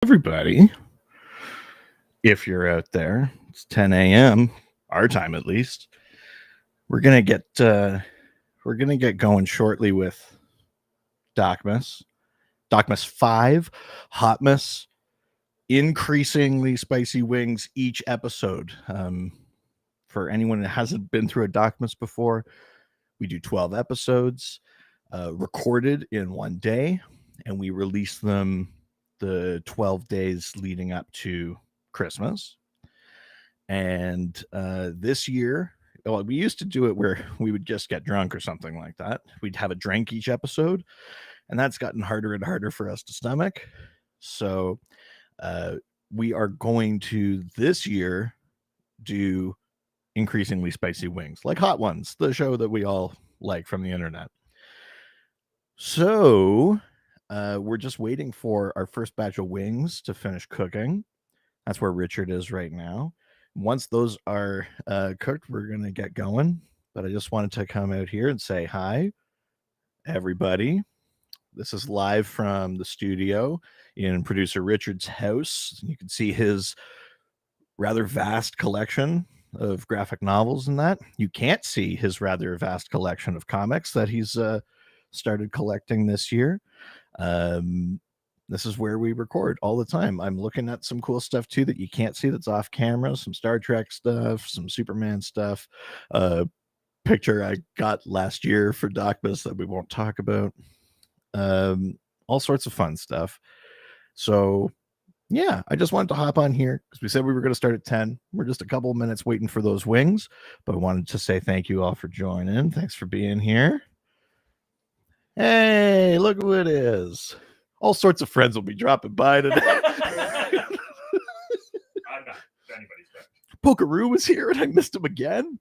Everybody, if you're out there, it's 10 a.m. our time at least. We're gonna get going shortly with DocMas, DocMas 5, Hotmas, increasingly spicy wings each episode. For anyone that hasn't been through a DocMas before, we do 12 episodes, recorded in one day, and we release them the 12 days leading up to Christmas. And this year, well, we used to do it where we would just get drunk or something like that. We'd have a drink each episode, and that's gotten harder and harder for us to stomach. So we are going to this year do increasingly spicy wings, like Hot Ones, the show that we all like from the internet. So we're just waiting for our first batch of wings to finish cooking. That's where Richard is right now. Once those are cooked, we're going to get going. But I just wanted to come out here and say hi, everybody. This is live from the studio in producer Richard's house. You can see his rather vast collection of graphic novels and that. You can't see his rather vast collection of comics that he's started collecting this year. This is where we record all the time. I'm looking at some cool stuff too that you can't see that's off camera, some Star Trek stuff, some Superman stuff, picture I got last year for DocMas that we won't talk about, all sorts of fun stuff. So yeah, I just wanted to hop on here because we said we were going to start at 10. We're just a couple of minutes waiting for those wings, but I wanted to say thank you all for joining. Thanks for being here. Hey, look who it is. All sorts of friends will be dropping by today. I'm not anybody's friend. Pokeroo was here and I missed him again.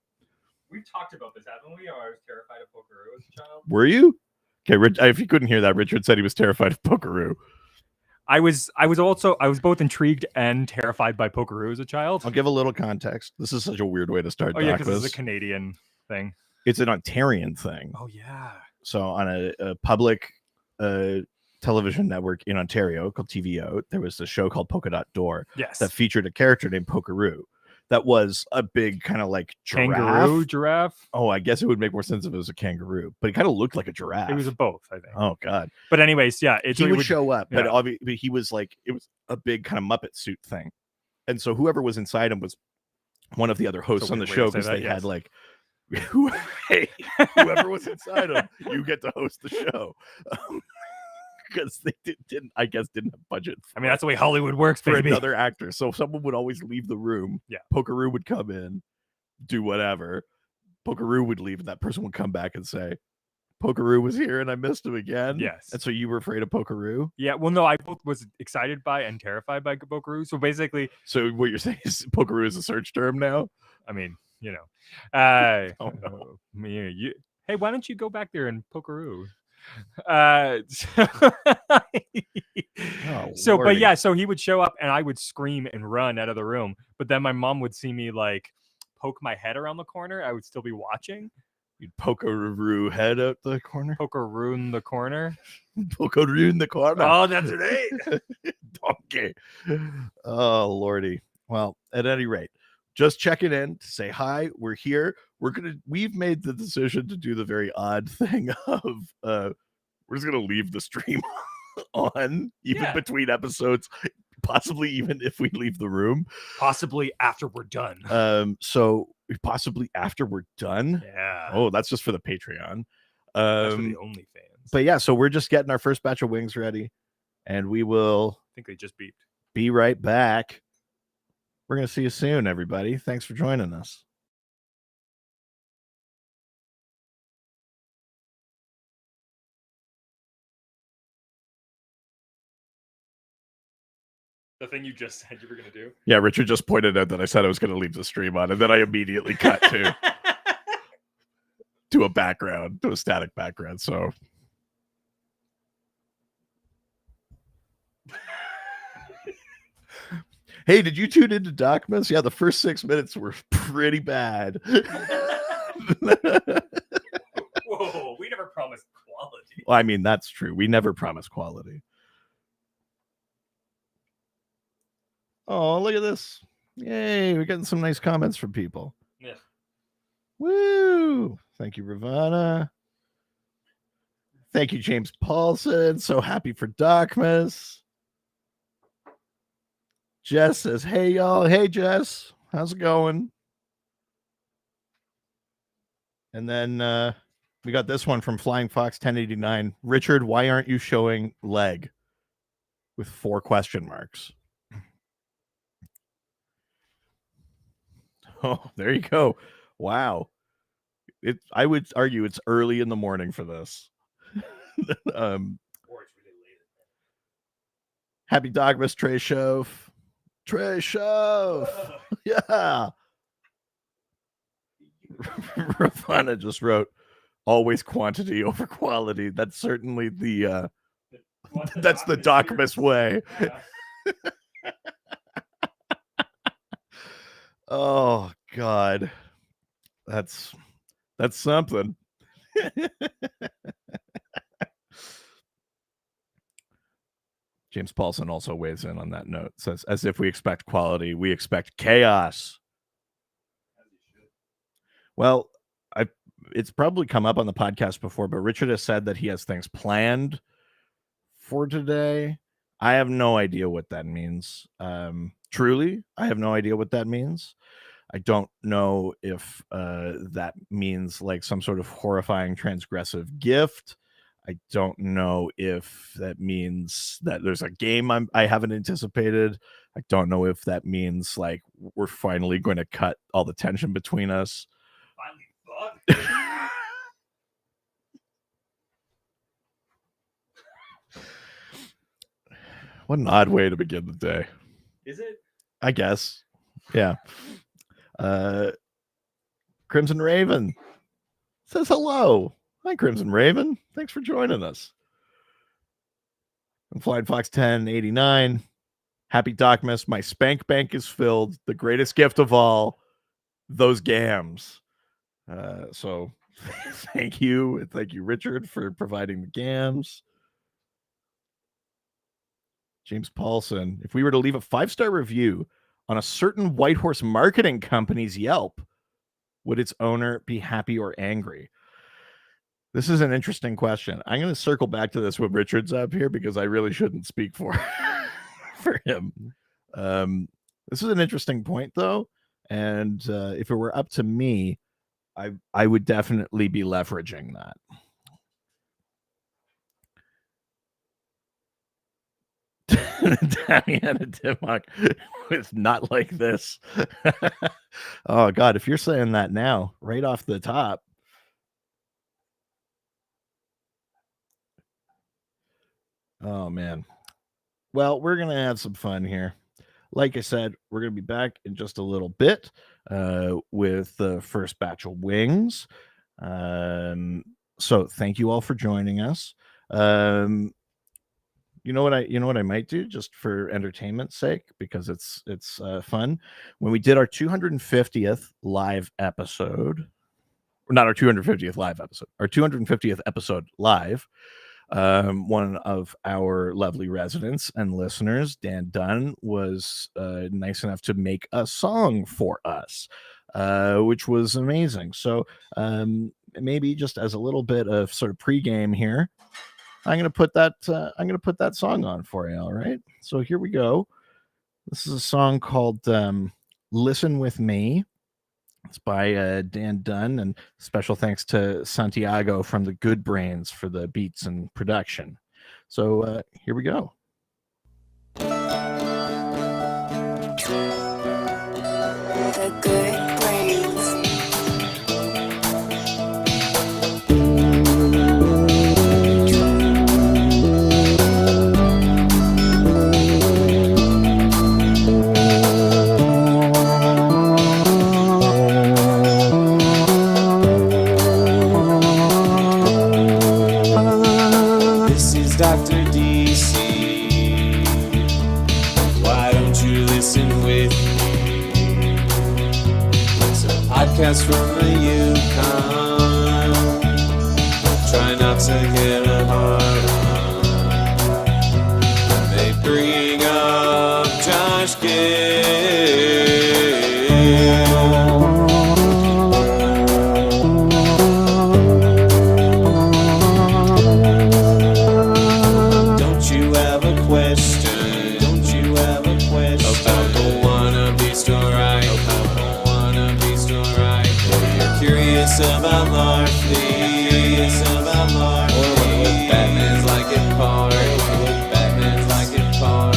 We've talked about this, haven't we? I was terrified of Pokeroo as a child. Were you? Okay, if you couldn't hear that, Richard said he was terrified of Pokeroo. I was both intrigued and terrified by Pokeroo as a child. I'll give a little context. This is such a weird way to start. Oh yeah, because it's a Canadian thing. It's an Ontarian thing. Oh yeah. So on a public television network in Ontario called TVO, there was a show called Polka Dot Door. Yes. That featured a character named Pokeroo. That was a big kind of like giraffe. Oh, I guess it would make more sense if it was a kangaroo, but it kind of looked like a giraffe. It was a both, I think. Oh God! But anyways, yeah, he would show up, but obviously he was like, it was a big kind of Muppet suit thing, and so whoever was inside him was one of the other hosts on the show because they had like, whoever was inside him, you get to host the show. Because they didn't have budget. I mean, that's the way Hollywood works, for another actor. So someone would always leave the room. Yeah. Pokeroo would come in, do whatever. Pokeroo would leave, and that person would come back and say, Pokeroo was here and I missed him again. Yes. And so you were afraid of Pokeroo? Yeah. Well, no, I both was excited by and terrified by Pokeroo. So basically. So what you're saying is Pokeroo is a search term now? I mean, you know. Oh no. Hey, why don't you go back there and Pokeroo? But yeah, so he would show up and I would scream and run out of the room, but then my mom would see me like poke my head around the corner. I would still be watching. You'd Pokeroo head out the corner. Pokeroo in the corner. Pokeroo in the corner. Oh, that's right. Donkey. Oh lordy. Well, at any rate, just checking in to say hi. We're here. We've made the decision to do the very odd thing of we're just gonna leave the stream on between episodes, possibly even if we leave the room. Possibly after we're done. So possibly after we're done. Yeah. Oh, that's just for the Patreon. That's for the OnlyFans. But yeah, so we're just getting our first batch of wings ready, and we will. I think they just beeped. Be right back. We're gonna see you soon, everybody. Thanks for joining us. The thing you just said you were going to do? Yeah, Richard just pointed out that I said I was going to leave the stream on, and then I immediately cut to a static background. So, hey, did you tune into DocMas? Yeah, the first 6 minutes were pretty bad. Whoa, we never promised quality. Well, I mean, that's true. We never promise quality. Oh, look at this. Yay, we're getting some nice comments from people. Yeah. Woo! Thank you, Ravana. Thank you, James Paulson. So happy for DocMas. Jess says, hey, y'all. Hey, Jess. How's it going? And then we got this one from Flying Fox 1089. Richard, why aren't you showing leg? With 4 question marks. Oh, there you go. Wow. I would argue it's early in the morning for this. Or it's really late. Happy Dogmas, Trey Shove. Trey Shove. Yeah. Ravana just wrote, always quantity over quality. That's certainly the that's the DocMas way. Oh God, that's something. James Paulson also weighs in on that note. Says, as if we expect quality, we expect chaos. Well, it's probably come up on the podcast before, but Richard has said that he has things planned for today. I have no idea what that means. Truly, I have no idea what that means. I don't know if that means like some sort of horrifying transgressive gift. I don't know if that means that there's a game I haven't anticipated. I don't know if that means like we're finally going to cut all the tension between us. What an odd way to begin the day. Is it? I guess. Yeah. Crimson Raven says hello. Hi, Crimson Raven. Thanks for joining us. And Flying Fox 1089. Happy DocMas. My spank bank is filled. The greatest gift of all, those gams. So thank you. Thank you, Richard, for providing the gams. James Paulson. If we were to leave a 5-star review on a certain White Horse marketing company's Yelp, would its owner be happy or angry? This is an interesting question. I'm going to circle back to this when Richard's up here because I really shouldn't speak for him. This is an interesting point, though. And if it were up to me, I would definitely be leveraging that. Damiana Dimmock was not like this. Oh, God, if you're saying that now, right off the top. Oh, man. Well, we're going to have some fun here. Like I said, we're going to be back in just a little bit with the first batch of wings. So thank you all for joining us. You know what I might do just for entertainment's sake, because it's fun. When we did our 250th live episode, not our 250th live episode, our 250th episode live, one of our lovely residents and listeners, Dan Dunn, was nice enough to make a song for us, which was amazing. So maybe just as a little bit of sort of pregame here, I'm gonna put that song on for you. All right. So here we go. This is a song called "Listen with Me." It's by Dan Dunn, and special thanks to Santiago from the Good Brains for the beats and production. So here we go. The Good Brains. Dr. DC, why don't you listen with me? It's a podcast from the Yukon. Try not to get a hard on. They bring up Josh much give. Don't you have a question? Don't you have a question about the wannabe store, right? About the wannabe store, right? Or you're curious about Larfleet? Curious about Larfleet? Or what Batman's like at park? What Batman's like at park?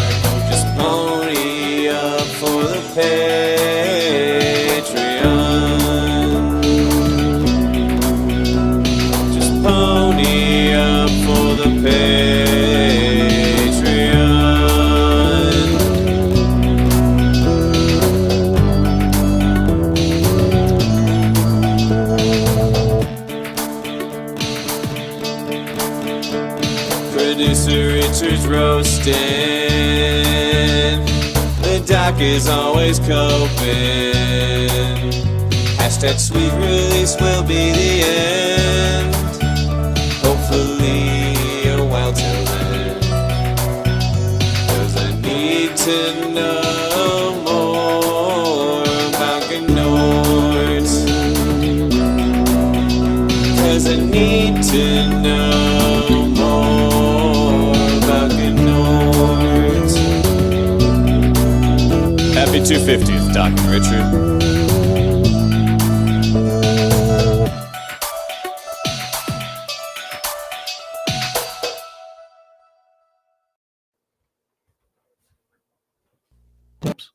Just pony up for the Patreon. Just pony up for the Patreon. Producer Richard's roasting. The doc is always coping. Hashtag sweet release will be the end. Hopefully a while till then. 'Cause I need to know more about Gnort. 'Cause I need to know more about Gnort. Happy 250th, Doc and Richard. Oops.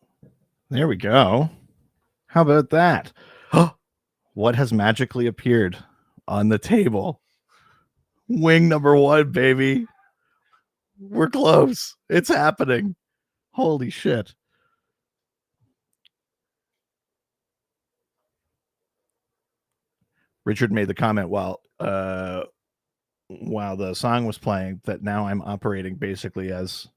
There we go. How about that? What has magically appeared on the table? Wing number 1, baby. We're close. It's happening. Holy shit. Richard made the comment while the song was playing that now I'm operating basically as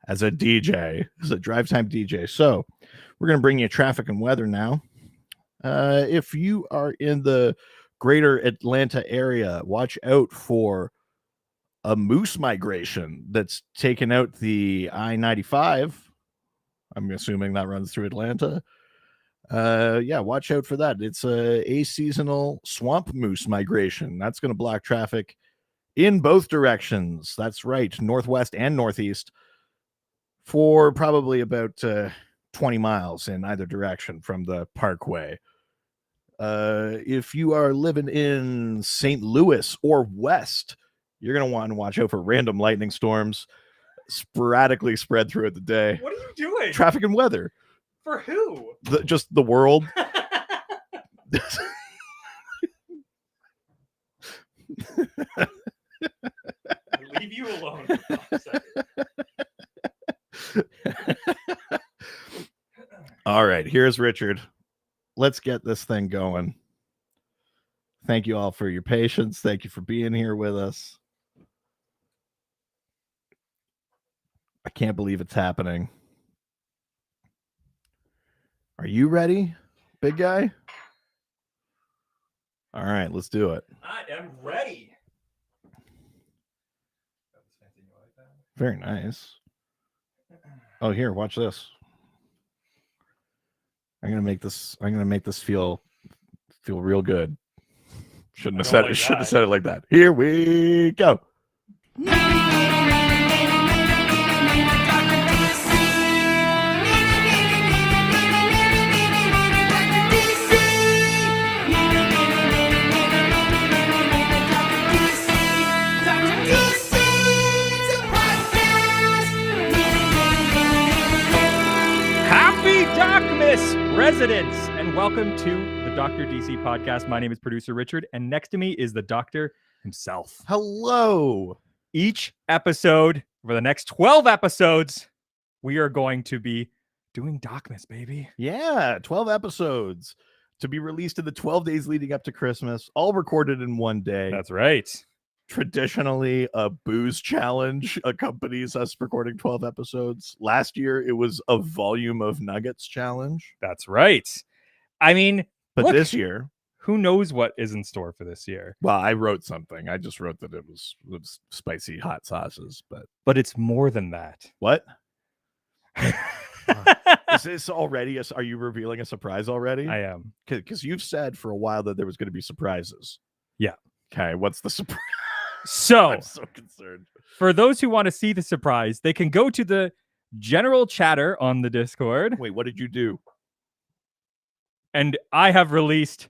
a DJ, as a drive time DJ. So we're going to bring you traffic and weather now. If you are in the greater Atlanta area, watch out for a moose migration that's taken out the I-95. I'm assuming that runs through Atlanta. Yeah, watch out for that. It's a seasonal swamp moose migration. That's going to block traffic in both directions. That's right, northwest and northeast, for probably about 20 miles in either direction from the parkway. If you are living in St. Louis or west, you're going to want to watch out for random lightning storms sporadically spread throughout the day. What are you doing? Traffic and weather. For who? Just the world. Leave you alone. For a second. All right, here's Richard. Let's get this thing going. Thank you all for your patience. Thank you for being here with us. I can't believe it's happening. Are you ready, big guy? All right, let's do it. I am ready. Very nice. Oh, here, watch this. I'm gonna make this feel real good. Shouldn't have said it like that. Here we go. Happy DocMas residents, and welcome to the Dr. DC podcast. My name is producer Richard, and next to me is the doctor himself. Hello. Each episode, for the next 12 episodes, we are going to be doing DocMas, baby. Yeah, 12 episodes to be released in the 12 days leading up to Christmas, all recorded in one day. That's right. Traditionally, a booze challenge accompanies us recording 12 episodes. Last year, it was a volume of nuggets challenge. That's right. I mean, But look, this year, who knows what is in store for this year? well, I wrote something. I just wrote that it was spicy hot sauces, but But it's more than that. what? Is this already? Are you revealing a surprise already? I am. Because you've said for a while that there was going to be surprises. Yeah. Okay. What's the surprise? So I'm so concerned. for those who want to see the surprise, they can go to the general chatter on the Discord. Wait, what did you do? And I have released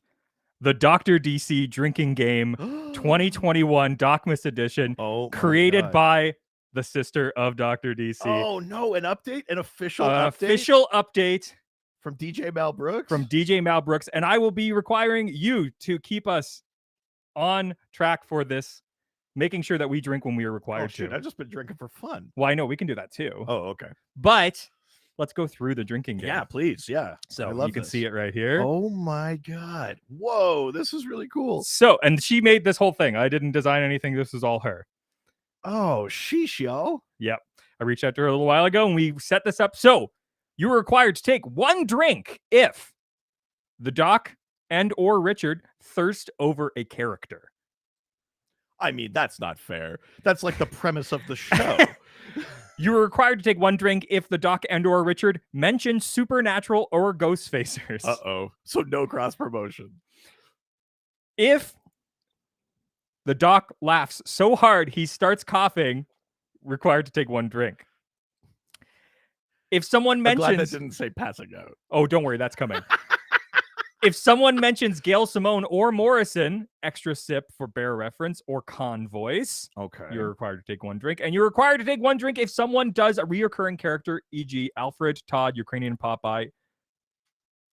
the Dr. DC drinking game 2021 DocMas edition, Oh, my created God. by the sister of Dr. DC. Oh no, an update, an official An update official update from DJ Mal Brooks. from DJ Mal Brooks, and I will be requiring you to keep us on track for this, making sure that we drink when we are Oh required shoot, to. I've just been drinking for fun. Well, I know we can do that too. Oh, okay. But let's go through the drinking game. Yeah, please. Yeah. So I love you can this. see it right here. Oh my God. Whoa, this is really cool. So, and she made this whole thing. I didn't design anything. This is all her. Oh, sheesh, yo. Yep. I reached out to her a little while ago and we set this up. So you were required to take one drink if the Doc and or Richard thirst over a character. I mean, that's not fair. That's like the premise of the show. You were required to take one drink if the Doc and or Richard mentioned supernatural or ghost facers. Uh-oh. So no cross promotion. If the Doc laughs so hard he starts coughing, required to take one drink. If someone I'm glad that mentions, didn't say passing out. oh, don't worry, that's coming. If someone mentions Gail Simone or Morrison, extra sip for bear reference or con voice, Okay. you're required to take one drink. And you're required to take one drink if someone does a reoccurring character, e.g. Alfred, Todd, Ukrainian Popeye.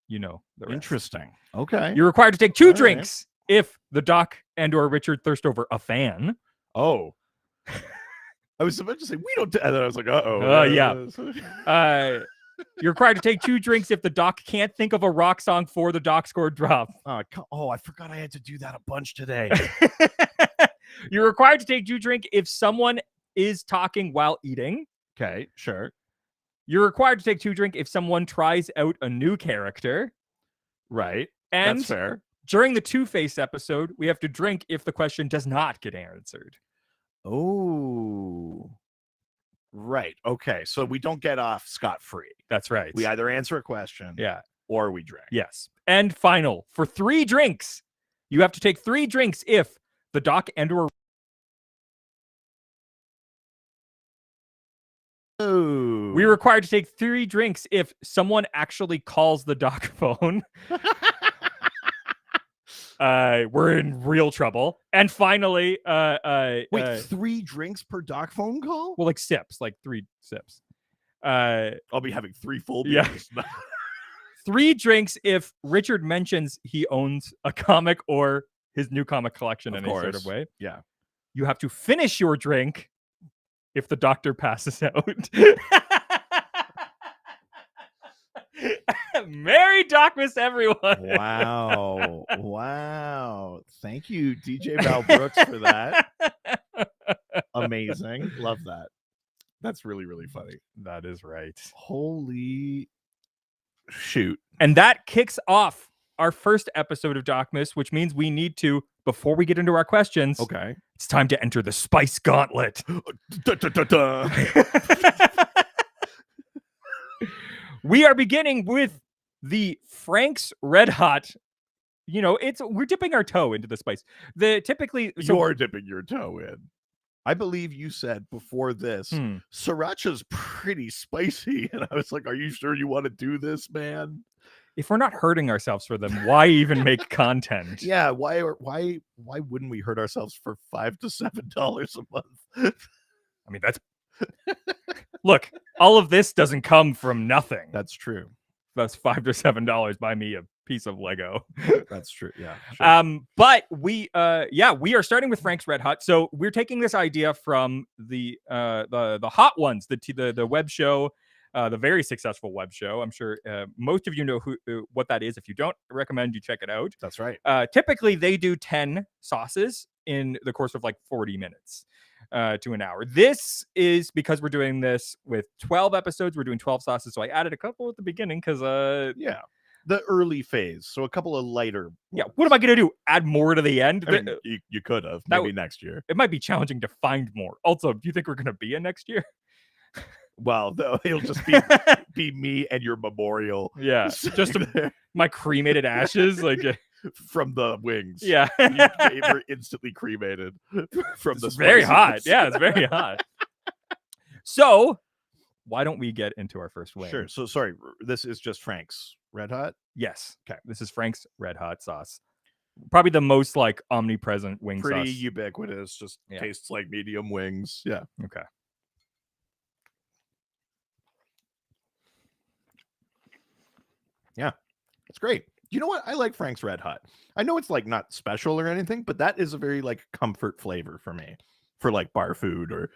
You know the rest. Interesting. Okay. You're required to take two All right. drinks if the Doc and or Richard thirst over a fan. Oh. I was about to say we don't. And then I was like, uh-oh. Yeah. You're required to take two drinks if the Doc can't think of a rock song for the Doc score drop. Oh, I forgot I had to do that a bunch today. You're required to take two drinks if someone is talking while eating. Okay, sure. You're required to take two drinks if someone tries out a new character. Right. And That's fair. during the Two-Face episode, we have to drink if the question does not get answered. Oh. Right. Okay. So we don't get off scot-free. That's right. We either answer a question Yeah. or we drink. Yes. And final, for 3 drinks, you have to take 3 drinks if the Doc and or Oh. we're required to take 3 drinks if someone actually calls the Doc phone. We're in real trouble. And finally, Wait, 3 drinks per Doc phone call? well, like sips, like 3 sips. Uh, I'll be having 3 full Yeah. beers. 3 drinks if Richard mentions he owns a comic or his new comic collection Of in any sort course. of way. Yeah. You have to finish your drink if the doctor passes out. Merry Docmas, everyone. Wow. Wow. Thank you, DJ Val Brooks, for that. Amazing. Love that. That's really, really funny. That is right. Holy shoot. And that kicks off our first episode of DocMas, which means we need to, before we get into our questions, Okay. it's time to enter the Spice Gauntlet. Da, da, da, da. We are beginning with the Frank's Red Hot. You know, we're dipping our toe into the spice. You're dipping your toe in. I believe you said before this, Sriracha's pretty spicy. And I was like, are you sure you want to do this, man? if we're not hurting ourselves for them, why even make content? Yeah, why wouldn't we hurt ourselves for $5 to $7 a month? I mean, that's look, all of this doesn't come from nothing. That's true. That's $5 to $7. Buy me a piece of Lego. That's true. Yeah. Sure. But we are starting with Frank's Red Hot. So we're taking this idea from the Hot Ones, the web show, the very successful web show. I'm sure most of you know what that is. If you don't, I recommend you check it out. That's right. Typically, they do 10 sauces in the course of like 40 minutes to an hour. This is because we're doing this with 12 episodes. We're doing 12 sauces. So I added a couple at the beginning because yeah. The early phase, so a couple of lighter. Yeah, what am I going to do? Add more to the end? I mean, you could have maybe next year. It might be challenging to find more. Also, do you think we're going to be in next year? Well, though it'll just be me and your memorial. Yeah, just my cremated ashes, like from the wings. yeah. You were instantly cremated from the It's very hot. spiciness. Yeah, it's very hot. So, why don't we get into our first wing? Sure. So sorry, this is just Frank's Red Hot. Yes. Okay. This is Frank's Red Hot sauce. Probably the most like omnipresent wing Pretty sauce. ubiquitous. Just Yeah. tastes like medium wings. Yeah. Okay. Yeah. It's great. You know what? I like Frank's Red Hot. I know it's like not special or anything, but that is a very like comfort flavor for me for like bar food or,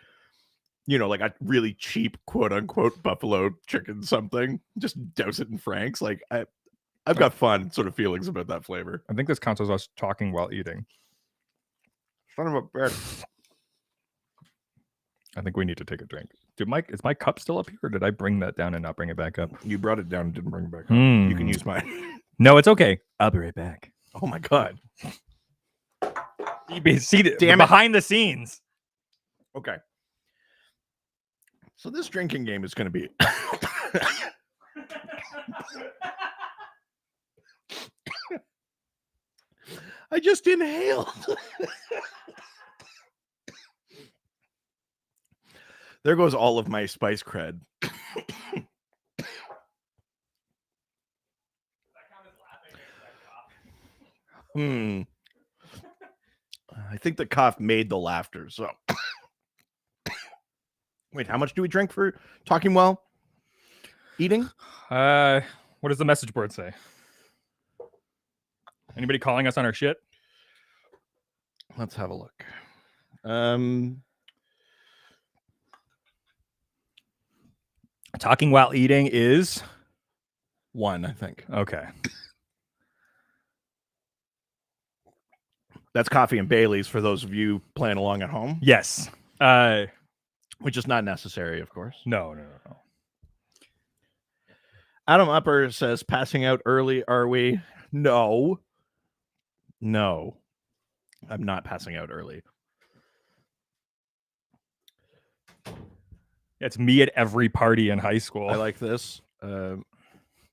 you know, like a really cheap quote unquote buffalo chicken something. Just douse it in Frank's. Like I've got fun sort of feelings about that flavor. I think this counts as us talking while eating. Son of a bitch. I think we need to take a drink. Is my cup still up here, or did I bring that down and not bring it back up? You brought it down and didn't bring it back up. You can use mine. No, it's okay. I'll be right back. Oh my god. See, Damn it. behind the scenes. Okay. So this drinking game is going to be I just inhaled. There goes all of my spice cred. I think the cough made the laughter. So, wait, how much do we drink for talking well? Eating? What does the message board say? Anybody calling us on our shit? Let's have a look. Talking while eating is 1, I think. okay. That's coffee and Bailey's for those of you playing along at home, Yes. which is not necessary, of course. No. Adam Upper says, passing out early, are we? No. I'm not passing out early. It's me at every party in high school. I like this.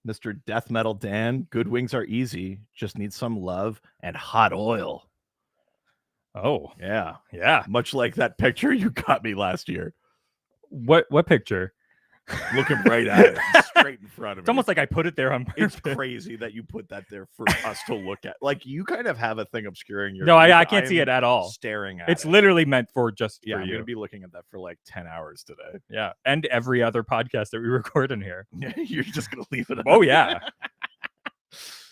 Mr. Death Metal Dan, good wings are easy. Just need some love and hot oil. Oh, Yeah. yeah. Much like that picture you got me last year. What picture? Looking right at it, straight in front of me. It's almost like I put it there on purpose. It's crazy that you put that there for us to look at. Like, you kind of have a thing obscuring your No, view, I but can't see I'm it at all. Staring at It's it. literally meant for just Yeah, for I'm you. going to be looking at that for like 10 hours today. Yeah, and every other podcast that we record in here. You're just going to leave it up. Oh yeah.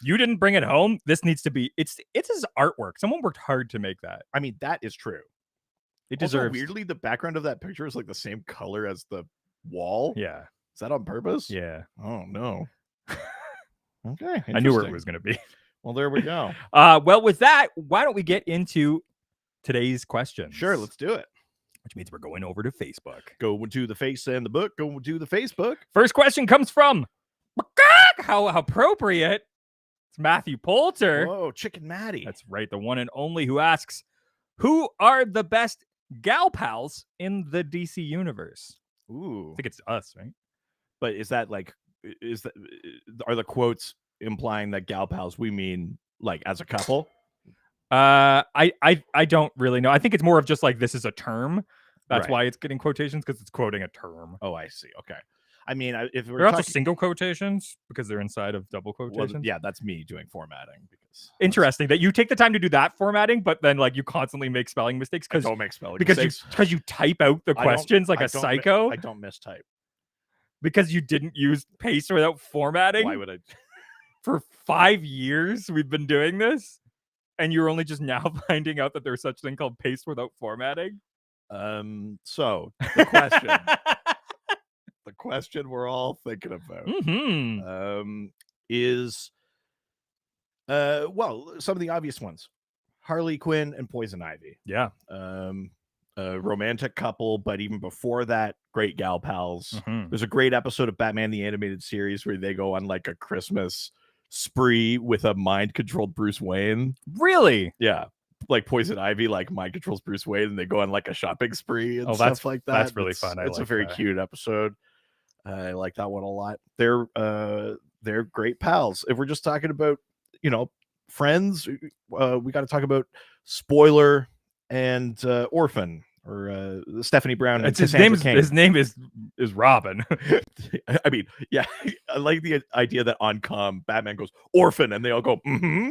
You didn't bring it home. This needs to be. It's his artwork. Someone worked hard to make that. I mean, that is true. It Also, deserves. weirdly, the background of that picture is like the same color as the wall. Yeah. Is that on purpose? Yeah. Oh, no. Okay. I knew where it interesting. was going to be. Well, there we go. Well, with that, why don't we get into today's questions? Sure, let's do it. Which means we're going over to Facebook. Go to the face and the book. Go to the Facebook. First question comes from how appropriate. It's Matthew Poulter. Oh, Chicken Maddie. That's right, the one and only, who asks, "Who are the best gal pals in the DC universe?" Ooh. I think it's us, right? But is that like, are the quotes implying that gal pals we mean like as a couple? I don't really know. I think it's more of just like this is a term. That's Right. why it's getting quotations, because it's quoting a term. Oh, I see. Okay. I mean, if we're They're also talking, single quotations because they're inside of double well, quotations. yeah, that's me doing formatting because Interesting that you take the time to do that formatting, but then like you constantly make spelling mistakes I don't make spelling because mistakes. you type out the I don't- questions like I a don't psycho I don't mistype. because you didn't use paste without formatting. Why would I? For 5 years we've been doing this, and you're only just now finding out that there's such thing called paste without formatting. So the question, the question we're all thinking about, is, well, some of the obvious ones: Harley Quinn and Poison Ivy. Yeah. A romantic couple, but even before that, great gal pals. Mhm. There's a great episode of Batman the Animated Series where they go on like a Christmas spree with a mind-controlled Bruce Wayne. Really? Yeah. Like Poison Ivy, like mind controls Bruce Wayne, and they go on like a shopping spree and stuff like that. that's really It's- fun. I It's a like very that. cute episode. I like that one a lot. They're great pals. If we're just talking about, friends, we got to talk about Spoiler and Orphan, or Stephanie Brown and Cassandra Cain. His name is Robin. I mean, yeah, I like the idea that on comm Batman goes Orphan and they all go mm-hmm.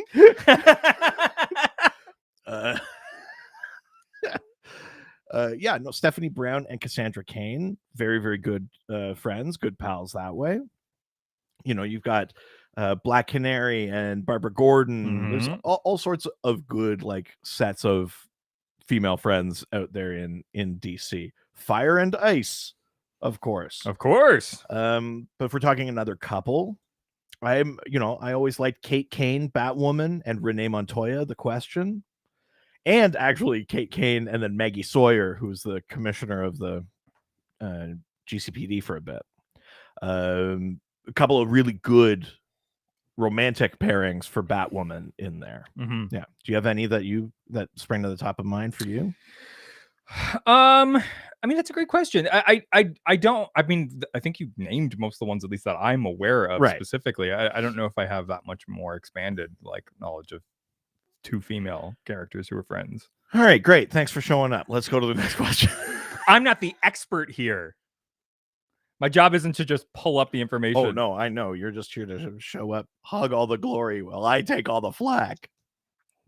Yeah, no, Stephanie Brown and Cassandra Cain, very, very good friends, good pals that way. You've got Black Canary and Barbara Gordon. There's all sorts of good sets of female friends out there in DC. Fire and Ice, of course. Of course. But if we're talking another couple, I always liked Kate Kane, Batwoman, and Renee Montoya, The Question. And actually Kate Kane and then Maggie Sawyer, who's the commissioner of the GCPD for a bit. A couple of really good romantic pairings for Batwoman in there. Yeah. Do you have any that spring to the top of mind for you? I mean, that's a great question. I think you named most of the ones, at least that I'm aware of, right. Specifically. I don't know if I have that much more expanded knowledge of two female characters who are friends. All right, great. Thanks for showing up. Let's go to the next question. I'm not the expert here. My job isn't to just pull up the information. Oh, no, I know. You're just here to show up, hog all the glory while I take all the flack.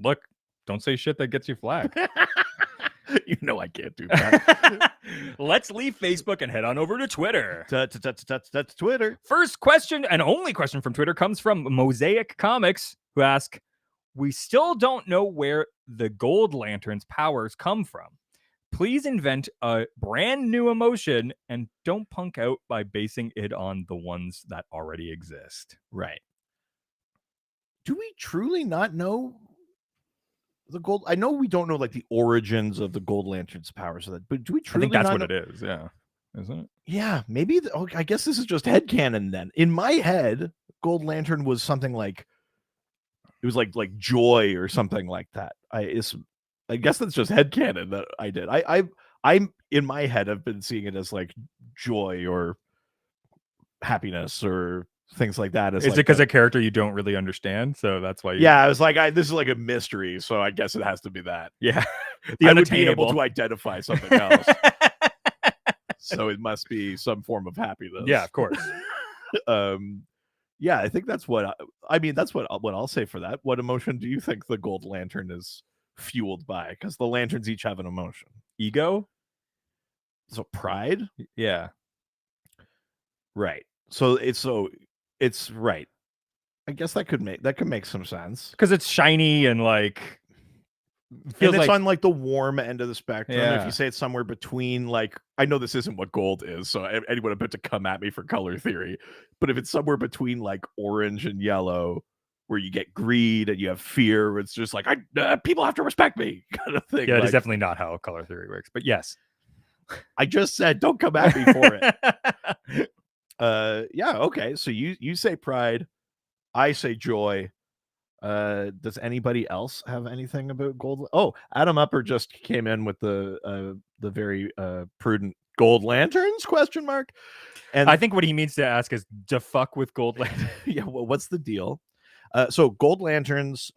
Look, don't say shit that gets you flack. You know I can't do that. Let's leave Facebook and head on over to Twitter. That's Twitter. First question and only question from Twitter comes from Mosaic Comics, who ask, we still don't know where the Gold Lantern's powers come from. Please invent a brand new emotion and don't punk out by basing it on the ones that already exist. Right. Do we truly not know the gold? I know we don't know the origins of the Gold Lantern's powers, but do we truly? I think that's what it is. Yeah, isn't it? Yeah, maybe. I guess this is just headcanon then. In my head, Gold Lantern was something it was like joy or something like that. I guess that's just headcanon that I did. I'm in my head, I've been seeing it as joy or happiness or things like that. Is it because a character you don't really understand? So that's why. Yeah, I was this is a mystery, so I guess it has to be that. Yeah, I would be able to identify something else. So it must be some form of happiness. Yeah, of course. Yeah, I think that's what that's what I'll say for that. What emotion do you think the Gold Lantern is fueled by? Because the lanterns each have an emotion. Ego? So pride? Yeah. Right. So it's right. I guess that could make some sense. Because it's shiny and feels and it's on the warm end of the spectrum. Yeah. If you say it's somewhere between I know this isn't what gold is, so anyone about to come at me for color theory, but if it's somewhere between orange and yellow, where you get greed and you have fear, it's just people have to respect me kind of thing. Yeah, it is definitely not how color theory works, but yes. I just said don't come at me for it. Yeah, okay. So you say pride, I say joy. Does anybody else have anything about gold? Oh, Adam Upper just came in with the very prudent Gold Lanterns ? And I think what he means to ask is to fuck with Gold Lantern. Yeah, well, what's the deal? So Gold Lanterns,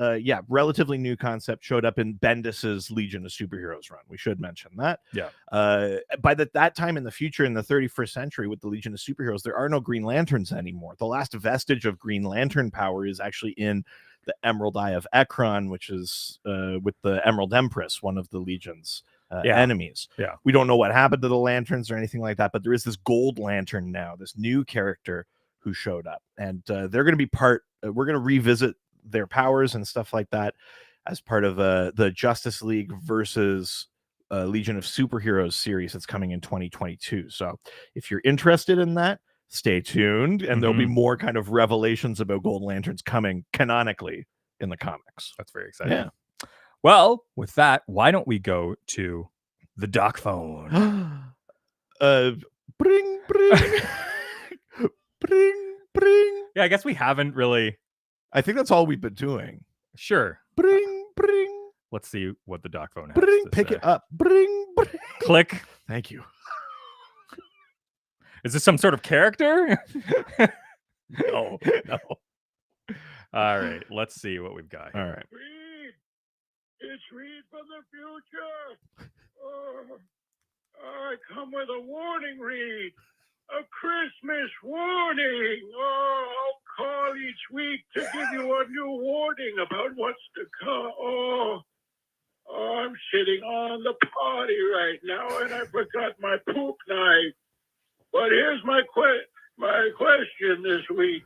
relatively new concept, showed up in Bendis's Legion of Superheroes run. We should mention that. Yeah. By that time in the future, in the 31st century, with the Legion of Superheroes, there are no Green Lanterns anymore. The last vestige of Green Lantern power is actually in the Emerald Eye of Ekron, which is with the Emerald Empress, one of the Legion's enemies. Yeah. We don't know what happened to the lanterns or anything like that, but there is this Gold Lantern now, this new character who showed up, and they're going to be we're going to revisit their powers and stuff like that as part of the Justice League versus Legion of Superheroes series that's coming in 2022. So if you're interested in that, stay tuned, and there'll be more kind of revelations about Gold Lanterns coming canonically in the comics. That's very exciting. Yeah. Well, with that, why don't we go to the doc phone? Bring. Bring, bring. Yeah, I guess we haven't really. I think that's all we've been doing. Sure. Bring, bring. Let's see what the doc phone has Bring, to pick say. it up. Bring, bring. Click. Thank you. Is this some sort of character? No, no. All right, let's see what we've got here. All right. Reed! It's Reed from the future! Oh, I come with a warning, Reed. A Christmas warning! Oh, I'll call each week to give you a new warning about what's to come. Oh, I'm sitting on the potty right now and I forgot my poop knife. But here's my question this week.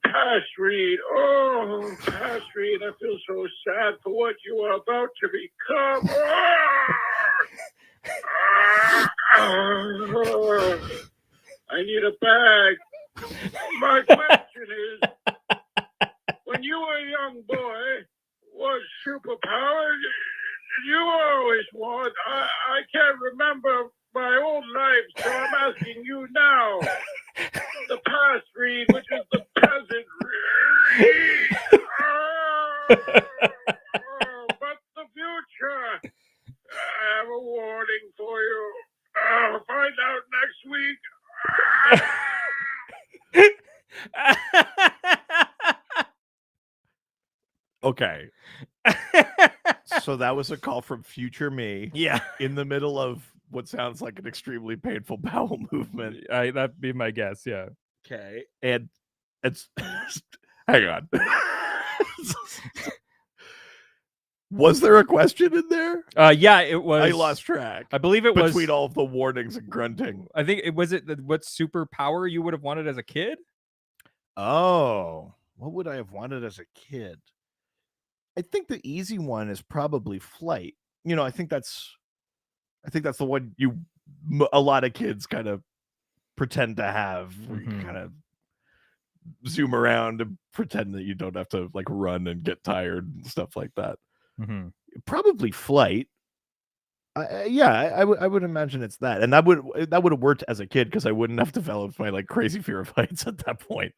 Past Reed. Oh, Past Reed, I feel so sad for what you are about to become. I need a bag. My question is, when you were a young boy, what superpower did you always want? I can't remember my old life, so I'm asking you now. The past Reed, which is the present Reed. But the future, I have a warning for you. Find out next week. Okay. So that was a call from future me Yeah, in the middle of what sounds like an extremely painful bowel movement. that'd be my guess. Yeah. Okay. And it's hang on. Was there a question in there? Yeah, it was. I lost track. I believe it was. Between all of the warnings and grunting. I think it was what superpower you would have wanted as a kid? Oh, what would I have wanted as a kid? I think the easy one is probably flight. You know, I think that's the one a lot of kids kind of pretend to have. Where you kind of zoom around and pretend that you don't have to like run and get tired and stuff like that. Probably flight. I would imagine it's that, and that would have worked as a kid because I wouldn't have developed my like crazy fear of heights at that point.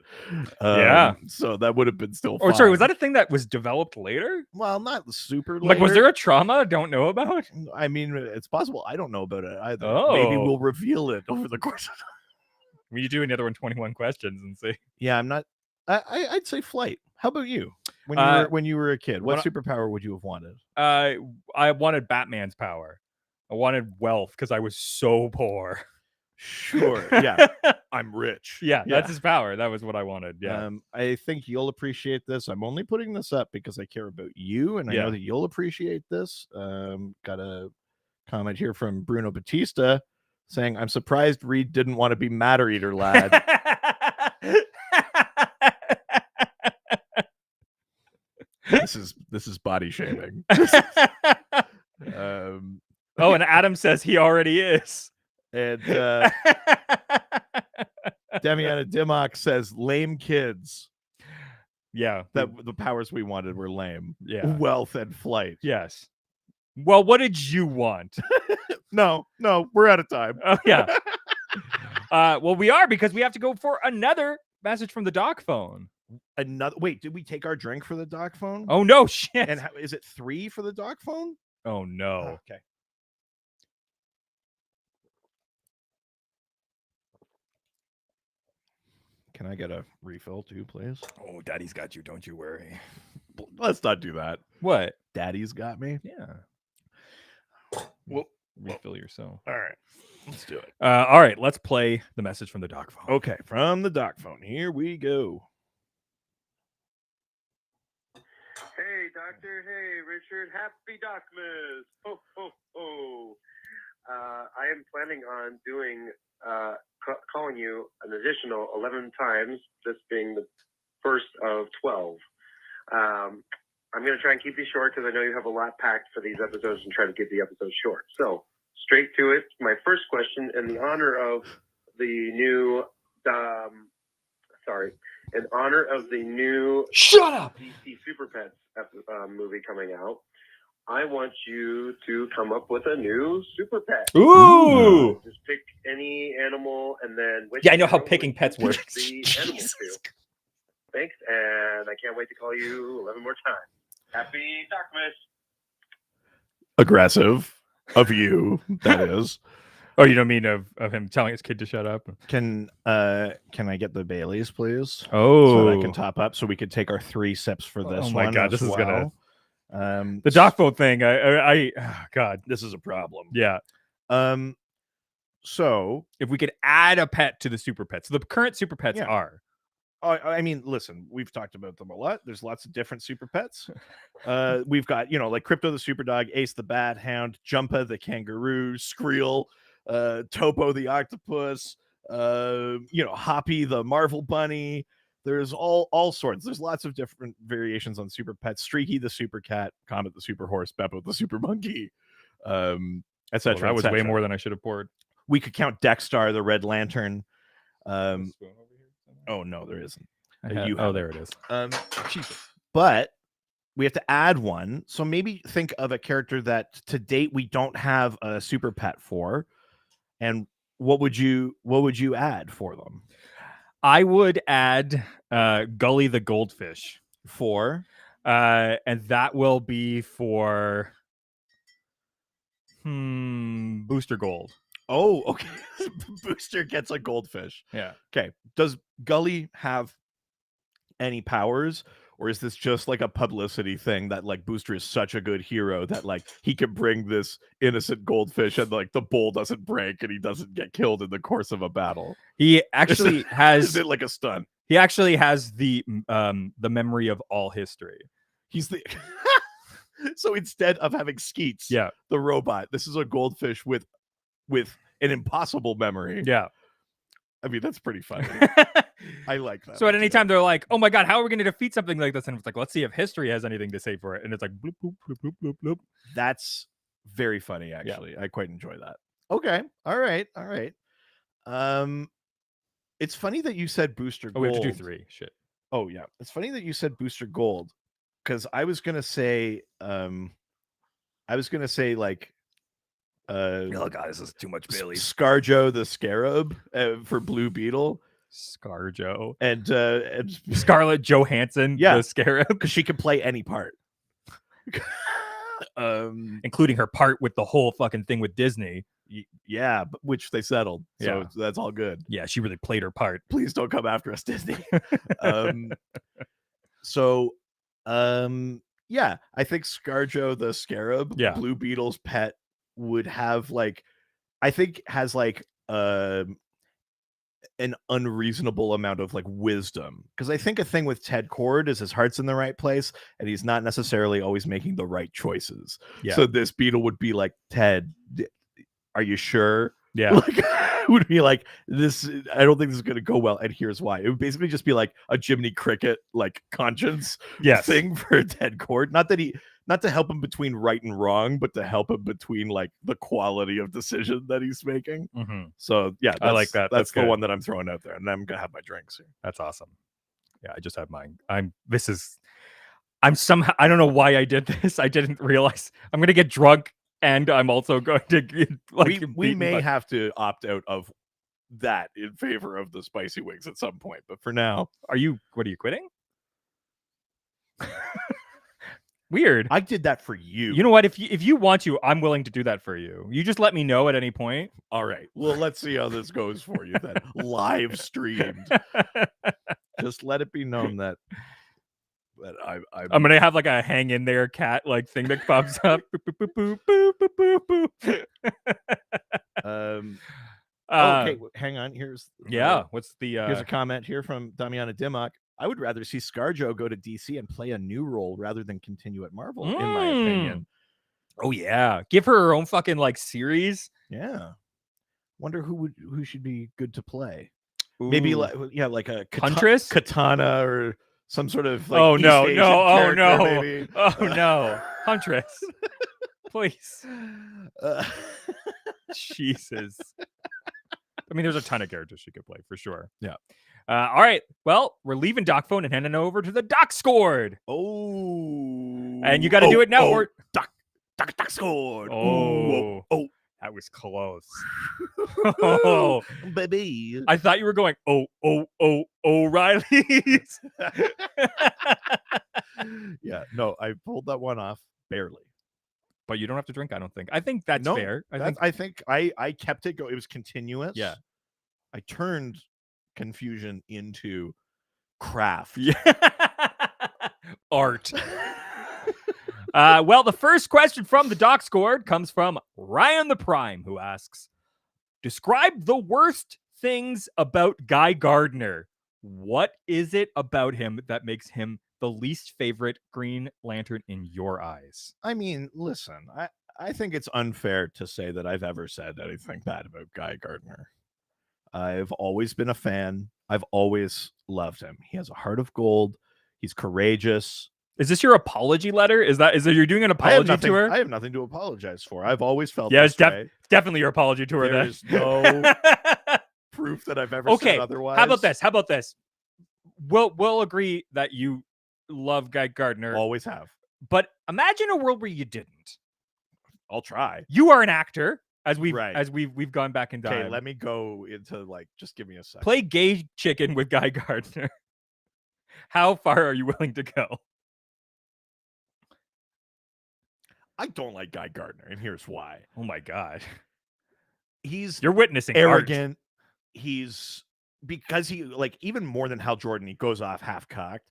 Yeah, so that would have been still. Or fine. sorry, was that a thing that was developed later? Well, not super. Like, was later. there a trauma I don't know about? I mean, it's possible. I don't know about it either. Oh. Maybe we'll reveal it over the course of time. You do another 21 questions and see. Yeah, I'm not. I'd say flight. How about you? When you were a kid, what superpower would you have wanted? I wanted Batman's power. I wanted wealth because I was so poor. Sure. Yeah. I'm rich. Yeah, that's his power. That was what I wanted. Yeah. I think you'll appreciate this. I'm only putting this up because I care about you, and I know that you'll appreciate this. Got a comment here from Bruno Batista saying, "I'm surprised Reed didn't want to be Matter Eater, lad." This is body shaming. Oh, and Adam says he already is. And Demiana Dimmock says lame kids. Yeah. That the powers we wanted were lame. Yeah. Wealth and flight. Yes. Well, what did you want? No, we're out of time. Oh, yeah. Well, we are, because we have to go for another message from the doc phone. Wait, did we take our drink for the doc phone? Oh, no, shit. And is it 3 for the doc phone? Oh, no. Okay. Can I get a refill too, please? Oh, Daddy's got you. Don't you worry. Let's not do that. What? Daddy's got me. Yeah. Well, refill yourself. All right. Let's do it. All right. Let's play the message from the doc phone. Okay. From the doc phone. Here we go. Hey, Doctor. Hey, Richard. Happy DocMas. Ho, ho, ho. I am planning on doing, calling you an additional 11 times, this being the first of 12. I'm going to try and keep these short because I know you have a lot packed for these episodes and try to keep the episodes short. So, straight to it. My first question, in honor of the new, Shut up! DC Super Pets movie coming out, I want you to come up with a new super pet. Ooh! Just pick any animal and then... Yeah, I know how picking pets works. The animal too. Thanks, and I can't wait to call you 11 more times. Happy DocMas. Aggressive of you, that is. Oh, you don't mean of him telling his kid to shut up? Can I get the Baileys, please? Oh, So that I can top up, so we could take our 3 sips for this Oh my one. God, as this is gonna- well. the doc vote thing. Oh, God, This is a problem. yeah. So If we could add a pet to the super pets, so the current super pets Yeah. are. I mean, listen, we've talked about them a lot. There's lots of different super pets. We've got, like Crypto the super dog, Ace the bat hound, Jumpa the kangaroo, Skrill, Topo the octopus, Hoppy the Marvel bunny. There's all sorts. There's lots of different variations on super pets. Streaky the super cat, Comet the super horse, Beppo the super monkey, etc. That was way more than I should have poured. We could count Dexstar the red lantern. Oh no, there isn't. There it is. Jesus. But we have to add one. So maybe think of a character that to date we don't have a super pet for, and what would you add for them? I would add Gully the goldfish, For and that will be for Booster Gold. oh, okay. Booster gets a goldfish. Yeah. Okay. Does Gully have any powers, or is this just like a publicity thing that like Booster is such a good hero that like he can bring this innocent goldfish and like the bowl doesn't break and he doesn't get killed in the course of a battle? He actually has. Is it like a stunt? He actually has the memory of all history. He's the so instead of having Skeets, Yeah. the robot, this is a goldfish with an impossible memory. Yeah. I mean, that's pretty funny. I like that. So at any time they're like, "Oh my God, how are we going to defeat something like this?" And it's like, "Let's see if history has anything to say for it." And it's like, bloop, bloop, bloop, bloop, bloop, bloop. That's very funny, actually. I quite enjoy that. Okay. All right. It's funny that you said Booster Gold. Oh, we have to do 3. Shit. Oh yeah. It's funny that you said Booster Gold, because I was gonna say like Oh God, this is too much Bailey. Scarjo the Scarab for Blue Beetle. Scarjo And Scarlett Johansson, Yeah. the Scarab, because she can play any part. including her part with the whole fucking thing with Disney. Yeah, but which they settled, so Yeah. that's all good. Yeah, she really played her part. Please don't come after us, Disney. Yeah, I think Scarjo the Scarab, Yeah. Blue Beetle's pet, would have like, I think has like an unreasonable amount of like wisdom, because I think a thing with Ted Cord is his heart's in the right place and he's not necessarily always making the right choices. Yeah. So this beetle would be like, Ted, are you sure? Yeah. Like, would be like, this, I don't think this is going to go well, and here's why. It would basically just be like a Jiminy Cricket like conscience Yes. thing for Ted Cord. Not to help him between right and wrong, but to help him between like the quality of decision that he's making. Mhm. So yeah, I like that. That's the good. one that I'm throwing out there, and I'm gonna have my drinks here. That's awesome. Yeah, I just have mine. I'm somehow, I don't know why I did this. I didn't realize I'm gonna get drunk and I'm also going to get, like, We beaten may by- have to opt out of that in favor of the spicy wings at some point, but for now, What are you quitting? Weird. I did that for you. You know what? If you want to, I'm willing to do that for you. You just let me know at any point. All right. Well, let's see how this goes for you then. Live streamed. Just let it be known that I'm gonna have like a hang in there cat like thing that pops up. Boop, boop, boop, boop, boop, boop, boop. okay, hang on. Here's What's the here's a comment here from Damiana Dimmock. I would rather see Scarjo go to DC and play a new role rather than continue at Marvel, in my opinion. Oh yeah, give her own fucking like series. Yeah. Wonder who should be good to play. Maybe Ooh. like a Huntress? Katana or some sort of like Oh East no, Asian no, oh character, no, maybe. oh no, Huntress, please, Jesus. I mean, there's a ton of characters she could play for sure. Yeah. All right. Well, we're leaving Doc Phone and handing over to the Doc Scored. Oh. And you got to do it now. Oh, or Doc scored. Oh. Oh, that was close. Oh, baby. I thought you were going. O'Reilly's. Yeah. No, I pulled that one off barely. but you don't have to drink. I don't think. I think that's No, fair. I think I kept it go. It was continuous. Yeah. I turned confusion into craft. Yeah. Art. Well, the first question from the Doc Scored comes from Ryan the Prime, who asks, describe the worst things about Guy Gardner. What is it about him that makes him the least favorite Green Lantern in your eyes? I mean, listen, I think it's unfair to say that I've ever said anything bad about Guy Gardner. I've always been a fan. I've always loved him. He has a heart of gold. He's courageous. Is this your apology letter? Is that you're doing an apology to her? I have nothing to apologize for. I've always felt Yeah, this way. it's definitely your apology to her. There's then. no proof that I've ever said otherwise. How about this? We'll agree that you love Guy Gardner. Always have. But imagine a world where you didn't. I'll try. You are an actor, as we've gone back in time. Okay, let me go into just give me a second. Play gay chicken with Guy Gardner. How far are you willing to go? I don't like Guy Gardner, and here's why. Oh my god. You're witnessing arrogant. Art. He's because he even more than Hal Jordan, he goes off half-cocked,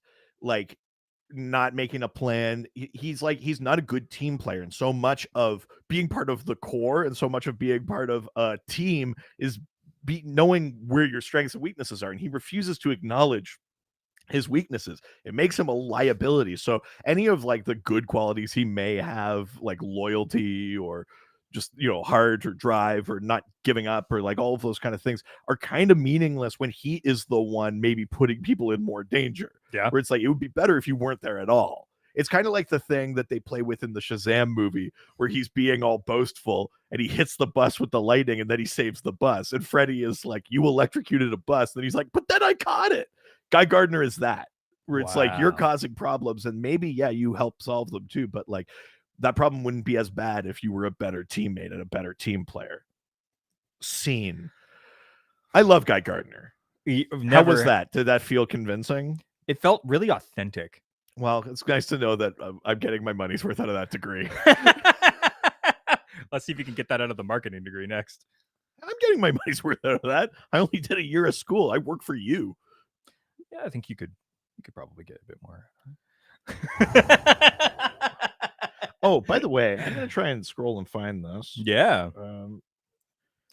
not making a plan. He's not a good team player, and so much of being part of the core and so much of being part of a team is knowing where your strengths and weaknesses are, and he refuses to acknowledge his weaknesses. It makes him a liability. So any of the good qualities he may have, like loyalty or just heart or drive or not giving up or all of those kind of things, are kind of meaningless when he is the one maybe putting people in more danger. Yeah, where it's it would be better if you weren't there at all. It's kind of like the thing that they play with in the Shazam movie where he's being all boastful and he hits the bus with the lightning and then he saves the bus, and Freddy is like, you electrocuted a bus, and he's like, but then I caught it. Guy Gardner is that, where it's you're causing problems, and maybe you help solve them too, but that problem wouldn't be as bad if you were a better teammate and a better team player. Scene. I love Guy Gardner. How was that? Did that feel convincing? It felt really authentic. Well, it's nice to know that I'm getting my money's worth out of that degree. Let's see if you can get that out of the marketing degree next. I'm getting my money's worth out of that. I only did a year of school. I work for you. Yeah, I think you could probably get a bit more. Oh, by the way, I'm gonna try and scroll and find this. Yeah.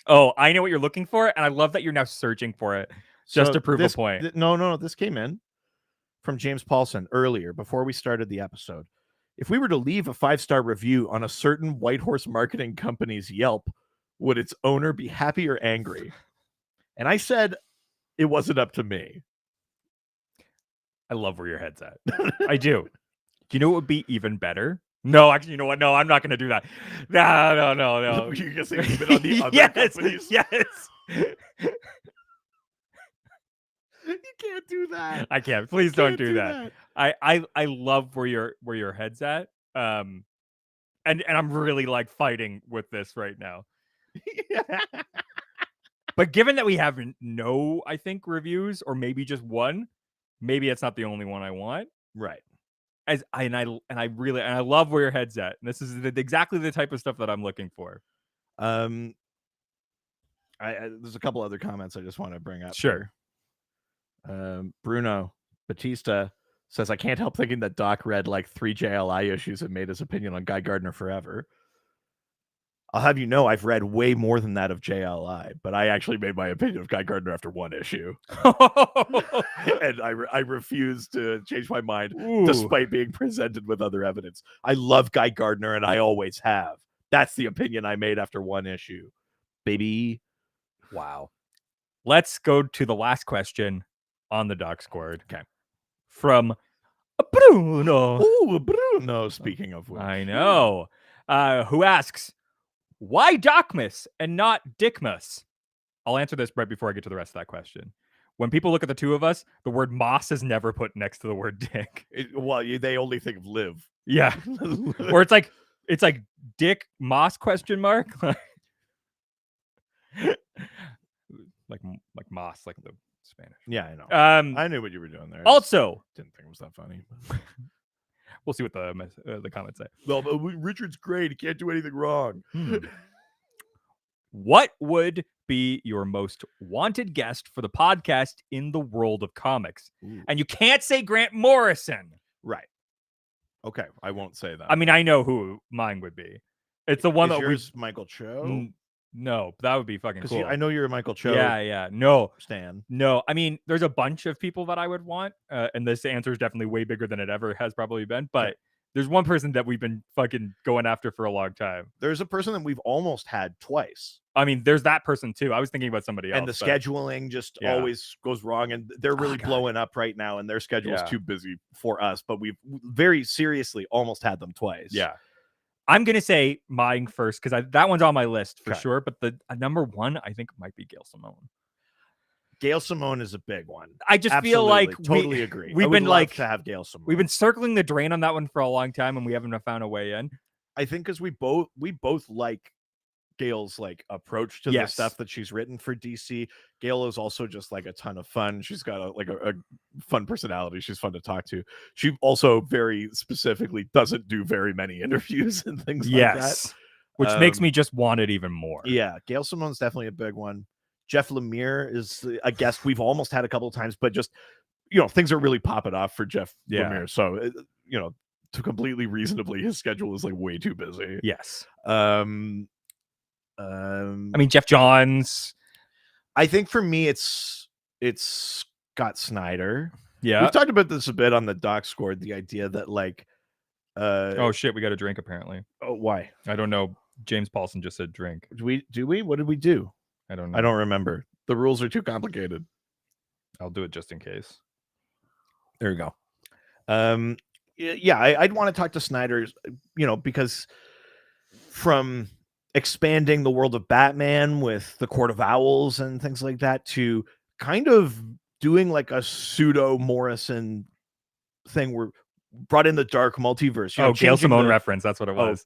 Oh, I know what you're looking for, and I love that you're now searching for it just to prove a point. No, this came in from James Paulson earlier before we started the episode. If we were to leave a 5-star review on a certain Whitehorse marketing company's Yelp, would its owner be happy or angry? And I said it wasn't up to me. I love where your head's at. I do. Do you know what would be even better? No, actually, you know what? No, I'm not going to do that. No. You're going to say even on the other companies? Yes. You can't do that. I can't. Please don't do that. I love where your head's at. And I'm really fighting with this right now. But given that we have no, I think, reviews, or maybe just one, maybe it's not the only one I want. Right. I love where your head's at. And this is exactly the type of stuff that I'm looking for. There's a couple other comments I just want to bring up. Sure. Bruno Batista says, I can't help thinking that Doc read 3 JLI issues and made his opinion on Guy Gardner forever. I'll have you know, I've read way more than that of JLI, but I actually made my opinion of Guy Gardner after 1 issue. And I refuse to change my mind. Ooh. Despite being presented with other evidence. I love Guy Gardner, and I always have. That's the opinion I made after 1 issue. Baby. Wow. Let's go to the last question on the Doc Squared. Okay. From Bruno. Ooh, Bruno, speaking of which. I know. Who asks, why DocMas and not DicMas? I'll answer this right before I get to the rest of that question. When people look at the two of us, the word moss is never put next to the word dick. They only think of live. Yeah. Or it's like Dick Moss question mark. like moss, like the Spanish. Yeah, I know. I knew what you were doing there. Also, didn't think it was that funny. We'll see what the comments say. Well, but Richard's great. He can't do anything wrong. What would be your most wanted guest for the podcast in the world of comics? Ooh. And you can't say Grant Morrison. Right. Okay, I won't say that. I mean, I know who mine would be. It's the one Is that yours Michael Cho? No, that would be fucking cool. I know you're a Michael Cho. Yeah. No, Stan. no. I mean, there's a bunch of people that I would want, and this answer is definitely way bigger than it ever has probably been. But there's one person that we've been fucking going after for a long time. There's a person that we've almost had twice. I mean, there's that person too. I was thinking about somebody else. And the scheduling just always goes wrong, and they're really blowing up right now, and their schedule's too busy for us. But we've very seriously almost had them twice. Yeah. I'm gonna say mine first because that one's on my list for sure. But the number one, I think, might be Gail Simone. Gail Simone is a big one. I just feel like totally agree. We've been like to have Gail Simone. We've been circling the drain on that one for a long time, and we haven't found a way in. I think because we both like Gail's like approach to the stuff that she's written for DC. Gail is also just like a ton of fun. She's got a fun personality. She's fun to talk to. She also very specifically doesn't do very many interviews and things like that. Which makes me just want it even more. Yeah, Gail Simone's definitely a big one. Jeff Lemire is a guest we've almost had a couple of times, but just things are really popping off for Jeff Lemire. So to completely reasonably, his schedule is like way too busy. Yes. I mean, Jeff Johns. I think for me, it's Scott Snyder. Yeah, we've talked about this a bit on the Doc Score. The idea that like, oh shit, we got a drink apparently. Oh, why? I don't know. James Paulson just said drink. Do we? What did we do? I don't know. I don't remember. The rules are too complicated. I'll do it just in case. There we go. Yeah, I'd want to talk to Snyder, because from expanding the world of Batman with the Court of Owls and things like that to kind of doing like a pseudo Morrison thing where brought in the dark multiverse. Gail Simone reference. That's what it was.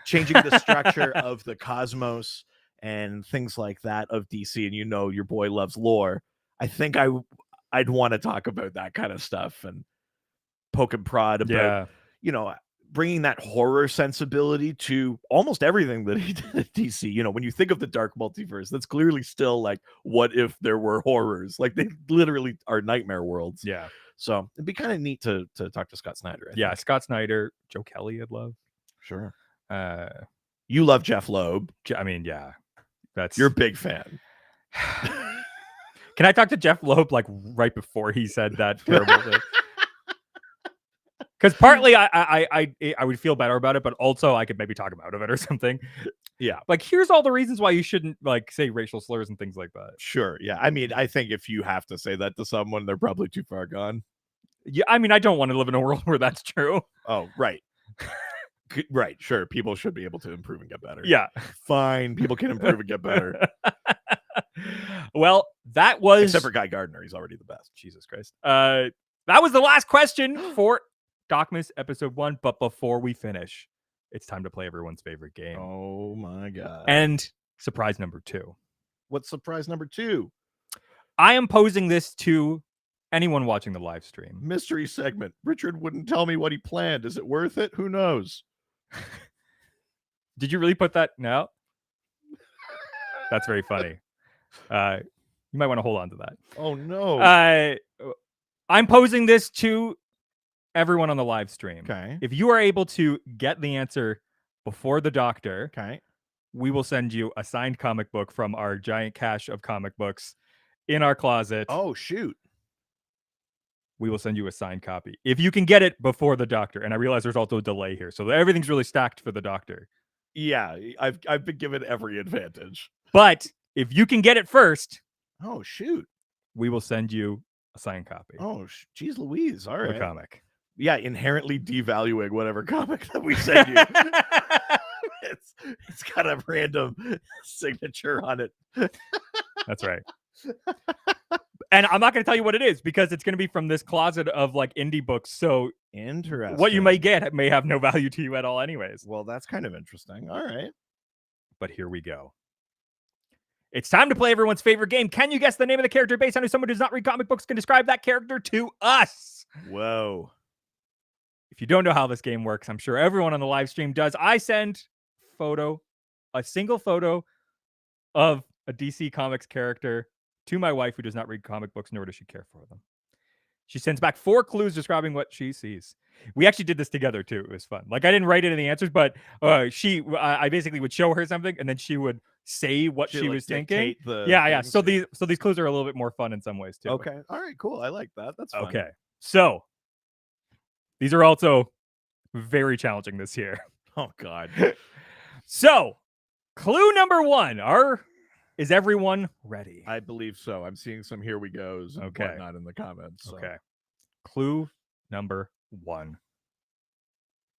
Changing the structure of the cosmos and things like that of DC. And your boy loves lore. I think I'd want to talk about that kind of stuff and poke and prod about, bringing that horror sensibility to almost everything that he did at DC. When you think of the dark multiverse, that's clearly still like, what if there were horrors? Like they literally are nightmare worlds. Yeah. So it'd be kind of neat to talk to Scott Snyder. I think. Scott Snyder, Joe Kelly, I'd love. Sure. You love Jeff Loeb. I mean, yeah, you're a big fan. Can I talk to Jeff Loeb like right before he said that terrible thing? Because partly I would feel better about it, but also I could maybe talk him out of it or something. Yeah. Like, here's all the reasons why you shouldn't like say racial slurs and things like that. Sure. Yeah. I mean, I think if you have to say that to someone, they're probably too far gone. Yeah. I mean, I don't want to live in a world where that's true. Oh, right. Right. Sure. People should be able to improve and get better. Yeah. Fine. People can improve and get better. Well, that was... Except for Guy Gardner. He's already the best. Jesus Christ. That was the last question for DocMas episode 1. But before we finish, it's time to play everyone's favorite game. Oh my God. And surprise number 2. What's surprise number 2? I am posing this to anyone watching the live stream. Mystery segment. Richard wouldn't tell me what he planned. Is it worth it? Who knows? Did you really put that? No. That's very funny. You might want to hold on to that. Oh no. I'm posing this to everyone on the live stream. Okay. If you are able to get the answer before the doctor, okay, we will send you a signed comic book from our giant cache of comic books in our closet. Oh shoot. We will send you a signed copy. If you can get it before the doctor, and I realize there's also a delay here, so everything's really stacked for the doctor. Yeah, I've been given every advantage. But if you can get it first, oh shoot, we will send you a signed copy. Oh, geez Louise. All right. The comic. Yeah, inherently devaluing whatever comic that we send you. It's got a random signature on it. That's right. And I'm not going to tell you what it is because it's going to be from this closet of like indie books. So interesting. What you may get may have no value to you at all anyways. Well, that's kind of interesting. All right. But here we go. It's time to play everyone's favorite game. Can you guess the name of the character based on who someone who does not read comic books can describe that character to us? Whoa. If you don't know how this game works, I'm sure everyone on the live stream does. I send a single photo of a DC Comics character to my wife, who does not read comic books, nor does she care for them. She sends back 4 clues describing what she sees. We actually did this together too. It was fun. Like, I didn't write it in the answers, but I basically would show her something, and then she would say what she was thinking. Yeah. So these clues are a little bit more fun in some ways too. Okay. All right. Cool. I like that. That's fun. Okay. So these are also very challenging this year. Oh God. So clue number 1. Is everyone ready? I believe so. I'm seeing some here we goes and Okay. whatnot in the comments. So. Okay. Clue number 1.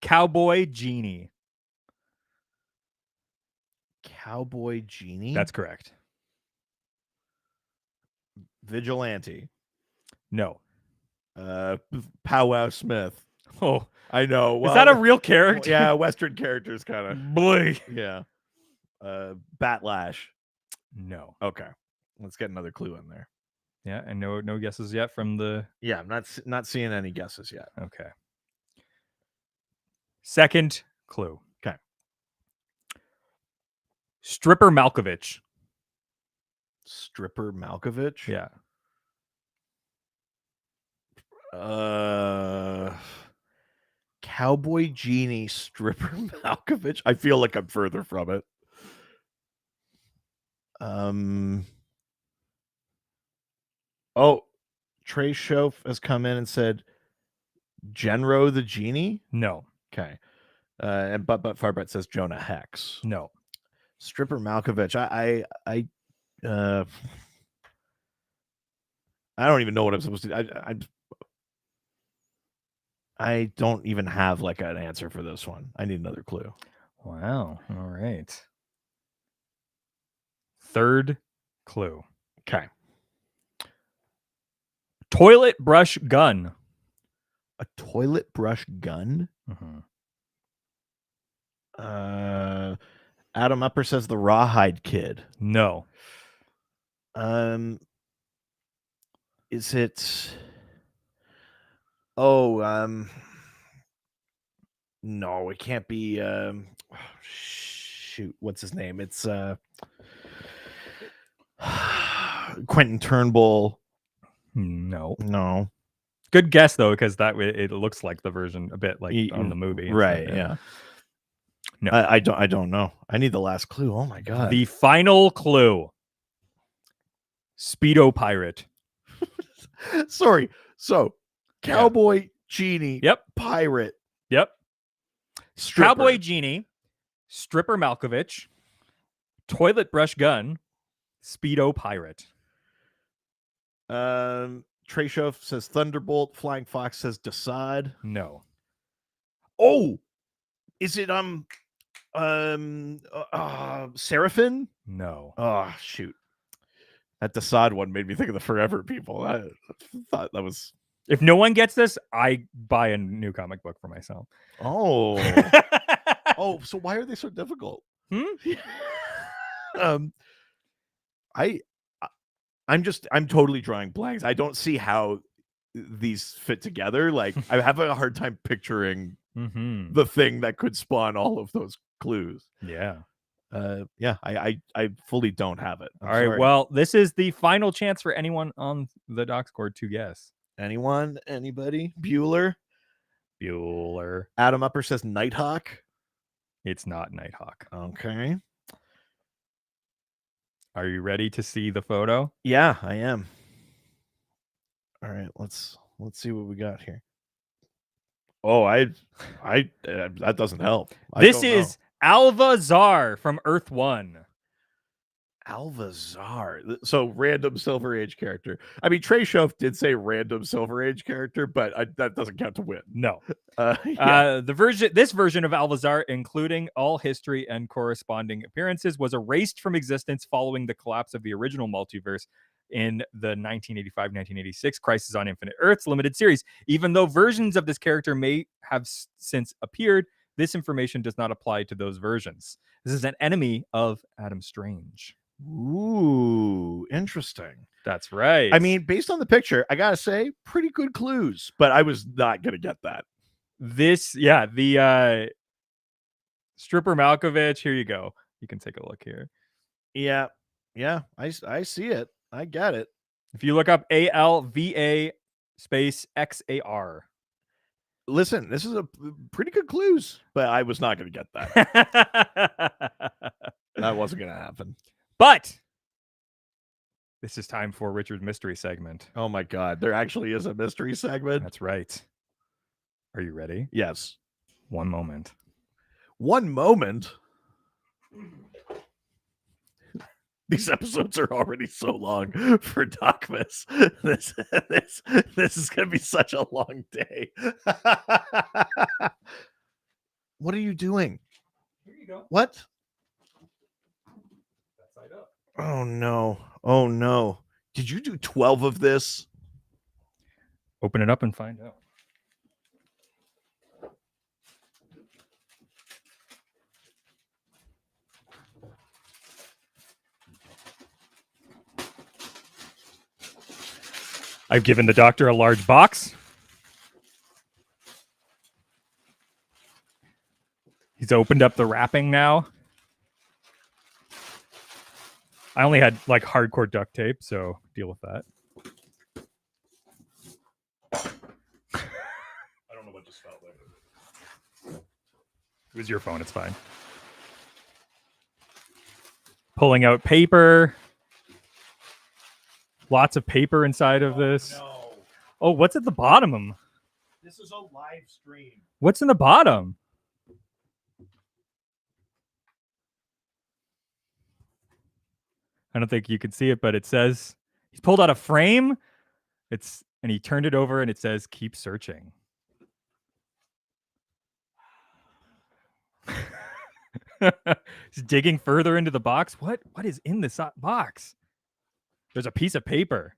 Cowboy Genie. Cowboy Genie? That's correct. Vigilante. No. Powwow Smith. Oh, I know. Well, is that a real character? Yeah, Western characters kind of. Boy. Yeah. Batlash. No. Okay. Let's get another clue in there. Yeah, and no guesses yet from the. Yeah, I'm not seeing any guesses yet. Okay. Second clue. Okay. Stripper Malkovich. Stripper Malkovich? Yeah. Cowboy Genie Stripper Malkovich. I feel like I'm further from it. Oh, Trey Shof has come in and said Genro the Genie. No. Okay. And but Farbret says Jonah Hex. No. Stripper Malkovich. I don't even know what I'm supposed to. I don't even have like an answer for this one. I need another clue. Wow. All right. Third clue. Okay. Toilet brush gun. A toilet brush gun? Mm-hmm. Adam Upper says the Rawhide Kid. No. Is it? Oh, no, it can't be. Shoot, what's his name? It's Quentin Turnbull. No. No. Good guess though, because it looks like the version a bit like on the movie. Right? Yeah. No, I don't know. I need the last clue. Oh my God. The final clue. Speedo Pirate. Sorry. So, Cowboy Genie. Yep. Pirate. Yep. Stripper. Cowboy Genie. Stripper Malkovich. Toilet brush gun. Speedo Pirate. Trey Shof says Thunderbolt. Flying Fox says Desaad. No. Oh, is it Seraphin? No. Oh shoot, that Desaad one made me think of the Forever People. I thought that was. If no one gets this, I buy a new comic book for myself. Oh. Oh, so why are they so difficult? I'm totally drawing blanks. I don't see how these fit together. Like, I'm having a hard time picturing the thing that could spawn all of those clues. Yeah. I fully don't have it. All right. Well, this is the final chance for anyone on the Discord to guess. Anyone? Anybody? Bueller? Adam Upper says Nighthawk. It's not Nighthawk. Okay. Are you ready to see the photo? Yeah, I am. All right, let's see what we got here. Oh, that doesn't help. This is Alva-Zar from Earth 1. Alva-Zar. So random Silver Age character. I mean, Trey Shof did say random Silver Age character, but that doesn't count to win. No. Yeah. This version of Alva-Zar, including all history and corresponding appearances, was erased from existence following the collapse of the original multiverse in the 1985-1986 Crisis on Infinite Earths limited series. Even though versions of this character may have since appeared, this information does not apply to those versions. This is an enemy of Adam Strange. Ooh, interesting. That's right. I mean, based on the picture, I gotta say, pretty good clues, but I was not gonna get that. This, yeah, the stripper Malkovich. Here you go. You can take a look here. Yeah. I see it. I get it. If you look up ALVA space XAR. Listen, this is a pretty good clues, but I was not going to get that. That wasn't going to happen. But this is time for Richard's mystery segment. Oh my God. There actually is a mystery segment. That's right. Are you ready? Yes. One moment. One moment. These episodes are already so long for DocMas. This is going to be such a long day. What are you doing? Here you go. What? That side up. Oh no. Oh no. Did you do 12 of this? Open it up and find out. I've given the doctor a large box. He's opened up the wrapping now. I only had like hardcore duct tape, so deal with that. I don't know what just felt like. It was your phone, it's fine. Pulling out paper. Lots of paper inside of this. No. Oh, what's at the bottom? This is a live stream. What's in the bottom? I don't think you can see it, but it says he's pulled out a frame. And he turned it over and it says keep searching. He's digging further into the box. What is in this box? There's a piece of paper.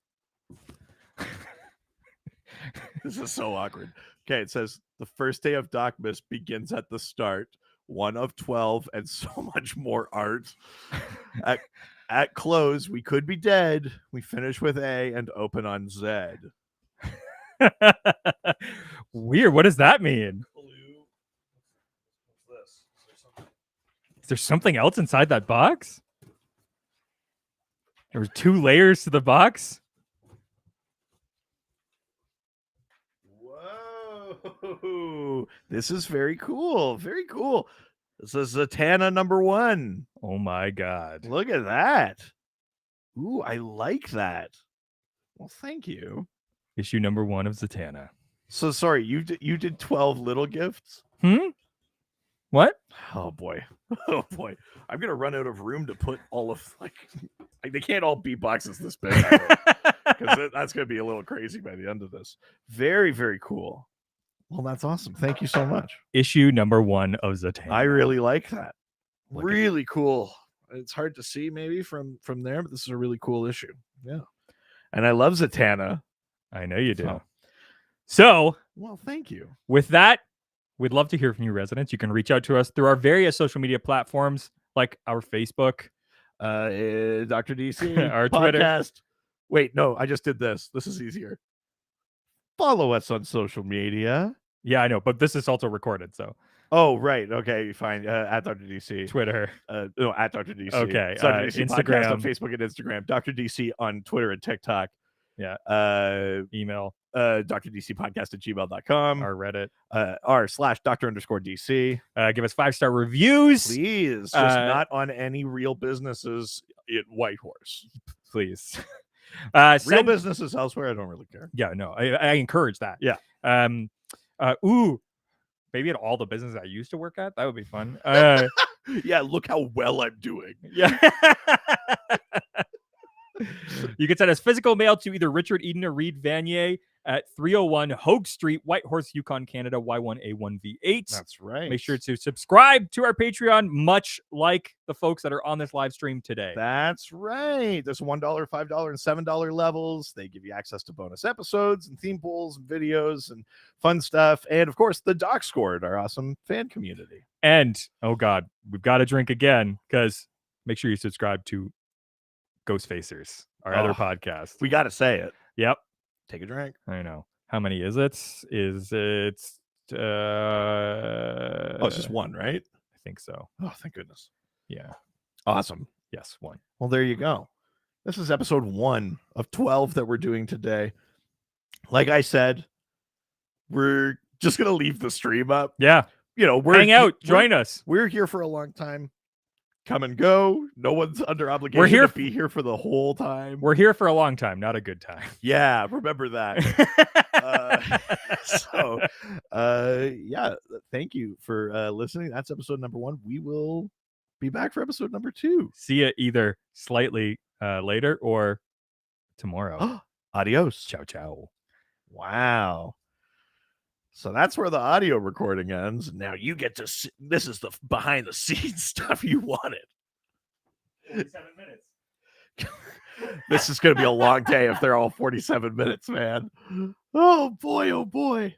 This is so awkward. Okay, it says the first day of DocMas begins at the start. 1 of 12 and so much more art. At close, we could be dead. We finish with A and open on Z. Weird. What does that mean? What's this? Is there something else inside that box? There were 2 layers to the box. Whoa. This is very cool. Very cool. This is Zatanna #1. Oh my God. Look at that. Ooh, I like that. Well, thank you. Issue #1 of Zatanna. So sorry, you did 12 little gifts? What? Oh boy. Oh boy. I'm gonna run out of room to put all of they can't all be boxes this big. Because that's gonna be a little crazy by the end of this. Very, very cool. Well, that's awesome. Thank you so much. Issue #1 of Zatanna. I really like that. Look at Really cool. It's hard to see maybe from there, but this is a really cool issue. Yeah. And I love Zatanna. I know you do. Oh. So, Well, thank you. with that, we'd love to hear from you residents. You can reach out to us through our various social media platforms, like our Facebook, Dr. DC, our Twitter. podcast. Wait, no, I just did this. This is easier. Follow us on social media. Yeah, I know, but this is also recorded, so Oh, right. Okay, fine. At Dr. DC. Twitter. No, at Dr. DC. Okay, It's Dr. DC podcast Instagram. on Facebook and Instagram. Dr. DC on Twitter and TikTok. Yeah. Email. DrDCpodcast@gmail.com. Our Reddit. r/Dr_DC. Give us 5-star reviews. Please. Just not on any real businesses in Whitehorse. Please. Real businesses elsewhere, I don't really care. Yeah, no, I encourage that. Yeah. Maybe at all the businesses I used to work at. That would be fun. Yeah, look how well I'm doing. Yeah. You can send us physical mail to either Richard Eden or Reed Vanier at 301 Hogue Street, Whitehorse, Yukon, Canada, Y1A1V8. That's right. Make sure to subscribe to our Patreon, much like the folks that are on this live stream today. That's right. There's $1, $5, and $7 levels. They give you access to bonus episodes and theme pools and videos and fun stuff. And of course, the Doc Scored, our awesome fan community. And oh God, we've got to drink again, because make sure you subscribe to Ghost Facers, our other podcast. We got to say it. Yep. Take a drink. I know. How many is it? Is it Oh, it's just one, right? I think so. Oh, thank goodness. Yeah. Awesome. Yes, one. Well, there you go. This is episode 1 of 12 that we're doing today. Like I said, we're just going to leave the stream up. Yeah. You know, Hang out. Join us. We're here for a long time. Come and go. No one's under obligation here to be here for the whole time. We're here for a long time, not a good time. Yeah, remember that. Yeah, thank you for listening. That's episode number 1. We will be back for episode number 2. See you either slightly later or tomorrow. Adios. Ciao, ciao. Wow. So that's where the audio recording ends. Now you get to see, this is the behind the scenes stuff you wanted. 47 minutes. This is going to be a long day if they're all 47 minutes, man. Oh boy, oh boy.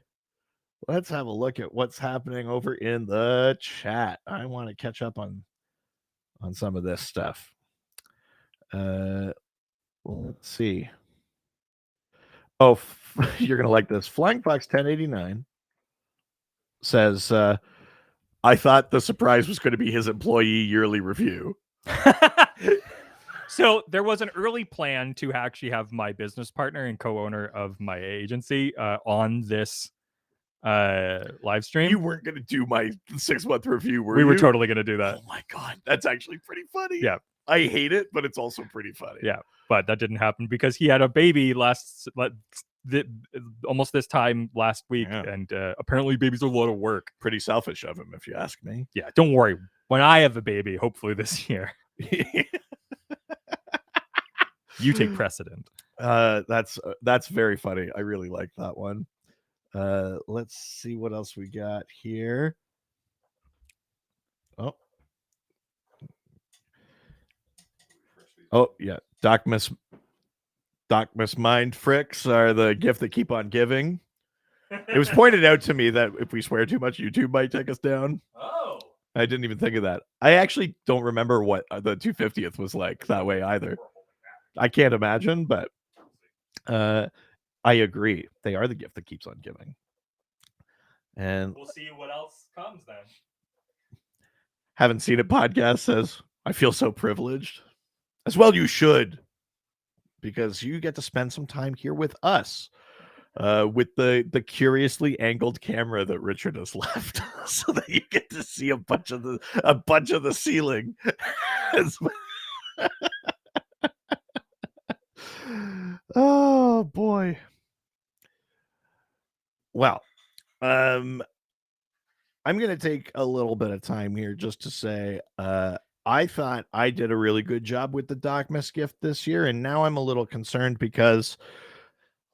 Let's have a look at what's happening over in the chat. I want to catch up on some of this stuff. Let's see. Oh, you're going to like this. Flying Fox 1089 says, I thought the surprise was going to be his employee yearly review. So there was an early plan to actually have my business partner and co-owner of my agency on this live stream. You weren't going to do my 6-month review, were we you? were totally going to do that. Oh my God. That's actually pretty funny. Yeah. I hate it, but it's also pretty funny. Yeah. But that didn't happen because he had a baby almost this time last week. Yeah. And apparently babies are a lot of work. Pretty selfish of him, if you ask me. Yeah. Don't worry. When I have a baby, hopefully this year, you take precedent. That's very funny. I really like that one. Let's see what else we got here. Oh yeah, DocMas mind fricks are the gift that keep on giving. It was pointed out to me that if we swear too much, YouTube might take us down. Oh. I didn't even think of that. I actually don't remember what the 250th was like that way either. I can't imagine, but I agree. They are the gift that keeps on giving. And We'll see what else comes then. Haven't Seen It podcast says, I feel so privileged. As well you should, because you get to spend some time here with us. With the curiously angled camera that Richard has left, so that you get to see a bunch of the ceiling. Oh boy. Well, I'm gonna take a little bit of time here just to say I thought I did a really good job with the DocMas gift this year, and now I'm a little concerned because,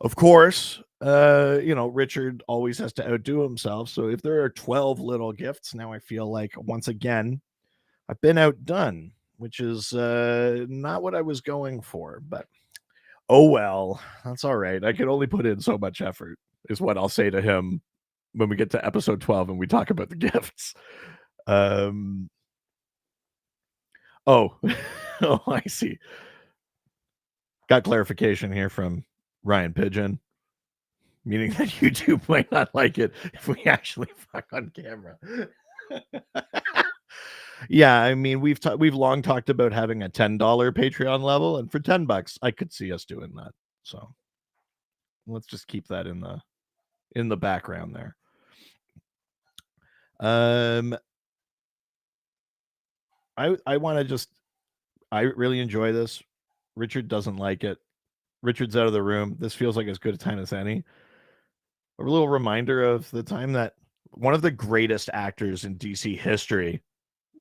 of course, Richard always has to outdo himself. So if there are 12 little gifts, now I feel like once again I've been outdone, which is not what I was going for. But oh well, that's all right. I can only put in so much effort, is what I'll say to him when we get to episode 12 and we talk about the gifts. Oh, I see. Got clarification here from Ryan Pigeon, meaning that YouTube might not like it if we actually fuck on camera. Yeah, I mean, we've long talked about having a $10 Patreon level, and for $10, I could see us doing that. So let's just keep that in the background there. I want to I really enjoy this. Richard doesn't like it. Richard's out of the room. This feels like as good a time as any. A little reminder of the time that one of the greatest actors in DC history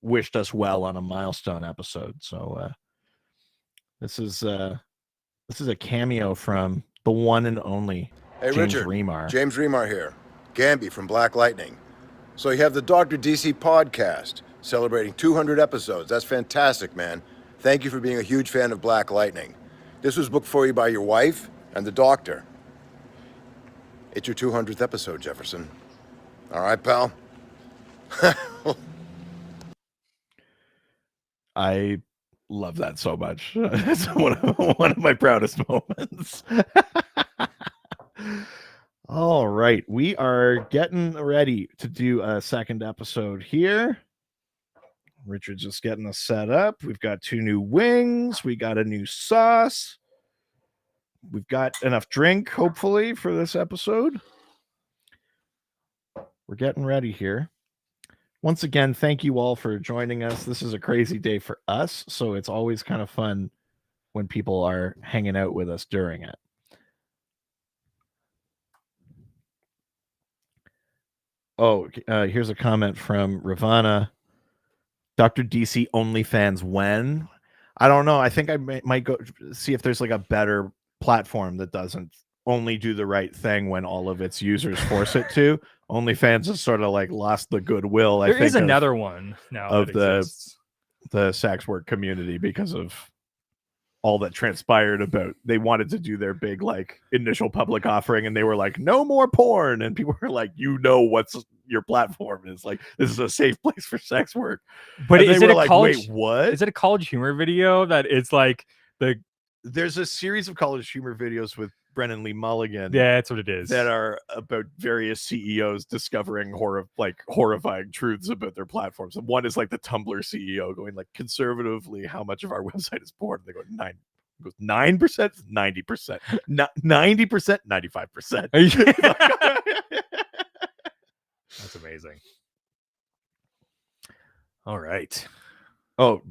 wished us well on a milestone episode. So this is a cameo from the one and only Hey, James Richard. Remar. James Remar here. Gamby from Black Lightning. So you have the Dr. DC podcast celebrating 200 episodes. That's fantastic, man. Thank you for being a huge fan of Black Lightning. This was booked for you by your wife and the doctor. It's your 200th episode, Jefferson. All right, pal? I love that so much. It's one of my proudest moments. All right, we are getting ready to do a second episode here. Richard's just getting us set up. We've got 2 new wings. We got a new sauce. We've got enough drink, hopefully, for this episode. We're getting ready here. Once again, thank you all for joining us. This is a crazy day for us, so it's always kind of fun when people are hanging out with us during it. Oh, here's a comment from Ravana. Dr. DC OnlyFans when? I don't know. I think I might go see if there's like a better platform that doesn't only do the right thing when all of its users force it to. OnlyFans has sort of like lost the goodwill. There is another one now of that exists. the sex work community because of all that transpired about they wanted to do their big like initial public offering and they were like no more porn and people were like what's your platform is like this is a safe place for sex work, but and is it a like, college? Wait, what? Is it a college humor video that it's like there's a series of college humor videos with Brennan Lee Mulligan. Yeah, that's what it is. That are about various CEOs discovering horrifying truths about their platforms. And one is like the Tumblr CEO going like, conservatively, how much of our website is porn? They go 9%, 90%, 90%, 95%. That's amazing. All right. Oh,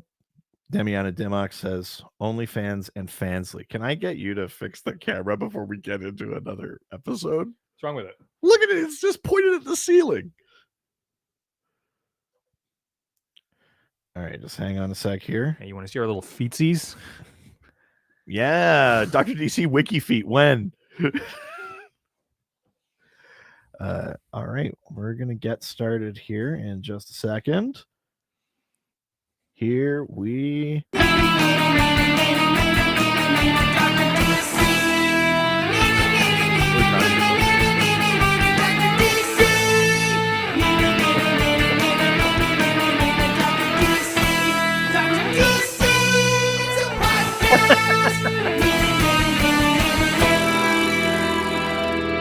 Demiana Dimock says OnlyFans and Fansly. Can I get you to fix the camera before we get into another episode? What's wrong with it? Look at it. It's just pointed at the ceiling. All right, just hang on a sec here. Hey, you want to see our little feetsies? Yeah, Dr. DC Wiki Feet. When? All right, we're going to get started here in just a second. Here we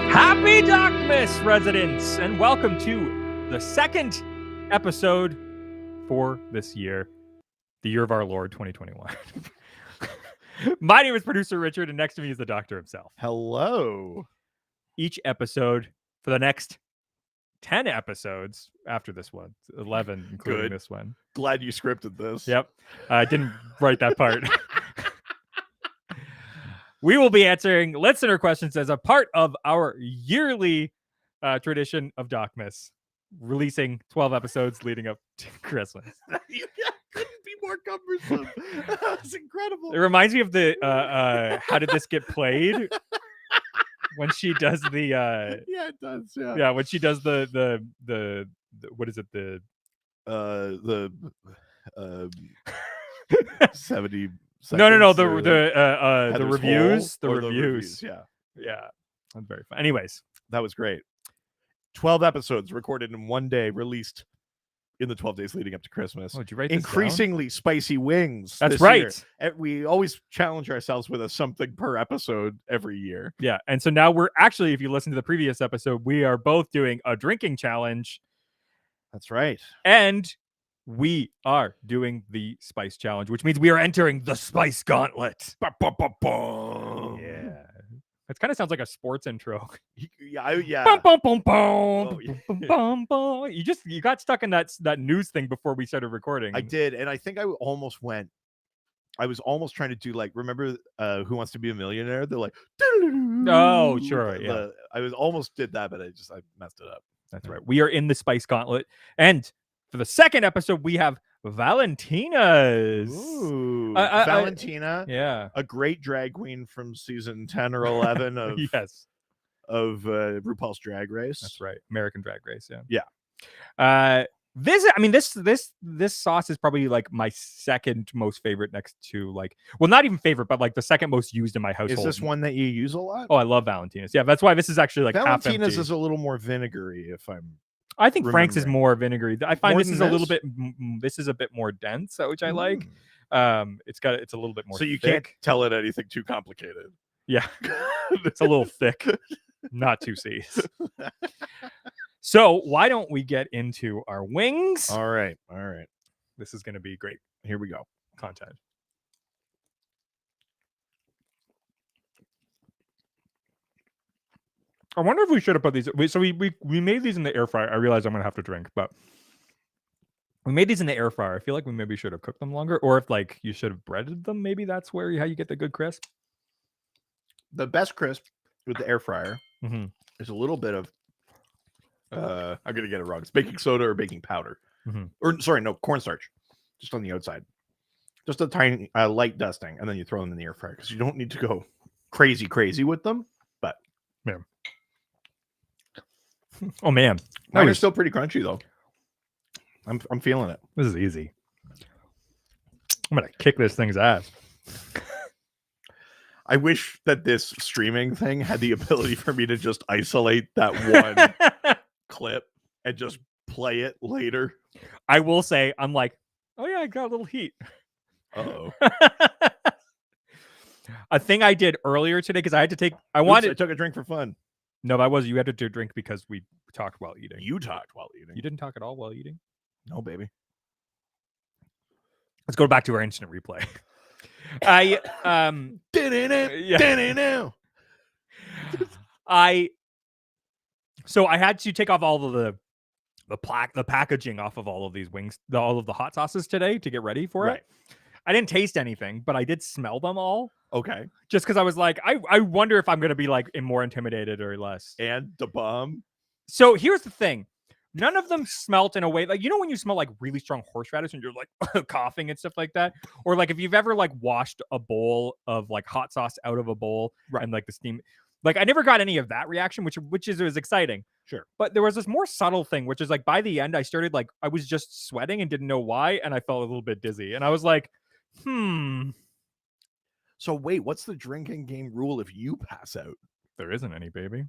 Happy DocMas residents, and welcome to the second episode for this year, the year of our Lord 2021. My name is producer Richard, and next to me is the doctor himself. Hello. Each episode for the next 10 episodes after this one, 11 including Good. this one. Glad you scripted this. Yep. I didn't write that part. We will be answering listener questions as a part of our yearly tradition of DocMas, releasing 12 episodes leading up to Christmas. You couldn't be more cumbersome. That's incredible. It reminds me of the How Did This Get Played? When she does the yeah, it does. Yeah. yeah, when she does the what is it, the 70 no seconds, the Heather's reviews Hole, the or reviews yeah, that's very fun. Anyways, that was great. 12 episodes recorded in one day, released in the 12 days leading up to Christmas. did you write this down? Increasingly spicy wings. That's this right. year. And we always challenge ourselves with a something per episode every year. Yeah, and so now we're actually, if you listen to the previous episode, we are both doing a drinking challenge. That's right. And we are doing the spice challenge, which means we are entering the spice gauntlet. Ba-ba-ba-bum. Yeah. It kind of sounds like a sports intro. Yeah. Bum, bum, bum, bum, Oh, yeah. bum, bum, bum. You got stuck in that news thing before we started recording. I did, and I think I almost trying to do like, remember Who Wants to Be a Millionaire? They're like, oh, sure, yeah. I almost did that, but I messed it up. That's right. We are in the spice gauntlet, and for the second episode, we have Valentina's. Ooh, Valentina, yeah, a great drag queen from season 10 or 11 of yes, of RuPaul's Drag Race. That's right, American Drag Race. Yeah. This sauce is probably like my second most favorite, next to like, well, not even favorite, but like the second most used in my household. Is this one that you use a lot? Oh, I love Valentina's. Yeah, that's why this is actually like Valentina's half empty. is a little more vinegary, I think Frank's is more vinegary. I find More this is than a little this? bit. This is a bit more dense, which I like. It's a little bit more. So you thick. can't tell it anything too complicated. Yeah, it's a little thick. not 2 C's. So why don't we get into our wings? All right. This is going to be great Here we go. content. I wonder if we should have put these. So we made these in the air fryer. I realize I'm going to have to drink, but we made these in the air fryer. I feel like we maybe should have cooked them longer, or if like you should have breaded them. Maybe that's how you get the good crisp. The best crisp with the air fryer Mhm. is a little bit of I'm gonna get it wrong. It's baking soda or baking powder. Mhm. Or sorry, no, cornstarch. Just on the outside. Just a tiny light dusting, and then you throw them in the air fryer because you don't need to go crazy with them. But Oh man, mine are still pretty crunchy though. I'm feeling it. this is easy. I'm gonna kick this thing's ass. I wish that this streaming thing had the ability for me to just isolate that one clip and just play it later. I will say, I'm like, oh yeah, I got a little heat. Uh-oh. A thing I did earlier today because I had to take. I I wanted. took a drink for fun. No, that was you had to do drink because we talked while eating. You talked while eating. You didn't talk at all while eating. No, baby. Let's go back to our instant replay. I so I had to take off all of the packaging off of all of these wings, all of the hot sauces today to get ready for it. I didn't taste anything, but I did smell them all. Okay. Just because I was like, I wonder if I'm gonna be like more intimidated or less. And the bomb. So here's the thing. None of them smelt in a way like, you know, when you smell like really strong horseradish and you're like coughing and stuff like that, or like if you've ever like washed a bowl of like hot sauce out of a bowl and like the steam, like I never got any of that reaction, which was exciting. Sure. But there was this more subtle thing, which is like by the end, I started like I was just sweating and didn't know why, and I felt a little bit dizzy, and I was like, So wait, what's the drinking game rule if you pass out? there isn't any, baby.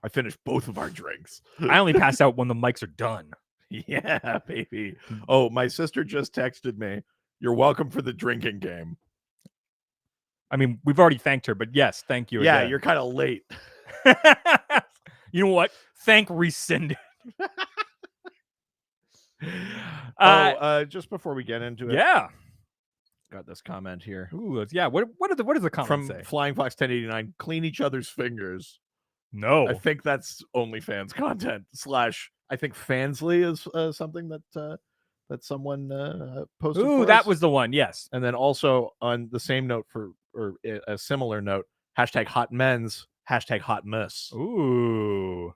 I finished both of our drinks. I only pass out when the mics are done. Yeah, baby. Oh, my sister just texted me. You're welcome for the drinking game. I mean, we've already thanked her, but yes, thank you. Yeah, again. you're kind of late. You know what? Thank rescinded. Just before we get into it, Yeah. got this comment here Ooh, yeah. What does the comment from say? Flying Fox 1089. Clean each other's fingers. No. I think that's OnlyFans content / I think Fansly is something that someone posted. Ooh, for that us. was the one. Yes. And then also on the same note or a similar note, #HotMens, #HotMuss. Ooh.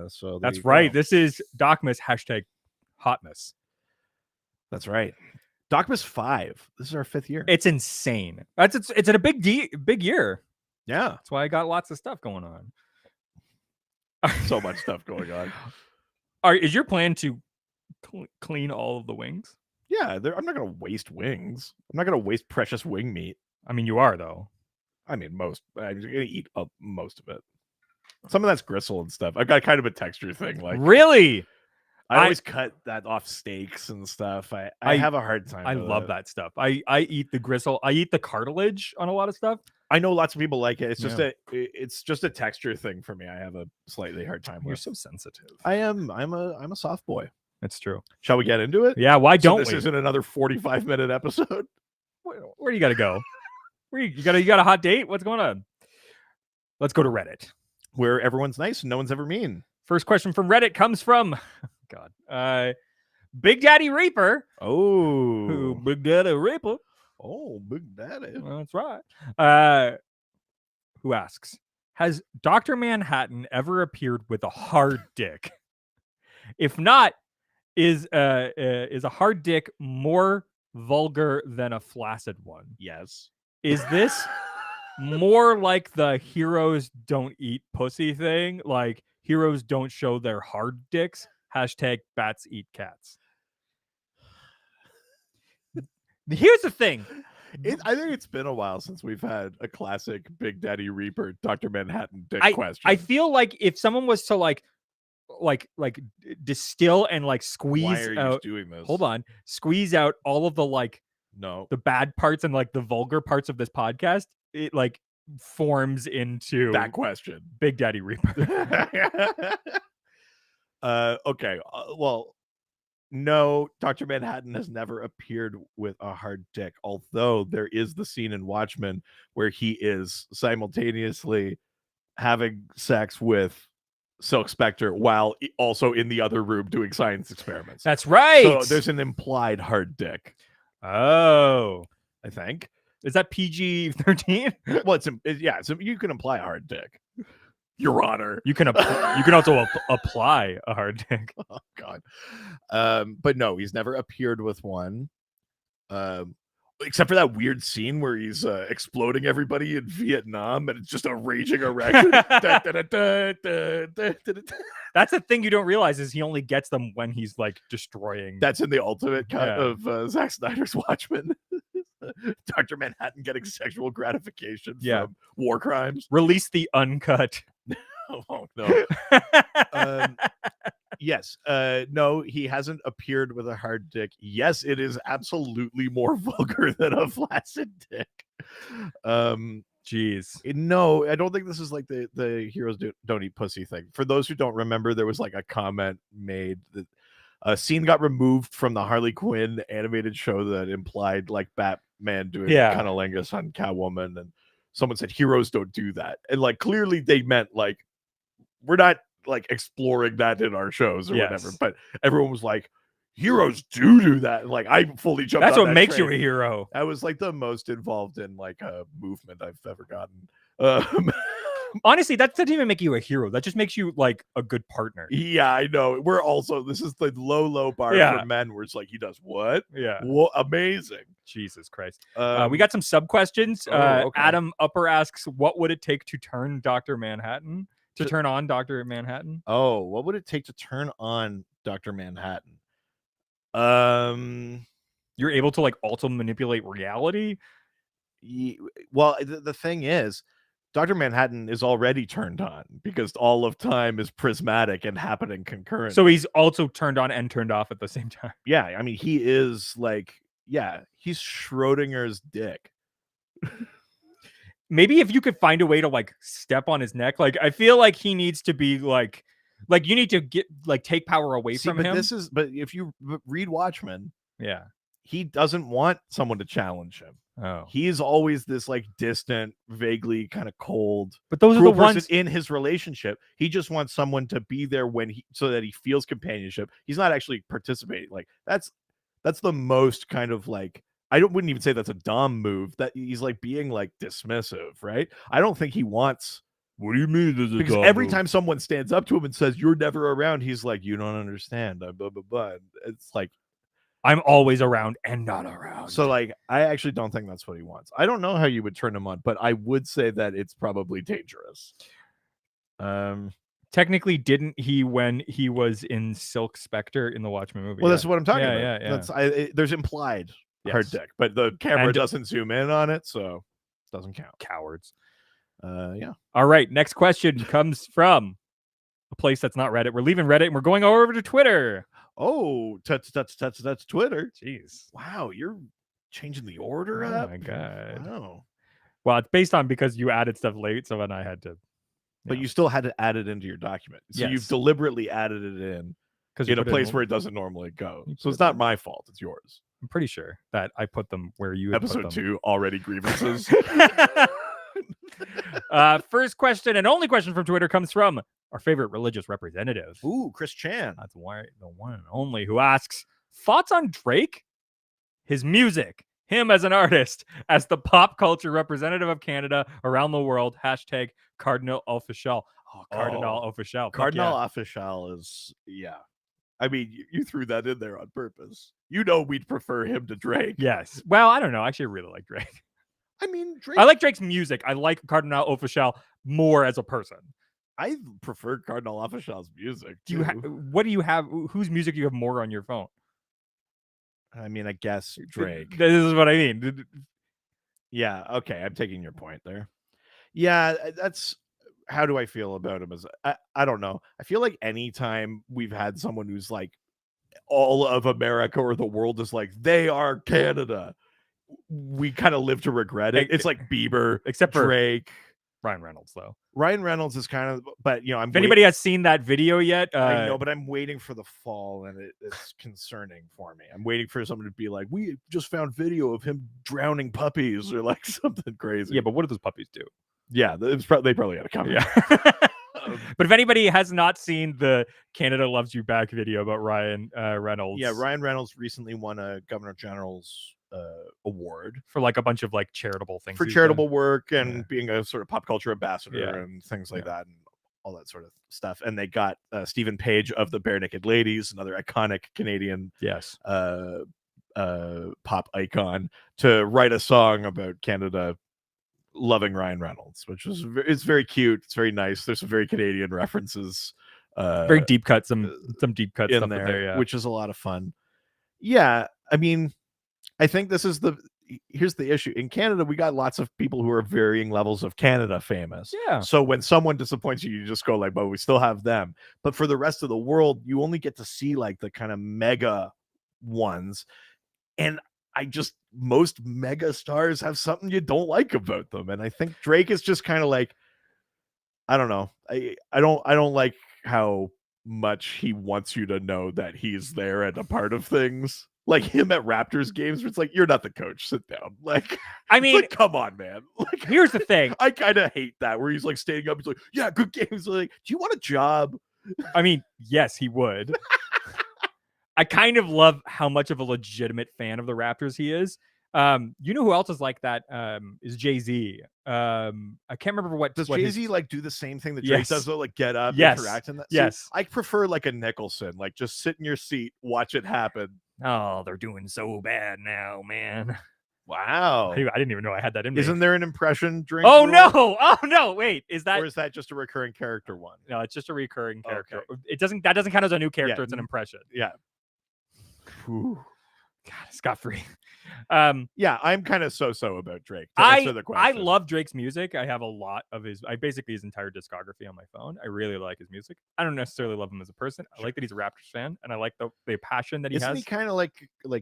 So there That's you right. go. This is DocMas #hotness. That's right. DocMas 5. This is our 5th year. It's insane. It's a big year. Yeah, That's why I got lots of stuff going on. so much stuff going on. Is your plan to clean all of the wings? Yeah, I'm not gonna waste wings. I'm not gonna waste precious wing meat. I mean, you are though. I mean, I'm gonna eat up most of it. Some of that's gristle and stuff. I've got kind of a texture thing. Like, Really? I always cut that off steaks and stuff. I have a hard time. I with love it. that stuff. I eat the gristle. I eat the cartilage on a lot of stuff. I know lots of people like it. It's just Yeah. it's just a texture thing for me. I have a slightly hard time You're with. so sensitive. I'm a soft boy. It's true. Shall we get into it? Yeah. Why don't This we? isn't another 45-minute episode. Where do you got to go? You got a hot date? What's going on? Let's go to Reddit. Where everyone's nice and no one's ever mean. First question from Reddit comes from Big Daddy Reaper. Oh, Big Daddy Reaper. oh, Big Daddy. Well, that's right. Who asks, has Dr. Manhattan ever appeared with a hard dick? If not, is a hard dick more vulgar than a flaccid one? Yes. Is this more like the heroes don't eat pussy thing? Like heroes don't show their hard dicks? #bats eat cats. Here's the thing. I think it's been a while since we've had a classic Big Daddy Reaper, Dr. Manhattan dick question. I feel like if someone was to like distill and like squeeze Why are you out, doing this? hold on, squeeze out all of the like No. the bad parts and like the vulgar parts of this podcast, it like forms into that question. Big Daddy Reaper. Okay. Well, no, Dr. Manhattan has never appeared with a hard dick, although there is the scene in Watchmen where he is simultaneously having sex with Silk Spectre while also in the other room doing science experiments. That's right. So there's an implied hard dick, Oh, I think. is that PG-13? Well, yeah, so you can imply hard dick, Your Honor. You can also apply a hard dick. Oh God. But no, he's never appeared with one. Except for that weird scene where he's exploding everybody in Vietnam and it's just a raging erection. That's the thing you don't realize is he only gets them when he's like destroying. That's in the ultimate cut Yeah. of Zack Snyder's Watchmen. Dr. Manhattan getting sexual gratification from war crimes. Release the uncut. Oh no. Yes. No, he hasn't appeared with a hard dick. Yes, it is absolutely more vulgar than a flaccid dick. Jeez. No, I don't think this is like the heroes don't eat pussy thing. For those who don't remember, there was like a comment made that a scene got removed from the Harley Quinn animated show that implied like Batman doing cunnilingus on Catwoman, and someone said heroes don't do that, and like clearly they meant like we're not like exploring that in our shows or whatever, but everyone was like heroes do that, and like I fully jumped That's on what that makes train. you a hero. I was like the most involved in like a movement I've ever gotten. Honestly, that doesn't even make you a hero. That just makes you like a good partner. Yeah, I know. We're also, this is the low bar for men where it's like he does what? Yeah. What? Amazing. Jesus Christ. We We got some sub questions. okay. Adam Upper asks, what would it take to turn Dr. Manhattan? To turn on Dr. Manhattan? Oh, what would it take to turn on Dr. Manhattan? You're able to like also manipulate reality? Well, the thing is, Dr. Manhattan is already turned on because all of time is prismatic and happening concurrently. So he's also turned on and turned off at the same time. Yeah, I mean, he is like, he's Schrodinger's dick. Maybe if you could find a way to like step on his neck, like I feel like he needs to be like you need to get like take power away from him. But if you read Watchmen, yeah, he doesn't want someone to challenge him. Oh, He's always this like distant, vaguely kind of cold, but those are the ones in his relationship. He just wants someone to be there so that he feels companionship. He's not actually participating. Like that's the most kind of like, wouldn't even say that's a dumb move, that he's like being like dismissive, right? I don't think he wants. What do you mean? Because every time someone stands up to him and says you're never around, he's like, you don't understand. Blah blah blah. It's like, I'm always around and not around. so like, I actually don't think that's what he wants. I don't know how you would turn him on, but I would say that it's probably dangerous. Technically, didn't he when he was in Silk Spectre in the Watchmen movie? Well, that's what I'm talking about. Yeah. That's there's implied hard dick, but the camera doesn't zoom in on it, so it doesn't count. Cowards. Yeah. All right. Next question comes from a place that's not Reddit. We're leaving Reddit and we're going over to Twitter. Oh, that's Twitter. Jeez. Wow, you're changing the order Oh up. my god. Wow. Well, it's based on because you added stuff late, so then I had to. But you still had to add it into your document, so Yes. you've deliberately added it in a place where it doesn't normally go. So it's not my fault; it's yours. I'm pretty sure that I put them where you had Episode put them. 2 already grievances. First question and only question from Twitter comes from our favorite religious representative. Ooh, Chris Chan. That's the one and only, who asks, thoughts on Drake, his music, him as an artist, as the pop culture representative of Canada around the world. # Cardinal Official. Oh, Cardinal Official. Cardinal Official is, I mean, you threw that in there on purpose. You know we'd prefer him to Drake. Yes. Well, I don't know. Actually, I really like Drake. I mean, Drake. I like Drake's music. I like Cardinal Official more as a person. I prefer Cardinal Official's music. Do you what do you have? Whose music do you have more on your phone? I mean, I guess Drake. This is what I mean. Yeah. Okay. I'm taking your point there. Yeah. That's how do I feel about him? I don't know. I feel like anytime we've had someone who's like all of America or the world is like, they are Canada, we kind of live to regret it. It's like Bieber, except for Drake. Ryan Reynolds, though. Ryan Reynolds is kind of, but if anybody has seen that video yet, I know, but I'm waiting for the fall, and it's concerning for me. I'm waiting for someone to be like, "We just found video of him drowning puppies," or like something crazy. Yeah, but what do those puppies do? Yeah, they probably had a comment. Yeah. But if anybody has not seen the Canada Loves You Back video about Ryan Reynolds, Yeah, Ryan Reynolds recently won a Governor General's award for like a bunch of like charitable things, for he's charitable done. work and Yeah. being a sort of pop culture ambassador Yeah. and things like Yeah. that, and all that sort of stuff. And they got Stephen Page of the Bare Naked Ladies, another iconic Canadian Yes. pop icon, to write a song about Canada loving Ryan Reynolds, which was it's very cute. It's very nice. There's some very Canadian references. Very deep cut, some deep cut in stuff there, yeah. which is a lot of fun. Yeah, I mean, I think this is here's the issue. In Canada, we got lots of people who are varying levels of Canada famous. Yeah. So when someone disappoints you, you just go like, but we still have them. But for the rest of the world, you only get to see like the kind of mega ones. And most mega stars have something you don't like about them. And I think Drake is just kind of like, I don't know. I don't like how much he wants you to know that he's there and a part of things. Like him at Raptors games, where it's like, you're not the coach, sit down. Like, I mean, like, come on, man. Like, here's the thing. I kind of hate that, where he's like standing up, he's like, yeah, good games. Like, do you want a job? I mean, yes, he would. I kind of love how much of a legitimate fan of the Raptors he is. You know who else is like that? Is Jay-Z. I can't remember what Does what Jay-Z his... like do the same thing that Drake Yes. does though? Like get up, Yes. interact in that. Yes. See, I prefer like a Nicholson, like just sit in your seat, watch it happen. Oh, they're doing so bad now, man. Wow. I didn't even know I had that in me. Isn't there an impression Drake? Oh rule? no! Oh no! Wait, is that? Or is that just a recurring character one? No, it's just a recurring character. Okay. It doesn't. That doesn't count as a new character. Yeah. It's an impression. Yeah. Whew. God, scot free. Yeah, I'm kind of so about Drake. To answer the I question. love Drake's music. I have a lot of basically his entire discography on my phone. I really like his music. I don't necessarily love him as a person. I like that he's a Raptors fan, and I like the passion that he Isn't has. he kind of like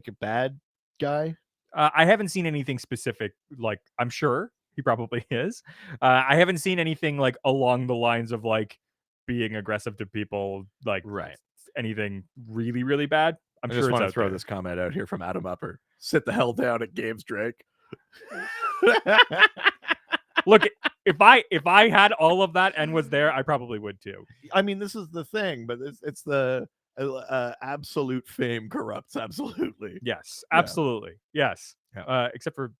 a bad guy? I haven't seen anything specific. Like, I'm sure he probably is. I haven't seen anything like along the lines of like being aggressive to people. Like, Right. Anything really, really bad. I'm I sure just it's want to out throw there. this comment out here from Adam Upper. Sit the hell down at games, Drake. Look, if I had all of that and was there, I probably would too. I mean, this is the thing, but it's the absolute fame corrupts absolutely. Yes, Yeah. absolutely. Yes. Yeah. Except for,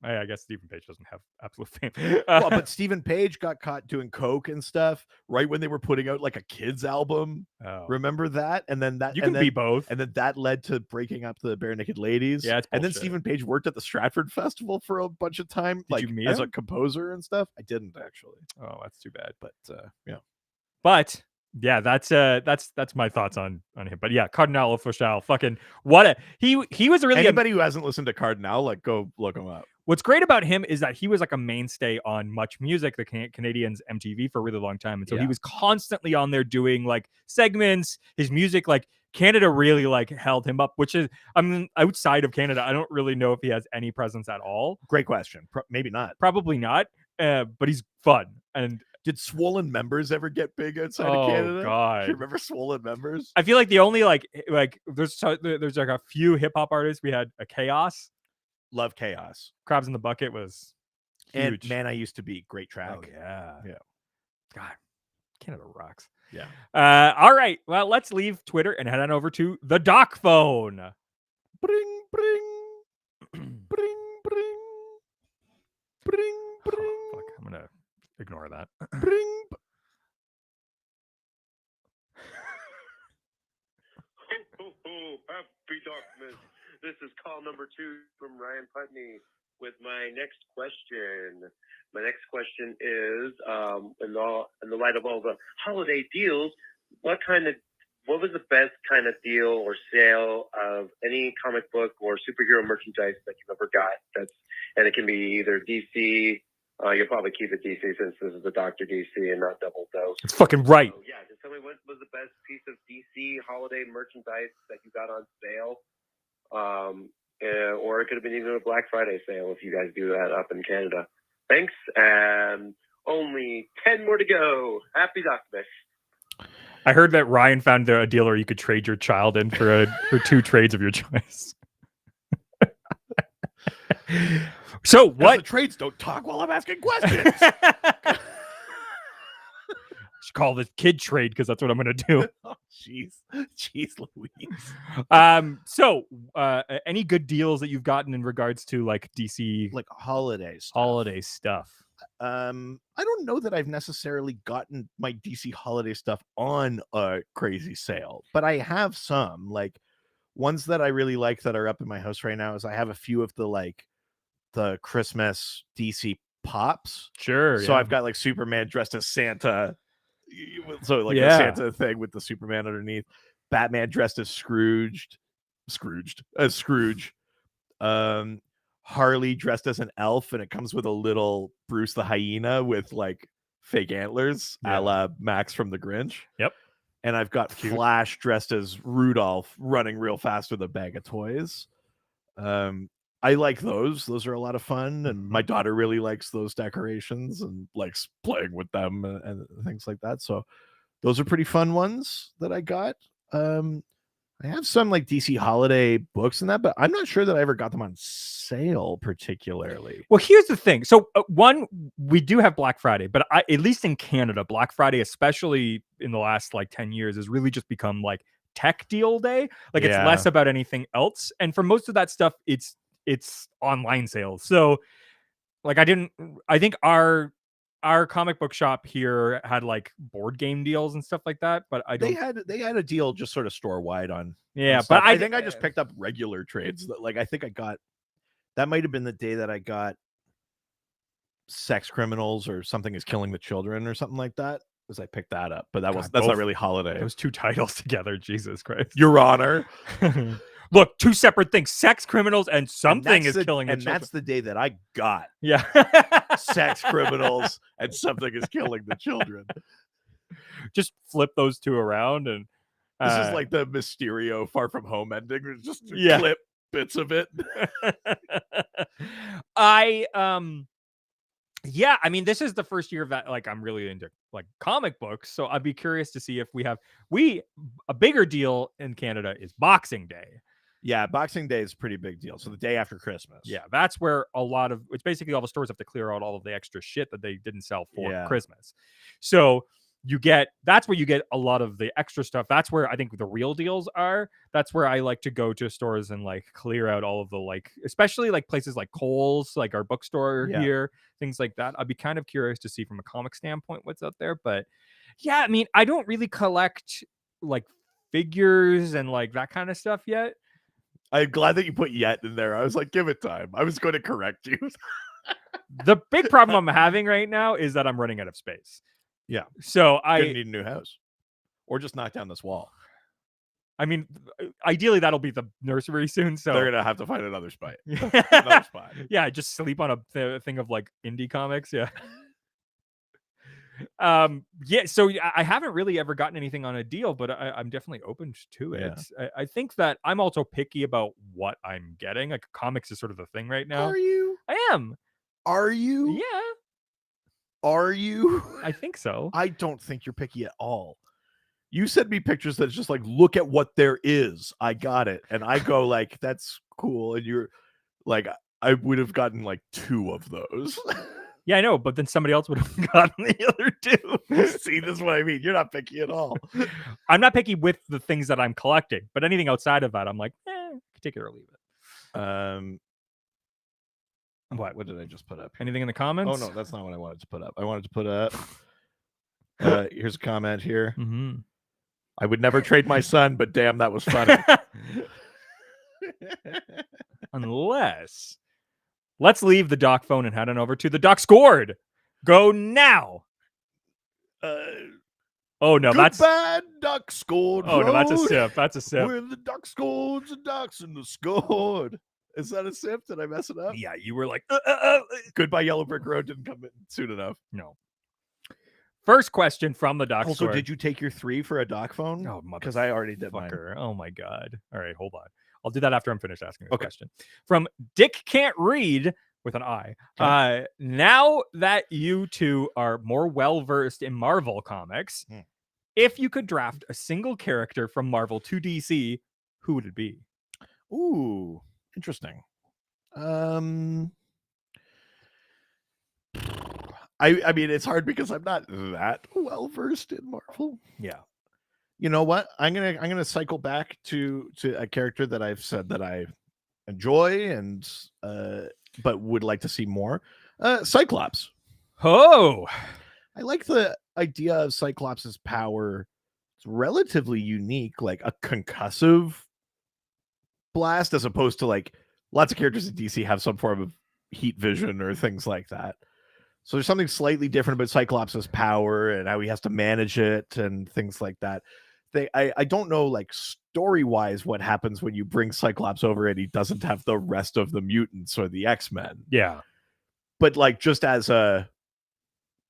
I guess Stephen Page doesn't have absolute fame. Well, but Stephen Page got caught doing coke and stuff right when they were putting out like a kids album. Oh. Remember that? And then that You can be both. And then that led to breaking up the Bare Naked Ladies. Yeah, it's and then bullshit. Stephen Page worked at the Stratford Festival for a bunch of time, Did like you meet as a him? composer and stuff. I didn't actually, Oh, that's too bad. but yeah. But yeah, that's my thoughts on him. But yeah, Cardinal Official, fucking what a he was really Anybody who hasn't listened to Cardinal, like go look him up. What's great about him is that he was like a mainstay on Much Music, the Canadians MTV, for a really long time. And so he Yeah. was constantly on there doing like segments. His music, like Canada really like held him up, which is, I mean, outside of Canada, I don't really know if he has any presence at all. Great question. Maybe not. Probably not, but he's fun. And Did Swollen Members ever get big outside oh of Canada? god, Do you remember Swollen Members? I feel like the only like there's like a few hip hop artists. We had a Chaos, Love Chaos. Crabs in the Bucket was huge. And Man I Used to Be. Great track. Oh yeah, Yeah. God, Canada rocks. Yeah. All right. Well, let's leave Twitter and head on over to the Doc phone. Bring, bring, bring, bring, bring, bring, Oh, fuck, I'm gonna ignore that. bring. Happy DocMas. This is call number 2 from Ryan Putney with my next question. My next question is, in the light of all the holiday deals, what was the best kind of deal or sale of any comic book or superhero merchandise that you ever got? And it can be either DC. You'll probably keep it DC since this is the Dr. DC and not Double Dose. It's fucking right. So, yeah, just tell me what was the best piece of DC holiday merchandise that you got on sale. or it could have been even a Black Friday sale if you guys do that up in Canada. Thanks, and only 10 more to go. Happy DocMas. I heard that Ryan found a dealer you could trade your child in for 2 trades of your choice. So what? The trades don't talk while I'm asking questions. Should call this kid trade because that's what I'm going to do. Oh, jeez, Louise. So, any good deals that you've gotten in regards to like DC Like holiday stuff? I don't know that I've necessarily gotten my DC holiday stuff on a crazy sale, but I have some like ones that I really like that are up in my house right now. Is I have a few of the Christmas DC pops. Sure. So yeah. I've got like Superman dressed as Santa. So like a Yeah. Santa thing with the Superman underneath. Batman dressed as Scrooge. Harley dressed as an elf, and it comes with a little Bruce the hyena with like fake antlers, a la Max from the Grinch. Yep. And I've got Cute. Flash dressed as Rudolph running real fast with a bag of toys. I like those. Those are a lot of fun, and my daughter really likes those decorations and likes playing with them and things like that. So those are pretty fun ones that I got. I have some like DC holiday books and that, but I'm not sure that I ever got them on sale particularly. Well, here's the thing. So one, we do have Black Friday, but at least in Canada, Black Friday, especially in the last like 10 years, has really just become like tech deal day. Like it's less about anything else. And for most of that stuff, it's online sales. So like I think our comic book shop here had like board game deals and stuff like that, but They had a deal just sort of store wide on. Yeah, on but I think I just picked up regular trades. Like I think I got that might have been the day that I got Sex Criminals or Something Is Killing the Children or something like that. As I picked that up, but that's not really holiday. Those 2 titles together, Jesus Christ, Your Honor. Look, 2 separate things: Sex Criminals and Something Is Killing the and Children. that's the day that I got Sex Criminals and Something Is Killing the Children. Just flip those 2 around, and this is like the Mysterio Far From Home ending. There's just clip bits of it. Yeah, I mean, this is the first year of that. Like, I'm really into like comic books, so I'd be curious to see if a bigger deal in Canada is Boxing Day. Yeah, Boxing Day is a pretty big deal. So the day after Christmas. Yeah, that's where it's basically all the stores have to clear out all of the extra shit that they didn't sell for Christmas. So that's where you get a lot of the extra stuff. That's where I think the real deals are. That's where I like to go to stores and like clear out all of the like, especially like places like Kohl's, like our bookstore here, things like that. I'd be kind of curious to see from a comic standpoint what's out there. But yeah, I mean, I don't really collect like figures and like that kind of stuff yet. I'm glad that you put yet in there. I was like, give it time. I was going to correct you. The big problem I'm having right now is that I'm running out of space. Yeah. So I need a new house or just knock down this wall. I mean, ideally that'll be the nursery soon. So they're going to have to find another spot. Yeah. Just sleep on a thing of like indie comics. Yeah. So I haven't really ever gotten anything on a deal, but I'm definitely open to it. I think that I'm also picky about what I'm getting. Like comics is sort of the thing right now. Are you? I am. Are you? Yeah. Are you? I think so. I don't think you're picky at all. You send me pictures that's just like, look at what there is. I got it. And I go like, that's cool. And you're like, I would have gotten like 2 of those. Yeah, I know, but then somebody else would have gotten the other 2. See, this is what I mean. You're not picky at all. I'm not picky with the things that I'm collecting, but anything outside of that, I'm like, take it or leave it. What did I just put up? Anything in the comments? Oh, no, that's not what I wanted to put up. I wanted to put up. Here's a comment here. Mm-hmm. I would never trade my son, but damn, that was funny. Unless, let's leave the Doc phone and head on over to the Doc Scored. Go now. Oh no, that's bad Duck Scored. Oh no, that's a sip. That's a sip. When the Duck Scored, the Ducks in the scored. Is that a sip? Did I mess it up? Yeah, you were like, Goodbye Yellow Brick Road didn't come in soon enough. No. First question from the Doc. Also, did you take your 3 for a Doc phone? No, because I already did mine. Oh my god. All right, hold on. I'll do that after I'm finished asking the Okay. question. From Dick Can't Read with an I. Now that you two are more well versed in Marvel comics, if you could draft a single character from Marvel to DC, who would it be? Ooh, interesting. I mean, it's hard because I'm not that well versed in Marvel. Yeah. You know what? I'm gonna cycle back to a character that I've said that I enjoy and but would like to see more. Cyclops. Oh, I like the idea of Cyclops' power. It's relatively unique, like a concussive blast, as opposed to like lots of characters in DC have some form of heat vision or things like that. So there's something slightly different about Cyclops' power and how he has to manage it and things like that. I don't know, like, story-wise what happens when you bring Cyclops over and he doesn't have the rest of the mutants or the X-Men. yeah. But, like, just as a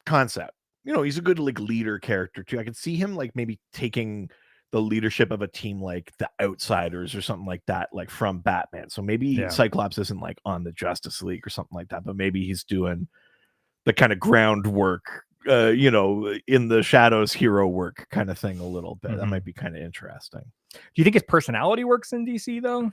concept, he's a good, like, leader character, too. I could see him, like, maybe taking the leadership of a team like the Outsiders or something like that, like, from Batman. So maybe Cyclops isn't, like, on the Justice League or something like that, but maybe he's doing the kind of groundwork, in the shadows hero work kind of thing a little bit. That might be kind of interesting. Do you think his personality works in DC though?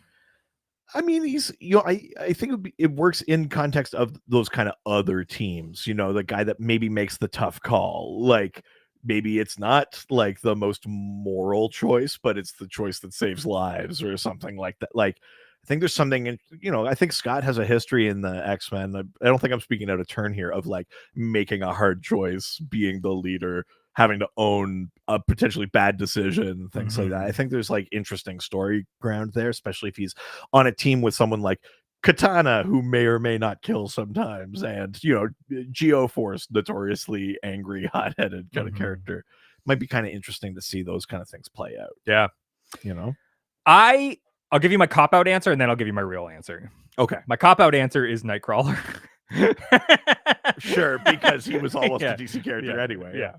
I mean, he's, I think it works in context of those kind of other teams, the guy that maybe makes the tough call. Like, maybe it's not like the most moral choice, but it's the choice that saves lives or something like that. Like, I think there's something in, I think Scott has a history in the X-Men. I don't think I'm speaking out of turn here of like making a hard choice, being the leader, having to own a potentially bad decision, things like that. I think there's like interesting story ground there, especially if he's on a team with someone like Katana, who may or may not kill sometimes, and Geoforce, notoriously angry, hot-headed kind of character. Might be kind of interesting to see those kind of things play out. Yeah. I'll give you my cop-out answer, and then I'll give you my real answer. Okay. My cop-out answer is Nightcrawler. Sure, because he was almost a DC character anyway. Yeah.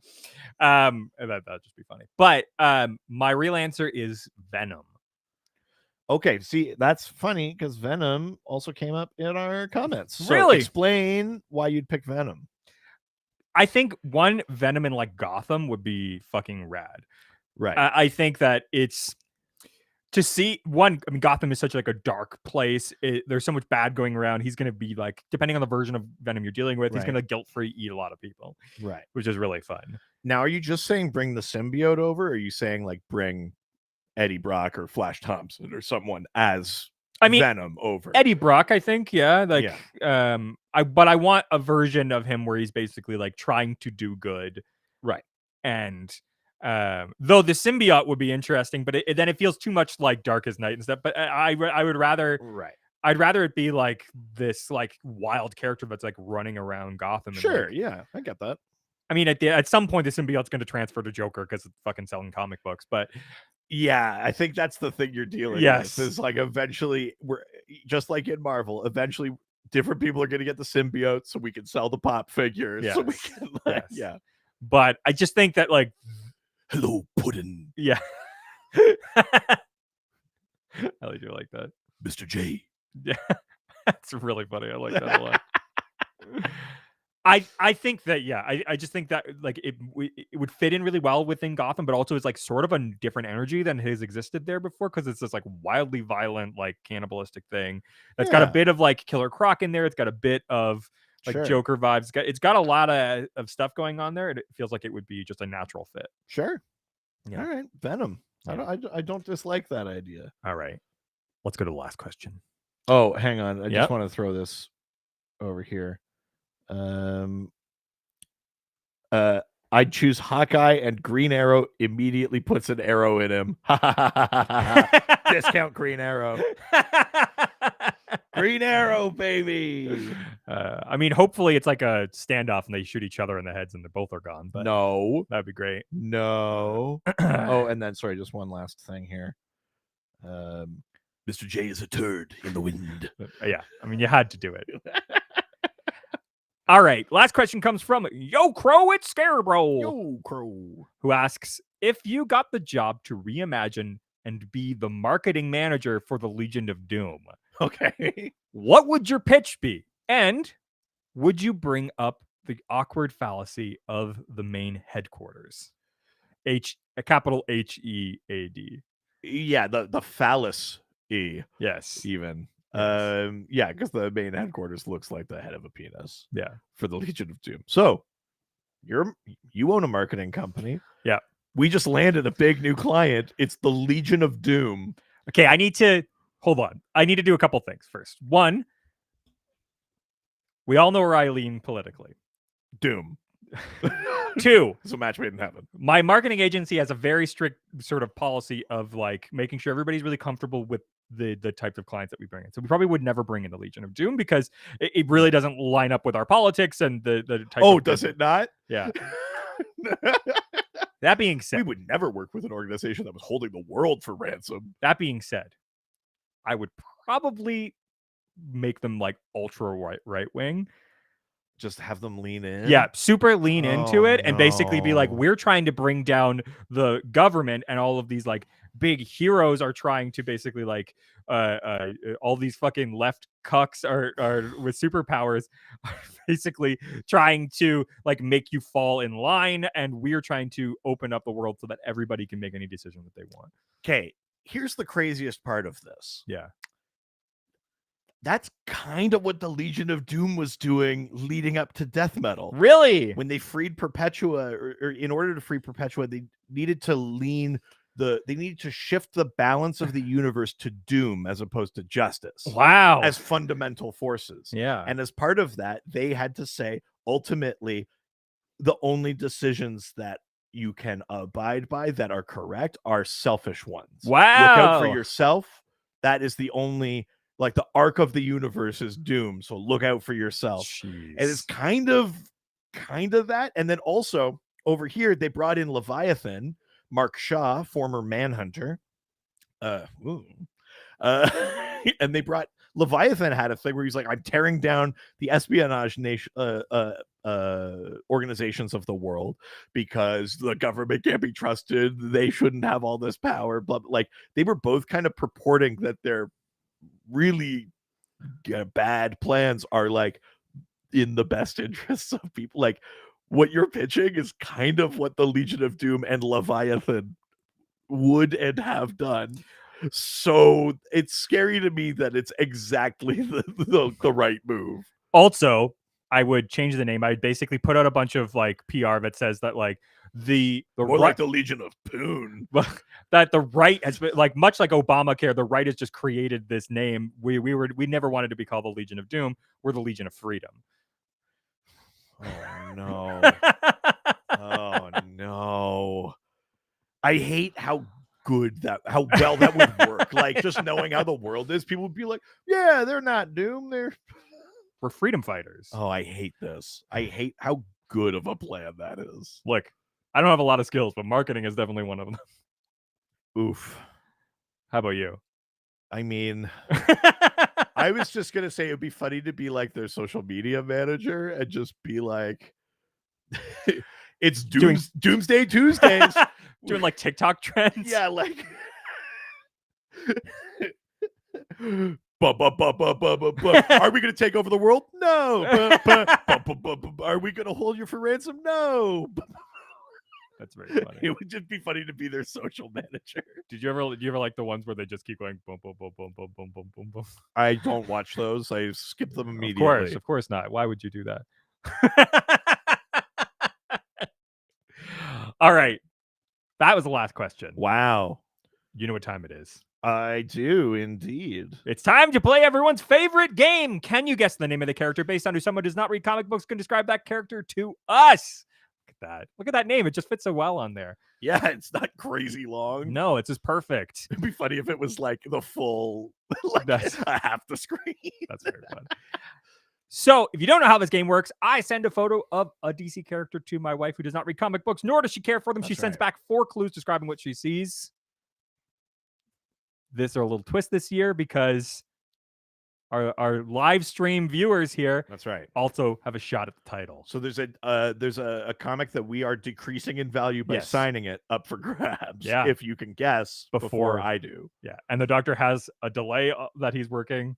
That'd just be funny. But my real answer is Venom. Okay, see, that's funny because Venom also came up in our comments. So really? Explain why you'd pick Venom. I think Venom in like Gotham would be fucking rad. Right. I think that it's to see Gotham is such like a dark place. There's so much bad going around. He's going to be like, depending on the version of Venom you're dealing with, he's going to guilt-free eat a lot of people. Right. Which is really fun. Now, are you just saying bring the symbiote over? Or are you saying like bring Eddie Brock or Flash Thompson or someone as Venom over? Eddie Brock, I think. Yeah. Like, but I want a version of him where he's basically like trying to do good. Right. And though the symbiote would be interesting, but then it feels too much like Darkest Night and stuff. But I would rather, I'd rather it be like this like wild character that's like running around Gotham. Sure, and, yeah, I get that. I mean, at some point the symbiote's going to transfer to Joker because it's fucking selling comic books. But yeah, I think that's the thing you're dealing with. Is like eventually we're just like in Marvel. Eventually, different people are going to get the symbiote, so we can sell the pop figures. Yes. So we can, yeah. But I just think that like. Hello, Puddin'. Yeah. I do like that. Mr. J. Yeah. That's really funny. I like that a lot. I think that, I just think that like it would fit in really well within Gotham, but also it's like sort of a different energy than has existed there before because it's this like wildly violent, like cannibalistic thing that's got a bit of like Killer Croc in there. It's got a bit of like Joker vibes. It's got a lot of stuff going on there, and it feels like it would be just a natural fit. Sure. Yeah. All right, Venom. Yeah. I don't dislike that idea. All right, let's go to the last question. Oh, hang on. I just want to throw this over here. I'd choose Hawkeye, and Green Arrow immediately puts an arrow in him. Discount Green Arrow. Green Arrow, baby. I mean, hopefully it's like a standoff and they shoot each other in the heads and they both are gone. But no, that'd be great. No. Oh, and then sorry, just one last thing here. Mr. J is a turd in the wind. Yeah, I mean, you had to do it. All right, last question comes from Yo Crow, it's Scarebro. Yo Crow. Who asks, if you got the job to reimagine and be the marketing manager for the Legion of Doom. Okay. What would your pitch be? And would you bring up the awkward fallacy of the main headquarters? A capital HEAD. Yeah, the phallus E Yes. even. Yes. Yeah, because the main headquarters looks like the head of a penis Yeah. for the Legion of Doom. So you own a marketing company. Yeah. We just landed a big new client. It's the Legion of Doom. Okay, I need to hold on. I need to do a couple things first. One, we all know where I lean politically. Doom. Two, It's a match made in heaven. my marketing agency has a very strict sort of policy of like making sure everybody's really comfortable with the types of clients that we bring in. So we probably would never bring in the Legion of Doom because it really doesn't line up with our politics and the type. Oh, does it not? Yeah. That being said, We would never work with an organization that was holding the world for ransom. that being said, I would probably make them like ultra right wing. Just have them lean in. Yeah, super lean into Oh, it and basically be like, no. we're trying to bring down the government, and all of these like big heroes are trying to basically like all these fucking left cucks are with superpowers are basically trying to like make you fall in line, and we're trying to open up the world so that everybody can make any decision that they want. Okay, here's the craziest part of this. Yeah. That's kind of what the Legion of Doom was doing leading up to death metal. Really? When they freed Perpetua, or in order to free Perpetua, they needed to they needed to shift the balance of the universe to doom as opposed to justice. Wow. As fundamental forces. Yeah. And as part of that, they had to say, ultimately, the only decisions that you can abide by that are correct are selfish ones. Look out for Wow. yourself. That is the only, like, the arc of the universe is doom. So look out for yourself. Jeez. And it's kind of that. And then also over here, they brought in Leviathan, Mark Shaw, former Manhunter. And they brought Leviathan had a thing where he's like, I'm tearing down the espionage organizations of the world because the government can't be trusted. They shouldn't have all this power. But like, they were both kind of purporting that their really bad plans are like in the best interests of people. Like, what you're pitching is kind of what the Legion of Doom and Leviathan would and have done. So it's scary to me that it's exactly the right move. Also, I would change the name. I'd basically put out a bunch of like PR that says that like the More right, like the Legion of Poon. that the right has been like, much like Obamacare, the right has just created this name. We never wanted to be called the Legion of Doom. We're the Legion of Freedom. Oh no. Oh no. I hate how well that would work. Like, just knowing how the world is, people would be like, yeah, they're not Doom, We're freedom fighters. Oh, I hate this. I hate how good of a plan that is. Look, I don't have a lot of skills, but marketing is definitely one of them. Oof. How about you? I mean, I was just gonna say it'd be funny to be like their social media manager and just be like, it's Doomsday Tuesdays. Doing like TikTok trends. Yeah, like Are we gonna take over the world? No. Are we gonna hold you for ransom? No. That's very funny. It would just be funny to be their social manager. Do you ever like the ones where they just keep going boom boom boom boom boom boom boom boom boom? I don't watch those. I skip them immediately. Of course not. Why would you do that? All right. That was the last question. Wow. You know what time it is. I do indeed. It's time to play everyone's favorite game. Can you guess the name of the character based on who someone who does not read comic books can describe that character to us? Look at that. Look at that name. It just fits so well on there. Yeah, it's not crazy long. No, it's just perfect. It'd be funny if it was like the full, like half the screen. That's very fun. So, if you don't know how this game works, I send a photo of a DC character to my wife who does not read comic books, nor does she care for them. She sends back 4 clues describing what she sees. This are a little twist this year because our live stream viewers here That's right. also have a shot at the title. So there's a comic that we are decreasing in value by Yes. signing it up for grabs. Yeah. If you can guess before Before- I do. Yeah, and the Doctor has a delay that he's working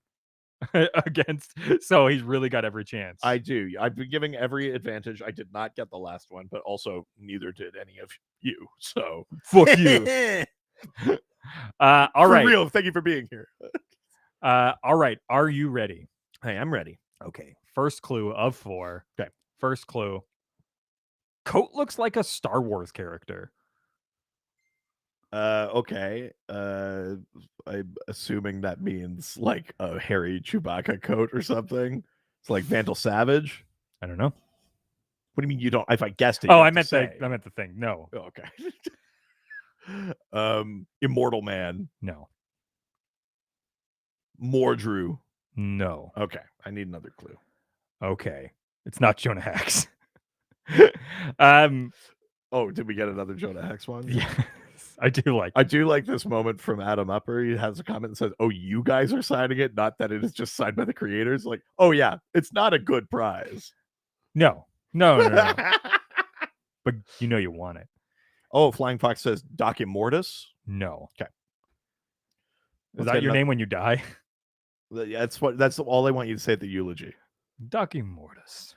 against, so he's really got every chance. I do. I've been giving every advantage. I did not get the last one, but also neither did any of you. So Fuck you. All for right. real. Thank you for being here. All right. Are you ready? Hey, I'm ready. Okay. First clue of 4. Okay. First clue. Coat looks like a Star Wars character. Okay. I'm assuming that means like a hairy Chewbacca coat or something. It's like Vandal Savage. I don't know. What do you mean you don't? If I guessed it, Oh, you I have to meant say. I meant the thing. No. Oh, okay. Immortal Man. No. Mordrew. No. Okay. I need another clue. Okay. It's not Jonah Hex. Oh, did we get another Jonah Hex one? Yes. I do like I do like this moment from Adam Upper. He has a comment that says, "Oh, you guys are signing it, not that it is just signed by the creators." Like, oh yeah, it's not a good prize. No. But you know you want it. Oh, Flying Fox says Doc Immortus. No. Okay. Is Let's that get your ano- name when you die? That's all I want you to say at the eulogy. Doc Immortus.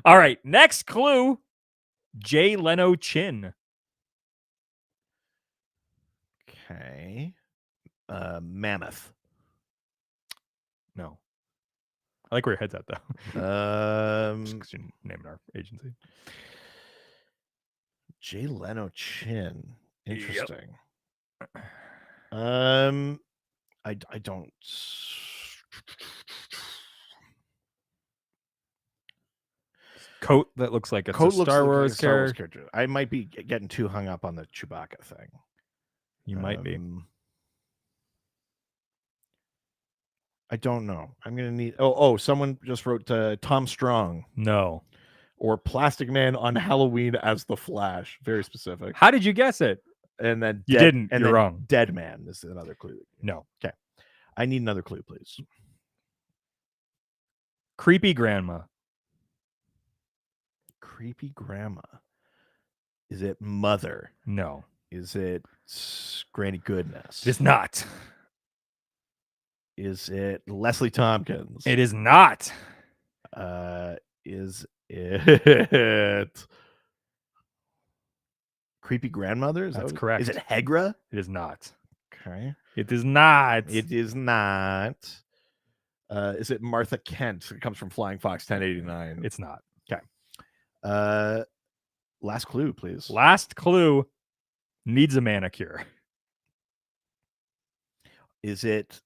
All right. Next clue. Jay Leno chin. Okay. Mammoth. No. I like where your head's at though. Just 'cause you're naming our agency. Jay Leno chin. Yep. Interesting. I don't. Coat that looks like it's Coat a looks Star like Wars a Star Wars character. character. I might be getting too hung up on the Chewbacca thing. You might be. I don't know. I'm gonna need. Oh! Someone just wrote Tom Strong No. or Plastic Man on Halloween as the Flash. Very specific. How did you guess it? And then You didn't. And You're then wrong. Dead Man is another clue. No. I need another clue, please. Creepy grandma. Creepy grandma. Is it Mother? No. Is it Granny Goodness? It is not. Is it Leslie Tompkins? It is not. Is it Creepy Grandmother? That's Is correct. it Hegra? It is not. Okay. It is not. It is not. Is it Martha Kent? It comes from Flying Fox 1089. It's not. Last clue, please. Last clue. Needs a manicure. Is it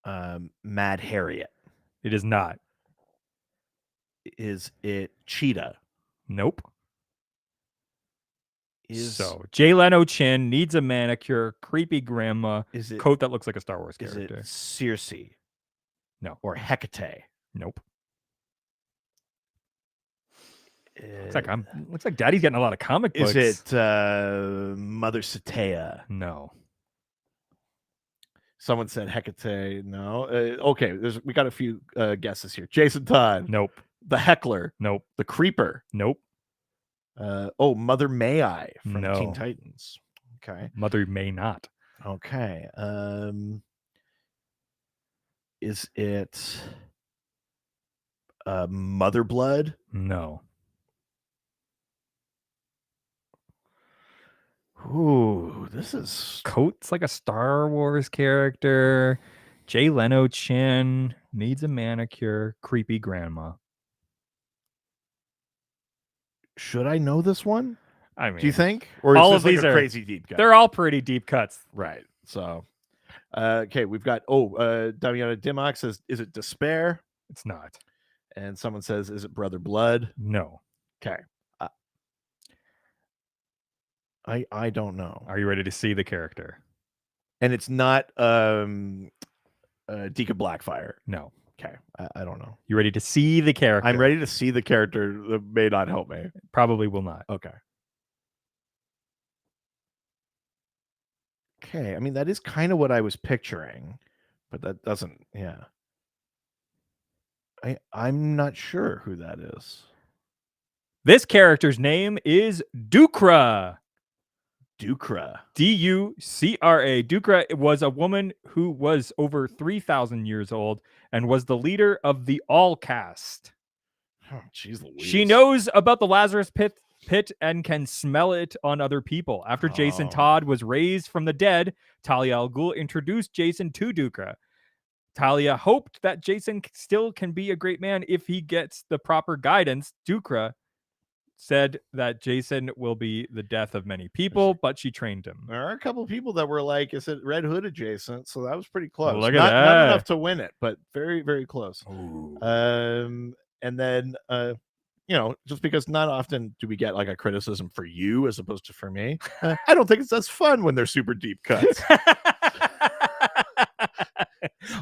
Mad Harriet? It is not. Is it Cheetah? Nope. Is So Jay Leno chin, needs a manicure, creepy grandma, is it coat that looks like a Star Wars is character. it Circe? No. Or Hecate? Nope. Looks like Daddy's getting a lot of comic books. Is it Mother Satea? No. Someone said Hecate. No. Okay, we got a few guesses here. Jason Todd. Nope. The Heckler. Nope. The Creeper. Nope. Mother May I from No. Teen Titans. Okay. Mother may not. Okay. Is it Mother Blood? No. Ooh, this is Coat's like a Star Wars character. Jay Leno chin, needs a manicure, creepy grandma. should I know this one? I mean, Do you think? Or is all this of like these a are- crazy deep cut? they're all pretty deep cuts. Right. So okay, we've got Damiana Dimmock says, is it Despair? It's not. And someone says, is it Brother Blood? No. Okay. I don't know. Are you ready to see the character? And it's not Deacon Blackfire. No. Okay. I don't know. You ready to see the character? I'm ready to see the character that may not help me. Probably will not. Okay. Okay, I mean that is kind of what I was picturing, but that doesn't. Yeah, I'm not sure who that is. This character's name is Ducra. Ducra. Ducra. Ducra was a woman who was over 3,000 years old and was the leader of the All Caste. Oh, jeez Louise. She knows about the Lazarus pit and can smell it on other people. After Jason Oh. Todd was raised from the dead, Talia al Ghul introduced Jason to Ducra. Talia hoped that Jason still can be a great man if he gets the proper guidance. Ducra said that Jason will be the death of many people, but she trained him. There are a couple of people that were like, is it Red Hood adjacent? So that was pretty close. Look at not that. enough to win it, but very, very close. And then just because not often do we get like a criticism for you as opposed to for me, I don't think it's as fun when they're super deep cuts.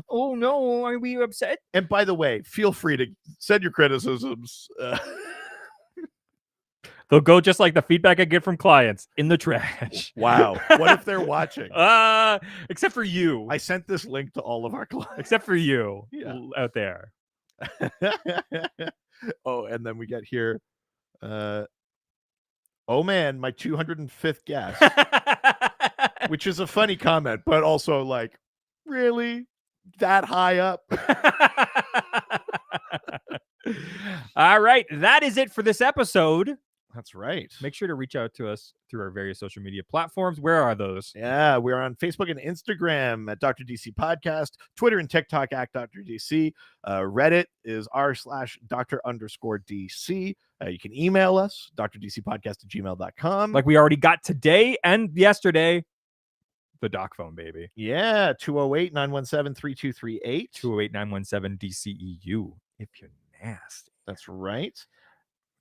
Oh no, are we upset? And by the way, feel free to send your criticisms. They'll go just like the feedback I get from clients in the trash. Wow. What if they're watching? Except for you. I sent this link to all of our clients. Except for you out there. Oh, and then we get here. Oh man, my 205th guest. Which is a funny comment, but also like, really? That high up? All right. That is it for this episode. That's right. Make sure to reach out to us through our various social media platforms. Where are those? Yeah, we're on Facebook and Instagram at Dr. DC Podcast, Twitter and TikTok at Dr. DC. Reddit is r/Dr_DC. You can email us, drdcpodcast@gmail.com. Like we already got today and yesterday, the doc phone, baby. Yeah, 208-917-3238. 208-917-DCEU if you're nasty. That's right.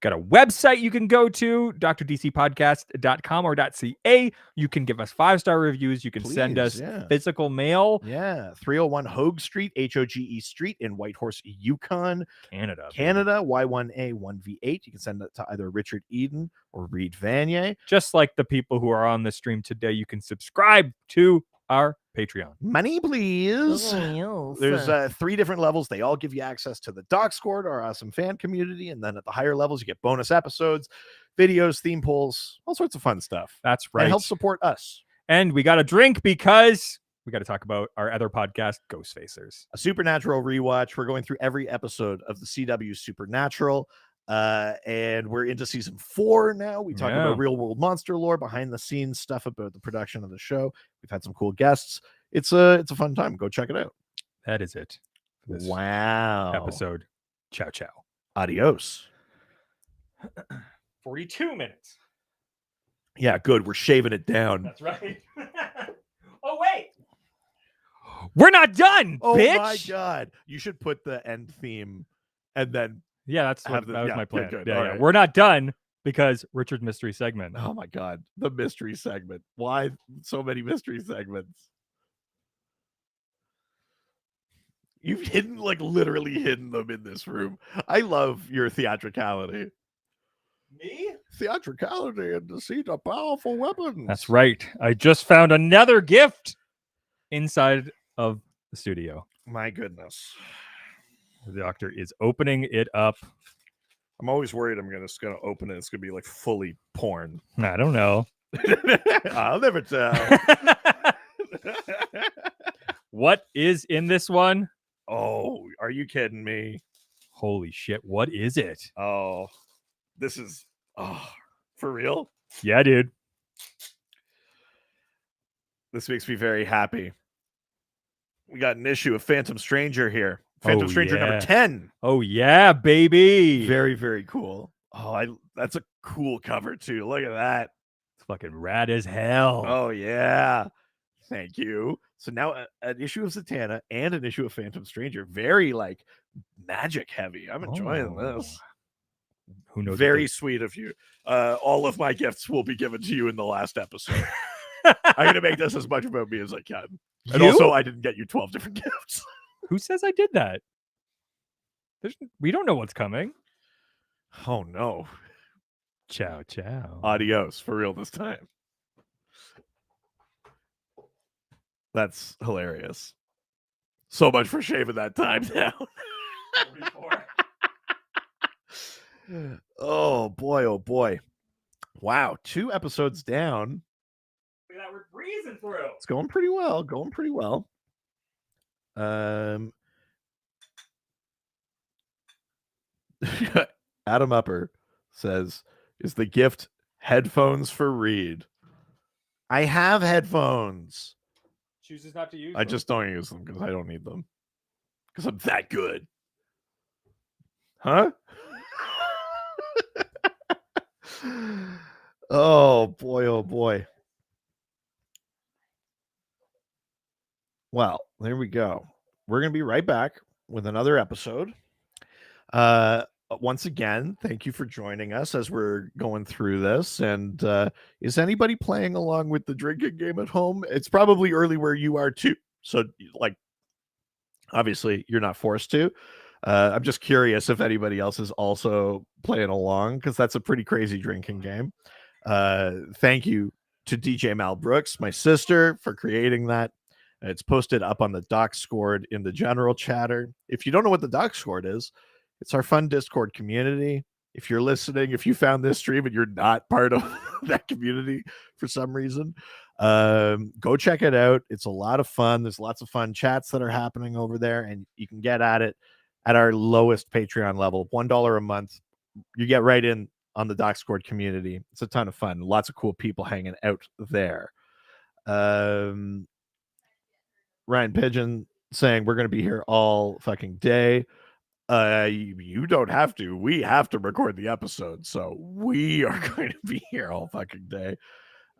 Got a website you can go to, drdcpodcast.com or .ca. You can give us 5-star reviews. You can send us physical mail. Yeah, 301 Hogue Street, Hoge Street in Whitehorse, Yukon, Canada. Y1A1V8. You can send that to either Richard Eden or Reed Vanier. Just like the people who are on the stream today, you can subscribe to our Patreon. Money, please. There's 3 different levels. They all give you access to the Discord, our awesome fan community. And then at the higher levels, you get bonus episodes, videos, theme polls, all sorts of fun stuff. That's right. And help support us. And we got a drink because we got to talk about our other podcast, Ghost Facers. A Supernatural rewatch. We're going through every episode of the CW Supernatural. And we're into season 4 now. We talk about real world monster lore, behind the scenes stuff about the production of the show. We've had some cool guests. It's a fun time. Go check it out. That is it. For this episode. Ciao, ciao. Adios. 42 minutes. Yeah, good. We're shaving it down. That's right. Oh, wait. We're not done, bitch. Oh, my God. You should put the end theme and then. Yeah, that was my plan. Good. Yeah. Right. We're not done because Richard's mystery segment. Oh my God, the mystery segment. Why so many mystery segments? You've literally hidden them in this room. I love your theatricality. Me? Theatricality and deceit are powerful weapons. That's right. I just found another gift inside of the studio. My goodness. The doctor is opening it up. I'm always worried I'm just gonna open it. It's gonna be like fully porn. I don't know. I'll never tell. What is in this one? Oh, are you kidding me? Holy shit! What is it? Oh, this is for real? Yeah, dude. This makes me very happy. We got an issue of Phantom Stranger here. Phantom Stranger number 10. Oh, yeah, baby. Very, very cool. Oh, that's a cool cover, too. Look at that. It's fucking rad as hell. Oh, yeah. Thank you. So now an issue of Zatanna and an issue of Phantom Stranger. Very, magic heavy. I'm enjoying this. Who knows? Very sweet of you. All of my gifts will be given to you in the last episode. I'm going to make this as much about me as I can. And also, I didn't get you 12 different gifts. Who says I did that? We don't know what's coming. Oh, no. Ciao, ciao. Adios. For real this time. That's hilarious. So much for shaving that time down. Oh boy. Wow, 2 episodes down. Look at that, we're breezing through. It's going pretty well. Adam Upper says, is the gift headphones for Reed? I have headphones. Chooses not to use I them. just don't use them because I don't need them. Because I'm that good. Huh? Oh boy. Well, there we go. We're going to be right back with another episode. Once again, thank you for joining us as we're going through this. And is anybody playing along with the drinking game at home? It's probably early where you are too. So, like, obviously, you're not forced to. I'm just curious if anybody else is also playing along because that's a pretty crazy drinking game. Thank you to DJ Mal Brooks, my sister, for creating that. It's posted up on the Discord in the general chatter. If you don't know what the Discord is, it's our fun Discord community. If you're listening, if you found this stream and you're not part of that community for some reason, go check it out. It's a lot of fun. There's lots of fun chats that are happening over there, and you can get at it at our lowest Patreon level, $1 a month. You get right in on the Discord community. It's a ton of fun. Lots of cool people hanging out there. Ryan Pigeon saying we're going to be here all fucking day. You don't have to. We have to record the episode, so we are going to be here all fucking day.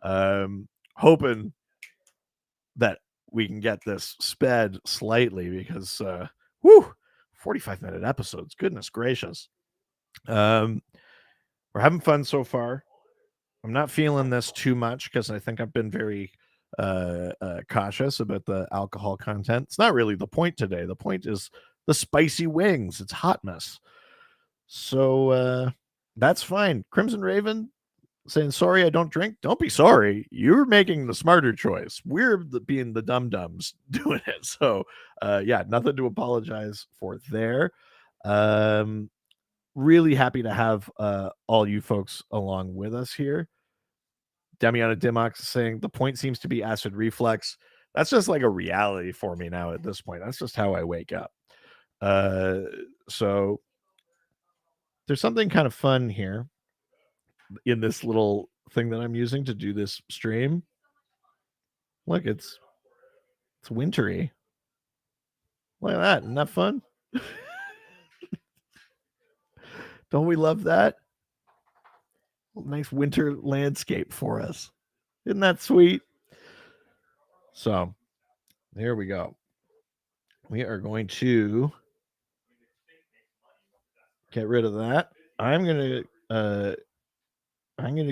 Hoping that we can get this sped slightly because 45-minute episodes. Goodness gracious. We're having fun so far. I'm not feeling this too much because I think I've been very cautious about the alcohol content. It's not really the point today. The point is the spicy wings. It's hot mess. So that's fine. Crimson Raven saying, sorry, I don't drink. Don't be sorry. You're making the smarter choice. We're being the dum-dums doing it. So yeah, nothing to apologize for there. Really happy to have all you folks along with us here. Demiana Dimox saying the point seems to be acid reflux. That's just like a reality for me now at this point. That's just how I wake up. So there's something kind of fun here in this little thing that I'm using to do this stream. Look, it's wintry. Look at that. Isn't that fun? Don't we love that? Nice winter landscape for us. Isn't that sweet? So there we go. We are going to get rid of that. I'm gonna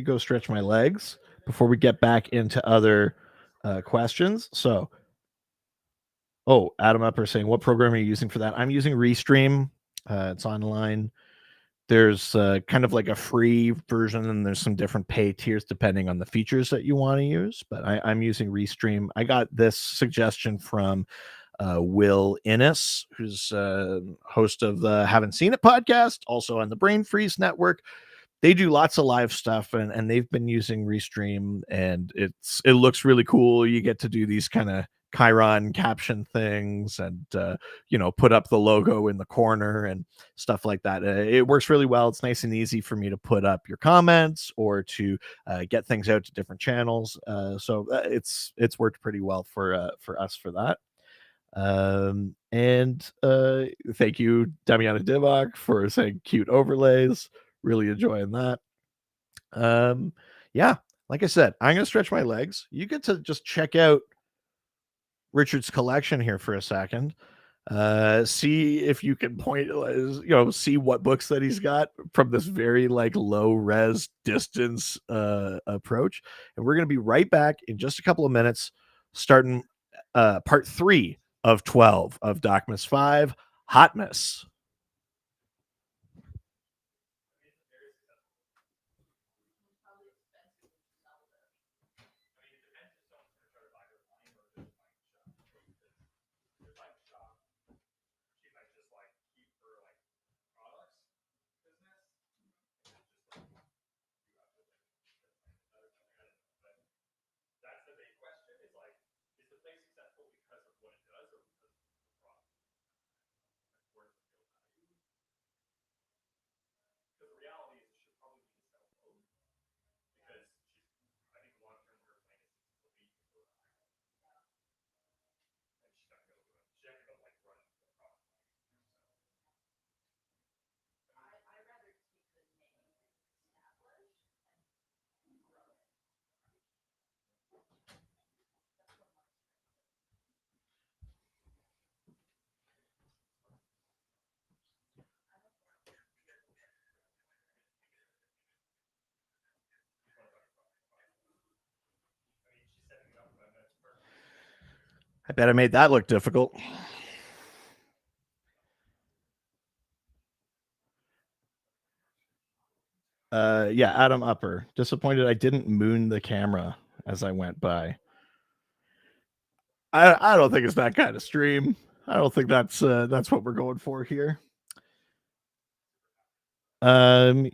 go stretch my legs before we get back into other questions. So, Adam Upper saying, what program are you using for that? I'm using Restream. It's online. There's kind of like a free version, and there's some different pay tiers depending on the features that you want to use. But I'm using Restream. I got this suggestion from Will Innes, who's host of the Haven't Seen It podcast, also on the Brain Freeze Network. They do lots of live stuff, and they've been using Restream, and it looks really cool. You get to do these kind of Chiron caption things and put up the logo in the corner and stuff like that. It works really well. It's nice and easy for me to put up your comments or to get things out to different channels. So it's worked pretty well for us for that. And thank you, Damiana Divock, for saying cute overlays. Really enjoying that. Yeah, like I said, I'm gonna stretch my legs. You get to just check out Richard's collection here for a second. See if you can point, see what books that he's got from this very like low res distance approach. And we're gonna be right back in just a couple of minutes, starting part 3 of 12 of DocMas 5, Hotmas. I bet I made that look difficult. Yeah, Adam Upper. Disappointed I didn't moon the camera as I went by. I don't think it's that kind of stream. I don't think that's what we're going for here. I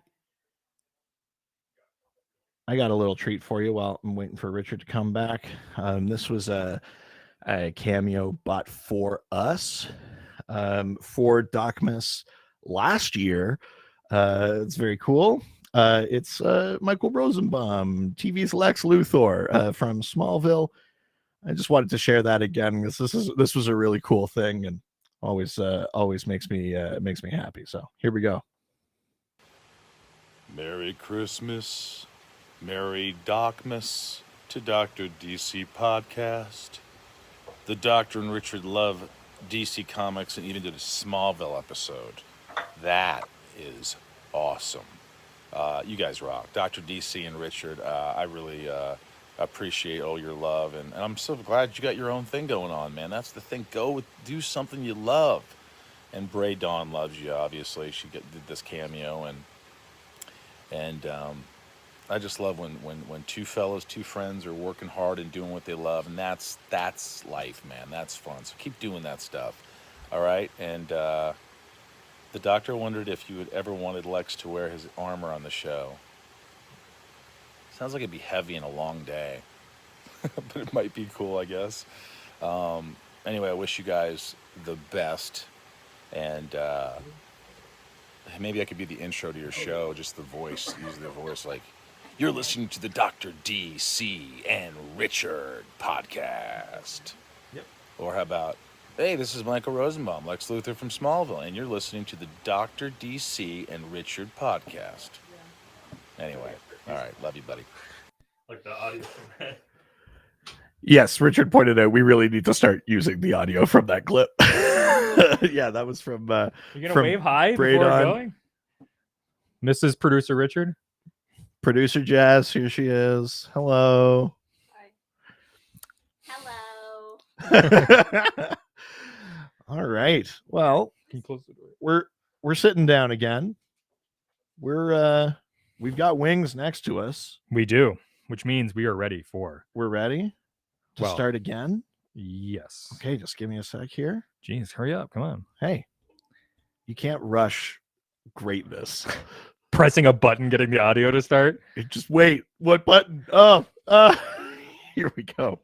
got a little treat for you while I'm waiting for Richard to come back. This was a cameo bought for us for DocMas last year. It's very cool. It's Michael Rosenbaum, TV's Lex Luthor from Smallville. I just wanted to share that again because this was a really cool thing and always makes me happy. So here we go. Merry Christmas, Merry DocMas to Dr. DC Podcast. The Doctor and Richard love DC Comics and even did a Smallville episode. That is awesome. You guys rock. Dr. DC and Richard, I really appreciate all your love, and I'm so glad you got your own thing going on, man. That's the thing. Do something you love. And Bray Dawn loves you, obviously. She did this cameo, and I just love when two friends are working hard and doing what they love, and that's life, man. That's fun. So keep doing that stuff. All right, and the Doctor wondered if you had ever wanted Lex to wear his armor on the show. Sounds like it'd be heavy and a long day, but it might be cool, I guess. Anyway, I wish you guys the best, and maybe I could be the intro to your show, just the voice, use the voice like, you're listening to the Dr. DC and Richard podcast. Yep. Or how about, hey, this is Michael Rosenbaum, Lex Luthor from Smallville, and you're listening to the Dr. DC and Richard podcast. Anyway, all right, love you, buddy. Like the audio from that. Yes, Richard pointed out we really need to start using the audio from that clip. Yeah, that was from You're gonna wave hi before going? Mrs. Producer Richard. Producer Jazz, here she is. Hello. Hello. All right. Well, Can you close the door? we're sitting down again. We've got wings next to us. We do, which means we are ready for. We're ready to Well, start again. Yes. Okay, just give me a sec here. Jeez, hurry up. Come on. Hey, you can't rush greatness. Pressing a button, getting the audio to start. Just wait. What button? Oh, here we go.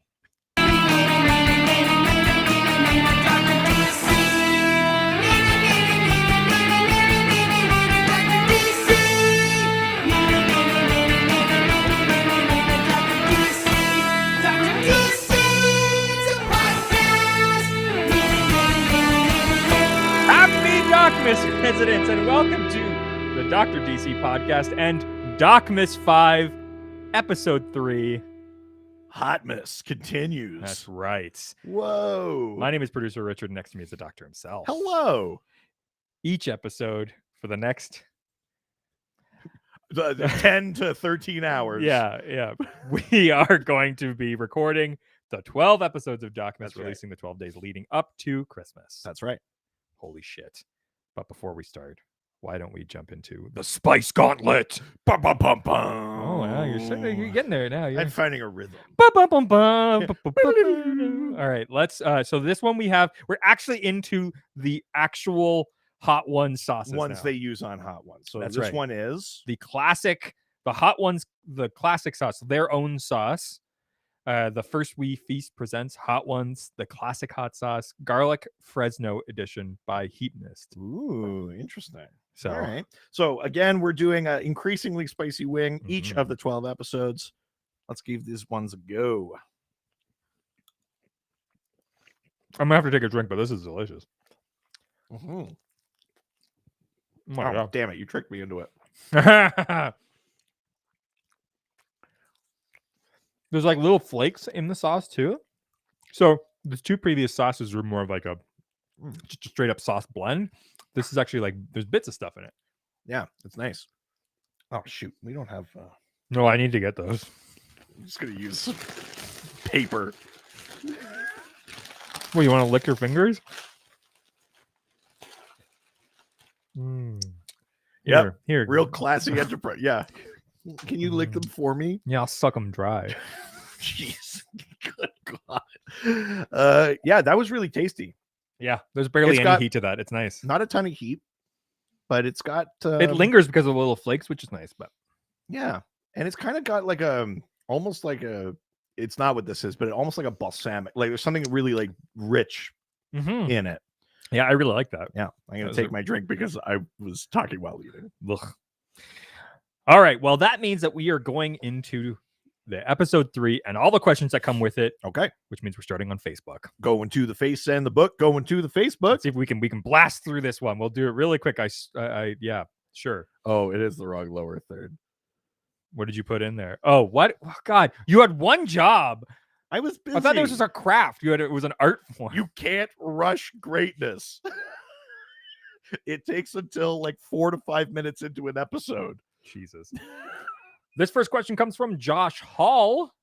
Happy DocMas residents, and welcome to the Dr. DC podcast and DocMas 5, episode 3. Hotmas continues. That's right. Whoa. My name is producer Richard. Next to me is the doctor himself. Hello. Each episode for the next The 10 to 13 hours. Yeah. We are going to be recording the 12 episodes of DocMas, That's right. releasing the 12 days leading up to Christmas. That's right. Holy shit. But before we start, why don't we jump into the Spice Gauntlet? Bum, bum, bum, bum. Oh, wow. You're getting there now. I'm finding a rhythm. Bum, bum, bum, bum, bum, bum, bum. All right, let's so this one we're actually into the actual Hot Ones sauces Ones now. they use on Hot Ones. So That's this right. one is The Hot Ones, the classic sauce, their own sauce. The First We Feast presents Hot Ones, the classic hot sauce, garlic Fresno edition by Heatonist. ooh, interesting. So All right. So again, we're doing an increasingly spicy wing each of the 12 episodes. Let's give these ones a go. I'm gonna have to take a drink, but this is delicious. Mm-hmm. Oh my Oh, damn it. You tricked me into it. God. There's like little flakes in the sauce too. So the two previous sauces were more of like a just a straight up sauce blend. This is actually like there's bits of stuff in it. Yeah, it's nice. Oh, shoot. We don't have. No, I need to get those. I'm just going to use some paper. Well, you want to lick your fingers? Mm. Yep. Here. Real classy enterprise. Yeah. Can you lick them for me? Yeah, I'll suck them dry. Jeez. Good God. Yeah, that was really tasty. Yeah, there's barely It's any got- heat to that. It's nice. Not a ton of heat, but it's got It lingers because of the little flakes, which is nice. But yeah, and it's kind of got like almost like a. It's not what this is, but almost like a balsamic. Like there's something really like rich in it. yeah, I really like that. Yeah, I'm gonna Those take are- my drink because I was talking while eating. Ugh. All right. Well, that means that we are going into the episode 3 and all the questions that come with it, Okay, which means we're starting on Facebook. going to the face and the book. Going to the Facebook. Let's see if we can blast through this one. We'll do it really quick. Yeah, sure. Oh, it is the wrong lower third. What did you put in there? Oh, what? Oh, God, you had one job. I was busy. I thought this was just a craft. It was an art form. You can't rush greatness. It takes until like 4 to 5 minutes into an episode. Jesus. This first question comes from Josh Hall,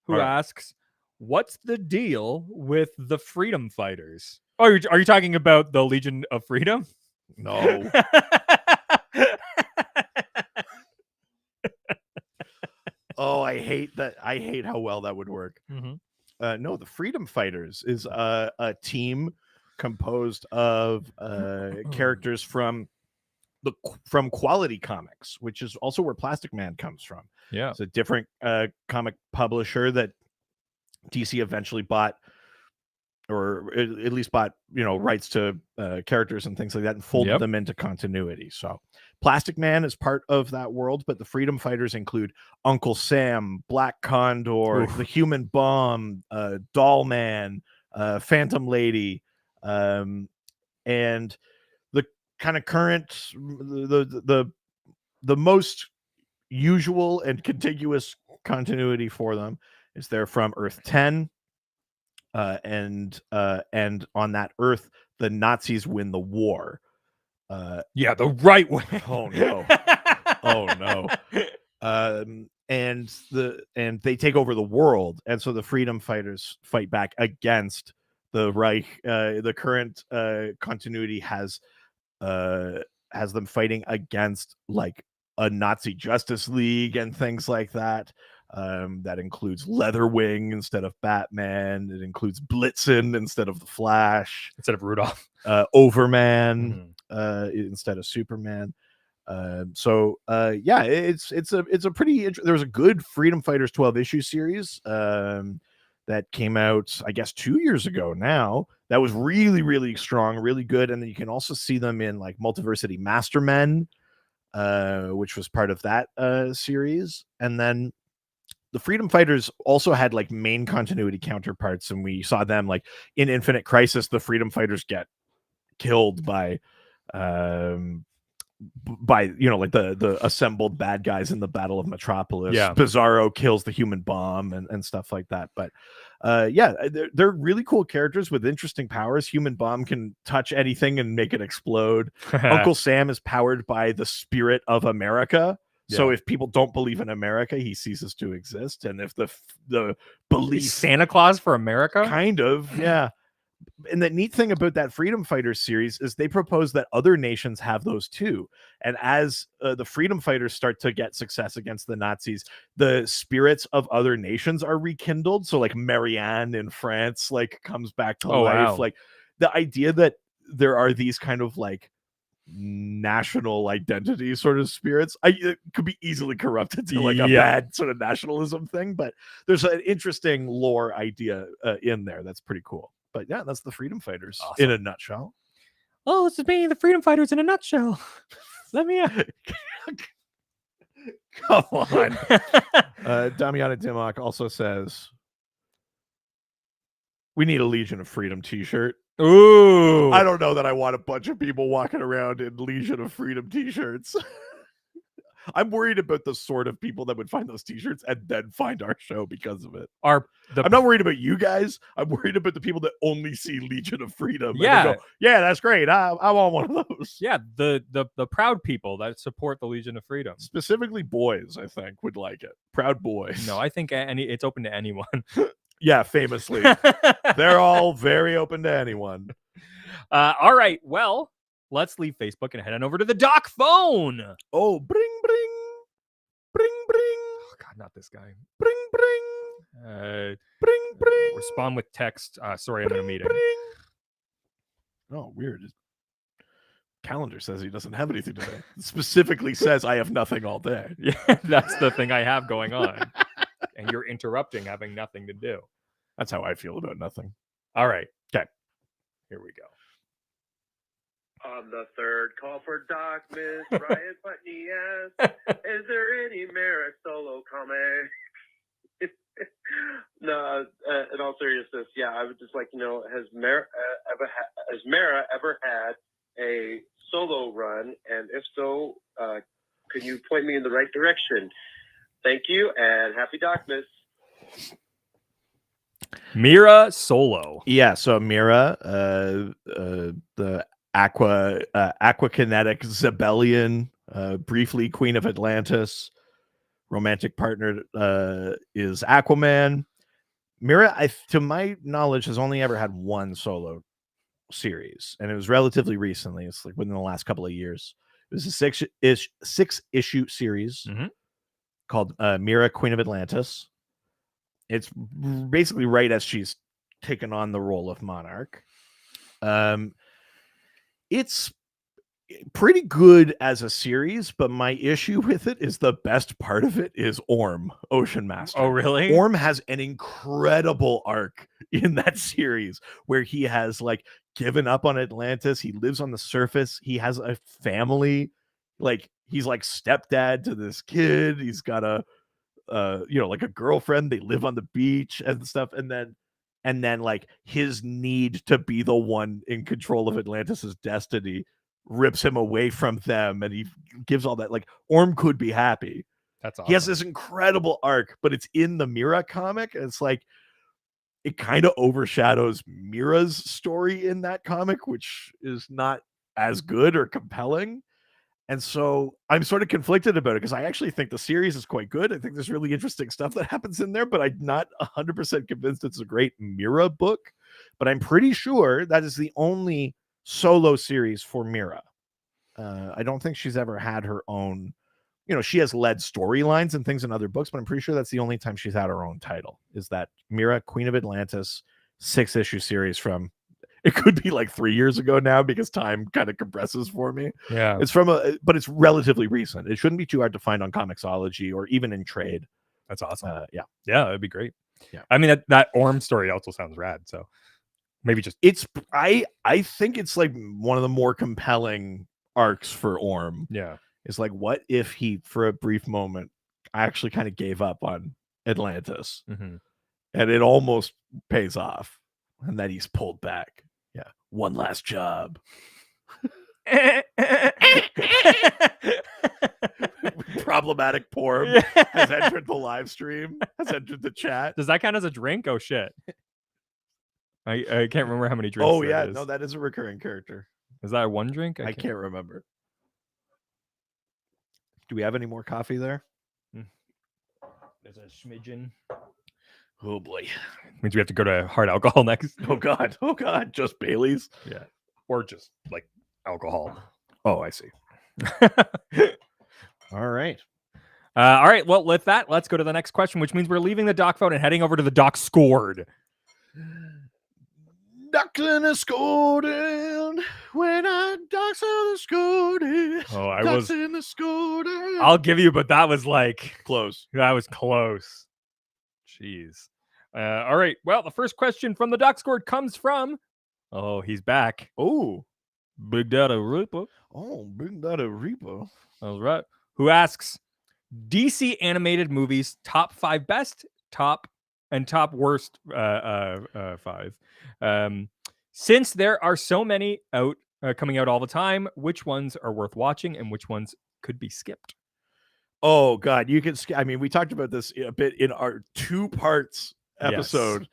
who All right. asks, "What's the deal with the Freedom Fighters?" Oh, are you talking about the Legion of Freedom? No. Oh, I hate that. I hate how well that would work. Mhm. No, the Freedom Fighters is a team composed of characters from Quality Comics, which is also where Plastic Man comes from. Yeah. It's a different comic publisher that DC eventually bought, or at least bought, rights to characters and things like that, and folded Yep. them into continuity. So Plastic Man is part of that world, but the Freedom Fighters include Uncle Sam, Black Condor, Oof. the Human Bomb, Doll Man, Phantom Lady, and the kind of current, the most usual and contiguous continuity for them is they're from Earth 10. And on that Earth, the Nazis win the war. Yeah, the right way. Oh no! Oh no! And they take over the world, and so the Freedom Fighters fight back against the Reich. The current continuity has them fighting against like a Nazi Justice League and things like that. That includes Leatherwing instead of Batman. It includes Blitzen instead of the Flash. Instead of Rudolph. Overman instead of Superman. Yeah, it's a pretty there was a good Freedom Fighters 12 issue series that came out, I guess, 2 years ago now. That was really, really strong, really good. And then you can also see them in like Multiversity Mastermen, which was part of that series. And then the Freedom Fighters also had like main continuity counterparts, and we saw them like in Infinite Crisis. The Freedom Fighters get killed by like the assembled bad guys in the Battle of Metropolis. Yeah. Bizarro kills the Human Bomb and stuff like that. But yeah, they're really cool characters with interesting powers. Human Bomb can touch anything and make it explode. Uncle Sam is powered by the spirit of America. So if people don't believe in America, he ceases to exist. And if the belief, Santa Claus for America? kind of, yeah. And the neat thing about that Freedom Fighters series is they propose that other nations have those too. And as the Freedom Fighters start to get success against the Nazis, the spirits of other nations are rekindled. So like Marianne in France like comes back to life. Wow. Like the idea that there are these kind of like national identity sort of spirits, it could be easily corrupted to like a bad sort of nationalism thing, but there's an interesting lore idea in there that's pretty cool. But yeah, that's the Freedom Fighters in a nutshell. Oh, this is me, the Freedom Fighters in a nutshell. Let me out. Come on. Damiana Dimok also says we need a Legion of Freedom t-shirt. Ooh. I don't know that I want a bunch of people walking around in Legion of Freedom t-shirts. I'm worried about the sort of people that would find those t-shirts and then find our show because of it. I'm not worried about you guys. I'm worried about the people that only see Legion of Freedom. Yeah. And go, yeah, that's great. I want one of those. Yeah, the proud people that support the Legion of Freedom. Specifically boys, I think, would like it. Proud boys. No, I think it's open to anyone. Yeah, famously. They're all very open to anyone. All right. Well, let's leave Facebook and head on over to the Doc phone. Oh, bring, bring. Bring, bring. Oh, God, not this guy. Bring, bring. Bring, bring. Respond with text. Sorry, I'm in a meeting. Oh, weird. His calendar says he doesn't have anything today. It specifically says I have nothing all day. Yeah, that's the thing I have going on. And you're interrupting having nothing to do. That's how I feel about nothing. All right. Okay. Here we go. On the third call for DocMas, Ryan Putney asks, is there any Mara solo comic? No, in all seriousness, yeah, I would just like to know, has Mara ever had a solo run? And if so, can you point me in the right direction? Thank you, and happy DocMas. Mira Solo. Yeah, so Mira, the Aquakinetic Zebellion, briefly Queen of Atlantis, romantic partner is Aquaman. Mira, to my knowledge, has only ever had one solo series, and it was relatively recently. It's like within the last couple of years. It was a six-issue series called Mira, Queen of Atlantis. It's basically right as she's taken on the role of Monarch. It's pretty good as a series, but my issue with it is the best part of it is Orm, Ocean Master. Oh, really? Orm has an incredible arc in that series where he has like given up on Atlantis. He lives on the surface. He has a family. Like he's like stepdad to this kid. He's got a like a girlfriend. They live on the beach and stuff. And then like his need to be the one in control of Atlantis's destiny rips him away from them, and he gives all that. Like Orm could be happy. That's awesome. He has this incredible arc, but it's in the Mira comic, and it's like it kind of overshadows Mira's story in that comic, which is not as good or compelling. And so I'm sort of conflicted about it because I actually think the series is quite good. I think there's really interesting stuff that happens in there, but I'm not 100% convinced it's a great Mira book. But I'm pretty sure that is the only solo series for Mira. I don't think she's ever had her own, she has led storylines and things in other books, but I'm pretty sure that's the only time she's had her own title, is that Mira, Queen of Atlantis 6-issue series from, it could be like 3 years ago now because time kind of compresses for me. Yeah. It's but it's relatively recent. It shouldn't be too hard to find on Comixology or even in trade. That's awesome. Yeah, that'd be great. Yeah. I mean, that Orm story also sounds rad. So maybe just I think it's like one of the more compelling arcs for Orm. Yeah. It's like, what if he, for a brief moment, actually kind of gave up on Atlantis, and it almost pays off, and then he's pulled back. Yeah, one last job. Problematic porn has entered the live stream, has entered the chat. Does that count as a drink? Oh shit. I can't remember how many drinks. Oh yeah, no, that is a recurring character. Is that one drink? I can't remember. Do we have any more coffee there? There's a smidgen. Oh boy. Means we have to go to hard alcohol next. Oh god. Just Bailey's. Yeah. Or just like alcohol. Oh, I see. All right. All right. Well, with that, let's go to the next question, which means we're leaving the Doc phone and heading over to the Doc Scored. Doctor scored when I doctor the scored. Oh, I was in the scored. I'll give you, but that was like close. That was close. Jeez. All right. Well, the first question from the Doc Scored comes from. Oh, he's back. Oh, Big Daddy Reaper. Oh, Big Daddy Reaper. That's right. Who asks DC animated movies top 5 best, top worst 5. Since there are so many out coming out all the time, which ones are worth watching and which ones could be skipped? Oh God, you can. I mean, we talked about this a bit in our 2 parts episode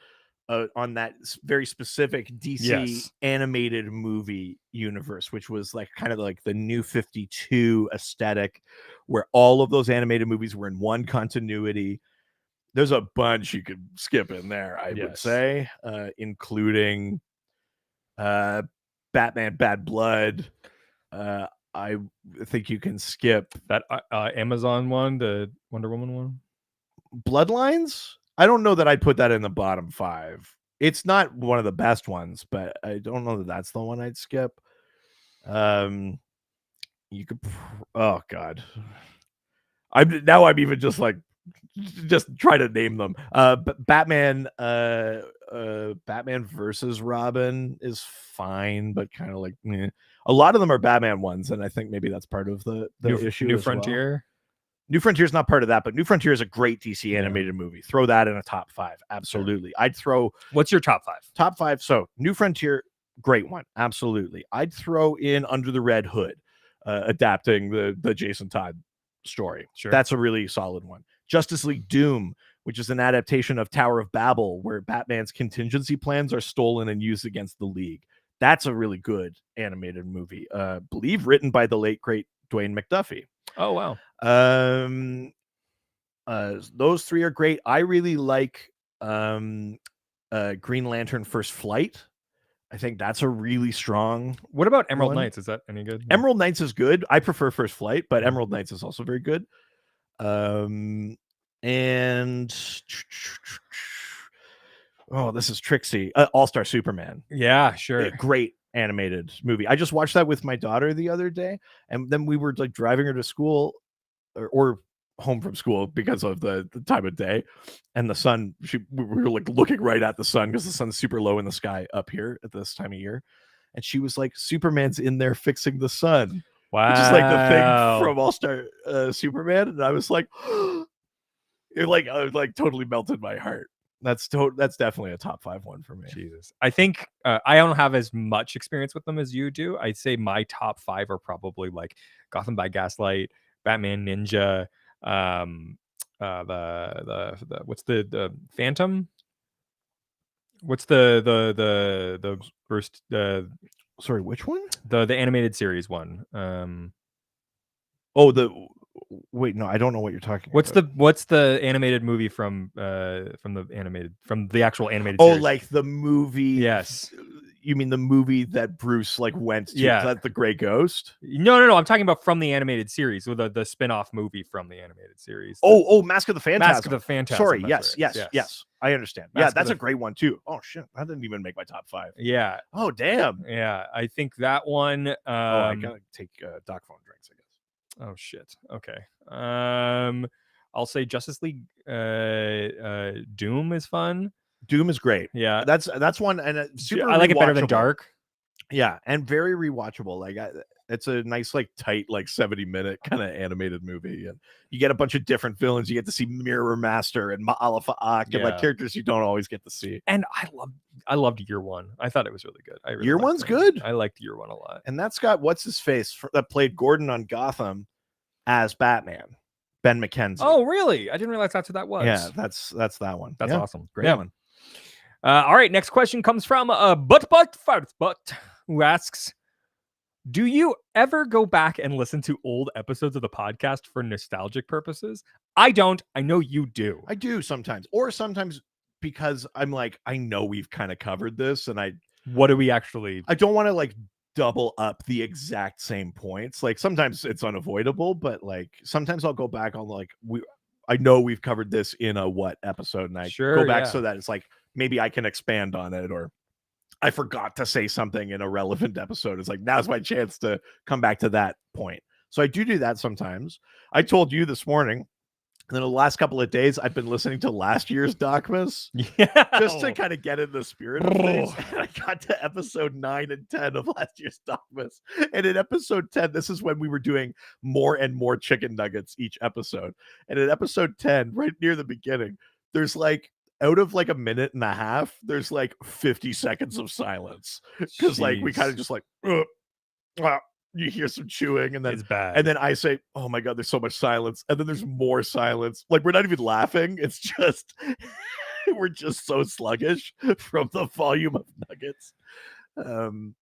on that very specific DC animated movie universe, which was like kind of like the New 52 aesthetic, where all of those animated movies were in one continuity. there's a bunch you could skip in there, I would Yes. say, including Batman Bad Blood. I think you can skip That Amazon one, the Wonder Woman one. Bloodlines. I don't know that I'd put that in the bottom 5. It's not one of the best ones, but I don't know that that's the one I'd skip. You could, oh God, I'm even just like, just try to name them. Batman, Batman versus Robin is fine, but kind of like, meh. A lot of them are Batman ones, and I think maybe that's part of the issue. New as well. Frontier. New Frontier is not part of that, but New Frontier is a great DC animated movie. Throw that in a top 5. Absolutely. I'd throw. What's your top 5? Top 5. So New Frontier, great one. Absolutely. I'd throw in Under the Red Hood, adapting the Jason Todd story. Sure. That's a really solid one. Justice League Doom, which is an adaptation of Tower of Babel, where Batman's contingency plans are stolen and used against the League. That's a really good animated movie. Believe written by the late great Dwayne McDuffie. Oh wow. Those 3 are great. I really like Green Lantern First Flight. I think that's a really strong. What about Emerald one. Knights? Is that any good? Emerald Knights is good. I prefer First Flight, but Emerald Knights is also very good. And oh, this is Trixie. All-Star Superman. Yeah, sure. Great animated movie. I just watched that with my daughter the other day, and then we were like driving her to school or home from school because of the time of day, and the sun. We were like looking right at the sun because the sun's super low in the sky up here at this time of year, and she was like, "Superman's in there fixing the sun." Wow. Which is like the thing from All-Star Superman, and I was like, it like totally melted my heart. That's definitely a top 5 one for me. Jesus. I think I don't have as much experience with them as you do. I'd say my top 5 are probably like Gotham by Gaslight, Batman Ninja, the what's the Phantom? What's the first Sorry, which one? The animated series one. Wait, no, I don't know what you're talking What's about. the animated movie from the actual animated Oh, series? like the movie. Yes. You mean the movie that Bruce like went to? Yeah. Is that the Gray Ghost? No. I'm talking about from the animated series, with the spin-off movie from the animated series. Oh, Mask of the Phantasm. Mask of the Phantasm. Sorry, that's yes. I understand. Mask of that's the- a great one too. Oh shit, that didn't even make my top 5. Yeah. Oh damn. Yeah. I think that one. I gotta take doc phone drinks, I guess. Oh shit. Okay. I'll say Justice League Doom is fun. Doom is great. Yeah. That's one, and super. I like it better than rewatchable. Dark. Yeah, and very rewatchable. Like it's a nice, like tight, like 70-minute kind of animated movie, and you get a bunch of different villains. You get to see Mirror Master and Ma'alafa'ak and like Yeah. characters you don't always get to see. And I loved Year One. I thought it was really good. I really Year liked One's it. good. I liked Year One a lot. And that's got what's his face that played Gordon on Gotham as Batman, Ben McKenzie. Oh, really? I didn't realize that's who that was. yeah, that's that one. That's Yeah, awesome. great Yeah. one. All right. Next question comes from but who asks, do you ever go back and listen to old episodes of the podcast for nostalgic purposes? I don't. I know you do. I do sometimes, or sometimes because I'm like, I know we've kind of covered this, and I What do we actually? don't want to like double up the exact same points. Like sometimes it's unavoidable, but like sometimes I'll go back on like I know we've covered this in a what episode, and I Sure, go back yeah. so that it's like maybe I can expand on it, or I forgot to say something in a relevant episode. It's like now's my chance to come back to that point. So I do that sometimes. I told you this morning. And then the last couple of days, I've been listening to last year's DocMas Yeah. just to kind of get in the spirit of things. And I got to episode 9 and 10 of last year's DocMas. And in episode 10, this is when we were doing more and more chicken nuggets each episode. And in episode 10, right near the beginning, there's like, out of like a minute and a half, there's like 50 seconds of silence. Because like we Jeez. kind of just like, you hear some chewing, and then It's bad. and then I say, oh my God, there's so much silence. And then there's more silence. Like we're not even laughing. It's just, we're just so sluggish from the volume of nuggets.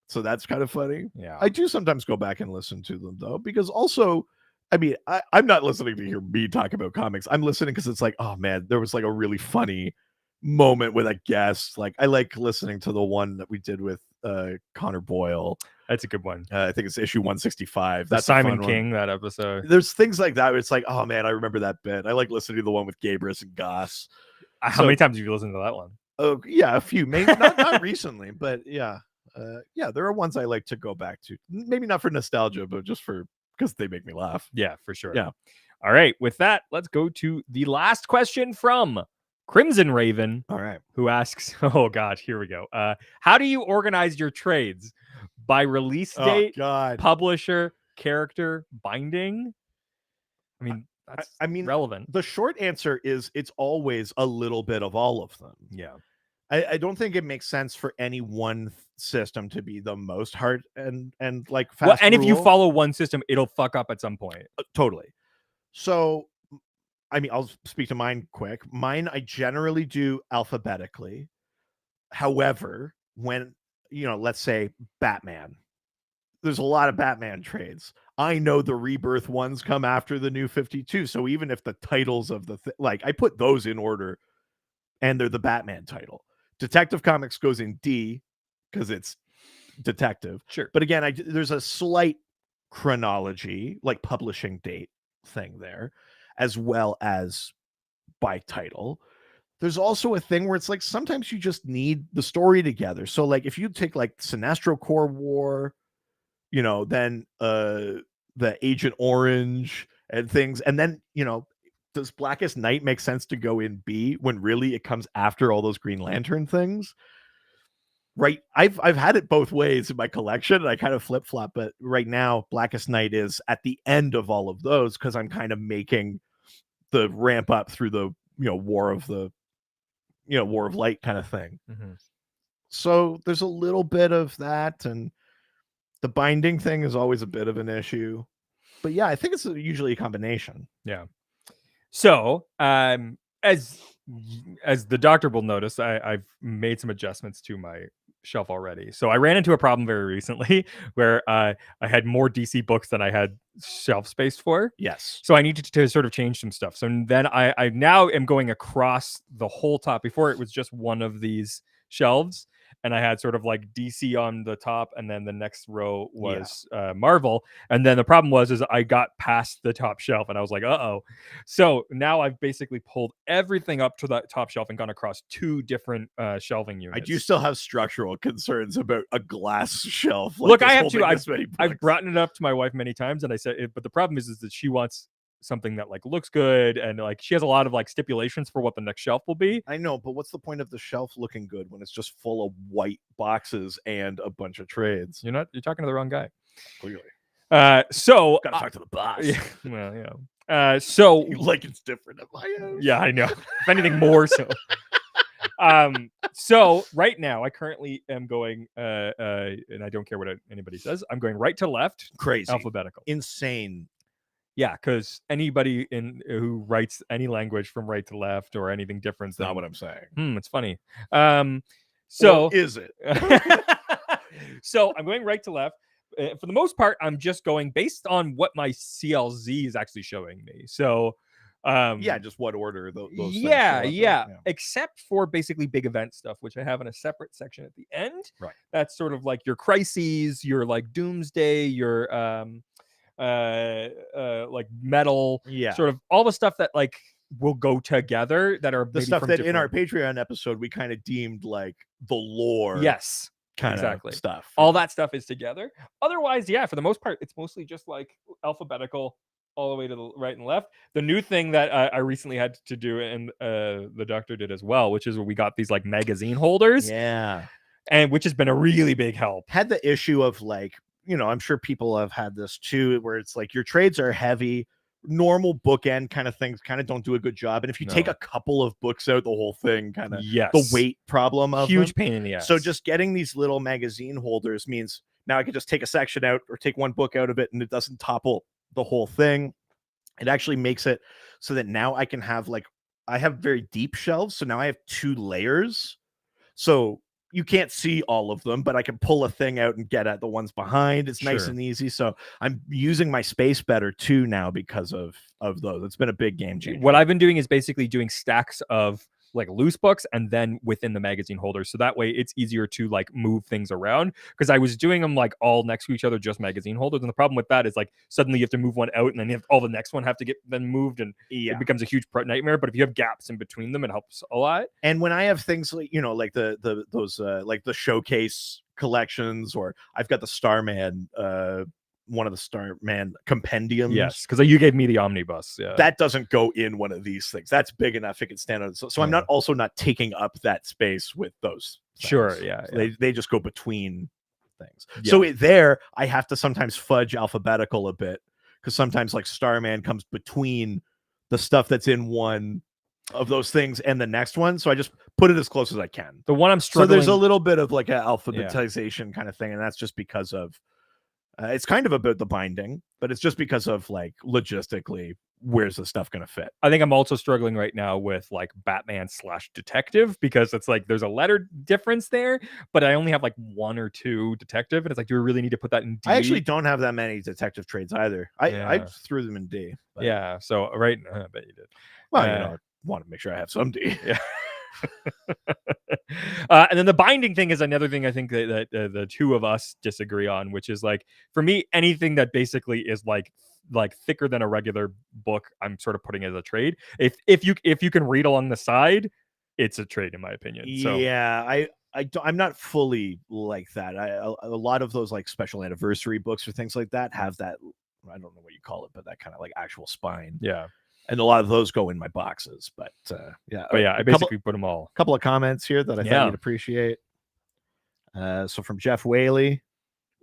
So that's kind of funny. Yeah. I do sometimes go back and listen to them though, because also I mean, I'm not listening to hear me talk about comics. I'm listening because it's like, oh man, there was like a really funny moment with a guest. Like, I like listening to the one that we did with Connor Boyle. That's a good one. I think it's issue 165. The That's Simon a fun King, one. that episode. There's things like that where it's like, oh man, I remember that bit. I like listening to the one with Gabrus and Goss. How many times have you listened to that one? Oh yeah, a few. Maybe not recently, but yeah. Yeah, there are ones I like to go back to. Maybe not for nostalgia, but just because they make me laugh. Yeah, for sure. Yeah. All right. With that, let's go to the last question from Crimson Raven. All right. Who asks, oh God, here we go. How do you organize your trades? By release date, publisher, character, binding? I mean, that's relevant. The short answer is it's always a little bit of all of them. Yeah. I don't think it makes sense for any one system to be the most hard and like fast. Well, and if you follow one system, it'll fuck up at some point. Totally. So, I mean, I'll speak to mine quick. Mine, I generally do alphabetically. However, when, let's say Batman, there's a lot of Batman trades. I know the Rebirth ones come after the New 52. So even if the titles of the, I put those in order and they're the Batman title. Detective Comics goes in D because it's detective. Sure. But again, there's a slight chronology, like publishing date thing there, as well as by title. There's also a thing where it's like sometimes you just need the story together. So like if you take like Sinestro Corps War, then the Agent Orange and things, and then does Blackest Night make sense to go in B when really it comes after all those Green Lantern things? Right. I've had it both ways in my collection and I kind of flip-flop, but right now Blackest Night is at the end of all of those because I'm kind of making the ramp up through the War of Light kind of thing. Mm-hmm. So there's a little bit of that, and the binding thing is always a bit of an issue. But yeah, I think it's usually a combination. Yeah. So, as the doctor will notice, I've made some adjustments to my shelf already. So I ran into a problem very recently where I had more DC books than I had shelf space for. Yes. So I needed to sort of change some stuff. So then I now am going across the whole top. Before it was just one of these shelves. And I had sort of like DC on the top, and then the next row was Marvel. And then the problem was I got past the top shelf, and I was like, uh-oh. So now I've basically pulled everything up to that top shelf and gone across two different shelving units. I do still have structural concerns about a glass shelf. Look, I have to. I've brought it up to my wife many times, and I said, but the problem is that she wants something that like looks good, and like she has a lot of like stipulations for what the next shelf will be. I know, but what's the point of the shelf looking good when it's just full of white boxes and a bunch of trades? You're talking to the wrong guy. Clearly. So gotta talk to the boss. Yeah, well, yeah. So like it's different at my house. Yeah, I know. If anything, more so. So right now I currently am going and I don't care what anybody says. I'm going right to left. Crazy. Alphabetical. Insane. Yeah, because anybody who writes any language from right to left or anything different. That's not what I'm saying. It's funny. So is it? So I'm going right to left. For the most part, I'm just going based on what my CLZ is actually showing me. So just what order those yeah. Except for basically big event stuff, which I have in a separate section at the end. Right. That's sort of like your crises, your like doomsday, your like metal, sort of all the stuff that like will go together, that are the stuff that in our Patreon episode we kind of deemed like the lore. Yes, kind of stuff. All that stuff is together. Otherwise, yeah, for the most part, it's mostly just like alphabetical all the way to the right and left. The new thing that I recently had to do, and the doctor did as well, which is where we got these like magazine holders. Yeah. And which has been a really big help. Had the issue of like, I'm sure people have had this too, where it's like your trades are heavy, normal bookend kind of things kind of don't do a good job. And if you take a couple of books out, the whole thing kind of, the weight problem of huge them. pain in the ass. So just getting these little magazine holders means now I can just take a section out or take one book out of it and it doesn't topple the whole thing. It actually makes it so that now I can have I have very deep shelves. So now I have 2 layers. So you can't see all of them, but I can pull a thing out and get at the ones behind. It's nice Sure. and easy. So I'm using my space better too now because of those. It's been a big game changer. What I've been doing is basically doing stacks of like loose books and then within the magazine holders. So that way it's easier to like move things around, because I was doing them like all next to each other, just magazine holders. And the problem with that is like suddenly you have to move one out and then you have all the next one have to get then moved, and it becomes a huge nightmare. But if you have gaps in between them, it helps a lot. And when I have things like, you know, like those like the showcase collections, or I've got the Starman, one of the Starman compendiums. Yes, because you gave me the omnibus. Yeah, that doesn't go in one of these things. That's big enough it can stand on. So I'm not taking up that space with those things. Sure, yeah, So they just go between things. Yeah. So there I have to sometimes fudge alphabetical a bit, because sometimes like Starman comes between the stuff that's in one of those things and the next one. So I just put it as close as I can. The one I'm So struggling. there's a little bit of like an alphabetization kind of thing, and that's just because of it's kind of about the binding, but it's just because of like logistically, where's the stuff going to fit? I think I'm also struggling right now with like Batman / detective, because it's like there's a letter difference there, but I only have like 1 or 2 detective, and it's like, do we really need to put that in D? I actually don't have that many detective trades either. I Yeah. threw them in D. But, Yeah, so right, I bet you did. well, you know, I want to make sure I have some D. Yeah. And then the binding thing is another thing I think that the two of us disagree on, which is like, for me, anything that basically is like thicker than a regular book, I'm sort of putting as a trade. If you can read along the side, it's a trade in my opinion. So Yeah, I'm not fully like that. A lot of those like special anniversary books or things like that have that, I don't know what you call it, but that kind of like actual spine. yeah, And a lot of those go in my boxes. But yeah. but yeah, I a couple, basically put them all. couple of comments here that I thought you'd appreciate. So from Jeff Whaley,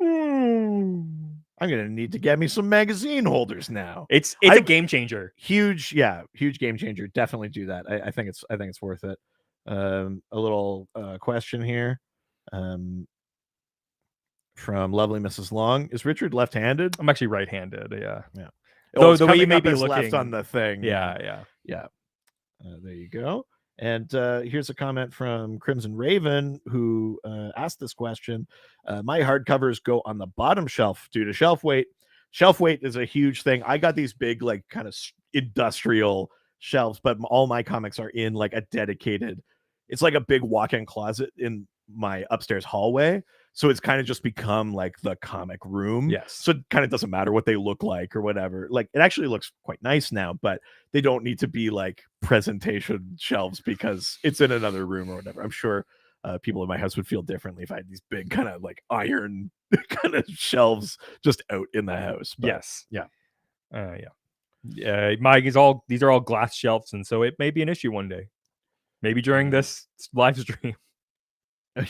I'm gonna need to get me some magazine holders now. It's a game changer. Huge game changer. Definitely do that. I think it's worth it. A little question here. From lovely Mrs. Long. Is Richard left-handed? I'm actually right-handed. Yeah. Oh, the way you may be left looking on the thing. Yeah. There you go. And here's a comment from Crimson Raven, who asked this question. My hardcovers go on the bottom shelf due to shelf weight. Shelf weight is a huge thing. I got these big, like, kind of industrial shelves, but all my comics are in like a dedicated, it's like a big walk-in closet in my upstairs hallway. So it's kind of just become like the comic room. Yes. So it kind of doesn't matter what they look like or whatever. Like, it actually looks quite nice now, but they don't need to be like presentation shelves because it's in another room or whatever. I'm sure people in my house would feel differently if I had these big kind of like iron kind of shelves just out in the house. But, Yes. Yeah. These are all glass shelves, and so it may be an issue one day. Maybe during this live stream.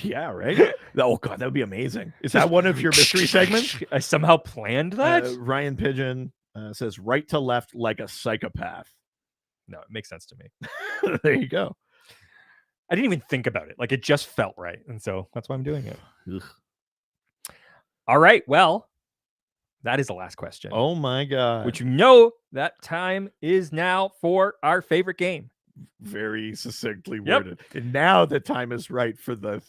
Yeah, right. Oh god, that would be amazing. Is that one of your mystery segments? I somehow planned that. Ryan Pigeon says right to left like a psychopath. No, it makes sense to me. There you go. I didn't even think about it. Like, it just felt right, and so that's why I'm doing it. Ugh. All right. Well, that is the last question. Oh my god. Which, you know, that time is now for our favorite game. Very succinctly Yep. worded. And now the time is right for the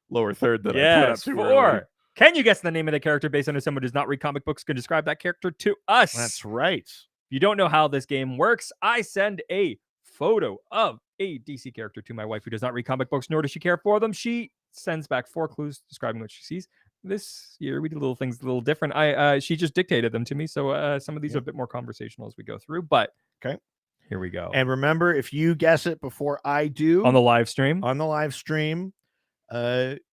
lower third that I put up too early. for Can you guess the name of the character based on who someone who does not read comic books can describe that character to us? That's right. If you don't know how this game works, I send a photo of a DC character to my wife who does not read comic books, nor does she care for them. She sends back 4 clues describing what she sees. This year we did little things a little different. She just dictated them to me, so some of these are a bit more conversational as we go through. But okay, here we go. And remember, if you guess it before I do on the live stream,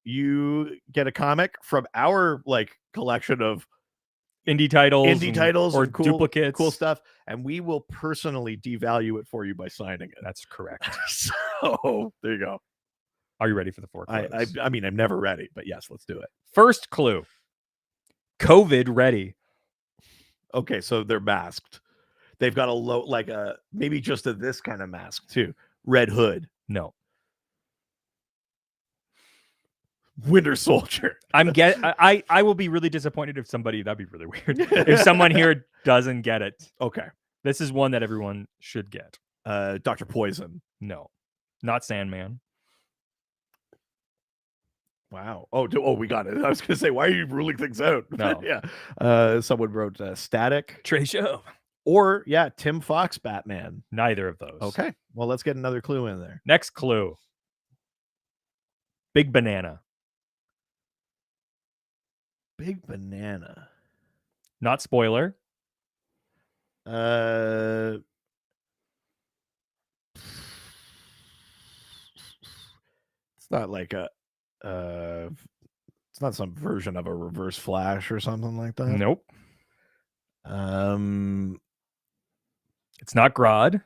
you get a comic from our like collection of indie titles or cool, duplicates, cool stuff, and we will personally devalue it for you by signing it. That's correct. So there you go. Are you ready for the 4 clues? I mean, I'm never ready, but yes, let's do it. First clue: COVID ready. Okay, so they're masked. They've got a low, like a maybe just a this kind of mask too. Red hood. No. Winter Soldier. I will be really disappointed if somebody, that'd be really weird, if someone here doesn't get it. Okay. This is one that everyone should get. Dr. Poison. No. Not Sandman. Wow. Oh, we got it. I was gonna say, why are you ruling things out? No. Yeah. Someone wrote Static, Trey Show. or Tim Fox Batman. Neither of those. Okay. Well, let's get another clue in there. Next clue. Big banana. Big banana. Not spoiler. It's not like it's not some version of a Reverse Flash or something like that. Nope. It's not Grodd.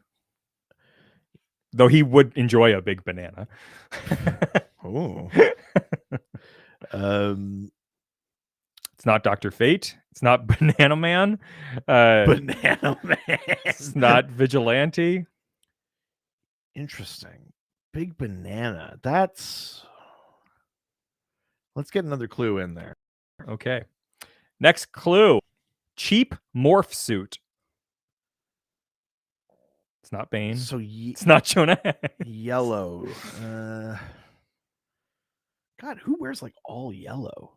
Though he would enjoy a big banana. Oh. It's not Dr. Fate. It's not Banana Man. Banana Man. It's not Vigilante. Interesting. Big banana. Let's get another clue in there. Okay. Next clue. Cheap morph suit. It's not Bane. So It's not Jonah. yellow. God, who wears like all yellow?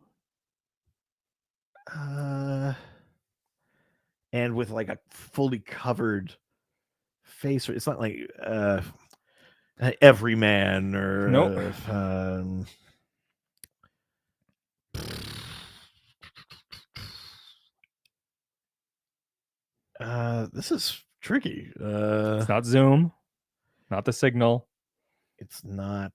And with like a fully covered face. It's not like Everyman or Nope. This is tricky. It's not Zoom. Not the Signal. It's not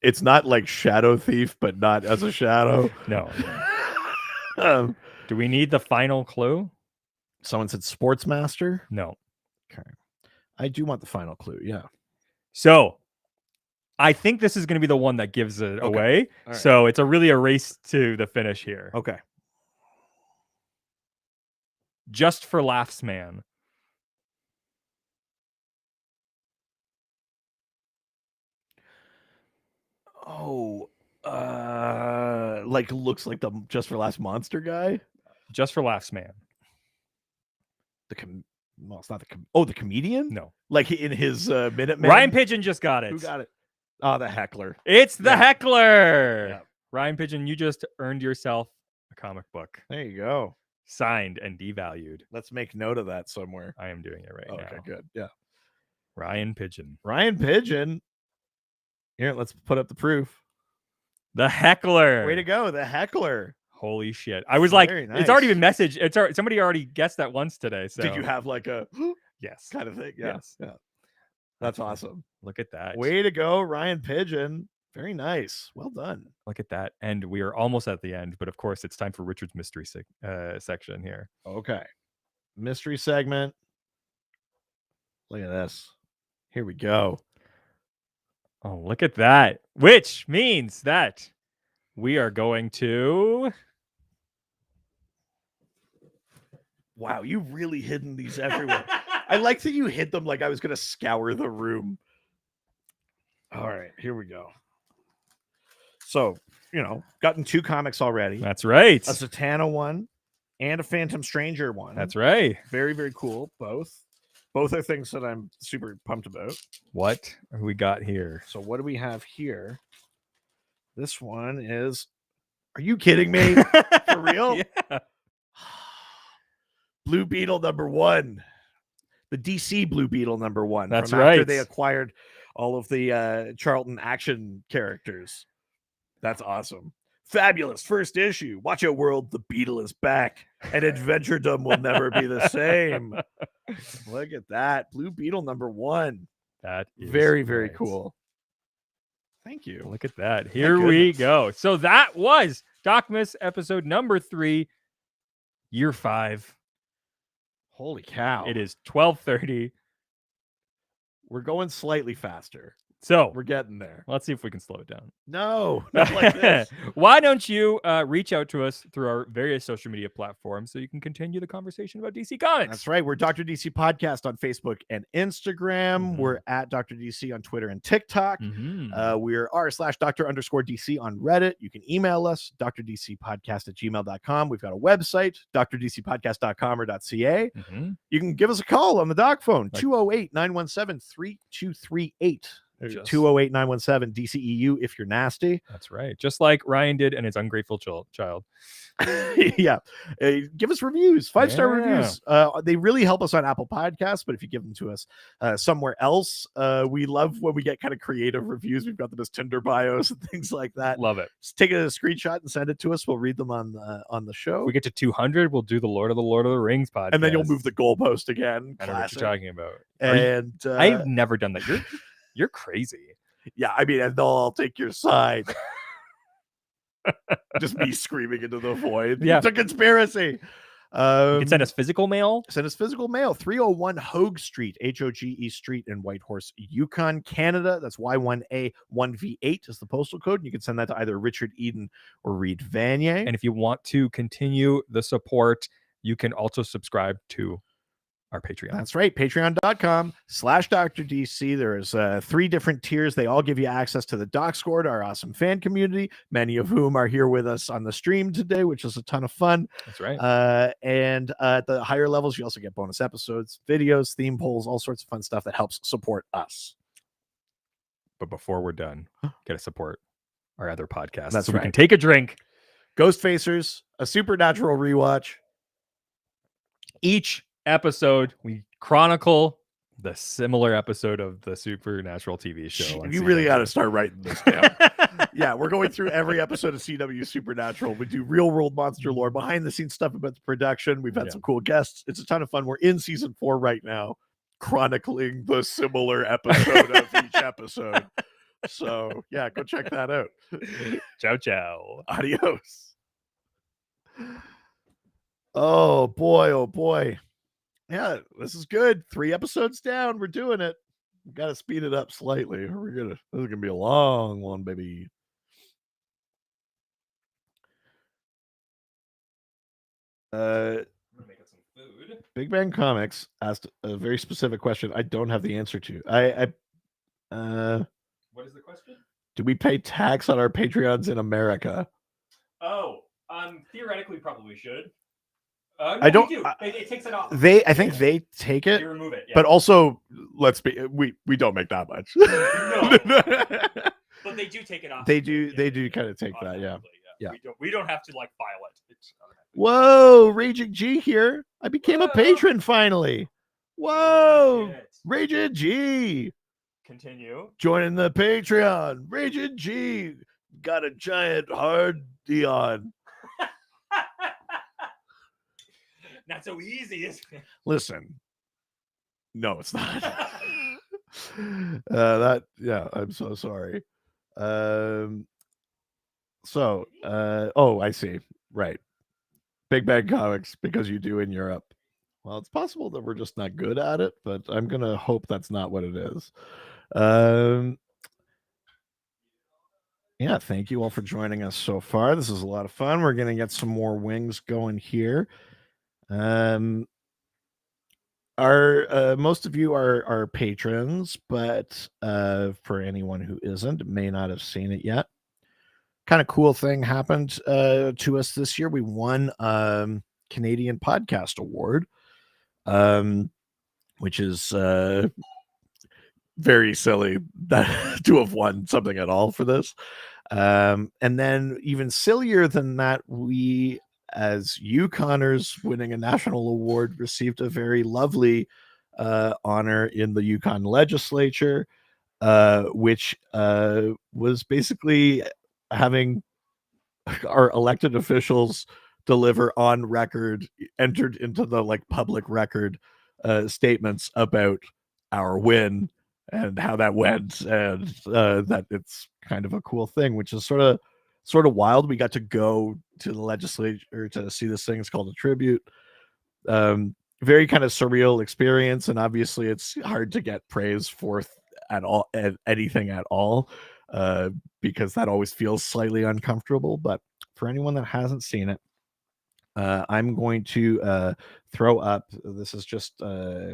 it's not like Shadow Thief, but not as a shadow. No. um, Do we need the final clue? Someone said Sportsmaster. No. Okay. I do want the final clue. Yeah. So I think this is going to be the one that gives it away. All right. So it's really a race to the finish here. Okay. Just for Laughs Man. Oh, like looks like the Just for Last Monster guy. Just for Laughs Man. Well, it's not the comedian. No, like in his Minutemen. Ryan Pigeon just got it. Who got it? Oh, the heckler. It's the Yeah. heckler. Yeah. Ryan Pigeon, you just earned yourself a comic book There you go. signed and devalued. Let's make note of that somewhere. I am doing it right Okay, now. good. Yeah. Ryan Pigeon. Ryan Pigeon. Here, let's put up the proof. The heckler. Way to go, the heckler. Holy shit. I was like, Very it's already nice. been messaged. Somebody already guessed that once today. So Did you have like a yes. kind of thing? Yeah. Yes. Yeah. That's awesome. Look at that. Way to go, Ryan Pigeon. Very nice. Well done. Look at that. And we are almost at the end, but of course it's time for Richard's mystery section here. Okay. Mystery segment. Look at this. Here we go. Oh, look at that. Which means that we are going to Wow, you really hidden these everywhere. I like that you hid them like I was going to scour the room. All right, here we go. So, gotten 2 comics already. That's right. A Zatanna one and a Phantom Stranger one. That's right. Very, very cool. Both are things that I'm super pumped about. What have we got here? So what do we have here? This one is, are you kidding me? For real? Yeah. Blue Beetle #1. The DC Blue Beetle #1. That's from after right. they acquired all of the Charlton action characters. That's awesome. Fabulous first issue. Watch out, world. The Beetle is back, and adventuredom will never be the same. Look at that. Blue Beetle #1. That is Very, very right. cool. Thank you. Look at that. Here we goodness. go. So that was DocMas episode number 3, year 5. Holy cow. It is 12:30. We're going slightly faster. So We're getting there. let's see if we can slow it down. No, not like this. Why don't you reach out to us through our various social media platforms so you can continue the conversation about DC Comics? That's right. We're Dr. DC Podcast on Facebook and Instagram. Mhm. We're at Dr. DC on Twitter and TikTok. Mhm. We're r/Dr_DC on Reddit. You can email us, drdcpodcast@gmail.com. We've got a website, drdcpodcast.com or .ca. Mhm. You can give us a call on the doc phone, Like- 208-917-3238. Just- 208-917-DCEU if you're nasty. That's right. Just like Ryan did and his ungrateful child. Yeah. Give us reviews, 5-star Yeah. reviews. They really help us on Apple Podcasts, but if you give them to us somewhere else, we love when we get kind of creative reviews. We've got them as Tinder bios and things like that. Love it. Just take a screenshot and send it to us. We'll read them on the show. If we get to 200, we'll do the Lord of the Rings podcast. And then you'll move the goalpost again. I know what Classic. you're talking about. Are you- And I've never done that. You're crazy. yeah, I mean, and they'll all take your side. Just me screaming into the void. Yeah. It's a conspiracy. You can send us physical mail. Send us physical mail, 301 Hogue Street, Hoge Street in Whitehorse, Yukon, Canada. That's Y1A1V8 is the postal code. And you can send that to either Richard Eden or Reed Vanier. And if you want to continue the support, you can also subscribe to our Patreon. That's right. Patreon.com/DrDC. There's 3 different tiers. They all give you access to the Doc Squad, our awesome fan community, many of whom are here with us on the stream today, which is a ton of fun. That's right. And at the higher levels, you also get bonus episodes, videos, theme polls, all sorts of fun stuff that helps support us. But before we're done, gotta support our other podcasts. That's so we right. can take a drink. Ghost Facers, a supernatural rewatch. Each episode, we chronicle the similar episode of the Supernatural TV show. on You really CW. got to start writing this down. Yeah, we're going through every episode of CW Supernatural. We do real world monster lore, behind the scenes stuff about the production. We've had Yeah. some cool guests. It's a ton of fun. We're in season 4 right now, chronicling the similar episode of each episode. So yeah, go check that out. Ciao, ciao. Adios. Oh boy, oh boy. Yeah, this is good. 3 episodes down. We're doing it. We've got to speed it up slightly. This is gonna be a long one, baby. Big Bang Comics asked a very specific question I don't have the answer to. What is the question? Do we pay tax on our Patreons in America? Oh, theoretically, probably should. No, I don't- We do. It takes it off. I think they take it, You remove it. Yeah. but also we don't make that much. But they do take it off. They do kind of take that, yeah. Yeah. We don't have to like file it. It's Whoa, Raging G here. I became a Whoa. patron finally. Whoa, Shit. Raging G. Continue. Joining the Patreon. Raging G got a giant hard Dion. Not so easy, is it? Listen. No, it's not. I'm so sorry. I see. Right. Big Bang Comics, because you do in Europe. Well, it's possible that we're just not good at it, but I'm gonna hope that's not what it is. Yeah, thank you all for joining us so far. This is a lot of fun. We're gonna get some more wings going here. Most of you are patrons, but for anyone who isn't, may not have seen it yet. Kind of cool thing happened to us this year. We won Canadian Podcast Award, which is very silly that to have won something at all for this. And then even sillier than that, we, as Yukoners winning a national award, received a very lovely honor in the Yukon legislature, which was basically having our elected officials deliver on record, entered into the public record statements about our win and how that went, and that it's kind of a cool thing, which is sort of wild. We got to go to the legislature to see this thing. It's called a tribute. Very kind of surreal experience, and obviously it's hard to get praise for at all, at anything at all, because that always feels slightly uncomfortable. But for anyone that hasn't seen it, I'm going to throw up. This is just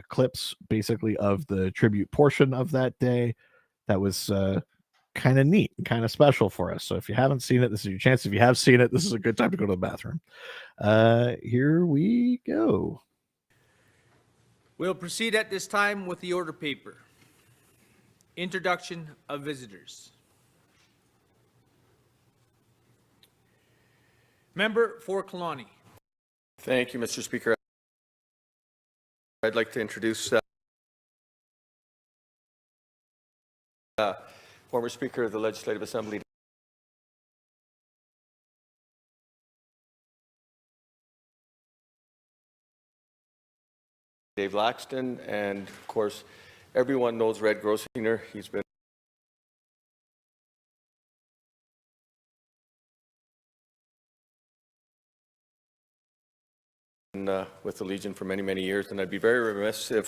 clips, basically, of the tribute portion of that day. That was kind of neat and kind of special for us. So if you haven't seen it, this is your chance. If you have seen it, this is a good time to go to the bathroom. Here we go. We'll proceed at this time with the order paper. Introduction of visitors. Member for Kalani. Thank you, Mr. Speaker. I'd like to introduce former Speaker of the Legislative Assembly, Dave Laxton, and of course, everyone knows Red Grossinger. He's been with the Legion for many, many years, and I'd be very remiss if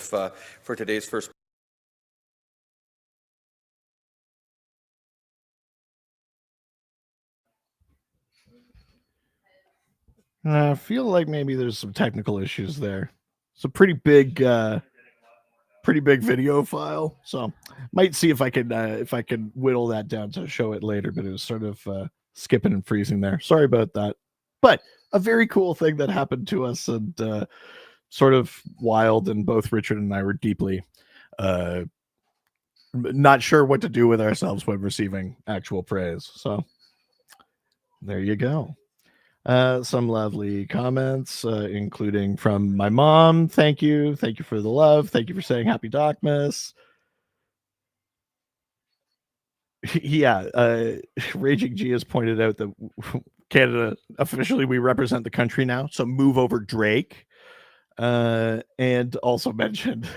for today's first I feel like maybe there's some technical issues there. It's a pretty big video file, so might see if I can whittle that down to show it later. But it was sort of skipping and freezing there. Sorry about that. But a very cool thing that happened to us, and sort of wild, and both Richard and I were deeply not sure what to do with ourselves when receiving actual praise. So there you go. Some lovely comments, including from my mom. Thank you for the love. Thank you for saying happy DocMas. Yeah, Raging G has pointed out that Canada, officially we represent the country now, so move over Drake. And also mentioned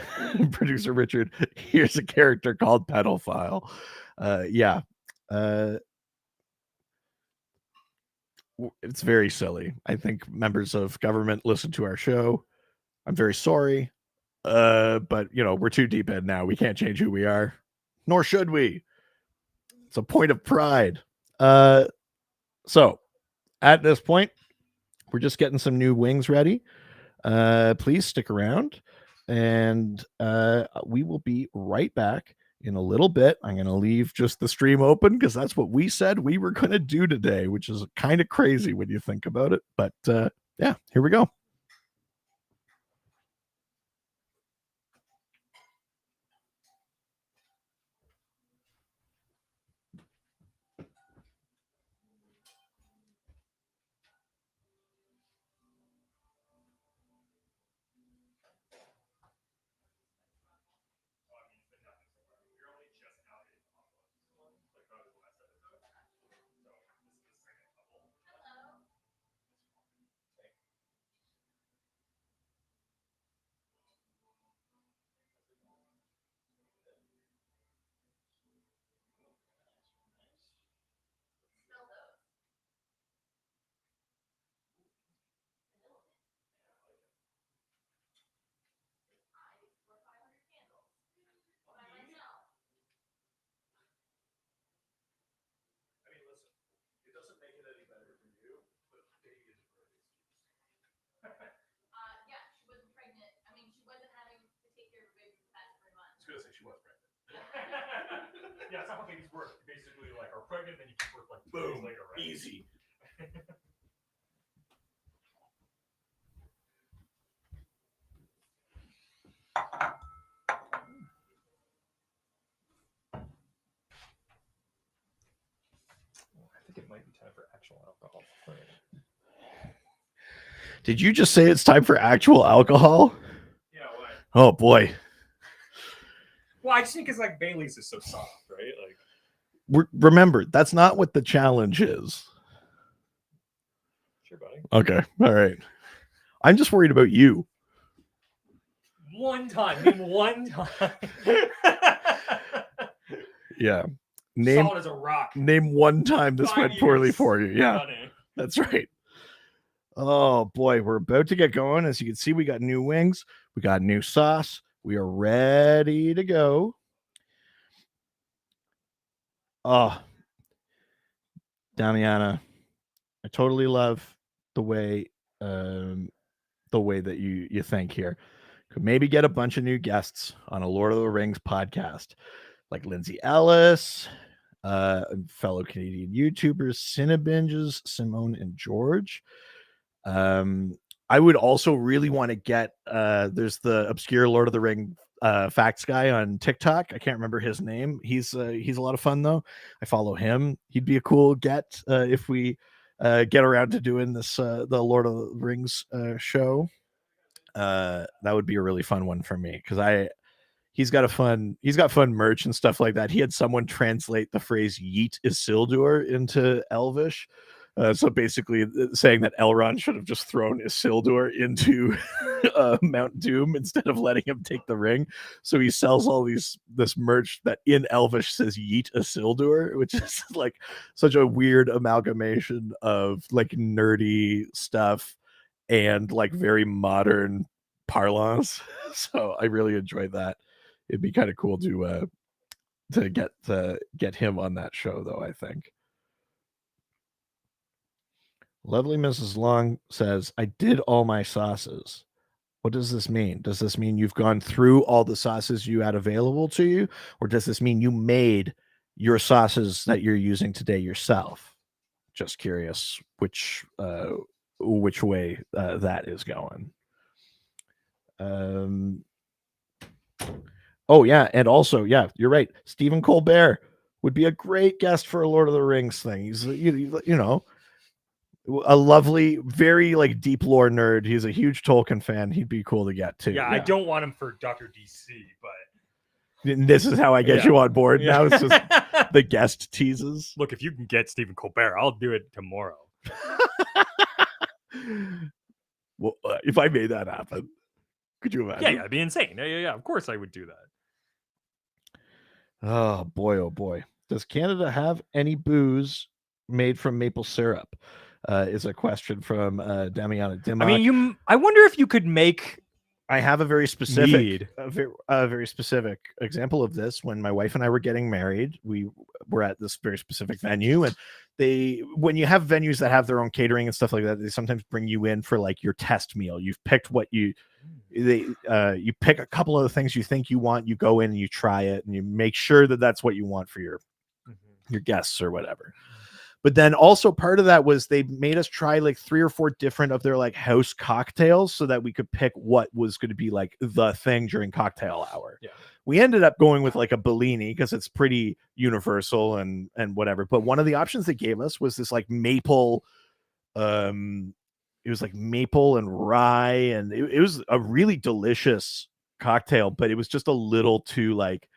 producer Richard, here's a character called Pedophile. Yeah. It's very silly. I think members of government listen to our show. I'm very sorry. But we're too deep in now. We can't change who we are, nor should we. It's a point of pride. So at this point, we're just getting some new wings ready. Please stick around, and we will be right back in a little bit. I'm going to leave just the stream open because that's what we said we were going to do today, which is kind of crazy when you think about it. But yeah, here we go. Yeah, it's not how babies work. Basically, like, are pregnant, then you keep birth like 2 days later, right? Easy. I think it might be time for actual alcohol. Did you just say it's time for actual alcohol? Yeah, why? Oh boy. Well, I just think it's like Bailey's is so soft, right? Like, Remember, that's not what the challenge is. sure, buddy. Okay. All right. I'm just worried about you. One time. Name one time. Yeah. Name Solid as a rock. Name one time this 5 went poorly years. for you. Yeah. Funny. That's right. Oh boy, we're about to get going. As you can see, we got new wings, we got new sauce, we are ready to go. Oh, Damiana, I totally love the way that you think here. Could maybe get a bunch of new guests on a Lord of the Rings podcast, like Lindsay Ellis, fellow Canadian YouTubers, Cinebinges, Simone and George. I would also really want to get there's the obscure Lord of the Ring facts guy on TikTok. I can't remember his name. He's a lot of fun though. I follow him. He'd be a cool get if we get around to doing this the Lord of the Rings show. That would be a really fun one for me because he's got fun merch and stuff like that. He had someone translate the phrase "Yeet Isildur" into Elvish. So basically saying that Elrond should have just thrown Isildur into Mount Doom instead of letting him take the ring. So he sells all this merch that in Elvish says Yeet Isildur, which is like such a weird amalgamation of like nerdy stuff and like very modern parlance. So I really enjoyed that. It'd be kind of cool to get him on that show though, I think. Lovely Mrs. Long says, I did all my sauces. What does this mean? Does this mean you've gone through all the sauces you had available to you? Or does this mean you made your sauces that you're using today yourself? Just curious which way that is going. Oh, yeah. And also, yeah, you're right. Stephen Colbert would be a great guest for a Lord of the Rings thing. He's, you know, a lovely, very like deep lore nerd. He's a huge Tolkien fan. He'd be cool to get too. Yeah, I don't want him for Dr. DC, but And this is how I get you on board now. It's just the guest teases. Look, if you can get Stephen Colbert, I'll do it tomorrow. Well, if I made that happen, could you imagine? Yeah, it'd be insane. Yeah. Of course I would do that. Oh boy, oh boy. Does Canada have any booze made from maple syrup? Is a question from Damiana Dimmock. I mean, I wonder if you could make. I have a very specific, very specific example of this. When my wife and I were getting married, we were at this very specific venue, and when you have venues that have their own catering and stuff like that, they sometimes bring you in for like your test meal. You've picked what you pick a couple of the things you think you want. You go in and you try it, and you make sure that that's what you want for your guests or whatever. But then also part of that was they made us try like 3 or 4 different of their like house cocktails so that we could pick what was going to be like the thing during cocktail hour. Yeah. We ended up going with like a Bellini because it's pretty universal and whatever. But one of the options they gave us was this like maple, it was like maple and rye, and it was a really delicious cocktail, but it was just a little too like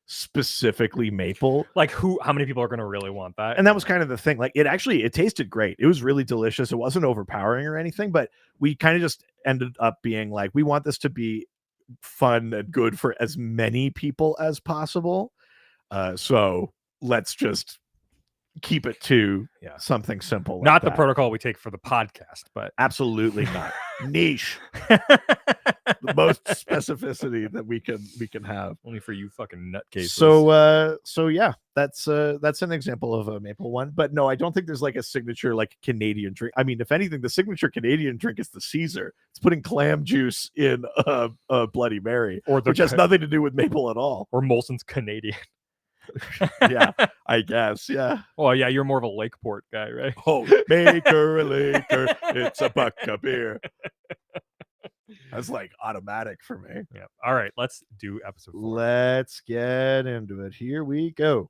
specifically maple. Like how many people are going to really want that? And that was kind of the thing. Like it tasted great. It was really delicious. It wasn't overpowering or anything, but we kind of just ended up being like, we want this to be fun and good for as many people as possible. So let's just keep it to something simple. Not the protocol we take for the podcast, but absolutely not. Niche. The most specificity that we can have. Only for you fucking nutcases. So yeah, that's an example of a maple one. But no, I don't think there's like a signature like Canadian drink. I mean, if anything, the signature Canadian drink is the Caesar. It's putting clam juice in a Bloody Mary, which has nothing to do with maple at all. Or Molson's Canadian. Yeah, I guess. Yeah. Oh yeah, you're more of a Lakeport guy, right? Oh, make her a Laker. It's a buck of beer. That's like automatic for me. Yeah. All right, let's do episode 4. Let's get into it. Here we go.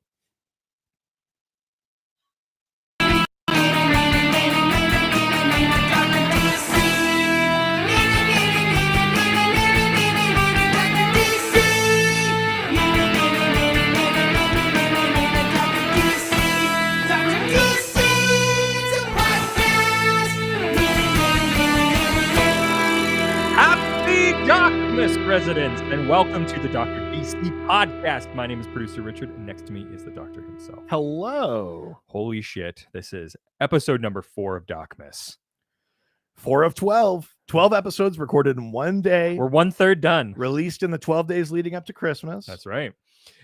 DocMas residents, and welcome to the Dr. DC podcast. My name is producer Richard, and next to me is the doctor himself. Hello. Holy shit. This is episode number 4 of DocMas. 4 of 12. 12 episodes recorded in one day. We're 1/3 done. Released in the 12 days leading up to Christmas. That's right.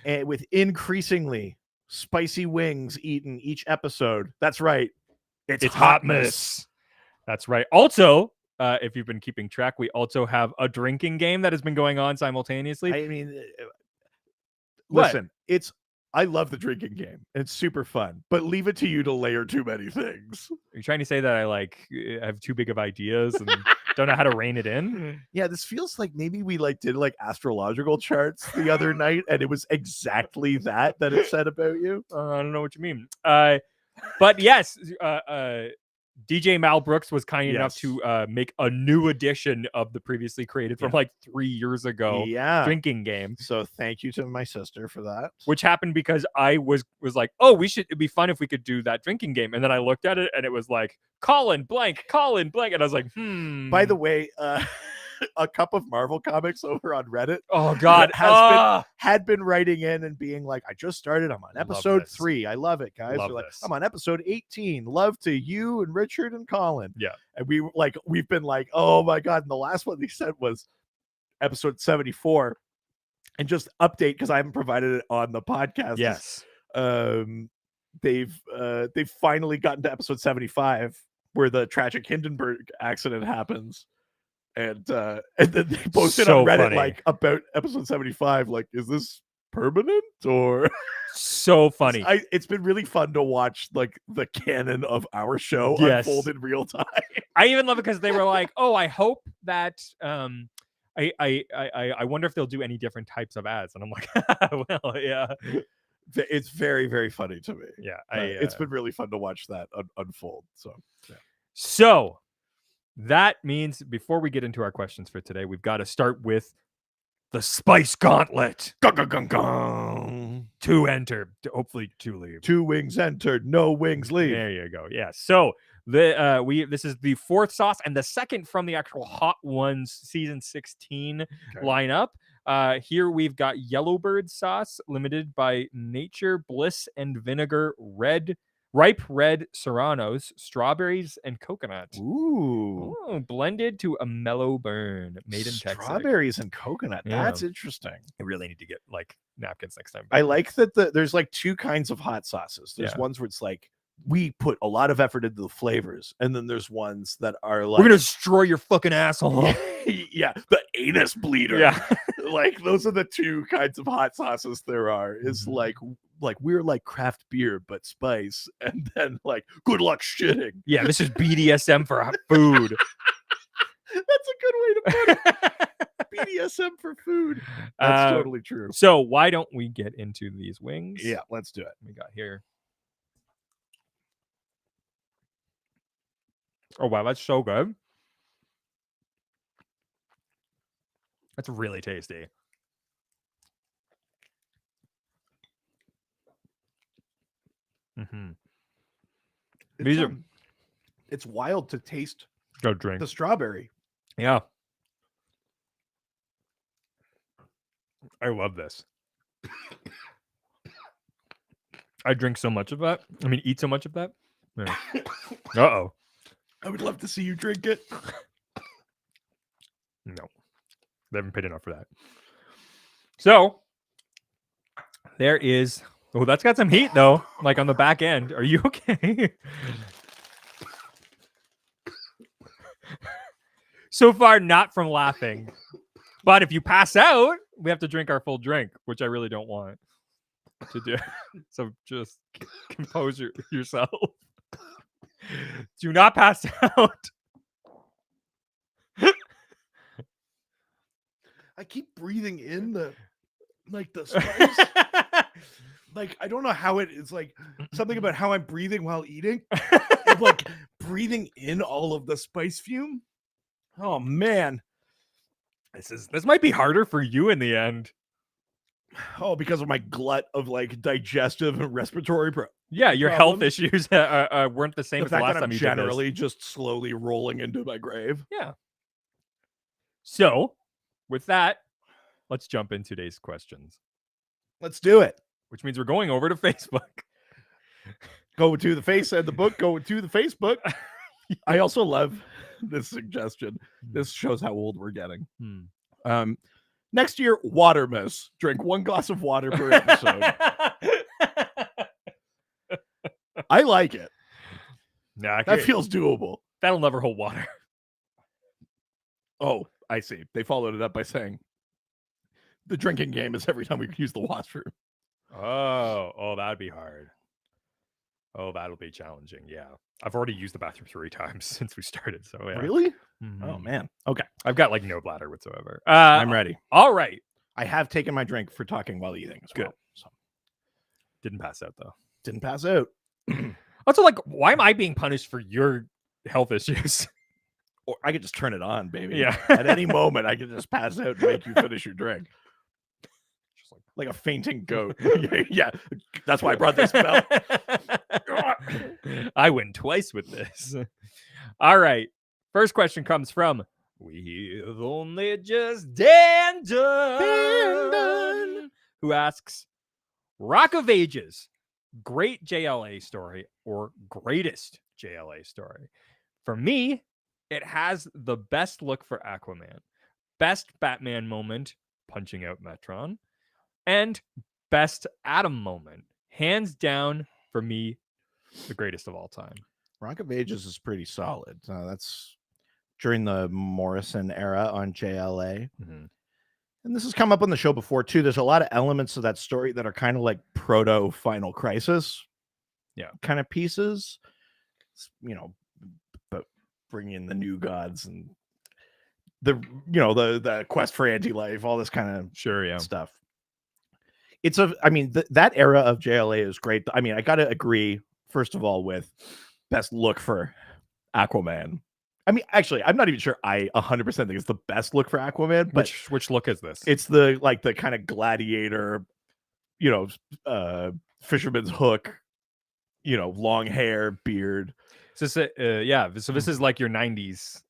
And with increasingly spicy wings eaten each episode. That's right. It's Hotmas. That's right. Also, if you've been keeping track, we also have a drinking game that has been going on simultaneously. I mean, What? listen, I love the drinking game. It's super fun, but leave it to you to layer too many things. Are you trying to say that I have too big of ideas and don't know how to rein it in? Yeah, this feels like maybe we did astrological charts the other night, and it was exactly that it said about you. I don't know what you mean. But yes, DJ Mal Brooks was kind enough to make a new edition of the previously created from 3 years ago drinking game. So thank you to my sister for that. Which happened because I was like, oh, it'd be fun if we could do that drinking game. And then I looked at it and it was like, Colin blank. And I was like, By the way, a cup of Marvel comics over on Reddit. Oh God, had been writing in and being like, I just started. I'm on episode 3. I love it, guys. They're like, I'm on episode 18. Love to you and Richard and Colin. Yeah, and we've been like, oh my God. And the last one they said was episode 74. And just update because I haven't provided it on the podcast. Yes, they've finally gotten to episode 75 where the tragic Hindenburg accident happens. And then they posted on Reddit about episode 75, is this permanent or so funny? It's been really fun to watch the canon of our show unfold in real time. I even love it because they were like, oh, I hope that I wonder if they'll do any different types of ads. And I'm like, well, yeah. It's very, very funny to me. Yeah, it's been really fun to watch that unfold. So that means before we get into our questions for today, we've got to start with the Spice Gauntlet. Two enter, hopefully 2 leave. 2 wings entered, no wings leave. There you go. Yeah. So this is the 4th sauce and the second from the actual Hot Ones season 16 lineup. Here we've got Yellowbird sauce, limited by Nature Bliss and Vinegar ripe red serranos, strawberries, and coconut. Ooh, blended to a mellow burn. Made in Texas. Strawberries and coconut. Yeah. That's interesting. I really need to get napkins next time. I like that there's 2 kinds of hot sauces. There's ones where it's we put a lot of effort into the flavors, and then there's ones that are we're gonna destroy your fucking asshole. Yeah, the anus bleeder. Yeah. Those are the 2 kinds of hot sauces there are. Is we're like craft beer but spice, and then good luck shitting. Yeah, this is BDSM for food. That's a good way to put it. BDSM for food. That's totally true. So why don't we get into these wings? Yeah, let's do it. We got here. Oh wow, that's so good. That's really tasty. These are. It's wild to taste. Go drink the strawberry. Yeah, I love this. I drink so much of that. I mean, eat so much of that. Yeah. Uh-oh. I would love to see you drink it. No, they haven't paid enough for that. So there is. Oh, that's got some heat though. On the back end. Are you okay? So far, not from laughing. But if you pass out, we have to drink our full drink, which I really don't want to do. So just compose yourself. Do not pass out. I keep breathing in the spice. I don't know how it is something about how I'm breathing while eating. I'm breathing in all of the spice fume. Oh man. This might be harder for you in the end. Oh, because of my glut of digestive and respiratory yeah, your problems. Health issues weren't the same the as the fact last that time I'm you generally did this. just slowly rolling into my grave. Yeah. So, with that, let's jump into today's questions. Let's do it. Which means we're going over to Facebook. Go to the face and the book. Go to the Facebook. I also love this suggestion. This shows how old we're getting. Next year, Watermas. Drink 1 glass of water per episode. like it. Nah, That feels doable. that'll never hold water. Oh, I see. They followed it up by saying the drinking game is every time we use the washroom. Oh, that'd be hard. Oh, that'll be challenging. Yeah. I've already used the bathroom 3 times since we started. So, yeah. Really? Mhm. Oh man. Okay, I've got like no bladder whatsoever. I'm ready. All right. I have taken my drink for talking while eating as Good. well. So Didn't pass out though. didn't pass out. Also, like, why am I being punished for your health issues? Or I could just turn it on, baby. Yeah. At any moment, I could just pass out and make you finish your drink. Just like a fainting goat. Yeah. That's why I brought this belt. I win twice with this. All right. First question comes from We've Only Just Dandon, who asks, Rock of Ages, great JLA story or greatest JLA story? For me, it has the best look for Aquaman, best Batman moment, punching out Metron, and best Atom moment. Hands down, for me, the greatest of all time. Rock of Ages is pretty solid. That's during the Morrison era on JLA. Mhm. And this has come up on the show before, too. There's a lot of elements of that story that are kind of like proto Final Crisis kind of pieces. But bring in the new gods and the quest for anti-life, all this kind of stuff. That era of JLA is great. I mean, I got to agree, first of all, with best look for Aquaman. I mean, actually, I'm not even sure I 100% think it's the best look for Aquaman. But Which look is this? it's the kind of gladiator, fisherman's hook, long hair, beard. So this is like your 90s.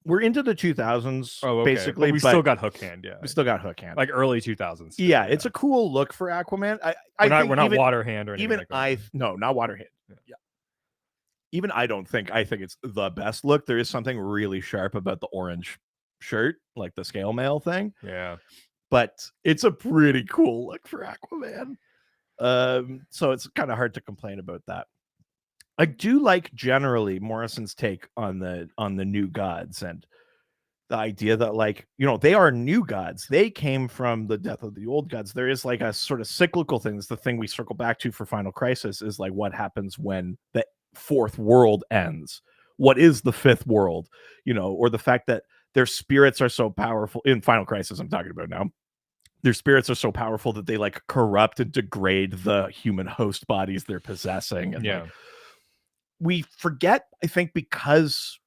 We're into the 2000s, okay. basically. But we still got hook hand, We still got hook hand. like early 2000s. Still, yeah, it's a cool look for Aquaman. We're not water hand or anything. No, not water hand. Yeah. Even I think it's the best look. There is something really sharp about the orange shirt, like the scale mail thing. Yeah. But it's a pretty cool look for Aquaman. So it's kind of hard to complain about that. I do like generally Morrison's take on the new gods and the idea that they are new gods. They came from the death of the old gods. There is like a sort of cyclical thing. It's the thing we circle back to for Final Crisis is like what happens when the fourth world ends. What is the fifth world? Or the fact that their spirits are so powerful in Final Crisis I'm talking about now. Their spirits are so powerful that they corrupt and degrade the human host bodies they're possessing. And we forget, I think, because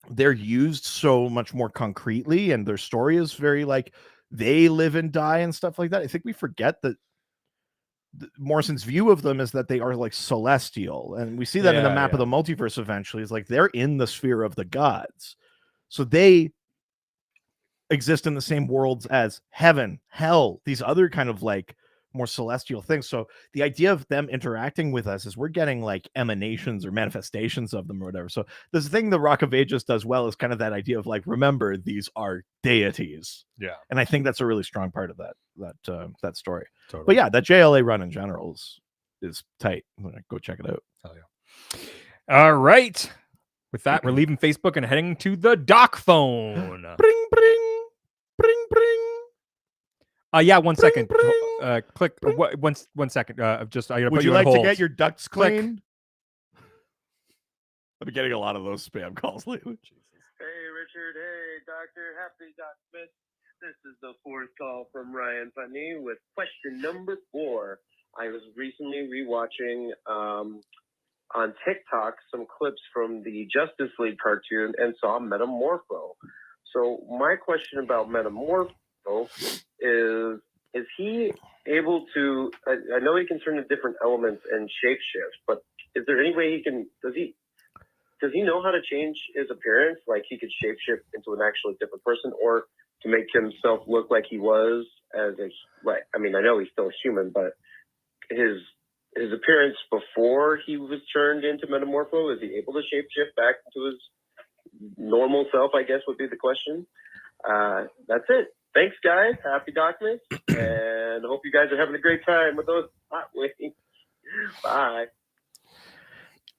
they're used so much more concretely and their story is very they live and die and stuff like that. I think we forget that Morrison's view of them is that they are celestial. And we see that in the map of the multiverse eventually. It's they're in the sphere of the gods. So they exist in the same worlds as heaven, hell, these other kind of more celestial things. So the idea of them interacting with us is we're getting emanations or manifestations of them or whatever. So this thing the Rock of Ages does well is kind of that idea of remember, these are deities. Yeah. And I think that's a really strong part of that story. Totally. But yeah, that JLA run in general is tight. I'm gonna go check it out. Hell yeah. All right. With that, we're leaving Facebook and heading to the doc phone. Bring, bring, bring, bring. Yeah, 1 second. Bring. Click. One second. Just I gotta Would put you you on like to hold. get your ducts Click. cleaned? I've been getting a lot of those spam calls lately. Hey, Richard. Hey, Doctor. Happy DocMas. This is the fourth call from Ryan Putney with question number 4. I was recently rewatching on TikTok some clips from the Justice League cartoon and saw Metamorpho. So my question about Metamorpho is he able to, I know he can turn to different elements and shapeshift, but is there any way he can, does he know how to change his appearance? Like he could shapeshift into an actually different person or to make himself look like he was as I know he's still a human, but his appearance before he was turned into Metamorpho, is he able to shapeshift back into his normal self, I guess would be the question. That's it. Thanks, guys. Happy DocMas, and hope you guys are having a great time with those hot wings. Bye.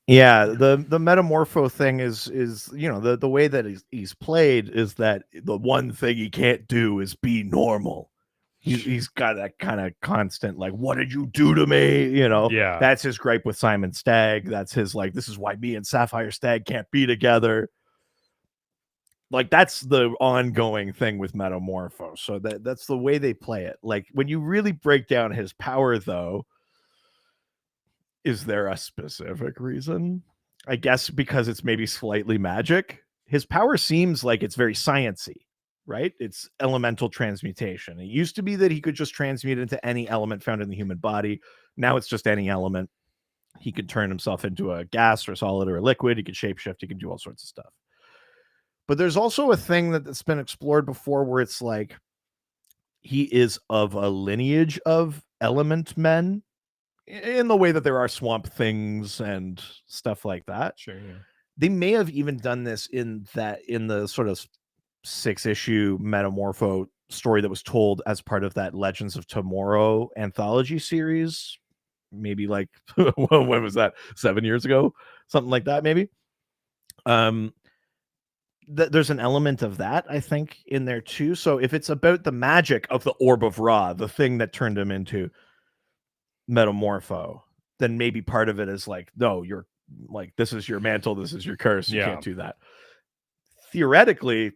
Yeah, the metamorpho thing is the way that he's played is that the one thing he can't do is be normal. He's got that kind of constant like, what did you do to me? Yeah. That's his gripe with Simon Stagg. That's his like, this is why me and Sapphire Stagg can't be together. Like that's the ongoing thing with metamorpho. So that's the way they play it. Like when you really break down his power, though, is there a specific reason? I guess because it's maybe slightly magic. His power seems like it's very sciency, right? It's elemental transmutation. It used to be that he could just transmute into any element found in the human body. Now it's just any element. He could turn himself into a gas or solid or a liquid. He could shapeshift. He can do all sorts of stuff. But there's also a thing that's been explored before where it's like he is of a lineage of element men in the way that there are swamp things and stuff like that. Sure. Yeah. They may have even done this in the sort of 6-issue metamorpho story that was told as part of that Legends of Tomorrow anthology series. Maybe like when was that? 7 years ago, something like that. Maybe. There's an element of that, I think, in there too. So if it's about the magic of the Orb of Ra, the thing that turned him into metamorpho, then maybe part of it is like, no, you're like, this is your mantle, this is your curse, you can't do that. Theoretically,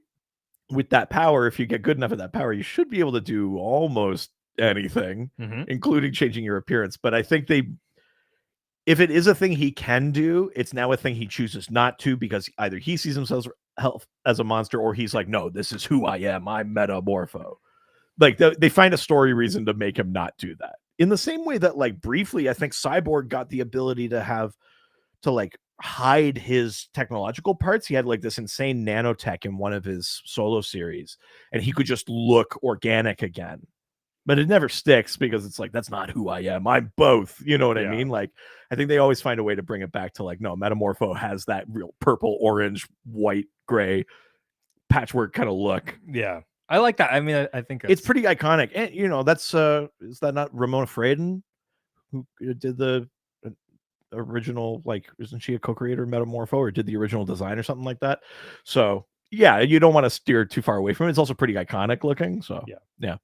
with that power, if you get good enough at that power, you should be able to do almost anything, including changing your appearance. But I think if it is a thing he can do, it's now a thing he chooses not to, because either he sees himself as a monster, or he's like, no, this is who I am, I'm metamorpho. Like they find a story reason to make him not do that. In the same way that, like, briefly, I think Cyborg got the ability to like hide his technological parts. He had like this insane nanotech in one of his solo series, and he could just look organic again. But it never sticks because it's like, that's not who I am. I'm both. You know what I mean? Like, I think they always find a way to bring it back to like, no, Metamorpho has that real purple, orange, white, gray patchwork kind of look. Yeah. I like that. I mean, I think it's pretty iconic. And that's is that not Ramona Fradon who did the original, like, isn't she a co-creator of Metamorpho, or did the original design or something like that? So yeah, you don't want to steer too far away from it. It's also pretty iconic looking. So yeah.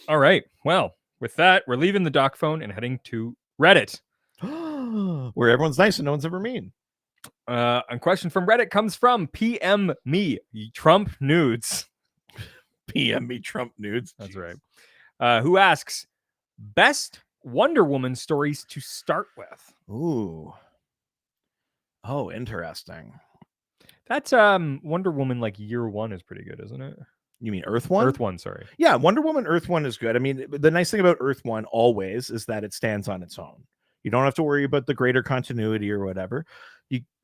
All right. Well, with that, we're leaving the doc phone and heading to Reddit, where everyone's nice and no one's ever mean. A question from Reddit comes from PM Me Trump Nudes. PM Me Trump Nudes. That's right. Who asks, best Wonder Woman stories to start with? Ooh. Oh, interesting. That's Wonder Woman, like year one is pretty good, isn't it? You mean Earth One? Earth One, sorry. Yeah, Wonder Woman Earth One is good. I mean, the nice thing about Earth One always is that it stands on its own. You don't have to worry about the greater continuity or whatever.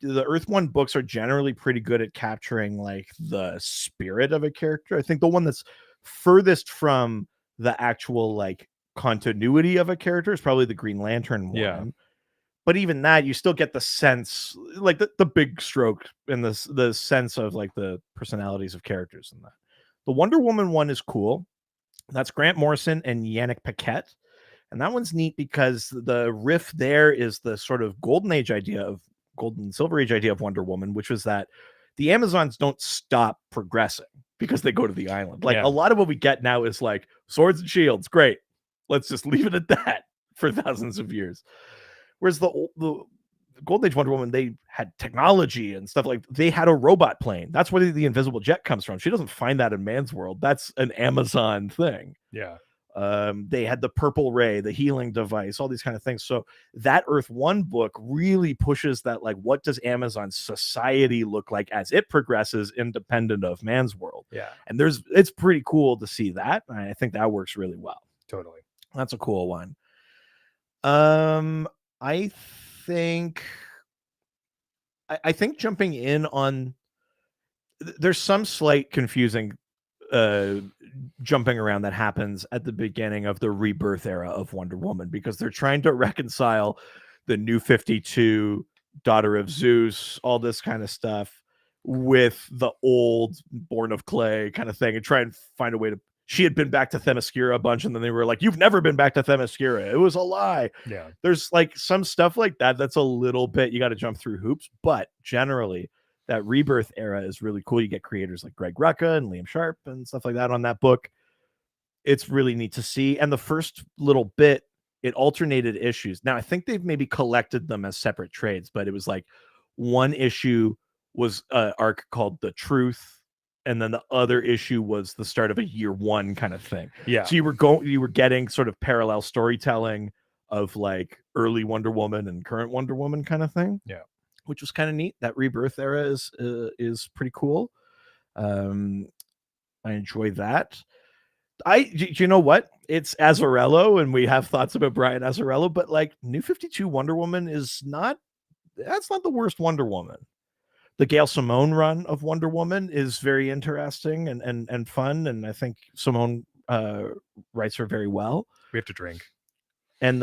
The Earth One books are generally pretty good at capturing like the spirit of a character. I think the one that's furthest from the actual like continuity of a character is probably the Green Lantern one. Yeah. But even that, you still get the sense, like the big stroke and the sense of like the personalities of characters in that. The Wonder Woman one is cool. That's Grant Morrison and Yannick Paquette. And that one's neat because the riff there is the sort of golden silver age idea of Wonder Woman, which was that the Amazons don't stop progressing because they go to the island. Like a lot of what we get now is like swords and shields. Great. Let's just leave it at that for thousands of years. Whereas the Golden Age Wonder Woman, they had technology and stuff. Like they had a robot plane. That's where the invisible jet comes from. She doesn't find that in man's world. That's an Amazon thing. Yeah. They had the purple ray, the healing device, all these kind of things. So that Earth One book really pushes that, like, what does Amazon society look like as it progresses independent of man's world? Yeah. And it's pretty cool to see that. I think that works really well. Totally. That's a cool one. I think jumping in on, there's some slight confusing jumping around that happens at the beginning of the rebirth era of Wonder Woman, because they're trying to reconcile the New 52, daughter of Zeus, all this kind of stuff with the old Born of Clay kind of thing, and try and find a way to, she had been back to Themyscira a bunch, and then they were like, "You've never been back to Themyscira. It was a lie." Yeah. There's like some stuff like that that's a little bit, you got to jump through hoops, but generally that Rebirth era is really cool. You get creators like Greg Rucka and Liam Sharp and stuff like that on that book. It's really neat to see. And the first little bit, it alternated issues. Now I think they've maybe collected them as separate trades, but it was like one issue was an arc called The Truth, and then the other issue was the start of a year one kind of thing. Yeah. So you were getting sort of parallel storytelling of like early Wonder Woman and current Wonder Woman kind of thing. Yeah. Which was kind of neat. That Rebirth era is pretty cool. I enjoy that. You know what? It's Azzarello, and we have thoughts about Brian Azzarello, but like New 52 Wonder Woman that's not the worst Wonder Woman. The Gail Simone run of Wonder Woman is very interesting and fun, and I think Simone writes her very well. We have to drink. And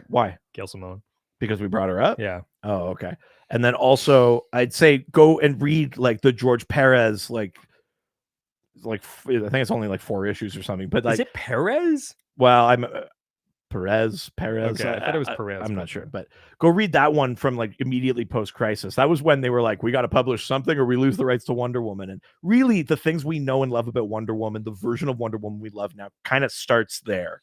why? Gail Simone. Because we brought her up? Yeah. Oh, okay. And then also, I'd say go and read like the George Perez, like I think it's only like 4 issues or something. But like, is it Perez? Well, I'm Perez. Okay, I thought it was Perez. I'm not sure, but go read that one from like immediately post Crisis. That was when they were like, we got to publish something or we lose the rights to Wonder Woman. And really, the things we know and love about Wonder Woman, the version of Wonder Woman we love now, kind of starts there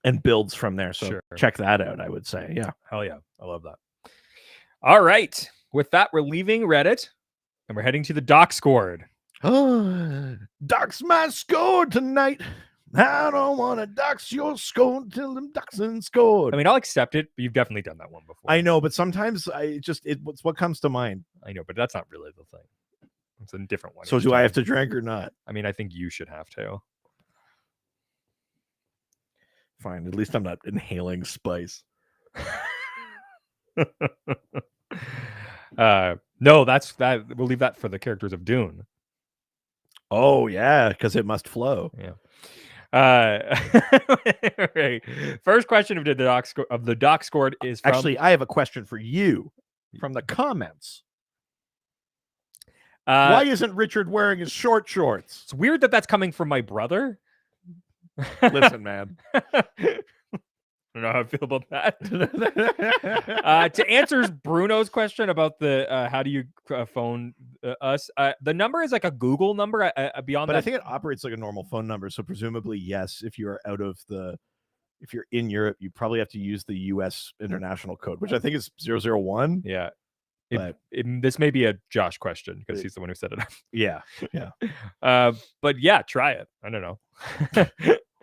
and builds from there. So check that out, I would say. Yeah. Hell yeah. I love that. All right. With that, we're leaving Reddit and we're heading to the DocScored. Oh, dox my score tonight. I don't want to dox your score until I'm doxing scored. I mean, I'll accept it, but you've definitely done that one before. I know, but sometimes it's what comes to mind. I know, but that's not really the thing. It's a different one. So do I have to drink or not? I mean, I think you should have to. Fine. At least I'm not inhaling spice. No, that's that. We'll leave that for the characters of Dune. Oh yeah, because it must flow. Yeah. Right. First question of the DocScored is from... Actually, I have a question for you from the comments. Why isn't Richard wearing his short shorts? It's weird that that's coming from my brother. Listen, man. I don't know how I feel about that. To answer Bruno's question about the how do you phone us, the number is like a Google number. Beyond but that, I think it operates like a normal phone number. So presumably, yes, if you're if you're in Europe, you probably have to use the U.S. international code, which I think is 001. Yeah. This may be a Josh question because he's the one who set it up. Yeah. Yeah. But yeah, try it. I don't know.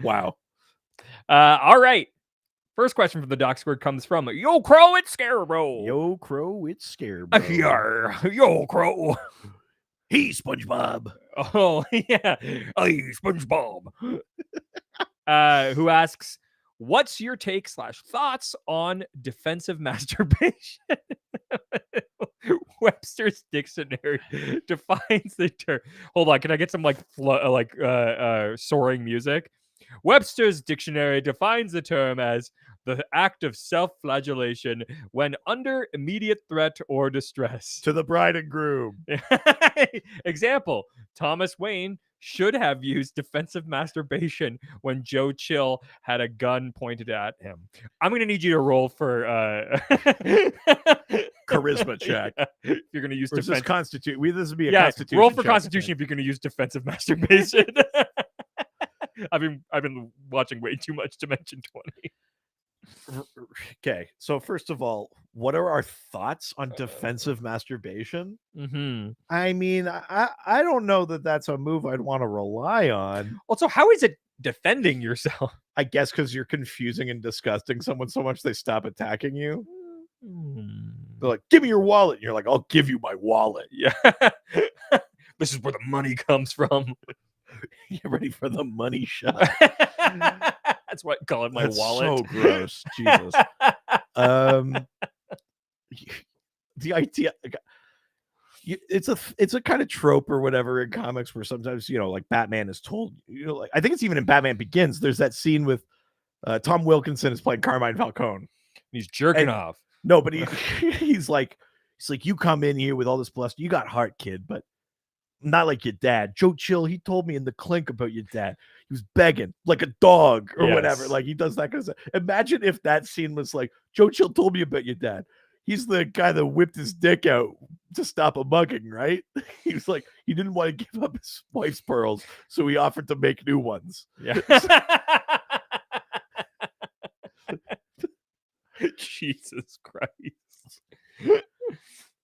Wow. All right. First question from the DocScored comes from Yo Crow, it's Scarecrow. Yo Crow, it's Scarecrow. Yarr, Yo Crow. Hey, SpongeBob. Oh yeah. Hey, SpongeBob. Who asks, what's your take / thoughts on defensive masturbation? Webster's dictionary defines the term. Hold on, can I get some soaring music? Webster's dictionary defines the term as the act of self-flagellation when under immediate threat or distress. To the bride and groom. Example, Thomas Wayne should have used defensive masturbation when Joe Chill had a gun pointed at him. I'm going to need you to roll for charisma check. If you're going to use this would be a constitution. Roll for check, constitution if you're going to use defensive masturbation. I've been watching way too much to mention 20. Okay, so first of all, what are our thoughts on defensive masturbation? Mm-hmm. I mean, I don't know that that's a move I'd want to rely on. Also, how is it defending yourself? I guess because you're confusing and disgusting someone so much they stop attacking you. They're like, give me your wallet. And you're like, I'll give you my wallet. Yeah. This is where the money comes from. Get ready for the money shot. That's what I call it, my wallet. So gross. Jesus. The idea, it's a kind of trope or whatever in comics where sometimes, like Batman is told, like I think it's even in Batman Begins, there's that scene with Tom Wilkinson is playing Carmine Falcone. He's jerking off. No, but he's like, you come in here with all this bluster. You got heart, kid, but not like your dad. Joe Chill, he told me in the clink about your dad. He was begging like a dog or whatever. Yes. Like he does that kind of stuff. Imagine if that scene was like, Joe Chill told me about your dad. He's the guy that whipped his dick out to stop a mugging, right? He was like, he didn't want to give up his wife's pearls, so he offered to make new ones. Yeah. Jesus Christ.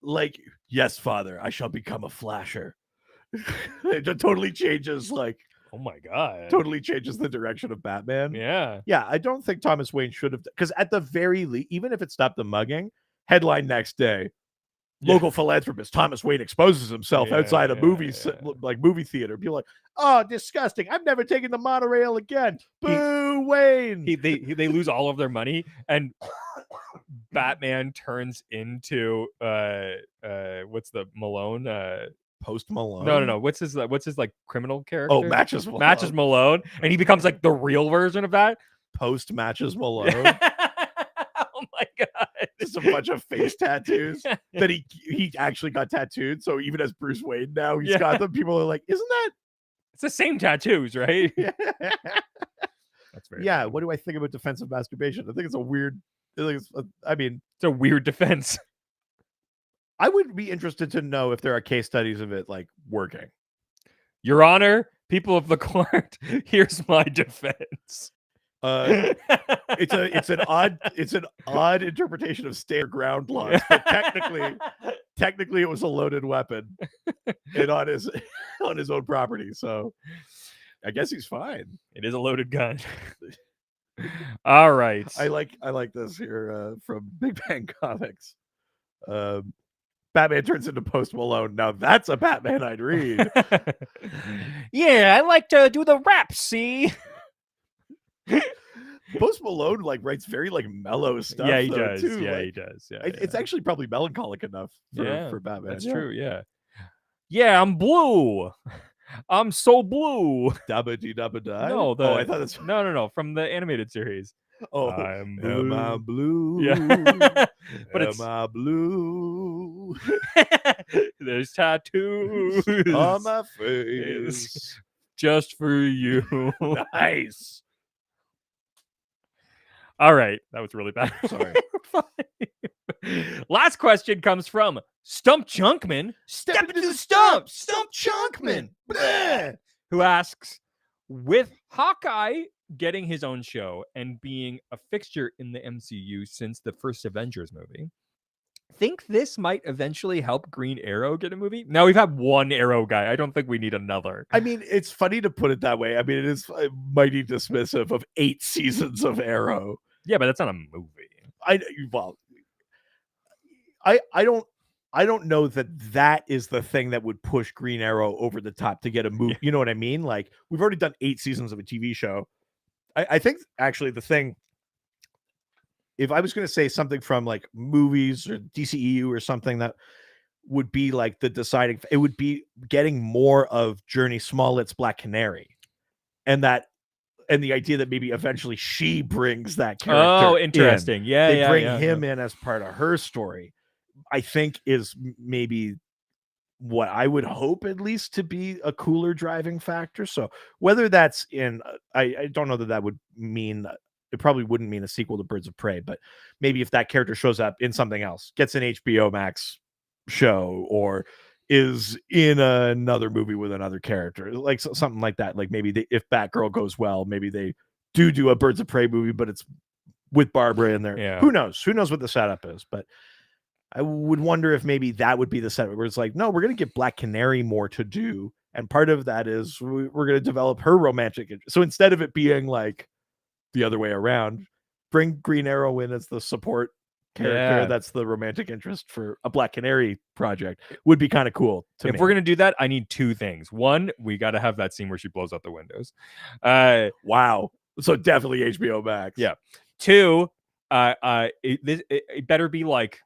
Like, yes, father, I shall become a flasher. It totally changes, like, Oh my God. totally changes the direction of Batman. Yeah. Yeah, I don't think Thomas Wayne should have, because at the very least, even if it stopped the mugging, headline next day, Yeah. local philanthropist Thomas Wayne exposes himself outside a movie theater. People are like, oh, disgusting! I've never taken the monorail again. Boo, Wayne. They lose all of their money, and Batman turns into what's the Malone? Post Malone. No. What's his like criminal character? Oh, Matches Malone. Matches Malone, and he becomes like the real version of that. Post Matches Malone. Oh my God! Just a bunch of face tattoos that he actually got tattooed. So even as Bruce Wayne now, he's got them. People are like, isn't that? It's the same tattoos, right? That's very Yeah. funny. What do I think about defensive masturbation? I think it's a weird. I mean, It's a weird defense. I would be interested to know if there are case studies of it like working. Your Honor, people of the court, here's my defense. It's an odd interpretation of standard ground laws, but technically it was a loaded weapon and on his own property. So I guess he's fine. It is a loaded gun. All right. I like this here from Big Bang Comics. Batman turns into Post Malone. Now that's a Batman I'd read. Yeah, I like to do the rap, see? Post Malone like writes very like mellow stuff. Yeah, he though, does. Too. Yeah, Like, he does. Yeah, it's actually probably melancholic enough for Batman. That's true. Yeah. Yeah, I'm blue. I'm so blue. Dabba dee dabba die. No, I thought that's no, from the animated series. oh. I'm Am I blue? Yeah. But Am it's I blue there's tattoos on my face? just for you. Nice. All right, that was really bad. Sorry. Last question comes from Stump Chunkman. Step into the stump. Stump Chunkman. Bleh. Who asks, with Hawkeye getting his own show and being a fixture in the MCU since the first Avengers movie, think this might eventually help Green Arrow get a movie? Now we've had one Arrow guy. I don't think we need another. I mean, it's funny to put it that way. I mean, it is mighty dismissive of 8 seasons of Arrow. Yeah, but that's not a movie. I don't know that is the thing that would push Green Arrow over the top to get a movie. Yeah. You know what I mean? Like we've already done 8 seasons of a TV show. I think actually the thing, if I was going to say something from like movies or DCEU or something that would be like the deciding, it would be getting more of Journey Smollett's Black Canary, and the idea that maybe eventually she brings that character. Oh, interesting. In. Yeah, They bring him in as part of her story. I think is maybe what I would hope at least to be a cooler driving factor. So whether that's in, I don't know that would mean, it probably wouldn't mean a sequel to Birds of Prey, but maybe if that character shows up in something else, gets an HBO Max show, or is in another movie with another character, like something like that. Like maybe if Batgirl goes well, maybe they do a Birds of Prey movie, but it's with Barbara in there. Yeah. Who knows what the setup is, but I would wonder if maybe that would be the setup where it's like, no, we're going to give Black Canary more to do. And part of that is we're going to develop her romantic interest. So instead of it being like the other way around, bring Green Arrow in as the support character. Yeah. That's the romantic interest for a Black Canary project. Would be kind of cool to me. If we're going to do that, I need 2 things. One, we got to have that scene where she blows out the windows. Wow. So definitely HBO Max. Yeah. 2, it better be like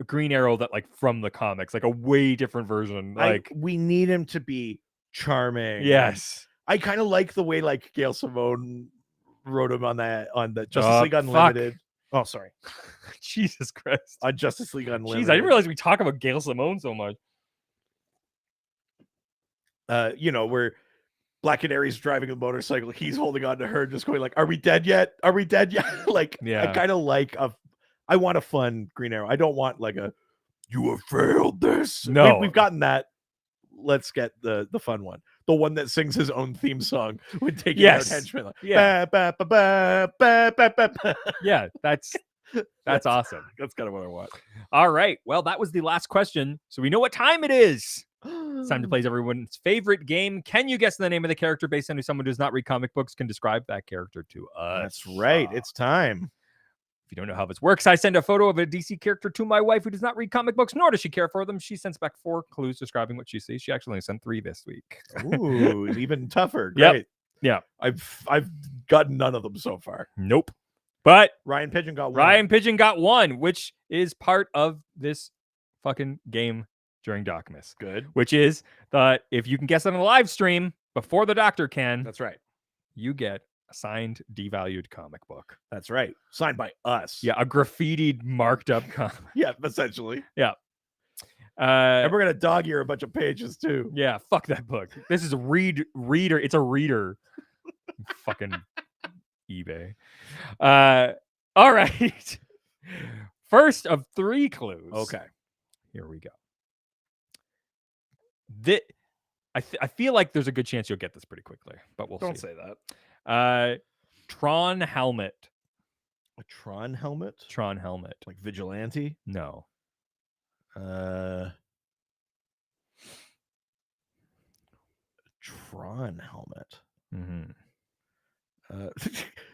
Green Arrow that like from the comics, like a way different version. Like we need him to be charming. yes, I kind of like the way like Gail Simone wrote him on the Justice League Unlimited. Oh, sorry. Jesus Christ. On Justice League Unlimited. Jeez, I didn't realize we talk about Gail Simone so much. where Black Canary's driving a motorcycle, he's holding on to her, just going like, "Are we dead yet? Are we dead yet?" Like, Yeah. I kind of like I want a fun Green Arrow. I don't want like a "you have failed this." No. We've gotten that. Let's get the fun one, the one that sings his own theme song when taking out henchmen. Like, Yeah. ba, ba, ba, ba, ba, ba, ba. Yeah, that's awesome. That's kind of what I want. All right. Well, that was the last question. So we know what time it is. It's time to play everyone's favorite game. Can you guess the name of the character based on who someone who does not read comic books can describe that character to us? That's right. It's time. If you don't know how this works, I send a photo of a DC character to my wife who does not read comic books, nor does she care for them. She sends back 4 clues describing what she sees. She actually only sent 3 this week. Ooh, even tougher. Yep. Great. Yeah. I've gotten none of them so far. Nope. But Ryan Pigeon got one. Ryan Pigeon got 1, which is part of this fucking game during DocMas. Good. Which is that if you can guess on a live stream before the doctor can, That's right. you get a signed, devalued comic book. That's right. Signed by us. Yeah, a graffitied, marked up comic. Yeah, essentially. Yeah. And we're gonna dog ear a bunch of pages too. Yeah, fuck that book. This is a reader. It's a reader. Fucking eBay. All right. First of 3 clues. Okay. Here we go. I feel like there's a good chance you'll get this pretty quickly, but we'll Don't see. say that. Tron helmet. A Tron helmet? Tron helmet. Like Vigilante? No. Tron helmet. Mm-hmm.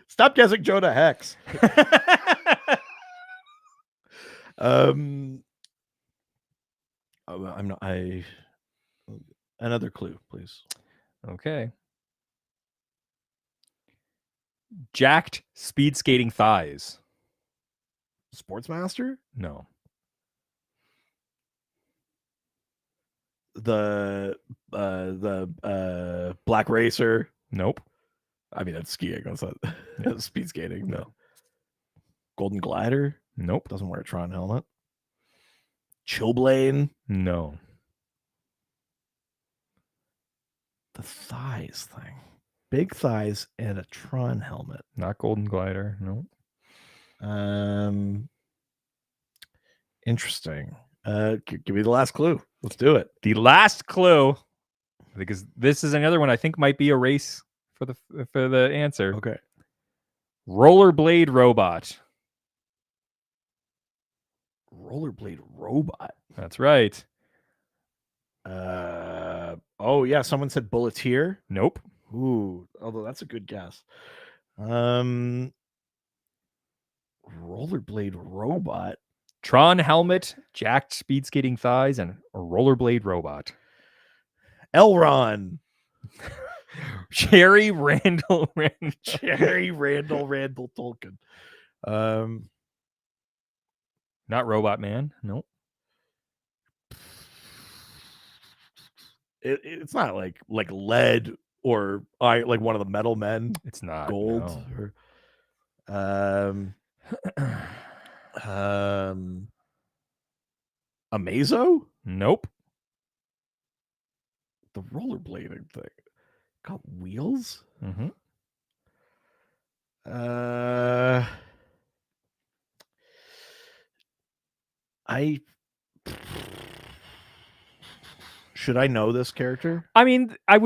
Stop guessing Jonah Hex. I'm not. Another clue, please. Okay. Jacked speed skating thighs. Sportsmaster? No. The Black Racer. Nope. I mean, that's skiing. That's not Yeah. speed skating. No. Golden Glider. Nope. Doesn't wear a Tron helmet. Chillblade. No. The thighs thing. Big thighs and a Tron helmet. Not Golden Glider. No. Interesting. Give me the last clue. Let's do it. The last clue, because this is another one I think might be a race for the answer. Okay. Rollerblade robot. Rollerblade robot. That's right. Oh yeah, someone said Bulleteer. Nope. Ooh, although that's a good guess. Rollerblade robot. Tron helmet, jacked speed skating thighs, and a rollerblade robot. Elron. Cherry Randall Cherry Randall Tolkien. Not Robot Man. Nope. It's not like lead or like one of the metal men. It's not gold. no. Or, Amazo? Nope. The rollerblading thing. Got wheels? Mm-hmm. Should I know this character? I mean, I'm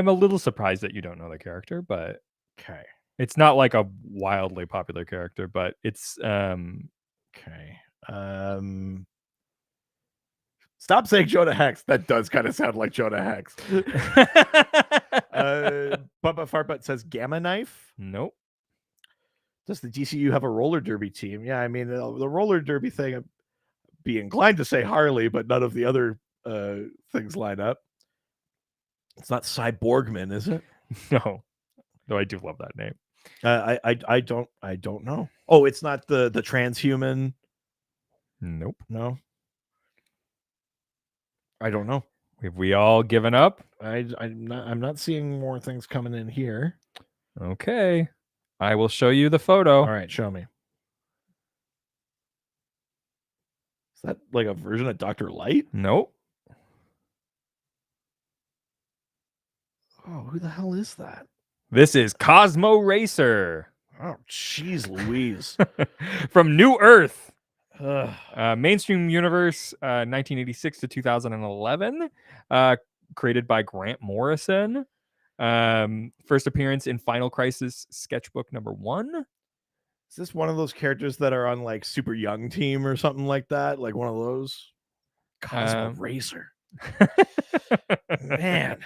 a little surprised that you don't know the character, but Okay. it's not like a wildly popular character, but it's Okay. Stop saying Jonah Hex. That does kind of sound like Jonah Hex. Bubba Fartbutt says Gamma Knife. Nope. Does the DCU have a roller derby team? Yeah, I mean the roller derby thing. I'd be inclined to say Harley, but none of the other things line up. It's not Cyborgman, is it? No. Though I do love that name. I don't know. Oh, it's not the transhuman. Nope. No. I don't know. Have we all given up? I'm not seeing more things coming in here. Okay. I will show you the photo. All right, show me. Is that like a version of Dr. Light? Nope. Oh, who the hell is that? This is Cosmo Racer Oh, jeez Louise. from New Earth. Ugh. Mainstream Universe, 1986 to 2011, created by Grant Morrison. First appearance in Final Crisis Sketchbook #1. Is this one of those characters that are on like Super Young Team or something like that? Like one of those? Cosmo Racer. Man.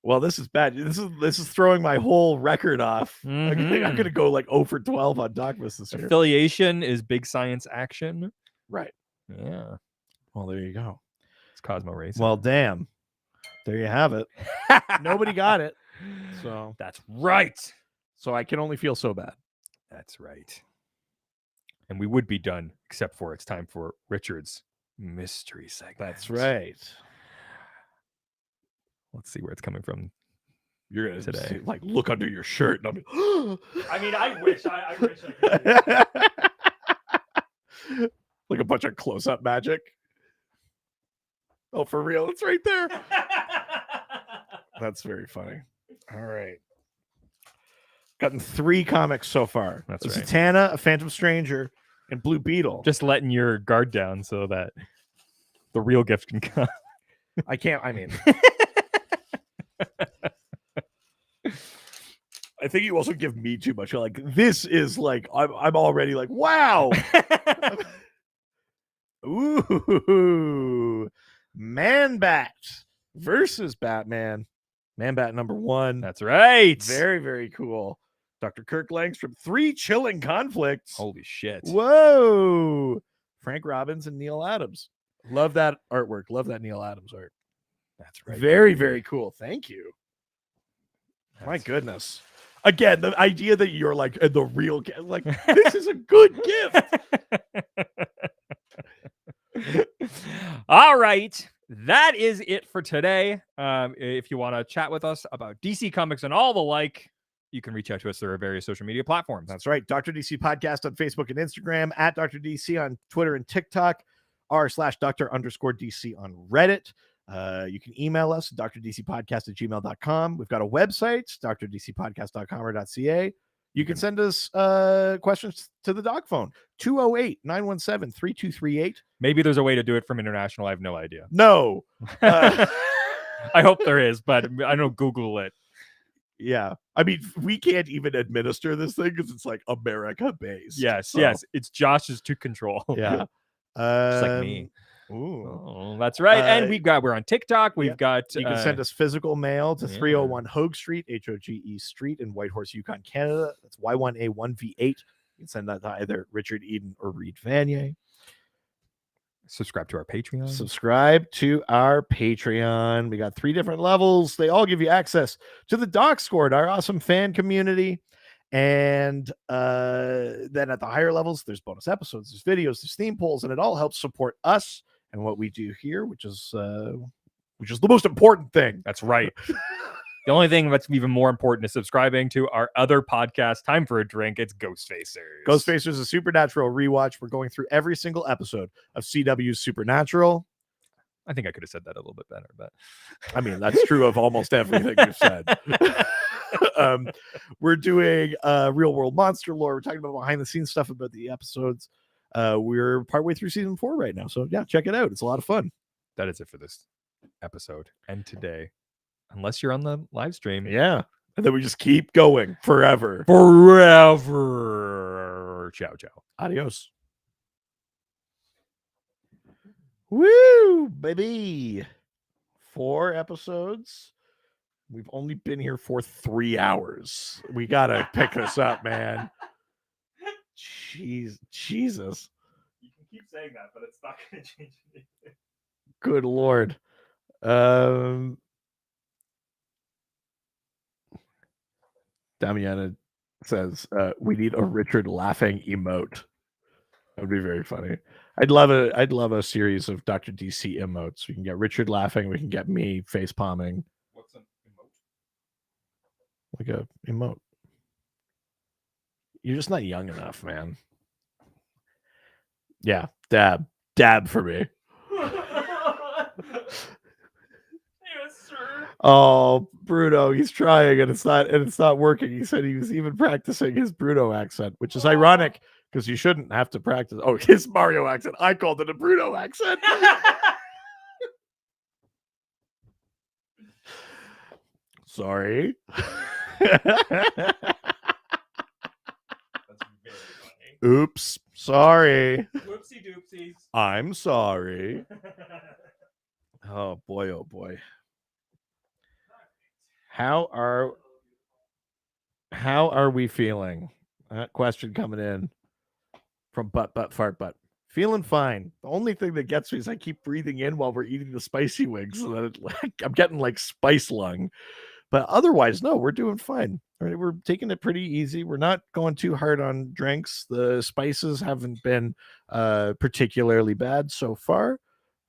Well, this is bad. This is throwing my whole record off. I'm gonna go like 0 for 12 on DocMas this year. Affiliation is Big Science Action. Right. Yeah. Well, there you go. It's Cosmo Racer. Well, damn. There you have it. Nobody got it. So that's right. So I can only feel so bad. That's right. And we would be done, except for it's time for Richard's mystery segment. That's right. Let's see where it's coming from. You're gonna today. see, like look under your shirt and I'll be, I mean, I wish I wish I could. like a bunch of close-up magic. Oh, for real, it's right there. That's very funny. All right. Gotten 3 comics so far. That's This right. Zatanna, A Phantom Stranger, and Blue Beetle. Just letting your guard down so that the real gift can come. I can't, I mean. I think you also give me too much. You're like, this is like, I'm already like, wow. Ooh. Man-Bat versus Batman. Man-Bat #1. That's right. Very, very cool. Dr. Kirk Langstrom. 3 chilling conflicts. Holy shit. Whoa. Frank Robbins and Neil Adams. Love that artwork. Love that Neil Adams art. That's right. Very, very cool. Thank you. My goodness. Again, the idea that you're like the real, like, this is a good gift. All right. That is it for today. If you want to chat with us about DC Comics and all the like, you can reach out to us through our various social media platforms. That's right. Dr. DC Podcast on Facebook and Instagram, at Dr. DC on Twitter and TikTok, r/Dr_DC on Reddit. You can email us, drdcpodcast@gmail.com. We've got a website, drdcpodcast.com or .ca. You can send us questions to the doc phone, 208-917-3238. Maybe there's a way to do it from international. I have no idea. No. I hope there is, but I don't Google it. Yeah. I mean, we can't even administer this thing because it's like America based. Yes, So, yes. It's Josh's to control. Yeah. Just like me. Ooh. Oh, that's right. And we're on TikTok. We've got You can send us physical mail to yeah. 301 Hogue Street, HOGE Street in Whitehorse, Yukon, Canada. That's Y1A1V8. You can send that to either Richard Eden or Reed Vanier. Subscribe to our Patreon. Subscribe to our Patreon. We got 3 different levels. They all give you access to the Doc Squad, our awesome fan community. And then at the higher levels, there's bonus episodes, there's videos, there's theme polls, and it all helps support us and what we do here, which is the most important thing. That's right. The only thing that's even more important is subscribing to our other podcast, Time for a Drink. It's Ghostfacers. Ghostfacers is a Supernatural rewatch. We're going through every single episode of CW's Supernatural. I think I could have said that a little bit better, but I mean, that's true of almost everything you've said. We're doing real world monster lore. We're talking about behind the scenes stuff about the episodes. We're partway through season 4 right now. So yeah, check it out. It's a lot of fun. that is it for this episode and today. Unless you're on the live stream. Yeah. And then we just keep going forever. Forever. Ciao, ciao. Adios. Woo, baby. 4 episodes. We've only been here for 3 hours. We gotta pick this up, man. Jesus. You can keep saying that, but it's not going to change anything. Good Lord. Damiana says we need a Richard laughing emote. That would be very funny. I'd love a series of Dr. DC emotes. We can get Richard laughing. We can get me face palming. What's an emote? Like a emote. You're just not young enough, man. Yeah, dab for me. Yes, sir. Oh, Bruno, he's trying and it's not working. He said he was even practicing his Bruno accent, which is ironic because you shouldn't have to practice. Oh, his Mario accent. I called it a Bruno accent. Sorry. Oops. Sorry. Whoopsie doopsies. I'm sorry. Oh boy, oh boy. How are we feeling? That question coming in from butt fart butt. Feeling fine. The only thing that gets me is I keep breathing in while we're eating the spicy wings, so that I'm getting like spice lung. But otherwise, no, we're doing fine. Right, we're taking it pretty easy. We're not going too hard on drinks. The spices haven't been particularly bad so far.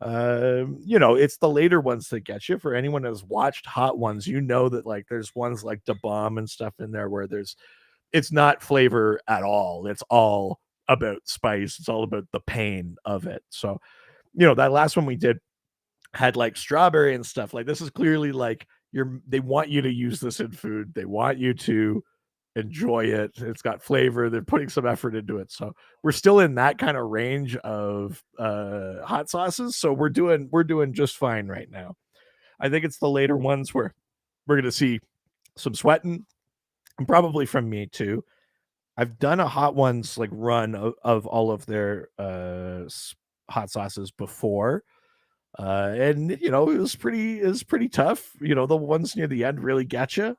It's the later ones that get you. For anyone who's watched Hot Ones, you know that like there's ones like Da Bomb and stuff in there where it's not flavor at all. It's all about spice. It's all about the pain of it. So, that last one we did had like strawberry and stuff. Like this is clearly like they want you to use this in food. They want you to enjoy it. It's got flavor. They're putting some effort into it. So we're still in that kind of range of hot sauces. So we're doing just fine right now. I think it's the later ones where we're gonna see some sweating, and probably from me too. I've done a Hot Ones like run of all of their hot sauces before. And it was pretty tough. The ones near the end really get you.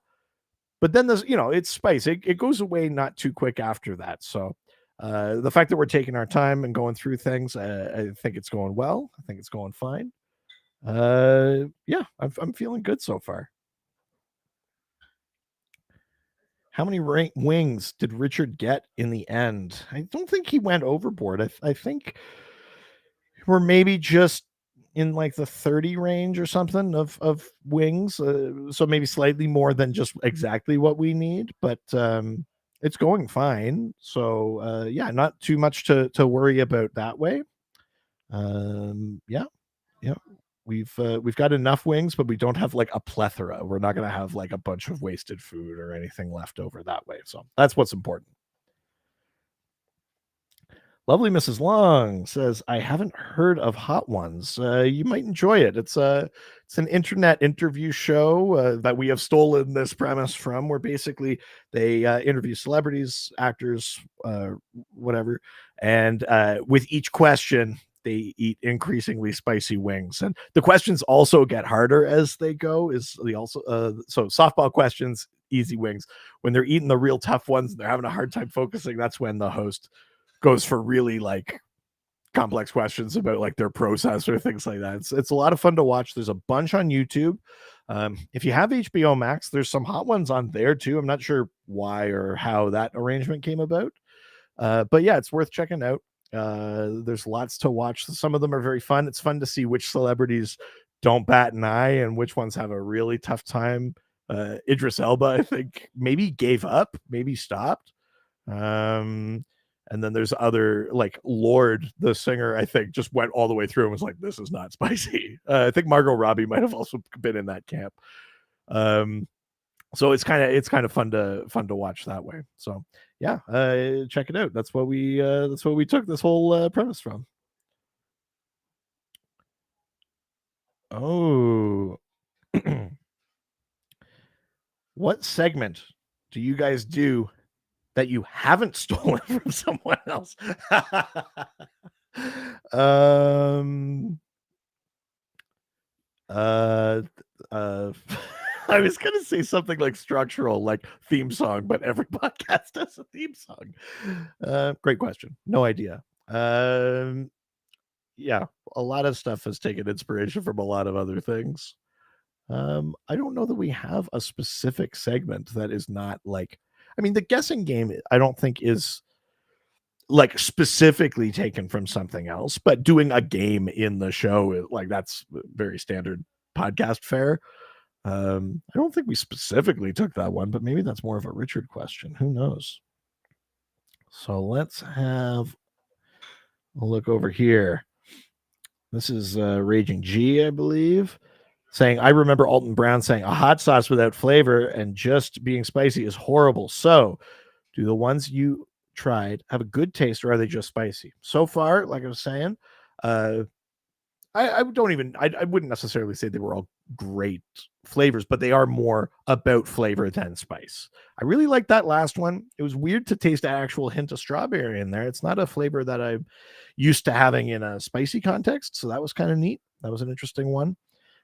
But then there's, it's spice. It goes away not too quick after that. So the fact that we're taking our time and going through things, I think it's going well. I think it's going fine. Yeah, I'm feeling good so far. How many wings did Richard get in the end? I don't think he went overboard. I think we're maybe just in like the 30 range or something of wings. So maybe slightly more than just exactly what we need, but it's going fine. So yeah, not too much to worry about that way. Yeah. We've got enough wings, but we don't have like a plethora. We're not gonna have like a bunch of wasted food or anything left over that way. So that's what's important. Lovely Mrs. Long says, I haven't heard of Hot Ones. You might enjoy it. It's an internet interview show that we have stolen this premise from, where basically they interview celebrities, actors, whatever, and with each question, they eat increasingly spicy wings. And the questions also get harder as they go. So softball questions, easy wings. When they're eating the real tough ones, and they're having a hard time focusing. That's when the host goes for really like complex questions about like their process or things like that. It's a lot of fun to watch. There's a bunch on YouTube. If you have HBO Max, there's some Hot Ones on there too. I'm not sure why or how that arrangement came about. But yeah, it's worth checking out. There's lots to watch. Some of them are very fun. It's fun to see which celebrities don't bat an eye and which ones have a really tough time. Idris Elba, I think, maybe gave up, maybe stopped. And then there's other like Lord, the singer, I think, just went all the way through and was like, this is not spicy. I think Margot Robbie might have also been in that camp. So it's kind of fun to watch that way. So yeah, check it out. That's what we took this whole premise from. Oh, what segment do you guys do that you haven't stolen from someone else? I was gonna say something like structural, like theme song, but every podcast has a theme song. Great question. No idea. Yeah, a lot of stuff has taken inspiration from a lot of other things. I don't know that we have a specific segment that is not like, I mean, the guessing game, I don't think is like specifically taken from something else, but doing a game in the show, like that's very standard podcast fare. I don't think we specifically took that one, but maybe that's more of a Richard question. Who knows? So let's have a look over here. This is Raging G, I believe. saying, I remember Alton Brown saying, a hot sauce without flavor and just being spicy is horrible. So, do the ones you tried have a good taste, or are they just spicy? So far, like I was saying, I wouldn't necessarily say they were all great flavors, but they are more about flavor than spice. I really like that last one. It was weird to taste an actual hint of strawberry in there. It's not a flavor that I'm used to having in a spicy context, so that was kind of neat. That was an interesting one.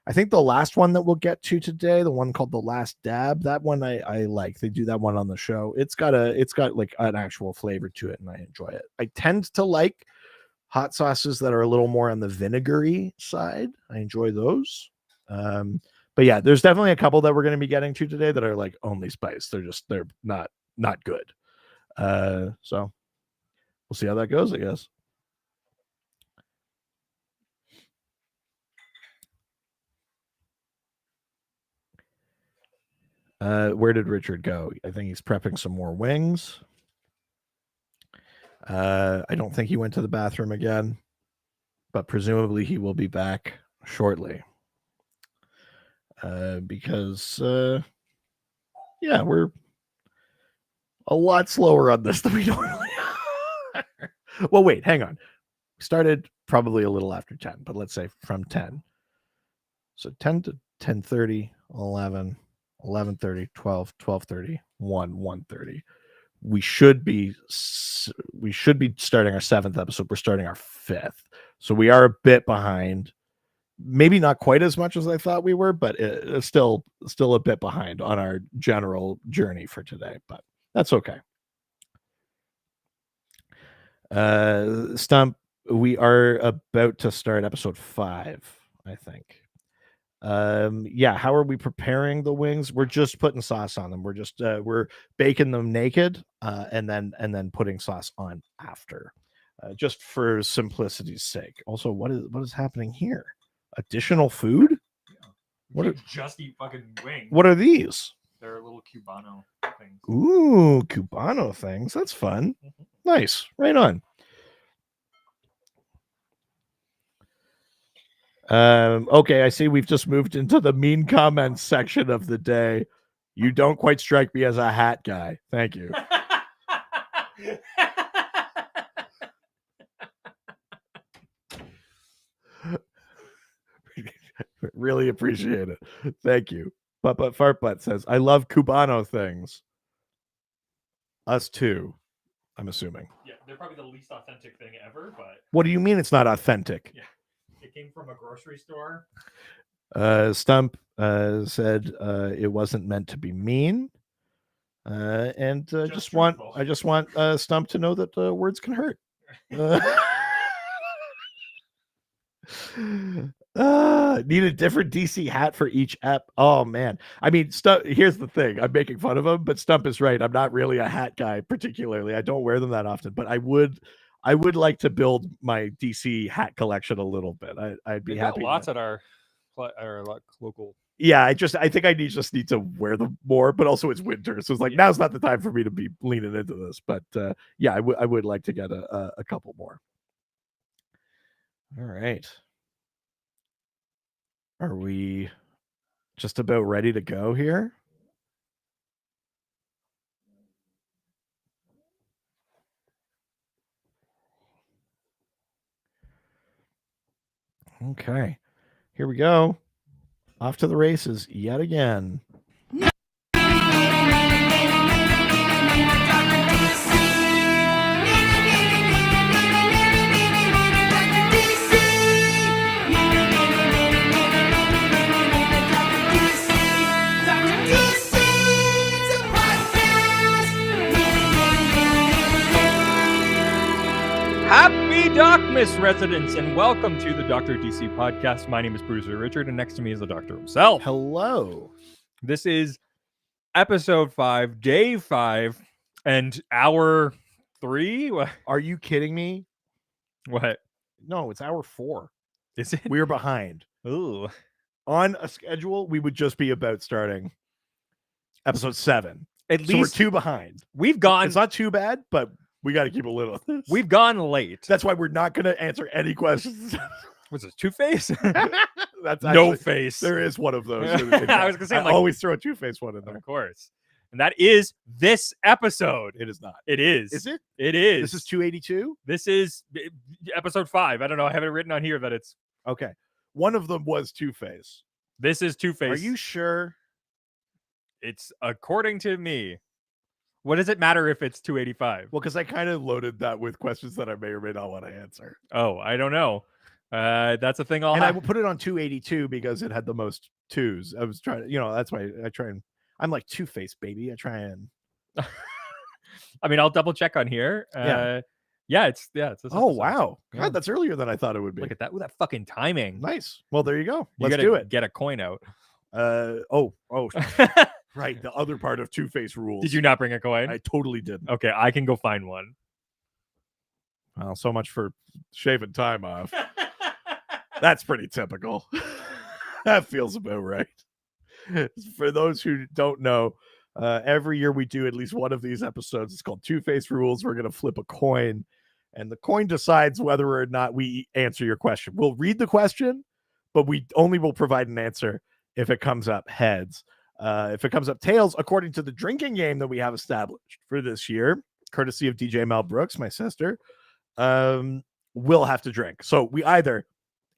I think the last one that we'll get to today, the one called The Last Dab, that one I like. They do that one on the show. It's got like an actual flavor to it, and I enjoy it. I tend to like hot sauces that are a little more on the vinegary side. I enjoy those. But yeah, there's definitely a couple that we're going to be getting to today that are like only spice. They're not good. So we'll see how that goes, I guess. Where did Richard go? I think he's prepping some more wings. I don't think he went to the bathroom again, but presumably he will be back shortly. Because yeah, we're a lot slower on this than we normally are. Well, wait, hang on. We started probably a little after 10, but let's say from 10. So 10 to 10:30, 11, 11:30, 12, 12:30, 1, 1:30. We should be starting our 7th episode. We're starting our 5th. So we are a bit behind. Maybe not quite as much as I thought we were, but it's still a bit behind on our general journey for today, but that's okay. Stump, we are about to start episode 5, I think. Yeah, how are we preparing the wings? We're just putting sauce on them. We're just we're baking them naked and then putting sauce on after. Just for simplicity's sake. Also, what is happening here? Additional food? What are just eat fucking wings? What are these? They're little Cubano things. Ooh, Cubano things. That's fun. Nice. Right on. Okay, I see we've just moved into the mean comments section of the day. You don't quite strike me as a hat guy. Thank you. Really appreciate it. Thank you. But Fartbutt says, I love Cubano things. Us too, I'm assuming. Yeah, they're probably the least authentic thing ever, but What do you mean it's not authentic? yeah. It came from a grocery store. Stump said it wasn't meant to be mean. And I just want Stump to know that words can hurt. Need a different DC hat for each ep. Oh man. I mean, Stump, here's the thing. I'm making fun of him, but Stump is right. I'm not really a hat guy particularly. I don't wear them that often, but I would like to build my DC hat collection a little bit. I'd be happy. Lots at our local. Yeah, I think I just need to wear them more, but also it's winter, so it's like now's not the time for me to be leaning into this. But yeah, I would like to get a couple more. All right. Are we just about ready to go here? Okay. Here we go. Off to the races yet again. Happy DocMas residents, and welcome to the Dr. DC podcast. My name is Bruiser Richard, and next to me is the doctor himself. Hello. This is episode 5, day 5, and hour 3. Are you kidding me? What? No, it's hour 4. Is it? We're behind. Ooh. On a schedule, we would just be about starting episode 7. At So we're least 2 behind. we've gone. It's not too bad, but we got to keep a little. We've gone late. That's why we're not going to answer any questions. Was it Two-Face? That's No actually, face. there is one of those. I was gonna say, I I'm like, always throw a Two-Face one in there. of course. And that is this episode. It is not. It is. Is it? It is. This is 282. This is episode 5. I don't know. I have it written on here that it's. Okay. One of them was Two-Face. This is Two-Face. Are you sure? It's according to me. What does it matter if it's 285? Well, because I kind of loaded that with questions that I may or may not want to answer. Oh, I don't know. That's a thing. And I will put it on 282 because it had the most twos. I was trying to, that's why I try and I'm like Two-Face, baby. I try and. I mean, I'll double check on here. It's this Oh episode. wow, Yeah. God, that's earlier than I thought it would be. Look at that. Ooh, that fucking timing. Nice. Well, there you go. You Let's gotta do it. Get a coin out. Right. The other part of Two-Face rules. Did you not bring a coin? I totally didn't. Okay, I can go find one. Well, so much for shaving time off. That's pretty typical. That feels about right. For those who don't know, every year we do at least one of these episodes. It's called Two-Face Rules. We're going to flip a coin, and the coin decides whether or not we answer your question. We'll read the question, but we only will provide an answer if it comes up heads. If it comes up tails, according to the drinking game that we have established for this year, courtesy of DJ Mel Brooks, my sister, we'll have to drink. So we either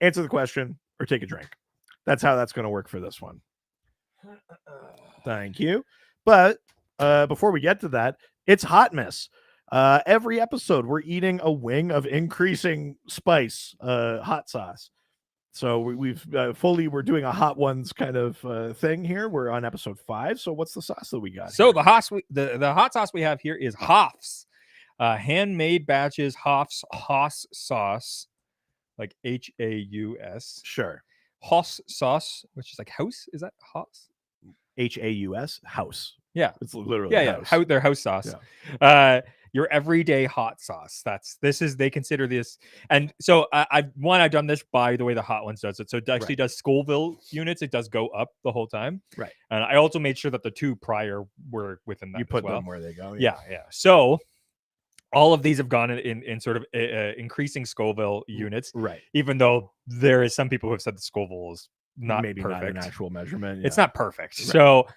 answer the question or take a drink. That's how that's going to work for this one. Thank you. But before we get to that, it's DocMas. Every episode, we're eating a wing of increasing spice hot sauce. So we're doing a hot ones kind of thing here. We're on episode 5. So what's the sauce that we got? So here? the hot sauce we have here is Hoff's, handmade batches Hoff's sauce, like Haus. Sure. Hoss sauce, which is like house. Is that Hoss? Haus house. Yeah, it's literally house. Their house sauce. Yeah. Your everyday hot sauce. They consider this, and so I've done this by the way the hot ones does it. So it actually does Scoville units. It does go up the whole time. Right. And I also made sure that the 2 prior were within that. You put as well. them where they go. Yeah. So all of these have gone in sort of increasing Scoville units. Right. Even though there is some people who have said that Scoville is not maybe perfect. not an actual measurement. It's yeah. not perfect. Right. So,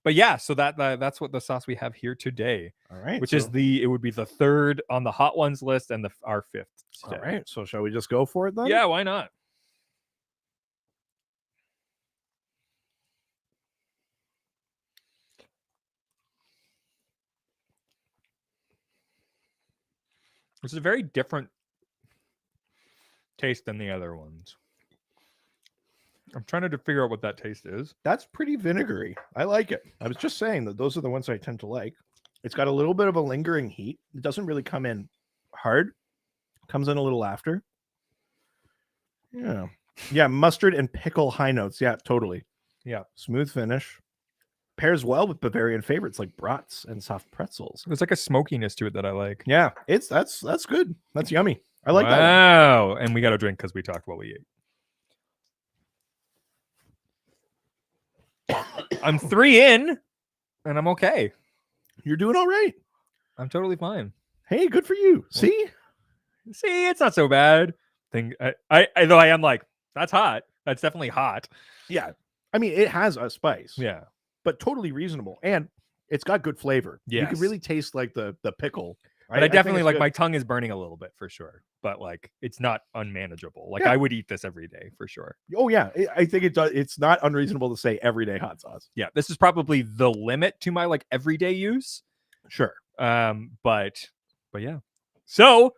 but yeah, so that's what the sauce we have here today. All right. Which it would be the 3rd on the hot ones list and our 5th today. All right. So shall we just go for it then? Yeah, why not? It's a very different taste than the other ones. I'm trying to figure out what that taste is. That's pretty vinegary. I like it. I was just saying that those are the ones I tend to like. It's got a little bit of a lingering heat. It doesn't really come in hard. It comes in a little after. Yeah. Yeah, mustard and pickle high notes. Yeah, totally. Yeah. Smooth finish. Pairs well with Bavarian favorites like brats and soft pretzels. There's like a smokiness to it that I like. Yeah, that's good. That's yummy. I like that. Wow. And we got to drink because we talked while we ate. I'm 3 in, and I'm okay. You're doing all right. I'm totally fine. Hey, good for you. See, it's not so bad. I though I am like, that's hot. That's definitely hot. Yeah, I mean it has a spice. Yeah, but totally reasonable, and it's got good flavor. You can Yes. really taste like the pickle. but I definitely think like it's my good. tongue is burning a little bit for sure. But like, it's not unmanageable. Like Yeah. I would eat this every day for sure. Oh yeah, I think it does. It's not unreasonable to say everyday hot sauce. Yeah, this is probably the limit to my like everyday use. Sure. But yeah. So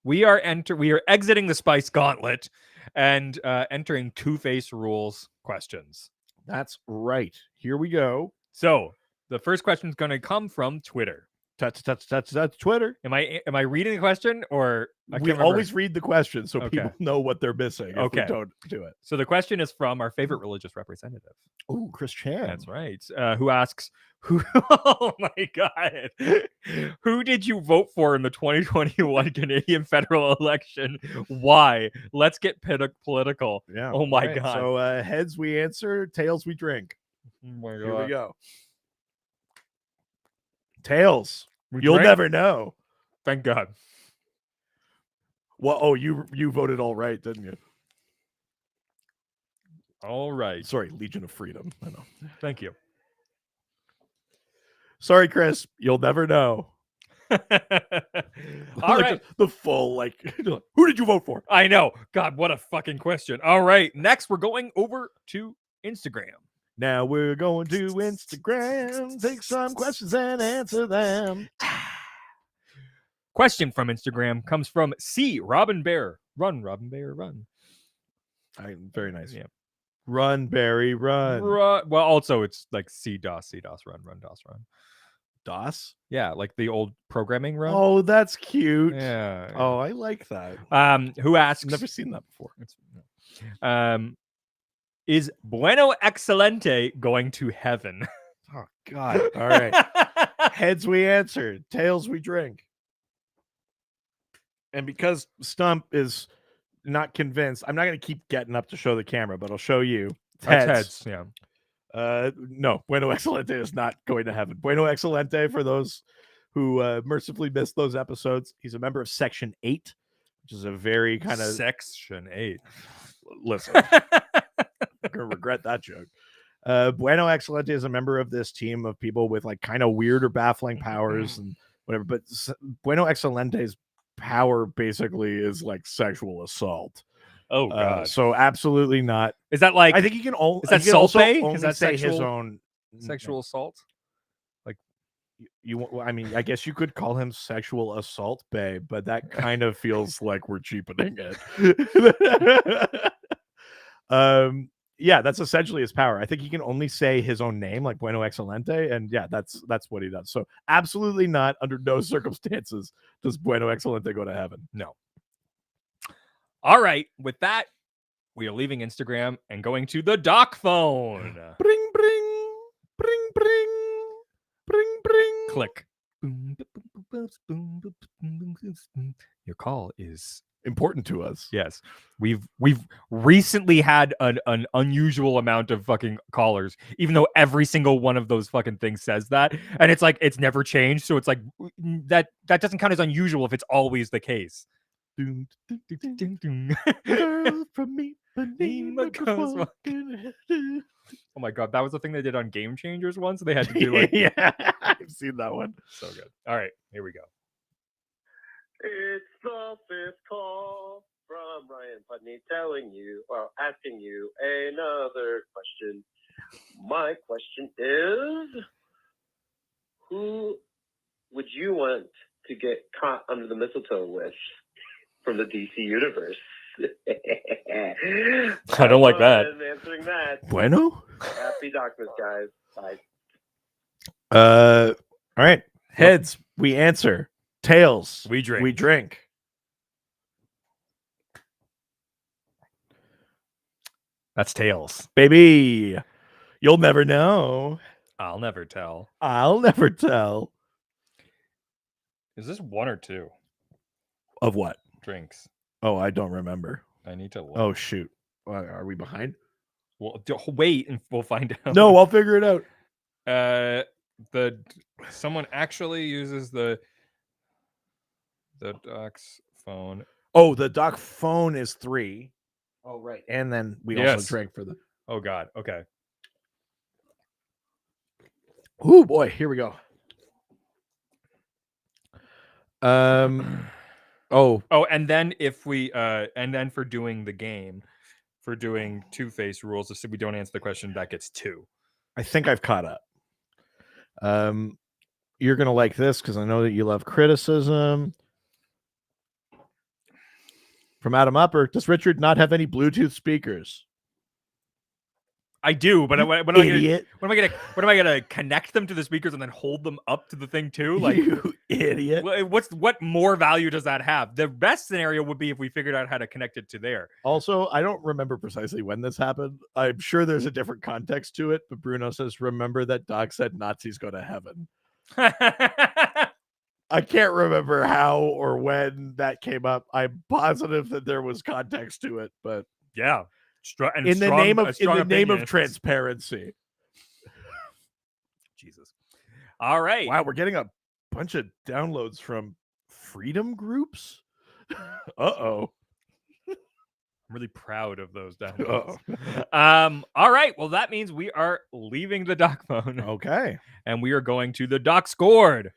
we are exiting the spice gauntlet and entering Two-Face rules questions. That's right. Here we go. So the first question is going to come from Twitter. That's Twitter. Am I reading the question or I We can't remember. always read the question so Okay. people know what they're missing. If Okay. we don't do it. So the question is from our favorite religious representative. Oh, Chris Chan. That's right. Who asks, who? Oh my God! Who did you vote for in the 2021 Canadian federal election? Why? Let's get political. Yeah. Oh my All right, God. So heads we answer, tails we drink. Oh my Here we God. go. Tails. We You'll drank? never know. Thank God. Well, oh, you voted all right, didn't you? All right. Sorry, Legion of Freedom. I know. Thank you. Sorry, Chris. You'll never know. All Like, right. the full, like, who did you vote for? I know. God, what a fucking question. All right. Next, we're going over to Instagram. Now we're going to Instagram, take some questions and answer them. Question from Instagram comes from C. Robin Bear. Run, Robin Bear, run. Very nice. Yeah. Run, Barry, run. Well, also it's like C DOS, run, DOS, run. DOS? Yeah, like the old programming run. Oh, that's cute. Yeah. Oh, I like that. Who asks? Never seen that before. Is Bueno Excelente going to heaven? Oh God. All right. Heads we answer, tails we drink. And because Stump is not convinced, I'm not going to keep getting up to show the camera, but I'll show you. Heads. Yeah. No, Bueno Excelente is not going to heaven. Bueno Excelente, for those who mercifully missed those episodes, he's a member of Section 8, which is a very kind of Section 8. Listen, I'm gonna regret that joke. Bueno Excelente is a member of this team of people with like kind of weird or baffling powers and whatever. But Bueno Excelente's power basically is like sexual assault. Oh God! So absolutely not. Is that like? I think he can only. Is that only Is that say sexual, his own sexual assault? Like you? I mean, I guess you could call him sexual assault, babe, but that kind of feels like we're cheapening it. Yeah, that's essentially his power. I think he can only say his own name, like Bueno Excelente, and yeah, that's what he does. So absolutely not, under no circumstances, does Bueno Excelente go to heaven. No. All right, with that, we are leaving Instagram and going to the doc phone. Bring, bring, bring, bring, bring, bring. Click. Your call is important to us. Yes. We've recently had an unusual amount of fucking callers, even though every single one of those fucking things says that. And it's like it's never changed. So it's like that doesn't count as unusual if it's always the case. Girl from me, oh my God, that was the thing they did on Game Changers once. They had to do like yeah, I've seen that one. So good. All right, here we go. It's the fifth call from Ryan Putney asking you another question. My question is, who would you want to get caught under the mistletoe with from the DC universe? I don't like that. Answering that. Bueno? Happy DocMas, guys. Bye. All right. Heads, we answer. Tails, we drink. We drink. That's tails. Baby, you'll never know. I'll never tell. I'll never tell. Is this one or two? Of what? Drinks. Oh, I don't remember. I need to look. Oh, shoot. Are we behind? Well, wait and we'll find out. No, I'll figure it out. Someone actually uses the doc's phone. Oh, the doc phone is 3. Oh, right. And then we also drank for the. Oh, God. Okay. Oh, boy. Here we go. Oh, and then if we and then for doing the game, for doing two-face rules, if we don't answer the question, that gets 2. I think I've caught up. You're gonna like this because I know that you love criticism. From Adam Upper, does Richard not have any Bluetooth speakers? I do, but when am I gonna connect them to the speakers and then hold them up to the thing too? Like, you idiot! What more value does that have? The best scenario would be if we figured out how to connect it to there. Also, I don't remember precisely when this happened. I'm sure there's a different context to it, but Bruno says, "Remember that Doc said Nazis go to heaven." I can't remember how or when that came up. I'm positive that there was context to it, but yeah. In the name of transparency. Jesus. All right. Wow, we're getting a bunch of downloads from freedom groups. Uh-oh. I'm really proud of those Uh-oh. downloads. All right. Well, that means we are leaving the doc phone Okay. and we are going to the doc scored.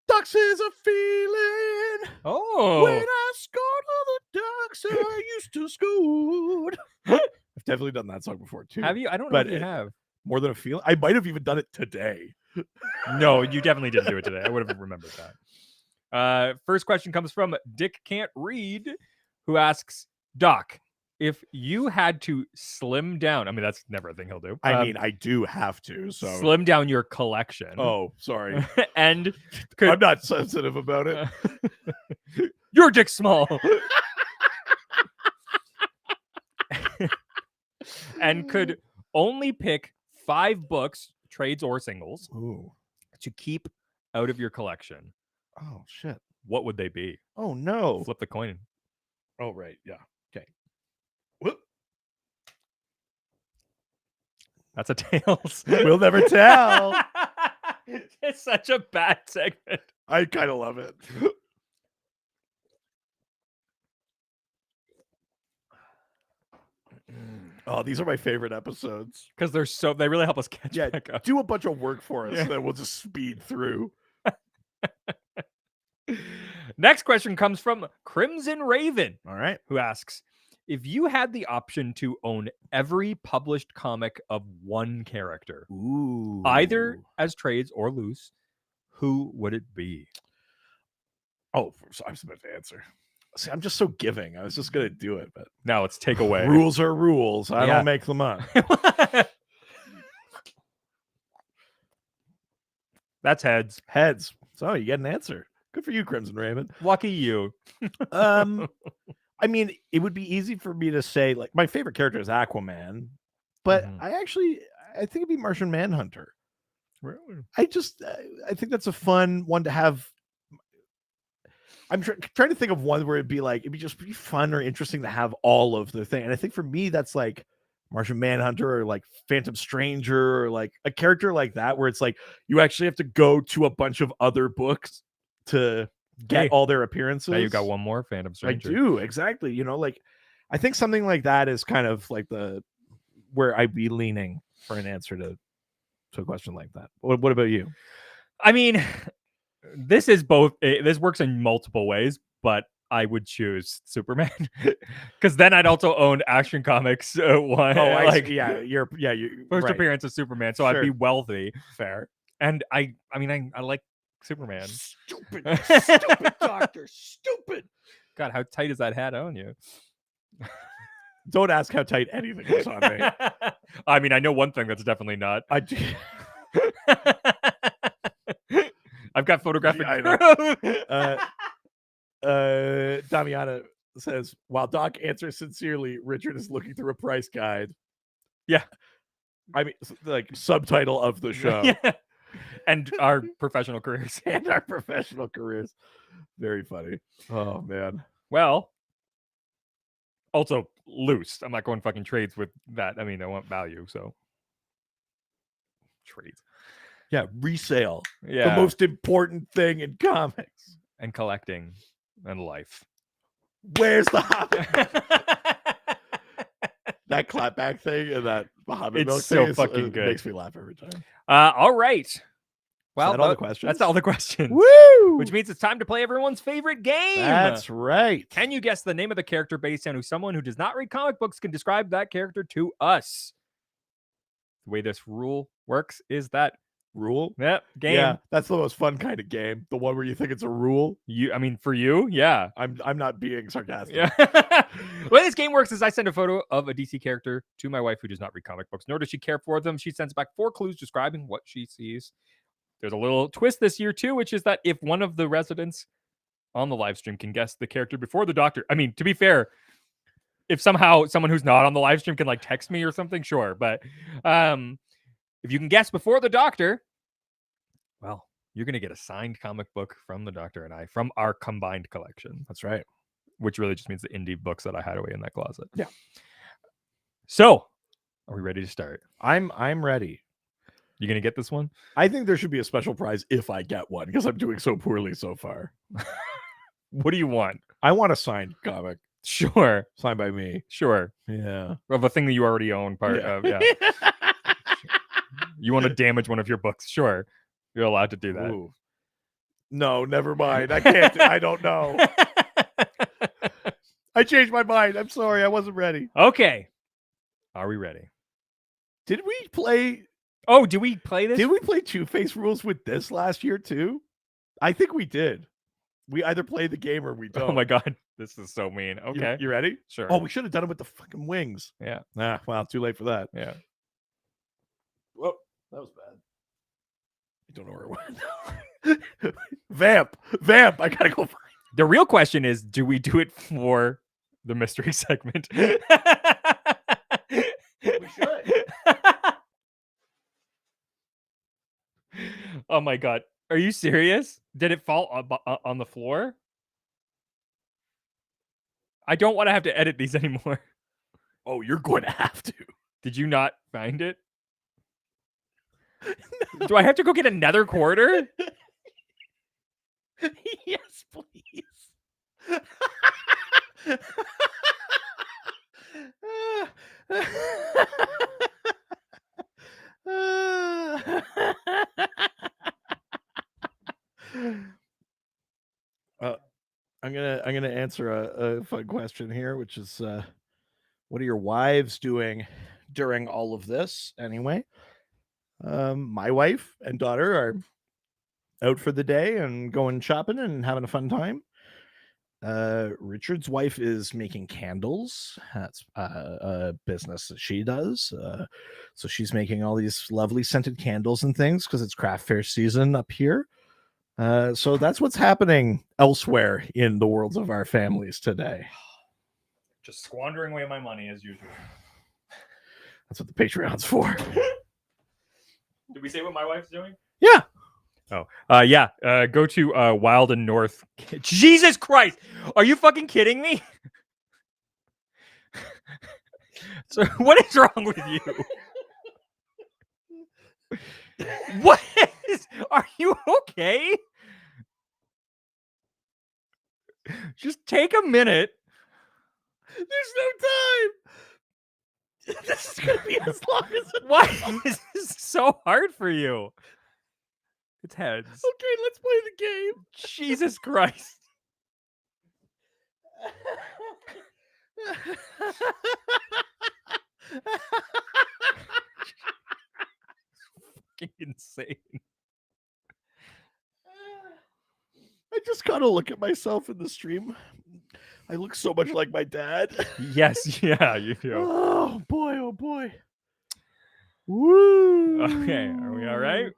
Ducks is a feeling. Oh. When I scored all the ducks I used to score. I've definitely done that song before too. Have you? I don't know But if you have. More than a feeling. I might have even done it today. No, you definitely didn't do it today. I would have remembered that. First question comes from Dick Can't Read, who asks, Doc, if you had to slim down, I mean, that's never a thing he'll do. I mean, I do have to. So slim down your collection. Oh, sorry. And I'm not sensitive about it. Your dick's small. And could only pick 5 books, trades or singles, Ooh. to keep out of your collection. Oh shit. What would they be? Oh no. Flip the coin. Oh right. Yeah. Okay. Whoop. That's a tails. We'll never tell. It's such a bad segment. I kind of love it. Oh, these are my favorite episodes. Because they really help us catch Yeah, back up. do a bunch of work for us, Yeah. and then we'll just speed through. Next question comes from Crimson Raven, All right. who asks, if you had the option to own every published comic of one character, Ooh. either as trades or loose, who would it be? Oh, so I was about to answer. See, I'm just so giving. I was just gonna do it, but Now let's take away. rules are rules. I Yeah. don't make them up. That's heads. Heads. So you get an answer. Good for you, Crimson Raven. Lucky you. I mean, it would be easy for me to say, like, my favorite character is Aquaman, but Mhm. I think it'd be Martian Manhunter. Really? I think that's a fun one to have. I'm trying to think of one where it'd be just be fun or interesting to have all of the thing. And I think for me, that's like Martian Manhunter or like Phantom Stranger or like a character like that, where it's like you actually have to go to a bunch of other books to get Hey, all their appearances. Now you got one more Phantom Stranger. I do, exactly. You know, like I think something like that is kind of like where I'd be leaning for an answer to a question like that. What about you? I mean, this is both. This works in multiple ways, but I would choose Superman because then I'd also own Action Comics. One, I see. Yeah, you're first right. appearance of Superman, so I'd be Sure. wealthy. Fair. And I like Superman. Stupid doctor, stupid. God, how tight is that hat on you? Don't ask how tight anything is on me. I mean, I know one thing that's definitely not. I do. I've got photographic Yeah, I proof. Damiana says, while Doc answers sincerely, Richard is looking through a price guide. Yeah. I mean, like subtitle of the show. Yeah. And our professional careers. And our professional careers. Very funny. Oh man. Well, also loose. I'm not going fucking trades with that. I mean, I want value, so trades. Yeah, resale. Yeah. The most important thing in comics. And collecting and life. Where's the Hobbit? That clapback thing and that Hobbit It's milk so thing fucking good. Makes me laugh every time. All right. Well, that all the questions? That's all the questions. Woo! Which means it's time to play everyone's favorite game. That's right. Can you guess the name of the character based on who someone who does not read comic books can describe that character to us? The way this rule works is that Rule? game. Yeah, that's the most fun kind of game. The one where you think it's a rule. For you, yeah. I'm not being sarcastic. Yeah. The way this game works is I send a photo of a DC character to my wife who does not read comic books, nor does she care for them. She sends back 4 clues describing what she sees. There's a little twist this year too, which is that if one of the residents on the live stream can guess the character before the doctor, I mean, to be fair, if somehow someone who's not on the live stream can like text me or something, sure. But if you can guess before the doctor, well, you're going to get a signed comic book from the doctor and I from our combined collection. That's right. Which really just means the indie books that I had away in that closet. Yeah. So, are we ready to start? I'm ready. You going to get this one? I think there should be a special prize if I get one because I'm doing so poorly so far. What do you want? I want a signed comic Sure. signed by me. Sure. Yeah. Of a thing that you already own part of. Yeah. You want to damage one of your books? Sure. You're allowed to do that. Ooh. No, never mind. I can't. I don't know. I changed my mind. I'm sorry. I wasn't ready. Okay. Are we ready? Did we play? Oh, did we play this? Did we play Two-Face rules with this last year too? I think we did. We either play the game or we don't. Oh my god, this is so mean. Okay, You ready? sure. Oh, we should have done it with the fucking wings. Yeah. Nah, well, too late for that. Yeah. Whoa, that was bad. I don't know where it went. Vamp. I gotta go find. The real question is, do we do it for the mystery segment? We should. Oh my god. Are you serious? Did it fall on the floor? I don't want to have to edit these anymore. Oh, you're going to have to. Did you not find it? No. Do I have to go get another quarter? Yes, please. I'm gonna answer a fun question here, which is what are your wives doing during all of this anyway? My wife and daughter are out for the day and going shopping and having a fun time. Richard's wife is making candles. That's a business that she does. So she's making all these lovely scented candles and things because it's craft fair season up here. So that's what's happening elsewhere in the worlds of our families today. Just squandering away my money as usual. That's what the Patreon's for. Did we say what my wife's doing? Yeah. Oh, yeah. Go to Wild and North. Jesus Christ! Are you fucking kidding me? So, what is wrong with you? What is? Are you okay? Just take a minute. There's no time. This is gonna be as long as it. Why is this so hard for you? It's heads. Okay, let's play the game. Jesus Christ. Fucking insane. I just gotta look at myself in the stream. I look so much like my dad. Yes, yeah, you do. Oh boy, oh boy. Woo. Okay, are we all right?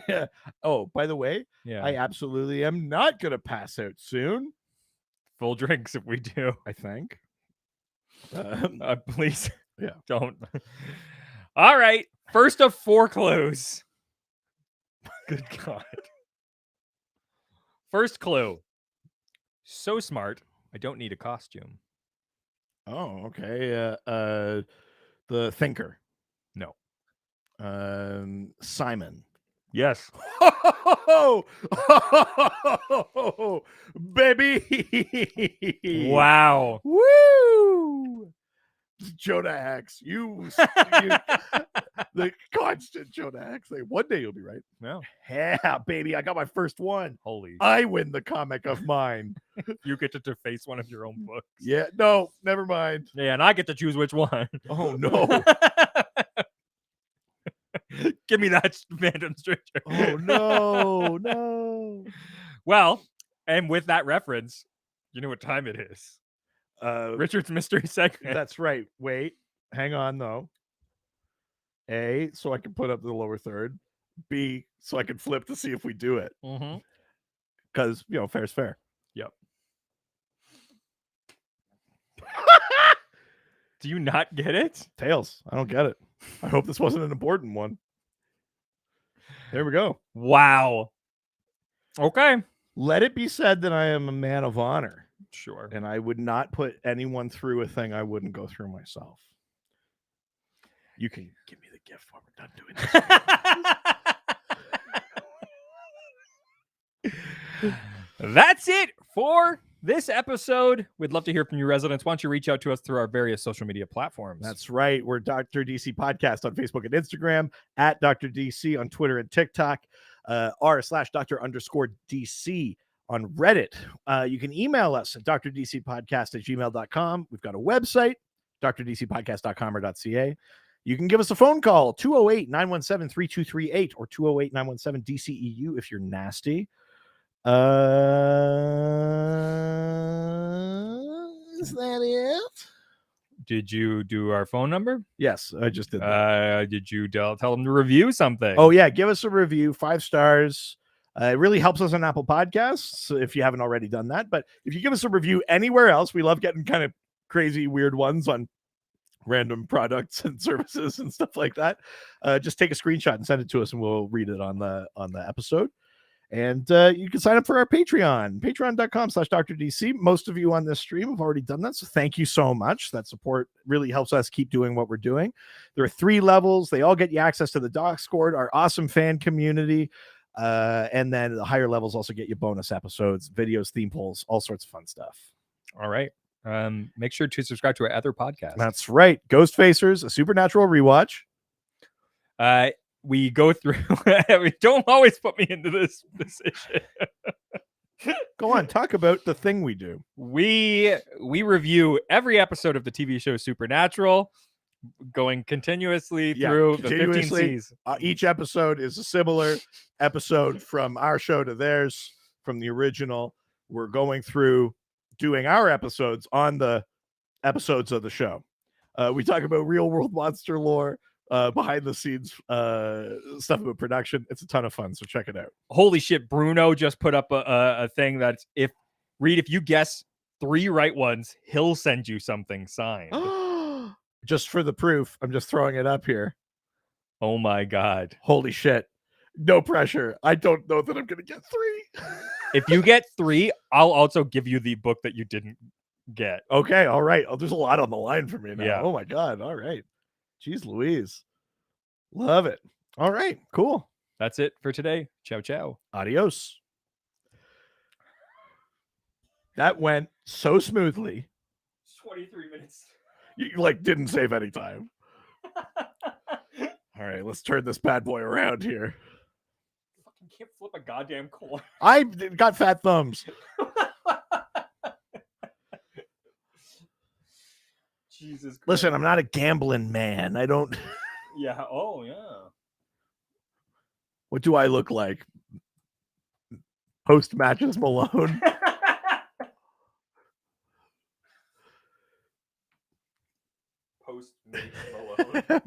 Yeah. Oh, by the way, Yeah. I absolutely am not gonna pass out soon. Full drinks if we do. I think. Please. Yeah. Don't. All right. First of 4 clues. Good God. First clue. So smart, I don't need a costume. Oh, okay. The thinker. No. Simon. Yes. Baby. Wow. Woo! Jonah Hex. You the constant Jonah Hex thing. One day you'll be right. No. Yeah, baby. I got my first one. Holy. I win the comic of mine. You get to deface one of your own books. Yeah, no, never mind. Yeah, and I get to choose which one. Oh no. Give me that Phantom Stranger. Oh no, no. Well, and with that reference, you know what time it is. Richard's mystery segment. That's right. Wait, hang on though. A, so I can put up the lower third. B, so I can flip to see if we do it. Mm-hmm. Because fair's fair. Yep. Do you not get it? Tails. I don't get it. I hope this wasn't an important one. There we go. Wow. Okay. Let it be said that I am a man of honor. Sure. And I would not put anyone through a thing I wouldn't go through myself. You can give me the gift when we're done doing this. That's it for this episode. We'd love to hear from you, residents. Why don't you reach out to us through our various social media platforms? That's right. We're Dr. DC Podcast on Facebook and Instagram, at Dr. DC on Twitter and TikTok, r/Dr_DC on Reddit. You can email us at drdcpodcast@gmail.com. We've got a website, drdcpodcast.com or .ca. You can give us a phone call, 208-917-3238 or 208-917-DCEU if you're nasty. Is that it? Did you do our phone number? Yes, I just did that. Did you tell them to review something? Oh, yeah. Give us a review, 5 stars. It really helps us on Apple Podcasts if you haven't already done that. But if you give us a review anywhere else, we love getting kind of crazy, weird ones on random products and services and stuff like that. Just take a screenshot and send it to us and we'll read it on the episode. And you can sign up for our Patreon, patreon.com/DrDC. Most of you on this stream have already done that, so thank you so much. That support really helps us keep doing what we're doing. There are 3 levels. They all get you access to the Discord, our awesome fan community, and then the higher levels also get you bonus episodes, videos, theme polls, all sorts of fun stuff. All right. Make sure to subscribe to our other podcast. That's right. Ghost Facers, a supernatural rewatch. We go through. Don't always put me into this position. Go on, talk about the thing we do. We review every episode of the TV show Supernatural, going continuously through the 15 seasons. Each episode is a similar episode from our show to theirs, from the original. We're going through doing our episodes on the episodes of the show. We talk about real world monster lore, behind the scenes stuff about production. It's a ton of fun, so check it out. Holy shit, Bruno just put up a thing that's if you guess 3 right ones, he'll send you something signed. Just for the proof, I'm just throwing it up here. Oh my god. Holy shit. No pressure. I don't know that I'm gonna get 3. If you get 3, I'll also give you the book that you didn't get. Okay, all right. Oh, there's a lot on the line for me now. Yeah. Oh my god. All right. Jeez Louise. Love it. All right, cool. That's it for today. Ciao, ciao. Adios. That went so smoothly. 23 minutes. You didn't save any time. All right, let's turn this bad boy around here. Fucking can't flip a goddamn coin. I got fat thumbs. Jesus Christ. Listen, I'm not a gambling man. I don't. Yeah. Oh, yeah. What do I look like? Post matches Malone.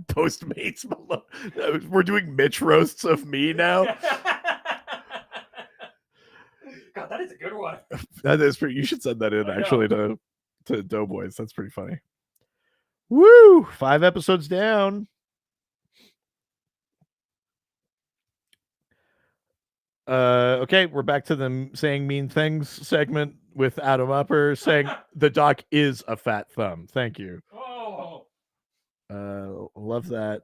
Postmates Malone. We're doing Mitch roasts of me now. God, that is a good one. That is pretty. You should send that in actually to Doughboys. That's pretty funny. Woo! 5 episodes down. Okay, we're back to the saying mean things segment with Adam Upper saying the doc is a fat thumb. Thank you. Oh. Love that.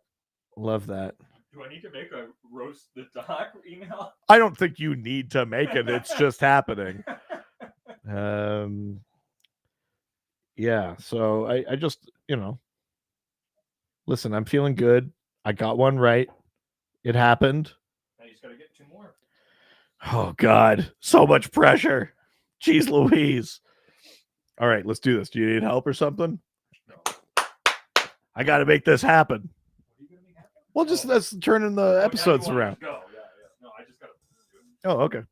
Love that. Do I need to make a roast the doc email? I don't think you need to make it. It's just happening. Yeah, so I just, listen, I'm feeling good. I got one right. It happened. Now you just gotta get 2 more. Oh God, so much pressure. Jeez Louise. All right, let's do this. Do you need help or something? No. I got to make this happen. What are you gonna make happen? Well, just let's turn the episodes around. Go. Yeah. No, I just gotta do it. Oh, okay.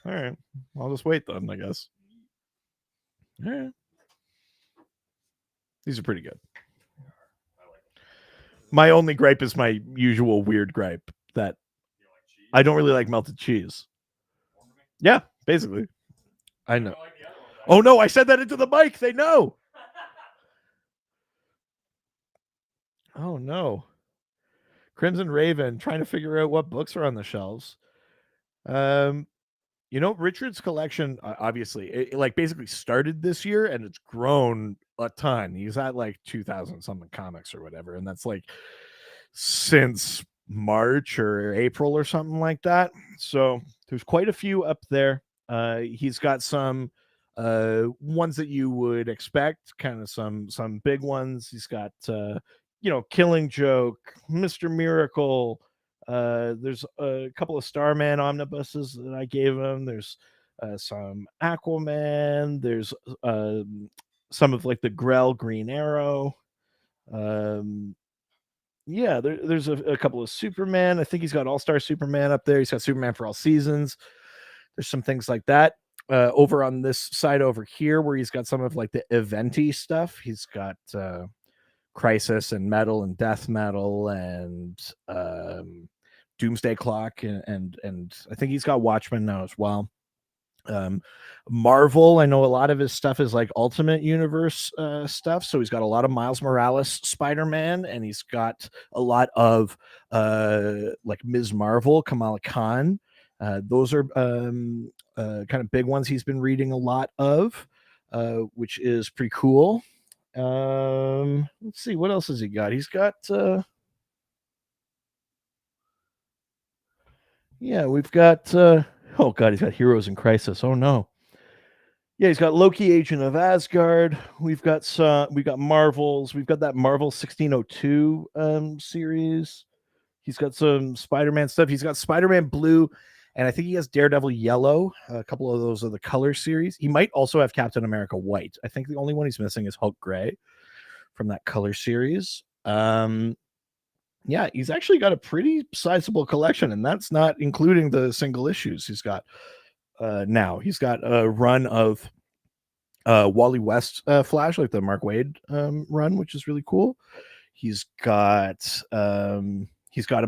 All right. I'll just wait then, I guess. All right. These are pretty good. My only gripe is my usual weird gripe that I don't really like melted cheese. Yeah, basically. I know. Oh no, I said that into the mic. They know. Oh no. Crimson Raven trying to figure out what books are on the shelves. Richard's collection obviously it basically started this year and it's grown a ton. He's at 2,000 something comics or whatever, and that's since March or April or something like that. So there's quite a few up there. He's got some ones that you would expect, kind of some big ones. He's got Killing Joke, Mr. Miracle. There's a couple of Starman omnibuses that I gave him. There's some Aquaman. There's some of like the Grell Green Arrow. There's a couple of Superman. I think he's got All-Star Superman up there. He's got Superman for All Seasons. There's some things like that. Over on this side over here, where he's got some of like the eventy stuff, he's got Crisis and Metal and Death Metal and Doomsday Clock and I think he's got Watchmen now as well. Marvel, I know a lot of his stuff is like Ultimate Universe stuff, so he's got a lot of Miles Morales Spider-Man, and he's got a lot of like Ms. Marvel, Kamala Khan. Those are kind of big ones he's been reading a lot of, which is pretty cool. Let's see, what else has he got? He's got we've got oh god, he's got Heroes in Crisis. Oh no. Yeah, he's got Loki, Agent of Asgard. We've got Marvels. We've got that Marvel 1602 series. He's got some Spider-Man stuff. He's got Spider-Man Blue, and I think he has Daredevil Yellow. A couple of those are the color series. He might also have Captain America White. I think the only one he's missing is Hulk Gray from that color series. He's actually got a pretty sizable collection, and that's not including the single issues he's got now. He's got a run of Wally West Flash, like the Mark Waid run, which is really cool. He's got a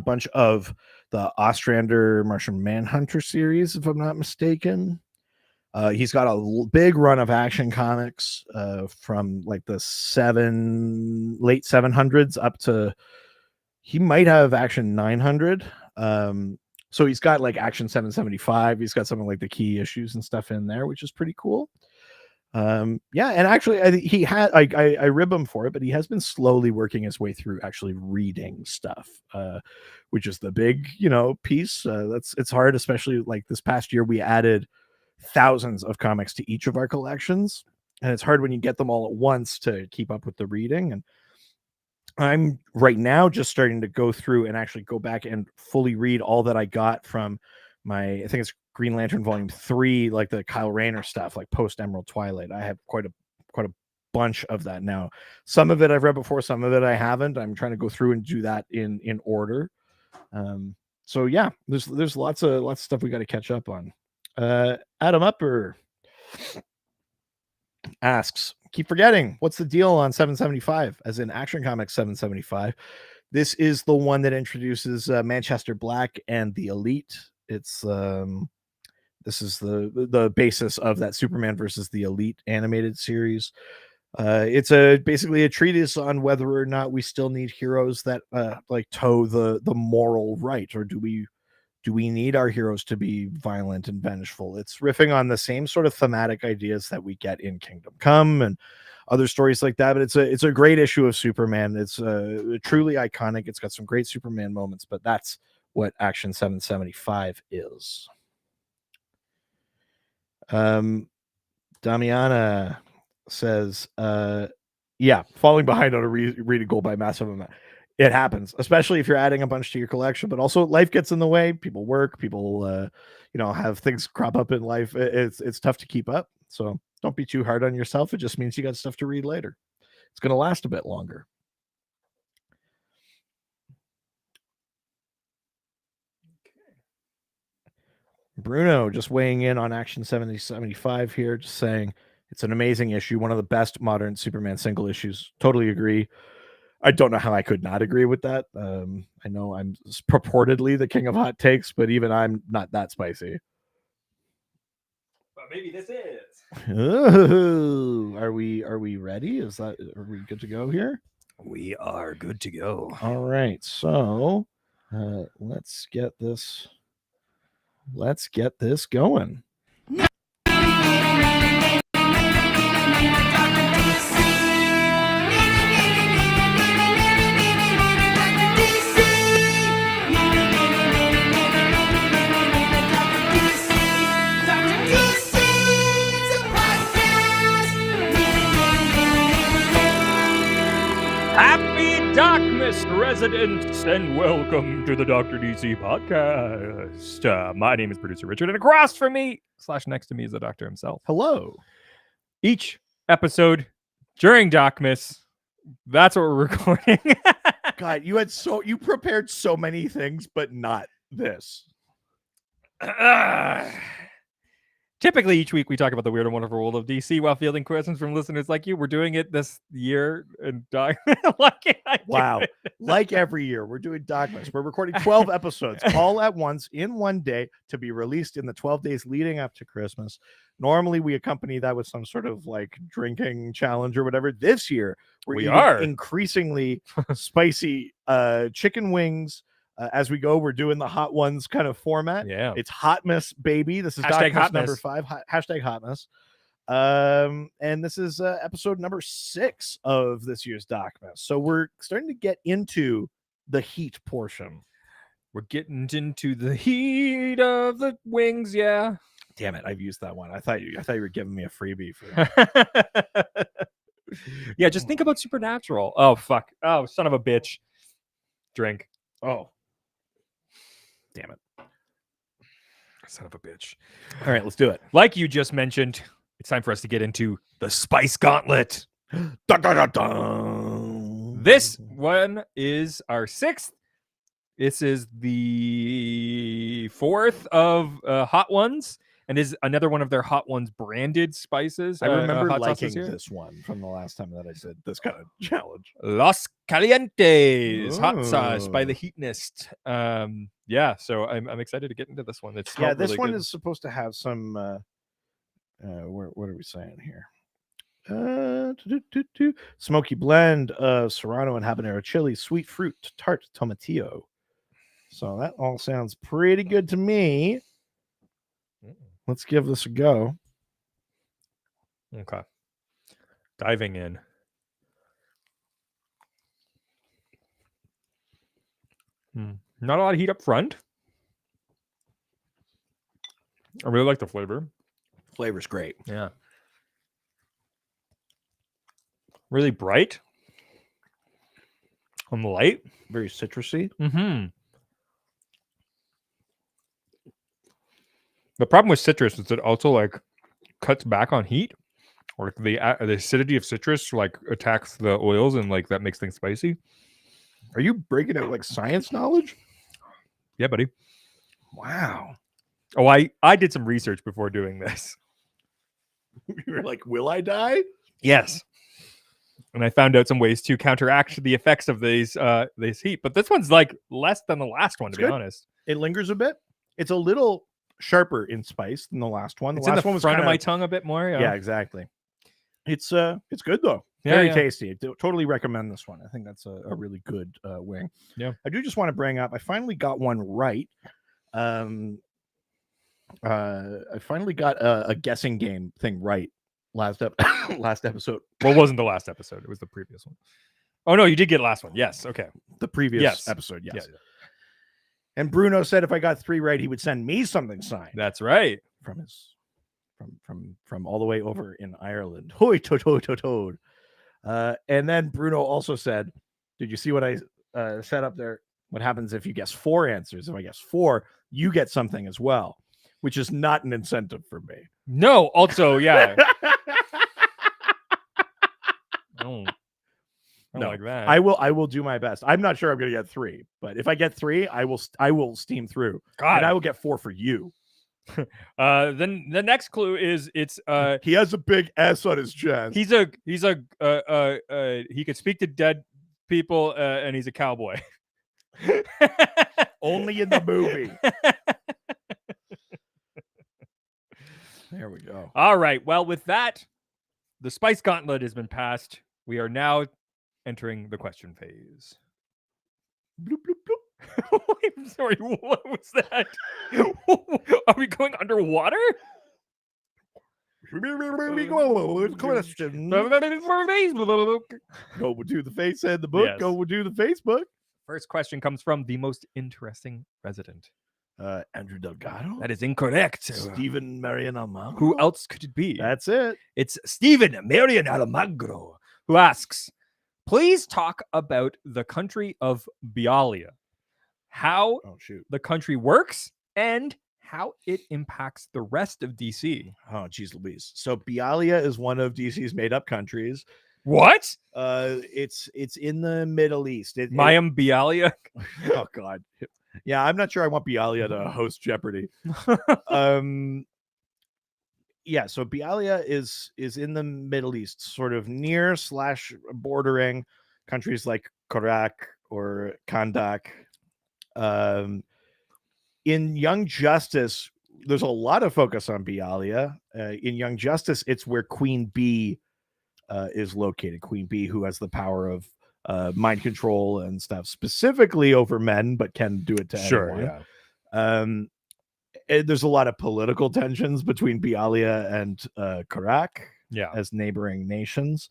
bunch of the Ostrander Martian Manhunter series, if I'm not mistaken. He's got a big run of Action Comics from like the late 700s up to, he might have Action 900. So he's got like Action 775. He's got something like the key issues and stuff in there, which is pretty cool. And actually I rib him for it, but he has been slowly working his way through actually reading stuff, which is the big, piece. It's hard, especially like this past year, we added thousands of comics to each of our collections, and it's hard when you get them all at once to keep up with the reading. And I'm right now just starting to go through and actually go back and fully read all that I got from I think it's Green Lantern Volume 3, like the Kyle Rayner stuff, like post Emerald Twilight. I have quite a bunch of that now. Some of it I've read before, some of it I haven't. I'm trying to go through and do that in order. So yeah, there's lots of stuff we got to catch up on. Adam Upper asks, keep forgetting, what's the deal on 775, as in Action Comics 775? This is the one that introduces Manchester Black and the Elite. It's this is the basis of that Superman versus the Elite animated series. It's basically a treatise on whether or not we still need heroes that like toe the moral right, or do we need our heroes to be violent and vengeful? It's riffing on the same sort of thematic ideas that we get in Kingdom Come and other stories like that. But it's a great issue of Superman. It's truly iconic. It's got some great Superman moments, but that's what Action 775 is. Damiana says, falling behind on a reading goal by massive amount. It happens, especially if you're adding a bunch to your collection, but also life gets in the way. People work, people, have things crop up in life. It's tough to keep up. So don't be too hard on yourself. It just means you got stuff to read later. It's going to last a bit longer. Bruno just weighing in on Action 7075 here, just saying it's an amazing issue, one of the best modern Superman single issues. Totally agree. I don't know how I could not agree with that. I know I'm purportedly the king of hot takes, but even I'm not that spicy. But maybe this is. Ooh, are we ready? Are we good to go here? We are good to go. All right, so let's get this going. Darkness residents, and welcome to the Dr. DC podcast. My name is producer Richard, and across from me, / next to me, is the doctor himself. Hello. Each episode during DocMas, that's what we're recording. God, you prepared so many things, but not this. Typically, each week we talk about the weird and wonderful world of DC while fielding questions from listeners like you. We're doing it this year, and Wow. Like every year, we're doing DocMas. We're recording 12 episodes all at once in one day to be released in the 12 days leading up to Christmas. Normally, we accompany that with some sort of like drinking challenge or whatever. This year, we are increasingly spicy chicken wings. As we go, we're doing the hot ones kind of format. Yeah, it's Hotmas, baby. This is DocMas number 5. Hashtag Hotmas. And this is episode number 6 of this year's DocMas. So we're starting to get into the heat portion. We're getting into the heat of the wings. Yeah. Damn it! I've used that one. I thought you were giving me a freebie for. Yeah, just think about Supernatural. Oh fuck! Oh son of a bitch! Drink. Oh. Damn it. Son of a bitch. All right, let's do it. Like you just mentioned, it's time for us to get into the Spice Gauntlet. Dun, dun, dun, dun. This one is our 6th. This is the 4th of Hot Ones, and is another one of their Hot Ones branded spices. I remember hot liking sauces here. this one from the last time that I said this kind of challenge. Los Calientes hot sauce by the Heatnist. Yeah, so I'm excited to get into this one. It's this really one good. is supposed to have some what are we saying here? Smoky blend of serrano and habanero chili, sweet fruit, tart tomatillo. So that all sounds pretty good to me. Let's give this a go. Okay. Diving in. Not a lot of heat up front. I really like the flavor. Flavor's great. Yeah. Really bright. On the light. Very citrusy. Mm-hmm. The problem with citrus is it also like cuts back on heat, or the acidity of citrus like attacks the oils and like that makes things spicy. Are you breaking out like science knowledge? Yeah, buddy. Wow. Oh, I did some research before doing this. You were like, will I die? Yes. And I found out some ways to counteract the effects of this heat. But this one's like less than the last one, to be honest. It lingers a bit. It's a little sharper in spice than the last one. It's last in the one was front of kinda, my tongue a bit more. Yeah, exactly. It's good though. Yeah, Very yeah. tasty. I totally recommend this one. I think that's a really good wing. Yeah. I do just want to bring up, I finally got one right. I finally got a guessing game thing right last episode. Well, it wasn't the last episode. It was the previous one. Oh, no, you did get last one. Yes. Okay. The previous Yes. episode, yes. Yeah. And Bruno said if I got 3 right, he would send me something signed. That's right. From his from all the way over in Ireland. Hoi toad. And then Bruno also said, did you see what I set up there? What happens if you guess 4 answers? If I guess 4, you get something as well, which is not an incentive for me. No, also, yeah. I don't like that. I will do my best. I'm not sure I'm going to get 3, but if I get 3, I will steam through. God. And I will get 4 for you. Then the next clue is it's he has a big S on his chest. he could speak to dead people and he's a cowboy. Only in the movie. There we go. All right. Well, with that, the Spice Gauntlet has been passed. We are now entering the question phase. Bloop, bloop, bloop. I'm sorry, what was that? Are we going underwater? Question. Go do the face and the book. Yes. Go do the Facebook. First question comes from the most interesting resident. Andrew Delgado. That is incorrect. Stephen Marian Almagro. Who else could it be? That's it. It's Stephen Marian Almagro, who asks, Please talk about the country of Bialia, how Oh shoot. the country works, and how it impacts the rest of DC. Oh geez Louise. So Bialia is one of DC's made up countries. What? It's in the Middle East. Mayim Bialia? Oh god. Yeah, I'm not sure I want Bialia to host Jeopardy. Yeah, so Bialia is in the Middle East, sort of near / bordering countries like Korak or Kandak. In Young Justice, there's a lot of focus on Bialia. In Young Justice, it's where Queen Bee is located. Queen Bee, who has the power of mind control and stuff, specifically over men, but can do it to anyone. Yeah. There's a lot of political tensions between Bialia and Korak as neighboring nations.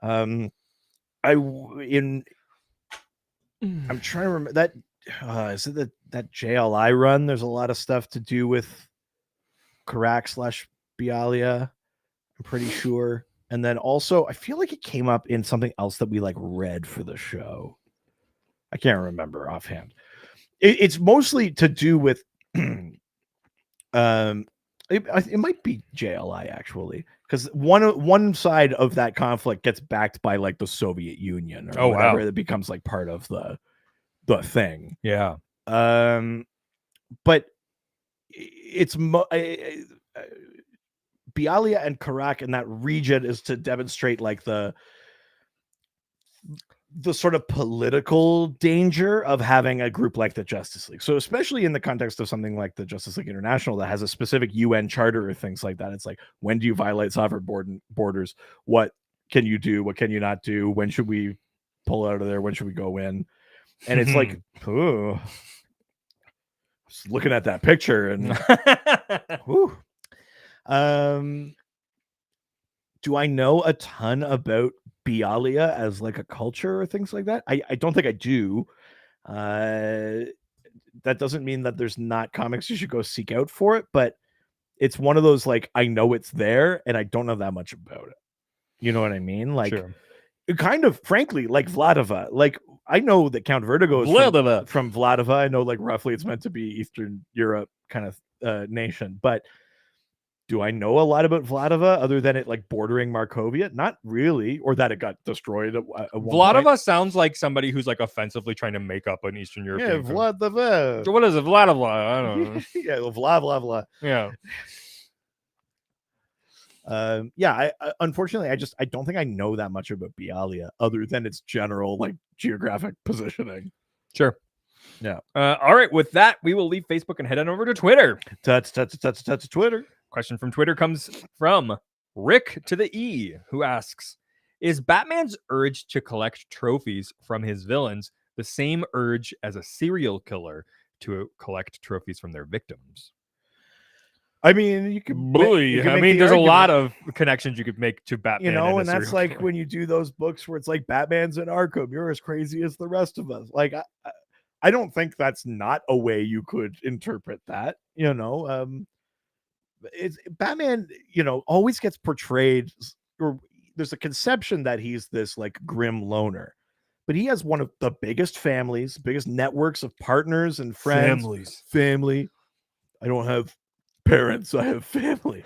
I'm trying to remember that. Is it that JLI run? There's a lot of stuff to do with Korak / Bialia. I'm pretty sure. And then also, I feel like it came up in something else that we like read for the show. I can't remember offhand. It's mostly to do with. It might be JLI actually, because one side of that conflict gets backed by like the Soviet Union or whatever. Wow. That becomes like part of the thing. Yeah. But it's Bialia and Korak in that region is to demonstrate like the sort of political danger of having a group like the Justice League. So especially in the context of something like the Justice League International that has a specific UN charter or things like that, it's like, when do you violate sovereign borders? What can you do? What can you not do? When should we pull out of there? When should we go in? And it's like, oh, just looking at that picture and whew. Do I know a ton about Bialia as like a culture or things like that? I don't think I do. That doesn't mean that there's not comics you should go seek out for it, but it's one of those like, I know it's there and I don't know that much about it. You know what I mean? Like, kind of frankly, like Vladova. Like, I know that Count Vertigo is from Vladova. I know like roughly it's meant to be Eastern Europe kind of nation, but do I know a lot about Vladova other than it like bordering Markovia? Not really, or that it got destroyed at one Vladova point. Sounds like somebody who's like offensively trying to make up an Eastern European. Yeah, Vladova. What is it, Vladova? I don't know. Yeah, blah. Yeah. I unfortunately I don't think I know that much about Bialia other than its general like geographic positioning. Sure. Yeah. All right. With that, we will leave Facebook and head on over to Twitter. Touch Twitter. Question from Twitter comes from Rick to the E, who asks, is Batman's urge to collect trophies from his villains the same urge as a serial killer to collect trophies from their victims? I mean, you could bully. I mean, there's a lot of connections you could make to Batman. You know, and that's like when you do those books where it's like Batman's in Arkham, you're as crazy as the rest of us. Like, I don't think that's not a way you could interpret that. You know, it's Batman. You know, always gets portrayed, or there's a conception that he's this like grim loner, but he has one of the biggest families, biggest networks of partners and friends. Family. I don't have parents, I have family.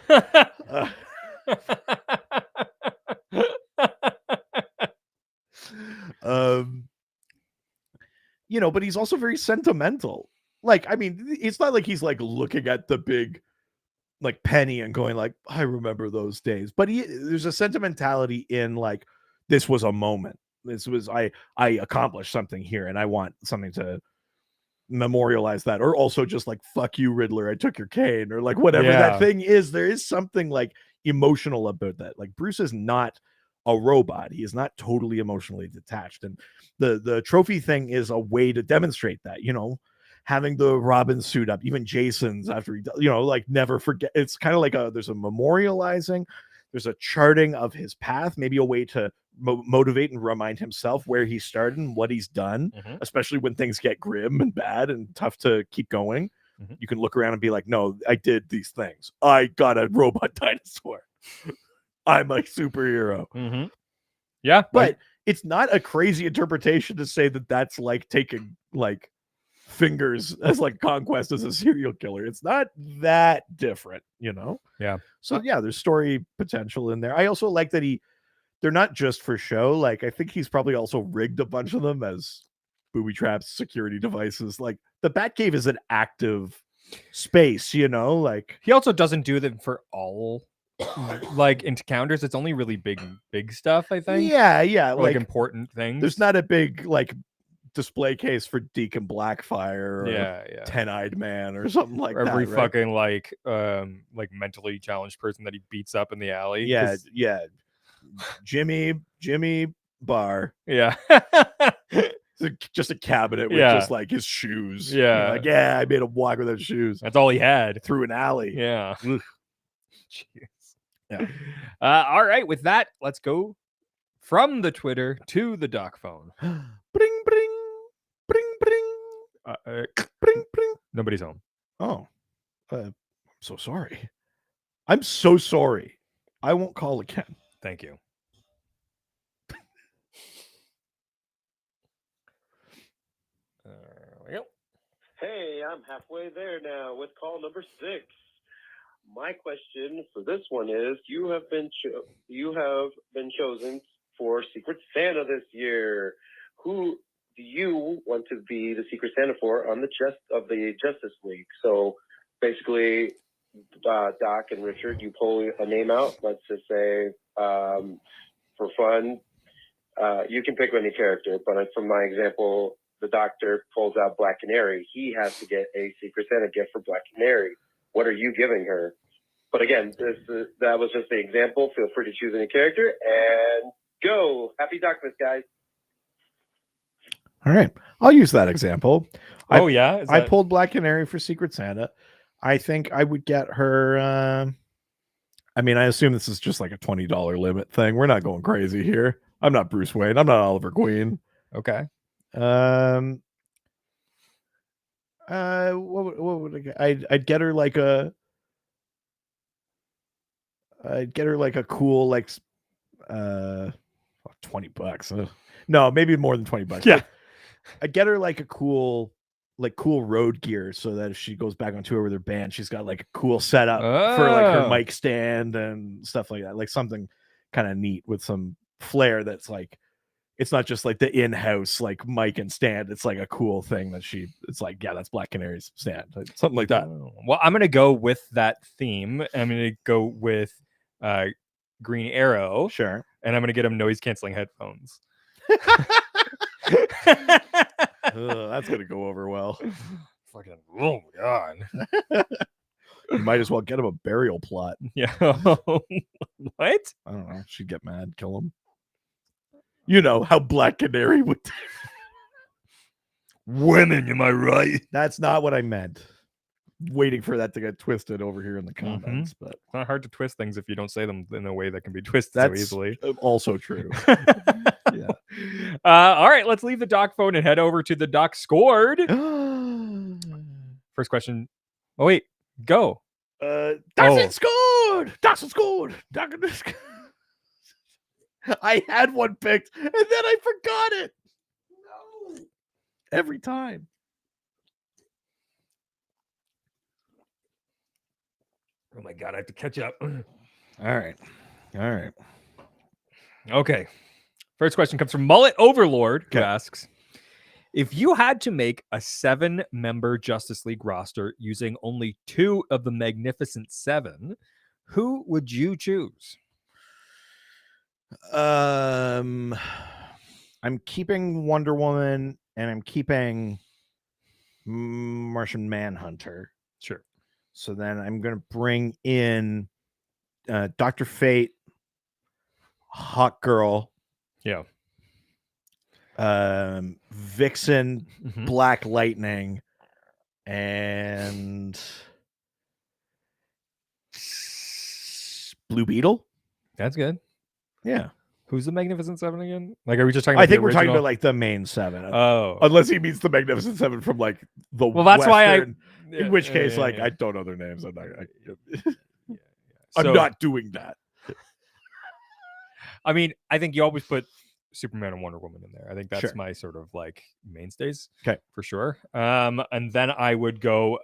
You know, but he's also very sentimental. Like, I mean, it's not like he's like looking at the big like penny and going like, I remember those days. But there's a sentimentality in like, this was a moment. This was I accomplished something here, and I want something to memorialize that. Or also just like, fuck you, Riddler, I took your cane, or like whatever that thing is. There is something like emotional about that. Like, Bruce is not a robot. He is not totally emotionally detached, and the trophy thing is a way to demonstrate that. You know, having the Robin suit up, even Jason's after he, you know, like never forget. It's kind of like there's a memorializing, there's a charting of his path, maybe a way to motivate and remind himself where he started and what he's done, especially when things get grim and bad and tough to keep going. You can look around and be like, no, I did these things. I got a robot dinosaur. I'm a superhero. Yeah. But it's not a crazy interpretation to say that that's like taking like fingers as like conquest as a serial killer. It's not that different, you know? Yeah. So yeah, there's story potential in there. I also like that they're not just for show. Like I think he's probably also rigged a bunch of them as booby traps, security devices. Like the Batcave is an active space, you know? Like He also doesn't do them for all like encounters. It's only really big stuff, I think. yeah, Or, like important things. there's not a big like display case for Deacon Blackfire or yeah. 10-eyed man or something like Or that. every right? fucking like mentally challenged person that he beats up in the alley. Yeah, 'cause- yeah. Jimmy Barr. Yeah. Just a cabinet with Yeah. just like his shoes. Yeah. Like, yeah, I made him walk without shoes That's all he had. through an alley. Yeah. Ugh. Jeez. Yeah. All right. With that, let's go from the Twitter to the doc phone. Bring, bring, bring, bring, bring, bring. Nobody's home. Oh, I'm so sorry. I'm so sorry. I won't call again. Thank you. There we go. Hey, I'm halfway there now with call number 6. My question for this one is: you have been chosen for Secret Santa this year. Who do you want to be the Secret Santa for on the Justice League? So basically, Doc and Richard, you pull a name out. Let's just say, for fun, you can pick any character. But from my example, the Doctor pulls out Black Canary. He has to get a Secret Santa gift for Black Canary. What are you giving her? But again, that was just the example. Feel free to choose any character and go. Happy DocMas, guys. All right. I'll use that example. Yeah? I pulled Black Canary for Secret Santa. I think I would get her. I mean, I assume this is just like a $20 limit thing. We're not going crazy here. I'm not Bruce Wayne. I'm not Oliver Queen. Okay. What would I get? I'd get her like a. I'd get her like a cool like, $20. Ugh. No, maybe more than $20. Yeah. I'd get her like a cool road gear so that if she goes back on tour with her band, she's got like a cool setup for like her Oh. mic stand and stuff like that. Like something kind of neat with some flair that's like, it's not just like the in-house like mic and stand. It's like a cool thing that it's like, yeah, that's Black Canary's stand. Like, something like that. Oh. Well, I'm gonna go with that theme. I'm gonna go with Green Arrow. Sure. And I'm gonna get him noise canceling headphones. That's gonna go over well. Fucking oh my god. You might as well get him a burial plot. Yeah. What? I don't know. She'd get mad, kill him. You know how Black Canary would. Women, am I right? That's not what I meant. Waiting for that to get twisted over here in the comments, but It's not hard to twist things if you don't say them in a way that can be twisted that's so easily. also true. Yeah. All right, let's leave the doc phone and head over to the doc scored. First question. Oh wait, go. Dawson scored. Dawson scored. Dawson scored. I had one picked and then I forgot it. No. Every time. Oh my god, I have to catch up. All right. Okay. First question comes from Mullet Overlord, who Okay. asks, if you had to make a 7-member Justice League roster using only 2 of the Magnificent 7, who would you choose? I'm keeping Wonder Woman and I'm keeping Martian Manhunter. Sure. So then I'm going to bring in Dr. Fate, Hawk Girl, Yeah. Vixen, Mhm. Black Lightning, and Blue Beetle. That's good. Yeah. Who's the Magnificent 7 again? Like, are we just talking I about think the we're talking original? about like the main 7. Oh. Unless he means the Magnificent 7 from like the Well, that's why I- Western, in which case, like, I don't know their names. I'm So- not doing that. I mean, I think you always put Superman and Wonder Woman in there. I think that's Sure. my sort of like mainstays. 'Kay. For sure. And then I would go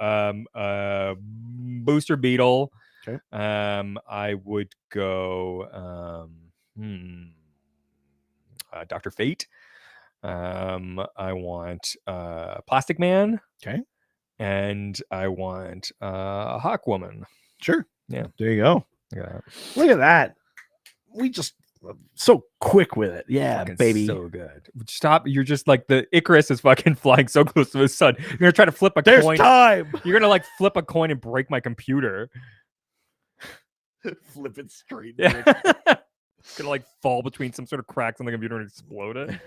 Booster Beetle. 'Kay. I would go Dr. Fate. I want Plastic Man. Okay. And I want Hawk Woman. Sure. Yeah. There you go. Look at that. Look at that. We just so quick with it. Yeah, Fucking baby. so good. Stop. You're just like the Icarus is fucking flying so close to his sun. You're gonna try to flip a There's coin. time. You're gonna like flip a coin and break my computer. Flip it straight. Yeah. It's gonna like fall between some sort of cracks on the computer and explode it.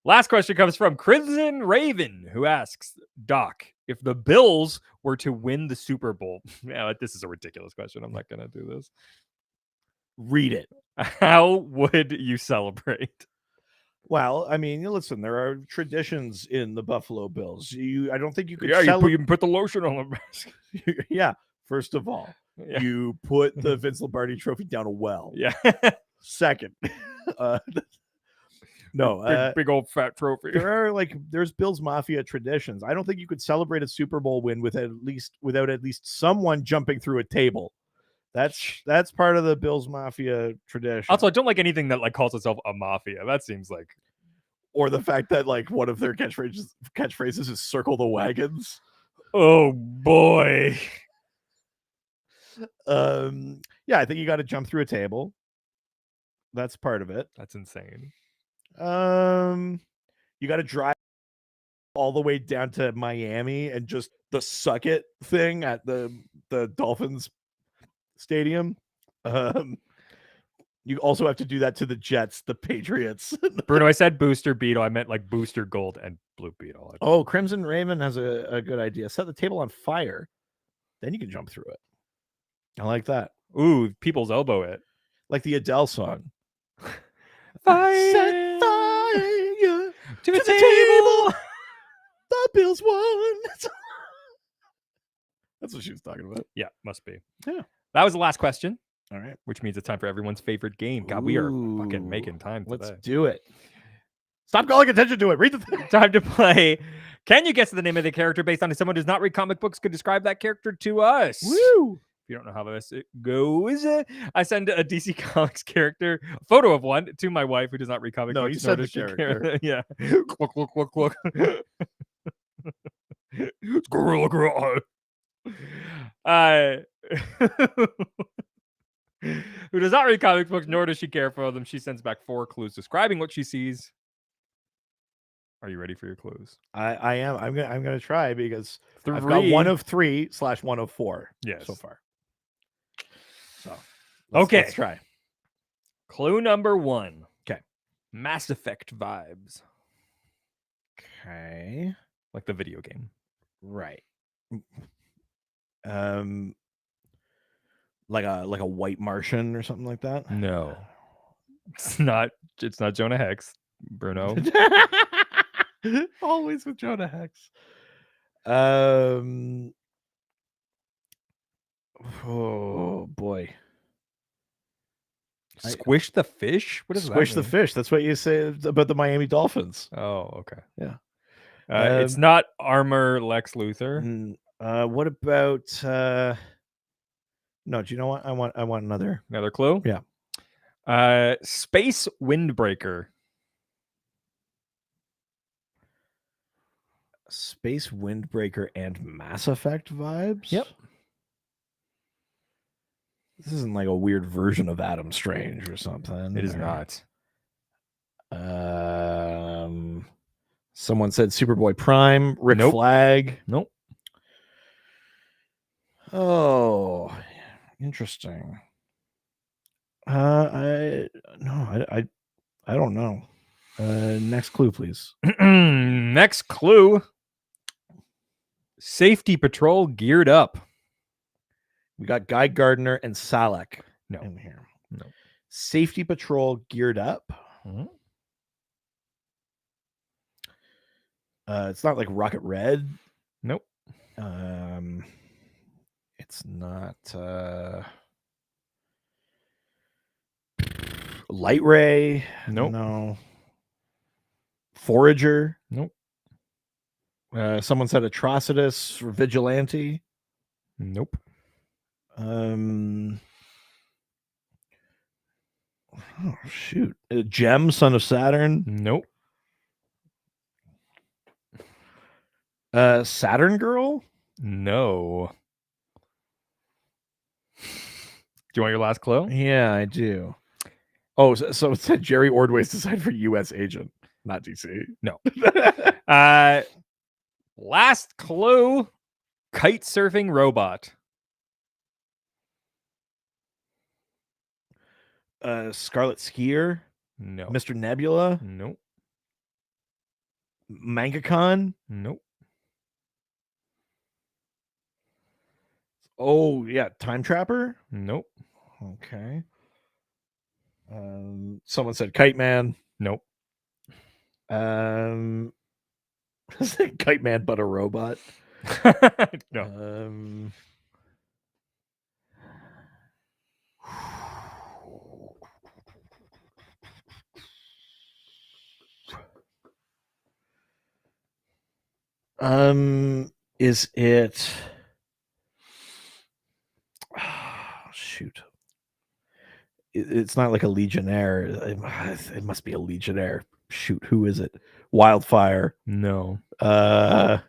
Last question comes from Crimson Raven, who asks, Doc, if the Bills were to win the Super Bowl, yeah, this is a ridiculous question. I'm not gonna do this. Read it. How would you celebrate? Well, I mean, listen, there are traditions in the Buffalo Bills. I don't think you could. Yeah, you put the lotion on the mask. Yeah. First of all, Yeah. you put the Vince Lombardi trophy down a well. Yeah. Second, no, big old fat trophy. There's Bills Mafia traditions. I don't think you could celebrate a Super Bowl win without at least someone jumping through a table. That's part of the Bills Mafia tradition. Also, I don't like anything that like calls itself a mafia. That seems like, or the fact that like one of their catchphrases is "circle the wagons." Oh boy. Yeah, I think you got to jump through a table. That's part of it. That's insane. You got to drive all the way down to Miami and just the suck it thing at the Dolphins stadium. You also have to do that to the Jets, the Patriots. Bruno, I said Booster Beetle. I meant like Booster Gold and Blue Beetle. Oh, Crimson Raven has a good idea. Set the table on fire. Then you can jump through it. I like that. Ooh, people's elbow it. Like the Adele song. Fire Set fire to the table. The Bills won. That's what she was talking about. Yeah, must be. Yeah. That was the last question. All right. Which means it's time for everyone's favorite game. God, we are fucking making time today. Let's do it. Stop calling attention to it. Read the thing. Time to play. Can you guess the name of the character based on someone who does not read comic books could describe that character to us? Woo! If you don't know how this goes, I send a DC Comics character, a photo of one, to my wife who does not read comic No, books. you said nor the does she character. Yeah. Look. It's Gorilla Girl. Who does not read comic books, nor does she care for them. She sends back 4 clues describing what she sees. Are you ready for your clues? I am. I'm gonna try because 3. I've got 1 of 3 / 1 of 4. Yes. So far. So Okay. Let's try. Clue number 1. Okay. Mass Effect vibes. Okay. Like the video game. Right. Like a white Martian or something like that. No. It's not Jonah Hex, Bruno. Always with Jonah Hex. Oh boy. Squish the fish? What is Squish that the mean? fish. That's what you say about the Miami Dolphins. Oh, okay. Yeah. It's not Armor Lex Luthor. What about no, do you know what? I want another clue? Yeah. Space Windbreaker. Space Windbreaker and Mass Effect vibes? Yep. This isn't like a weird version of Adam Strange or something. It is not. Someone said Superboy Prime, Rick Nope. Flag. Nope. Oh, interesting. I don't know. Next clue, please. Next clue. Safety Patrol geared up. We got Guy Gardner and Salek No. in here. No. Safety Patrol geared up. Mhm. It's not like Rocket Red. Nope. It's not. Light Ray. Nope. No. Forager. Nope. Someone said Atrocitus or Vigilante. Nope. Oh shoot. Gem, Son of Saturn. Nope. Saturn Girl. No. Do you want your last clue? Yeah, I do. Oh, so it said Jerry Ordway's design for U.S. agent, not DC. No. Last clue. Kite surfing robot. Scarlet Skier. No. Mr. Nebula. Nope. Mangakon. Nope. Oh yeah, Time Trapper. Nope. Okay. Someone said Kite Man. Nope. Is it Kite Man but a robot? No. Is it? Oh, shoot. It's not like a Legionnaire. It must be a Legionnaire. Shoot, who is it? Wildfire. No. Yeah,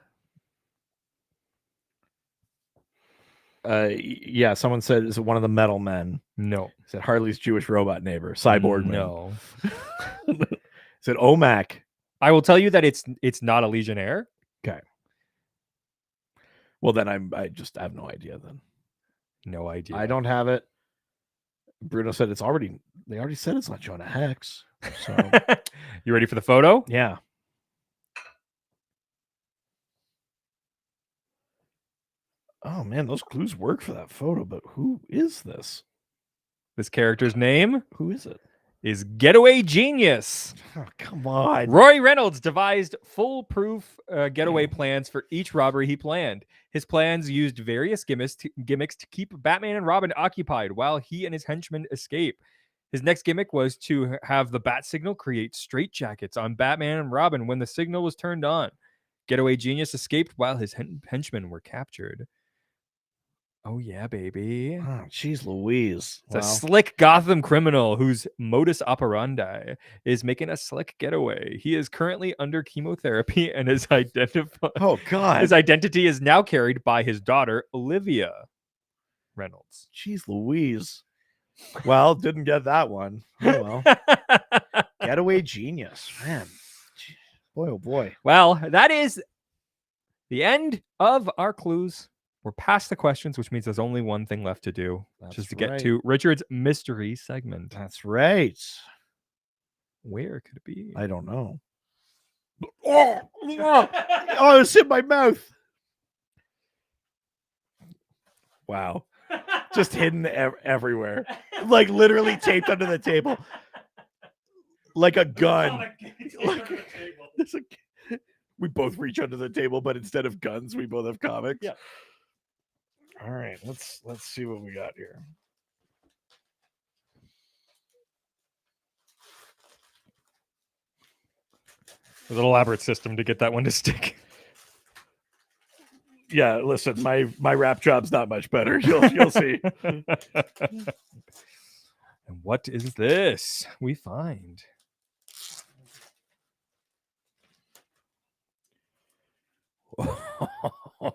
someone said, is it one of the Metal Men? No. Is it Harley's Jewish robot neighbor? Cyborg Man? No. Is it OMAC? I will tell you that it's not a Legionnaire. Okay. Well, then I just have no idea then. No idea. I don't have it. Bruno said they already said it's not Jonah Hex. So you ready for the photo? yeah. Oh man, those clues work for that photo, but who is this? This character's name Who is it? is Getaway Genius. Oh, come on. Roy Reynolds devised foolproof getaway plans for each robbery he planned. His plans used various gimmicks to keep Batman and Robin occupied while he and his henchmen escape. His next gimmick was to have the bat signal create straitjackets on Batman and Robin when the signal was turned on. Getaway Genius escaped while his henchmen were captured. Oh, yeah, baby. Oh, jeez Louise. It's a slick Gotham criminal whose modus operandi is making a slick getaway. He is currently under chemotherapy and his Oh, God. his identity is now carried by his daughter, Olivia Reynolds. Jeez Louise. Well, didn't get that one. Oh, well. Getaway Genius. Man. Boy, oh, boy. Well, that is the end of our clues. We're past the questions, which means there's only one thing left to do, which is to get to Richard's mystery segment. That's right. Where could it be? I don't know. Oh, it's in my mouth. Wow. Just hidden everywhere. Like literally taped under the table. Like a gun. We both reach under the table, but instead of guns, we both have comics. Yeah. All right, let's see what we got here. There's an elaborate system to get that one to stick. Yeah, listen, my rap job's not much better. You'll see. And what is this we find?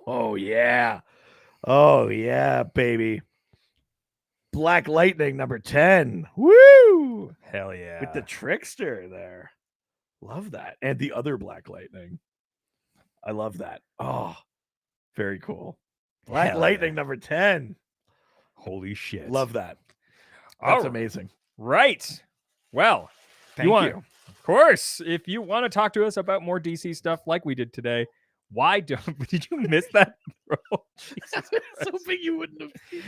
Oh yeah. Oh yeah, baby. Black Lightning number 10. Woo! Hell yeah. With the trickster there. Love that. And the other Black Lightning. I love that. Oh, very cool. Black Lightning number 10. Holy shit. Love that. That's Oh, amazing. Right. Well, Thank you. Of course, if you want to talk to us about more DC stuff like we did today, did you miss that? Jesus I was hoping you wouldn't have seen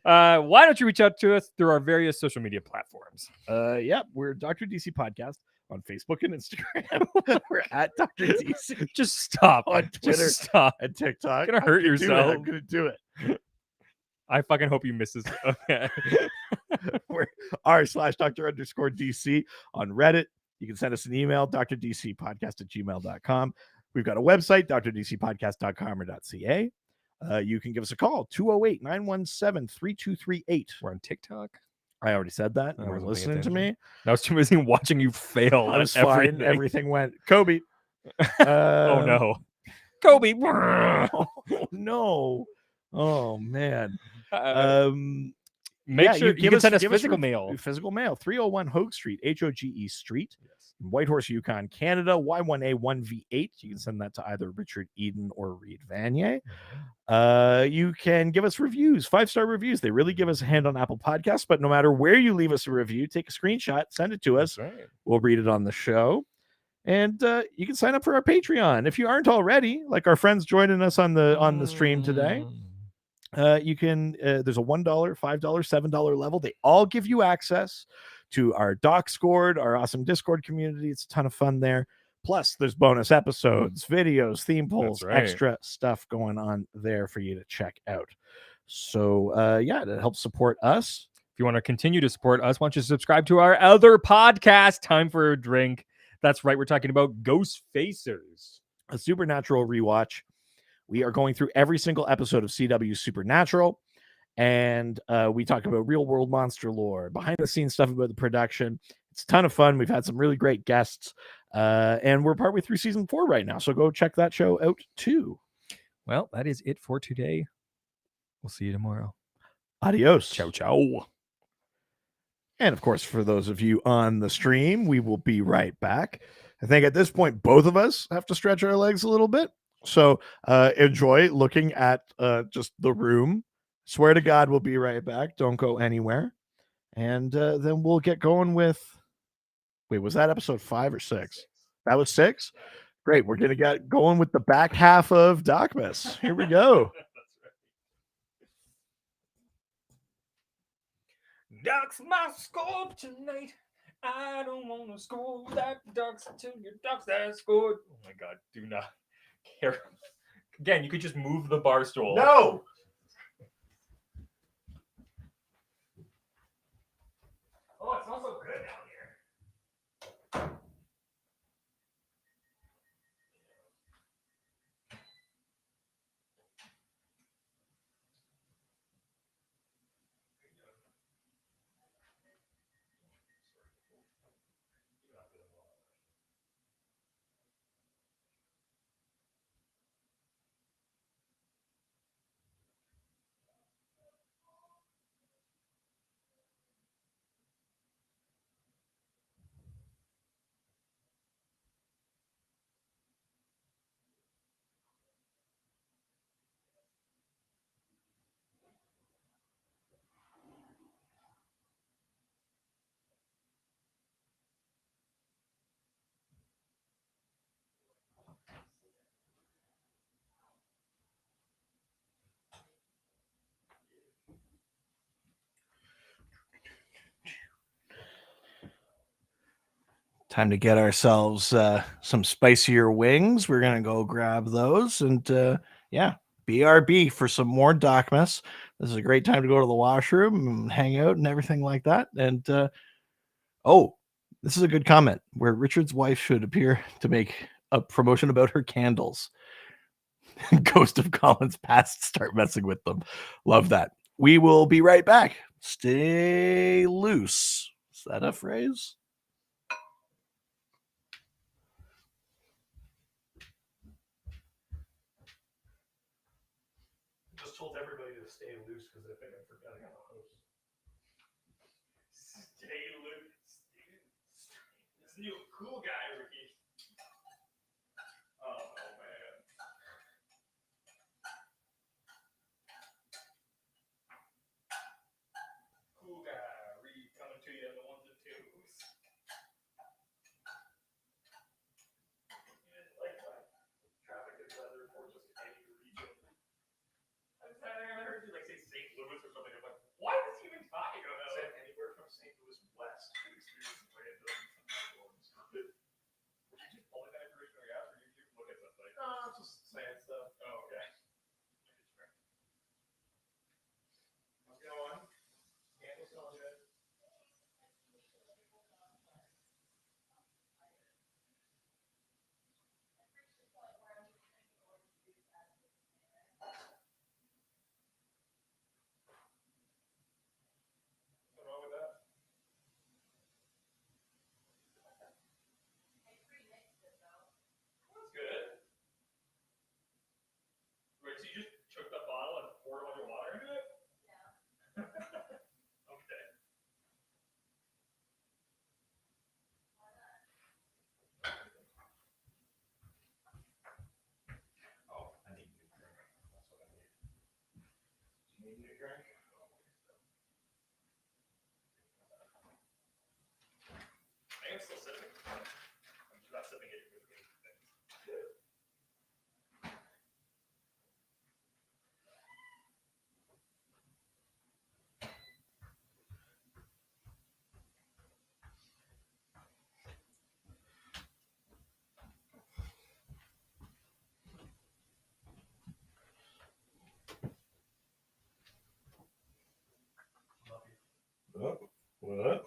that. Why don't you reach out to us through our various social media platforms? Yep, we're Dr. DC Podcast on Facebook and Instagram. We're at Dr. DC. Just stop. On Twitter Just stop. and TikTok. You're gonna hurt yourself. I'm gonna do it. I fucking hope you miss this. Okay. We're r/Dr_DC on Reddit. You can send us an email, drdcpodcast@gmail.com. We've got a website, drdcpodcast.com or .ca. You can give us a call, 208-917-3238. We're on TikTok. I already said that. I You weren't wasn't paying listening to me. I was too busy watching you fail. I was at fine. everything. Everything went Kobe. Oh no, Kobe. Oh no. Oh man. Make sure you can send us give physical mail. Physical mail, 301 Hogue Street, Hoge Street, in Whitehorse, Yukon, Canada, Y1A1V8. You can send that to either Richard Eden or Reed Vanier. You can give us reviews, 5-star reviews. They really give us a hand on Apple Podcasts, but no matter where you leave us a review, take a screenshot, send it to us. That's right. We'll read it on the show. And you can sign up for our Patreon if you aren't already, like our friends joining us on the stream today. You can there's a $1, $5, $7 level. They all give you access to our Discord, our awesome Discord community. It's a ton of fun there. Plus, there's bonus episodes, videos, theme polls, right. extra stuff going on there for you to check out. So yeah, that helps support us. If you want to continue to support us, why don't you subscribe to our other podcast, Time for a Drink. That's right. We're talking about Ghost Facers, a Supernatural rewatch. We are going through every single episode of CW Supernatural, and we talk about real world monster lore, behind the scenes stuff about the production. It's a ton of fun. We've had some really great guests, and we're partway through season 4 right now. So go check that show out too. Well, that is it for today. We'll see you tomorrow. Adios. Ciao, ciao. And of course, for those of you on the stream, we will be right back. I think at this point, both of us have to stretch our legs a little bit. So enjoy looking at just the room. Swear to God, we'll be right back. Don't go anywhere. And then we'll get going with... Wait, was that episode 5 or 6? That was 6? Great. We're going to get going with the back half of DocMas. Here we go. Ducks my scope tonight. I don't want to score that ducks until your ducks that scored. Oh my God, do not care. Again, you could just move the bar stool. No! Oh, it smells so good down here. Time to get ourselves some spicier wings. We're going to go grab those. And yeah, BRB for some more DocMas. This is a great time to go to the washroom and hang out and everything like that. And oh, this is a good comment where Richard's wife should appear to make a promotion about her candles. Ghost of Collins Past, start messing with them. Love that. We will be right back. Stay loose. Is that a phrase? Just told everybody to stay loose because I think I'm forgetting how to host. Stay loose. This new cool guy, Ricky. Oh, man. Cool guy, Reed, coming to you in the 1s and 2s. Like traffic and weather for just any region. I heard you like say St. Louis or something. I'm like, what is he even talking about? Said anywhere from St. Louis west to experience the way it does. What?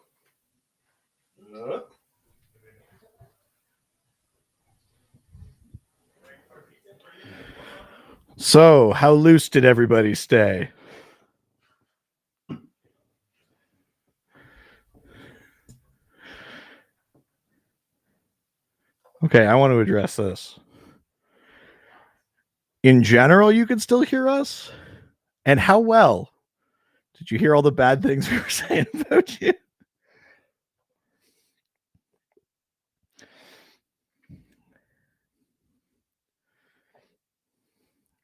So, how loose did everybody stay? Okay, I want to address this. In general, you can still hear us? And how well? Did you hear all the bad things we were saying about you?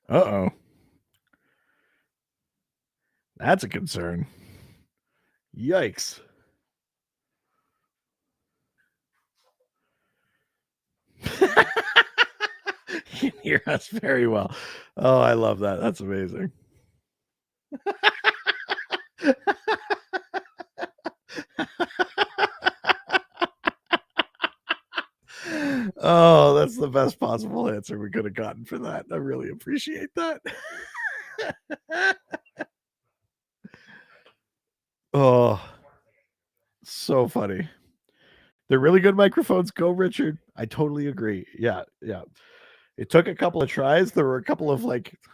Uh-oh. That's a concern. Yikes. You can hear us very well. Oh, I love that. That's amazing. Oh, that's the best possible answer we could have gotten for that. I really appreciate that. Oh, so funny. They're really good microphones. Go, Richard. I totally agree. Yeah. It took a couple of tries. There were a couple of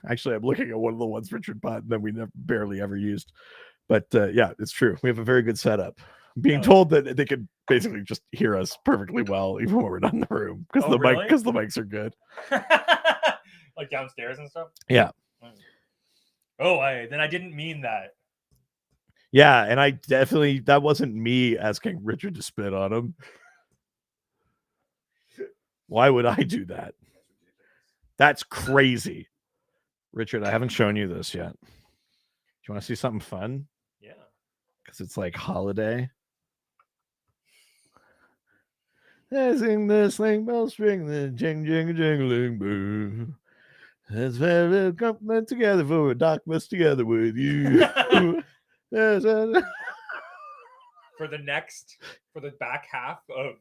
actually, I'm looking at one of the ones Richard bought that we barely ever used. But yeah, it's true. We have a very good setup. Being told that they could basically just hear us perfectly well, even when we're not in the room, because the mics are good. Like downstairs and stuff. Yeah. Oh, then I didn't mean that. Yeah, and I definitely, that wasn't me asking Richard to spit on him. Why would I do that? That's crazy. Richard, I haven't shown you this yet. Do you want to see something fun? Yeah. Because it's like holiday. I sing this thing, bell string, the jing, jingling, boo. Let's have a compliment together for a DocMas together with you. For the back half of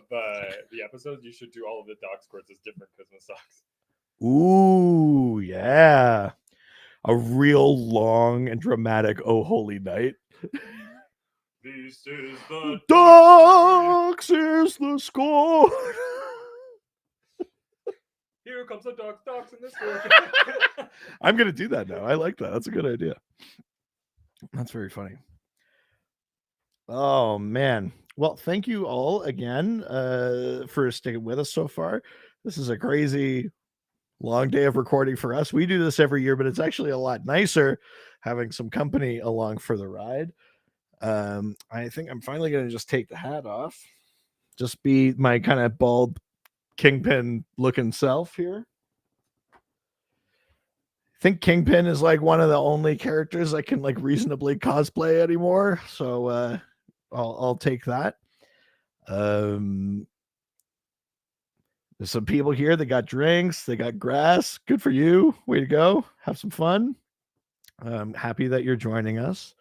the episodes, you should do all of the doc squirts as different Christmas songs. Ooh, yeah. A real long and dramatic Oh Holy Night. This is the Docs is the score. Here comes the docs in the score. I'm gonna do that now. I like that. That's a good idea. That's very funny. Oh man. Well, thank you all again for sticking with us so far. This is a crazy long day of recording for us. We do this every year, but it's actually a lot nicer having some company along for the ride. I think I'm finally going to just take the hat off, just be my kind of bald Kingpin looking self here. I think Kingpin is like one of the only characters I can like reasonably cosplay anymore, so I'll take that. There's some people here that got drinks, they got grass. Good for you. Way to go. Have some fun. I'm happy that you're joining us.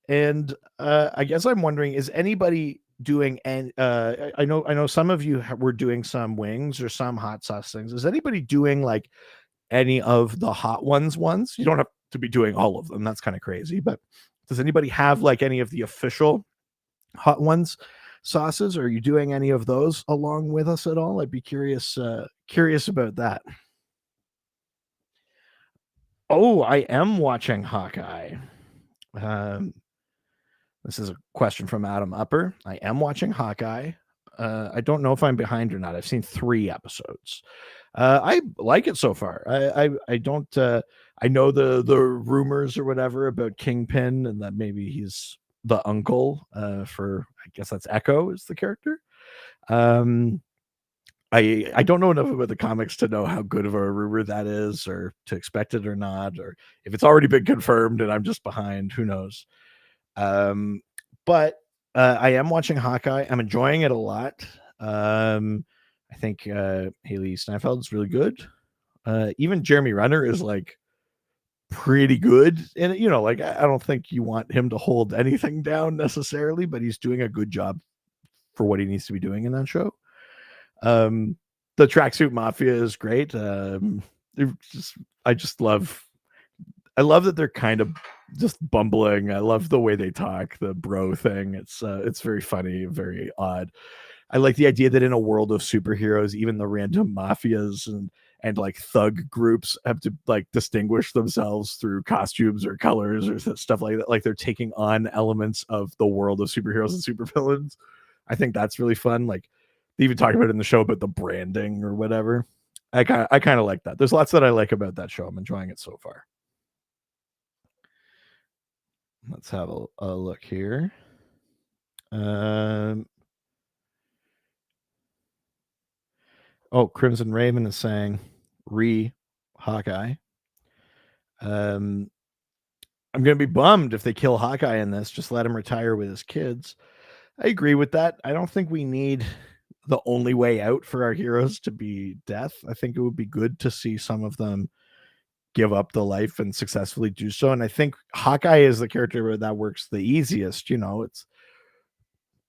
And I guess I'm wondering, is anybody doing, and I know some of you were doing some wings or some hot sauce things. Is anybody doing like any of the hot ones? You don't have to be doing all of them. That's kind of crazy. But does anybody have like any of the official hot ones sauces? Are you doing any of those along with us at all? I'd be curious about that. Oh, I am watching Hawkeye. This is a question from Adam Upper. I am watching Hawkeye. I don't know if I'm behind or not. I've seen 3 episodes. I like it so far. I don't. I know the rumors or whatever about Kingpin and that maybe he's the uncle for. I guess that's Echo is the character. I don't know enough about the comics to know how good of a rumor that is, or to expect it or not, or if it's already been confirmed and I'm just behind. Who knows? But I am watching Hawkeye. I'm enjoying it a lot. I think Haley Steinfeld's really good. Even Jeremy Renner is like pretty good. And like I don't think you want him to hold anything down necessarily, but he's doing a good job for what he needs to be doing in that show. The Tracksuit Mafia is great. I love that they're kind of just bumbling. I love the way they talk, the bro thing. It's very funny, very odd. I like the idea that in a world of superheroes, even the random mafias and like thug groups have to like distinguish themselves through costumes or colors or stuff like that. Like they're taking on elements of the world of superheroes and supervillains. I think that's really fun. Like they even talk about it in the show about the branding or whatever. I kind of like that. There's lots that I like about that show. I'm enjoying it so far. Let's have a look here. Crimson Raven is saying Hawkeye. I'm gonna be bummed if they kill Hawkeye in this. Just let him retire with his kids. I agree with that. I don't think we need the only way out for our heroes to be death. I think it would be good to see some of them give up the life and successfully do so. And I think Hawkeye is the character where that works the easiest. It's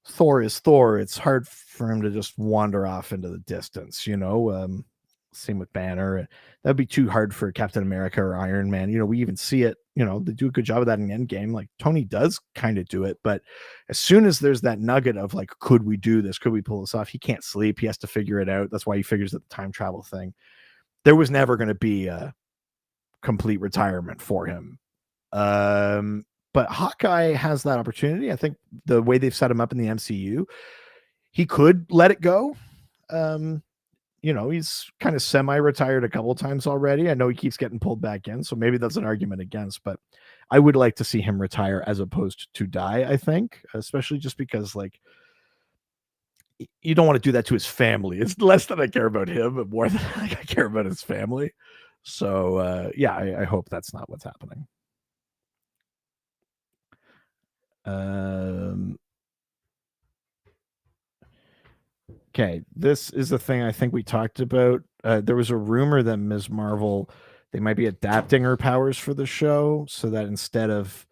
Thor is Thor. It's hard for him to just wander off into the distance. Same with Banner. That'd be too hard for Captain America or Iron Man. We even see it. They do a good job of that in Endgame. Like Tony does kind of do it, but as soon as there's that nugget of like, could we do this? Could we pull this off? He can't sleep. He has to figure it out. That's why he figures that the time travel thing. There was never going to be a complete retirement for him. But Hawkeye has that opportunity. I think the way they've set him up in the MCU, he could let it go. He's kind of semi-retired a couple of times already. I know he keeps getting pulled back in, so maybe that's an argument against, but I would like to see him retire as opposed to die, I think, especially just because like you don't want to do that to his family. It's less that I care about him, but more than I care about his family. So I hope that's not what's happening. Okay, this is the thing I think we talked about. There was a rumor that Ms. Marvel, they might be adapting her powers for the show so that instead of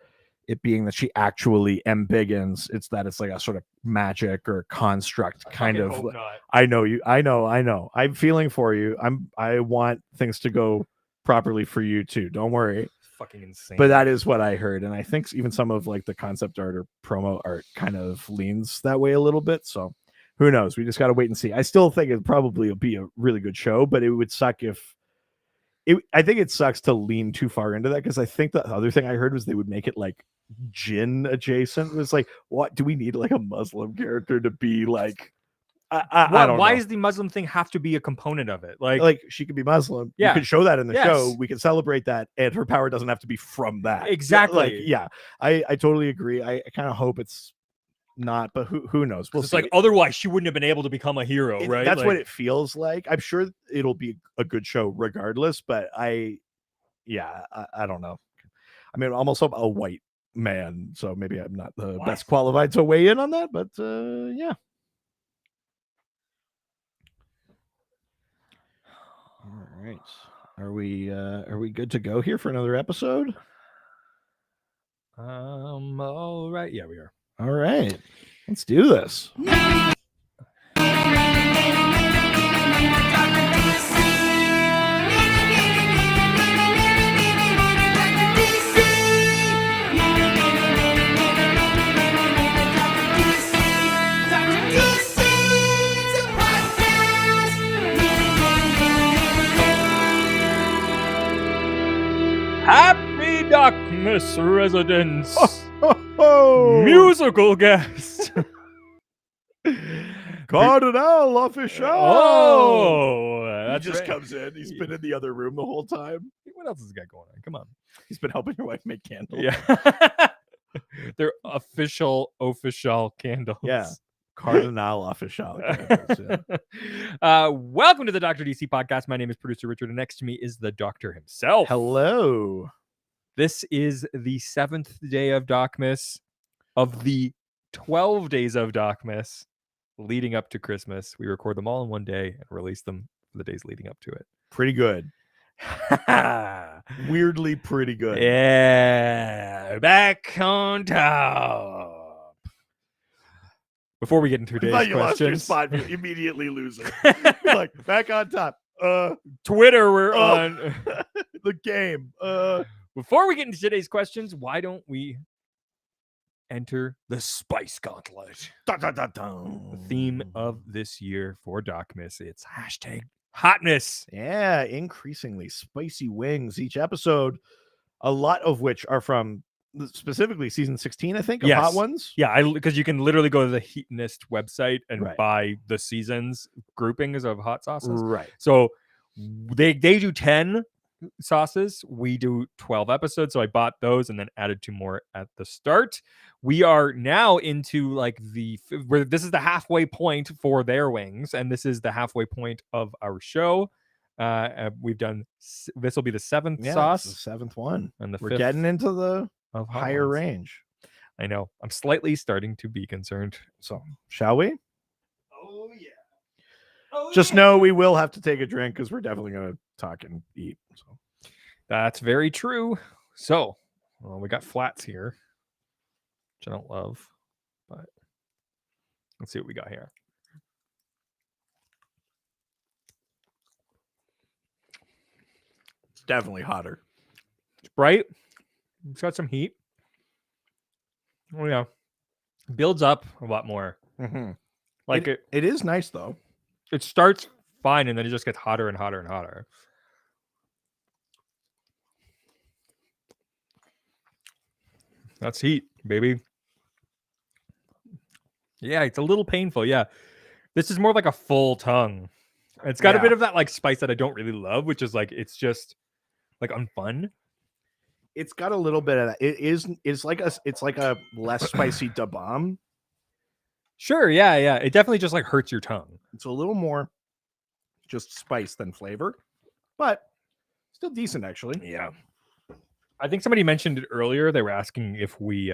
it being that she actually embiggens, it's that it's like a sort of magic or construct kind of. Hope not. I know. I'm feeling for you. I want things to go properly for you too. Don't worry. Fucking insane. But that is what I heard, and I think even some of like the concept art or promo art kind of leans that way a little bit. So who knows? We just got to wait and see. I still think it probably will be a really good show, but it would suck if I think it sucks to lean too far into that, because I think the other thing I heard was they would make it like Jinn adjacent. It was like, what do we need like a Muslim character to be like? I don't why know. does the Muslim thing have to be a component of it? Like she could be Muslim. Yeah. You could show that in the Yes. show. We can celebrate that, and her power doesn't have to be from that. Exactly. I totally agree. I kind of hope it's not, but who knows? We'll It's see. like otherwise she wouldn't have been able to become a hero, right? That's like, what it feels like. I'm sure it'll be a good show regardless, but I don't know. I mean, I'm almost a white man, so maybe I'm not the best qualified to weigh in on that, but yeah. All right. Are we good to go here for another episode? all right. Yeah, we are. All right. Let's do this. Happy DocMas residents. Oh, Musical guest. Cardinal official. Oh, He that's just right. comes in. He's been in the other room the whole time. What else has he got going on? Come on. He's been helping your wife make candles. Yeah. They're official candles. Yeah. Cardinal official. Welcome to the Dr. DC podcast. My name is producer Richard, and next to me is the doctor himself. Hello. This is the 7th day of DocMas of the 12 days of DocMas leading up to Christmas. We record them all in one day and release them for the days leading up to it. Pretty good. Weirdly pretty good. Yeah. Back on top. Before we get into today's I thought you questions, lost your spot, you immediately lose it. You're like, back on top. Twitter, we're on the game. Before we get into today's questions, why don't we enter the Spice Gauntlet? Dun, dun, dun, dun. The theme of this year for DocMas. It's hashtag hotness. Yeah, increasingly spicy wings each episode, a lot of which are from specifically season 16, I think, of Hot Ones. Yeah, because you can literally go to the Heatonist website and Right. buy the seasons groupings of hot sauces. Right. So they do 10 sauces. We do 12 episodes. So I bought those and then added 2 more at the start. We are now into like where this is the halfway point for their wings, and this is the halfway point of our show. We've done this will be the 7th sauce, it's the 7th one, and the we're 5th getting into the of hot higher ones. range. I know. I'm slightly starting to be concerned. So, shall we? Oh yeah. Just know we will have to take a drink because we're definitely going to talk and eat. So That's very true. So, well, we got flats here, which I don't love, but let's see what we got here. it's definitely hotter. It's bright. It's got some heat. Oh yeah, builds up a lot more. Mm-hmm. Like it is nice though. It starts fine and then it just gets hotter and hotter and hotter. That's heat, baby. Yeah, it's a little painful. Yeah, this is more like a full tongue. It's got a bit of that like spice that I don't really love, which is like it's just like unfun. It's got a little bit of that. It's like a less spicy da bomb. Sure, yeah. It definitely just like hurts your tongue. It's a little more just spice than flavor, but still decent actually. Yeah. I think somebody mentioned it earlier. They were asking if we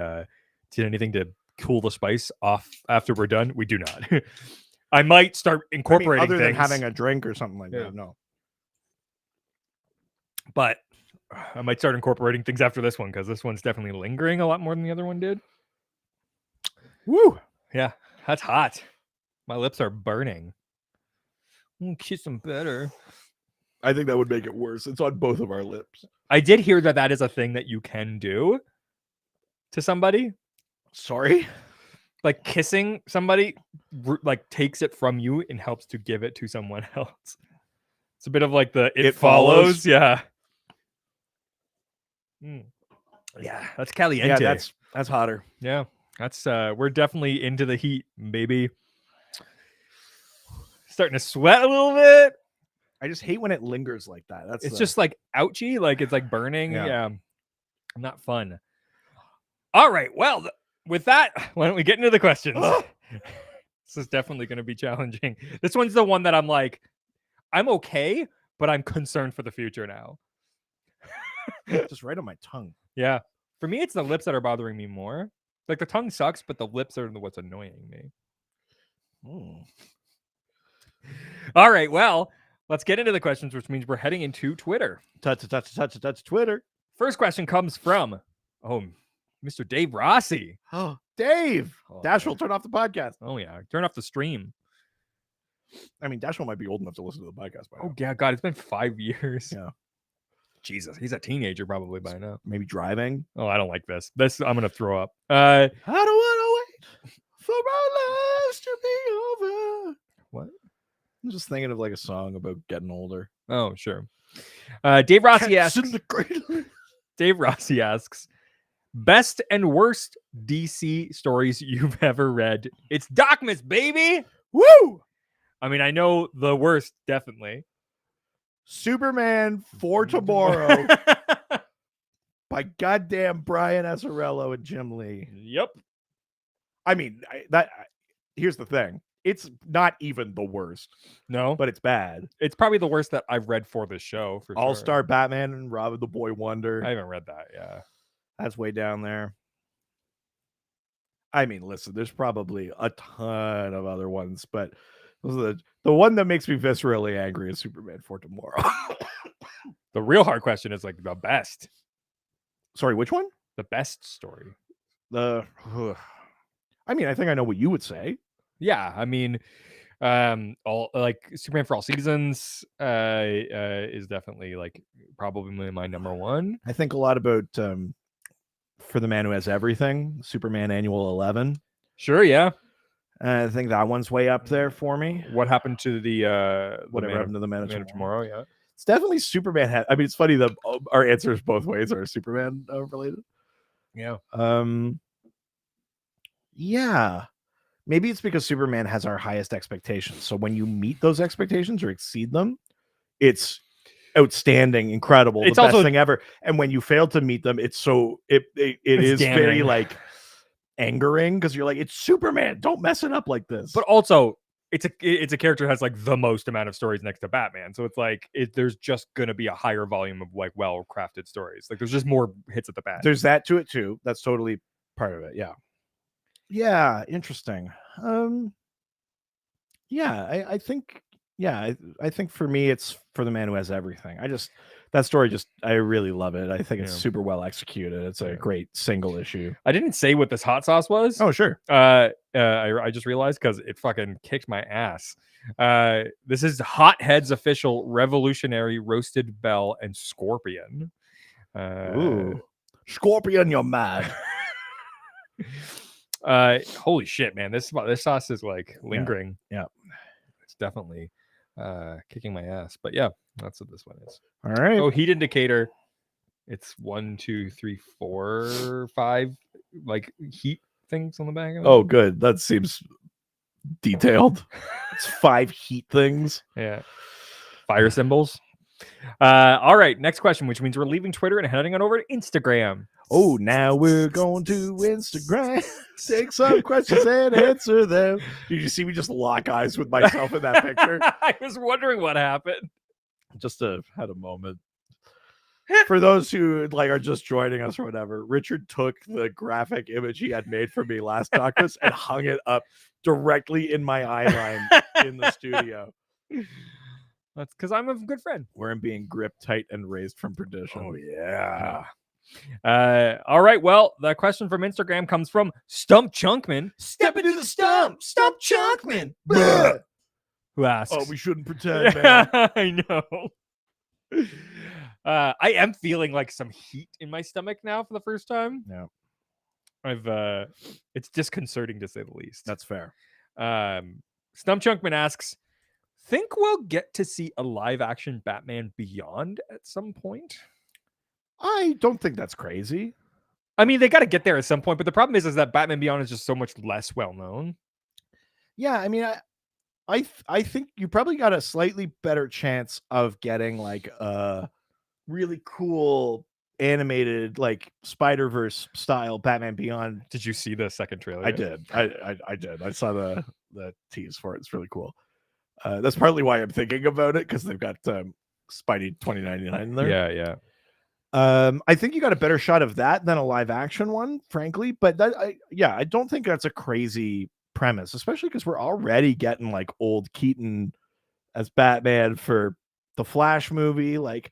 did anything to cool the spice off after we're done. We do not. I might start incorporating other than things, having a drink or something like that. No. But I might start incorporating things after this one because this one's definitely lingering a lot more than the other one did. Woo! Yeah, that's hot. My lips are burning. Kiss them better. I think that would make it worse. It's on both of our lips. I did hear that is a thing that you can do to somebody. Sorry? Like kissing somebody like takes it from you and helps to give it to someone else. It's a bit of like the it follows. Yeah. Yeah, that's caliente. Yeah, that's hotter. Yeah. That's we're definitely into the heat, baby. Starting to sweat a little bit. I just hate when it lingers like that. It's just like ouchy, like it's like burning. Yeah. Yeah. Not fun. All right. Well, with that, why don't we get into the questions? This is definitely going to be challenging. This one's the one that I'm like, I'm okay, but I'm concerned for the future now. just right on my tongue. Yeah. For me, it's the lips that are bothering me more. Like the tongue sucks, but the lips are what's annoying me. All right. Well, let's get into the questions, which means we're heading into Twitter. Touch Twitter. First question comes from, Mr. Dave Rossi. Oh, Dave. Oh, Dashville, turn off the podcast. Oh, yeah. Turn off the stream. I mean, Dashville might be old enough to listen to the podcast by now. Oh, yeah. God, it's been 5 years. Yeah. Jesus. He's a teenager probably by now. Maybe driving. Oh, I don't like this. I'm going to throw up. I don't want to wait for our lives to be over. What? I'm just thinking of like a song about getting older. Oh, sure. Dave Rossi Cats asks. in the cradle. Dave Rossi asks, best and worst DC stories you've ever read. It's DocMas, baby. Woo! I mean, I know the worst, definitely. Superman for Tomorrow by goddamn Brian Azzarello and Jim Lee. Yep. I mean, here's the thing. It's not even the worst, No, but it's bad. it's probably the worst that I've read for this show. For All-Star Batman and Robin the Boy Wonder. I haven't read that. Yeah, That's way down there. I mean, listen, there's probably a ton of other ones, but the one that makes me viscerally angry is Superman for Tomorrow. the real hard question is like the best. Sorry, which one? The best story. I mean, I think I know what you would say. Yeah, I mean, all like Superman for All Seasons is definitely like probably my number one. I think a lot about For the Man Who Has Everything, Superman Annual 11. Sure, yeah. I think that one's way up there for me. What happened to the Whatever happened to the Man of Tomorrow? Yeah, it's definitely Superman. I mean, it's funny that our answers both ways are Superman related. Yeah. Yeah. Maybe it's because Superman has our highest expectations. So when you meet those expectations or exceed them, it's outstanding, incredible, It's the best also thing ever. And when you fail to meet them, it's so it is damning. very like angering because you're like, it's Superman, don't mess it up like this. But also, it's a character that has like the most amount of stories next to Batman, so it's like there's just gonna be a higher volume of like well crafted stories. Like there's just more hits at the bat. There's that to it too. That's totally part of it. Yeah, interesting. Yeah, I think I think for me it's For the Man Who Has Everything. That story I really love it. I think it's super well executed. It's a great single issue. I didn't say what this hot sauce was. Oh, sure. I just realized because it fucking kicked my ass. This is Hothead's official Revolutionary Roasted Bell and Scorpion. Ooh, Scorpion, you're mad. Holy shit, man! This sauce is like lingering. Yeah. It's definitely kicking my ass. But yeah, that's what this one is. All right. Oh, heat indicator. It's 1, 2, 3, 4, 5 like heat things on the back of it. Oh, good. That seems detailed. It's 5 heat things. Yeah. Fire symbols. All right. Next question, which means we're leaving Twitter and heading on over to Instagram. Oh, now we're going to Instagram. Take some questions and answer them. Did you see me just lock eyes with myself in that picture? I was wondering what happened. Just had a moment. For those who are just joining us or whatever, Richard took the graphic image he had made for me last DocMas and hung it up directly in my eye line in the studio. That's because I'm a good friend. Where I'm being gripped tight and raised from perdition. Oh, yeah. All right. Well, the question from Instagram comes from Stump Chunkman. Step into the stump Chunkman. Who asks? Oh, we shouldn't pretend, man. I know. I am feeling like some heat in my stomach now for the first time. Yeah. It's disconcerting to say the least. That's fair. Stump Chunkman asks, think we'll get to see a live action Batman Beyond at some point? I don't think that's crazy. I mean, they got to get there at some point, but the problem is that Batman Beyond is just so much less well known. Yeah, I mean, I think you probably got a slightly better chance of getting like a really cool animated like Spider-Verse style Batman Beyond. Did you see the second trailer? I did. I did. I saw the tease for it. It's really cool. That's partly why I'm thinking about it, because they've got Spidey 2099 in there. Yeah. I think you got a better shot of that than a live action one, frankly. But I don't think that's a crazy premise, especially because we're already getting like old Keaton as Batman for the Flash movie. Like,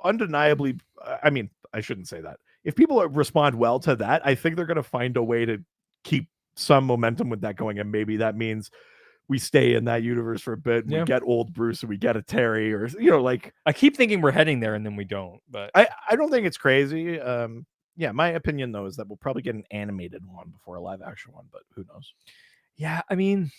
undeniably, I mean, I shouldn't say that. If people respond well to that, I think they're going to find a way to keep some momentum with that going. And maybe that means we stay in that universe for a bit. And we get old Bruce and we get a Terry, or, like, I keep thinking we're heading there and then we don't, but I don't think it's crazy. Yeah, my opinion though is that we'll probably get an animated one before a live action one, but who knows? Yeah, I mean,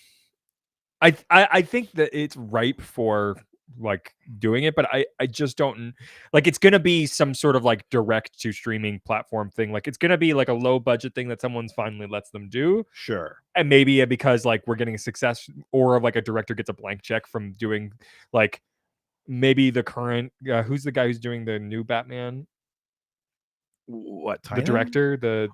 I think that it's ripe for like doing it, but I just don't like, it's gonna be some sort of like direct to streaming platform thing. Like it's gonna be like a low budget thing that someone's finally lets them do. Sure. And maybe because like we're getting a success, or like a director gets a blank check from doing like maybe the current who's the guy who's doing the new Batman? What The director?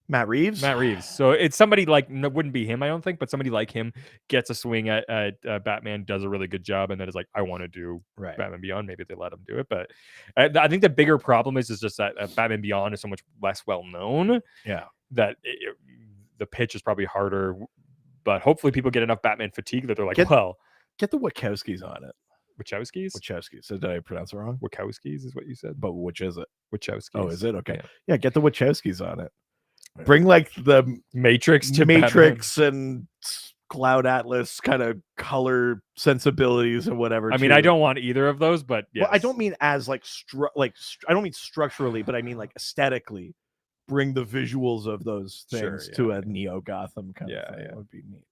Matt Reeves. So it's somebody like, no, wouldn't be him, I don't think, but somebody like him gets a swing at Batman, does a really good job, and then is like, I want to do Right. Batman Beyond. Maybe they let him do it, but I think the bigger problem is just that Batman Beyond is so much less well known. Yeah. That the pitch is probably harder, but hopefully people get enough Batman fatigue that they're like, Get well, the Wachowskis on it. Wachowskis. So did I pronounce it wrong? Wachowskis is what you said, but which is it? Wachowskis. Oh, is it? Okay. Yeah. Get the Wachowskis on it. Bring like the Matrix to Matrix and Cloud Atlas kind of color sensibilities and whatever. I mean, I don't want either of those, but yes. Well, I don't mean as like I don't mean structurally, but I mean like aesthetically. Bring the visuals of those things to a Neo Gotham kind of thing. That would be neat.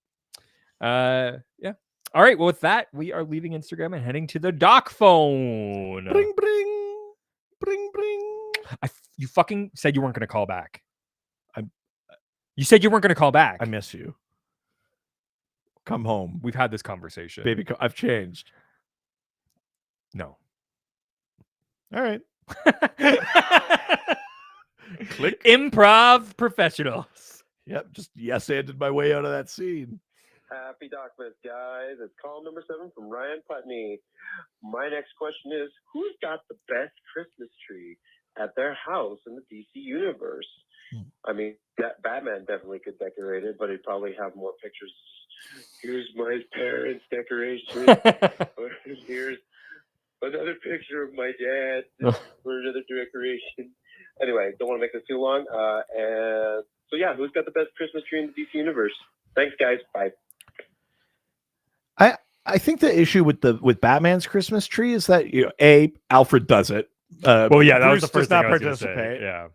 Yeah. All right. Well, with that, we are leaving Instagram and heading to the doc phone. Bring, bring, bring, bring. You fucking said you weren't going to call back. You said you weren't going to call back. I miss you. Come home. We've had this conversation. Baby, I've changed. No. All right. Click. Improv professionals. Yep. Just yes-anded my way out of that scene. Happy DocMas, guys. It's call number 7 from Ryan Putney. My next question is, who's got the best Christmas tree at their house in the DC universe? I mean, that Batman definitely could decorate it, but he'd probably have more pictures. Here's my parents' decoration. Here's another picture of my dad for another decoration. Anyway, don't want to make this too long. And so, yeah, who's got the best Christmas tree in the DC universe? Thanks, guys. Bye. I think the issue with Batman's Christmas tree is that Alfred does it. Well, yeah, that Bruce was the first does not thing I was gonna say. participate. Yeah.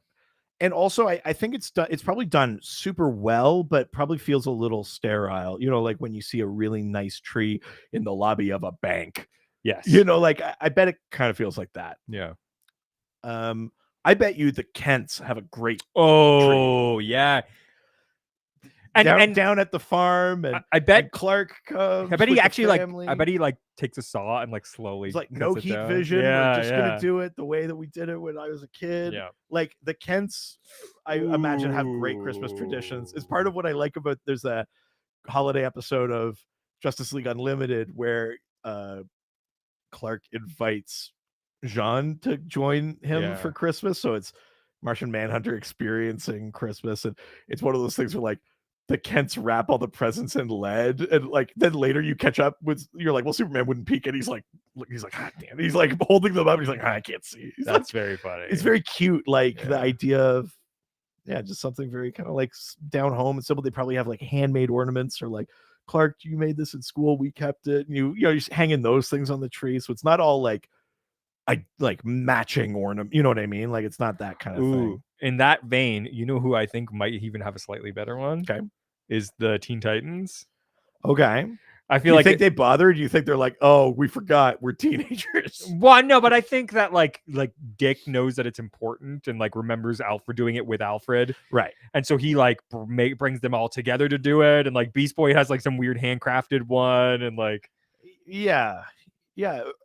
And also, I think it's probably done super well, but probably feels a little sterile. You know, like when you see a really nice tree in the lobby of a bank. Yes. You know, like I bet it kind of feels like that. Yeah. I bet you the Kents have a great tree. Yeah. And down at the farm, and I bet and Clark comes. I bet he with the actually family. I bet he takes a saw and slowly. He's like, cuts no it heat down. vision. Yeah, We're just gonna do it the way that we did it when I was a kid. Yeah. Like the Kents, I imagine have great Christmas traditions. It's part of what I like about. There's a holiday episode of Justice League Unlimited where Clark invites Jean to join him for Christmas. So it's Martian Manhunter experiencing Christmas, and it's one of those things where like the Kents wrap all the presents in lead, and like then later you catch up with, you're like, well, Superman wouldn't peek, and he's like God damn, he's like holding them up, he's like, I can't see. That's very funny. It's very cute, like the idea of just something very kind of like down home and simple. They probably have like handmade ornaments, or like, Clark, you made this in school, we kept it, and you know, you're just hanging those things on the tree, so it's not all like matching ornament, you know what I mean? Like it's not that kind of thing. In that vein, you know who I think might even have a slightly better one? Okay. Is the Teen Titans. Okay. I feel you like think they bothered? You think they're like, oh, we forgot we're teenagers? Well, no, but I think that like Dick knows that it's important and like remembers Alfred doing it with Alfred, right? And so he like brings them all together to do it, and like Beast Boy has like some weird handcrafted one, and like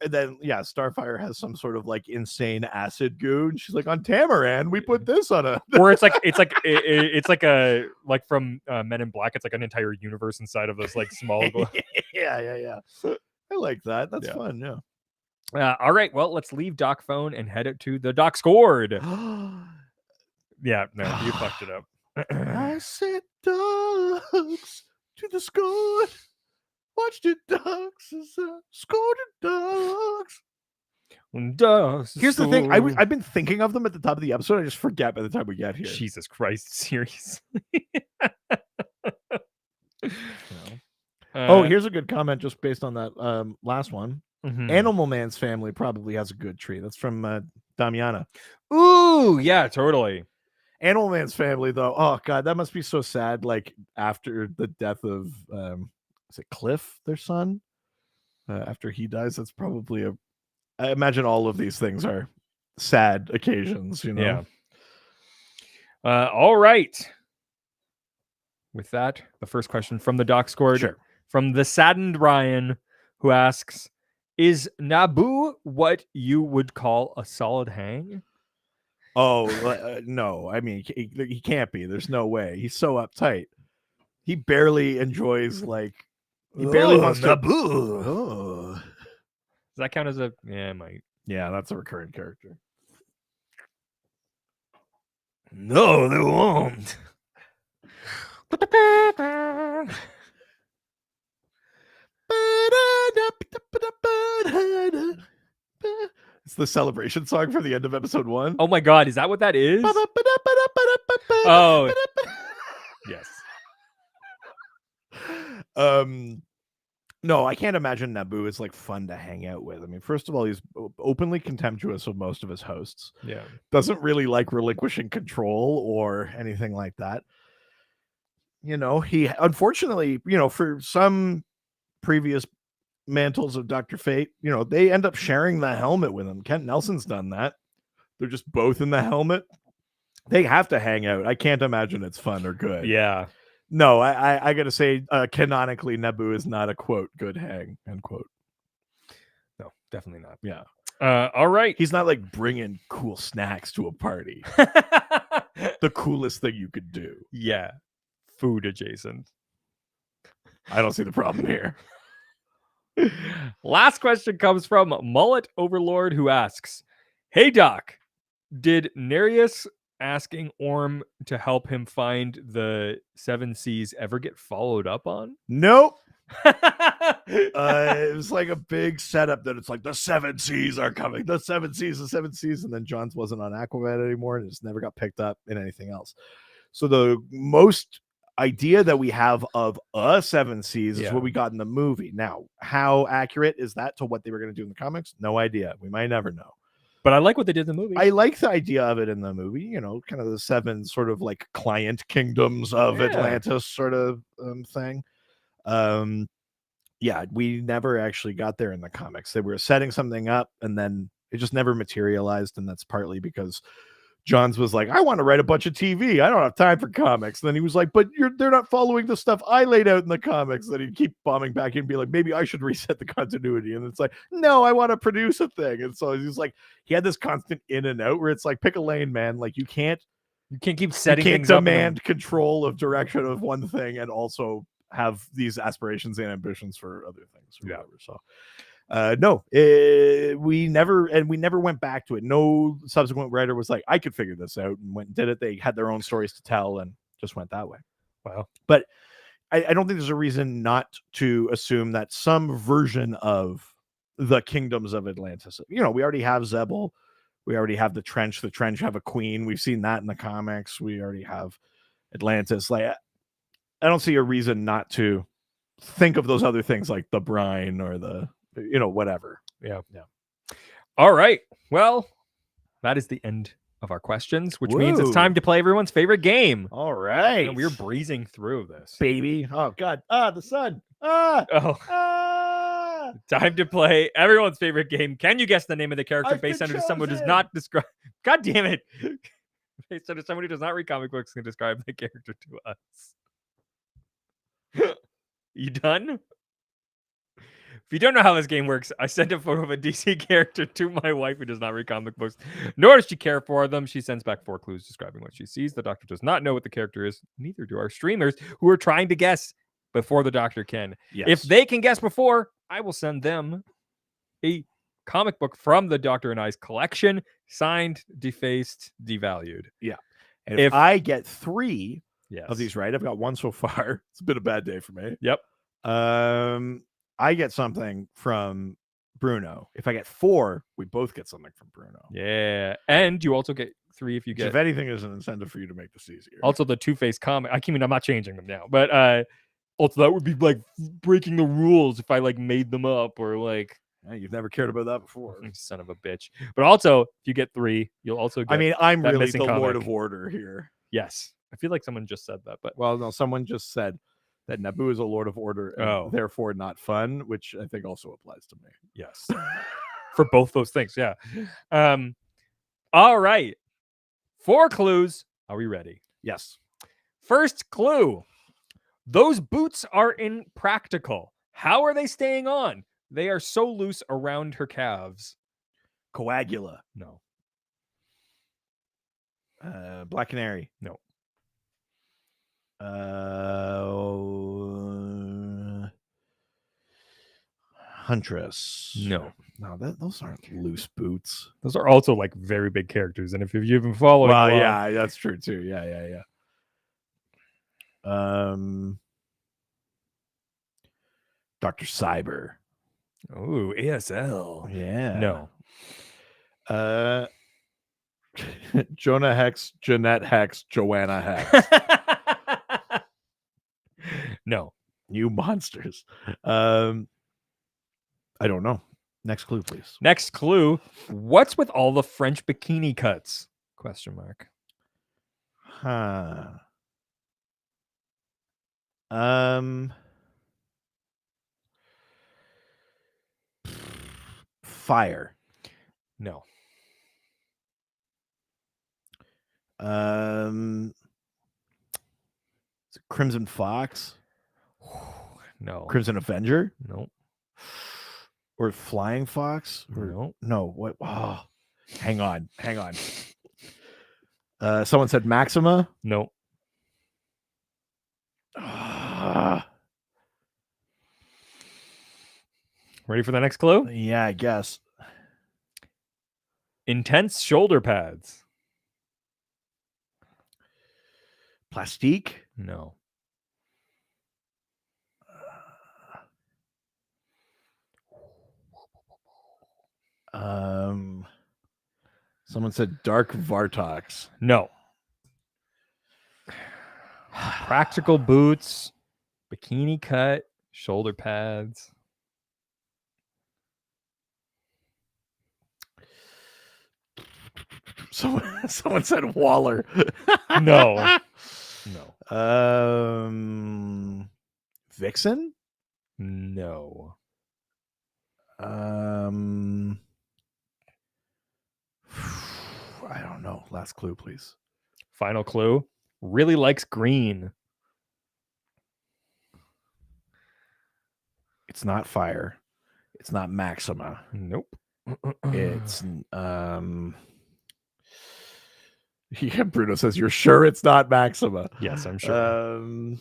and then Starfire has some sort of like insane acid goo, and she's like, on Tamaran we put this on a or it's like a like from Men in Black, it's like an entire universe inside of this like small yeah I like that. That's fun. All right, well, let's leave Doc phone and head it to the Doc scored. Yeah, no, you fucked it up. I said ducks to the score. Watched it, ducks. Scored it, ducks. Ducks. Here's the thing. I've been thinking of them at the top of the episode. I just forget by the time we get here. Jesus Christ, seriously. Here's a good comment just based on that last one. Mm-hmm. Animal Man's family probably has a good tree. That's from Damiana. Ooh, yeah, totally. Animal Man's family, though. Oh, God, that must be so sad. Like, after the death of... is it Cliff, their son? After he dies, that's probably I imagine all of these things are sad occasions, you know? Yeah. All right. With that, the first question from the Doc scored from the saddened Ryan, who asks, is Naboo what you would call a solid hang? Oh no! I mean, he can't be. There's no way. He's so uptight. He barely enjoys he barely wants to. Naboo. Oh. Does that count as a? Yeah, it might. Yeah, that's a recurring character. No, they won't. It's the celebration song for the end of episode 1. Oh my God, is that what that is? Oh, yes. No, I can't imagine Naboo is fun to hang out with. I mean, first of all, he's openly contemptuous of most of his hosts. Yeah. Doesn't really like relinquishing control or anything like that. He unfortunately, for some previous mantles of Dr. Fate, they end up sharing the helmet with him. Kent Nelson's done that. They're just both in the helmet. They have to hang out. I can't imagine it's fun or good. Yeah. No, I gotta say, canonically, Naboo is not a quote good hang, end quote. No, definitely not. Yeah. All right. He's not bringing cool snacks to a party. The coolest thing you could do. Yeah. Food adjacent. I don't see the problem here. Last question comes from Mullet Overlord, who asks, "Hey Doc, did Nereus asking Orm to help him find the 7 Seas ever get followed up on?" Nope. It was a big setup that it's the 7 Seas are coming. The 7 Seas, the 7 Seas. And then Johns wasn't on Aquaman anymore and it just never got picked up in anything else. So the most idea that we have of a 7 Seas is what we got in the movie. Now, how accurate is that to what they were going to do in the comics? No idea. We might never know. But I like what they did in the movie. I like the idea of it in the movie, kind of the 7 sort of client kingdoms of Atlantis sort of thing. Yeah, we never actually got there in the comics. They were setting something up and then it just never materialized. And that's partly because Johns was like, I want to write a bunch of TV. I don't have time for comics. And then he was like, but they're not following the stuff I laid out in the comics. Then he'd keep bombing back and be like, maybe I should reset the continuity. And it's no, I want to produce a thing. And so he's he had this constant in and out where it's pick a lane, man. You can't keep setting things up. You can't demand control of direction of one thing and also have these aspirations and ambitions for other things or whatever. So no, we never went back to it. No subsequent writer was I could figure this out and went and did it. They had their own stories to tell and just went that way. Wow. But I don't think there's a reason not to assume that some version of the kingdoms of Atlantis, we already have Zebul. We already have the Trench. The Trench have a queen. We've seen that in the comics. We already have Atlantis. I don't see a reason not to think of those other things like the brine or the whatever. Yeah. All right. Well, that is the end of our questions, which means it's time to play everyone's favorite game. All right. And we're breezing through this. Baby. Oh, God. The sun. Time to play everyone's favorite game. Can you guess the name of the character based on someone who does not describe? God damn it. Based on someone who does not read comic books can describe the character to us. You done? If you don't know how this game works, I sent a photo of a DC character to my wife who does not read comic books, nor does she care for them. She sends back 4 clues describing what she sees. The doctor does not know what the character is. Neither do our streamers who are trying to guess before the doctor can. Yes. If they can guess before, I will send them a comic book from the Doctor and I's collection, signed, defaced, devalued. Yeah. And if I get 3 yes. of these right, I've got 1 so far. It's been a bad day for me. Yep. I get something from Bruno. If I get 4, we both get something from Bruno. Yeah. And you also get 3 if you get... If anything, is an incentive for you to make this easier. Also, the Two-Face comic. I mean, I'm not changing them now, but also that would be breaking the rules if I made them up or Yeah, you've never cared about that before. You son of a bitch. But also, if you get 3, you'll also get... I mean, I'm that really missing the comic. Lord of Order here. Yes. I feel like someone just said that, but... Well, no, someone just said that Naboo is a Lord of Order and therefore not fun, which I think also applies to me. Yes. For both those things, yeah. All right. 4 clues. Are we ready? Yes. First clue. Those boots are impractical. How are they staying on? They are so loose around her calves. Coagula. No. Black Canary. No. Huntress. No. No, those aren't loose boots. Those are also like very big characters, and if you've been following, Well, along, yeah, that's true too. Yeah. Dr. Cyber. Ooh, ASL. Yeah. No. Jonah Hex, Jeanette Hex, Joanna Hex. No. You monsters. I don't know. Next clue, please. Next clue. What's with all the French bikini cuts? Question mark. Huh. Fire. No. Is it Crimson Fox? No. Crimson Avenger? No. Or Flying Fox? Or, No. No. What? Oh, hang on. Someone said Maxima. No. Ready for the next clue? Yeah, I guess. Intense shoulder pads. Plastique. No. Someone said Dark Vartox. No. Practical boots, bikini cut, shoulder pads. Someone said Waller. No. Vixen? No. I don't know. Last clue, please. Final clue. Really likes green. It's not Fire. It's not Maxima. Nope. It's yeah, Bruno says, you're sure it's not Maxima? Yes, I'm sure.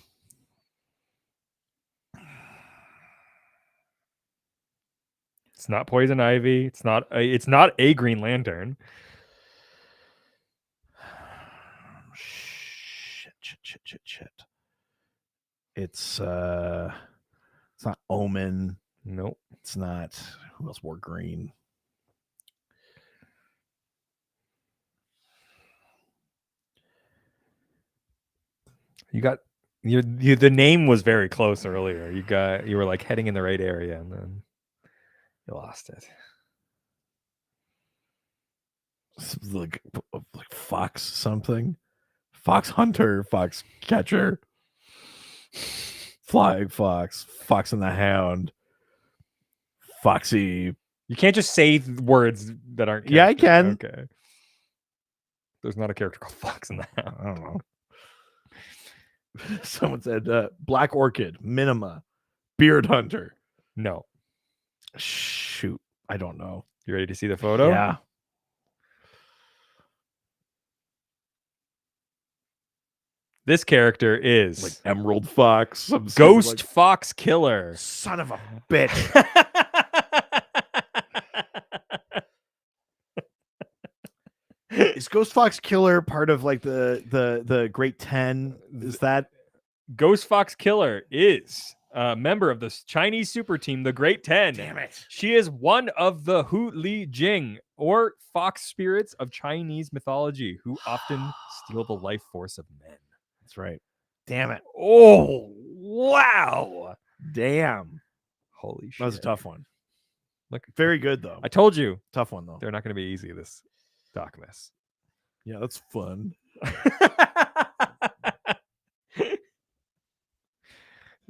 It's not Poison Ivy. It's not a Green Lantern. Shit. It's not Omen. Nope. It's not. Who else wore green? You got the name was very close earlier. You were like heading in the right area, and then you lost it. Like Fox something. Fox Hunter, Fox Catcher, Flying Fox, Fox and the Hound, Foxy. You can't just say words that aren't. Yeah, I can. Okay. There's not a character called Fox in the Hound. I don't know. Someone said Black Orchid, Minima, Beard Hunter. No. Shoot, I don't know. You ready to see the photo? Yeah. This character is Like Emerald Fox, some Ghost Fox Killer. Son of a bitch. Is Ghost Fox Killer part of like the Great 10? Is that Ghost Fox Killer is a member of the Chinese super team, the Great 10. Damn it. She is one of the Hu Li Jing, or fox spirits of Chinese mythology, who often steal the life force of men. That's right. Damn it. Oh, wow. Damn. Holy shit. That was a tough one. Look, Very good though. I told you. Tough one though. They're not going to be easy, this DocMas. Yeah, that's fun. I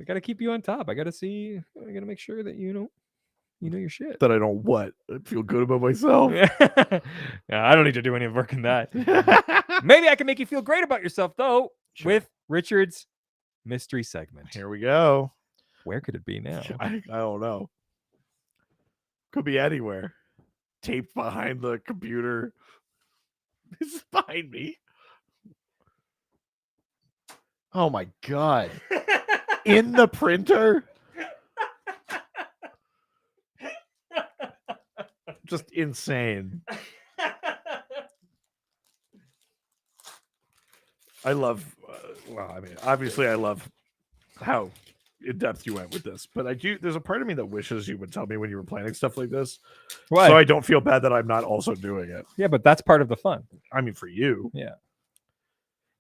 got to keep you on top. I got to make sure that you know your shit. That I don't what? I feel good about myself. Yeah, I don't need to do any work in that. Maybe I can make you feel great about yourself though, with Richard's mystery segment. Here we go. Where could it be now? I don't know. Could be anywhere. Taped behind the computer. This is behind me. Oh my god. In the printer? Just insane. I love, well, I mean, obviously I love how in depth you went with this, but there's a part of me that wishes you would tell me when you were planning stuff like this. Why? So I don't feel bad that I'm not also doing it. Yeah, but that's part of the fun. I mean, for you. Yeah.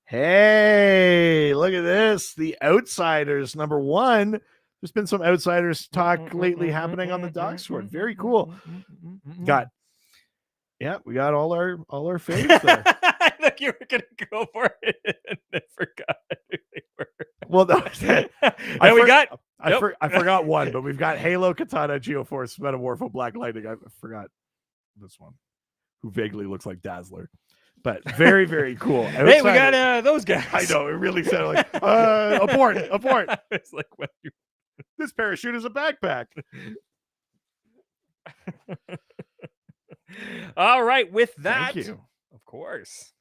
Hey, look at this. The Outsiders, number 1. There's been some Outsiders talk lately happening on the Docsword. Very cool. We got all our faves there. I thought you were gonna go for it, and I forgot who they were. Well, no, I I forgot one, but we've got Halo, Katana, Geoforce, Metamorpho, Black Lightning. I forgot this one, who vaguely looks like Dazzler, but very, very cool. Hey, we got those guys. I know, it really sounded like abort. It's like when you... This parachute is a backpack. All right, with that, Thank you. Of course.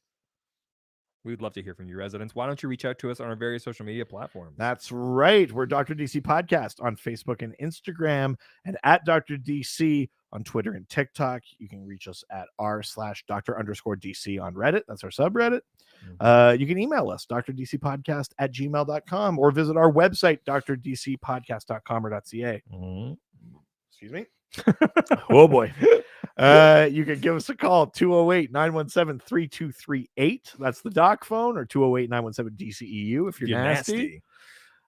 We'd love to hear from you, residents. Why don't you reach out to us on our various social media platforms? That's right. We're Dr. DC Podcast on Facebook and Instagram, and at Dr. DC on Twitter and TikTok. You can reach us at r/Dr_DC on Reddit. That's our subreddit. You can email us, drdcpodcast@gmail.com, or visit our website, drdcpodcast.com or .ca. Excuse me. Oh boy. You can give us a call, 208-917-3238. That's the doc phone, or 208-917-DCEU if you're nasty.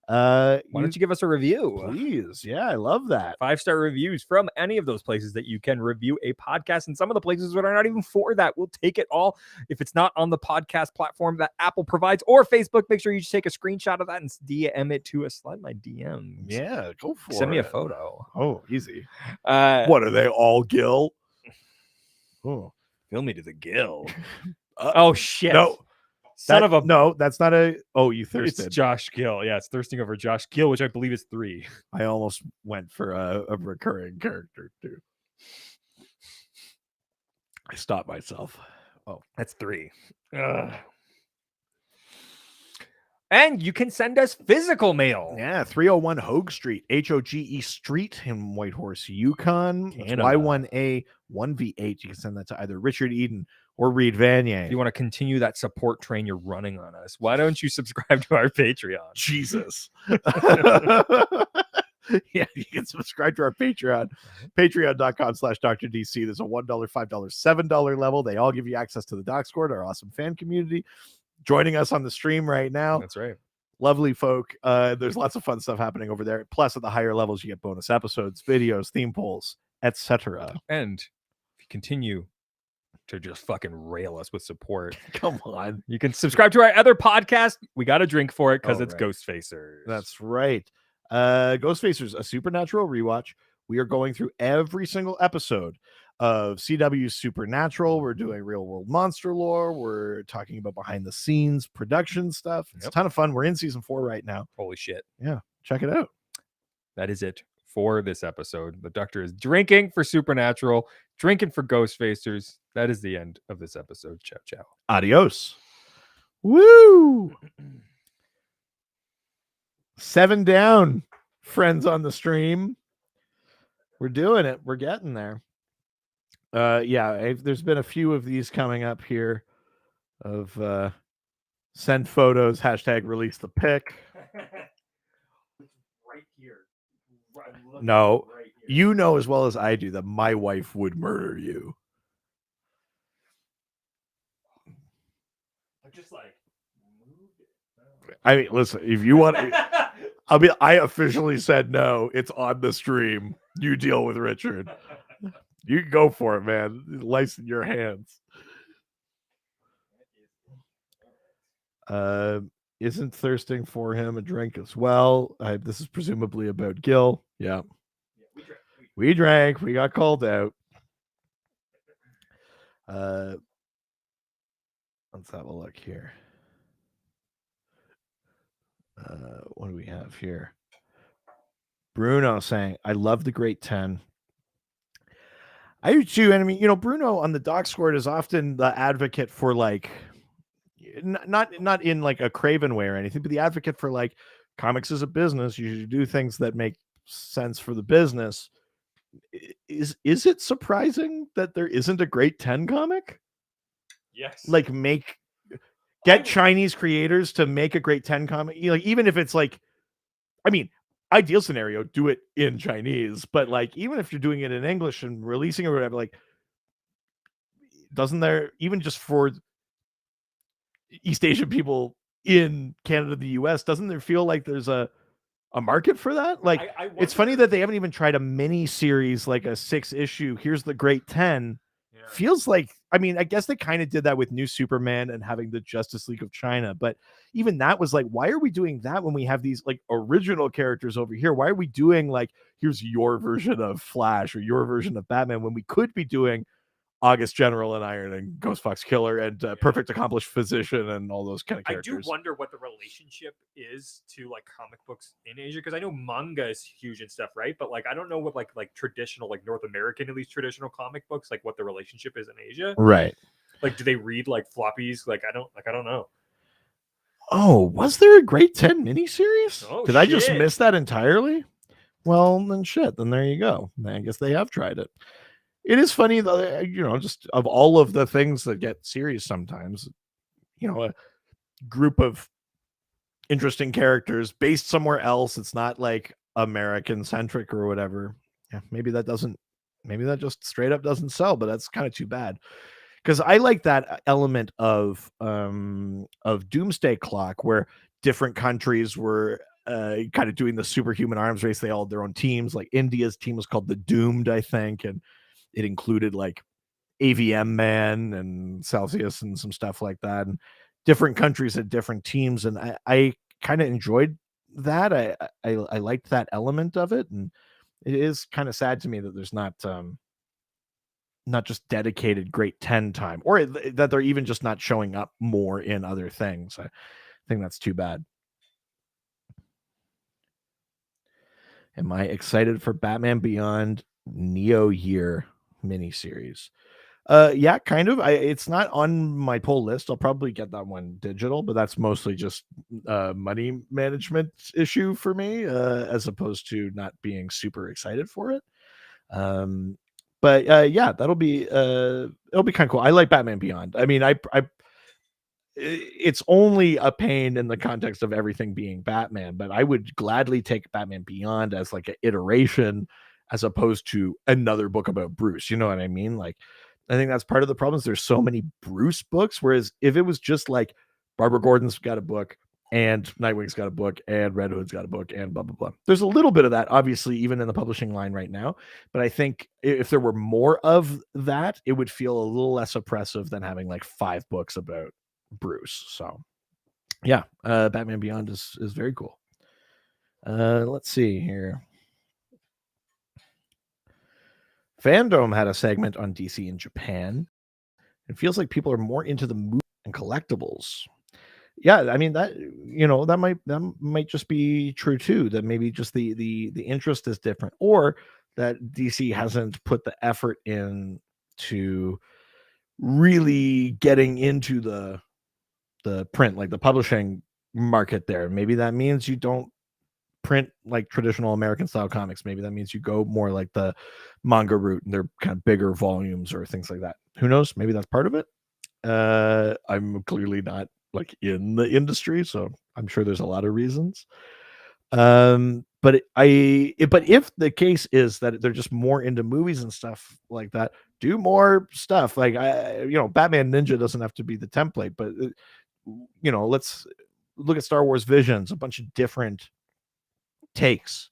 Why don't you give us a review? Please. Yeah, I love that. 5-star reviews from any of those places that you can review a podcast. And some of the places that are not even for that, we'll take it all. If it's not on the podcast platform that Apple provides or Facebook, make sure you just take a screenshot of that and DM it to us. Slide my DMs. Yeah, go for it. Send me a photo. Oh, easy. What are they, all gill? Oh, fill me to the gill. Oh, shit. No. No, that's not a... Oh, you thirsted. It's Josh Gill. Yeah, it's thirsting over Josh Gill, which I believe is 3. I almost went for a recurring character, too. I stopped myself. Oh, that's 3. Ugh. And you can send us physical mail. Yeah, 301 Hogue Street, HOGE Street in Whitehorse, Yukon. It's Y1A 1V8. You can send that to either Richard Eden or Reed Vanier. If you want to continue that support train you're running on us, why don't you subscribe to our Patreon? Jesus. Yeah, you can subscribe to our Patreon, patreon.com/DrDC. There's a $1, $5, $7 level. They all give you access to the Docsword, our awesome fan community. Joining us on the stream right now. That's right. Lovely folk. There's lots of fun stuff happening over there. Plus, at the higher levels, you get bonus episodes, videos, theme polls, etc. And if you continue to just fucking rail us with support, come on, you can subscribe to our other podcast. We got a drink for it because it's right. Ghostfacers. That's right. Ghostfacers, a supernatural rewatch. We are going through every single episode of CW's Supernatural. We're doing real world monster lore. We're talking about behind the scenes production stuff. It's a ton of fun. We're in season 4 right now. Holy shit. Yeah, check it out. That is it for this episode. The Doctor is drinking for Supernatural, drinking for Ghostfacers. That is the end of this episode. Ciao, ciao. Adios. Woo! 7 down, friends on the stream. We're doing it. We're getting there. There's been a few of these coming up here of send photos, hashtag release the pic. Right here. No, you know as well as I do that my wife would murder you. I'm just like, I mean, listen, if you want, I officially said no. It's on the stream. You deal with Richard. You can go for it, man. Life's in your hands. Isn't thirsting for him a drink as well? This is presumably about Gil. Yeah. We drank. We got called out. Let's have a look here. What do we have here? Bruno saying, I love the Great 10. I do too. And I mean, Bruno on the Docsword is often the advocate for like not in like a craven way or anything, but the advocate for like comics as a business. You should do things that make sense for the business. Is it surprising that there isn't a Great 10 comic? Yes. Like get Chinese creators to make a Great 10 comic. Like, even if it's like, I mean, ideal scenario, do it in Chinese, but like, even if you're doing it in English and releasing it or whatever, like, doesn't there, even just for East Asian people in Canada, the US, doesn't there feel like there's a market for that? Like, it's funny that they haven't even tried a mini series, like a 6-issue, here's the Great 10. Feels like, I mean, I guess they kind of did that with New Superman and having the Justice League of China, but even that was like, why are we doing that when we have these like original characters over here? Why are we doing like, here's your version of Flash or your version of Batman when we could be doing August General and Iron and Ghost Fox Killer and Perfect Accomplished Physician and all those kind of characters? I do wonder what the relationship is to like comic books in Asia, because I know manga is huge and stuff, right? But like I don't know what like traditional, like North American, at least traditional comic books, like what the relationship is in Asia. Right. Like, do they read like floppies? Like I don't know. Oh, was there a Great 10 miniseries? Oh, Did I just shit. miss that entirely? Well, then shit. Then there you go. I guess they have tried it. It is funny though, just of all of the things that get series sometimes, a group of interesting characters based somewhere else. It's not like American centric or whatever. Yeah, maybe that just straight up doesn't sell, but that's kind of too bad. Because I like that element of Doomsday Clock, where different countries were kind of doing the superhuman arms race. They all had their own teams. Like India's team was called the Doomed, I think, and it included like AVM Man and Celsius and some stuff like that. And different countries had different teams, and I kind of enjoyed that. I liked that element of it, and it is kind of sad to me that there's not just dedicated Great 10 time, or that they're even just not showing up more in other things. I think that's too bad. Am I excited for Batman Beyond Neo Year miniseries? Yeah, kind of. It's not on my pull list. I'll probably get that one digital, but that's mostly just money management issue for me, as opposed to not being super excited for it. But yeah, it'll be kind of cool. I like Batman Beyond. I mean, it's only a pain in the context of everything being Batman, but I would gladly take Batman Beyond as like an iteration as opposed to another book about Bruce. You know what I mean? Like, I think that's part of the problem is there's so many Bruce books. Whereas if it was just like Barbara Gordon's got a book and Nightwing's got a book and Red Hood's got a book and blah, blah, blah. There's a little bit of that, obviously, even in the publishing line right now. But I think if there were more of that, it would feel a little less oppressive than having like 5 books about Bruce. So yeah, Batman Beyond is very cool. Let's see here. Fandom had a segment on DC in Japan. It feels like people are more into the movie and collectibles. Yeah, I mean that might just be true too. That maybe just the interest is different, or that DC hasn't put the effort in to really getting into the print, like the publishing market there. Maybe that means you don't print like traditional American style comics. Maybe that means you go more like the manga route and they're kind of bigger volumes or things like that. Who knows? Maybe that's part of it. I'm clearly not like in the industry, so I'm sure there's a lot of reasons. But if the case is that they're just more into movies and stuff like that, do more stuff. Like Batman Ninja doesn't have to be the template, but let's look at Star Wars Visions, a bunch of different takes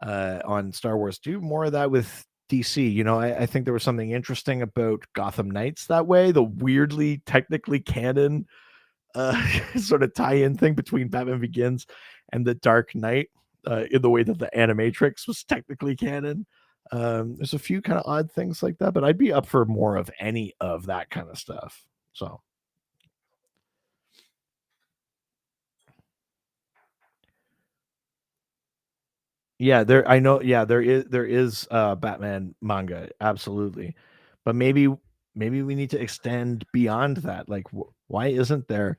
on Star Wars. Do more of that with DC. I think there was something interesting about Gotham Knights that way, the weirdly technically canon sort of tie-in thing between Batman Begins and The Dark Knight, in the way that the Animatrix was technically canon. There's a few kind of odd things like that, but I'd be up for more of any of that kind of stuff. So yeah, there is Batman manga, absolutely. But maybe we need to extend beyond that. Like why isn't there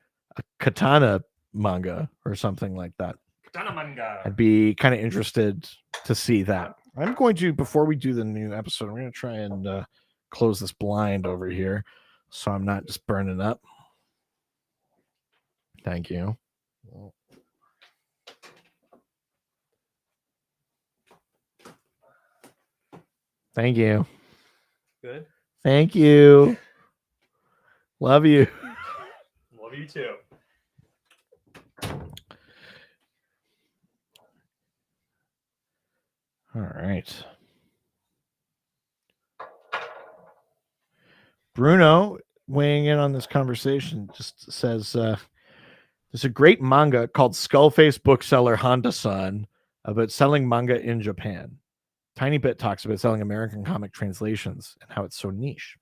katana manga or something like that. Katana manga. I'd be kind of interested to see that. I'm going to, before we do the new episode, I'm going to try and close this blind over here so I'm not just burning up. Thank you. Thank you. Good. Thank you. Love you. Love you too. All right. Bruno, weighing in on this conversation, just says there's a great manga called Skullface Bookseller Honda-san about selling manga in Japan. Tiny Bit talks about selling American comic translations and how it's so niche.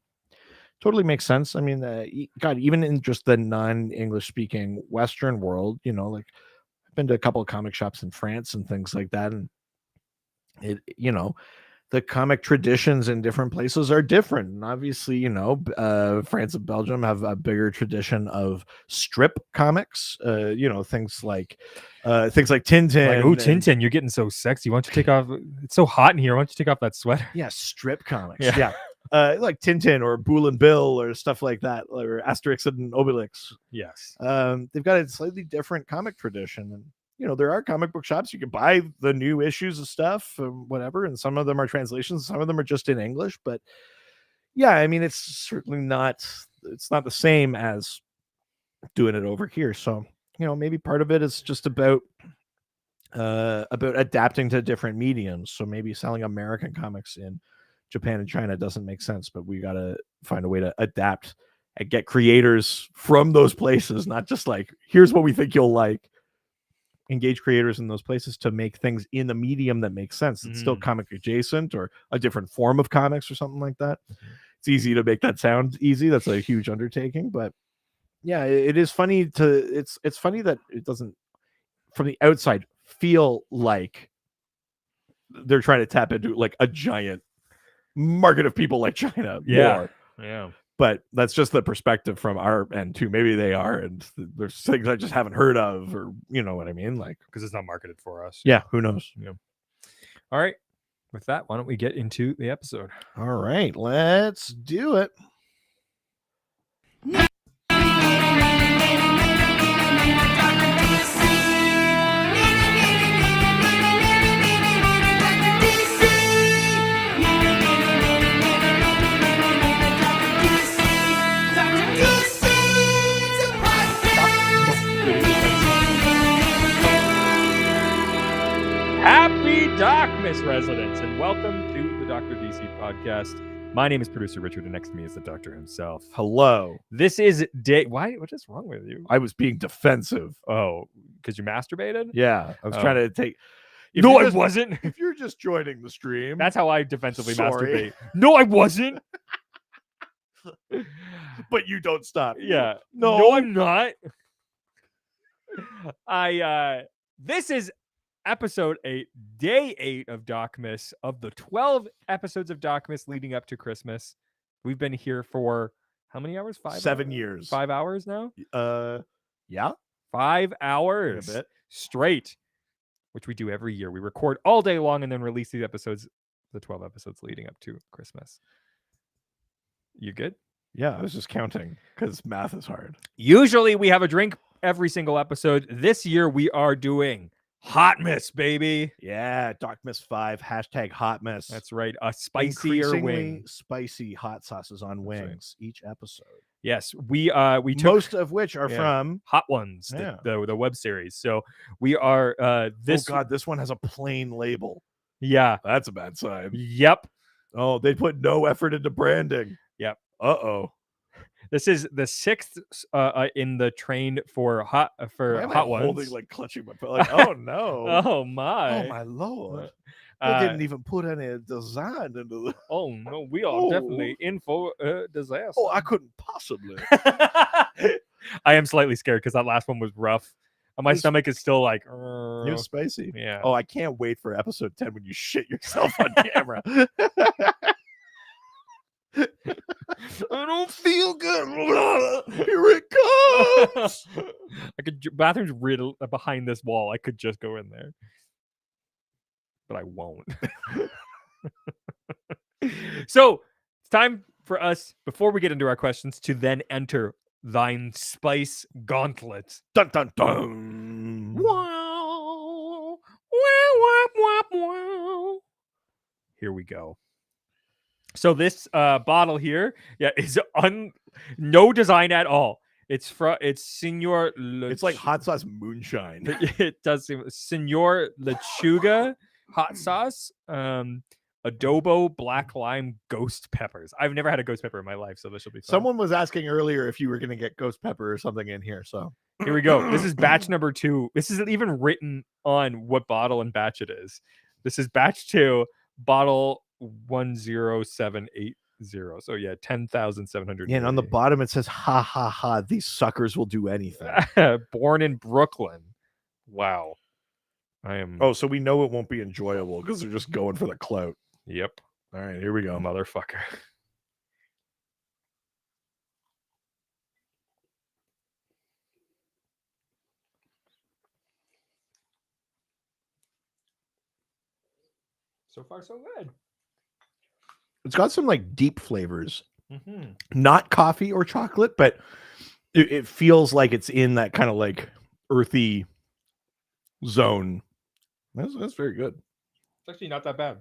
Totally makes sense. I mean, God, even in just the non-English speaking Western world, you know, like I've been to a couple of comic shops in France and things like that, and it, you know, the comic traditions in different places are different. And obviously, you know, France and Belgium have a bigger tradition of strip comics. You know, things like Tintin. Like, oh, Tintin, you're getting so sexy. Why don't you take off? It's so hot in here. Why don't you take off that sweater? Yeah, strip comics. Yeah. Like Tintin or Boule and Bill or stuff like that, or Asterix and Obelix. Yes. They've got a slightly different comic tradition, and you know, there are comic book shops you can buy the new issues of stuff, whatever, and some of them are translations, some of them are just in English. But yeah, I mean, it's certainly not the same as doing it over here. So, you know, maybe part of it is just about adapting to different mediums. So maybe selling American comics in Japan and China doesn't make sense, but we got to find a way to adapt and get creators from those places, not just like, here's what we think you'll like. Engage creators in those places to make things in the medium that makes sense. It's still comic adjacent or a different form of comics or something like that. It's easy to make that sound easy. That's a huge undertaking, but yeah, it is funny it's funny that it doesn't from the outside feel like they're trying to tap into like a giant market of people like China. Yeah. More. Yeah. But that's just the perspective from our end too. Maybe they are, and there's things I just haven't heard of, or you know what I mean, like because it's not marketed for us. Yeah, who knows? Yeah. All right. With that, why don't we get into the episode? All right, let's do it. Happy DocMas residents, and welcome to the Dr. DC podcast. My name is producer Richard, and next to me is the doctor himself. Hello. This is day. Why? What is wrong with you? I was being defensive. Oh, because you masturbated? Yeah, I was trying to take. No, I wasn't. If you're just joining the stream, That's how I defensively Sorry. masturbate. No, I wasn't. but you don't stop. Yeah. No. No, I'm not. This is episode 8, day 8 of DocMas, of the 12 episodes of DocMas leading up to Christmas. We've been here for how many hours? 7 years. 5 hours now? Yeah. 5 hours A bit. straight, which we do every year. We record all day long and then release the episodes, the 12 episodes leading up to Christmas. You good? Yeah, I was just counting because math is hard. Usually we have a drink every single episode. This year we are doing Hot Miss, baby. Yeah, DocMas 5 hashtag Hot Miss. That's right. A spicier Increasingly wing. spicy hot sauces on wings each episode. Yes, we took Most of which are yeah, from Hot Ones, Yeah. the web series. So we are this. Oh God, this one has a plain label. Yeah. That's a bad sign. Yep. Oh, they put no effort into branding. Yep. Uh-oh. This is the 6th in the train for Hot Why am I Hot Ones. holding, like clutching my like, oh no. Oh my. Oh my lord. They didn't even put any design into the Oh no, we are definitely in for disaster. Oh, I couldn't possibly. I am slightly scared because that last one was rough. And my stomach is still like It was spicy. Yeah. Oh, I can't wait for episode 10 when you shit yourself on camera. I don't feel good. Here it comes. I could. Bathroom's riddle behind this wall. I could just go in there, but I won't. So it's time for us, before we get into our questions, to then enter thine spice gauntlet. Dun dun dun. Wow. Wow, wow, wow, wow. Here we go. So this bottle here, is no design at all. It's Senor. It's like hot sauce moonshine. It does seem Senor Lechuga hot sauce. Adobo black lime ghost peppers. I've never had a ghost pepper in my life, so this will be fun. Someone was asking earlier if you were going to get ghost pepper or something in here. So here we go. This is batch number 2. This isn't even written on what bottle and batch it is. This is batch 2, bottle 10780. So yeah, 10,700. yeah, and on the bottom it says, "Ha ha ha! These suckers will do anything." Born in Brooklyn. Wow. I am. Oh, so we know it won't be enjoyable because they're just going for the clout. Yep. All right, here we go, motherfucker. So far, so good. It's got some like deep flavors, Mm-hmm. not coffee or chocolate, but it feels like it's in that kind of like earthy zone. That's very good. It's actually not that bad.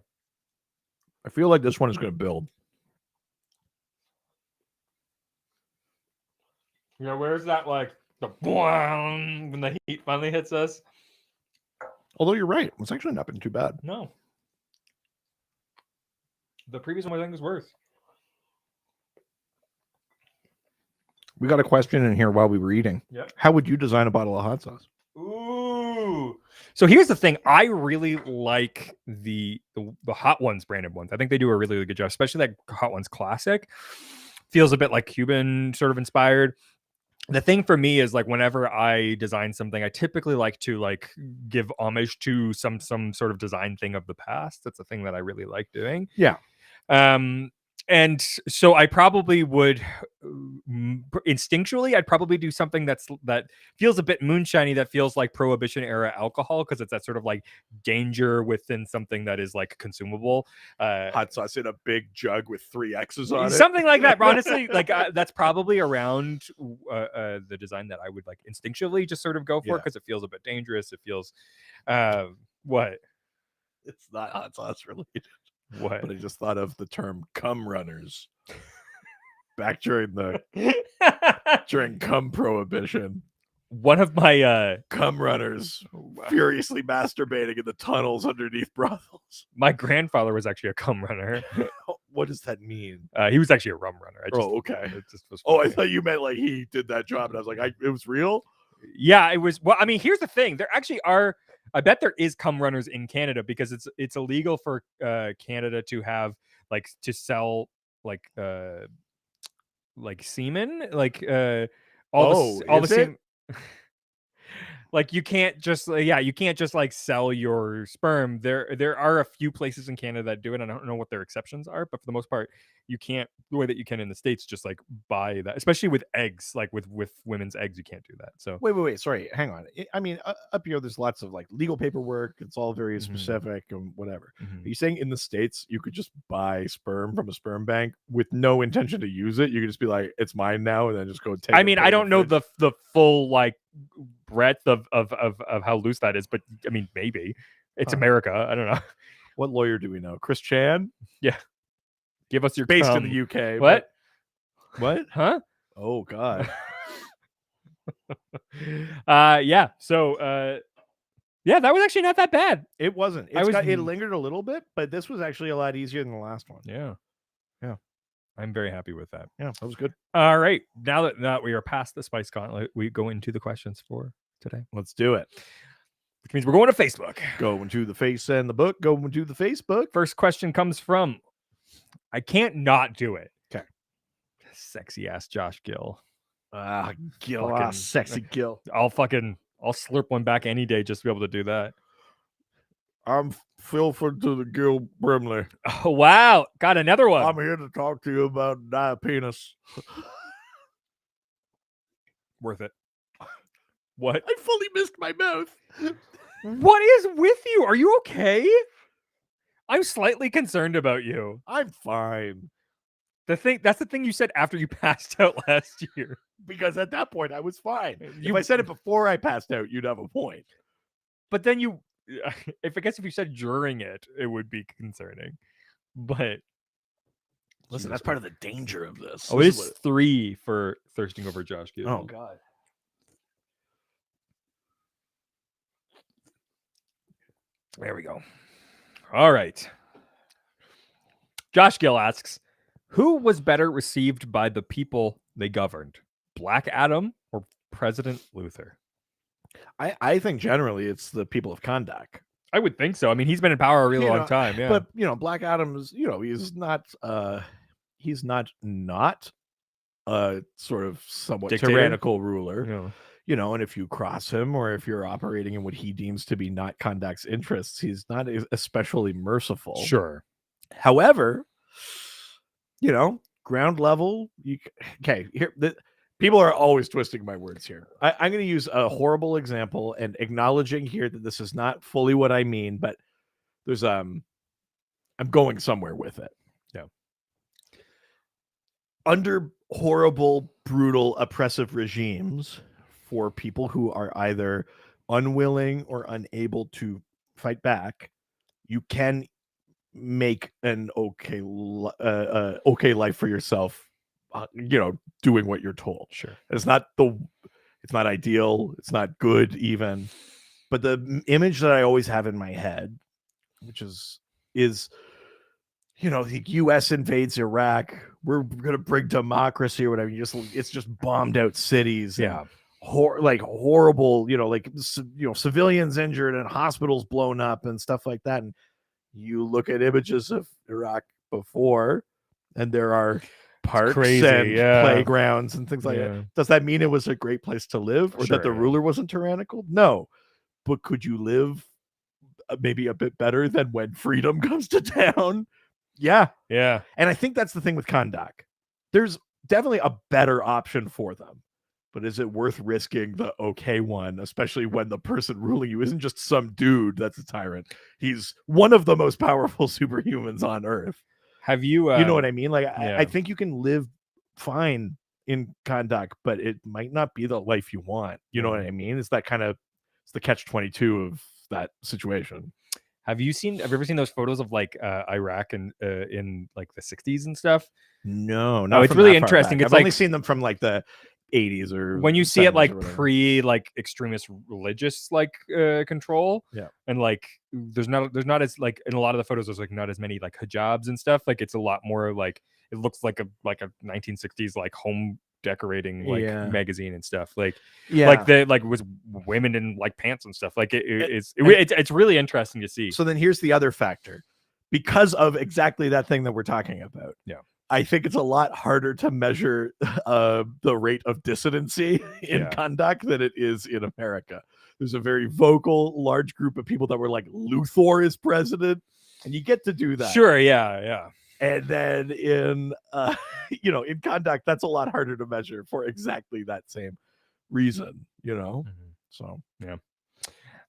I feel like this one is going to build. Yeah, where's that like the boing when the heat finally hits us? Although you're right, it's actually not been too bad. No. The previous one I think was worse. We got a question in here while we were eating. Yep. How would you design a bottle of hot sauce? Ooh. So here's the thing. I really like the Hot Ones branded ones. I think they do a really, really good job, especially that Hot Ones Classic. Feels a bit like Cuban sort of inspired. The thing for me is like whenever I design something, I typically like to like give homage to some sort of design thing of the past. That's a thing that I really like doing. Yeah. And so I probably would instinctually, I'd probably do something that feels a bit moonshiny, that feels like Prohibition era alcohol, because it's that sort of like danger within something that is like consumable. Hot sauce in a big jug with 3 X's on it. Something like that. Honestly, like that's probably around the design that I would like instinctually just sort of go for, because it feels a bit dangerous. It feels what? It's not hot sauce related. What? But I just thought of the term cum runners back during cum prohibition. One of my cum runners furiously masturbating in the tunnels underneath brothels. My grandfather was actually a cum runner. What does that mean? He was actually a rum runner. Okay. It just was I funny. thought you meant like he did that job, and I was like, it was real. Yeah, it was. Well, I mean, here's the thing. There actually are. I bet there is cum runners in Canada, because it's illegal for Canada to have like to sell like semen, like all the semen. Like you can't just you can't just like sell your sperm. There are a few places in Canada that do it. I don't know what their exceptions are, but for the most part, you can't, the way that you can in the States, just like buy that, especially with eggs, like with women's eggs, you can't do that. So wait, sorry, hang on. I mean, up here there's lots of like legal paperwork. It's all very specific and whatever. Are you saying in the States you could just buy sperm from a sperm bank with no intention to use it? You could just be like, it's mine now, and then just go take I it, mean, put it I in don't know fridge? the full like breadth of how loose that is, but I mean, maybe it's America. I don't know. What lawyer do we know? Chris Chan? Yeah. Give us your Based cum. in the UK. What? What? Huh? Oh God. Yeah. So yeah, that was actually not that bad. It wasn't. It lingered a little bit, but this was actually a lot easier than the last one. Yeah. I'm very happy with that. Yeah, that was good. All right. Now that we are past the spice gauntlet, we go into the questions for today. Let's do it. Which means we're going to Facebook. Going to the face and the book. Going to the Facebook. First question comes from, I can't not do it. Okay. Sexy ass Josh Gill. Gill. Sexy Gill. I'll slurp one back any day just to be able to do that. I'm Filford to the Gil Brimley. Oh, wow. Got another one. I'm here to talk to you about diapenis. Worth it. What? I fully missed my mouth. What is with you? Are you okay? I'm slightly concerned about you. I'm fine. That's the thing you said after you passed out last year. Because at that point, I was fine. If I said it before I passed out, you'd have a point. But then if you said during it, it would be concerning. But listen, that's part of the danger of this. Oh, it's 3 for thirsting over Josh Gill. Oh, God. There we go. All right. Josh Gill asks, who was better received by the people they governed? Black Adam or President Luther? I think generally it's the people of Kondak. I would think so. I mean, he's been in power a really long time. Yeah. But, Black Adam is, he's not a sort of somewhat Dictator? tyrannical ruler. Yeah. And if you cross him or if you're operating in what he deems to be not Kondak's interests, he's not especially merciful. Sure. However, ground level, people are always twisting my words here. I'm going to use a horrible example and acknowledging here that this is not fully what I mean, but there's I'm going somewhere with it. Yeah. Under horrible, brutal, oppressive regimes, for people who are either unwilling or unable to fight back, you can make an okay life for yourself, doing what you're told. Sure. It's not ideal, it's not good even, but the image that I always have in my head, which is the US invades Iraq, we're gonna bring democracy or whatever, it's just bombed out cities. Yeah. Horrible, civilians injured and hospitals blown up and stuff like that. And you look at images of Iraq before, and there are parks and playgrounds and things like that. Does that mean it was a great place to live, or that the ruler wasn't tyrannical? No. But could you live maybe a bit better than when freedom comes to town? Yeah. Yeah. And I think that's the thing with Kondak. There's definitely a better option for them. But is it worth risking the okay one, especially when the person ruling you isn't just some dude that's a tyrant? He's one of the most powerful superhumans on Earth. Have you... you know what I mean? I think you can live fine in Kondak, but it might not be the life you want. You know what I mean? It's that it's the catch-22 of that situation. Have you ever seen those photos of Iraq and in the 60s and stuff? No, it's really interesting. I've only seen them from the 80s or when you see it pre extremist religious control. Yeah. And there's not as in a lot of the photos there's not as many hijabs and stuff. It's a lot more it looks like a 1960s home decorating magazine and stuff. With women in pants and stuff. It's really interesting to see. So then here's the other factor. Because of exactly that thing that we're talking about. Yeah. I think it's a lot harder to measure the rate of dissidency in Kondak than it is in America. There's a very vocal, large group of people that were Luthor is president, and you get to do that. Sure, yeah. And then in in Kondak, that's a lot harder to measure for exactly that same reason. Mm-hmm. So yeah.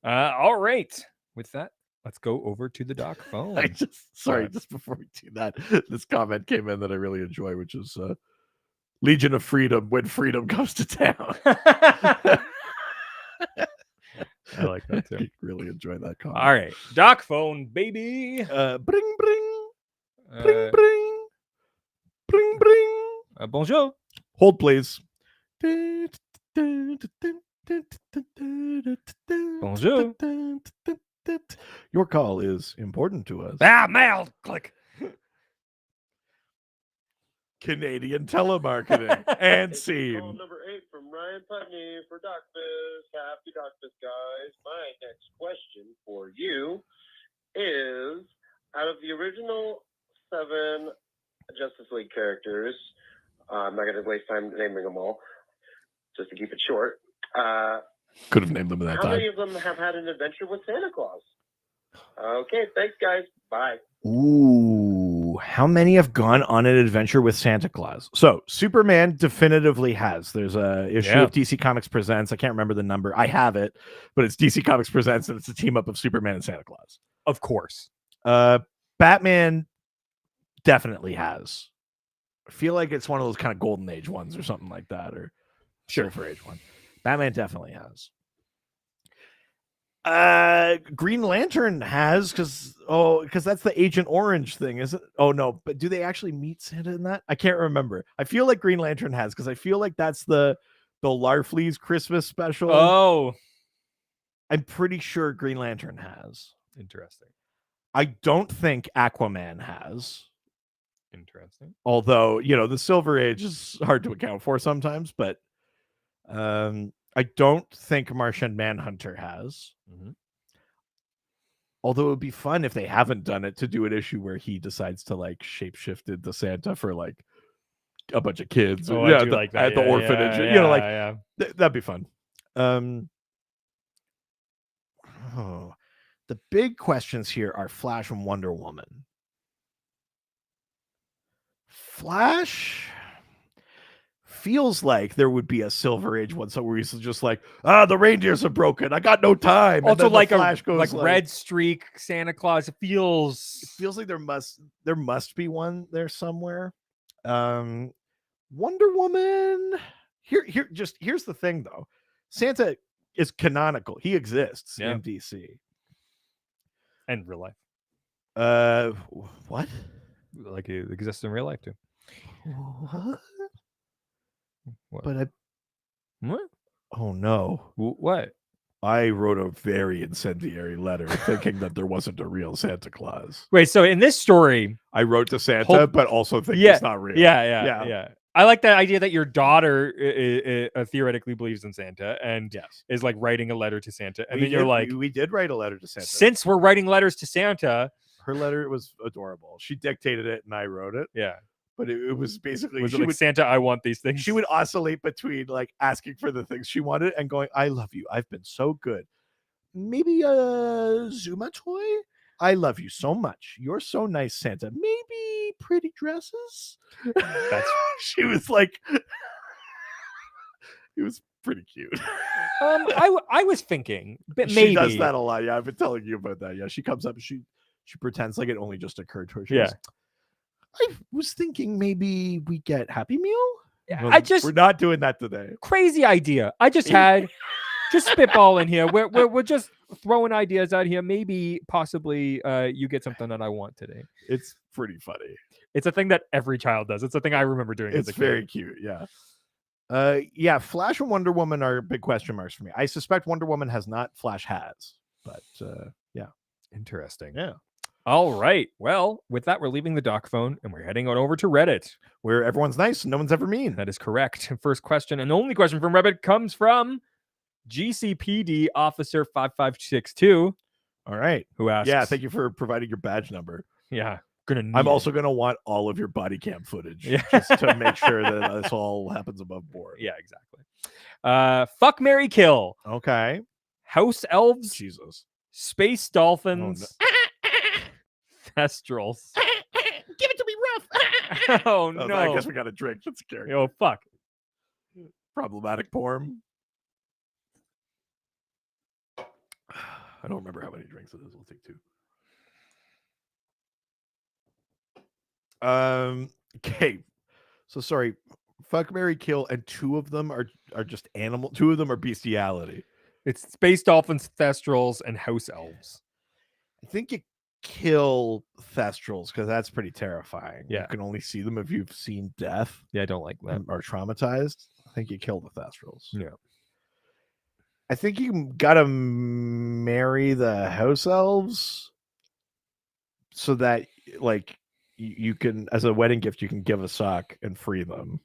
All right. With that, let's go over to the doc phone. Just before we do that, this comment came in that I really enjoy, which is Legion of Freedom when freedom comes to town. I like that too. I really enjoy that comment. All right. Doc phone, baby. Bring, bring. Bring, bring. Bring, bring. Bonjour. Hold, please. Bonjour. Your call is important to us. Mail. Click. Canadian telemarketing and scene. Call number 8 from Ryan Putney for DocMas. Happy DocMas, guys. My next question for you is, out of the original 7 Justice League characters, I'm not going to waste time naming them all, just to keep it short. Could have named them at that How time. many of them have had an adventure with Santa Claus? Okay, thanks, guys. Bye. Ooh, how many have gone on an adventure with Santa Claus? So Superman definitively has. There's a issue of DC Comics Presents. I can't remember the number. I have it, but it's DC Comics Presents, and it's a team up of Superman and Santa Claus. Of course. Batman definitely has. I feel like it's one of those kind of golden age ones or something like that, or silver age one. Batman definitely has. Green Lantern has, because that's the Agent Orange thing, is it? Oh no, but do they actually meet Santa in that? I can't remember. I feel like Green Lantern has, because I feel like that's the Larfleeze Christmas special. Oh, I'm pretty sure Green Lantern has. interesting. I don't think Aquaman has. Interesting. Although, the Silver Age is hard to account for sometimes, but I don't think Martian Manhunter has. Mm-hmm. Although it would be fun if they haven't done it to do an issue where he decides to like shape-shift into Santa for like a bunch of kids. Oh, I do like that. At the orphanage. That'd be fun. The big questions here are Flash and Wonder Woman. Flash feels like there would be a Silver Age one, so where he's just like, the reindeers are broken. I got no time. And Also, like Flash goes like Red Streak, Santa Claus. It feels like there must be one there somewhere. Wonder Woman. Here's the thing though. Santa is canonical. He exists in DC. And real life. What? Like it exists in real life too. What? But what? Oh no! What? I wrote a very incendiary letter thinking that there wasn't a real Santa Claus. Wait, so in this story, I wrote to Santa, but also think it's not real. Yeah. I like the idea that your daughter theoretically believes in Santa and is like writing a letter to Santa, and you're like, we did write a letter to Santa. Since we're writing letters to Santa, her letter was adorable. She dictated it, and I wrote it. Yeah. But it was basically Santa, I want these things. She would oscillate between like asking for the things she wanted and going, I love you. I've been so good. Maybe a Zuma toy? I love you so much. You're so nice, Santa. Maybe pretty dresses? She was like, it was pretty cute. I was thinking, but she maybe does that a lot. Yeah, I've been telling you about that. Yeah, she comes up and she pretends like it only just occurred to her. She goes, I was thinking maybe we get Happy Meal. Yeah, we're not doing that today. Crazy idea. I just had just spitball in here. We're just throwing ideas out here. Maybe possibly you get something that I want today. It's pretty funny. It's a thing that every child does. It's a thing I remember doing. It's as a kid. very cute. Yeah. Flash and Wonder Woman are big question marks for me. I suspect Wonder Woman has not. Flash has, but yeah. Interesting. Yeah. All right. Well, with that, we're leaving the doc phone and we're heading on over to Reddit, where everyone's nice and no one's ever mean. That is correct. First question and only question from Reddit comes from GCPD Officer 5562. All right. Who asks? Yeah, thank you for providing your badge number. Yeah. I'm also going to want all of your body cam footage just to make sure that this all happens above board. Yeah, exactly. Fuck, marry, kill. Okay. House elves. Jesus. Space dolphins. Oh, no. Thestrals. Give it to me rough. Oh no. I guess we got a drink. That's scary. Oh fuck. Problematic porn. I don't remember how many drinks it is. We'll take 2. Okay. So sorry. Fuck, marry, kill, and 2 of them are just animal. 2 of them are bestiality. It's space dolphins, thestrals, and house elves. I think you kill thestrals because that's pretty terrifying. Yeah. You can only see them if you've seen death. Yeah, I don't like that. Or traumatized. I think you kill the thestrals. Yeah. I think you gotta marry the house elves so that like you can, as a wedding gift, you can give a sock and free them.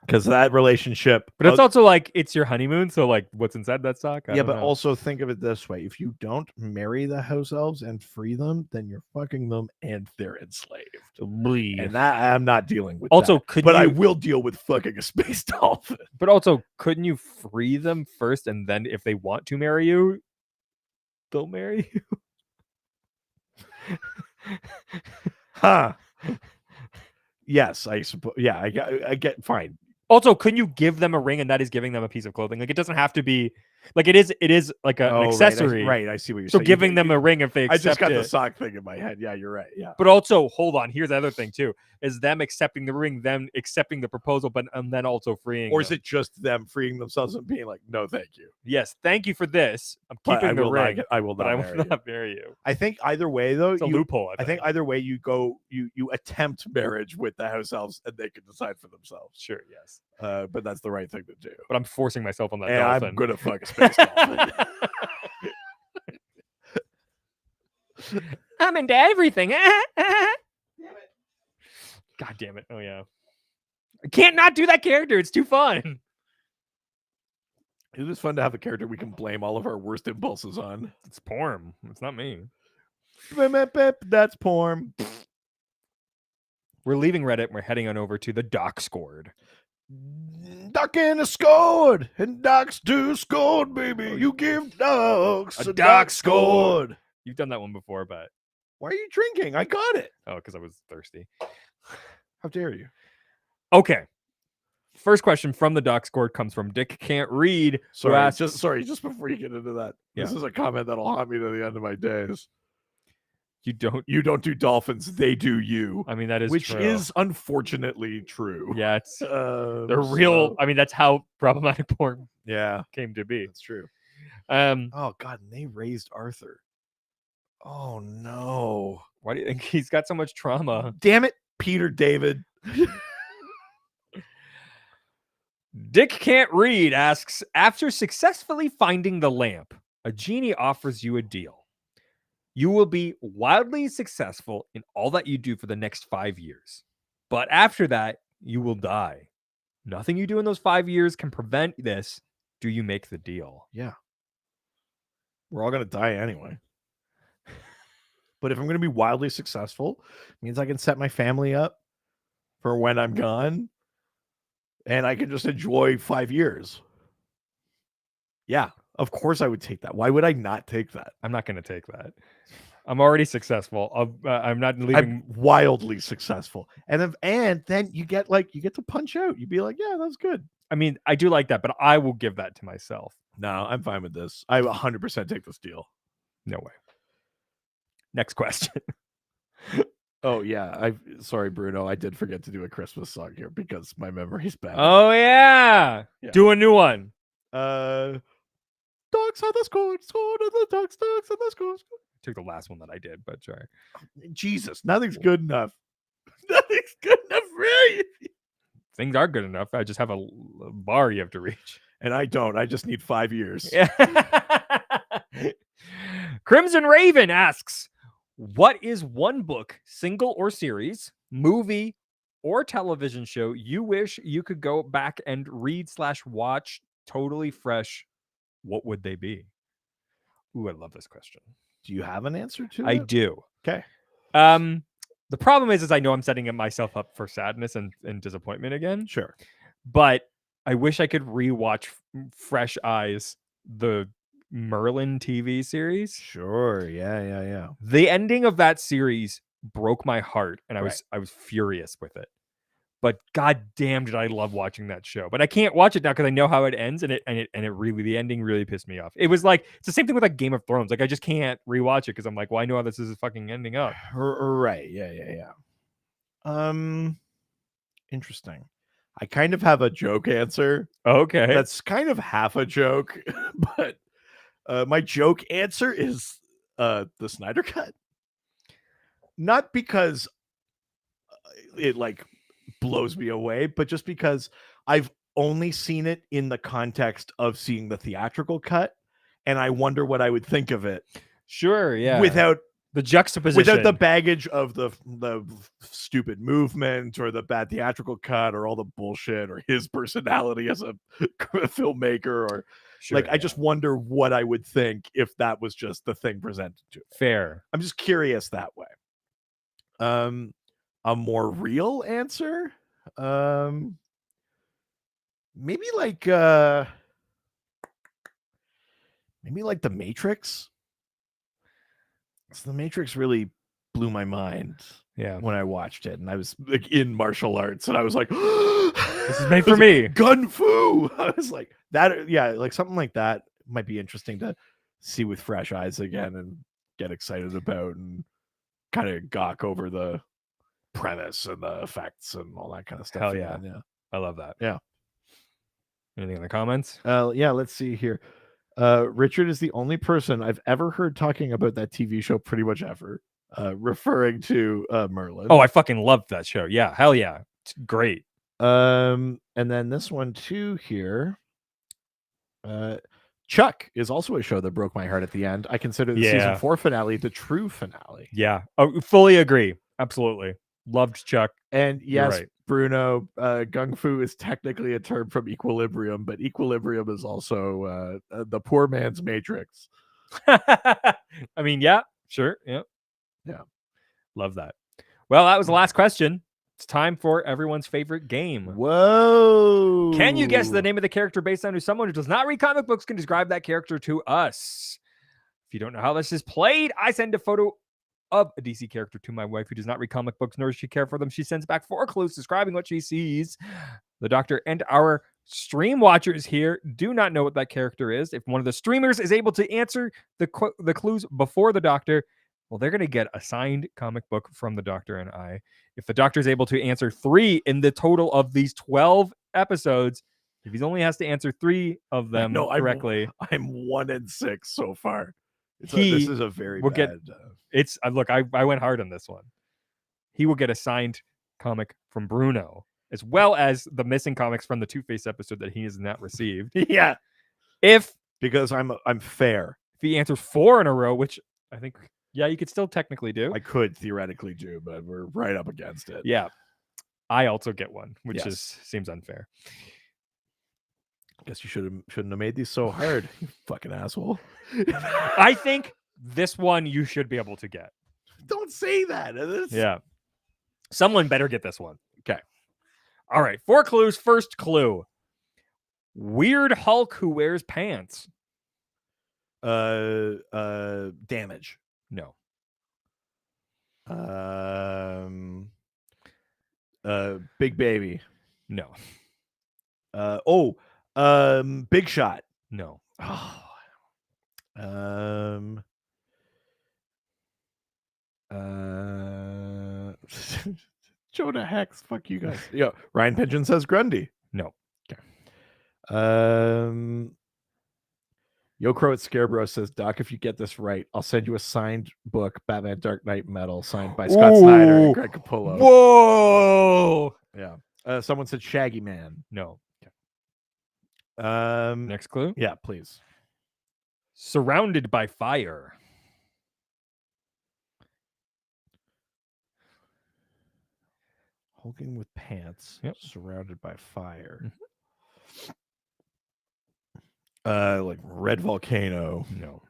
Because that relationship, but it's also like it's your honeymoon, so like what's inside that sock? Yeah, but also think of it this way: if you don't marry the house elves and free them, then you're fucking them and they're enslaved. And that I'm not dealing with. Also, that. I will deal with fucking a space dolphin. But also, couldn't you free them first, and then if they want to marry you, they'll marry you. Huh. Yes, I suppose. Yeah, I get fine. Also, couldn't you give them a ring and that is giving them a piece of clothing? Like, it doesn't have to be like it is like an accessory. Right, I see what you're So saying. giving them a ring if they I accept just got it. the sock thing in my head. Yeah, you're right. Yeah. But also, hold on. Here's the other thing too: is them accepting the ring, them accepting the proposal, but and then also freeing. Or is them. it just them freeing themselves and being like, "No, thank you. Yes, thank you for this. I'm But keeping I the will ring, not. I will but not I marry will you." not marry you. I think either way, though, It's a loophole. I think either way, you attempt marriage with the house elves, and they can decide for themselves. Sure, yes. But that's the right thing to do. But I'm forcing myself on that And dolphin. I'm gonna fuck a space dolphin. I'm into everything. God damn it. Oh, yeah. I can't not do that character. It's too fun. It is fun to have a character we can blame all of our worst impulses on. It's porn. It's not me. That's porn. We're leaving Reddit. We're heading on over to the Doc Scored. Doc and a scored, and Docs do scored, baby. You give dogs a Doc scored. You've done that one before, but Why are you drinking? I got it. oh, because I was thirsty. How dare you? Okay. First question from the Doc Scored comes from Dick Can't Read. Sorry, who asks, just before you get into that. This Yeah. is a comment that'll haunt me to the end of my days. you don't. You don't do dolphins, they do you. I mean, that is Which true. is unfortunately true. Yeah, it's They're real. I mean, that's how problematic porn Yeah, came to be. that's true. Um, Oh God, and they raised Arthur. Oh no. why do you think he's got so much trauma? Damn it, Peter David. Dick Can't Read asks, after successfully finding the lamp, a genie offers you a deal. You will be wildly successful in all that you do for the next 5 years. But after that, you will die. Nothing you do in those 5 years can prevent this. Do you make the deal? Yeah. We're all gonna die anyway. But if I'm gonna be wildly successful, it means I can set my family up for when I'm gone. And I can just enjoy 5 years. Yeah, of course I would take that. Why would I not take that? I'm not going to take that. I'm already successful. I'm not leaving. I'm wildly successful. And then you get to punch out. You'd be like, yeah, that's good. I mean, I do like that, but I will give that to myself. No, I'm fine with this. I 100% take this deal. No way. Next question. Oh yeah, sorry, Bruno. I did forget to do a Christmas song here because my memory's bad. Oh, yeah. Do a new one. Dogs on the score, scored on the dogs on the score. Took the last one that I did, but sorry. Jesus, nothing's good enough. Nothing's good enough, right? Things are good enough. I just have a bar you have to reach. And I don't. I just need 5 years. Yeah. Crimson Raven asks, what is one book, single or series, movie, or television show you wish you could go back and read/watch totally fresh? What would they be? Ooh, I love this question. Do you have an answer to I it? do. Okay. The problem is I know I'm setting myself up for sadness and disappointment again. Sure. But I wish I could rewatch fresh eyes the Merlin TV series. Sure. Yeah. The ending of that series broke my heart, and I Right. was furious with it. But god damn, did I love watching that show. But I can't watch it now because I know how it ends, and the ending really pissed me off. It was like it's the same thing with like Game of Thrones. Like I just can't rewatch it because I'm like, well, I know how this is fucking ending up. Right. Yeah. Interesting. I kind of have a joke answer. Okay. That's kind of half a joke, but my joke answer is the Snyder Cut. Not because it like blows me away, but just because I've only seen it in the context of seeing the theatrical cut, and I wonder what I would think of it. Sure, yeah. Without the juxtaposition, without the baggage of the stupid movement or the bad theatrical cut or all the bullshit or his personality as a filmmaker or Sure, I just wonder what I would think if that was just the thing presented to me. Fair. I'm just curious that way. A more real answer, maybe like The Matrix. So The Matrix really blew my mind. Yeah. When I watched it, and I was like in martial arts, and I was like, This is made for I was me. like, Gun fu. I was like that. Yeah, like something like that might be interesting to see with fresh eyes again and get excited about and kind of gawk over the premise and the effects and all that kind of stuff. Hell yeah. again. I love that. Yeah. Anything in the comments? Yeah, let's see here. Richard is the only person I've ever heard talking about that TV show pretty much ever, referring to Merlin. Oh, I fucking loved that show. Yeah, hell yeah. It's great. And then this one too here. Chuck is also a show that broke my heart at the end. I consider the season 4 finale the true finale. Yeah. Oh, fully agree. Absolutely. Loved Chuck. And You're yes, right. Bruno, Gung Fu is technically a term from equilibrium, but equilibrium is also the poor man's matrix. I mean, yeah, sure. Yeah. Yeah. Love that. Well, that was the last question. It's time for everyone's favorite game. Whoa. Can you guess the name of the character based on who someone who does not read comic books can describe that character to us? If you don't know how this is played, I send a photo of a DC character to my wife who does not read comic books, nor does she care for them. She sends back 4 clues describing what she sees. The Doctor and our stream watchers here do not know what that character is. If one of the streamers is able to answer the clues before the Doctor, well, they're going to get a signed comic book from the Doctor and I. If the Doctor is able to answer 3 in the total of these 12 episodes, if he only has to answer 3 of them correctly, I'm 1 in 6 so far. This is a very will bad. It's look, I went hard on this one. He will get a signed comic from Bruno, as well as the missing comics from the Two-Face episode that he has not received. Yeah, because I'm fair. If he answers 4 in a row, which I think, yeah, you could still technically do. I could theoretically do, but we're right up against it. Yeah, I also get one, which Yes. seems unfair. Guess you shouldn't have made these so hard, you fucking asshole. I think this one you should be able to get. Don't say that. Yeah. Someone better get this one. Okay. All right. 4 clues. First clue. Weird Hulk who wears pants. Damage. No. Big Baby. No. Big Shot. No. Jonah Hex. Fuck you guys. Yeah. Ryan Pigeon says Grundy. No. Yo Crow at Scarebro says, Doc, if you get this right, I'll send you a signed book, Batman Dark Knight Metal, signed by Scott Snyder and Greg Capullo. Whoa. Yeah. Someone said Shaggy Man. No. Next clue. Yeah, please. Surrounded by fire. Hulking with pants, surrounded by fire. Like Red Volcano. No.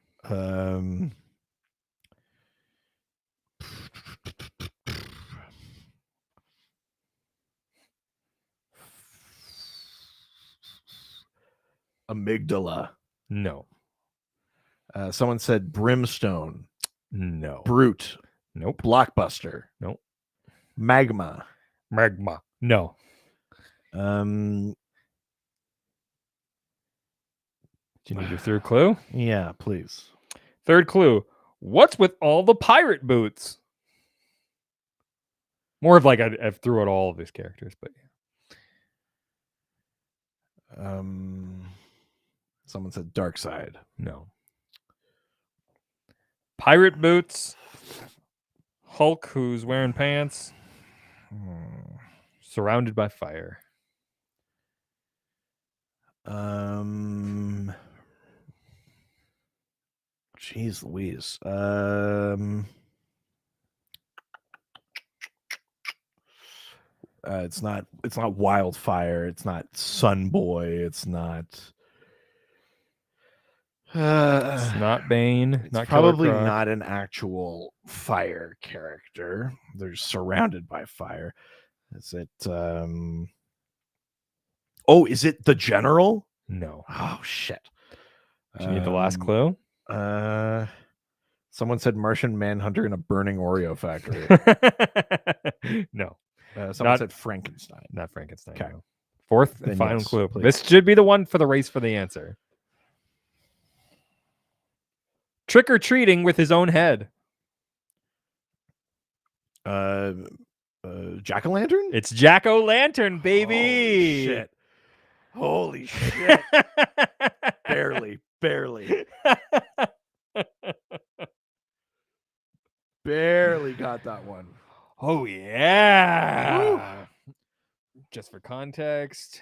Amygdala. No. Someone said Brimstone. No. Brute. Nope. Blockbuster. Nope. Magma. No. Do you need your third clue? Yeah, please. Third clue. What's with all the pirate boots? More of like I threw out all of his characters, but someone said Dark Side. No. Pirate boots. Hulk who's wearing pants. Surrounded by fire. Jeez Louise. It's not Wildfire. It's not Sunboy. It's not. It's not Bane. It's not probably Killer Croc. not an actual fire character. They're surrounded by fire. Is it? Oh, is it the General? No. Oh shit. Do you need the last clue? Someone said Martian Manhunter in a burning Oreo factory. No. Someone Not- said Frankenstein. Not Frankenstein. Okay. No. Fourth and Then final yes, clue. please. This should be the one for the race for the answer. Trick or treating with his own head. Jack-o'-lantern? It's Jack-o'-lantern, baby. Holy shit. barely. Barely got that one. Oh, yeah. Just for context.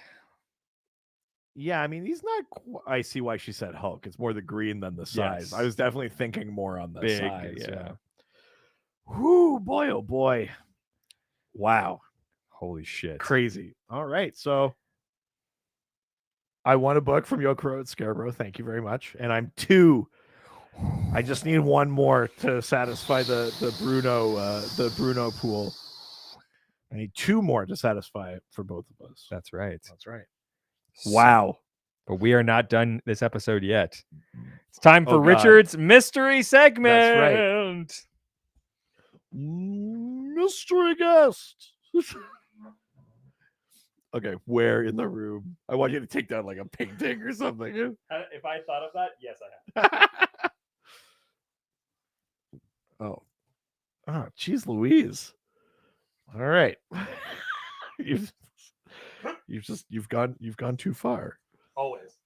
Yeah, I mean, he's not. I see why she said Hulk. It's more the green than the size. Yes. I was definitely thinking more on the Big, size. yeah. Whoo, boy, oh boy. Wow. Holy shit. Crazy. All right. So I won a book from Yoko Road Scarborough. Thank you very much. And I'm 2. I just need one more to satisfy the Bruno pool. I need 2 more to satisfy it for both of us. That's right. That's right. Wow. But we are not done this episode yet. It's time for Oh, God. Richard's mystery segment. That's right. Mystery guest. Okay, where in the room? I want you to take down like a painting or something. If I thought of that, yes, I have. Oh, geez, Louise. All right. You've gone too far. Always.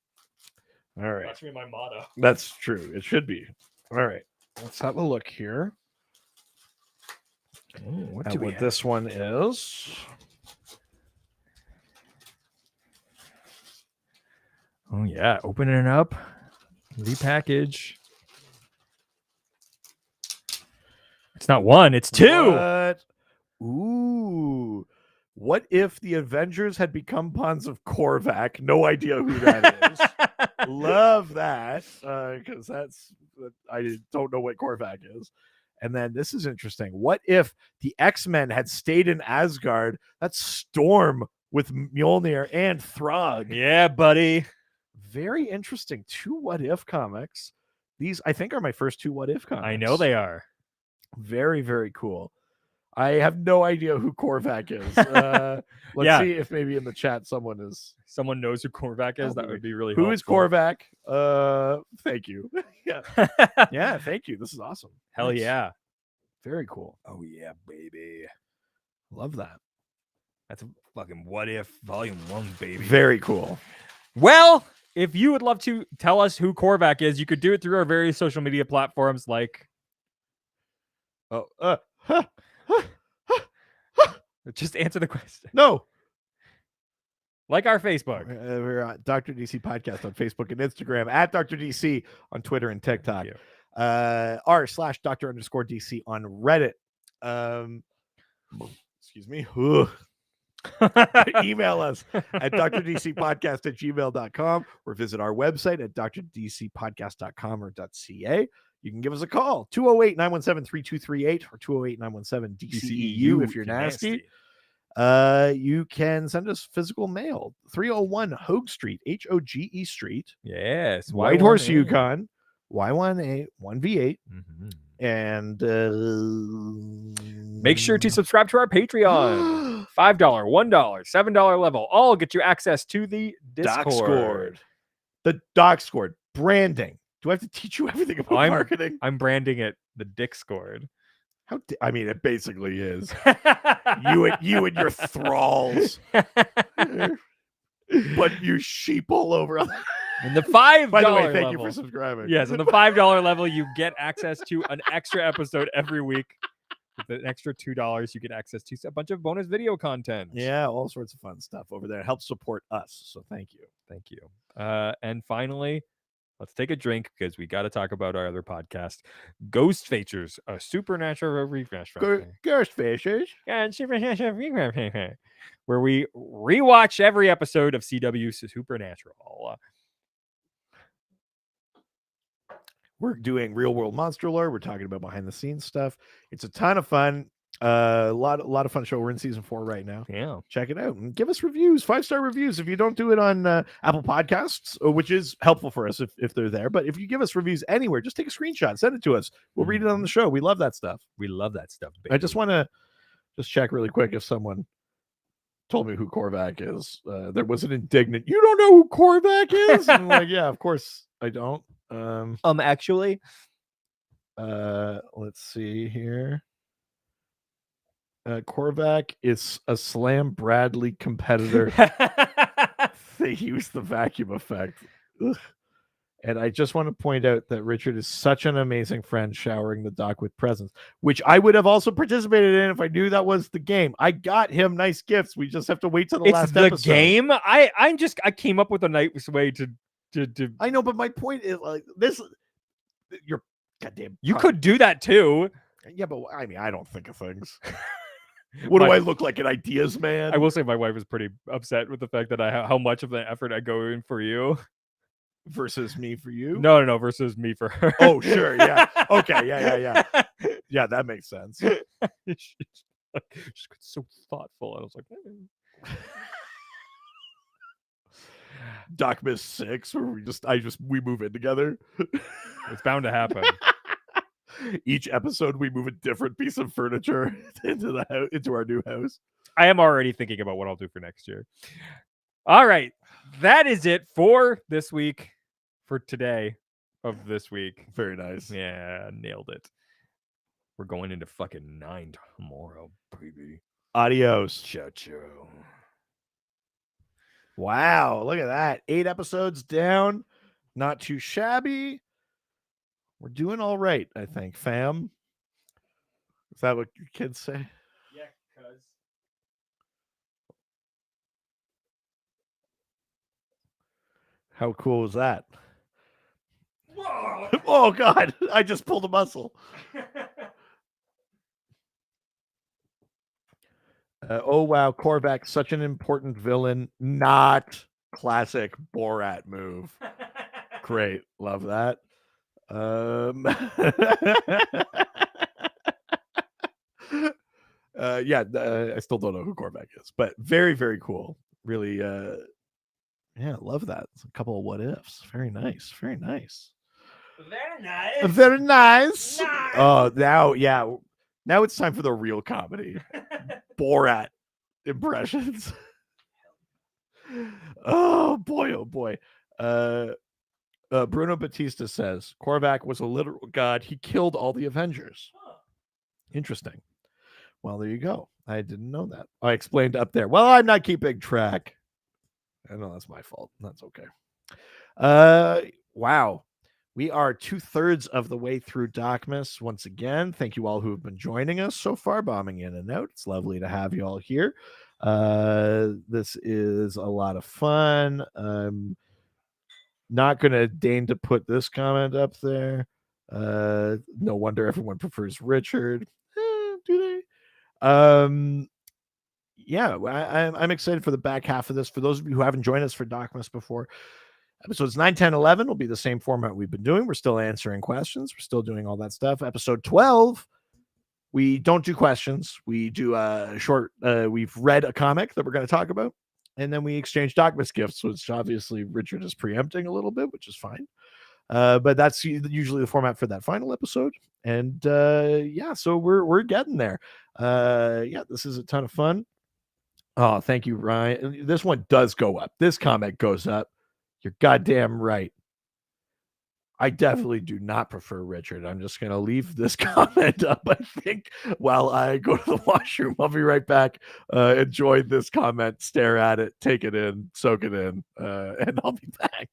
All right. That should be my motto. That's true. It should be. All right. Let's have a look here. What At what this one is. Oh, yeah. Opening it up. The package. It's not 1, it's 2. What? Ooh. What if the Avengers had become pawns of Korvac? No idea who that is. Love that. Because I don't know what Korvac is. And then this is interesting. What if the X-Men had stayed in Asgard? That's Storm with Mjolnir and Throg. Yeah, buddy. Very interesting. 2 what if comics. These, I think, are my first 2 what if comics. I know they are. Very, very cool. I have no idea who Korvac is. Let's see if maybe in the chat someone knows who Korvac is. That would be really Who is helpful. Korvac? Thank you. Yeah. Yeah, thank you. This is awesome. Hell Nice. yeah. Very cool. Oh yeah, baby. Love that. That's a fucking What If Volume 1, baby. Very cool. Well, if you would love to tell us who Korvac is, you could do it through our various social media platforms like just answer the question. No. Like our Facebook. We're at Dr. DC Podcast on Facebook and Instagram, at Dr. DC on Twitter and TikTok. r/Dr_DC on Reddit. Excuse me. Email us at drdcpodcast@gmail.com or visit our website at drdcpodcast.com or .ca. You can give us a call, 208-917-3238 or 208-917-DCEU if you're nasty. You can send us physical mail, 301 Hogue Street, Hoge Street. Yes. Whitehorse, Y1A. Yukon, Y1A, 1V8. Mhm. And Make sure to subscribe to our Patreon. $5, $1, $7 level. All get you access to the Discord. The Docscord. Branding. Do I have to teach you everything about marketing? I'm branding it the Dickscord. I mean, it basically is. you and your thralls. But you sheep all over. And the $5 By the way, thank level, you for subscribing. Yes, on the $5 level, you get access to an extra episode every week. With an extra $2, you get access to a bunch of bonus video content. Yeah, all sorts of fun stuff over there. It helps support us. So thank you. Thank you. And finally, let's take a drink because we got to talk about our other podcast, Ghost Features, a supernatural refresh. Ghost Features. And supernatural refresh, where we rewatch every episode of CW Supernatural. We're doing real world monster lore. We're talking about behind the scenes stuff. It's a ton of fun. A lot of fun show. We're in season 4 right now. Yeah. Check it out and give us reviews, 5-star reviews. If you don't do it on Apple Podcasts, which is helpful for us if they're there, but if you give us reviews anywhere, just take a screenshot, send it to us. We'll read it on the show. We love that stuff. We love that stuff, baby. I just want to check really quick if someone told me who Korvac is. There was an indignant, "You don't know who Korvac is?" And I'm like, yeah, of course I don't. Actually, let's see here. Korvac is a Slam Bradley competitor. They use the vacuum effect. Ugh. And I just want to point out that Richard is such an amazing friend, showering the doc with presents, which I would have also participated in if I knew that was the game. I got him nice gifts. We just have to wait till the last episode. It's the game. I came up with a nice way to. I know, but my point is like this. You're goddamn. You could do that too. Yeah, but I mean, I don't think of things. What do I look like, an ideas man? I will say my wife was pretty upset with the fact that how much of the effort I go in for you versus me for you. No, versus me for her. Oh, sure, yeah, okay, yeah. Yeah, that makes sense. She's so thoughtful. I was like, DocMas 6, where we move in together. It's bound to happen. Each episode we move a different piece of furniture into our new house. I am already thinking about what I'll do for next year. All right. That is it for this week. For today of this week. Very nice. Yeah, nailed it. We're going into fucking 9 tomorrow, baby. Adios. Ciao. Wow, look at that. 8 episodes down. Not too shabby. We're doing all right, I think, fam. Is that what your kids say? Yeah, cuz. How cool was that? Whoa. Oh, God. I just pulled a muscle. Oh, wow. Korvac, such an important villain. Not classic Borat move. Great. Love that. I still don't know who Korvac is, but very, very cool. Really, love that. It's a couple of what ifs. Very nice. Very nice. Very nice. Very nice. Oh, now it's time for the real comedy. Borat impressions. Oh boy. Bruno Batista says Korvac was a literal god. He killed all the Avengers. Interesting. Well, there you go. I didn't know that. I explained up there. Well, I'm not keeping track. I know that's my fault. That's okay. Wow. We are 2/3 of the way through DocMas once again. Thank you all who have been joining us so far, bombing in and out. It's lovely to have you all here. This is a lot of fun. I'm not going to deign to put this comment up there. No wonder everyone prefers Richard. Do they? I'm excited for the back half of this. For those of you who haven't joined us for DocMas before, episodes 9, 10, 11 will be the same format we've been doing. We're still answering questions. We're still doing all that stuff. Episode 12, we don't do questions. We do a short, we've read a comic that we're going to talk about, and then we exchange DocMas gifts, which obviously Richard is preempting a little bit, which is fine. But that's usually the format for that final episode. And so we're getting there. This is a ton of fun. Oh, thank you, Ryan. This one does go up. This comic goes up. You're goddamn right. I definitely do not prefer Richard. I'm just going to leave this comment up, I think, while I go to the washroom. I'll be right back. Enjoy this comment, stare at it, take it in, soak it in, and I'll be back.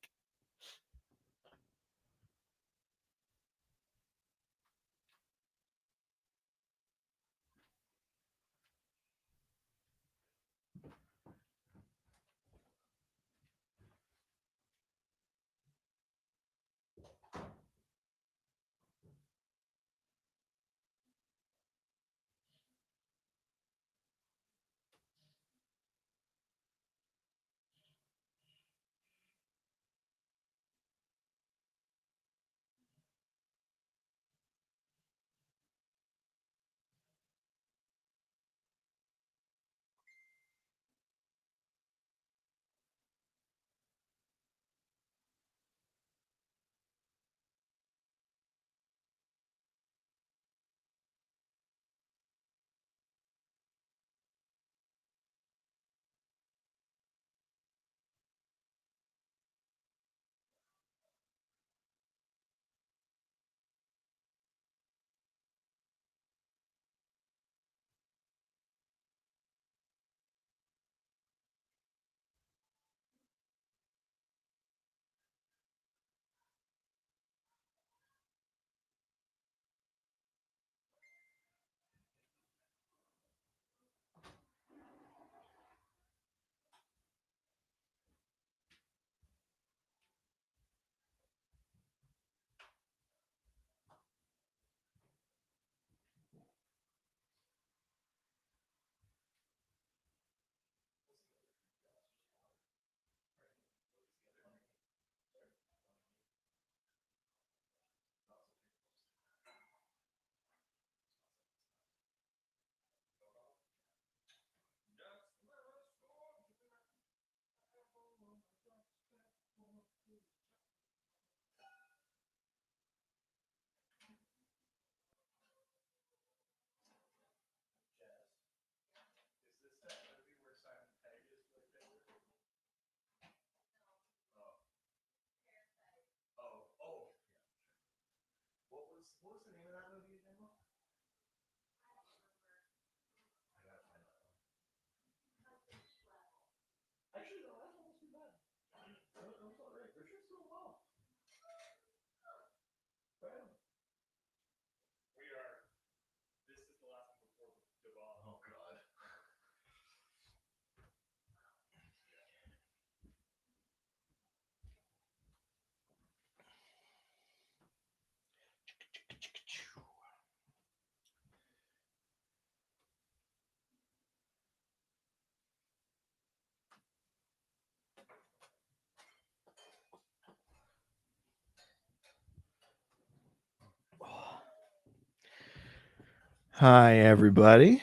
Hi, everybody.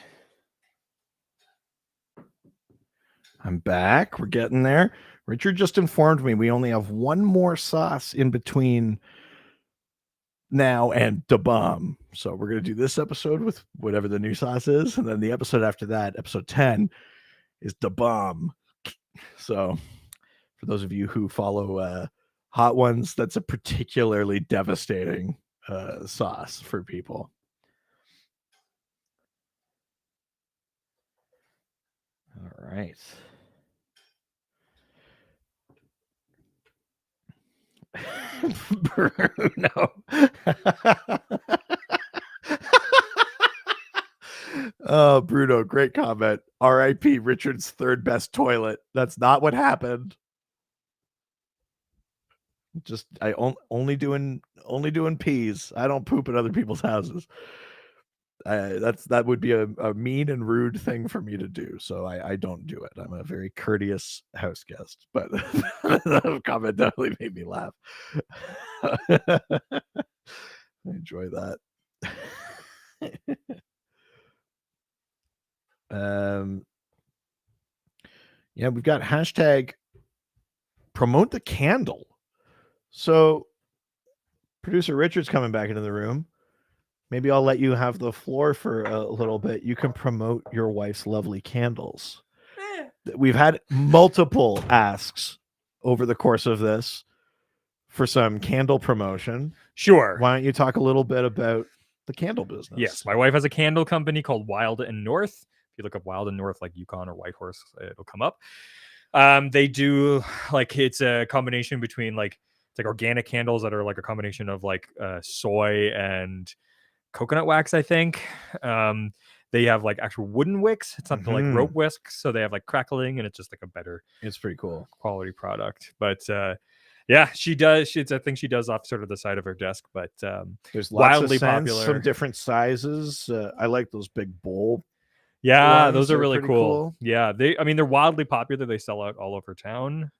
I'm back. We're getting there. Richard just informed me we only have one more sauce in between now and Da Bomb. So we're going to do this episode with whatever the new sauce is. And then the episode after that, episode 10, is Da Bomb. So for those of you who follow Hot Ones, that's a particularly devastating sauce for people. All right. Bruno. Oh, Bruno, great comment. R.I.P. Richard's third best toilet. That's not what happened. Just only doing peas. I don't poop at other people's houses. That would be a mean and rude thing for me to do. So I don't do it. I'm a very courteous house guest. But that comment definitely made me laugh. I enjoy that. Yeah, we've got hashtag promote the candle. So producer Richard's coming back into the room. Maybe I'll let you have the floor for a little bit. You can promote your wife's lovely candles. We've had multiple asks over the course of this for some candle promotion. Sure. Why don't you talk a little bit about the candle business? Yes, my wife has a candle company called Wild and North. If you look up Wild and North, like Yukon or Whitehorse, it'll come up. They do like it's a combination between like it's like organic candles that are like a combination of like soy and coconut wax, I think. They have like actual wooden wicks. It's not the like rope wicks, so they have like crackling, and it's just like a better. It's pretty cool quality product, but yeah, she does. It's a thing she does off sort of the side of her desk, but there's lots wildly of scents, popular. some different sizes. I like those big bowl. Yeah, ones. those are They're really pretty cool. Yeah, they're wildly popular. They sell out all over town.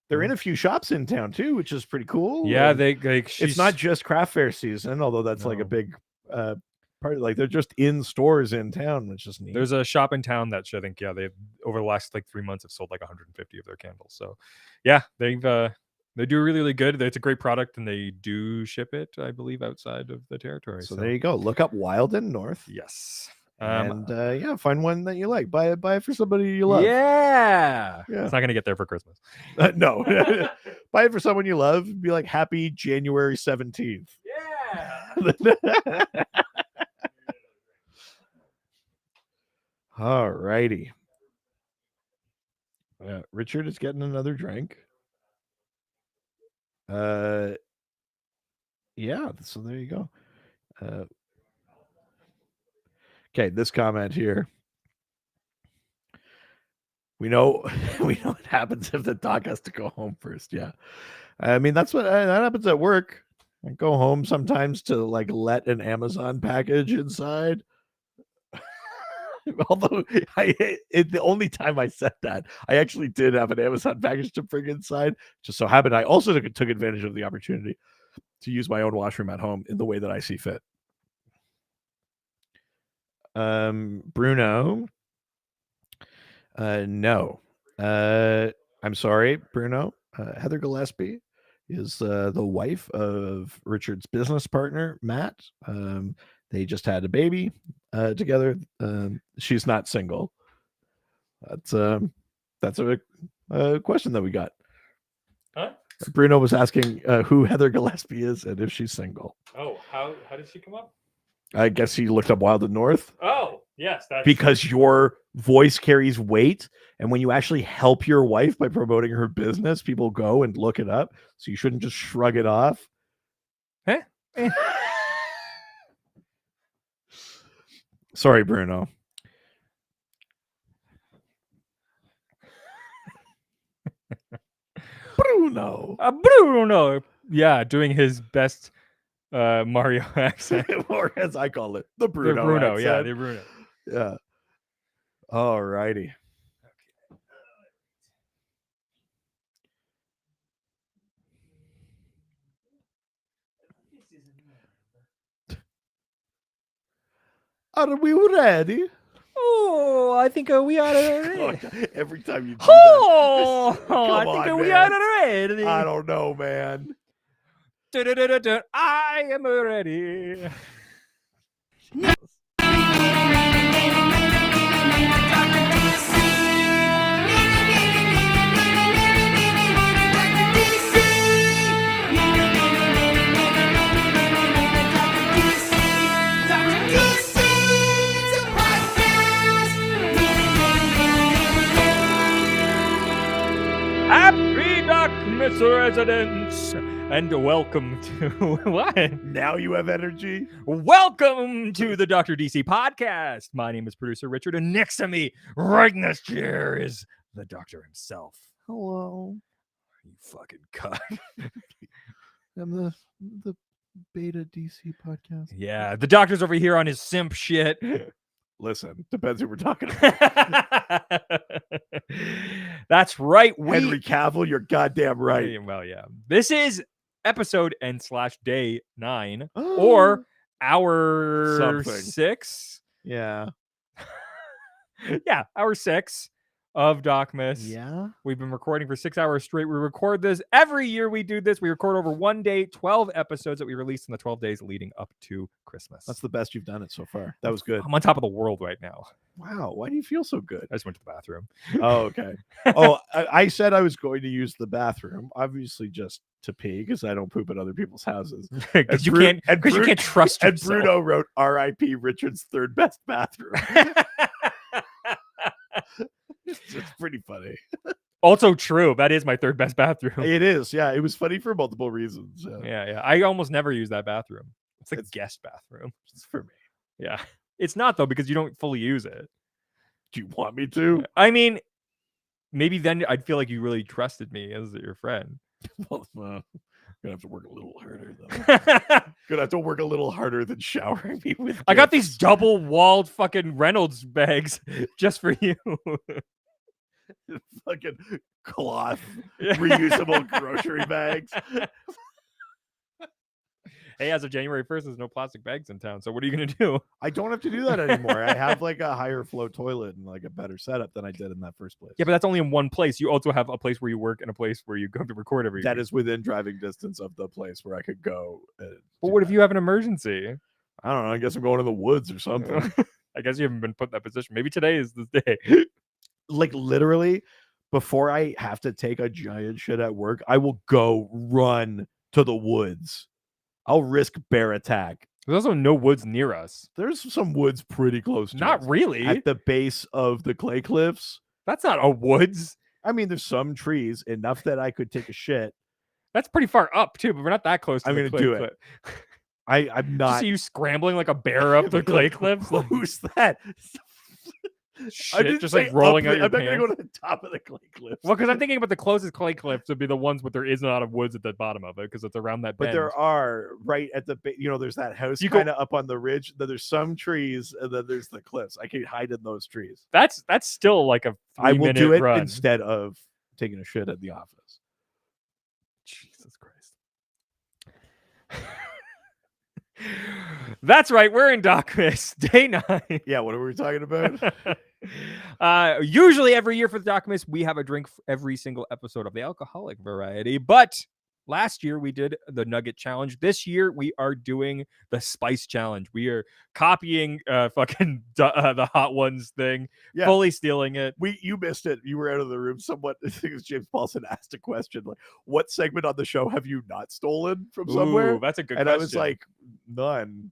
They're in a few shops in town too, which is pretty cool. Yeah, And they like it's not just craft fair season, although that's like a big part. Like they're just in stores in town, which is neat. There's a shop in town that I think they over the last like 3 months have sold like 150 of their candles. So yeah, they do really, really good. It's a great product, and they do ship it, I believe, outside of the territory. So there you go. Look up Wild and North. Yes. And yeah, find one that you like. Buy it for somebody you love. Yeah. It's not gonna get there for Christmas. No. Buy it for someone you love. Be like, happy January 17th. Yeah. All righty. Richard is getting another drink. Yeah, so there you go. Okay, this comment here. We know what happens if the dog has to go home first. Yeah, I mean that's what that happens at work. I go home sometimes to like let an Amazon package inside. Although the only time I said that, I actually did have an Amazon package to bring inside. Just so happened I also took advantage of the opportunity to use my own washroom at home in the way that I see fit. Bruno. No. I'm sorry, Bruno. Heather Gillespie is the wife of Richard's business partner, Matt. They just had a baby together. She's not single. That's a question that we got. Huh? Bruno was asking who Heather Gillespie is and if she's single. Oh, how did she come up? I guess he looked up Wild and North. Oh, yes, that's Because your voice carries weight, and when you actually help your wife by promoting her business, people go and look it up. So you shouldn't just shrug it off. Eh? Sorry, Bruno. Bruno. Bruno. Yeah, doing his best Mario accent. Or as I call it, the Bruno. Yeah, accent. the Bruno. Yeah. All righty. Are we ready? Oh, I think we are ready. Every time you do Oh, that. I Come think on, we man. are ready. I don't know, man. I am ready. Happy DocMas residents, and welcome to what? Now you have energy. Welcome to the Dr. DC podcast. My name is producer Richard, and next to me, right in this chair, is the doctor himself. Hello. You fucking cunt. I'm the Beta DC podcast. Yeah, the doctor's over here on his simp shit. Listen, depends who we're talking about. That's right. Henry Cavill, you're goddamn right. Well, yeah. This is episode /day 9 or hour Something. 6. Yeah. Yeah, hour 6 of DocMas. Yeah. We've been recording for 6 hours straight. We record this every year. We do this. We record over one day, 12 episodes that we release in the 12 days leading up to Christmas. That's the best you've done it so far. That was good. I'm on top of the world right now. Wow. Why do you feel so good? I just went to the bathroom. Oh, okay. Oh, I said I was going to use the bathroom, obviously just to pee because I don't poop at other people's houses. Because you can't trust and yourself. Bruno wrote R.I.P. Richard's third best bathroom. It's pretty funny. Also true. That is my third best bathroom. It is. Yeah. It was funny for multiple reasons. Yeah. I almost never use that bathroom. It's a guest bathroom. It's for me. Yeah. It's not, though, because you don't fully use it. Do you want me to? I mean, maybe then I'd feel like you really trusted me as your friend. Well, I'm gonna have to work a little harder, though. Gonna have to work a little harder than showering me with. I got these double-walled fucking Reynolds bags just for you. Fucking cloth, reusable grocery bags. Hey, as of January 1st, there's no plastic bags in town. So what are you going to do? I don't have to do that anymore. I have like a higher flow toilet and like a better setup than I did in that first place. Yeah, but that's only in one place. You also have a place where you work and a place where you go to record every That week. is within driving distance of the place where I could go. But what if you have an emergency? I don't know. I guess I'm going to the woods or something. I guess you haven't been put in that position. Maybe today is the day. Like literally, before I have to take a giant shit at work, I will go run to the woods. I'll risk bear attack. There's also no woods near us. There's some woods pretty close to Not us. really. At the base of the clay cliffs. That's not a woods. I mean, there's some trees, enough that I could take a shit. That's pretty far up, too, but we're not that close to I'm the gonna clay do it. cliff. I'm Just not. see you scrambling like a bear up the clay cliffs. Like, Who's that? shit, just like rolling out your I'm not gonna pants. go to the top of the clay cliffs. Well, because I'm thinking about the closest clay cliffs would be the ones where there is a lot of woods at the bottom of it, because it's around that But bend. there are right at the there's that house You go- kind of up on the ridge. Then there's some trees, and then there's the cliffs. I can hide in those trees. That's still like a I will do 3-minute it run. instead of taking a shit at the office. Jesus Christ. That's right. We're in DocMas, day 9. Yeah, what are we talking about? Usually every year for the DocMas, we have a drink for every single episode of the alcoholic variety, but Last year we did the Nugget Challenge. This year we are doing the Spice Challenge. We are copying fucking the Hot Ones thing, Yeah. fully stealing it. You missed it. You were out of the room. Someone, I think it was James Paulson, asked a question like, "What segment on the show have you not stolen from somewhere?" Ooh, that's a good and question. I was like, "None."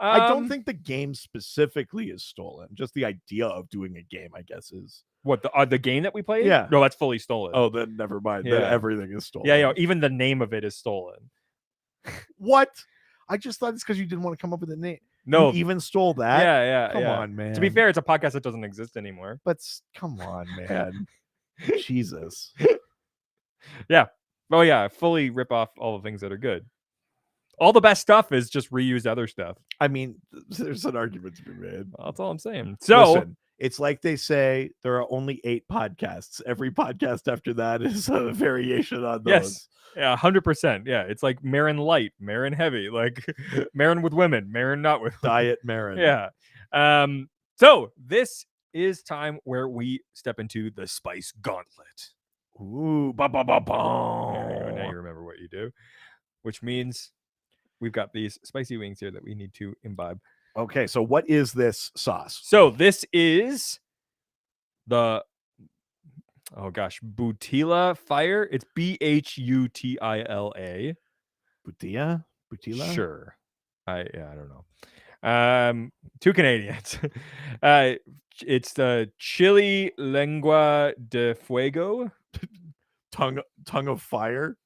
I don't Um, think the game specifically is stolen. Just the idea of doing a game, I guess, is. what the game that we played. Yeah. No, that's fully stolen. Oh, then never mind. Then Yeah. everything is stolen. yeah, even the name of it is stolen. What? I just thought it's because you didn't want to come up with a name. No, You even stole that. yeah. Come on, man. To be fair, it's a podcast that doesn't exist anymore. but come on, man. Jesus. Yeah. Oh yeah, fully rip off all the things that are good. All the best stuff is just reuse other stuff. I mean, there's an argument to be made. That's all I'm saying. So Listen, it's like they say there are only 8 podcasts. Every podcast after that is a variation on those. yes, yeah, 100%. Yeah, it's like Marin light, Marin heavy, like Marin with women, Marin not with Diet Marin. Yeah. So this is time where we step into the Spice Gauntlet. Ooh, ba ba ba There you go. Now ba. you remember what you do, which means we've got these spicy wings here that we need to imbibe. Okay, so what is this sauce? So this is the Butila Fire. It's Bhutila. Butilla? Butila? Sure. I don't know. 2 Canadians. It's the Chili Lengua de Fuego. Tongue of fire?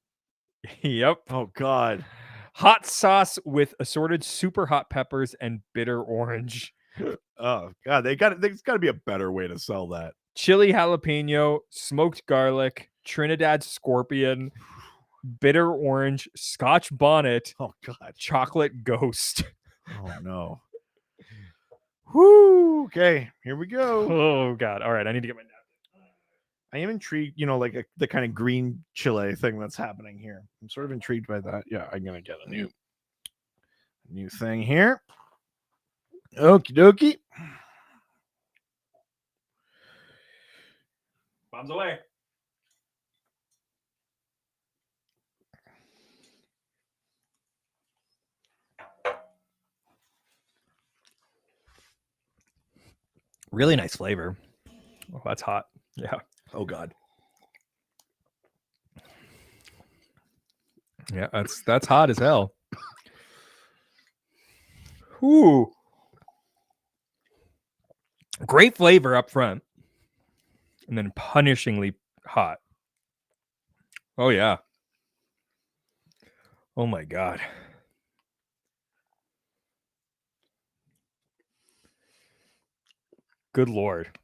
Yep. Oh God. Hot sauce with assorted super hot peppers and bitter orange. Oh God, there's gotta be a better way to sell that. Chili jalapeno, smoked garlic, Trinidad scorpion, bitter orange, Scotch bonnet, Oh God. chocolate ghost. Oh no. Whoo. Okay, here we go. Oh God. All right, I need to get my napkin. I am intrigued, like the kind of green chile thing that's happening here. I'm sort of intrigued by that. Yeah, I'm gonna get a new thing here. Okie dokie. Bombs away. Really nice flavor. Oh, that's hot. Yeah. Oh God. Yeah, that's hot as hell. Ooh. Great flavor up front. And then punishingly hot. Oh yeah. Oh my God. Good Lord.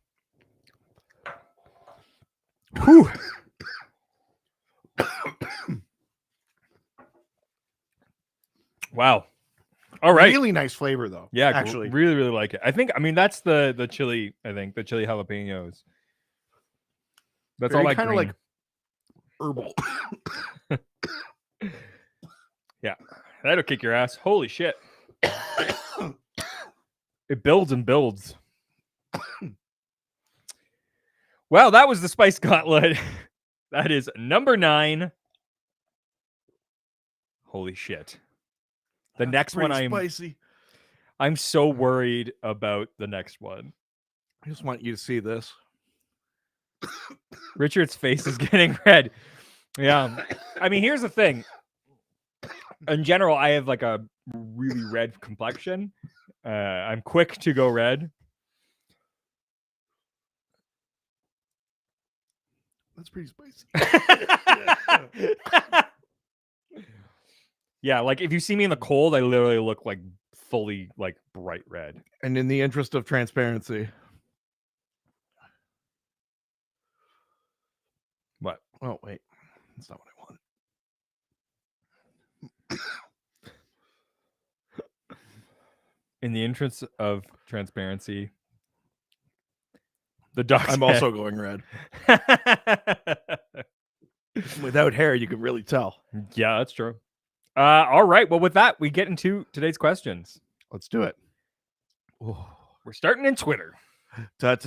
Whew. Wow. All right. Really nice flavor though. Yeah, actually. really, really like it. I mean, that's the chili. I think the chili jalapenos. That's all Very I kind of green. like herbal. Yeah, that'll kick your ass. Holy shit! It builds and builds. Well, that was the Spice Gauntlet. That is number 9. Holy shit! The next one, spicy. I'm so worried about the next one. I just want you to see this. Richard's face is getting red. Yeah. I mean, here's the thing. In general, I have like a really red complexion. I'm quick to go red. That's pretty spicy. Yeah, like if you see me in the cold, I literally look like fully like bright red. And in the interest of transparency. What? Oh wait. That's not what I wanted. In the interest of transparency, the dog. I'm also going red. Without hair, you can really tell. Yeah, that's true. All right. Well, with that, we get into today's questions. Let's do it. We're starting in Twitter. That's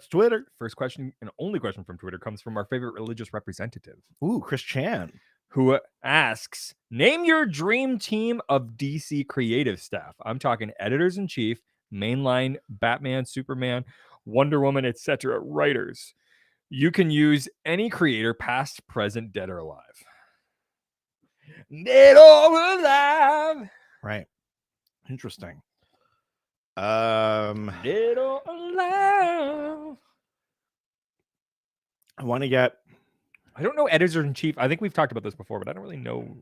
Twitter. First question and only question from Twitter comes from our favorite religious representative. Ooh, Chris Chan. who asks, name your dream team of DC creative staff. I'm talking editors in chief, mainline Batman, Superman, Wonder Woman, etc. writers. You can use any creator, past, present, dead or alive. Dead or alive. Right. Interesting. Dead or alive. I want to get. I don't know editor in chief. I think we've talked about this before, but I don't really know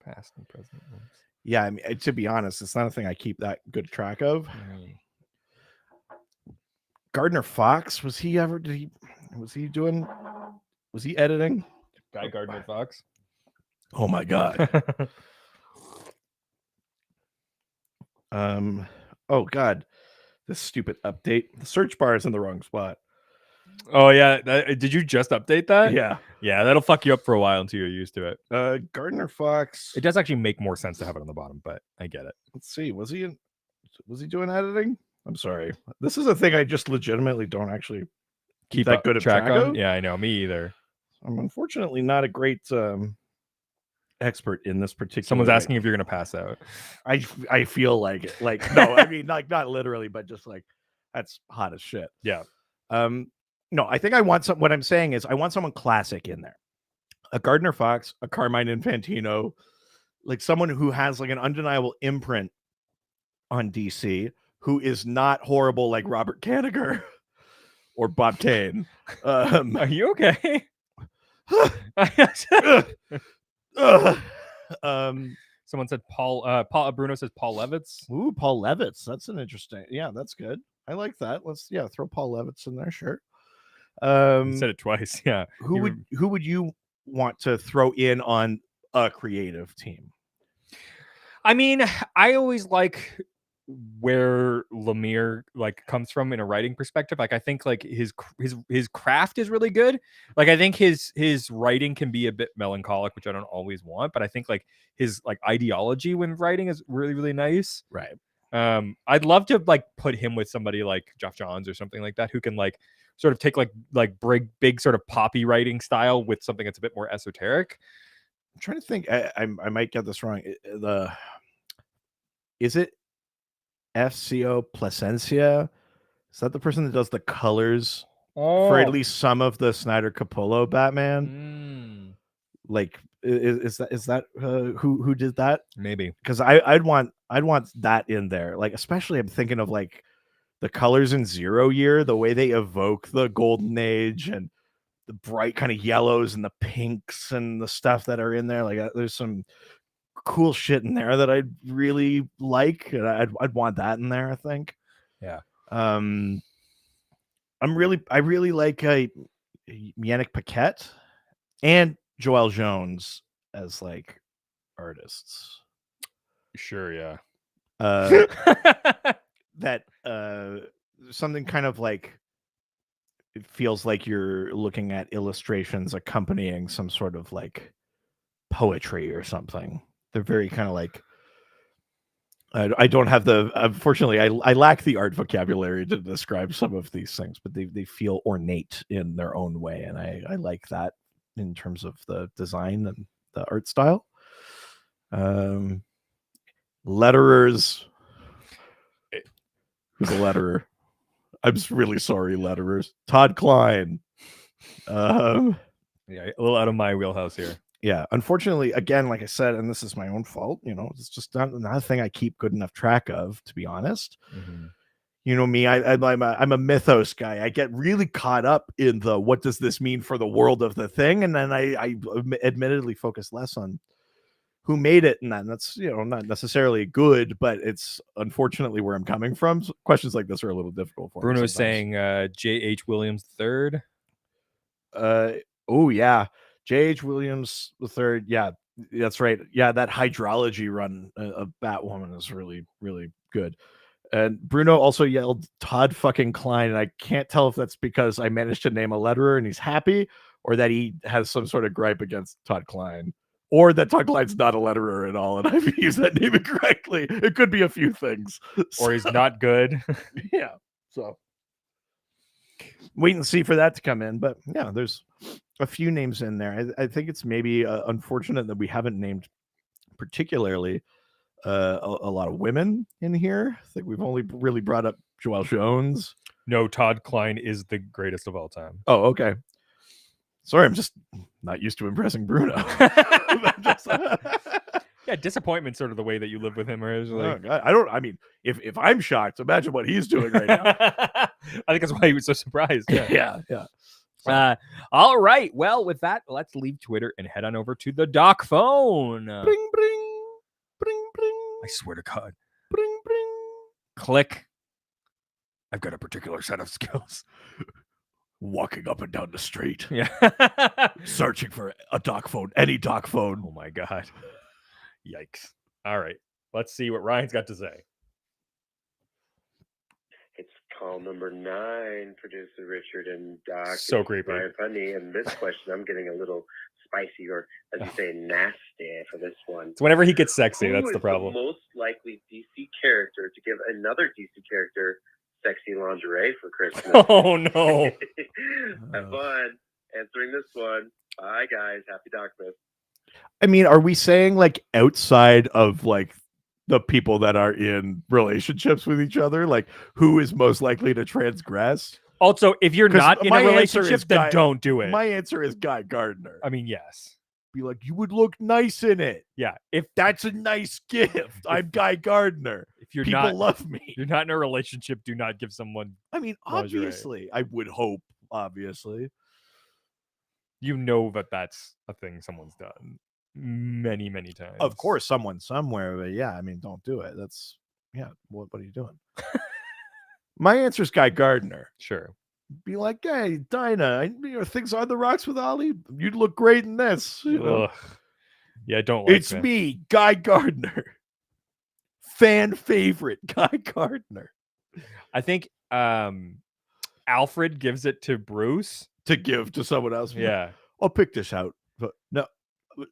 past and present ones. Yeah, I mean, to be honest, it's not a thing I keep that good track of. Gardner Fox, was he editing? Guy Gardner Fox. Oh my god. Oh god, this stupid update. The search bar is in the wrong spot. Oh yeah, did you just update that? Yeah, that'll fuck you up for a while until you're used to it. Gardner Fox. It does actually make more sense to have it on the bottom, but I get it. Let's see. Was he doing editing? I'm sorry. This is a thing I just legitimately don't actually keep that good of track on. of. Yeah, I know. Me either. I'm unfortunately not a great expert in this particular. Someone's asking if you're gonna pass out. I feel like it. Like no, I mean like not literally, but just like that's hot as shit. Yeah. No, I think I want some. What I'm saying is I want someone classic in there. A Gardner Fox, a Carmine Infantino, like someone who has like an undeniable imprint on DC, who is not horrible like Robert Kanigher or Bob Kane. Are you okay? Someone said Paul Bruno says Paul Levitz. Ooh, Paul Levitz. That's an interesting. Yeah, that's good. I like that. Let's throw Paul Levitz in there. Sure. You said it twice. Yeah. Who would you want to throw in on a creative team? I mean, I always like where Lemire like comes from in a writing perspective. Like I think like his craft is really good. Like I think his writing can be a bit melancholic, which I don't always want, but I think like his like ideology when writing is really, really nice. Right. I'd love to like put him with somebody like Geoff Johns or something like that who can like sort of take like big sort of poppy writing style with something that's a bit more esoteric. I'm trying to think. I might get this wrong. Is it FCO Placencia? Is that the person that does the colors for at least some of the Snyder Capullo Batman? Like, is that who did that? Maybe because I'd want that in there. Like, especially I'm thinking of like the colors in 0 Year, the way they evoke the golden age and the bright kind of yellows and the pinks and the stuff that are in there. Like, there's some cool shit in there that I'd really like, and I'd want that in there. I think. Yeah. I really like Yannick Paquette and Joel Jones as like artists. Sure. Yeah. That something kind of like it feels like you're looking at illustrations accompanying some sort of like poetry or something. They're very kind of like I don't have unfortunately I lack the art vocabulary to describe some of these things, but they feel ornate in their own way, and I like that in terms of the design and the art style. Letterers. Who's a letterer? I'm really sorry, letterers. Todd Klein. Yeah, a little out of my wheelhouse here. Yeah, unfortunately, again, like I said, and this is my own fault, it's just not a thing I keep good enough track of, to be honest. Mm-hmm. You know me, I'm a mythos guy. I get really caught up in the what does this mean for the world of the thing, and then I admittedly focus less on who made it, and that's not necessarily good, but it's unfortunately where I'm coming from. So questions like this are a little difficult for me. Bruno's saying J.H. Williams III. Oh yeah. J.H. Williams III, yeah, that's right. Yeah, that hydrology run of Batwoman is really, really good. And Bruno also yelled Todd fucking Klein, and I can't tell if that's because I managed to name a letterer and he's happy, or that he has some sort of gripe against Todd Klein, or that Todd Klein's not a letterer at all, and I've used that name incorrectly. It could be a few things. Or he's not good. Yeah, so... wait and see for that to come in. But yeah, there's a few names in there. I think it's maybe unfortunate that we haven't named particularly a lot of women in here. I think we've only really brought up Joelle Jones. No, Todd Klein is the greatest of all time. Oh, okay. Sorry, I'm just not used to impressing Bruno. Yeah, disappointment's sort of the way that you live with him. Or is Oh, like, God. I mean, if I'm shocked, imagine what he's doing right now. I think that's why he was so surprised. Yeah. yeah. All right. Well, with that, let's leave Twitter and head on over to the doc phone. Bring, bring, I swear to God. bring, bring. Click. I've got a particular set of skills. Walking up and down the street, Yeah. searching for a doc phone, any doc phone. Oh my God. Yikes. All right. Let's see what Ryan's got to say. It's call number 9, producer Richard and Doc. So It's creepy. Brian Funny, and this question, I'm getting a little spicy, or as you say, nasty for this one. So whenever he gets sexy, Who that's is the problem. most likely DC character to give another DC character sexy lingerie for Christmas? Oh no. Have fun answering this one. Bye, guys. Happy DocMas. I mean, are we saying like outside of like the people that are in relationships with each other, like who is most likely to transgress? Also, if you're 'Cause not in my a answer relationship, is then don't do it. My answer is Guy Gardner. I mean, yes. Be like, you would look nice in it. Yeah. If That's a nice gift. I'm Guy Gardner. you're People not love me. you're not in a relationship, do not give someone I mean, lingerie. obviously, I would hope. Obviously, you know that that's a thing someone's done many, many times. of course, someone somewhere. But yeah, I mean, don't do it. That's What are you doing? My answer is Guy Gardner. Sure. Be like, hey, Dinah, things on the rocks with Ollie. You'd look great in this. You know? Ugh. Yeah, I don't like It's that. me, Guy Gardner. Fan favorite, Guy Gardner. I think Alfred gives it to Bruce. To give to someone else. Yeah. I'll pick this out. But no,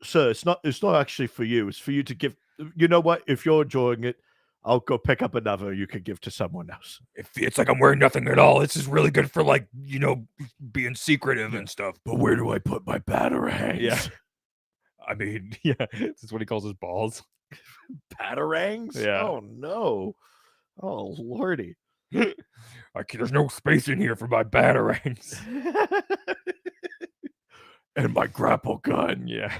sir, it's not actually for you. It's for you to give. You know what? If you're enjoying it, I'll go pick up another you could give to someone else. If it's like I'm wearing nothing at all, this is really good for like, being secretive and stuff. But where do I put my batarangs? Yeah. I mean, yeah, this is what he calls his balls. Batarangs? Yeah. Oh no. Oh lordy. There's no space in here for my batarangs. And my grapple gun. Yeah.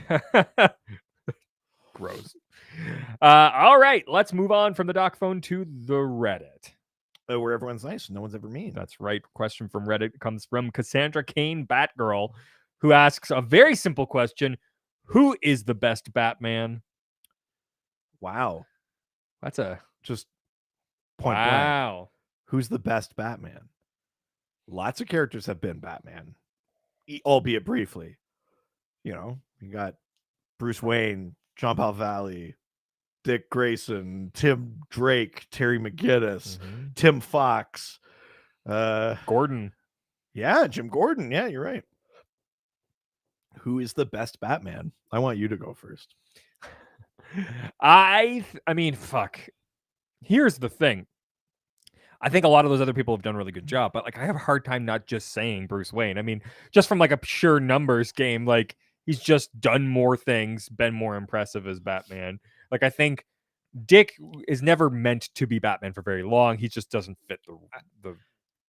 Gross. All right, let's move on from the doc phone to the Reddit. Where everyone's nice and no one's ever mean. That's right. Question from Reddit comes from Cassandra Kane Batgirl, who asks a very simple question. Who is the best Batman? Wow. That's a Just point blank. wow. Who's the best Batman? Lots of characters have been Batman, albeit briefly. You got Bruce Wayne, John Paul Valley, Dick Grayson, Tim Drake, Terry McGinnis, Tim Fox, Gordon. Yeah, Jim Gordon. Yeah, you're right. Who is the best Batman? I want you to go first. I mean, fuck. Here's the thing. I think a lot of those other people have done a really good job, but I have a hard time not just saying Bruce Wayne. I mean, just from a pure numbers game, he's just done more things, been more impressive as Batman. I think Dick is never meant to be Batman for very long. He just doesn't fit the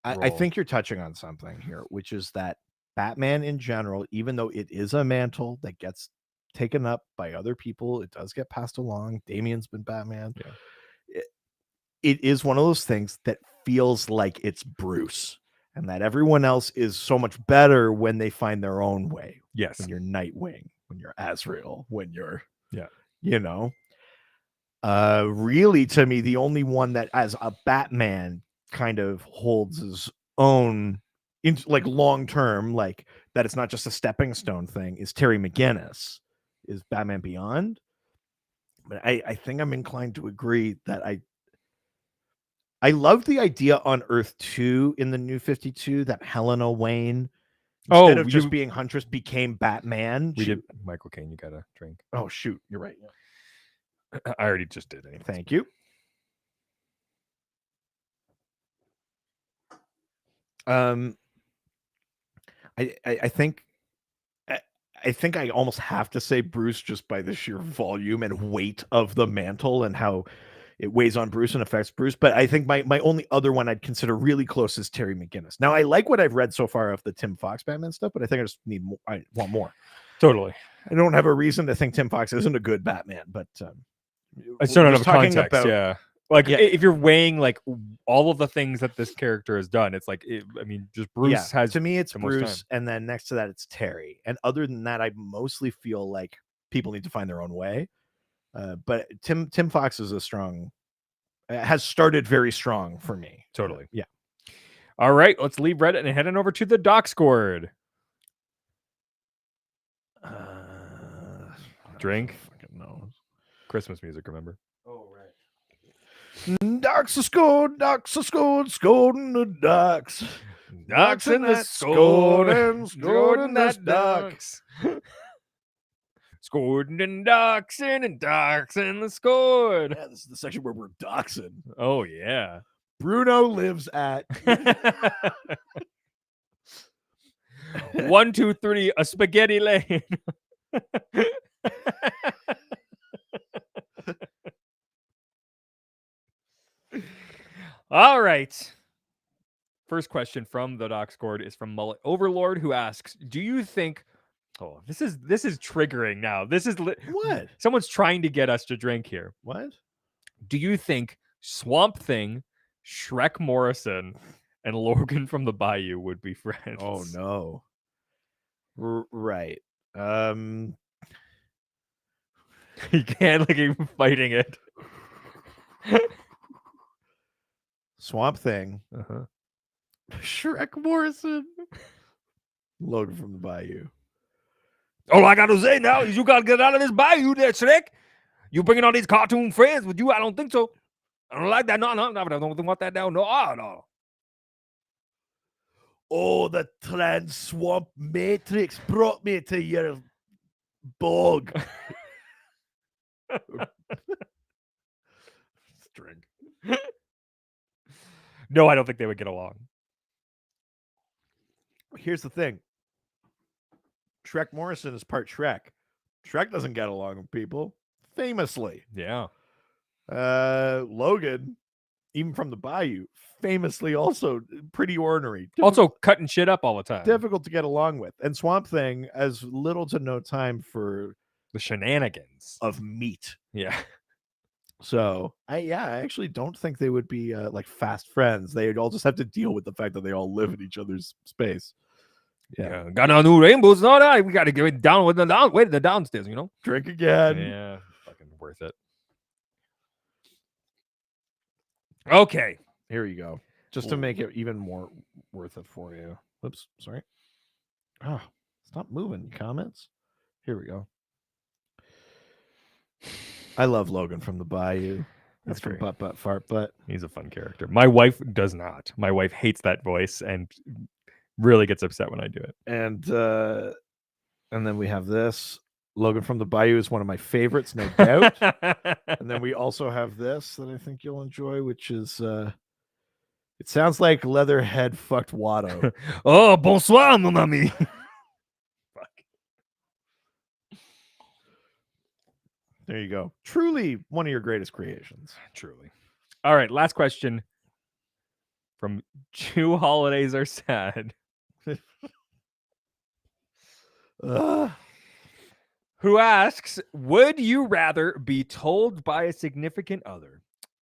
I think you're touching on something here, which is that Batman in general, even though it is a mantle that gets taken up by other people, it does get passed along. Damian's been Batman. Yeah. It is one of those things that feels like it's Bruce, and that everyone else is so much better when they find their own way. Yes. When you're Nightwing, when you're Azrael, when you're, yeah, really, to me, the only one that as a Batman kind of holds his own in long term, that it's not just a stepping stone thing, is Terry McGinnis, is Batman Beyond. But I think I'm inclined to agree that I love the idea on Earth 2 in the New 52 that Helena Wayne, instead of just being Huntress, became Batman. We did. Michael Caine, you got a drink. Oh, shoot. You're right. I already just did it. Thank you. I think I think I almost have to say Bruce just by the sheer volume and weight of the mantle and how it weighs on Bruce and affects Bruce. But I think my only other one I'd consider really close is Terry McGinnis. Now I like what I've read so far of the Tim Fox Batman stuff, but I think I just need more. I want more. Totally. I don't have a reason to think Tim Fox isn't a good Batman, but I still don't just have a talking context. about- Yeah. Like Yeah. if you're weighing like all of the things that this character has done, it's like I mean, just Bruce has to me it's the most Bruce, time. and then next to that it's Terry. And other than that, I mostly feel like people need to find their own way. But Tim Fox is a strong, has started very strong for me. Totally. Yeah. All right, let's leave Reddit and head on over to the DocScored. Drink. Fucking knows. Christmas music, remember? Oh right. Docs are scored, scolding the ducks. Ducks in the scored, scored in that duck. ducks. Scored and ducks and ducks in the scored. Yeah, this is the section where we're doxing. Oh yeah. Bruno lives at 1, 2, 3, a spaghetti lane. All right. First question from the DocScored is from Mullet Overlord, who asks, "Do you think?" Oh, this is triggering now. This is what? Someone's trying to get us to drink here. What? Do you think Swamp Thing, Shrek Morrison, and Logan from the Bayou would be friends? Oh no. Right. He can't like even fighting it. Swamp Thing. Uh-huh. Shrek Morrison. Logan from the Bayou. All I gotta say now is you gotta get out of this bayou there, Shrek. You bringing all these cartoon friends with you? I don't think so. I don't like that. No, I don't want that down. No, no. Oh, the trans swamp matrix brought me to your bog. Drink. No, I don't think they would get along. Here's the thing. Shrek Morrison is part Shrek. Shrek doesn't get along with people, famously. Yeah. Logan, even from the Bayou, famously also pretty ornery. Also cutting shit up all the time. Difficult to get along with. And Swamp Thing has little to no time for the shenanigans of meat. Yeah. So I actually don't think they would be like fast friends. They'd all just have to deal with the fact that they all live in each other's space. Yeah. Got no new rainbows. No, no, we gotta get down with the downstairs, you know? Drink again. Yeah. Fucking worth it. Okay. Here you go. Just to make it even more worth it for you. Oops, sorry. Oh, stop moving, comments. Here we go. I love Logan from the Bayou. That's from great. Butt Fart Butt. He's a fun character. My wife does not. My wife hates that voice and really gets upset when I do it. And then we have this. Logan from the Bayou is one of my favorites, no doubt. And then we also have this that I think you'll enjoy, which is it sounds like Leatherhead fucked Watto. Oh, bonsoir, mon ami. There you go. Truly one of your greatest creations. Truly. All right, last question from Two Holidays Are Sad. Who asks, would you rather be told by a significant other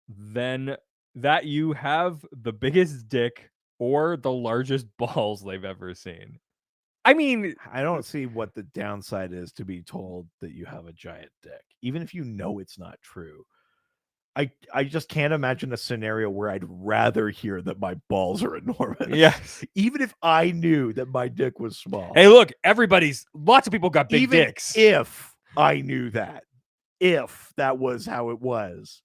than that you have the biggest dick or the largest balls they've ever seen? I mean, I don't see what the downside is to be told that you have a giant dick, even if you know it's not true. I just can't imagine a scenario where I'd rather hear that my balls are enormous. yes. Even if I knew that my dick was small. Hey, look, lots of people got big Even dicks. if I knew that, if that was how it was,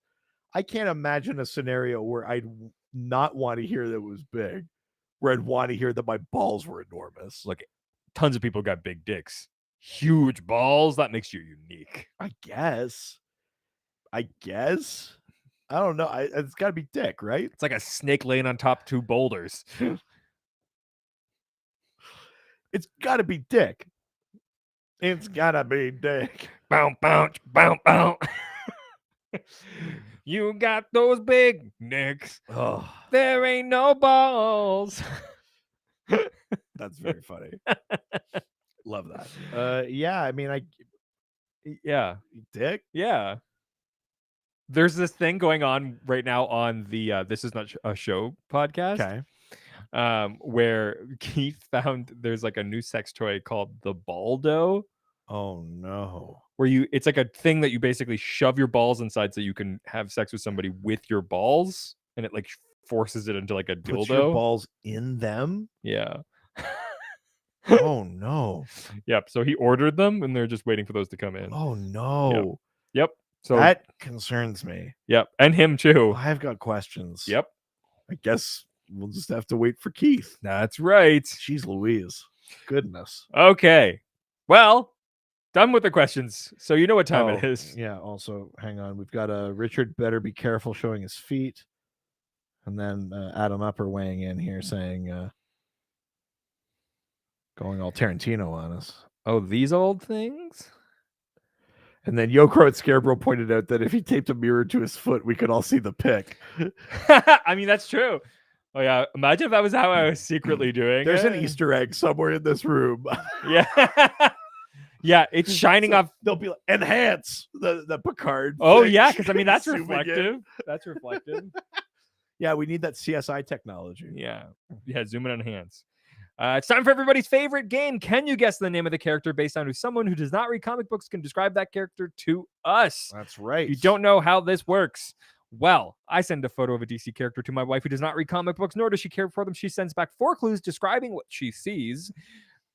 I can't imagine a scenario where I'd not want to hear that it was big, where I'd want to hear that my balls were enormous. Look, tons of people got big dicks. Huge balls, that makes you unique. I guess. I don't know. It's got to be dick, right? It's like a snake laying on top two boulders. It's got to be Dick. It's got to be Dick. Bounce, bounce, bounce, bounce. You got those big nicks. Oh, There ain't no balls. that's very funny. Love that. Yeah, I mean, Yeah. Dick. Yeah. There's this thing going on right now on the This Is Not a Show podcast. Okay. Where Keith found there's like a new sex toy called the Baldo, Oh no. where it's like a thing that you basically shove your balls inside so you can have sex with somebody with your balls, and it like forces it into like a Puts your dildo. balls in them. Yeah. Oh no. Yep. So he ordered them, and they're just waiting for those to come in. Oh no. Yep. So That concerns me. Yep, and him too. I've got questions. Yep. I guess we'll just have to wait for Keith. That's right. Jeez Louise. Goodness. Okay. Well, done with the questions. So you know what time it Oh, is. Yeah, also, hang on. We've got Richard better be careful showing his feet. And then Adam Upper weighing in here saying, going all Tarantino on us. Oh, these old things? And then Yokro at Scarebro pointed out that if he taped a mirror to his foot, we could all see the pic. I mean, that's true. Oh, yeah. Imagine if that was how I was secretly doing There's it. an Easter egg somewhere in this room. Yeah. Yeah, it's shining off. They'll be like, enhance the Picard. Oh, thing. yeah, because I mean, that's Zooming in. reflective. That's reflective. Yeah, we need that CSI technology. Yeah. Yeah, zoom and enhance. It's time for everybody's favorite game. Can you guess the name of the character based on who someone who does not read comic books can describe that character to us? That's right. If you don't know how this works, well, I send a photo of a DC character to my wife who does not read comic books, nor does she care for them. She sends back 4 clues describing what she sees.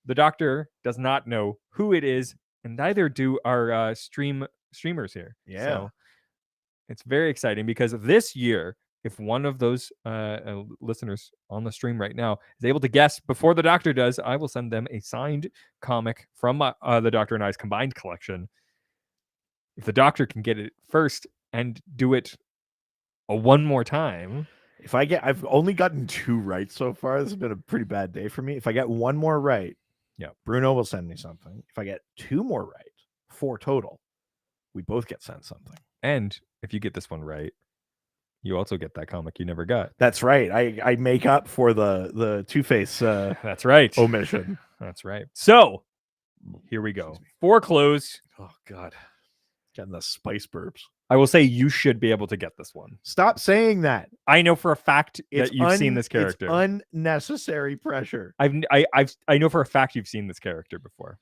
The doctor does not know who it is, and neither do our streamers here. Yeah. So it's very exciting because this year, if one of those listeners on the stream right now is able to guess before the doctor does, I will send them a signed comic from the Doctor and I's combined collection. If the doctor can get it first and do it one more time. I've only gotten 2 right so far. This has been a pretty bad day for me. If I get 1 more right, yeah, Bruno will send me something. If I get 2 more right, 4 total, we both get sent something. And if you get this one right, you also get that comic you never got. That's right. I make up for the Two-Face that's right. omission. That's right. So here we go. 4 clues. Oh God. Getting the spice burps. I will say you should be able to get this one. Stop saying that. I know for a fact that you've seen this character. It's unnecessary pressure. I know for a fact you've seen this character before.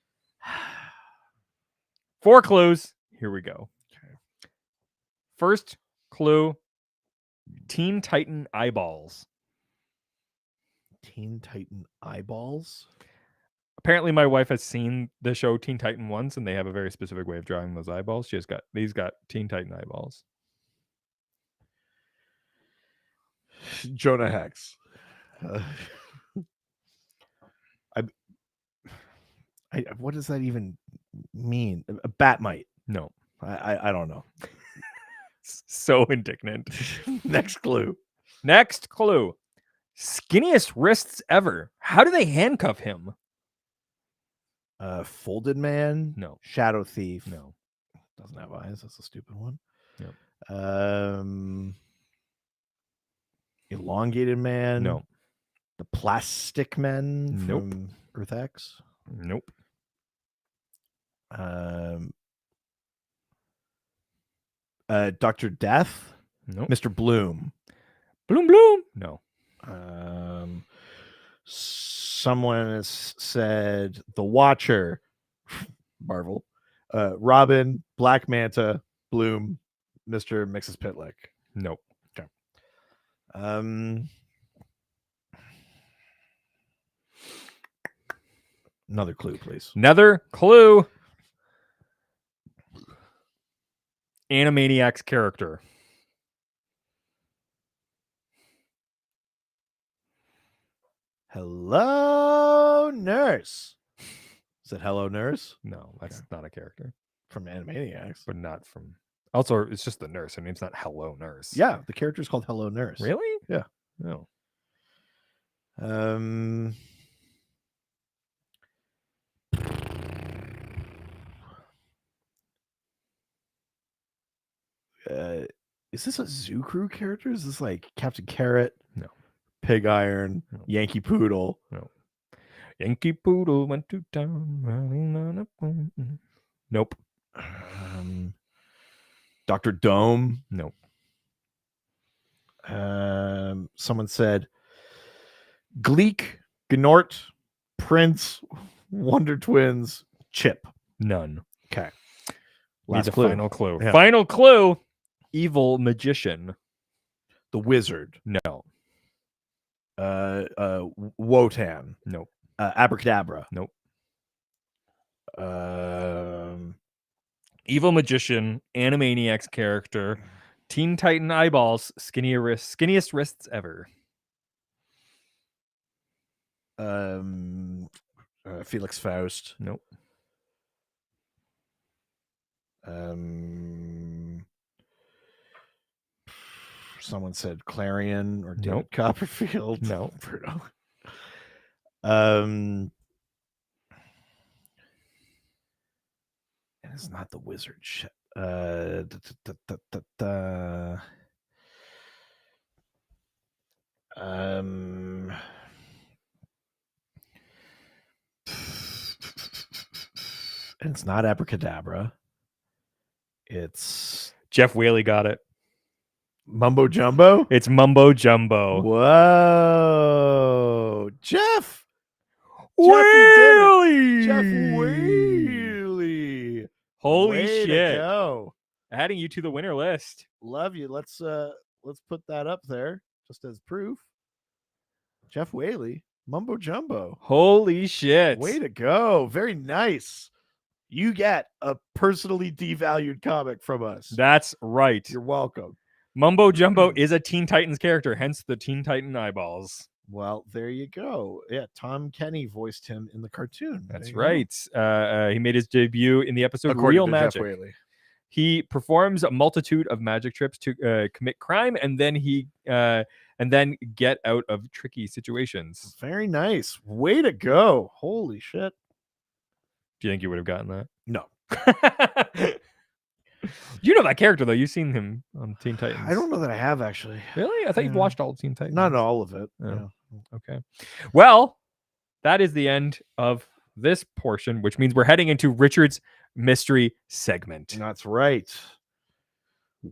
4 clues. Here we go. Okay. First clue. Teen Titan eyeballs. Teen Titan eyeballs? Apparently my wife has seen the show Teen Titan once, and they have a very specific way of drawing those eyeballs. She's got Teen Titan eyeballs. Jonah Hex. What does that even mean? A bat mite? No. I don't know. So indignant. Next clue. Next clue. Skinniest wrists ever. How do they handcuff him? Folded Man? No. Shadow Thief? No. Doesn't have eyes. That's a stupid one. Yep. Elongated Man? No. The Plastic Men? Nope. From Earth X? Nope. Dr. Death? Nope. Mr. Bloom? Bloom Bloom? No. Someone has said The Watcher, Marvel, Robin, Black Manta, Bloom, Mr. and Mrs. Pitlick. Nope. Okay. Another clue, please. Another clue. Animaniacs character. Hello, Nurse. Is it Hello, Nurse? No, that's not a character. From Animaniacs. But not from... Also, it's just the nurse. Her name's not Hello Nurse. Yeah, the character is called Hello Nurse. Really? Yeah. No. Is this a Zoo Crew character? Is this like Captain Carrot? No. Pig Iron? No. Yankee Poodle? No. Yankee Poodle went to town. Running on a phone. Nope. Dr. Dome? Nope. Someone said Gleek, Gnort, Prince, Wonder Twins, Chip. None. Okay. Need the clue. final clue. Yeah. Final clue. Evil magician. The Wizard. No. Wotan. Nope. Abracadabra. Nope. Evil magician, Animaniacs character, Teen Titan eyeballs, skinniest wrists ever. Felix Faust. Nope. Someone said Clarion or David Nope. Copperfield. No. Bruno. It's not the Wizard. Shit. And it's not Abracadabra. It's Jeff Whaley got it. Mumbo Jumbo. It's Mumbo Jumbo. Whoa, Jeff Whaley. Jeff Whaley. Holy Way to shit. go. Adding you to the winner list. Love you. Let's put that up there just as proof. Jeff Whaley, Mumbo Jumbo. Holy shit. Way to go. Very nice. You get a personally devalued comic from us. That's right. You're welcome. Mumbo Jumbo is a Teen Titans character, hence the Teen Titan eyeballs. Well, there you go. Yeah, Tom Kenny voiced him in the cartoon. That's There you go. right. He made his debut in the episode According Real to Jeff Magic. Whaley. He performs a multitude of magic tricks to commit crime, and then get out of tricky situations. Very nice. Way to go. Holy shit. Do you think you would have gotten that? No. You know that character though. You've seen him on Teen Titans. I don't know that I have actually. Really? I thought you've Yeah. watched all of Teen Titans. Not all of it. Oh. Yeah. Okay. Well, that is the end of this portion, which means we're heading into Richard's mystery segment. That's right.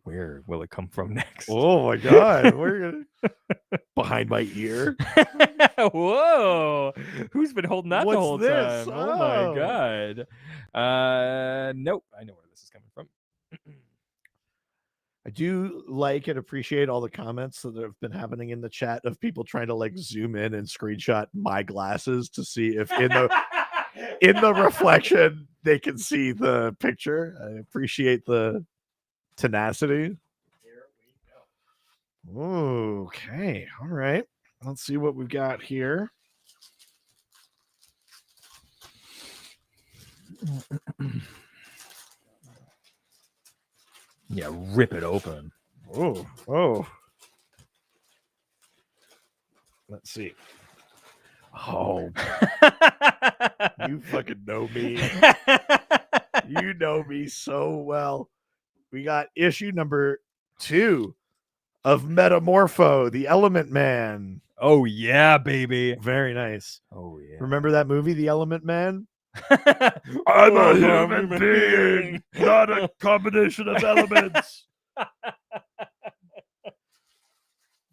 Where will it come from next? Oh my god. We're gonna behind my ear. Whoa. Who's been holding that What's the whole this? time? Oh Oh. my god. Nope. I know where this is coming from. I do like and appreciate all the comments that have been happening in the chat of people trying to like zoom in and screenshot my glasses to see if in the reflection they can see the picture. I appreciate the tenacity. Okay. All right. Let's see what we've got here. Yeah, rip it open. Oh. Let's see. Oh, you fucking know me. You know me so well. We got issue number 2 of Metamorpho, the Element Man. Oh yeah, baby. Very nice. Oh yeah. Remember that movie, The Element Man? I'm a human being, not a combination of elements.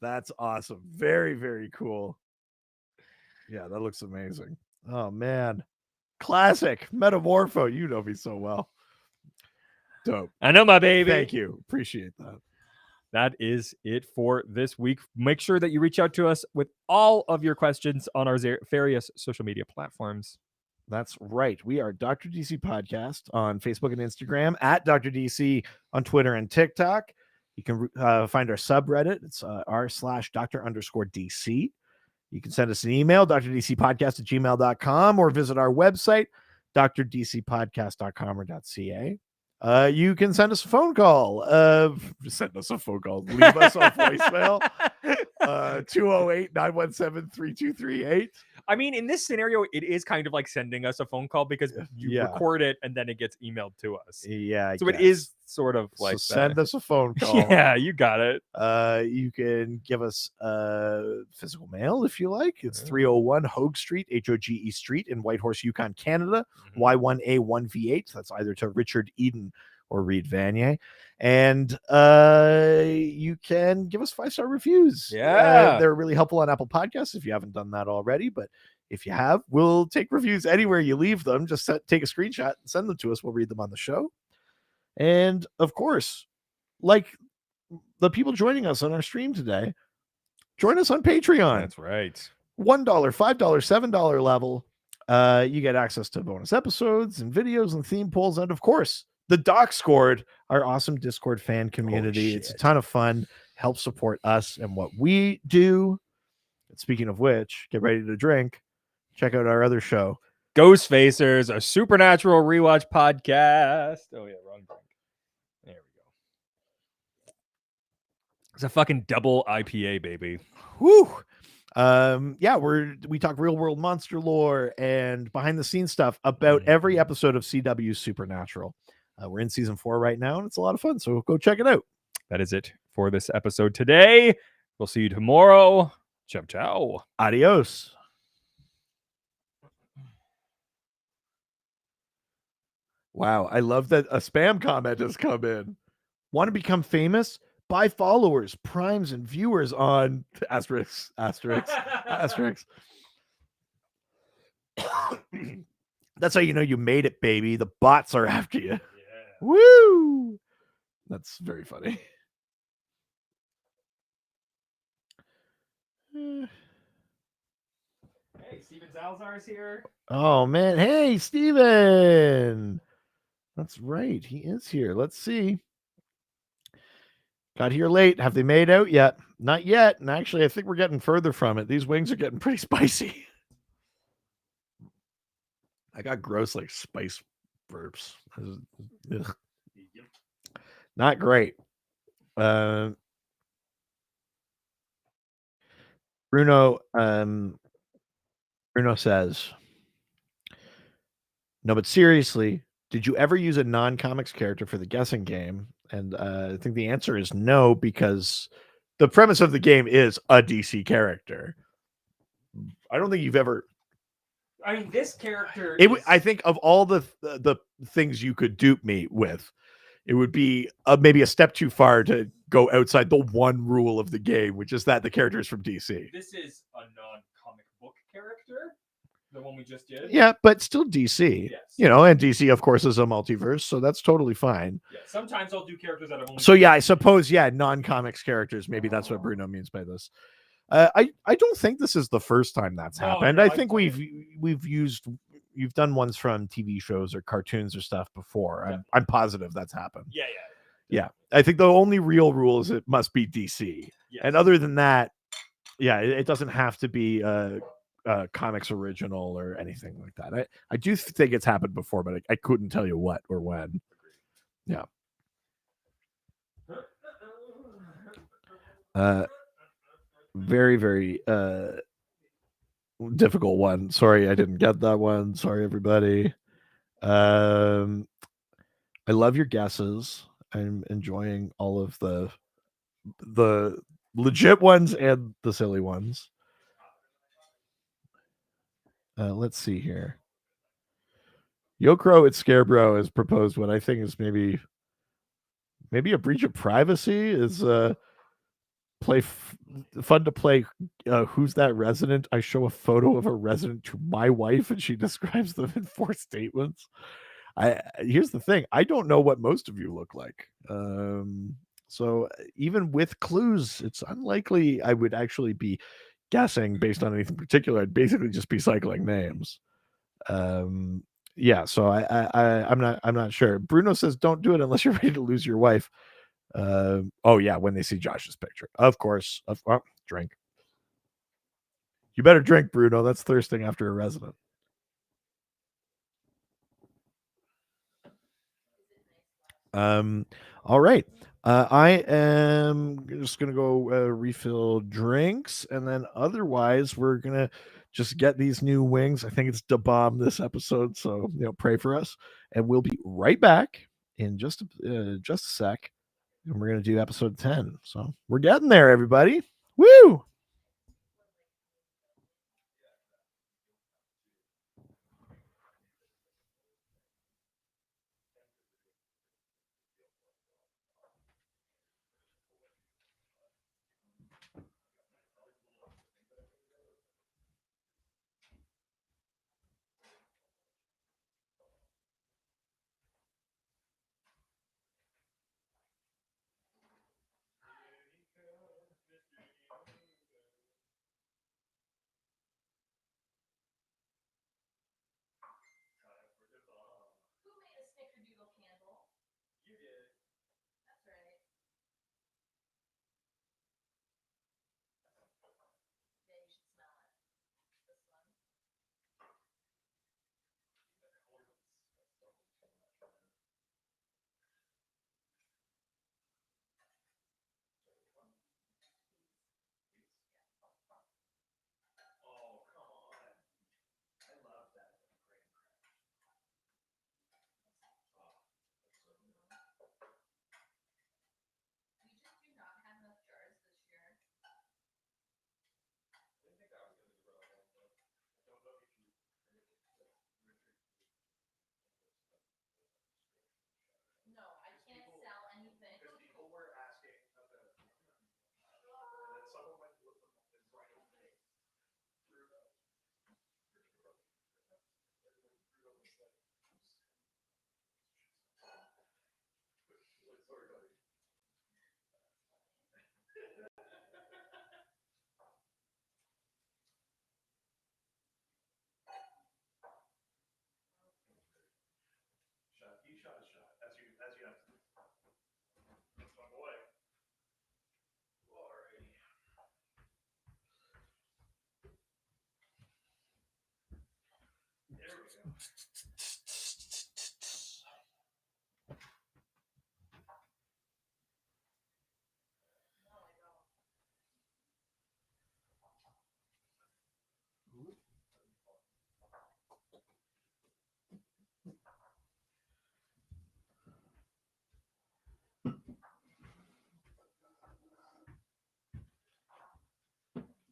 That's awesome. Very, very cool. Yeah, that looks amazing. Oh man. Classic Metamorpho. You know me so well. Dope. I know my baby. Thank you. Appreciate that. That is it for this week. Make sure that you reach out to us with all of your questions on our various social media platforms. That's right. We are Dr. DC Podcast on Facebook and Instagram, at Dr. DC on Twitter and TikTok. You can find our subreddit. It's r/Dr_DC. You can send us an email, drdcpodcast@gmail.com, or visit our website, drdcpodcast.com or .ca. You can send us a phone call. Send us a phone call. Leave us a voicemail. 208-917-3238. I mean, in this scenario, it is kind of like sending us a phone call because you record it and then it gets emailed to us. Yeah. So it is sort of So like send that. us a phone call. Yeah, you got it. You can give us physical mail if you like. It's 301 Hogue Street, Hoge Street in Whitehorse, Yukon, Canada, Y1A1V8. That's either to Richard Eden or Reed Vanier. And you can give us 5-star reviews. Yeah. They're really helpful on Apple Podcasts if you haven't done that already. But if you have, we'll take reviews anywhere you leave them. Just take a screenshot and send them to us. We'll read them on the show. And of course, like the people joining us on our stream today, join us on Patreon. That's right. $1, $5, $7 level. You get access to bonus episodes and videos and theme polls. And of course, the Doc Scored, our awesome Discord fan community. It's a ton of fun. Help support us and what we do. And speaking of which, get ready to drink. Check out our other show, Ghost Facers, a supernatural rewatch podcast. Oh, yeah, wrong drink. There we go. It's a fucking double IPA, baby. Woo! Yeah, we talk real world monster lore and behind the scenes stuff about every episode of CW Supernatural. We're in season 4 right now, and it's a lot of fun. So go check it out. That is it for this episode today. We'll see you tomorrow. Ciao, ciao. Adios. Wow, I love that a spam comment has come in. Want to become famous? Buy followers, primes, and viewers on asterisk. That's how you know you made it, baby. The bots are after you. Yeah. Woo! That's very funny. Hey, Steven Salazar's here. Oh, man. Hey, Steven. That's right. He is here. Let's see. Got here late. Have they made out yet? Not yet. And actually, I think we're getting further from it. These wings are getting pretty spicy. I got gross, like, spice burps. Ugh. Not great. Bruno says, no, but seriously, did you ever use a non-comics character for the guessing game? And I think the answer is no, because the premise of the game is a DC character. I don't think you've ever. I mean, this character. I think of all the things you could dupe me with, it would be maybe a step too far to go outside the one rule of the game, which is that the character is from DC. This is a non-comic book character, the one we just did. Yeah, but still DC. Yes. You know, and DC, of course, is a multiverse, so that's totally fine. Yeah, sometimes I'll do characters that have only. So yeah, I suppose non-comics characters. Maybe that's what Bruno means by this. I don't think this is the first time that's happened. I think you've done ones from TV shows or cartoons or stuff before. Yeah. I'm positive that's happened. Yeah. I think the only real rule is it must be DC. Yes. And other than that, it doesn't have to be comics original or anything like that. I do think it's happened before, but I couldn't tell you what or when. Yeah. Very, very difficult one. Sorry, I didn't get that one. Sorry, everybody. I love your guesses. I'm enjoying all of the legit ones and the silly ones. Let's see here. Yokro at Scarebro has proposed what I think is maybe a breach of privacy. Is fun to play Who's That Resident? I show a photo of a resident to my wife and she describes them in 4 statements. Here's the thing, I don't know what most of you look like. So even with clues, it's unlikely I would actually be guessing based on anything particular. I'd basically just be cycling names. So I'm not sure. Bruno says don't do it unless you're ready to lose your wife. When they see Josh's picture, of course. Drink. You better drink, Bruno. That's thirsting after a resident. All right. I am just gonna go refill drinks, and then otherwise we're gonna just get these new wings. I think it's da bomb this episode, so pray for us, and we'll be right back in just a sec, and we're going to do episode 10. So we're getting there, everybody. Woo!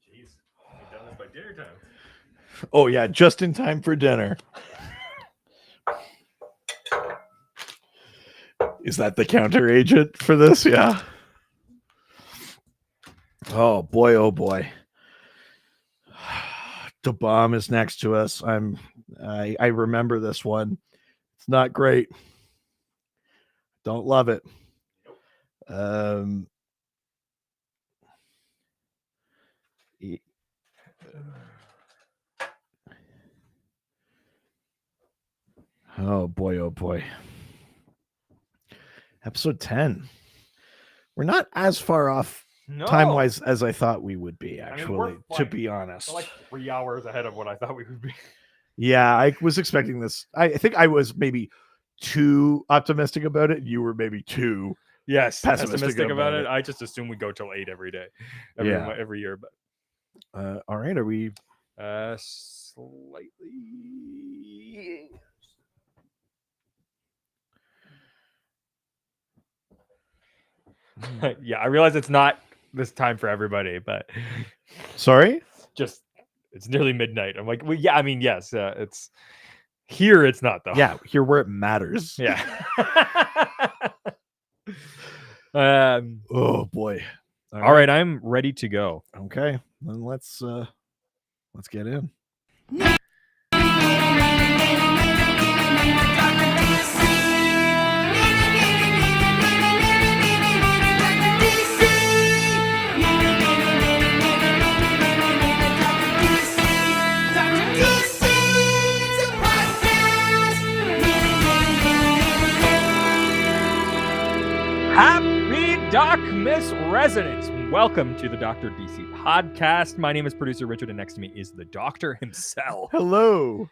Jeez, we've done this by dinner time. Oh, yeah, just in time for dinner. Is that the counter agent for this? Yeah. Oh boy, oh boy. The bomb is next to us. I remember this one. It's not great. Don't love it. Oh boy, oh boy. Episode 10. We're not as far off time-wise as I thought we would be, actually, to be honest. We're like 3 hours ahead of what I thought we would be. Yeah, I was expecting this. I think I was maybe too optimistic about it. You were maybe too pessimistic about it. I just assume we go till 8 every day, every year. But all right, are we slightly? Yeah, I realize it's not this time for everybody, but sorry, it's nearly midnight. I'm like, well, yeah, I mean, yes, it's here. It's not though. Yeah, here where it matters. Yeah. Oh boy. All right, I'm ready to go. Okay, then let's get in. Happy DocMas residents. Welcome to the Dr. DC podcast. My name is producer Richard, and next to me is the doctor himself. Hello.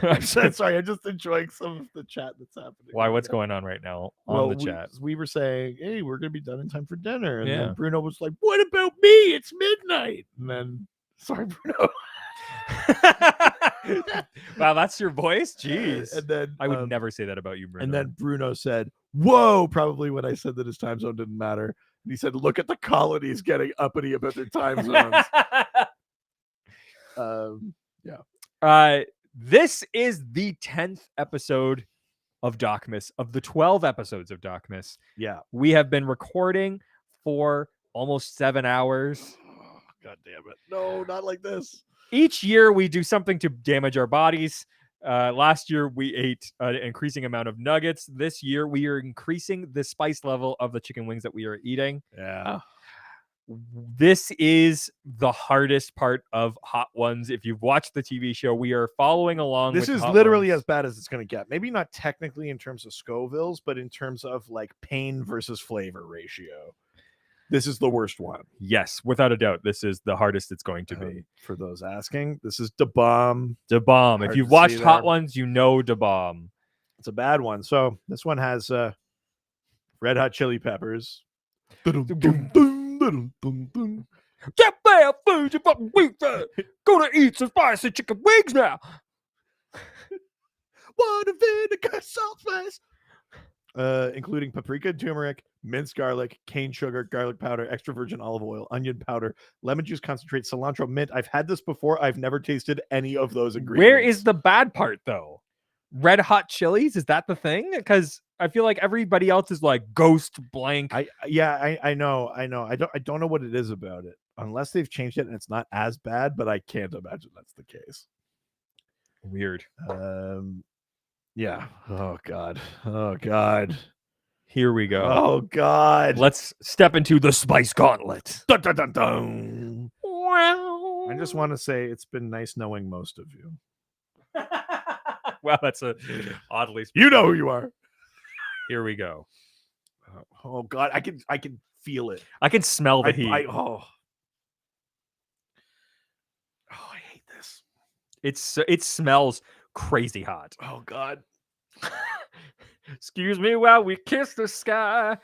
I'm sorry, I'm just enjoying some of the chat that's happening. Why? What's going on right now on the chat? We were saying, hey, we're going to be done in time for dinner. And Yeah. then Bruno was like, what about me? It's midnight. And then, sorry, Bruno. Wow, that's your voice? Jeez. And then I would never say that about you, Bruno. And then Bruno said, "Whoa!" Probably when I said that his time zone didn't matter. And he said, "Look at the colonies getting uppity about their time zones." This is the 10th episode of DocMas, of the 12 episodes of DocMas. Yeah. We have been recording for almost 7 hours. God damn it. No, not like this. Each year we do something to damage our bodies. Last year we ate an increasing amount of nuggets. This year we are increasing the spice level of the chicken wings that we are eating. Yeah. This is the hardest part of Hot Ones. If you've watched the TV show, we are following along. This with is Hot literally Ones. as bad as it's going to get. Maybe not technically in terms of Scovilles, but in terms of like pain versus flavor ratio. This is the worst one. Yes, without a doubt. This is the hardest it's going to be. For those asking, this is Da Bomb. Da Bomb. Hard If you've to watched see Hot there. Ones, you know Da Bomb. It's a bad one. So this one has Red Hot Chili Peppers. Get there, food, you fucking weak there. Gonna eat some spicy chicken wings now. Water, vinegar, salt, spice. Including paprika, turmeric, minced garlic, cane sugar, garlic powder, extra virgin olive oil, onion powder, lemon juice concentrate, cilantro, mint. I've had this before. I've never tasted any of those ingredients. Where is the bad part, though? Red Hot Chilies? Is that the thing? Because I feel like everybody else is like ghost blank. I know. I don't know what it is about it. Unless they've changed it and it's not as bad, but I can't imagine that's the case. Weird. Yeah. Oh God. Oh God. Here we go. Oh God. Let's step into the spice gauntlet. Dun, dun, dun, dun. I just want to say it's been nice knowing most of you. Wow, that's a oddly. You know who you are. Here we go. Oh God, I can feel it. I can smell the heat. I hate this. It smells crazy hot. Oh God. Excuse me while we kiss the sky.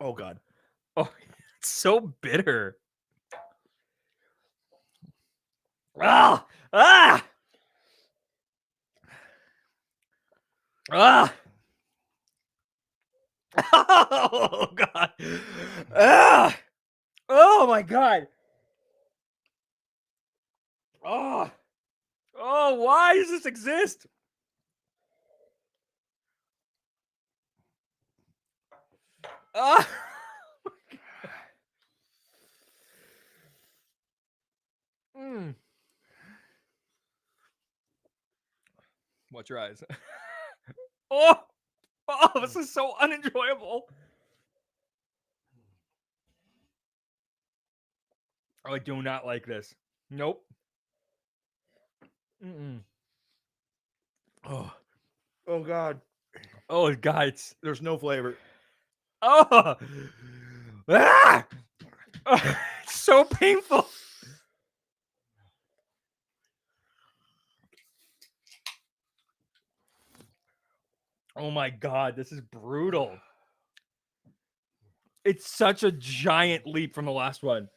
Oh God. Oh, it's so bitter. Ah! Ah! Ah! Oh God! Ah! Oh my God! Oh! Oh! Why does this exist? Ah! Mm. Watch your eyes. Oh! Oh, this is so unenjoyable. Oh, I do not like this. Nope. Mm-mm. Oh God. Oh God, There's no flavor. oh, ah! Oh, it's so painful. Oh my God, this is brutal. It's such a giant leap from the last one.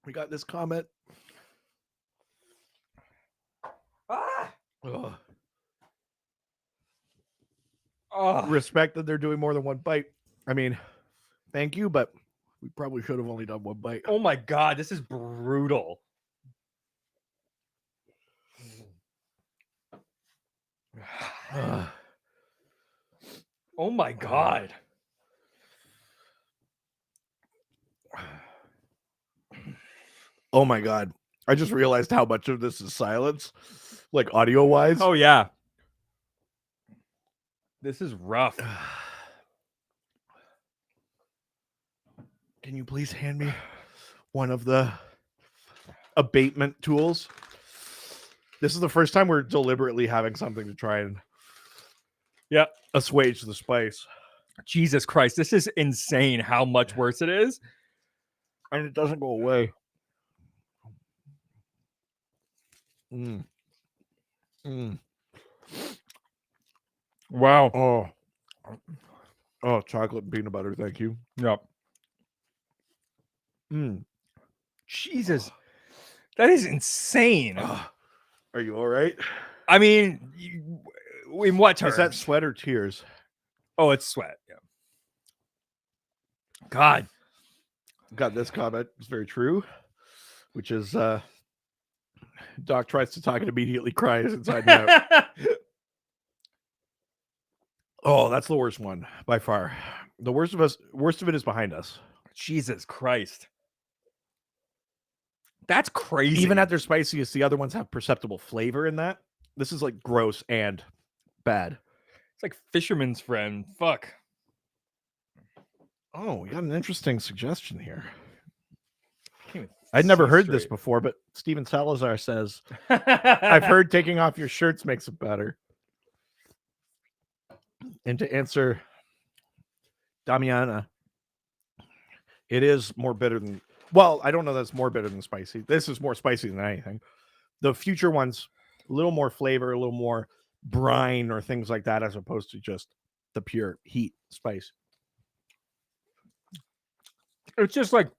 We got this comment. Ah! Ugh. Oh. Respect that they're doing more than one bite. I mean, thank you, but we probably should have only done one bite. Oh my God, this is brutal. Oh my God. Oh my God. I just realized how much of this is silence, like audio wise. Oh yeah. This is rough. Can you please hand me one of the abatement tools? This is the first time we're deliberately having something to try and assuage the spice. Jesus Christ, this is insane how much worse it is. And it doesn't go away. Wow. Oh. Oh, chocolate and peanut butter. Thank you. Yep. Mm. Jesus. That is insane. Are you all right? I mean, in what terms? Is that sweat or tears? Oh, it's sweat. Yeah. God. Got this comment. It's very true, which is Doc tries to talk and immediately cries inside and out. Oh, that's the worst one by far. The worst of it is behind us. Jesus Christ. That's crazy. Even at their spiciest, the other ones have perceptible flavor in that. This is like gross and bad. It's like Fisherman's Friend. Fuck. Oh, we got an interesting suggestion here. Can't even I'd never see heard this straight. before, but Steven Salazar says, I've heard taking off your shirts makes it better. And to answer Damiana, it is more bitter than, well, I don't know that's more bitter than spicy. This is more spicy than anything. The future ones, a little more flavor, a little more brine or things like that, as opposed to just the pure heat spice. It's just like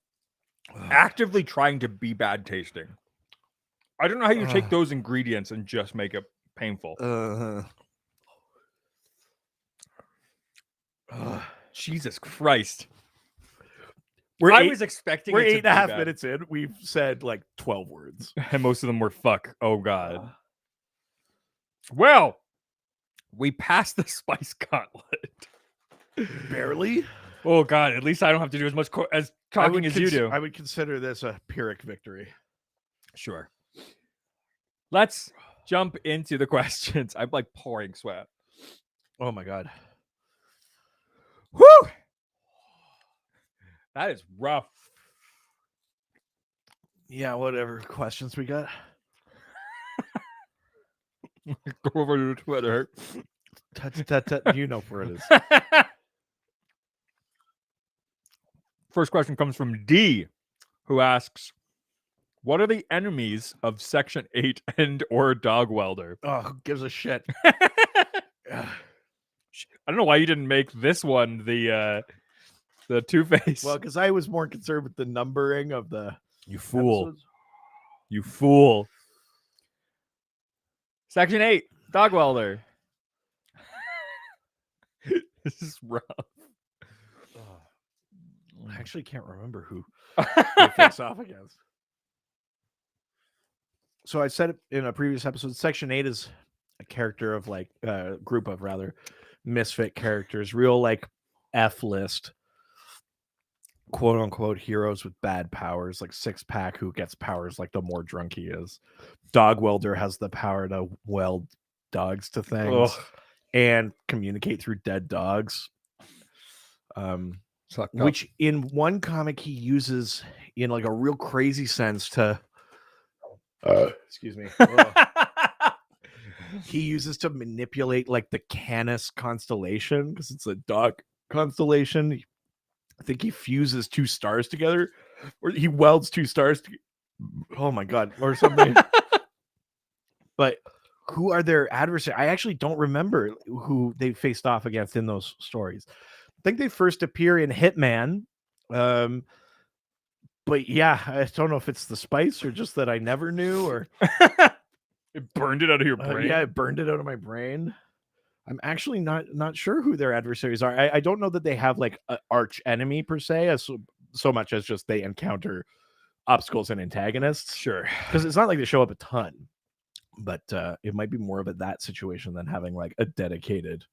actively trying to be bad tasting. I don't know how you take those ingredients and just make it painful. Jesus Christ. I was expecting we're it to 8.5 be bad. minutes in. We've said like 12 words. And most of them were fuck. Oh, God. Well, we passed the spice gauntlet. Barely. Oh, God. At least I don't have to do as much as talking as you do. I would consider this a Pyrrhic victory. Sure. Let's jump into the questions. I'm like pouring sweat. Oh, my God. Whew! That is rough. Yeah, whatever questions we got. Go over to Twitter. You know where it is. First question comes from D, who asks, what are the enemies of Section 8 and or Dog Welder? Oh, who gives a shit? I don't know why you didn't make this one the Two-Face. Well, because I was more concerned with the numbering of the You fool. episodes. You fool. Section 8, Dog Welder. This is rough. I actually can't remember who they face off against. So I said it in a previous episode, Section 8 is a character of like group of rather misfit characters, real like F-list, quote unquote heroes with bad powers, like Six Pack who gets powers like the more drunk he is. Dog Welder has the power to weld dogs to things and communicate through dead dogs. Which in one comic he uses in like a real crazy sense to excuse me. He uses to manipulate like the Canis constellation because it's a dog constellation. I think he fuses two stars together, or he welds two stars oh my god, or something. But who are their adversaries? I actually don't remember who they faced off against in those stories. I think they first appear in Hitman. But yeah, I don't know if it's the spice or just that I never knew, or it burned it out of your brain. Yeah, it burned it out of my brain. I'm actually not sure who their adversaries are. I don't know that they have like an arch enemy per se, as so much as just they encounter obstacles and antagonists. Sure, because it's not like they show up a ton, but it might be more of that situation than having like a dedicated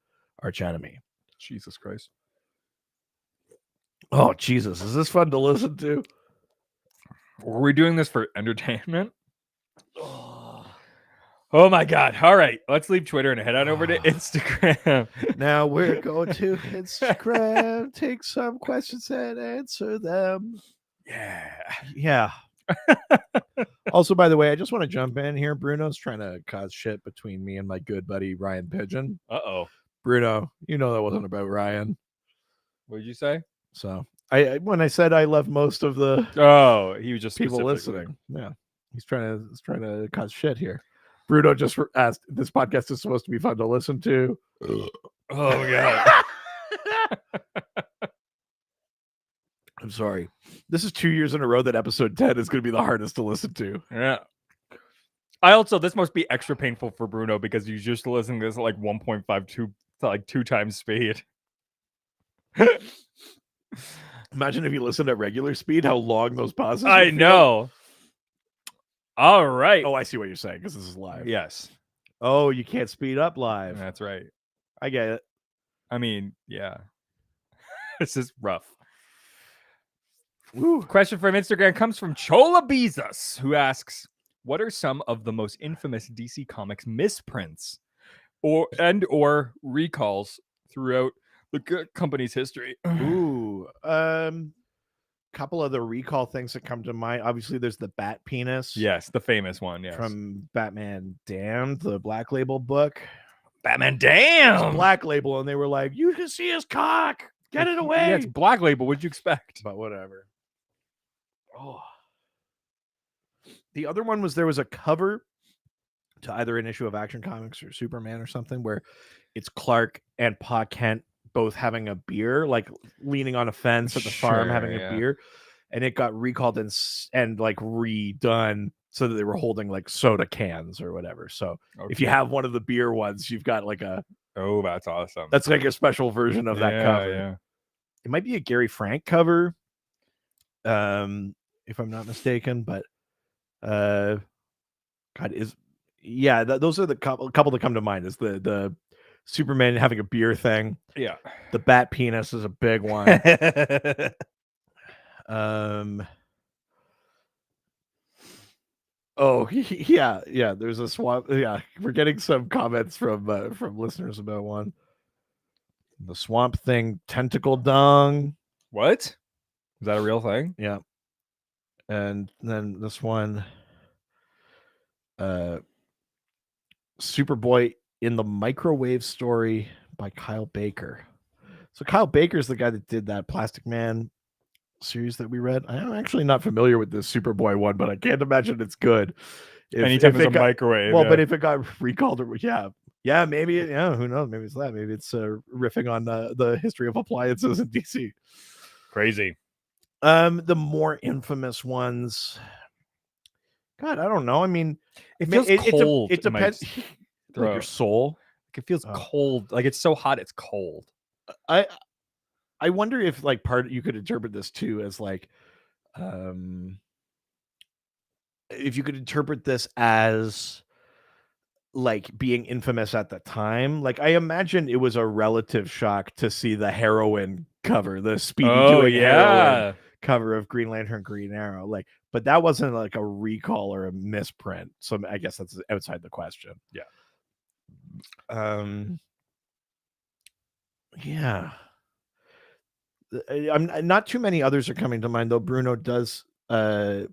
arch enemy. Jesus Christ. Oh Jesus, is this fun to listen to? Were we doing this for entertainment? Oh my God. All right. Let's leave Twitter and head on over to Instagram. Now we're going to Instagram, take some questions and answer them. Yeah. Also, by the way, I just want to jump in here. Bruno's trying to cause shit between me and my good buddy Ryan Pigeon. Uh-oh. Bruno, you know that wasn't about Ryan. What did you say? So I when I said I love most of the he was just people listening. Yeah. He's trying to cause shit here. Bruno just asked, this podcast is supposed to be fun to listen to. Oh, God. I'm sorry. This is 2 years in a row that episode 10 is going to be the hardest to listen to. Yeah. This must be extra painful for Bruno because you just listening to this at like 1.52 to like 2 times speed. Imagine if you listened at regular speed, how long those pauses would I feel. know. All right. Oh, I see what you're saying because this is live. Yes. Oh, you can't speed up live. That's right. I get it. I mean, yeah. This is rough. Woo. Question from Instagram comes from Chola Bezos, who asks, what are some of the most infamous DC Comics misprints or recalls throughout the company's history? Ooh. Couple of the recall things that come to mind. Obviously, there's the bat penis. Yes, the famous one, yes. From Batman Damned, the Black Label book. Batman It's Damn! Black Label, and they were like, you can see his cock. Get it away. Yeah, it's Black Label. What'd you expect? But whatever. Oh. The other one was there was a cover to either an issue of Action Comics or Superman or something where it's Clark and Pa Kent both having a beer, like leaning on a fence at the farm having a beer, and it got recalled and like redone so that they were holding like soda cans or whatever. So if you have one of the beer ones, you've got like a that's awesome. That's like a special version of that cover. Yeah. It might be a Gary Frank cover, if I'm not mistaken, but those are the couple that come to mind. Is the Superman having a beer thing. Yeah. The bat penis is a big one. Oh yeah. There's a swamp. Yeah, we're getting some comments from listeners about one. The Swamp Thing tentacle dung. What? Is that a real thing? Yeah. And then this one, Superboy in the Microwave Story by Kyle Baker. So Kyle Baker's the guy that did that Plastic Man series that we read. I'm actually not familiar with this Superboy one, but I can't imagine it's good. Anytime it's a microwave. Well, but if it got recalled, maybe, who knows? Maybe it's that. Maybe it's riffing on the history of appliances in DC. Crazy. The more infamous ones, God, I don't know. I mean, it feels cold. It depends. Like your soul. Like it feels cold. Like it's so hot, it's cold. I wonder if like you could interpret this too as like, if you could interpret this as like being infamous at the time. Like I imagine it was a relative shock to see the heroin cover, the Speedy doing heroin cover of Green Lantern, Green Arrow. Like, but that wasn't like a recall or a misprint. So I guess that's outside the question. Yeah. Yeah. I'm not too many others are coming to mind though. Bruno does say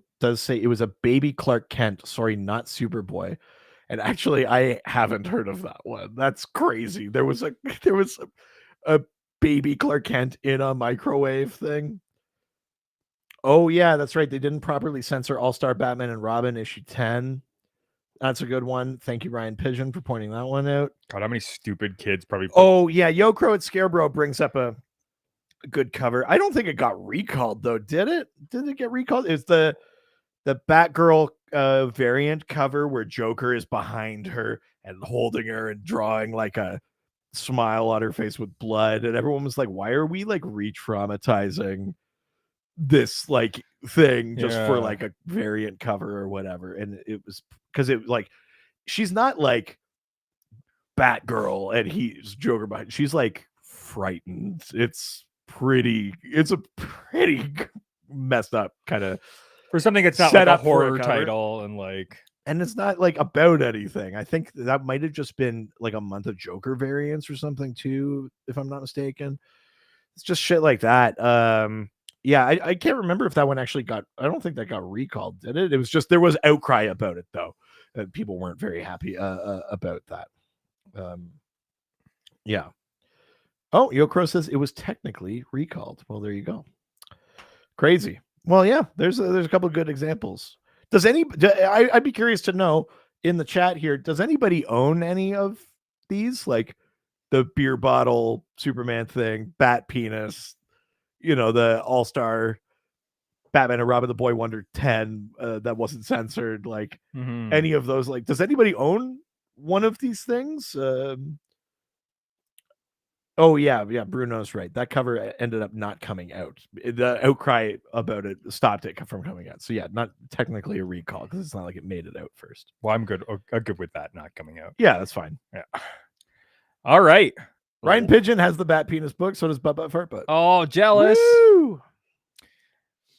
it was a baby Clark Kent. Sorry, not Superboy. And actually, I haven't heard of that one. That's crazy. There was a baby Clark Kent in a microwave thing. Oh yeah, that's right. They didn't properly censor All-Star Batman and Robin issue 10. That's a good one. Thank you, Ryan Pigeon, for pointing that one out. God, how many stupid kids probably... Oh yeah, Yo Crow at Scarebro brings up a good cover. I don't think it got recalled though, did it? Did it get recalled? It's the Batgirl variant cover where Joker is behind her and holding her and drawing like a smile on her face with blood, and everyone was like, why are we like re-traumatizing this like thing just for like a variant cover or whatever? And it was because it like she's not like Batgirl and he's Joker behind. She's like frightened. It's a pretty messed up kind of for something that's not like a horror title and it's not like about anything. I think that might have just been like a month of Joker variants or something too, if I'm not mistaken. It's just shit like that. Yeah, I can't remember if that one actually I don't think that got recalled, did it? It was just there was outcry about it though. That people weren't very happy about that. Yeah. Oh, Yokro says it was technically recalled. Well, there you go. Crazy. Well, yeah, there's a couple of good examples. I'd be curious to know in the chat here, does anybody own any of these? Like, the beer bottle Superman thing, bat penis, the all-star Batman and Robin the Boy Wonder 10 that wasn't censored, like any of those. Like, does anybody own one of these things? Oh yeah, Bruno's right. That cover ended up not coming out. The outcry about it stopped it from coming out. So yeah, not technically a recall because it's not like it made it out first. Well, I'm good with that not coming out. Yeah, that's fine. Yeah. All right. Ryan Pigeon has the Bat Penis book. So does Butt Butt Fart Butt. Oh, jealous. Woo!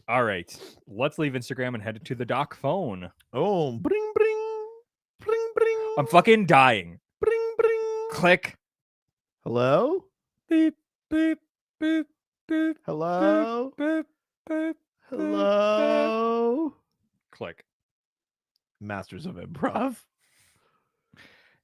All right. Let's leave Instagram and head to the doc phone. Oh, bring, bring, bring, bring. I'm fucking dying. Bring, bring. Click. Hello? Beep, beep, beep, beep. Hello? Beep, beep, Hello? Click. Masters of Improv.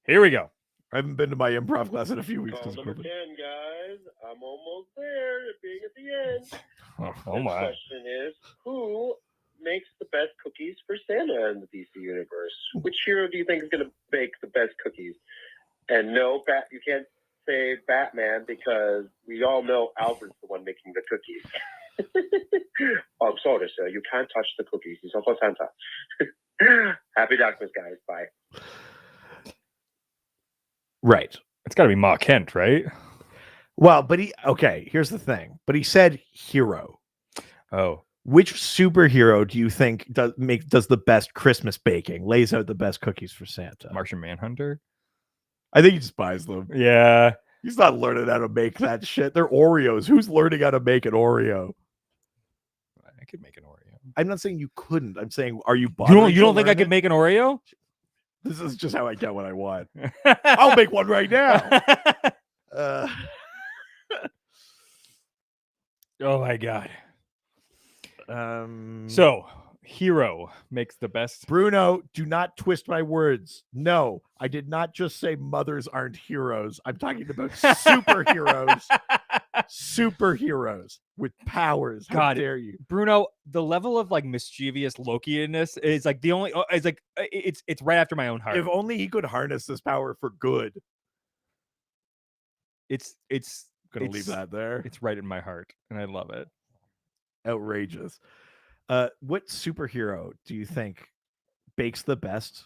Here we go. I haven't been to my improv class in a few weeks Call because of number COVID. 10, guys. I'm almost there to being at the end. Oh The my. question is, who makes the best cookies for Santa in the DC universe? Which hero do you think is going to bake the best cookies? And no, you can't say Batman because we all know Alfred's the one making the cookies. I'm sorry, sir. You can't touch the cookies. He's also Santa. Happy DocMas, guys. Bye. Right. It's got to be Ma Kent, right? Well, but here's the thing. But he said hero. Oh. Which superhero do you think does the best Christmas baking, lays out the best cookies for Santa? Martian Manhunter? I think he just buys them. Yeah. He's not learning how to make that shit. They're Oreos. Who's learning how to make an Oreo? I could make an Oreo. I'm not saying you couldn't. I'm saying, are you You don't think I could make an Oreo? This is just how I get what I want. I'll make one right now. Oh my god. Um, So, hero makes the best. Bruno, do not twist my words. No, I did not just say mothers aren't heroes. I'm talking about superheroes. Superheroes with powers. How God, dare you? Bruno, the level of like mischievous Loki-ness is like the only it's right after my own heart. If only he could harness this power for good. It's Gonna leave that there. It's right in my heart, and I love it. Outrageous. What superhero do you think bakes the best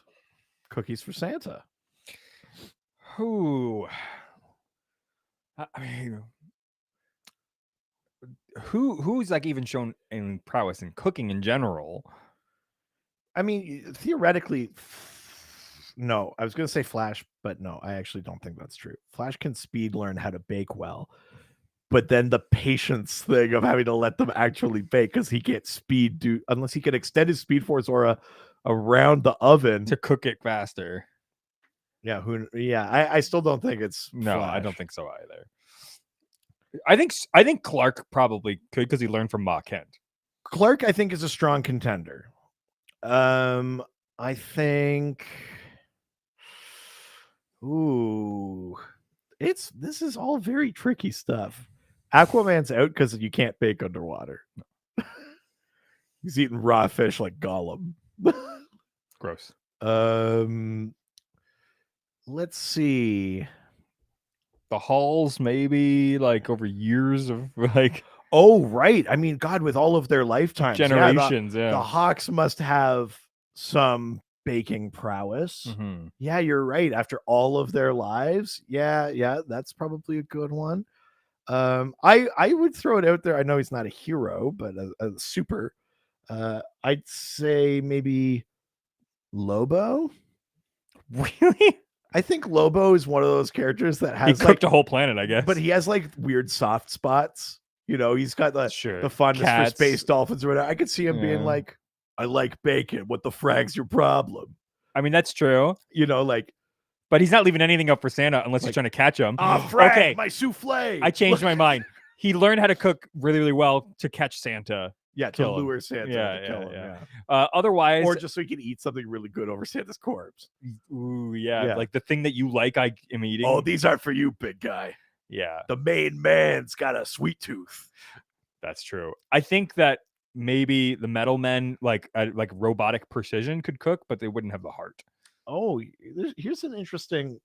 cookies for Santa? Who? I mean, who's like even shown in prowess in cooking in general? I mean, theoretically, no. I was going to say Flash, but no, I actually don't think that's true. Flash can speed learn how to bake well, but then the patience thing of having to let them actually bake because he can't unless he can extend his Speed Force aura around the oven To cook it faster. Yeah, I still don't think it's No, I Flash. don't think so either. I think Clark probably could because he learned from Ma Kent. Clark, I think, is a strong contender. I think. Ooh, this is all very tricky stuff. Aquaman's out because you can't bake underwater. He's eating raw fish like Gollum. Gross. Let's see. The Halls, maybe like over years of like. Oh, right. I mean, God, with all of their lifetimes, Generations, the Hawks must have some baking prowess. Mm-hmm. Yeah, you're right. After all of their lives, yeah, that's probably a good one. I would throw it out there. I know he's not a hero, but a super. I'd say maybe Lobo. Really? I think Lobo is one of those characters that has He cooked a whole planet, I guess. but he has like weird soft spots. You know, he's got the fondness Cats. for space dolphins or whatever. I could see him being Yeah. like, I like bacon. What the frag's your problem? I mean, that's true. You know, like, but he's not leaving anything up for Santa unless he's trying to catch him. frag, Okay, my souffle. I changed my mind. He learned how to cook really, really well to catch Santa. Yeah, to kill him. lure Santa Yeah, to kill him. yeah. Yeah. Otherwise, Or just so he can eat something really good over Santa's corpse. ooh, yeah, Yeah. like the thing that you like, I am eating. Oh, these aren't for you, big guy. Yeah, The main man's got a sweet tooth. that's true. I think that maybe the metal men, like robotic precision, could cook, but they wouldn't have the heart. Oh, here's an interesting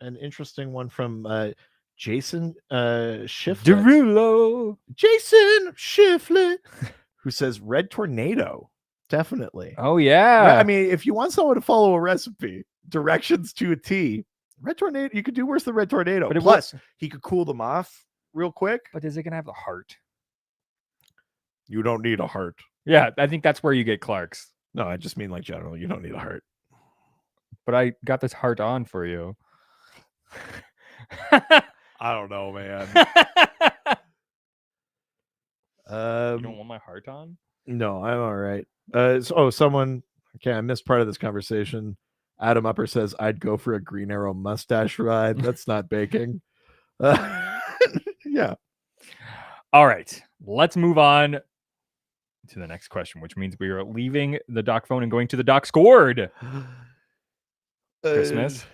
one from Jason Shiflett. Derulo. Jason Shiflett, who says Red Tornado. Definitely. Oh yeah. I mean, if you want someone to follow a recipe, directions to a T, Red Tornado, you could do worse than Red Tornado. But it Plus, he could cool them off real quick. But is it gonna have the heart? You don't need a heart. Yeah, I think that's where you get Clark's. No, I just mean like general. You don't need a heart. But I got this heart on for you. I don't know, man. You don't want my heart on? No, I'm all right. Someone. Okay, I missed part of this conversation. Adam Upper says I'd go for a Green Arrow mustache ride. That's not baking. Yeah. All right, let's move on to the next question, which means we are leaving the doc phone and going to the doc scored. Christmas.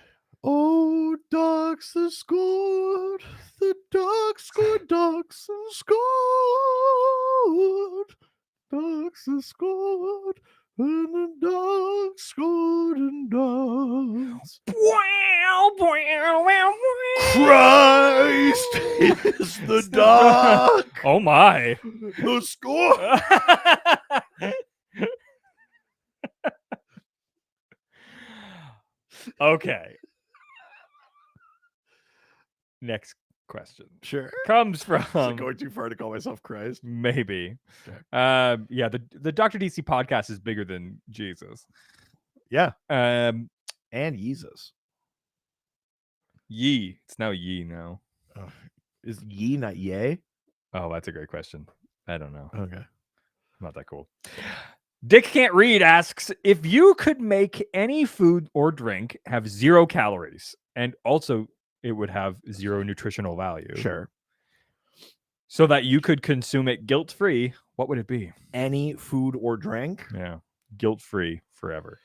Oh, docs the scored. The docs scored. Docs the scored. Docs the scored. And the dogs scored and dogs. Christ is the dog. Oh my. The score. Okay. Next question. Sure. Comes Is it from going too far to call myself Christ? maybe. Okay. Yeah, the Dr. DC podcast is bigger than Jesus. Yeah. And Jesus. Ye. It's now Ye now. Is ye not yay? Oh, that's a great question. I don't know. Okay. Not that cool. Dick Can't Read asks, if you could make any food or drink have 0 calories and also it would have 0 nutritional value. Sure. So that you could consume it guilt-free, what would it be? Any food or drink? Yeah. Guilt-free forever.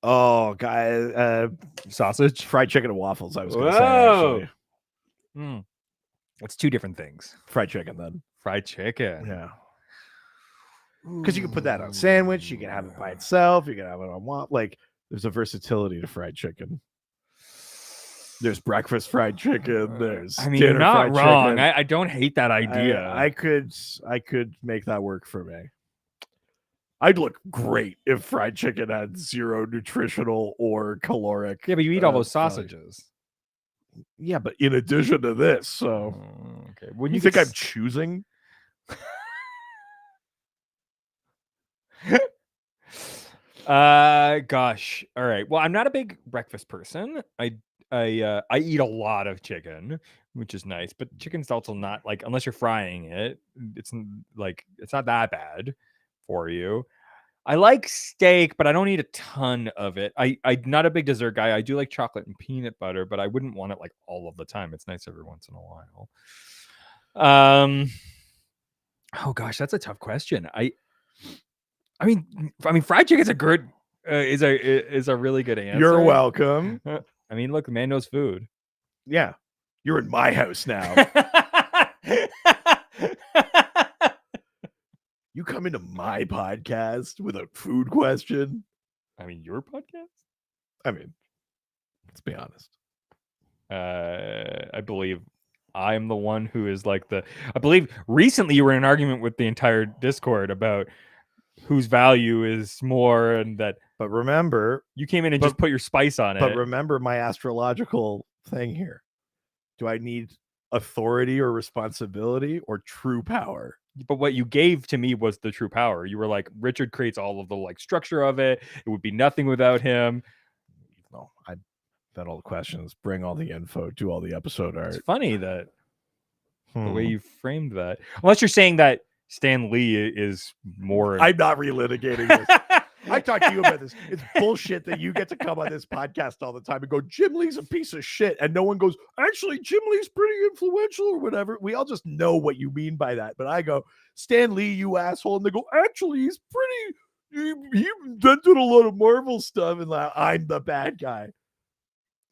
Oh, guy, sausage, fried chicken and waffles. I was going to say actually. It's 2 different things. Fried chicken, then. Fried chicken. Yeah. Because you can put that on a sandwich. You can have it by itself. You can have it on waffle. Like, there's a versatility to fried chicken. There's breakfast fried chicken. There's I mean, dinner you're not fried wrong. chicken. I don't hate that idea. I could make that work for me. I'd look great if fried chicken had 0 nutritional or caloric. Yeah, but you eat all those value. sausages. Yeah, but in addition to this, so okay. When you think I'm choosing? Gosh. All right. Well, I'm not a big breakfast person. I eat a lot of chicken, which is nice, but chicken's also not like, unless you're frying it, it's not that bad for you. I like steak, but I don't eat a ton of it. I'm not a big dessert guy. I do like chocolate and peanut butter, but I wouldn't want it like all of the time. It's nice every once in a while. Oh gosh, that's a tough question. I mean, fried chicken's a good is a really good answer. You're welcome. I mean, look, the man knows food. Yeah, you're in my house now. You come into my podcast with a food question. I mean, your podcast? I mean, let's be honest. I believe I'm the one who is like I believe recently you were in an argument with the entire Discord about whose value is more, and that. But remember, you came in and just put your spice on it. But remember my astrological thing here. Do I need authority or responsibility or true power? But what you gave to me was the true power. You were like, Richard creates all of the like structure of it. It would be nothing without him. No, I bet all the questions, bring all the info, do all the episode art. It's funny that the way you framed that. Unless you're saying that Stan Lee is more. I'm not relitigating this. I talked to you about this. It's bullshit that you get to come on this podcast all the time and go, Jim Lee's a piece of shit. And no one goes, actually, Jim Lee's pretty influential or whatever. We all just know what you mean by that. But I go, Stan Lee, you asshole. And they go, actually, he's pretty, he invented a lot of Marvel stuff. And like, I'm the bad guy.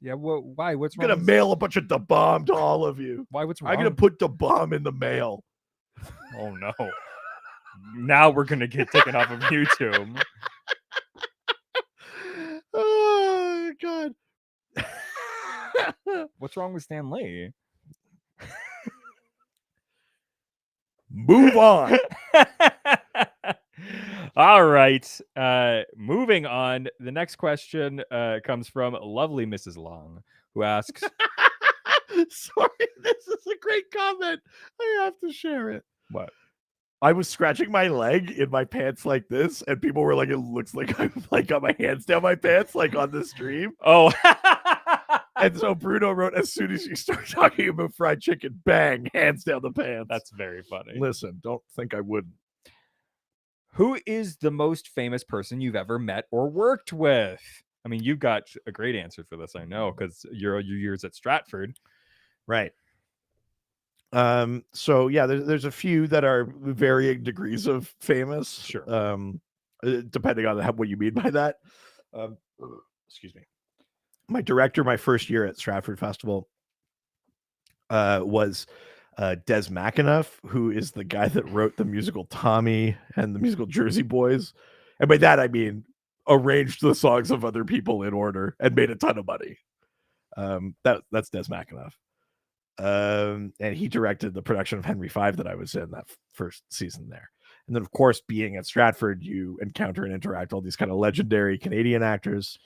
Yeah, why? What's wrong? I'm going to mail a bunch of Da Bomb to all of you. Why? What's wrong? I'm going to put Da Bomb in the mail. Oh, no. Now we're going to get taken off of YouTube. Oh God! What's wrong with Stan Lee? Move on. All right. Moving on. The next question comes from lovely Mrs. Long, who asks, Sorry, this is a great comment. I have to share it. "What? I was scratching my leg in my pants like this, and people were like, "It looks like I've like got my hands down my pants, like on the stream." Oh, And so Bruno wrote, "As soon as you start talking about fried chicken, bang, hands down the pants." that's very funny." Listen, don't think I wouldn't. Who is the most famous person you've ever met or worked with? I mean, you've got a great answer for this, I know, because your years at Stratford. Right. So yeah, there's a few that are varying degrees of famous. Sure. Depending on what you mean by that. Excuse me. My director, my first year at Stratford Festival, was Des McAnuff, who is the guy that wrote the musical Tommy and the musical Jersey Boys. And by that I mean arranged the songs of other people in order and made a ton of money. That's Des McAnuff. And he directed the production of Henry V that I was in that first season there. And then, of course, being at Stratford, you encounter and interact with all these kind of legendary Canadian actors,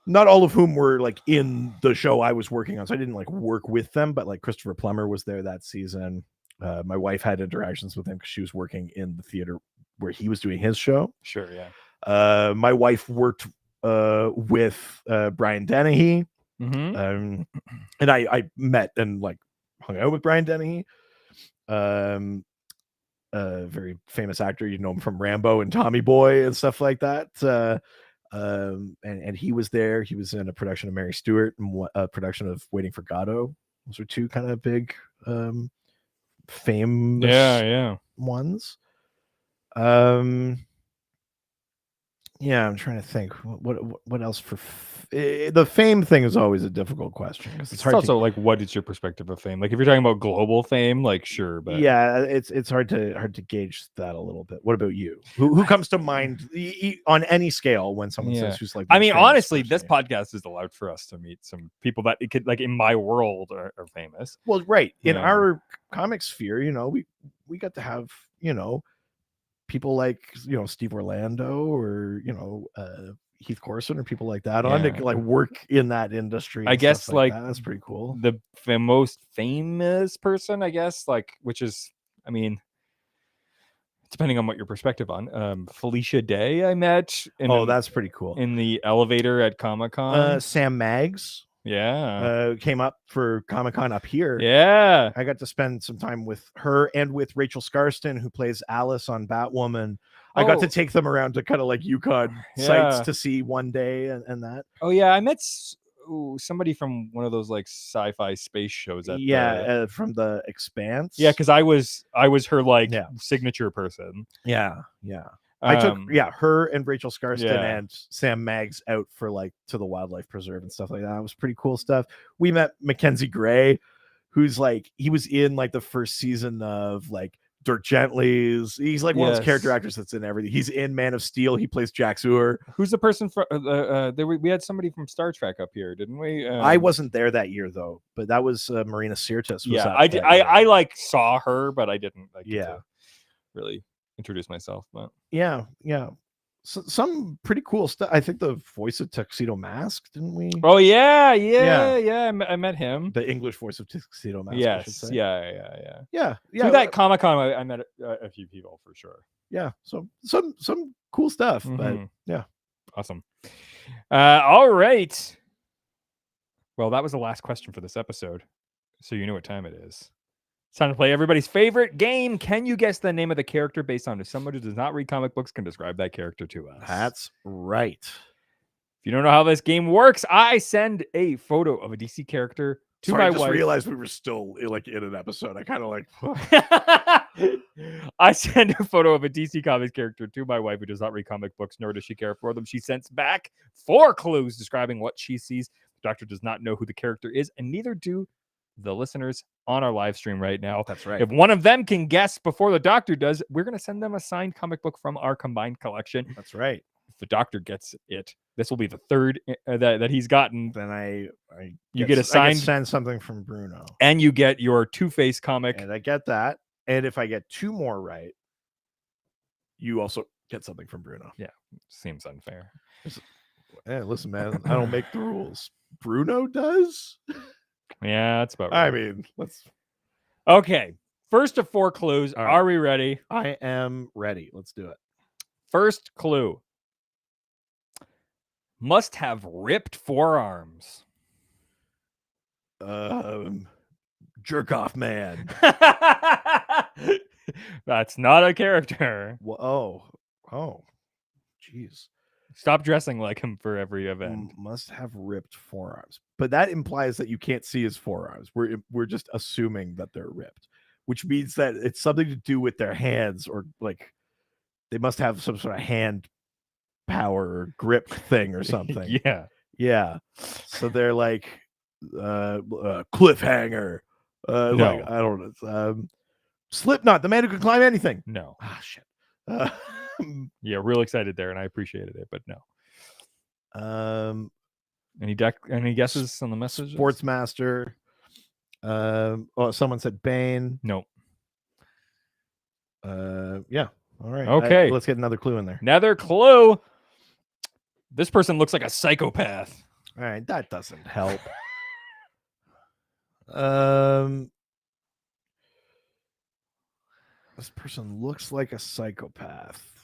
not all of whom were like in the show I was working on. So I didn't like work with them, but like Christopher Plummer was there that season. My wife had interactions with him because she was working in the theater where he was doing his show. Sure, yeah. My wife worked with Brian Dennehy. Mm-hmm. And I met and like hung out with Brian Dennehy, a very famous actor. You know him from Rambo and Tommy Boy and stuff like that. And he was there. He was in a production of Mary Stuart and a production of Waiting for Godot. Those are two kind of big, famous ones. Yeah, I'm trying to think. What else for the fame thing is always a difficult question because It's also like, what is your perspective of fame? Like, if you're talking about global fame, like, sure, but yeah, it's hard to gauge that a little bit. What about you? Who comes to mind on any scale when someone says who's like? I mean, honestly, this podcast is allowed for us to meet some people that it could like in my world are famous. Well, right in Yeah. our comic sphere, we got to have people like Steve Orlando or Heath Corson or people like that on to like work in that industry. I and guess stuff like that. That's pretty cool. The most famous person, I guess, like which is, I mean, depending on what your perspective on, Felicia Day, I met. That's pretty cool. In the elevator at Comic-Con. Sam Maggs. Yeah. Came up for Comic-Con up here. Yeah. I got to spend some time with her and with Rachel Scarston, who plays Alice on Batwoman. I got to take them around to kind of like Yukon sites to see one day and that. Oh yeah, I met somebody from one of those like sci-fi space shows. From the Expanse. Yeah, because I was her like signature person. Yeah. I took her and Rachel Scarston and Sam Maggs out for like to the wildlife preserve and stuff like that. It was pretty cool stuff. We met Mackenzie Gray, who's like he was in like the first season of like Dirk Gently's. He's like one of those character actors that's in everything. He's in Man of Steel. He plays Jack Sewer. Who's the person from? We had somebody from Star Trek up here, didn't we? I wasn't there that year though, but that was Marina Sirtis. I like saw her, but I didn't. Like, really introduce myself, but yeah. So, some pretty cool stuff. I think the voice of Tuxedo Mask, didn't we? Oh yeah. I met him. The English voice of Tuxedo Mask. Yes. I should say. Yeah. Through that Comic-Con, I met a few people for sure. Yeah. So some cool stuff, but yeah. Awesome. All right. Well, that was the last question for this episode, so you know what time it is. It's time to play everybody's favorite game. Can you guess the name of the character based on if someone who does not read comic books can describe that character to us? That's right. If you don't know how this game works, I send a photo of a DC character to my wife. I just realized we were still like in an episode. I kind of like. I send a photo of a DC Comics character to my wife who does not read comic books, nor does she care for them. She sends back 4 clues describing what she sees. The doctor does not know who the character is, and neither do the listeners on our live stream right now. That's right. If one of them can guess before the doctor does, we're going to send them a signed comic book from our combined collection. That's right. If the doctor gets it, this will be the third that he's gotten. Then you get a signed send something from Bruno, and you get your Two-Face comic. And I get that. And if I get 2 more right, you also get something from Bruno. Yeah, seems unfair. Hey, listen, man, I don't make the rules. Bruno does? Yeah, that's about right. I mean, let's. Okay. First of 4 clues. All right. Are we ready? I am ready. Let's do it. First clue. Must have ripped forearms. Jerk off man. That's not a character. Oh, jeez. Stop dressing like him for every event. Must have ripped forearms, but that implies that you can't see his forearms. We're just assuming that they're ripped, which means that it's something to do with their hands, or like they must have some sort of hand power or grip thing or something. Yeah. So they're like cliffhanger. No. Like, I don't know. Slipknot, the man who can climb anything. No. Ah, shit. Yeah, real excited there, and I appreciated it, but no. Any guesses on the message? Sportsmaster. Someone said Bane. No. Yeah. All right. Okay. Let's get another clue in there. Another clue. This person looks like a psychopath. All right, that doesn't help. This person looks like a psychopath.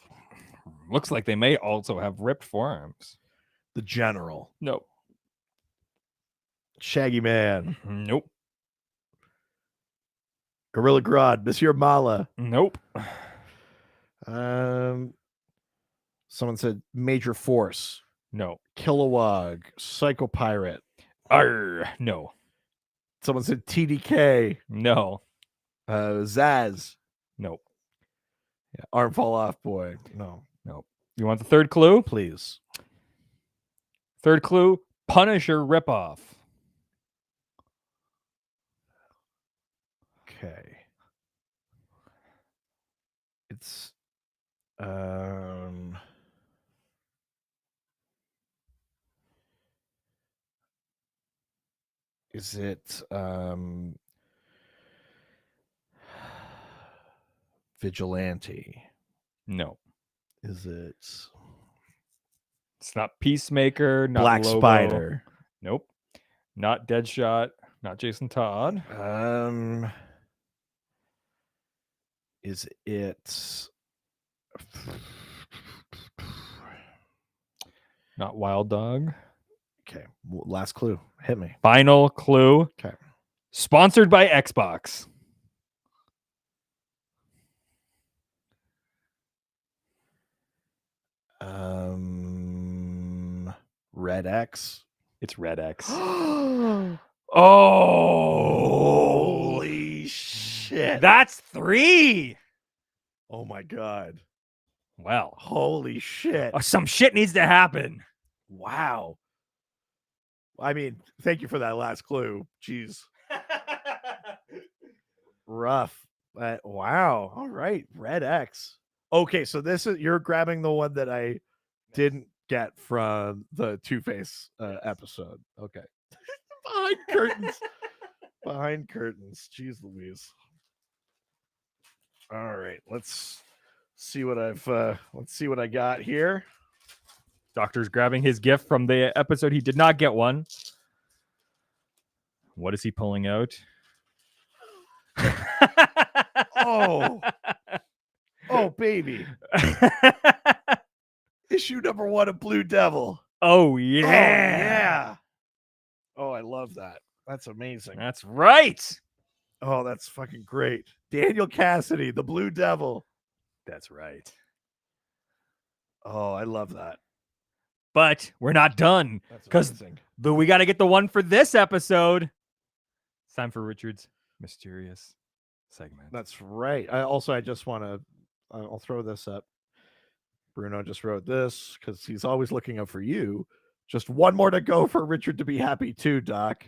Looks like they may also have ripped forearms. The General. No. Shaggy Man. Nope. Gorilla Grodd. Monsieur Mala. Nope. Someone said Major Force. No. Kilowog. Psycho Pirate. No. Someone said TDK. No. Zaz. Nope. Yeah. Arm Fall Off Boy. No. Nope. You want the third clue? Please. Third clue. Punisher ripoff. Okay. It's is it Vigilante? No. Is it It's not Peacemaker, not Black Lobo. Spider? Nope. Not Deadshot, not Jason Todd. Is it Not Wild Dog. okay? Last clue. Hit me. Final clue. Okay. Sponsored by Xbox. Red X. It's Red X. Oh, holy shit. That's 3. Oh my god. Well, Holy shit. some shit needs to happen. Wow. I mean, thank you for that last clue. Jeez. Rough. Wow. All right. Red X. Okay, so this is you're grabbing the one that I didn't get from the Two-Face episode. Okay. Behind curtains. Behind curtains. Jeez Louise. All right. Let's see what I got here. Doctor's grabbing his gift from the episode. He did not get one. What is he pulling out? Oh. Oh, baby. Issue number 1 of Blue Devil. Oh, yeah. Oh, yeah. Oh, I love that. That's amazing. That's right. Oh, that's fucking great. Daniel Cassidy, the Blue Devil. That's right. Oh, I love that. But we're not done That's because amazing. we got to get the one for this episode. It's time for Richard's mysterious segment. That's right. I just want to, I'll throw this up. Bruno just wrote this because he's always looking out for you. Just one more to go for Richard to be happy too, Doc.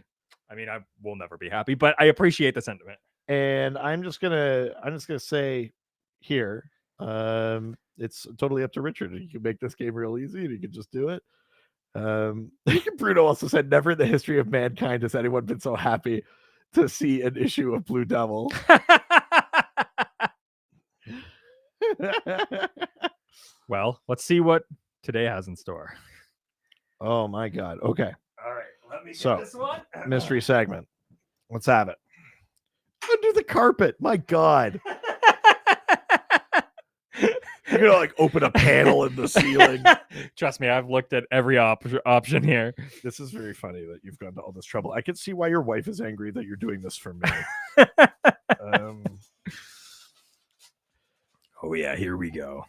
I mean, I will never be happy, but I appreciate the sentiment. And I'm just gonna say here, it's totally up to Richard. You can make this game real easy, and you can just do it. Bruno also said, "Never in the history of mankind has anyone been so happy to see an issue of Blue Devil." Well, let's see what today has in store. Oh my God. Okay. All right, let me get So, this one. mystery segment. Let's have it. Under the carpet. My God. You're gonna like open a panel in the ceiling. Trust me, I've looked at every option here. This is very funny that you've gone to all this trouble. I can see why your wife is angry that you're doing this for me. Oh yeah, here we go.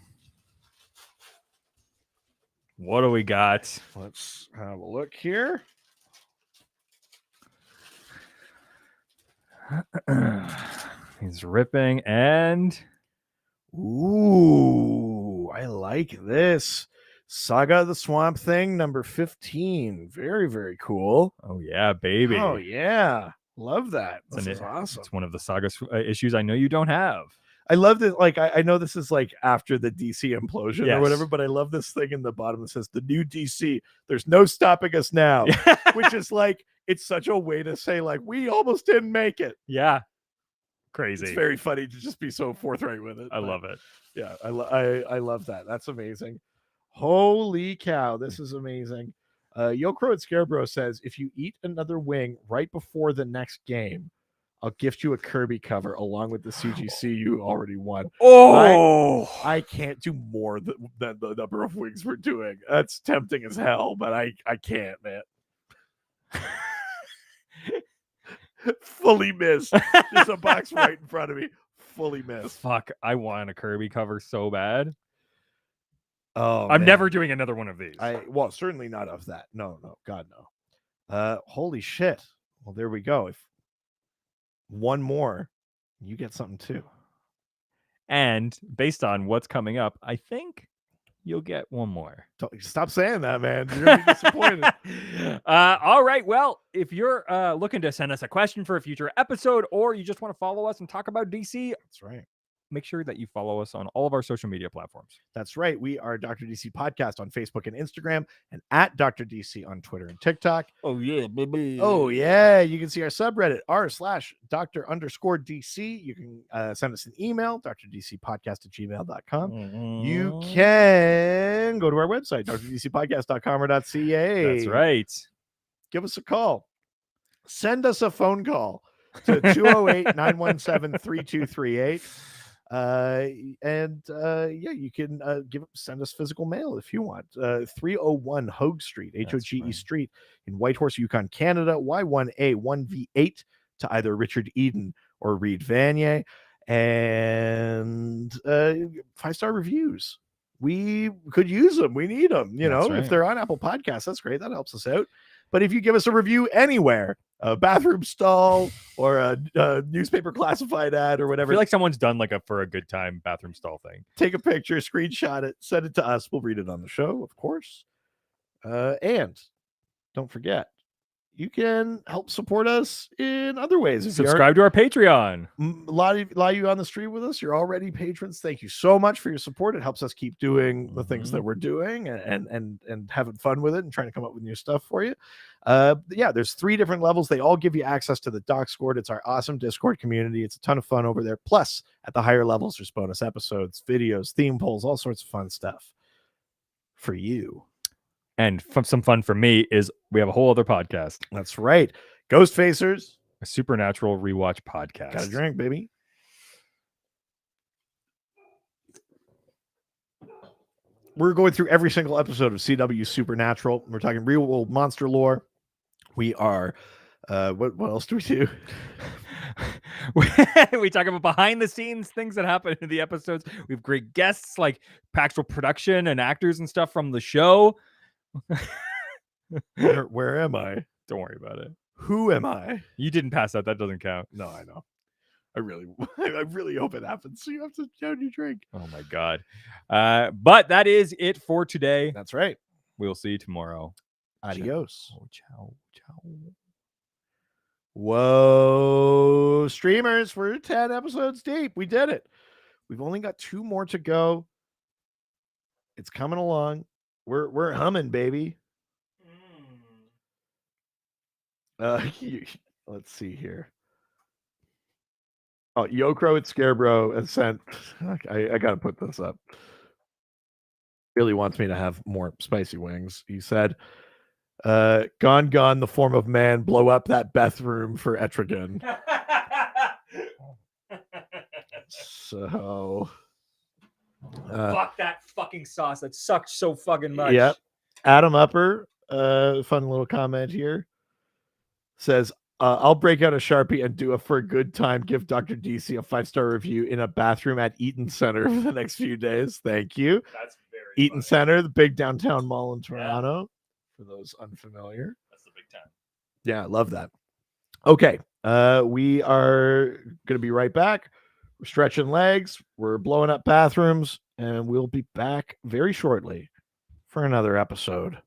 What do we got? Let's have a look here. He's ripping and ooh, I like this. Saga of the Swamp Thing, number 15. Very, very cool. Oh yeah, baby. Oh yeah. Love that. This is awesome. It's one of the Saga issues I know you don't have. I love that. Like, I know this is like after the DC implosion or Yes. whatever, but I love this thing in the bottom that says the new DC. There's no stopping us now, which is like, it's such a way to say, like, we almost didn't make it. Yeah. Crazy. It's very funny to just be so forthright with it. I love it. Yeah, I love that. That's amazing. Holy cow, this is amazing. Yokro at Scarecrow says, if you eat another wing right before the next game, I'll gift you a Kirby cover along with the CGC you already won. Oh, I can't do more than the number of wings we're doing. That's tempting as hell, but I can't, man. Fully missed. There's a box right in front of me. Fully missed. fuck! I want a Kirby cover so bad. Oh, I'm man. never doing another one of these. Well, certainly not of that. No, God, no. Holy shit. Well, there we go. If one more, you get something too. And based on what's coming up, I think you'll get one more. Stop saying that, man. You're gonna be disappointed. All right. Well, if you're looking to send us a question for a future episode, or you just want to follow us and talk about DC, that's right. Make sure that you follow us on all of our social media platforms. That's right. We are Dr. DC Podcast on Facebook and Instagram, and at Dr. DC on Twitter and TikTok. Oh, yeah, baby. Oh, yeah. You can see our subreddit, r/Dr_DC. You can send us an email, drdcpodcast@gmail.com. You can go to our website, drdcpodcast.com or .ca. That's right. Give us a call. Send us a phone call to 208-917-3238. Yeah, you can send us physical mail if you want. 301 Hogue Street, Hoge Street in Whitehorse, Yukon, Canada, Y1A1V8 to either Richard Eden or Reed Vanier. And 5-star reviews. We could use them. We need them. You know, if they're on Apple Podcasts, that's great. That helps us out. But if you give us a review anywhere, a bathroom stall or a newspaper classified ad or whatever, I feel like someone's done like a for a good time bathroom stall thing. Take a picture, screenshot it, send it to us. We'll read it on the show, of course. And don't forget, you can help support us in other ways. If Subscribe to our Patreon. A lot of you on the street with us, you're already patrons. Thank you so much for your support. It helps us keep doing the things that we're doing and having fun with it and trying to come up with new stuff for you. Yeah, there's 3 different levels. They all give you access to the Discord. It's our awesome Discord community. It's a ton of fun over there. Plus, at the higher levels, there's bonus episodes, videos, theme polls, all sorts of fun stuff for you. And some fun for me is we have a whole other podcast. That's right. Ghost Facers, a supernatural rewatch podcast. Got a drink, baby. We're going through every single episode of CW Supernatural. We're talking real world monster lore. We are what else do we do? We talk about behind the scenes things that happen in the episodes. We have great guests like Paxel production and actors and stuff from the show. Where am I? Don't worry about it. Who am I? You didn't pass that. That doesn't count. No, I know. I really hope it happens. So you have to down your drink. Oh my God. But that is it for today. That's right. We'll see you tomorrow. Adios. Ciao. Whoa, streamers, we're 10 episodes deep. We did it. We've only got 2 more to go. It's coming along. We're humming, baby. Let's see here. Oh, Yokro at Scarecrow and sent. I gotta put this up. Really wants me to have more spicy wings. He said, "Gone, gone, the form of man. Blow up that bathroom for Etrigan." So, Fuck that fucking sauce. That sucked so fucking much. Yep. Adam Upper, fun little comment here, says, I'll break out a Sharpie and do it for a good time. Give Dr. DC a 5-star review in a bathroom at Eaton Center for the next few days. Thank you. That's very Eaton Center, the big downtown mall in Toronto, for those unfamiliar. That's the big time. Yeah, I love that. Okay, we are going to be right back. We're stretching legs, we're blowing up bathrooms, and we'll be back very shortly for another episode.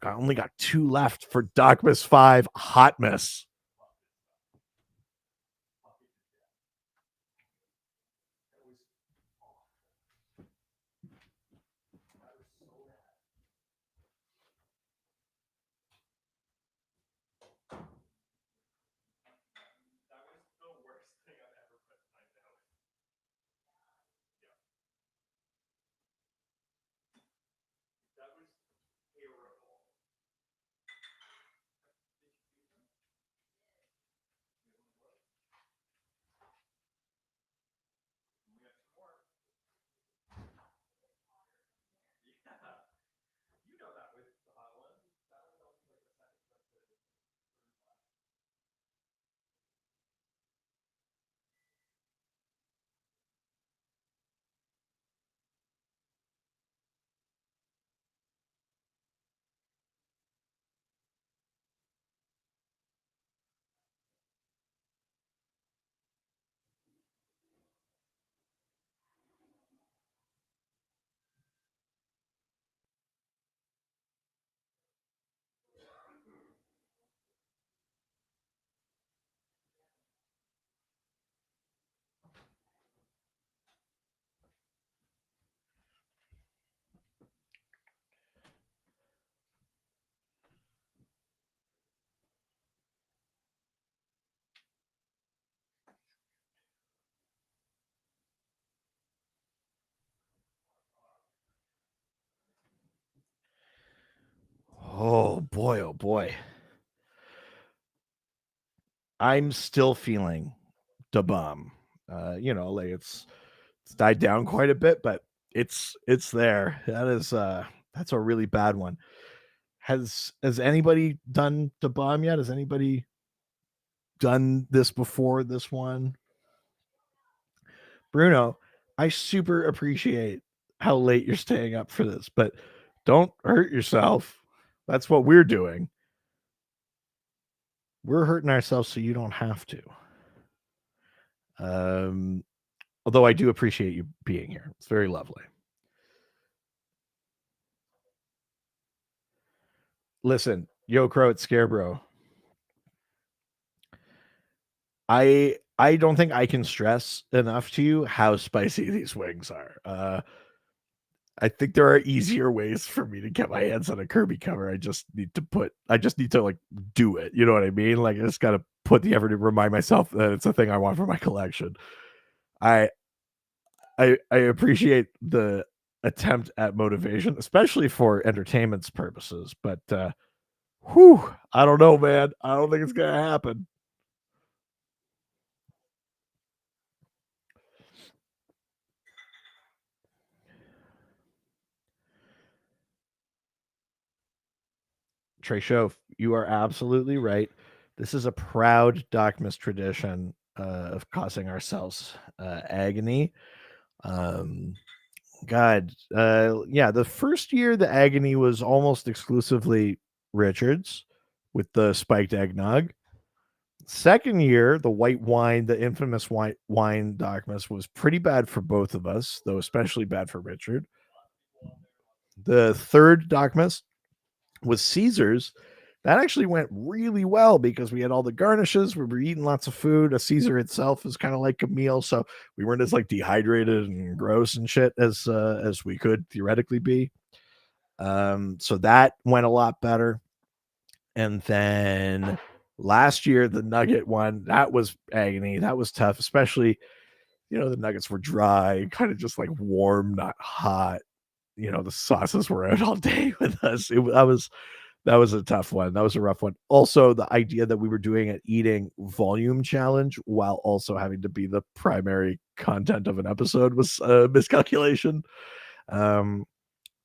I only got 2 left for DocMas 5 Hot Mess. Oh boy, oh boy. I'm still feeling the bomb. Like it's died down quite a bit, but it's there. That's a really bad one. Has anybody done the bomb yet? Has anybody done this before this one? Bruno, I super appreciate how late you're staying up for this, but don't hurt yourself. That's what we're doing. We're hurting ourselves so you don't have to. Although I do appreciate you being here. It's very lovely. Listen, Yo Crow at Scarebro. I don't think I can stress enough to you how spicy these wings are. I think there are easier ways for me to get my hands on a Kirby cover. I just need to like do it. You know what I mean? Like I just gotta put the effort to remind myself that it's a thing I want for my collection. I appreciate the attempt at motivation, especially for entertainment's purposes. But I don't know, man. I don't think it's gonna happen. Trey Show, you are absolutely right. This is a proud DocMas tradition of causing ourselves agony. God, the first year the agony was almost exclusively Richard's with the spiked eggnog. Second year, the white wine, the infamous wine DocMas, was pretty bad for both of us, though especially bad for Richard. The third DocMas was Caesar's. That actually went really well because we had all the garnishes. We were eating lots of food. A Caesar itself is kind of like a meal, so we weren't as like dehydrated and gross and shit as we could theoretically be. So that went a lot better. And then Last year, the nugget one, that was agony. That was tough, especially, the nuggets were dry, kind of just like warm, not hot. The sauces were out all day with us. That was a tough one. That was a rough one. Also, the idea that we were doing an eating volume challenge while also having to be the primary content of an episode was a miscalculation.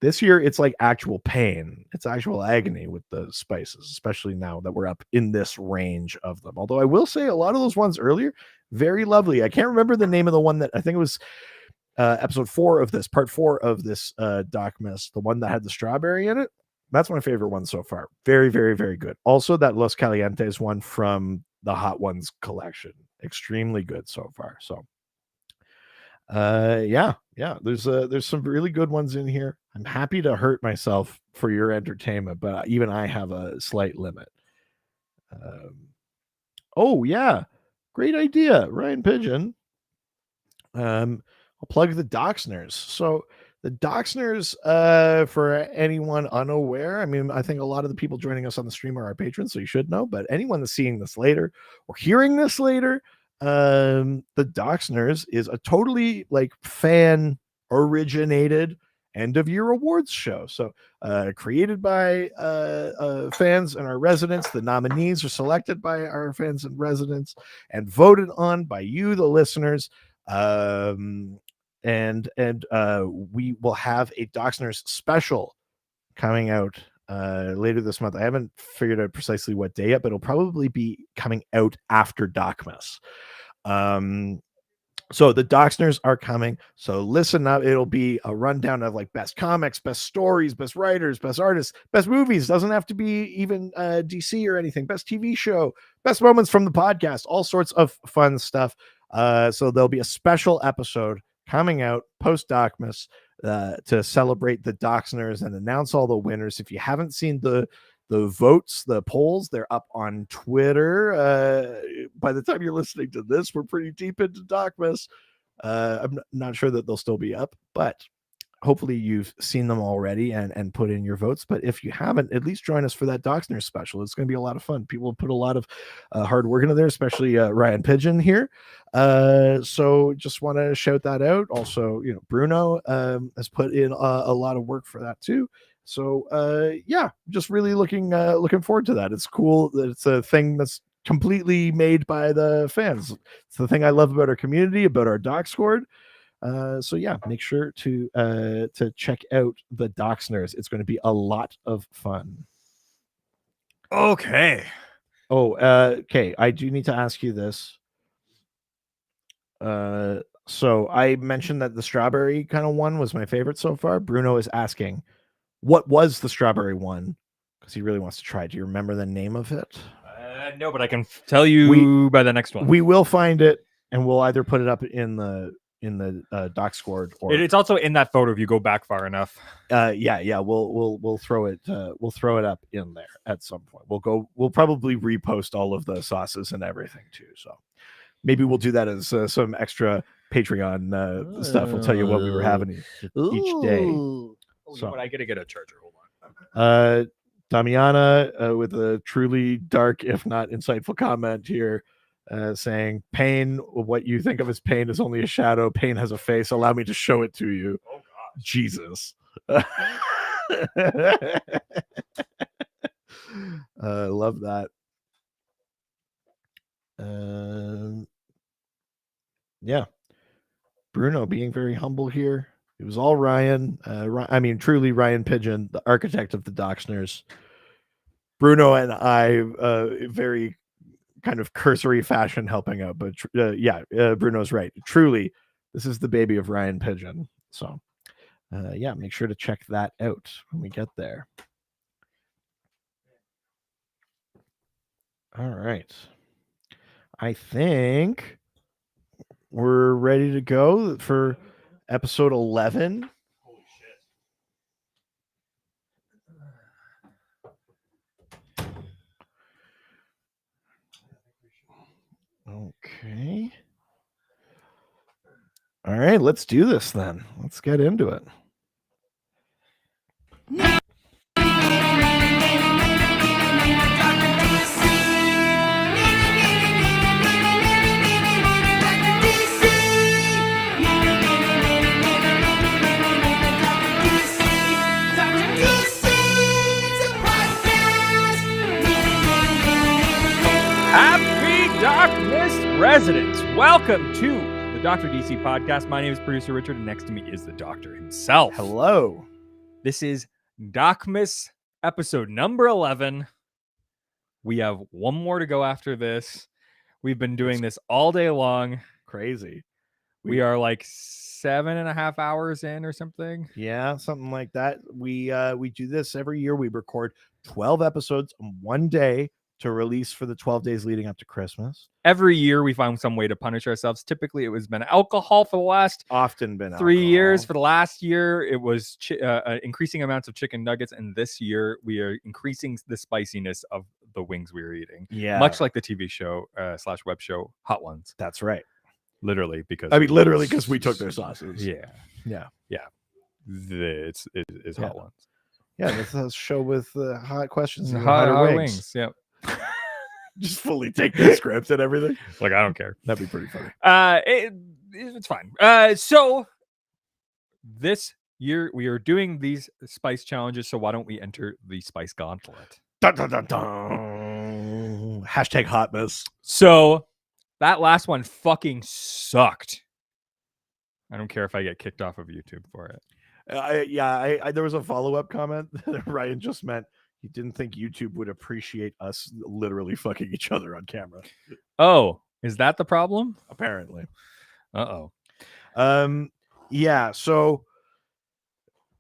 This year, it's like actual pain. It's actual agony with the spices, especially now that we're up in this range of them. Although I will say a lot of those ones earlier, very lovely. I can't remember the name of the one that I think it was episode 4 of this, part 4 of this DocMas, the one that had the strawberry in it. That's my favorite one so far. Very, very, very good. Also, that Los Calientes one from the Hot Ones collection. Extremely good so far. So, yeah. There's some really good ones in here. I'm happy to hurt myself for your entertainment, but even I have a slight limit. Oh, yeah. Great idea, Ryan Pigeon. I'll plug the Docsners. So the Docsners, for anyone unaware, I mean, I think a lot of the people joining us on the stream are our patrons, so you should know, but anyone that's seeing this later or hearing this later, the Docsners is a totally like fan originated end of year awards show. So created by fans and our residents. The nominees are selected by our fans and residents and voted on by you, the listeners. And we will have a Docsners special coming out later this month. I haven't figured out precisely what day yet, but it'll probably be coming out after DocMas. So the Docsners are coming. So listen up. It'll be a rundown of like best comics, best stories, best writers, best artists, best movies. Doesn't have to be even DC or anything. Best TV show, best moments from the podcast, all sorts of fun stuff. So there'll be a special episode coming out post DocMas to celebrate the Docsners and announce all the winners. If you haven't seen the votes, the polls, they're up on Twitter. By the time you're listening to this, we're pretty deep into DocMas. I'm not sure that they'll still be up, but hopefully you've seen them already and put in your votes. But if you haven't, at least join us for that Docsners special. It's going to be a lot of fun. People put a lot of hard work into there, especially Ryan Pigeon here. So just want to shout that out. Also, Bruno has put in a lot of work for that too. So yeah, just really looking forward to that. It's cool that it's a thing that's completely made by the fans. It's the thing I love about our community, about our Docscord. So yeah, make sure to check out the Docsners. It's going to be a lot of fun. Okay. Oh, okay. I do need to ask you this. So I mentioned that the strawberry kind of one was my favorite so far. Bruno is asking, what was the strawberry one? Because he really wants to try. Do you remember the name of it? No, but I can tell you by the next one. We will find it, and we'll either put it up in the Docscord, or It's also in that photo if you go back far enough. Yeah. We'll throw it. We'll throw it up in there at some point. We'll probably repost all of the sauces and everything too. So maybe we'll do that as some extra Patreon stuff. We'll tell you what we were having each day. Oh, so I gotta get a charger. Hold on. Damiana with a truly dark, if not insightful comment here, saying, "Pain, what you think of as pain is only a shadow. Pain has a face. Allow me to show it to you." Oh God, Jesus. Love that. Yeah, Bruno being very humble here. It was all Ryan. I mean, truly Ryan Pigeon, the architect of the Docsners. Bruno and I, very kind of cursory fashion helping out. But yeah, Bruno's right. Truly, this is the baby of Ryan Pigeon. So yeah, make sure to check that out when we get there. All right. I think we're ready to go for episode 11. Holy shit. Okay. All right, let's do this then. Let's get into it. Happy DocMas residents. Welcome to the Dr. DC podcast. My name is producer Richard, and next to me is the doctor himself. Hello. This is DocMas episode number 11. We have one more to go after this. We've been doing this all day long. Crazy. We are like 7.5 hours in or something. Yeah, something like that. We do this every year. We record 12 episodes in one day to release for the 12 days leading up to Christmas. Every year we find some way to punish ourselves. Typically, it was been alcohol for the last Often been 3 years. alcohol. For the last year, it was increasing amounts of chicken nuggets, and this year we are increasing the spiciness of the wings we are eating. Yeah, Much like the TV show / web show Hot Ones. that's right. Literally, because Literally because we took their sauces. Yeah. It's Yeah. Hot Ones. Yeah, this is a show with hot questions and Hot hotter wings. Yep. Just fully take the script and everything. Like, I don't care. That'd be pretty funny. It's fine. So this year we are doing these spice challenges. So why don't we enter the spice gauntlet? Dun, dun, dun, dun. Hashtag hotness. So that last one fucking sucked. I don't care if I get kicked off of YouTube for it. There was a follow-up comment that Ryan just meant he didn't think YouTube would appreciate us literally fucking each other on camera. Oh, is that the problem? Apparently. Uh-oh. Yeah, so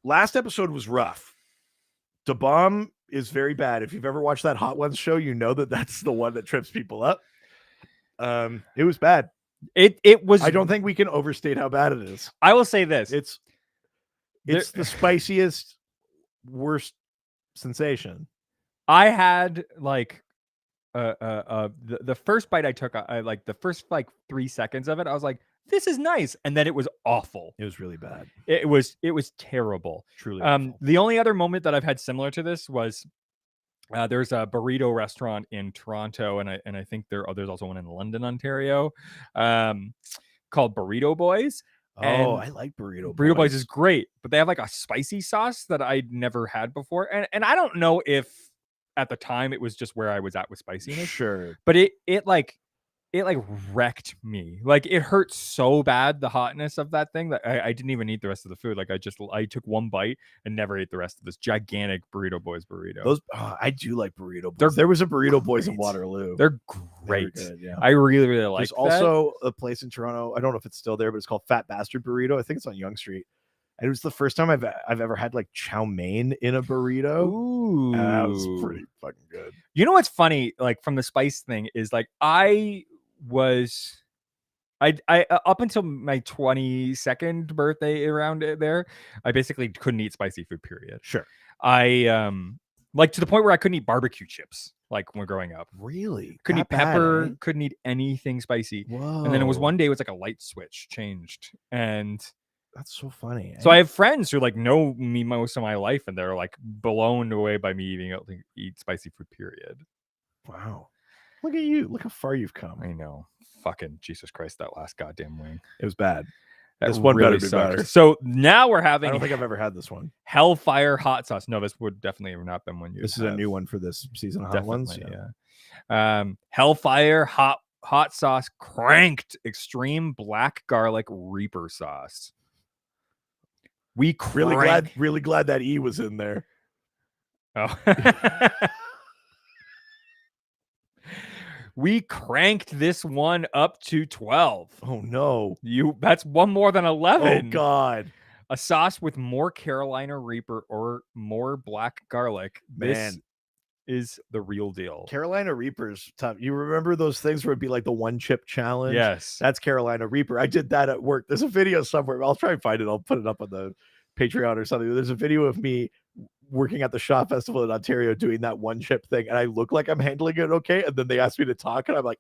last episode was rough. The bomb is very bad. If you've ever watched that Hot Ones show, you know that that's the one that trips people up. It was bad. It was. I don't think we can overstate how bad it is. I will say this. It's the spiciest, worst sensation. I had like the first bite I took, I like the first like 3 seconds of it, I was like, this is nice, and then it was awful. It was really bad. It was terrible. Truly awful. The only other moment that I've had similar to this was there's a burrito restaurant in Toronto, and I think there's also one in London, Ontario, called Burrito Boys. Oh, I like Burrito Boys. Burrito Boys is great, but they have like a spicy sauce that I'd never had before. And I don't know if at the time it was just where I was at with spiciness. Sure. But it wrecked me. Like, it hurt so bad, the hotness of that thing, that I didn't even eat the rest of the food. Like, I took one bite and never ate the rest of this gigantic Burrito Boys burrito. I do like Burrito Boys. There was a Burrito Boys in Waterloo. They're great. Good, yeah. I really like There's also a place in Toronto. I don't know if it's still there, but it's called Fat Bastard Burrito. I think it's on Yonge Street. And it was the first time I've ever had like chow mein in a burrito. Ooh. That was pretty fucking good. You know what's funny, like, from the spice thing is, like, I up until my 22nd birthday around there, I basically couldn't eat spicy food, period. Sure. I like, to the point where I couldn't eat barbecue chips, like, when growing up. Really? Couldn't eat That bad, pepper, eh? couldn't eat anything spicy. Whoa. And then it was one day, it was like a light switch changed. And That's so funny. so I have friends who like know me most of my life, and they're like blown away by me being able to eat spicy food, period. Wow. Look at you. Look how far you've come. I know. Fucking Jesus Christ, that last goddamn wing. It was bad. That This one really better be sucked. better. So now we're I having don't think I've ever had this one. Hellfire hot sauce. No, this would definitely have not been one you. This is a new one for this season of Hot Ones. Yeah. Hellfire hot sauce cranked extreme black garlic Reaper sauce. We Really glad that E was in there. Oh. We cranked this one up to 12. Oh no. That's one more than 11. Oh God. A sauce with more Carolina Reaper or more black garlic. This Man. is the real deal. Carolina Reaper's tough. You remember those things where it'd be like the one chip challenge? Yes. That's Carolina Reaper. I did that at work. There's a video somewhere. I'll try and find it. I'll put it up on the Patreon or something. There's a video of me working at the Shaw Festival in Ontario doing that one chip thing, and I look like I'm handling it okay, and then they ask me to talk, and I'm like,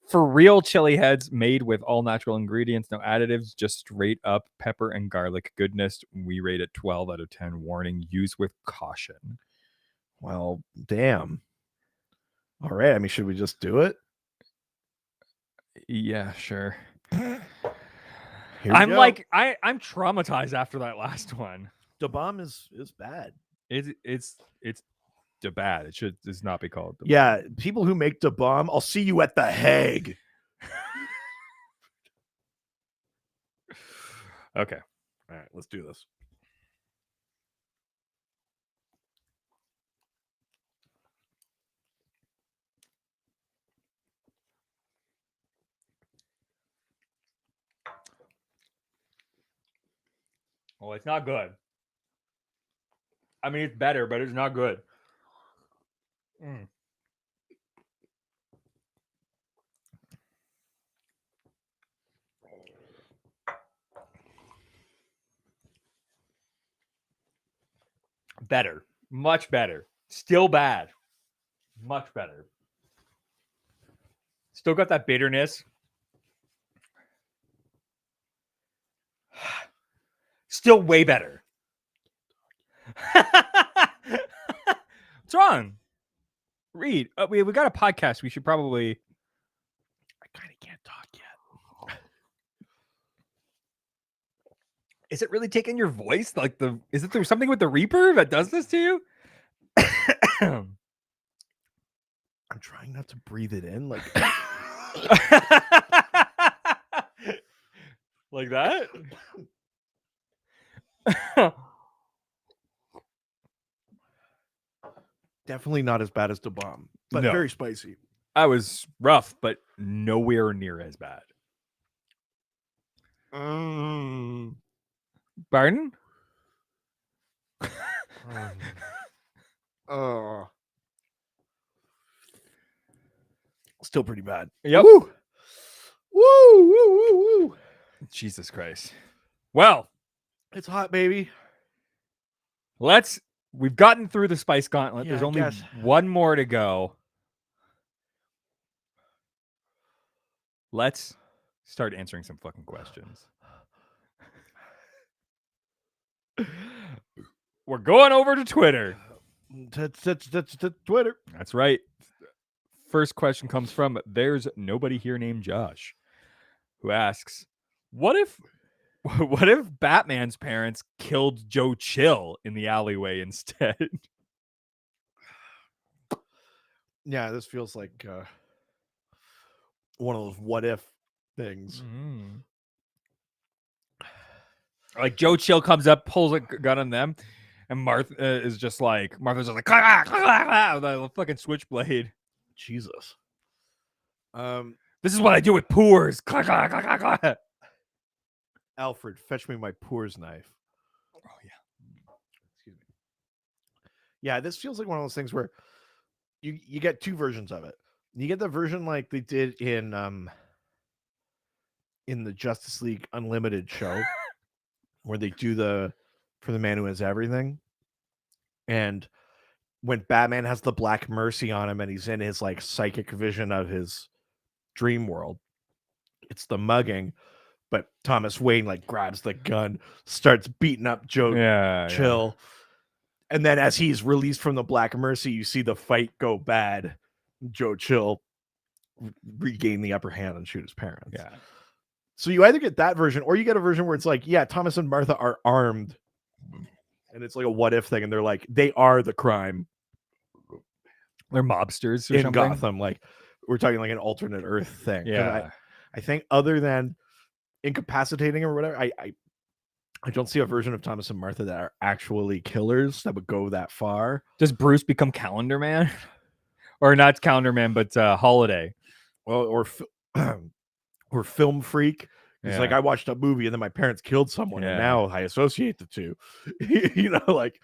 For real chili heads made with all natural ingredients, no additives, just straight up pepper and garlic goodness. We rate it 12 out of 10. Warning, use with caution. well, damn. All right. I mean, should we just do it? Yeah, sure. Here we I'm go. like, I'm traumatized after that last one. the bomb is bad. It's bad. It should just not be called. Da Yeah, people who make the bomb, I'll see you at the Hague. Okay. All right, let's do this. Well, it's not good. I mean, it's better, but it's not good. Better. Much better. Still bad. Much better. Still got that bitterness. Still way better. What's wrong? Reed, we got a podcast. We should probably. I kind of can't talk yet. Is it really taking your voice? Like is it something with the Reaper that does this to you? I'm trying not to breathe it in, like like that. definitely not as bad as the bomb, but No. very spicy. I was rough, but nowhere near as bad. Pardon? Oh, still pretty bad. Yep. Woo! Woo! Woo! Woo! Woo! Jesus Christ. Well, It's hot, baby. we've gotten through the spice gauntlet. Yeah, There's I only guess. one more to go. Let's start answering some fucking questions. We're going over to Twitter. That's Twitter. That's right. First question comes from There's Nobody Here Named Josh, who asks, what if Batman's parents killed Joe Chill in the alleyway instead? Yeah, this feels like one of those what if things. Like Joe Chill comes up, pulls a gun on them, and Martha's just like, clack, clack, clack, with a fucking switchblade. Jesus. This is what I do with poors. Clack, clack, clack, clack, clack. Alfred, fetch me my Poor's knife. Oh yeah. Excuse me. Yeah, this feels like one of those things where you get two versions of it. You get the version like they did in the Justice League Unlimited show, where they do for the man who has everything. And when Batman has the Black Mercy on him and he's in his like psychic vision of his dream world, it's the mugging, but Thomas Wayne like grabs the gun, starts beating up Joe Chill. And then as he's released from the Black Mercy, you see the fight go bad. Joe Chill regain the upper hand and shoot his parents. Yeah. So you either get that version or you get a version where it's like, yeah, Thomas and Martha are armed. And it's like a what if thing. And they're like, they are the crime. They're mobsters or in something. Gotham. Like we're talking like an alternate Earth thing. 'Cause Yeah. I think other than incapacitating or whatever, I don't see a version of Thomas and Martha that are actually killers that would go that far. Does Bruce become Calendar Man? Or not Calendar Man, but Holiday? Well, or Film Freak. It's like Yeah. I watched a movie and then my parents killed someone and Yeah. now I associate the two. You know, like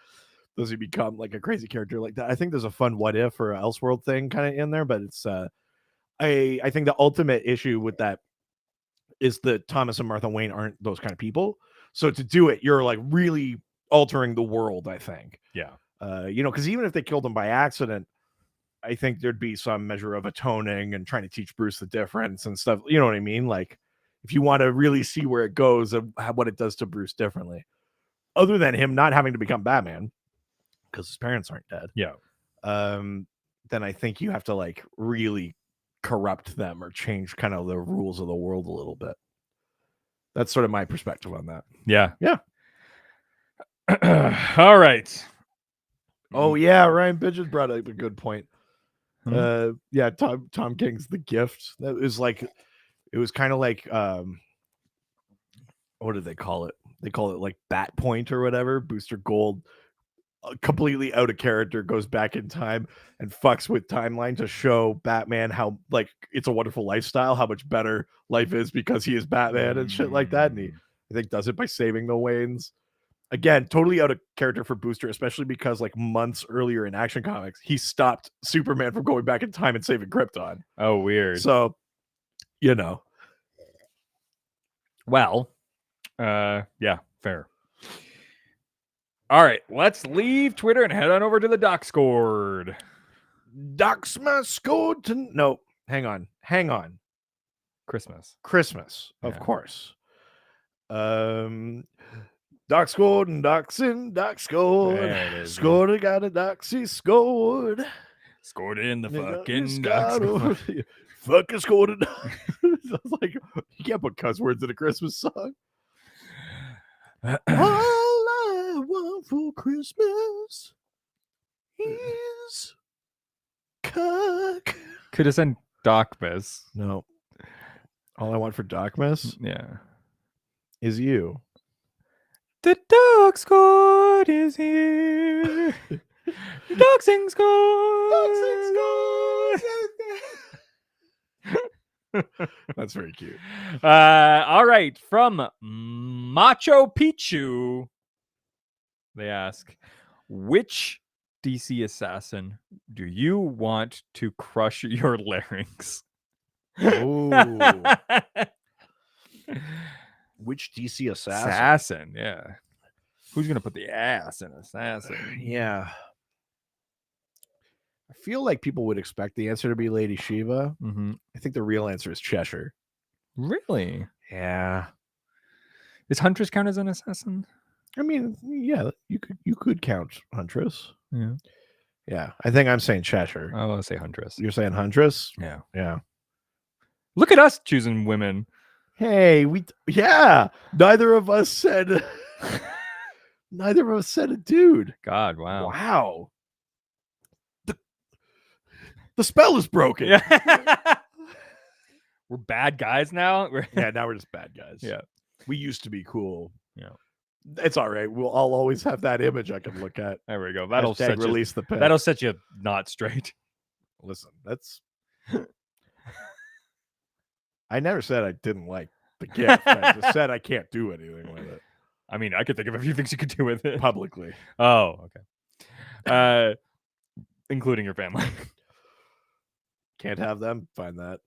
does he become like a crazy character like that? I think there's a fun what if or Elseworld thing kind of in there, but it's I think the ultimate issue with that is that Thomas and Martha Wayne aren't those kind of people. So to do it, you're like really altering the world, I think. Yeah. You know, because even if they killed him by accident, I think there'd be some measure of atoning and trying to teach Bruce the difference and stuff. You know what I mean? Like, if you want to really see where it goes and what it does to Bruce differently, other than him not having to become Batman because his parents aren't dead. Yeah. Then I think you have to like really corrupt them or change kind of the rules of the world a little bit. That's sort of my perspective on that. Yeah. Yeah. All right. Oh yeah, Ryan Bidget brought up a good point. Hmm? Yeah, Tom King's The Gift. That was like, it was kind of like, what did they call it? They call it like Bat Point or whatever. Booster Gold, completely out of character, goes back in time and fucks with timeline to show Batman how, like, It's a Wonderful Lifestyle, how much better life is because he is Batman and shit like that. And he, I think, does it by saving the Waynes. Again, totally out of character for Booster, especially because like months earlier in Action Comics, he stopped Superman from going back in time and saving Krypton. Oh, weird. So, you know. Well, yeah, fair. All right, let's leave Twitter and head on over to the DocScored. DocMas scored to no. Hang on. Christmas, of Yeah. course. Doc scored and Doc's in. Doc scored. There it is, Scored. I got a Doxy scored. Scored in the Nigga, fucking Scott, DocScored. fucking scored it. It's like, you can't put cuss words in a Christmas song. All I want for Christmas is cock. Could have sent DocMas. No. All I want for DocMas Yeah. is you. The DocScored is here. Doxing score. That's very cute. All right, from Macho Picchu, they ask, which DC assassin do you want to crush your larynx? Oh. Which DC assassin? Assassin, yeah. Who's gonna put the ass in assassin? Yeah. I feel like people would expect the answer to be Lady Shiva. Mm-hmm. I think the real answer is Cheshire. Really? Yeah. Does Huntress count as an assassin? I mean, yeah, you could count Huntress. Yeah. Yeah. I think I'm saying Cheshire. I want to say Huntress. You're saying Huntress? Yeah. Yeah. Look at us choosing women. Hey, neither of us said a dude. God, wow. Wow. The spell is broken. Yeah. We're bad guys now. Yeah, now we're just bad guys. Yeah. We used to be cool. Yeah. It's all right. I'll always have that image I can look at. There we go. That'll Hashtag set release the pen. That'll set you not straight. Listen, that's. I never said I didn't like the gift. I just said I can't do anything with it I mean, I could think of a few things you could do with it. publicly. Oh, okay. Including your family. Can't have them. Find that.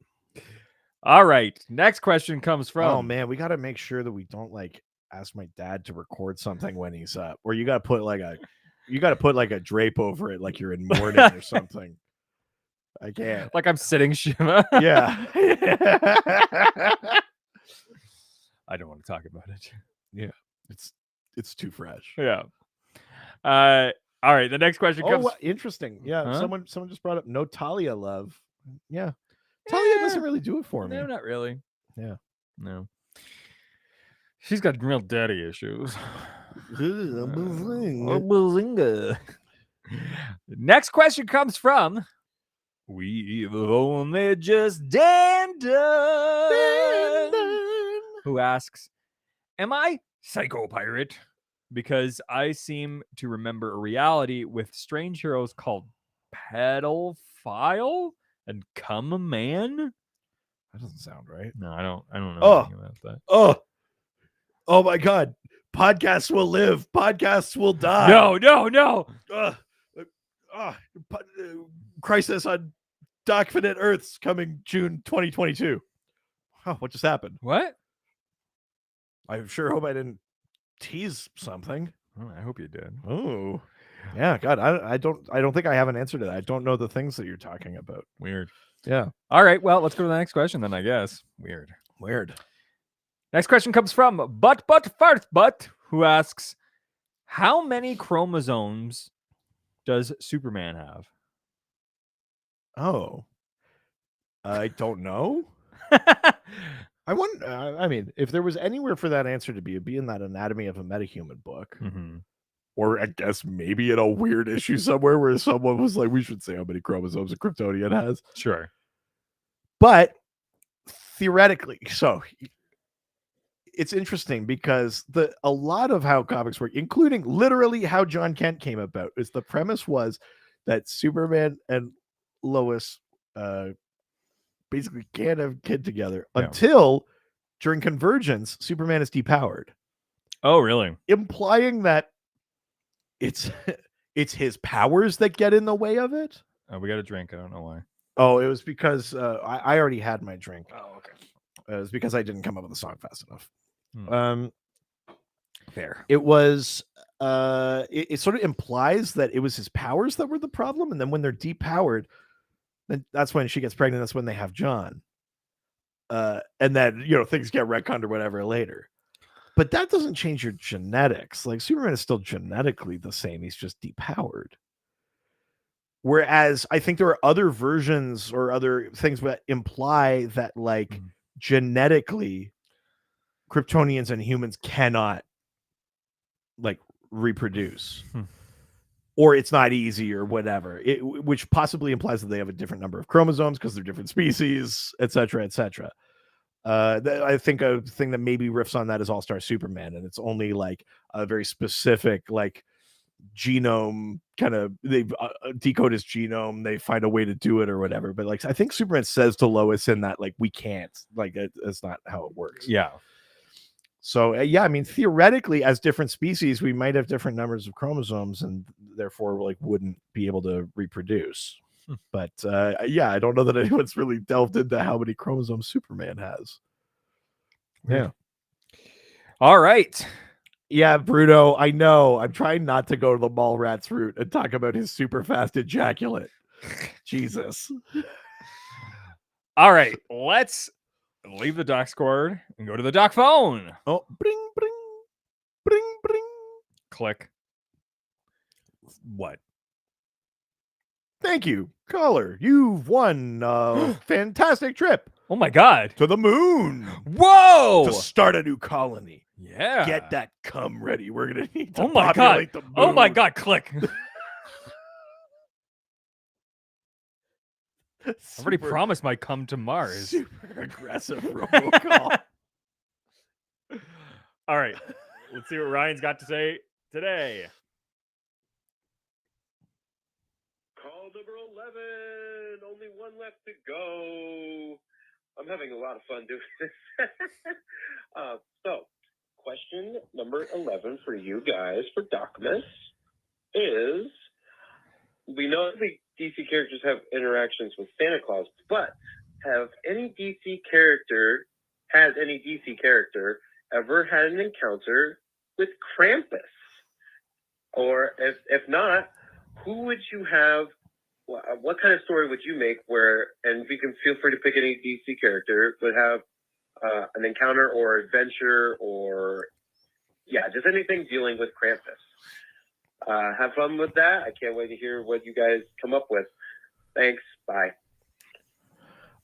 All right. Next question comes from. Oh man, we got to make sure that we don't like ask my dad to record something when he's up, or you got to put like a drape over it, like you're in mourning or something. I can't. Like I'm sitting Shiva. Yeah. I don't want to talk about it. Yeah. It's too fresh. Yeah. All right. The next question comes. Interesting. Yeah. Huh? Someone just brought up no Talia love. Yeah. Talia doesn't really do it for me. No, not really. Yeah. No. She's got real daddy issues. Next question comes from. We've only just done. Who asks, am I Psycho Pirate? Because I seem to remember a reality with strange heroes called Pedophile and Come a Man. That doesn't sound right. No, I don't know anything about that. Oh my God. Podcasts will live. Podcasts will die. No. Crisis on Documented Earths coming June 2022. Oh, what just happened? What? I sure hope I didn't tease something. Oh, I hope you did. Oh, yeah. God, I don't think I have an answer to that. I don't know the things that you're talking about. Weird. Yeah. All right. Well, let's go to the next question then, I guess. Weird. Next question comes from But, who asks, how many chromosomes does Superman have? Oh, I don't know. I wonder. I mean, if there was anywhere for that answer to be, it'd be in that Anatomy of a Metahuman book, Mm-hmm. Or I guess maybe in a weird issue somewhere where someone was like, we should say how many chromosomes a Kryptonian has. Sure. But theoretically, so it's interesting because a lot of how comics work, including literally how John Kent came about, is the premise was that Superman and Lois basically can't have a kid together until during Convergence, Superman is depowered. Oh, really? Implying that it's his powers that get in the way of it. We got a drink. I don't know why. Oh, it was because I already had my drink. Oh, okay. It was because I didn't come up with a song fast enough. Fair. It was it sort of implies that it was his powers that were the problem, and then when they're depowered, then that's when she gets pregnant. That's when they have John. And then things get retconned or whatever later. But that doesn't change your genetics. Like Superman is still genetically the same. He's just depowered. Whereas I think there are other versions or other things that imply that like genetically Kryptonians and humans cannot like reproduce. Or it's not easy or whatever, which possibly implies that they have a different number of chromosomes because they're different species, etc., etc. I think a thing that maybe riffs on that is All-Star Superman, and it's only like a very specific like genome kind of, they decode his genome, they find a way to do it or whatever. But like I think Superman says to Lois in that like we can't, like that's not how it works. Yeah. So yeah, I mean theoretically, as different species, we might have different numbers of chromosomes, and therefore like wouldn't be able to reproduce. But yeah, I don't know that anyone's really delved into how many chromosomes Superman has. Yeah. All right. Yeah, Bruno, I know. I'm trying not to go to the Mallrats route and talk about his super fast ejaculate. Jesus. All right. Let's leave the doc score and go to the doc phone. Oh, bring, bring, bring, bring. Click. What? Thank you, caller. You've won a fantastic trip. Oh my God. To the moon. Whoa. To start a new colony. Yeah. Get that cum ready. We're going to need to Oh my God. populate the moon. Oh my God. Click. I've already promised my come to Mars. Super aggressive robocall. All right. Let's see what Ryan's got to say today. Call number 11. Only one left to go. I'm having a lot of fun doing this. So, question number 11 for you guys for DocMas is, we know the DC characters have interactions with Santa Claus, but has any DC character ever had an encounter with Krampus? Or if not, who would you have? What kind of story would you make where, and you can feel free to pick any DC character, would have an encounter or adventure or, just anything dealing with Krampus? Have fun with that. I can't wait to hear what you guys come up with. Thanks. Bye.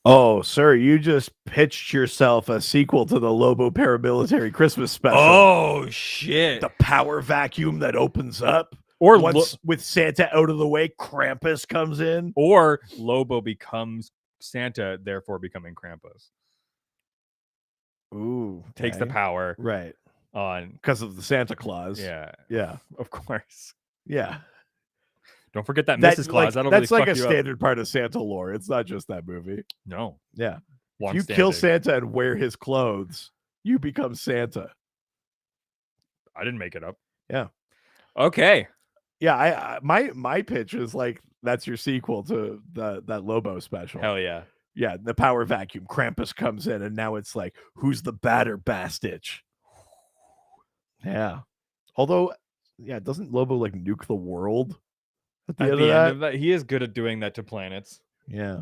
Oh, sir, you just pitched yourself a sequel to the Lobo paramilitary Christmas special. Oh, shit. The power vacuum that opens up. Or once with Santa out of the way, Krampus comes in. Or Lobo becomes Santa, therefore becoming Krampus. Ooh. Takes the power. Right. On because of the Santa Claus. Yeah. Yeah. Of course. Yeah. Don't forget that Mrs. Claus. That's like a standard part of Santa lore. It's not just that movie. No. Yeah. If you kill Santa and wear his clothes, you become Santa. I didn't make it up. Yeah. Okay. Yeah, my pitch is like that's your sequel to that Lobo special. Hell yeah. Yeah, the power vacuum. Krampus comes in, and now it's like, who's the badder Bastich? Yeah. Although, yeah, doesn't Lobo like nuke the world at the end of that? He is good at doing that to planets. Yeah.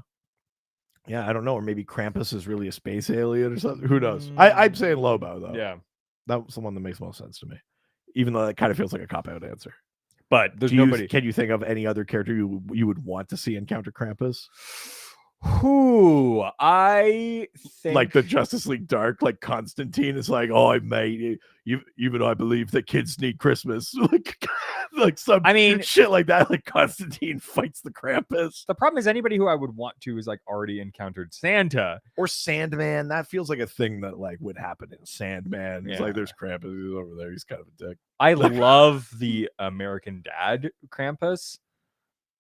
Yeah, I don't know. Or maybe Krampus is really a space alien or something. Who knows? I'm saying Lobo, though. Yeah. That's the one that makes most sense to me. Even though that kind of feels like a cop-out answer. But there's nobody. Can you think of any other character you would want to see encounter Krampus? Who I think Like the Justice League Dark, like Constantine is like, oh, mate, even though I believe that kids need Christmas, like some I mean, shit like that. Like Constantine fights the Krampus the problem is anybody who I would want to is like already encountered Santa. or Sandman. That feels like a thing that like would happen in Sandman. It's Yeah. like there's Krampus he's over there. He's kind of a dick. I love the American Dad Krampus.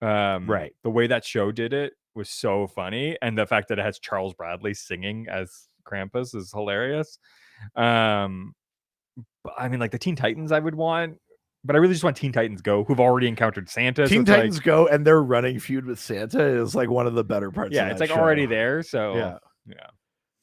Right. The way that show did it was so funny, and the fact that it has Charles Bradley singing as Krampus is hilarious. But I mean, like the Teen Titans, I would want, but I really just want Teen Titans Go, who've already encountered Santa. Teen so it's Titans like, Go and their running feud with Santa is like one of the better parts. yeah, of it's that like show. already there. So Yeah.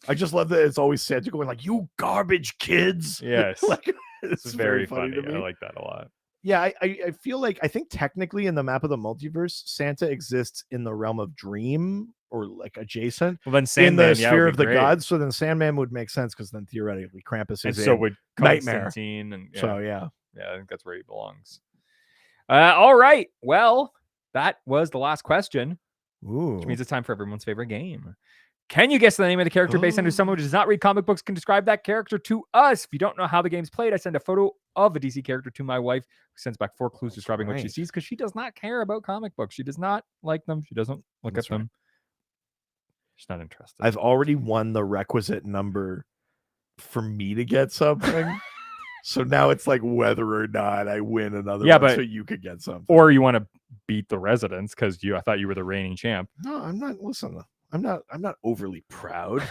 I just love that it's always Santa going like, "You garbage kids." Yes, like it's it's very funny to me. I like that a lot. Yeah, I feel like I think technically in the map of the multiverse, Santa exists in the realm of Dream or like adjacent. Well, then in Sandman, the sphere of the great. gods. So then Sandman would make sense because then theoretically Krampus And is so in would Nightmare. Constantine, and So yeah. I think that's where he belongs. All right, well, that was the last question, Ooh. which means it's time for everyone's favorite game. Can you guess the name of the character based on who someone who does not read comic books can describe that character to us? If you don't know how the game's played, I send a photo of a DC character to my wife, who sends back 4 clues describing what she right. sees because she does not care about comic books. She does not like them. She doesn't look That's at them. She's not interested. I've already won the requisite number for me to get something. So now it's like whether or not I win another one but so you could get something. or you want to beat the residents because I thought you were the reigning champ. No, I'm not. Listen, I'm not overly proud.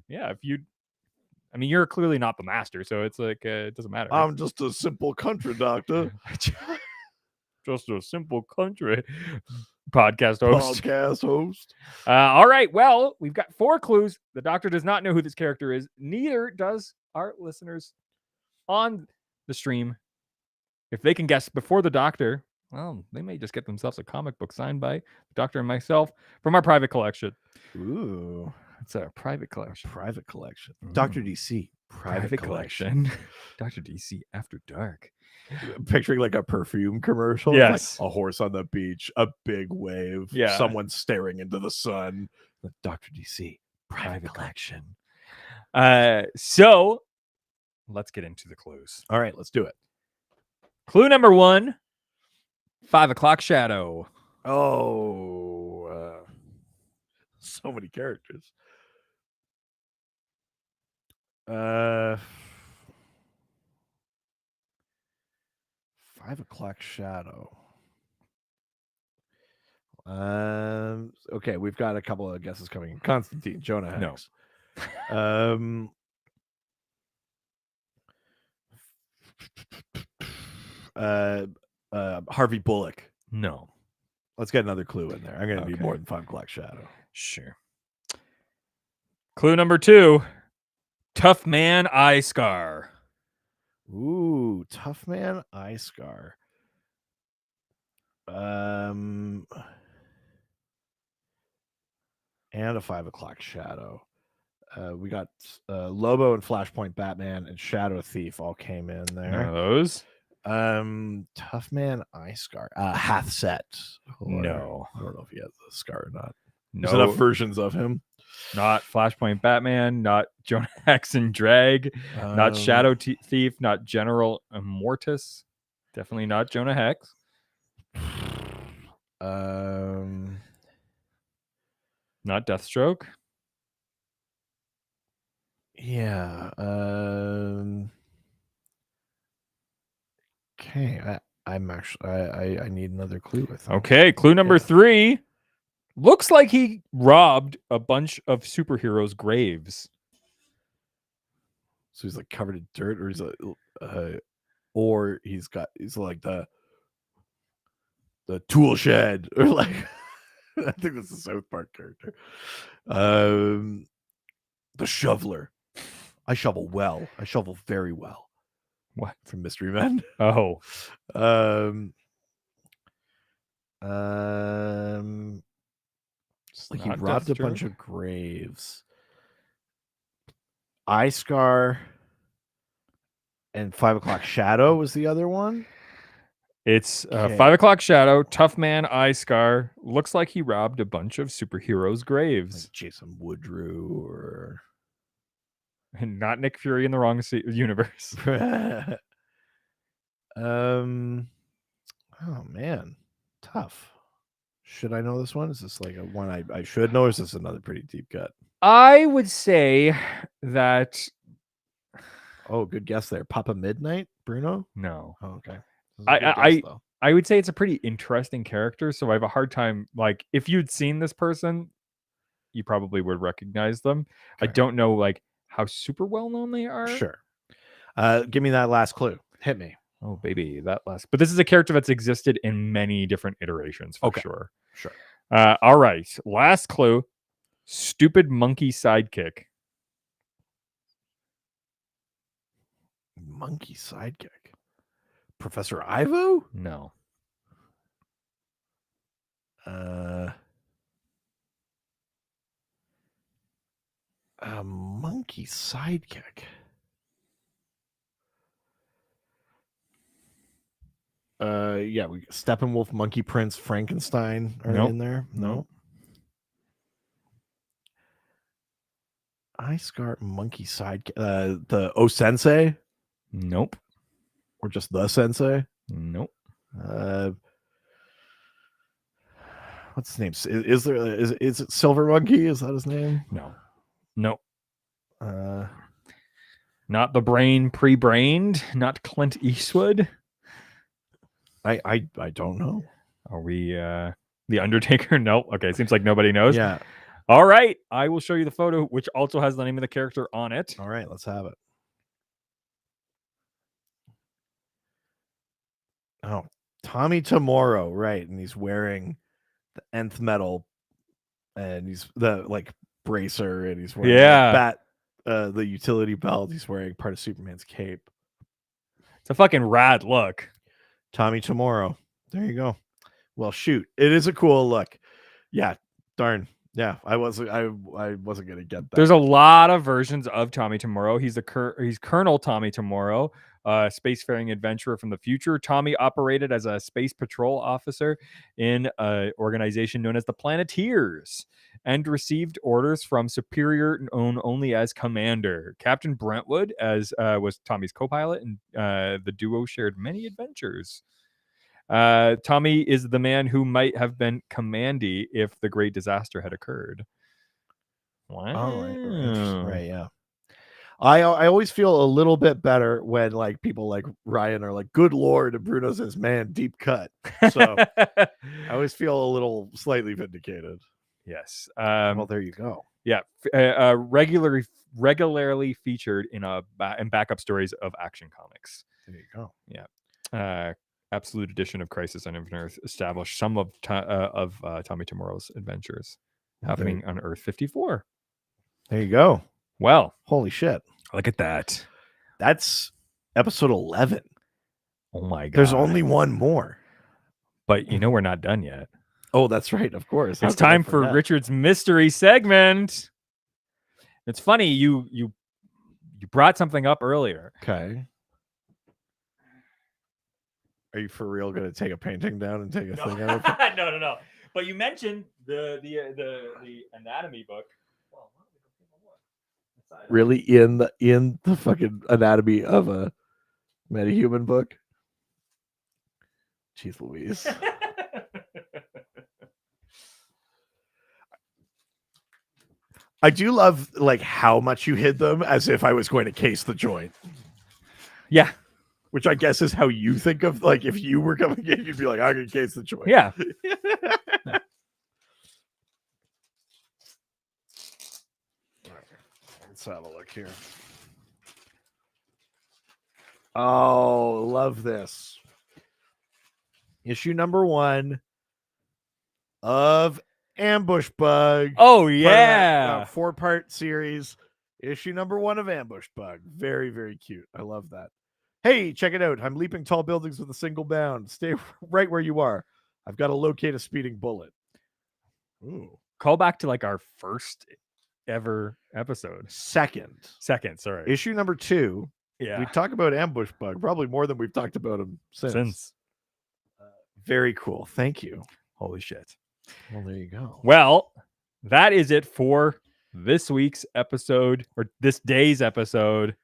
Yeah, I mean, you're clearly not the master, so it's like it doesn't matter. I'm just a simple country doctor. Just a simple country podcast host. All right, well, we've got 4 clues. The doctor does not know who this character is. Neither does our listeners on the stream. If they can guess before the doctor, well, they may just get themselves a comic book signed by the doctor and myself from our private collection. Ooh, it's a private collection. Private collection. Dr. DC. Private collection. Dr. DC After Dark. Picturing like a perfume commercial. Yes. Like a horse on the beach, a big wave, Yeah. someone staring into the sun. The Dr. DC private collection. So let's get into the clues. All right, let's do it. Clue number 1, 5 o'clock shadow. Oh, so many characters. 5 o'clock shadow. Okay, we've got a couple of guesses coming in. Constantine, Jonah Hex. Harvey Bullock. No. Let's get another clue in there. I'm gonna need more than 5 o'clock shadow. Sure. Clue number 2, Tough Man Eye Scar. Ooh, Tough Man Eye Scar. And a 5 o'clock shadow. We got Lobo and Flashpoint Batman and Shadow Thief all came in there. None of those. Tough Man Eye Scar. Hath set. No. I don't know if he has a scar or not. No. There's enough versions of him. Not Flashpoint Batman, not Jonah Hex and Drag, not Shadow Thief, not General Immortus. Definitely not Jonah Hex. Not Deathstroke. Yeah. Okay. I'm actually I need another clue, I think. Okay, clue number 3. Looks like he robbed a bunch of superheroes' graves. So he's like covered in dirt, or he's he's like the tool shed, or like I think that's a South Park character. The shoveler. I shovel well. I shovel very well. What? From Mystery Men. Oh. Like he robbed a bunch of graves. Eye Scar and 5 o'clock shadow was the other one. It's Okay. 5 o'clock shadow, tough man, eye scar. Looks like he robbed a bunch of superheroes' graves. Like Jason Woodrue or And not Nick Fury in the wrong universe. oh man, tough. Should I know this one? Is this like a one I should know, or is this another pretty deep cut? I would say that Oh, good guess there. Papa Midnight, Bruno? no. Oh, okay. This is a good guess, though. I would say it's a pretty interesting character, so I have a hard time, like, if you'd seen this person, you probably would recognize them. I Okay. don't know like how super well known they are. Sure. Give me that last clue. Hit me. Oh baby, that last. But this is a character that's existed in many different iterations for sure. Sure. All right. Last clue. Stupid monkey sidekick. Monkey sidekick. Professor Ivo? No. A monkey sidekick. Yeah, we Steppenwolf, Monkey Prince, Frankenstein are Nope. in there. No. Eye Scar, monkey sidekick. The O Sensei, Nope. or just the Sensei. Nope. What's his name? Is it Silver Monkey? Is that his name? No. Nope. Uh, Not the brain pre-brained. Not Clint Eastwood. I don't know. Are we the Undertaker? Nope. Okay, seems like nobody knows. Yeah. All right. I will show you the photo, which also has the name of the character on it. All right, let's have it. Oh, Tommy Tomorrow, right? And he's wearing the nth metal, and he's the like bracer, and he's wearing the utility belt. He's wearing part of Superman's cape. It's a fucking rad look. Tommy Tomorrow. There you go. Well, shoot, it is a cool look. Yeah, darn. Yeah, I wasn't gonna get that. There's a lot of versions of Tommy Tomorrow. He's Colonel Tommy Tomorrow, spacefaring adventurer from the future. Tommy operated as a space patrol officer in an organization known as the Planeteers, and received orders from superior known only as Commander. Captain Brentwood was Tommy's co-pilot, and the duo shared many adventures. Tommy is the man who might have been Commandy if the great disaster had occurred. Wow. Oh, right, yeah. I always feel a little bit better when like people like Ryan are like, "Good Lord," and Bruno says, "Man, deep cut." So I always feel a little slightly vindicated. Yes. Well, there you go. Yeah. Regularly featured in backup stories of Action Comics. There you go. Yeah. Absolute edition of Crisis on Infinite Earth established some of Tommy Tomorrow's adventures happening on Earth 54. There you go. Well, holy shit. Look at that. That's episode 11. Oh my God. There's only one more. But you know we're not done yet. Oh, that's right. Of course. It's time for Richard's mystery segment. It's funny you brought something up earlier. Okay. Are you for real going to take a painting down and take a thing out of it? No. But you mentioned the anatomy book. Really in the fucking anatomy of a metahuman book? Jeez Louise. I do love like how much you hid them, as if I was going to case the joint. Yeah. Which I guess is how you think of, like, if you were coming in, you'd be like, I can case the joint. Yeah. Let's have a look here. Oh, love this. Issue number 1 of Ambush Bug. Oh, yeah. 4-part series. Issue number 1 of Ambush Bug. Very, very cute. I love that. Hey, check it out. I'm leaping tall buildings with a single bound. Stay right where you are. I've got to locate a speeding bullet. Ooh. Call back to like our first ever episode. Second, sorry. Issue number 2. Yeah. We talk about Ambush Bug probably more than we've talked about him since. Very cool. Thank you. Holy shit. Well, there you go. Well, that is it for this week's episode or this day's episode.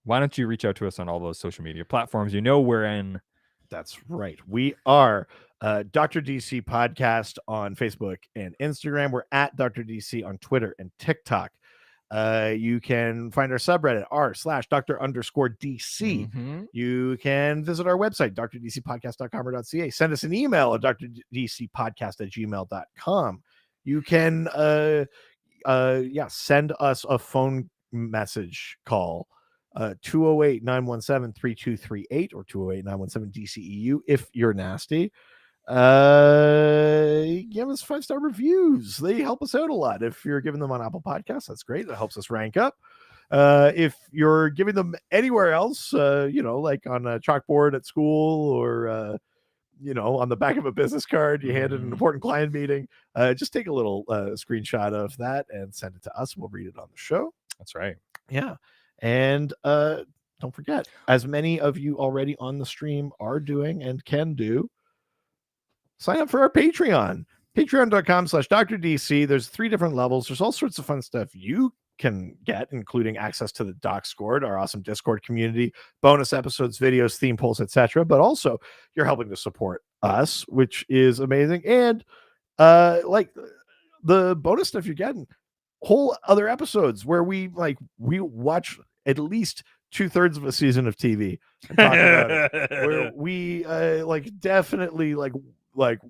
Why don't you reach out to us on all those social media platforms? You know we're in. That's right. We are Dr. DC Podcast on Facebook and Instagram. We're at Dr. DC on Twitter and TikTok. You can find our subreddit r/Dr_DC. Mm-hmm. You can visit our website, drdcpodcast.com.ca. Send us an email at drdcpodcast@gmail.com. You can send us a phone message call. 208-917-3238 or 208-917-DCEU if you're nasty. Give us 5-star reviews. They help us out a lot. If you're giving them on Apple Podcasts, that's great. That helps us rank up. If you're giving them anywhere else, like on a chalkboard at school or on the back of a business card you handed an important client meeting, just take a little screenshot of that and send it to us. We'll read it on the show. That's right. Yeah. And don't forget, as many of you already on the stream are doing and can do, sign up for our Patreon. Patreon.com/DrDC. There's 3 different levels. There's all sorts of fun stuff you can get, including access to the Discord, our awesome Discord community, bonus episodes, videos, theme polls, etc. But also, you're helping to support us, which is amazing. And like the bonus stuff you're getting, whole other episodes where we watch at least 2/3 of a season of TV and talk about it. Where we definitely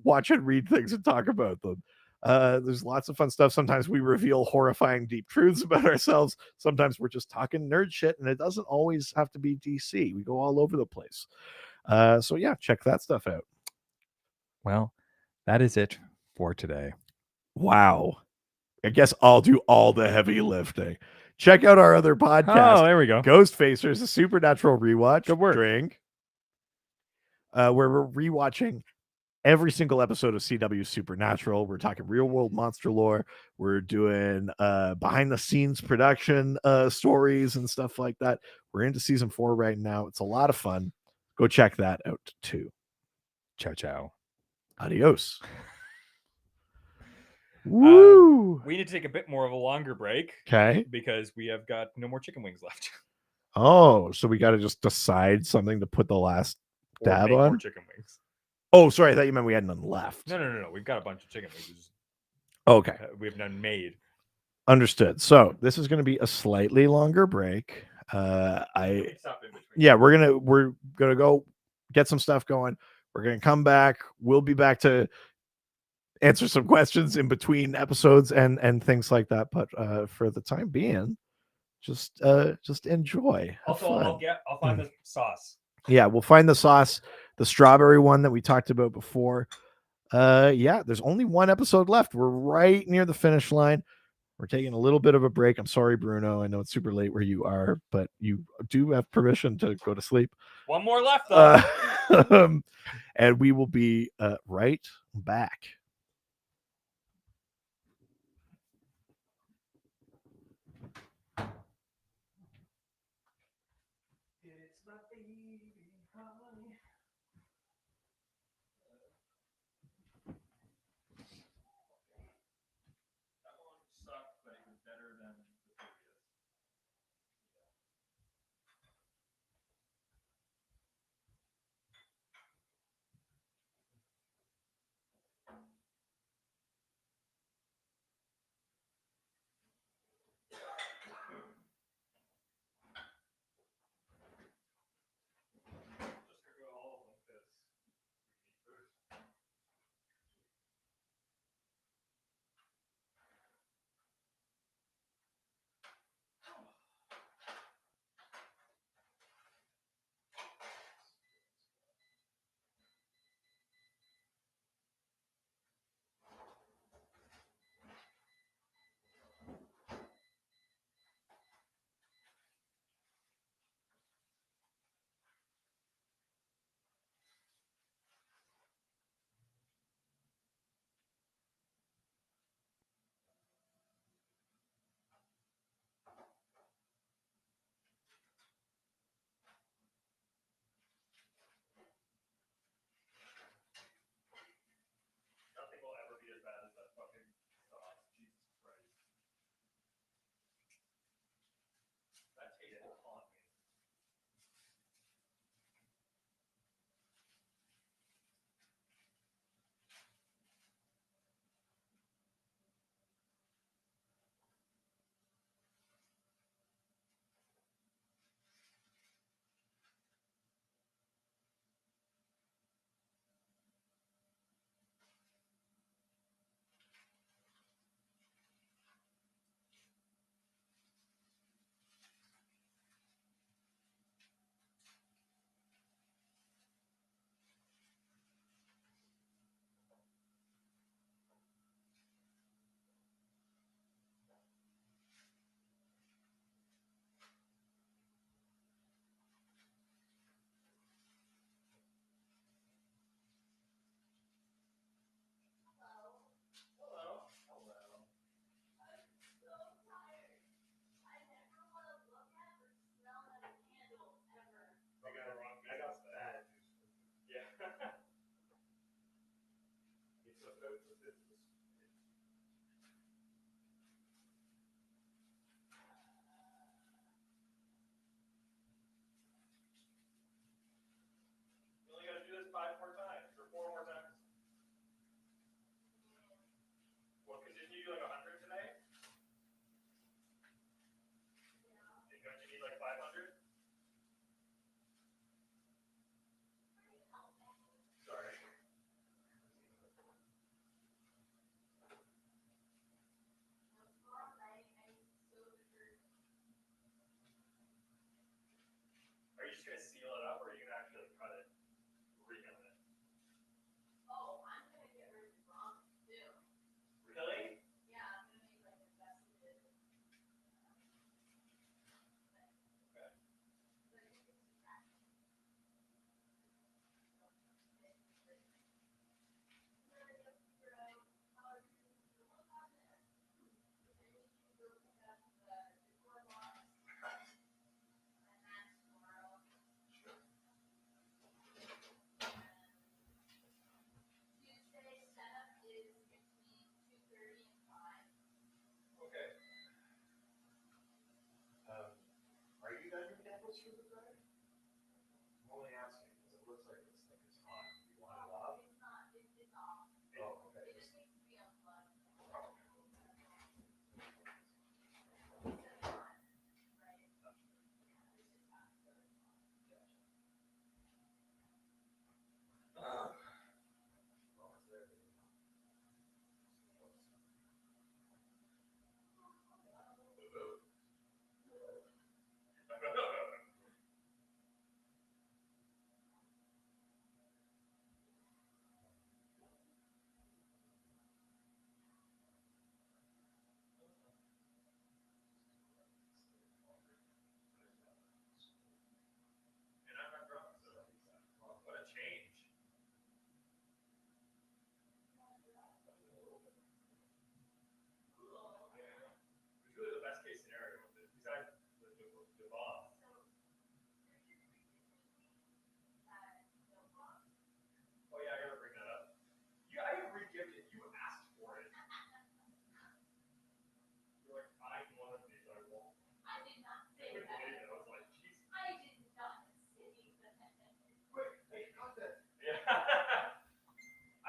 watch and read things and talk about them. There's lots of fun stuff. Sometimes we reveal horrifying deep truths about ourselves. Sometimes we're just talking nerd shit, and it doesn't always have to be DC. We go all over the place. So yeah, check that stuff out. Well, that is it for today. Wow. I guess I'll do all the heavy lifting. Check out our other podcast. Oh, there we go. Ghost Facers, a supernatural rewatch. Good work. Drink. Where we're rewatching every single episode of CW Supernatural. We're talking real world monster lore. We're doing behind the scenes production stories and stuff like that. We're into season 4 right now. It's a lot of fun. Go check that out too. Ciao, ciao. Adios. Woo! We need to take a bit more of a longer break. Okay. Because we have got no more chicken wings left. Oh, so we got to just decide something to put the last Or dab make more on? chicken wings. Oh, sorry. I thought you meant we had none left. No. We've got a bunch of chicken wings. Okay. We have none made. Understood. So this is going to be a slightly longer break. Stop in between. Yeah, we're gonna go get some stuff going. We're gonna come back. We'll be back to answer some questions in between episodes and things like that. But for the time being, just enjoy. Have fun. I'll find the sauce. Yeah, we'll find the sauce, the strawberry one that we talked about before. There's only one episode left. We're right near the finish line. We're taking a little bit of a break. I'm sorry, Bruno. I know it's super late where you are, but you do have permission to go to sleep. One more left, though. And we will be right back.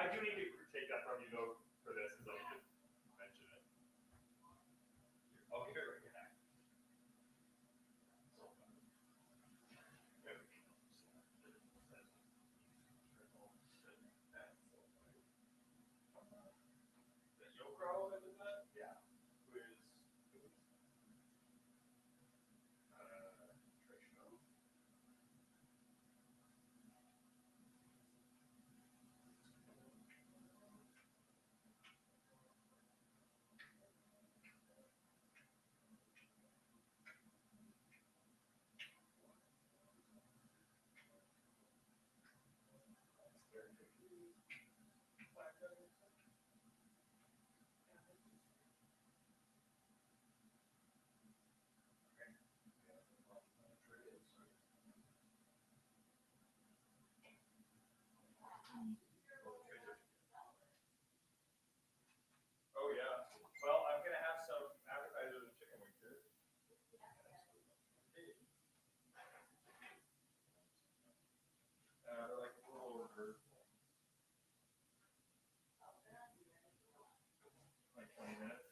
I do need to take that from you though for this because I didn't mention it. I'll give it right back. Yeah. Oh yeah. Well, I'm gonna have some appetizers and chicken wings here. They're like a little over like 20 minutes.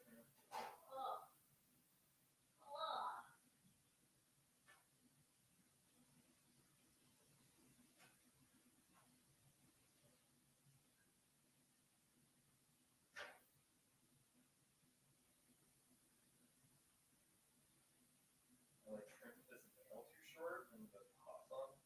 I like shrimp this nail too short and the hot sauce.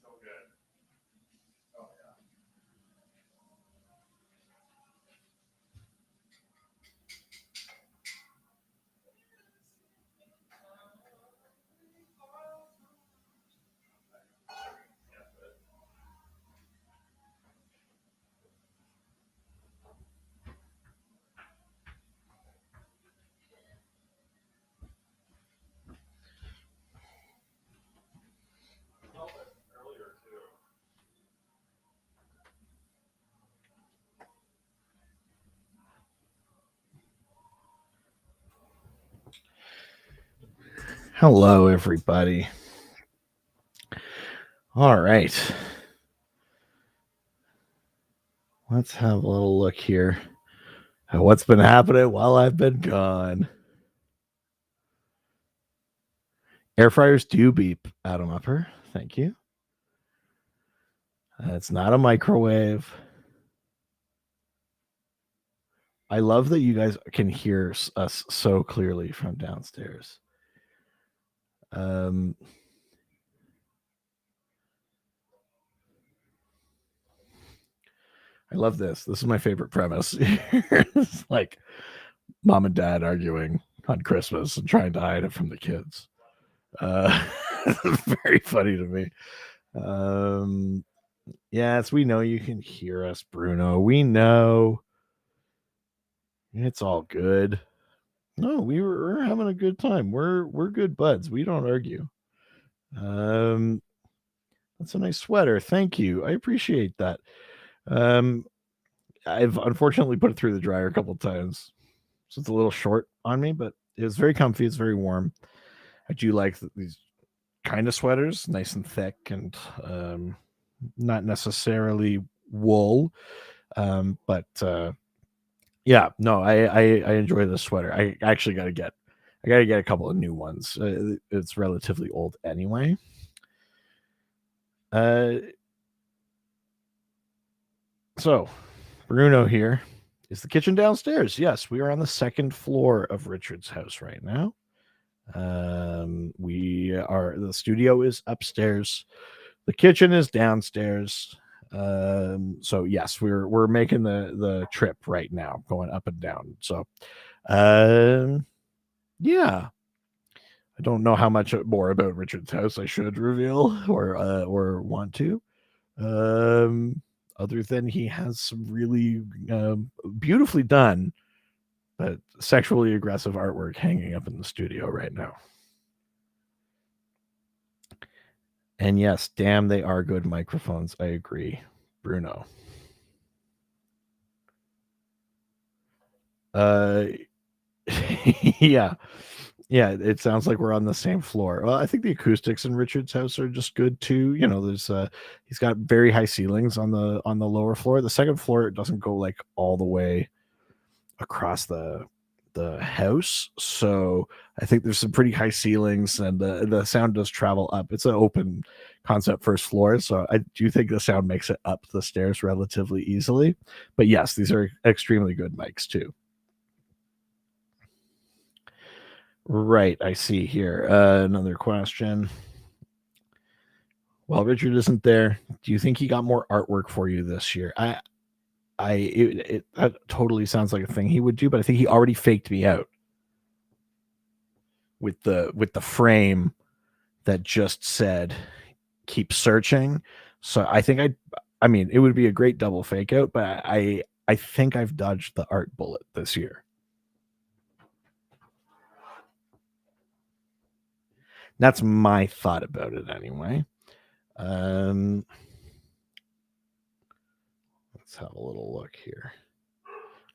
So good. Oh yeah. Earlier too. Hello, everybody. All right. Let's have a little look here at what's been happening while I've been gone. Air fryers do beep, Adam Upper. Thank you. It's not a microwave. I love that you guys can hear us so clearly from downstairs. I love this. This is my favorite premise. It's like mom and dad arguing on Christmas and trying to hide it from the kids. Very funny to me. Yes, we know you can hear us, Bruno. We know. It's all good. No, we're having a good time. We're good buds. We don't argue. That's a nice sweater. Thank you. I appreciate that. I've unfortunately put it through the dryer a couple times, so it's a little short on me, but it's very comfy. It's very warm. I do like these kind of sweaters, nice and thick, and not necessarily wool, but yeah, no, I enjoy this sweater. I actually got to get I gotta get a couple of new ones. It's relatively old anyway. So Bruno here. Is the kitchen downstairs? Yes, we are on the second floor of Richard's house right now. The studio is upstairs. The kitchen is downstairs. So yes, we're making the trip right now, going up and down. So yeah. I don't know how much more about Richard's house I should reveal or want to. Other than he has some really beautifully done but sexually aggressive artwork hanging up in the studio right now. And yes, damn, they are good microphones. I agree, Bruno. Yeah. Yeah, it sounds like we're on the same floor. Well, I think the acoustics in Richard's house are just good too. You know, there's he's got very high ceilings on the lower floor. The second floor it doesn't go like all the way across the house. So I think there's some pretty high ceilings and the sound does travel up. It's an open concept first floor. So I do think the sound makes it up the stairs relatively easily. But yes, these are extremely good mics too. Right, I see here. Another question. Well, Richard isn't there. Do you think he got more artwork for you this year? That totally sounds like a thing he would do, but I think he already faked me out with the frame that just said keep searching. So I think I mean it would be a great double fake out, but I think I've dodged the art bullet this year. That's my thought about it anyway. Let's have a little look here.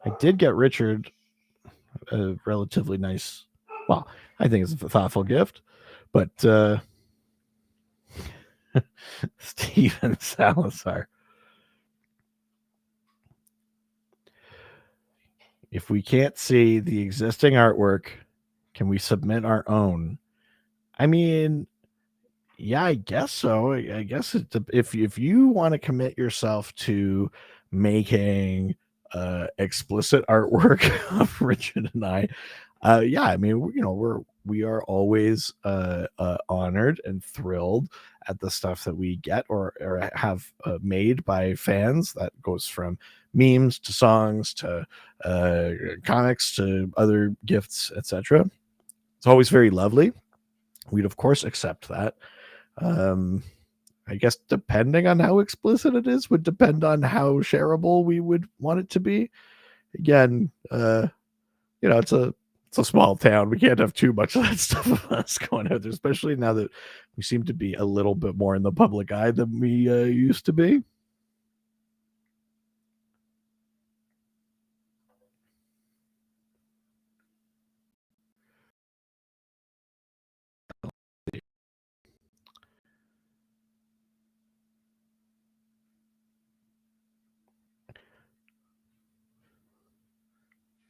I did get Richard a relatively nice, well, I think it's a thoughtful gift, but Steven Salazar. If we can't see the existing artwork, can we submit our own? I mean, yeah, I guess so. I guess if you want to commit yourself to making explicit artwork of Richard and I, yeah, I mean, you know, we are always honored and thrilled at the stuff that we get or have made by fans. That goes from memes to songs to comics to other gifts, etc. It's always very lovely. We'd of course accept that. I guess depending on how explicit it is would depend on how shareable we would want it to be. Again, you know, it's a small town. We can't have too much of that stuff of us going out there, especially now that we seem to be a little bit more in the public eye than we used to be.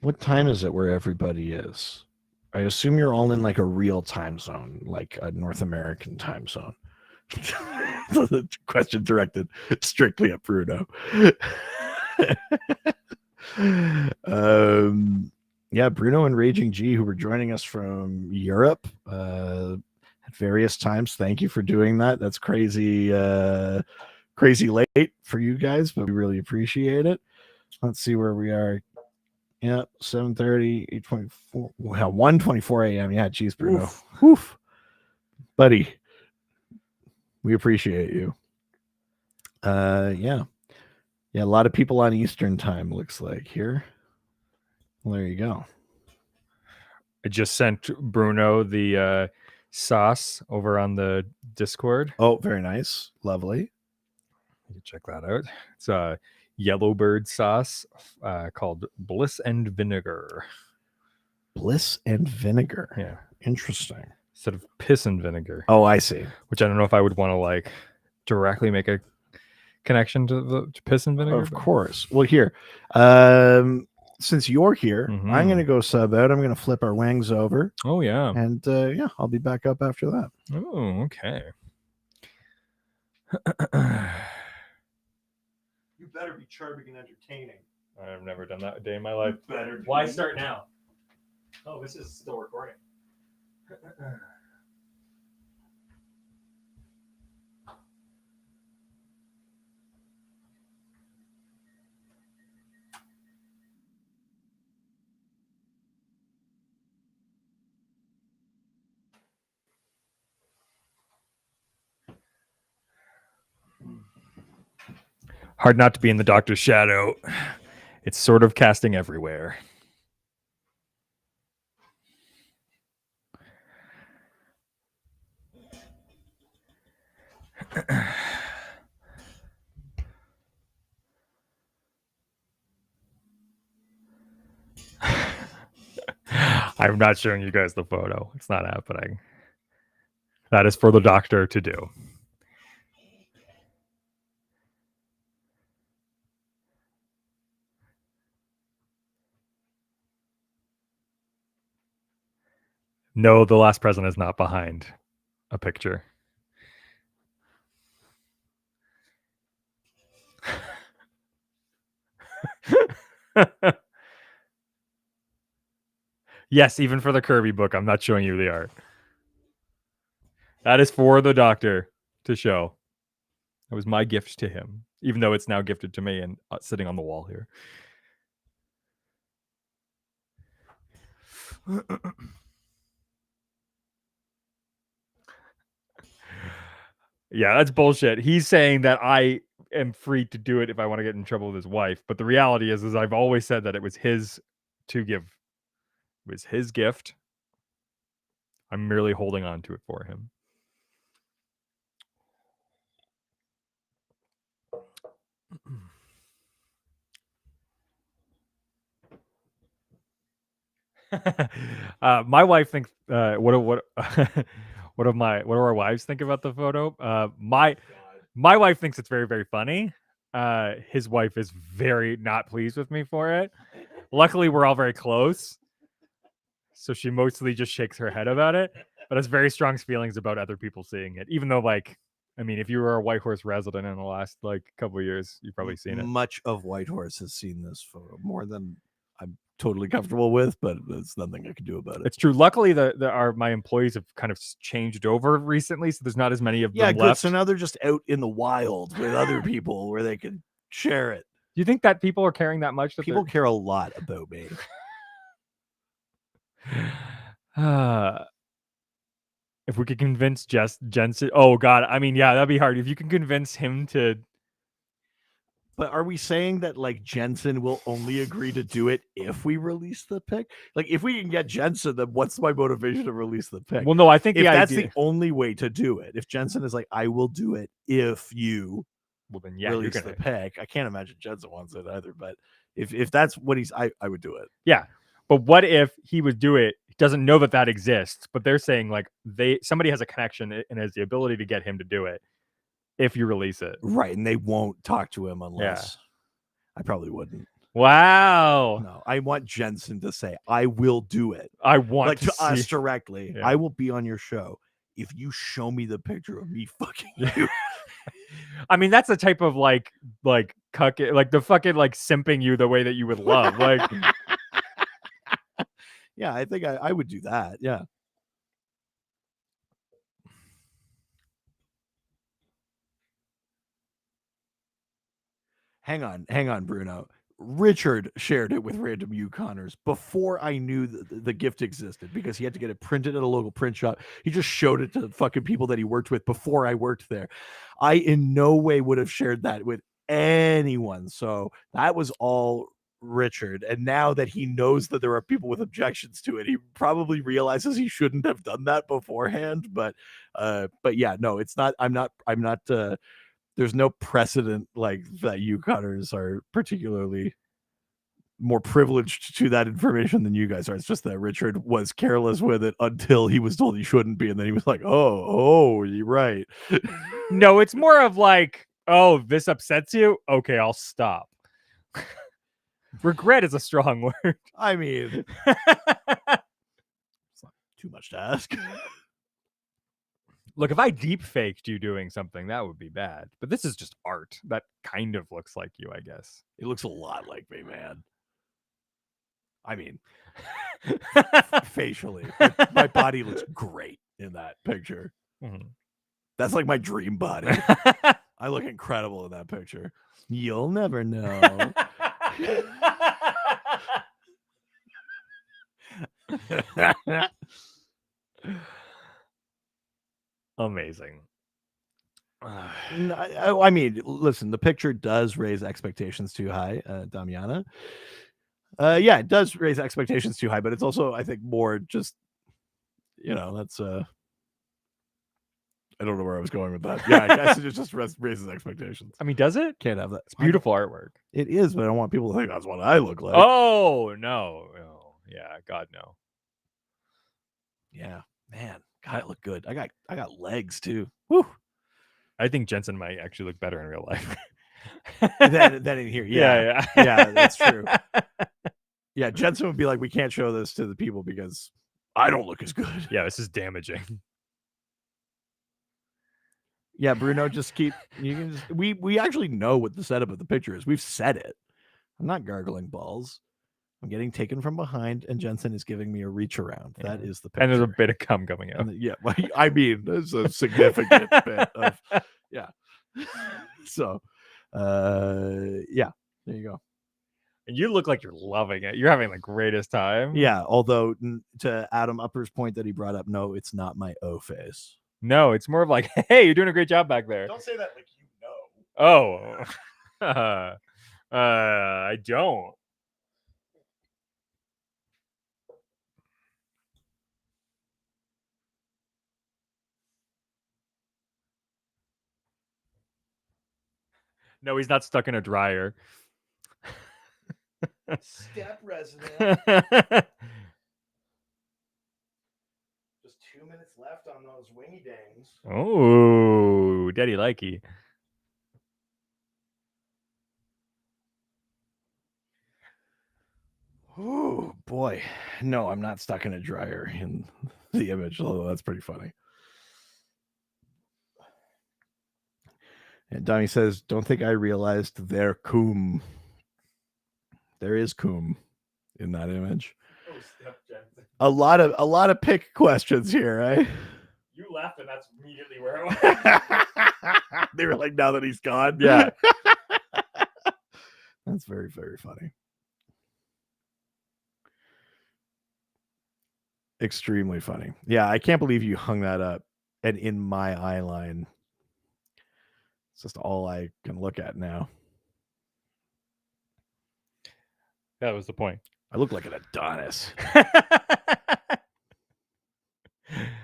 What time is it where everybody is? I assume you're all in like a real time zone, like a North American time zone. The question directed strictly at Bruno. Yeah, Bruno and Raging G, who were joining us from Europe at various times. Thank you for doing that. That's crazy, crazy late for you guys, but we really appreciate it. Let's see where we are. Yeah, 7:30, 8:24. Well, 1:24 a.m. Yeah, geez, Bruno. Oof. Oof. Buddy. We appreciate you. Yeah. Yeah, a lot of people on Eastern time, looks like here. Well, there you go. I just sent Bruno the sauce over on the Discord. Oh, very nice. Lovely. You can check that out. It's a Yellowbird sauce called Bliss and Vinegar. Bliss and Vinegar. Yeah. Interesting. Instead of piss and vinegar. Oh, I see. Which I don't know if I would want to like directly make a connection to piss and vinegar. Of course. Well, here. since you're here, I'm Mhm. going to go sub out. I'm going to flip our wings over. Oh yeah. And yeah, I'll be back up after that. Oh, okay. You better be charming and entertaining. I've never done that a day in my life. Better. Why start now? Oh, this is still recording. Hard not to be in the doctor's shadow. It's sort of casting everywhere. I'm not showing you guys the photo. It's not happening. That is for the doctor to do. No, the last president is not behind a picture. Yes, even for the Kirby book, I'm not showing you the art. That is for the doctor to show. That was my gift to him, even though it's now gifted to me and sitting on the wall here. Yeah, that's bullshit. He's saying that I am free to do it if I want to get in trouble with his wife, but the reality is I've always said that it was his to give. It was his gift. I'm merely holding on to it for him. My wife thinks what do our wives think about the photo? My wife thinks it's very, very funny. His wife is very not pleased with me for it. Luckily, we're all very close, so she mostly just shakes her head about it, but has very strong feelings about other people seeing it. Even though, like, I mean, if you were a Whitehorse resident in the last couple of years, you've probably seen it. Much of Whitehorse has seen this photo, more than I'm totally comfortable with, but there's nothing I can do about it. It's true. Luckily, my employees have kind of changed over recently, so there's not as many of them good. left. So now they're just out in the wild with other people where they can share it. Do you think that people are caring that much? People care a lot about me. If we could convince Jensen, oh god, I mean, yeah, that'd be hard. If you can convince him to. But are we saying that like Jensen will only agree to do it if we release the pic? Like if we can get Jensen, then what's my motivation to release the pic? Well, no, I think if that's idea... the only way to do it. If Jensen is like, I will do it if you then yeah, release the pic. I can't imagine Jensen wants it either. But if that's what I would do it. Yeah. But what if he would do it? He doesn't know that exists, but they're saying like somebody has a connection and has the ability to get him to do it if you release it. Right. And they won't talk to him unless I probably wouldn't. Wow. No, I want Jensen to say, I will do it. I want to us directly. Yeah. I will be on your show if you show me the picture of me fucking you. I mean, that's the type of like cuck, like the fucking like simping you the way that you would love. Like yeah, I think I would do that. Yeah. Hang on, Bruno. Richard shared it with Random Yukoners before I knew the gift existed because he had to get it printed at a local print shop. He just showed it to fucking people that he worked with before I worked there. I in no way would have shared that with anyone. So that was all Richard. And now that he knows that there are people with objections to it, he probably realizes he shouldn't have done that beforehand. But yeah, no, it's not. I'm not. There's no precedent like that Yukoners are particularly more privileged to that information than you guys are. It's just that Richard was careless with it until he was told he shouldn't be. And then he was like, oh, you're right. No, it's more of like, oh, this upsets you? Okay, I'll stop. Regret is a strong word. I mean, it's not too much to ask. Look, if I deep faked you doing something, that would be bad. But this is just art. That kind of looks like you, I guess. It looks a lot like me, man. I mean, facially, my body looks great in that picture. Mhm. That's like my dream body. I look incredible in that picture. You'll never know. Amazing. I mean, listen, the picture does raise expectations too high, Damiana. Yeah, it does raise expectations too high, but it's also, I think, more just, that's I don't know where I was going with that. Yeah, I guess it just raises expectations. I mean, does it? Can't have that. It's beautiful artwork. It is, but I don't want people to think that's what I look like. Oh no. Yeah, God no. Yeah, man, God, I look good. I got legs too. Woo. I think Jensen might actually look better in real life. than in here. Yeah, that's true. Yeah, Jensen would be like, we can't show this to the people because I don't look as good. Yeah, this is damaging. Yeah, Bruno, just keep. You can just. We actually know what the setup of the picture is. We've said it. I'm not gargling balls. I'm getting taken from behind, and Jensen is giving me a reach around. Yeah. That is the picture. And there's a bit of cum coming out. Yeah, I mean, there's a significant bit of. Yeah. So, yeah, there you go. And you look like you're loving it. You're having the greatest time. Yeah, although to Adam Upper's point that he brought up, no, it's not my O face. No, it's more of like, hey, you're doing a great job back there. Don't say that like you know. Oh. I don't. No, he's not stuck in a dryer. Step resident. Just 2 minutes left on those wingy dings. Oh, daddy likey. Oh boy, no, I'm not stuck in a dryer in the image, although that's pretty funny. And Donnie says, "Don't think I realized there coom. There is coom in that image." Oh, Steph Jensen. A lot of pick questions here, right? You left, and that's immediately where I went. They were like, "Now that he's gone." Yeah. That's very, very funny. Extremely funny. Yeah, I can't believe you hung that up and in my eye line. It's just all I can look at now. That was the point. I look like an Adonis.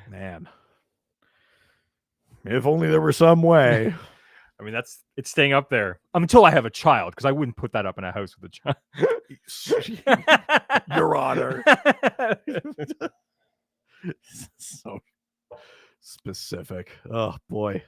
Man. If only there were some way. I mean, it's staying up there until I have a child, because I wouldn't put that up in a house with a child. Your Honor. So specific. Oh boy.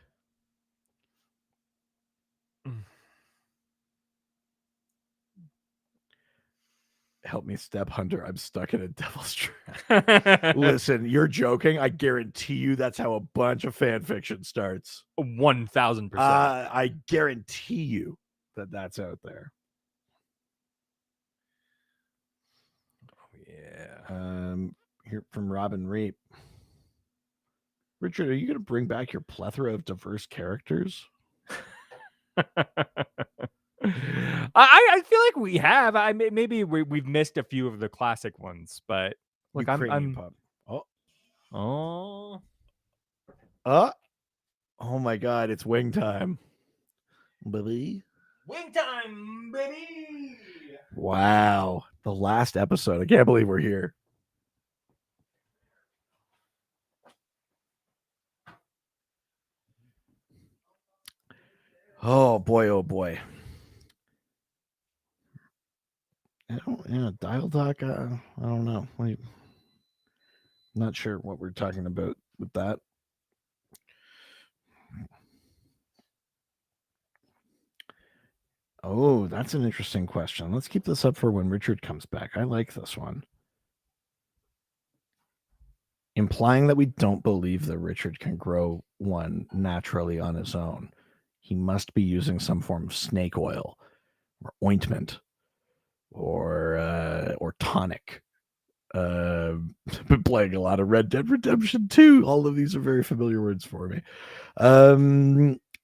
Help me, Step Hunter. I'm stuck in a devil's trap. Listen, you're joking. I guarantee you that's how a bunch of fan fiction starts. 1000%. I guarantee you that that's out there. Oh, yeah. Here from Robin Reap. Richard, are you going to bring back your plethora of diverse characters? I feel like we have. Maybe we've missed a few of the classic ones, but like Ukrainian I'm pub. Oh. Oh my God! It's wing time, baby. Wing time, baby. Wow, the last episode. I can't believe we're here. Oh boy! Oh boy! Dial talk. I don't know. I'm not sure what we're talking about with that. Oh, that's an interesting question. Let's keep this up for when Richard comes back. I like this one. Implying that we don't believe that Richard can grow one naturally on his own. He must be using some form of snake oil or ointment or tonic. Been playing a lot of Red Dead Redemption 2. All of these are very familiar words for me.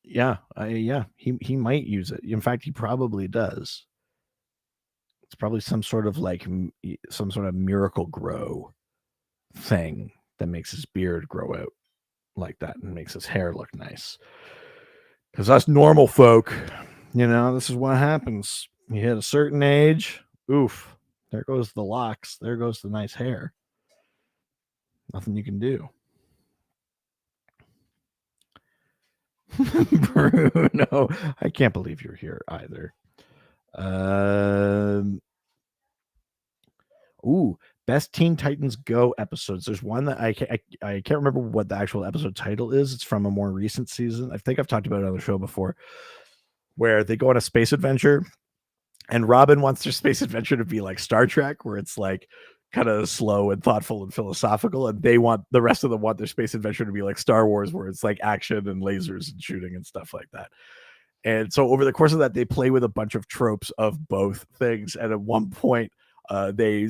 He might use it. In fact, he probably does. It's probably some sort of some sort of miracle grow thing that makes his beard grow out like that and makes his hair look nice. Because us normal folk, this is what happens. You hit a certain age, oof, there goes the locks, there goes the nice hair. Nothing you can do. Bruno, I can't believe you're here either. Best Teen Titans Go episodes. There's one that I can't remember what the actual episode title is. It's from a more recent season. I think I've talked about it on the show before, where they go on a space adventure, and Robin wants their space adventure to be like Star Trek, where it's like kind of slow and thoughtful and philosophical, and the rest of them want their space adventure to be like Star Wars, where it's like action and lasers and shooting and stuff like that. And so over the course of that, they play with a bunch of tropes of both things. And at one point, they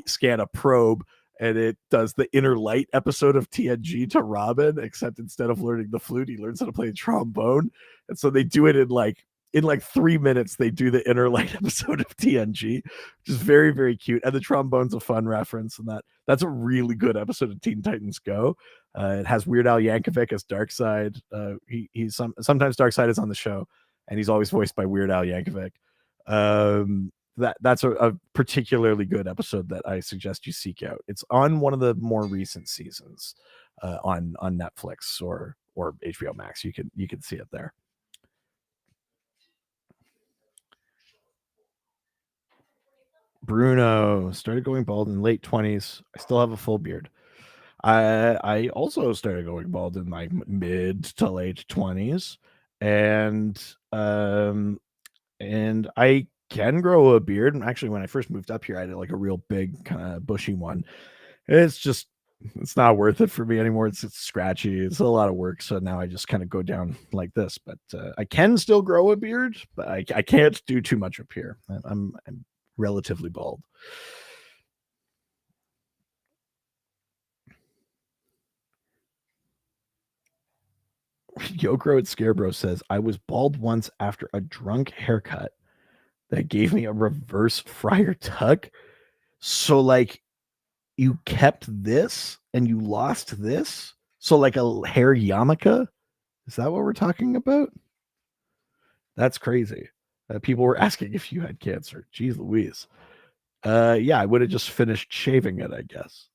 scan a probe, and it does the Inner Light episode of TNG to Robin, except instead of learning the flute, he learns how to play trombone. And so they do it in like 3 minutes. They do the Inner Light episode of TNG, which is very, very cute. And the trombone's a fun reference, and that's a really good episode of Teen Titans Go. It has Weird Al Yankovic as Darkseid. Sometimes Darkseid is on the show, and he's always voiced by Weird Al Yankovic. That's a particularly good episode that I suggest you seek out. It's on one of the more recent seasons on Netflix or HBO Max. You can see it there. Bruno started going bald in late 20s. I still have a full beard. I also started going bald in my mid to late 20s, and I can grow a beard. And actually, when I first moved up here, I had like a real big kind of bushy one. It's not worth it for me anymore. It's scratchy. It's a lot of work. So now I just kind of go down like this. But I can still grow a beard, but I can't do too much up here. I'm relatively bald. Yokro at Scarebro says, I was bald once after a drunk haircut that gave me a reverse Friar Tuck. So like you kept this and you lost this? So like a hair yarmulke? Is that what we're talking about? That's crazy. People were asking if you had cancer. Jeez Louise. Yeah, I would have just finished shaving it, I guess.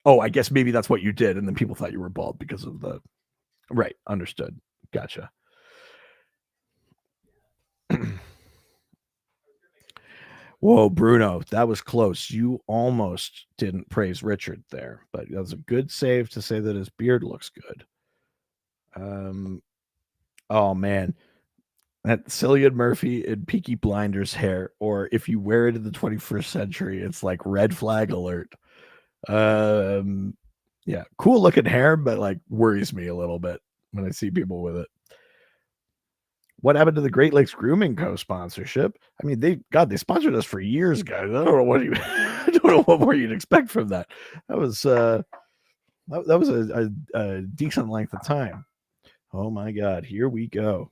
Oh, I guess maybe that's what you did, and then people thought you were bald because of the... Right, understood. Gotcha. Whoa, Bruno, that was close. You almost didn't praise Richard there, but that was a good save to say that his beard looks good. Oh man, that Cillian Murphy in Peaky Blinders hair, or if you wear it in the 21st century, it's like red flag alert. Yeah, cool looking hair, but like worries me a little bit when I see people with it. What happened to the Great Lakes Grooming Co-sponsorship? I mean, they sponsored us for years, guys. I don't know what I don't know what more you'd expect from that. That was a decent length of time. Oh my God, here we go.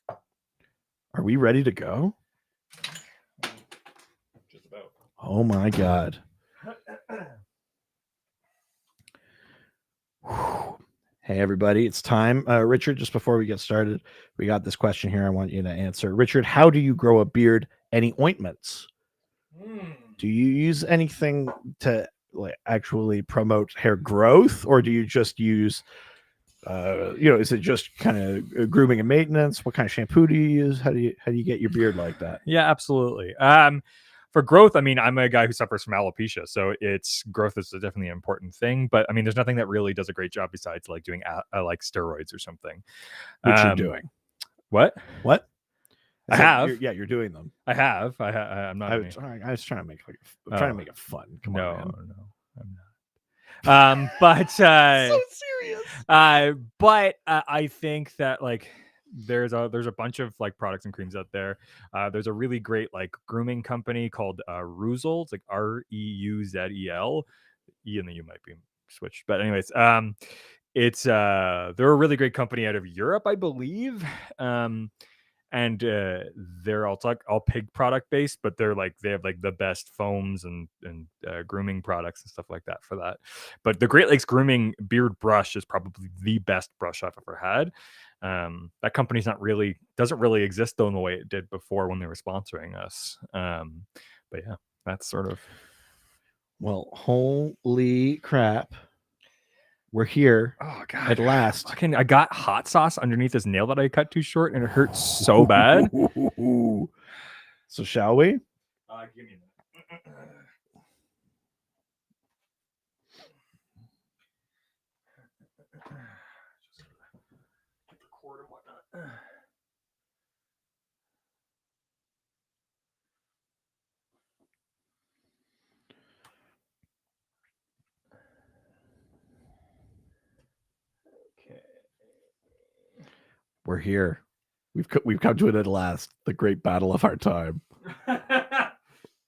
Are we ready to go? Just about. Oh my God. Hey, everybody, it's time. Richard, just before we get started, we got this question here I want you to answer. Richard, how do you grow a beard? Any ointments? Do you use anything to like actually promote hair growth, or do you just use, is it just kind of grooming and maintenance? What kind of shampoo do you use? How do you get your beard like that? Yeah, absolutely. For growth, I mean, I'm a guy who suffers from alopecia, so growth is definitely an important thing. But I mean, there's nothing that really does a great job besides like doing like steroids or something. Which you're doing. What? I said have. you're doing them. I have. I'm not. I was trying to make trying to make it fun. Come on, man. No, I'm not. But So serious. but I think that like there's a bunch of like products and creams out there. There's a really great like grooming company called Ruzel. It's like Reuzel. E and the U might be switched, but anyways, it's they're a really great company out of Europe, I believe. And they're all pig product based, but they have like the best foams and grooming products and stuff like that for that. But the Great Lakes Grooming Beard Brush is probably the best brush I've ever had. That company's doesn't really exist though in the way it did before when they were sponsoring us. But yeah, that's sort of. Well, holy crap. We're here. Oh god! At last. I got hot sauce underneath this nail that I cut too short, and it hurts so bad. So shall we? Give me a minute. Get the cord and whatnot. We're here. We've come to it at last. The great battle of our time.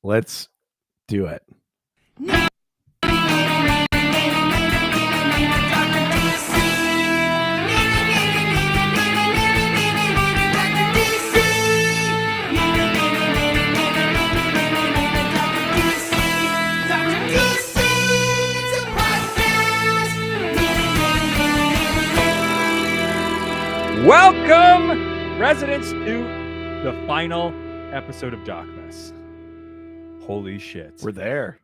Let's do it. Welcome, residents, to the final episode of DocMas. Holy shit. We're there.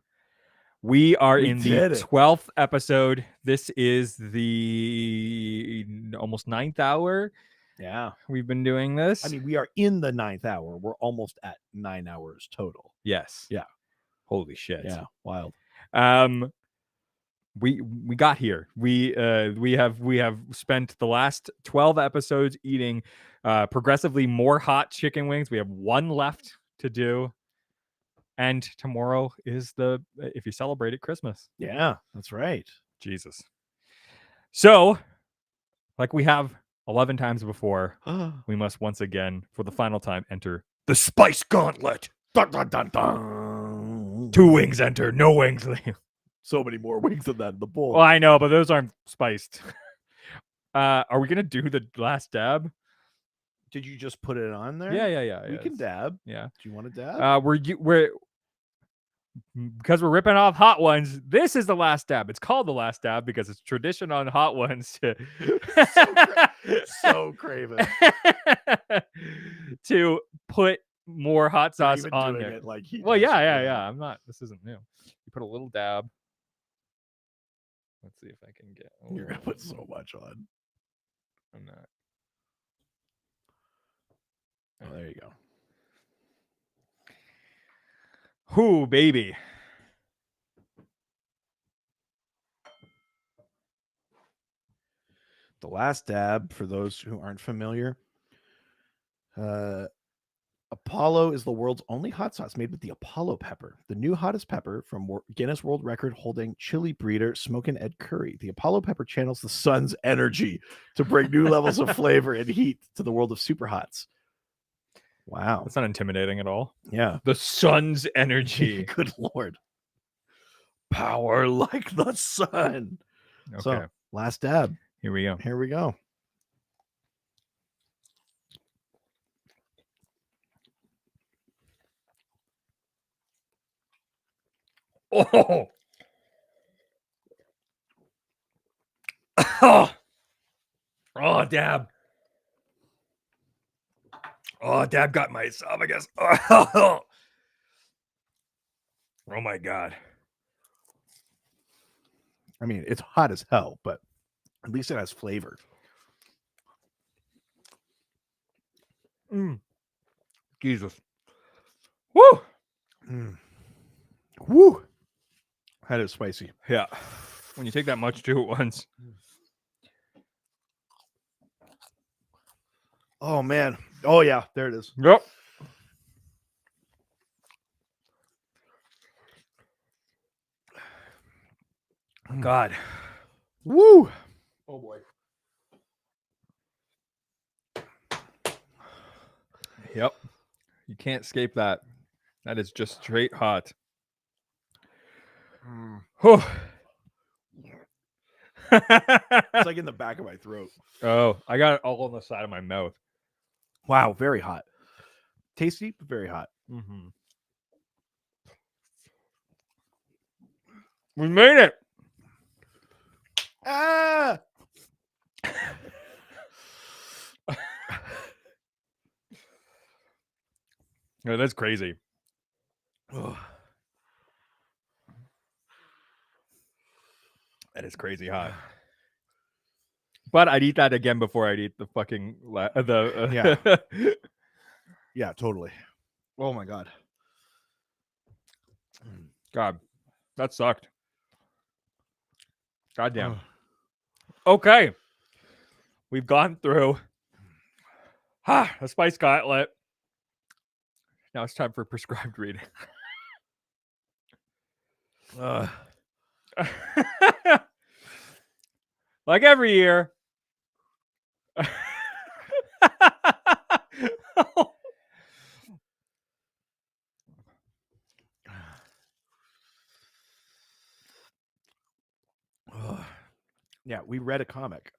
We are We in the did it. 12th episode. This is the almost 9th hour Yeah. we've been doing this. I mean, we are in the 9th hour. We're almost at 9 hours total. Yes. Yeah. Holy shit. Yeah. Wild. We got here. We have spent the last 12 episodes eating progressively more hot chicken wings. We have one left to do. And tomorrow is if you celebrate it, Christmas. Yeah, that's right. Jesus. So, like we have 11 times before, we must once again, for the final time, enter the Spice Gauntlet. Dun, dun, dun, dun. 2 wings enter, no wings leave. So many more wings than that in the bowl. Well, I know, but those aren't spiced. Are we gonna do the last dab? Did you just put it on there? Yeah. We can dab. Yeah. Do you want to dab? We're because we're ripping off hot ones. This is the last dab. It's called the last dab because it's tradition on hot ones to So craven. to put more hot sauce even on doing there. it like he Well, does it, yeah. yeah. I'm not. This isn't new. You put a little dab. Let's see if I can get. You're gonna put so much on. I'm not. Oh, there you go. Whoo, baby. The last dab, for those who aren't familiar, Apollo is the world's only hot sauce made with the Apollo pepper, the new hottest pepper from Guinness World Record holding chili breeder Smokin' Ed Curry. The Apollo pepper channels the sun's energy to bring new levels of flavor and heat to the world of super hots. Wow. That's not intimidating at all. Yeah. The sun's energy. Good Lord. Power like the sun. Okay. So, last dab. Here we go. Here we go. Oh. Oh, dab. Oh, dab got my esophagus. Oh my god. I mean, it's hot as hell, but at least it has flavor. Jesus. Woo. Woo. That is spicy. Yeah. When you take that much to at once. Oh man, Oh yeah, there it is. Yep. God. Woo. Oh boy. Yep. You can't escape that. That is just straight hot. Whew. It's like in the back of my throat. Oh, I got it all on the side of my mouth. Wow, very hot. Tasty, but very hot. Mm-hmm. We made it. Ah. Yeah, that's crazy. Ugh. That is crazy hot. But I'd eat that again before I'd eat the fucking Yeah. Yeah, totally. Oh my god. God, that sucked. Goddamn. Okay, we've gone through a spice gauntlet. Now it's time for prescribed reading. Like every year. Yeah, we read a comic.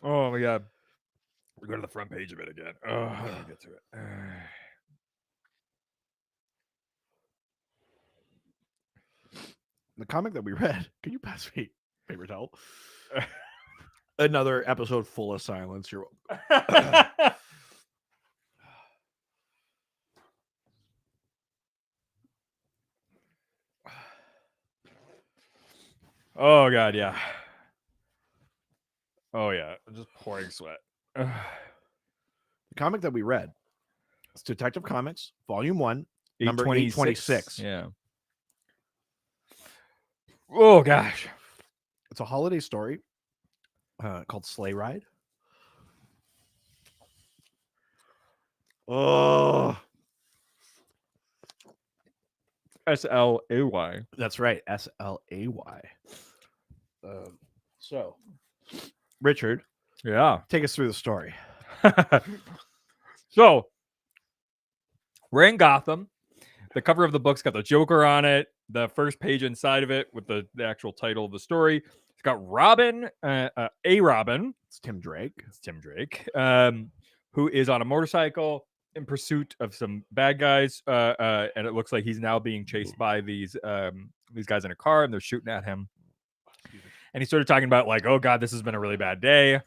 Oh my god. We go to the front page of it again. Oh, how do we get to it? The comic that we read. Can you pass me paper towel? Another episode full of silence. You're Oh god, yeah. Oh yeah, I'm just pouring sweat. the comic that we read. It's Detective Comics, Volume 1, number 826. Yeah. Oh gosh. It's a holiday story called Sleigh Ride. Oh, SLAY. that's right. SLAY. So, Richard, Yeah. take us through the story. So we're in Gotham. The cover of the book's got the Joker on it. The first page inside of it with the actual title of the story. It's got Robin, a Robin. It's Tim Drake. It's Tim Drake, who is on a motorcycle in pursuit of some bad guys. And it looks like he's now being chased by these guys in a car, and they're shooting at him. And he's sort of talking about like, oh god, this has been a really bad day.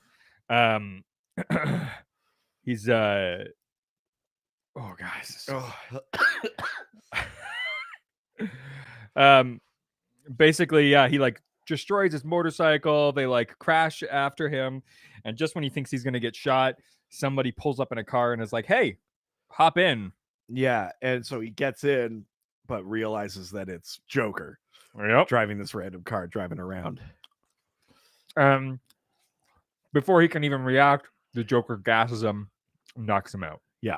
He's oh guys. Basically, yeah, he like destroys his motorcycle. They like crash after him, and just when he thinks he's gonna get shot, somebody pulls up in a car and is like, "Hey, hop in." Yeah, and so he gets in, but realizes that it's Joker Yep. driving this random car, driving around. Before he can even react, the Joker gasses him, knocks him out. Yeah.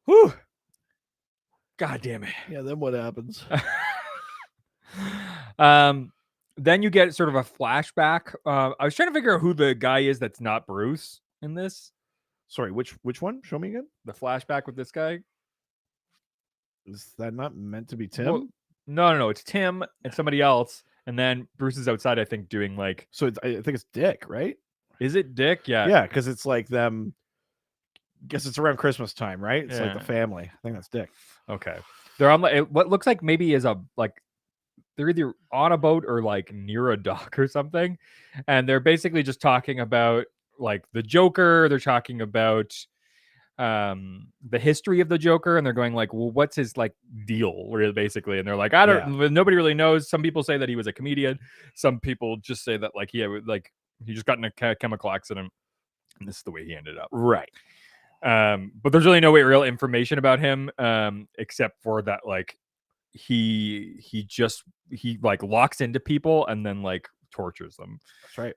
Whew. God damn it. Yeah, then what happens? Then you get sort of a flashback. I was trying to figure out who the guy is that's not Bruce in this. Sorry, which one? Show me again. The flashback with this guy. Is that not meant to be Tim? Well, no. It's Tim and somebody else. And then Bruce is outside, I think, doing like. So I think it's Dick, right? Is it Dick? Yeah. Yeah, because it's like them. Guess it's around Christmas time, right? It's like Yeah. the family. I think that's Dick. Okay. They're on like what looks like maybe is a like they're either on a boat or like near a dock or something. And they're basically just talking about like the Joker. They're talking about the history of the Joker, and they're going like, well, what's his like deal really basically? And they're like, I don't nobody really knows. Some people say that he was a comedian. Some people just say that like he just got in a chemical accident and this is the way he ended up. Right. But there's really no real information about him, except for that like he like locks into people and then like tortures them. That's right.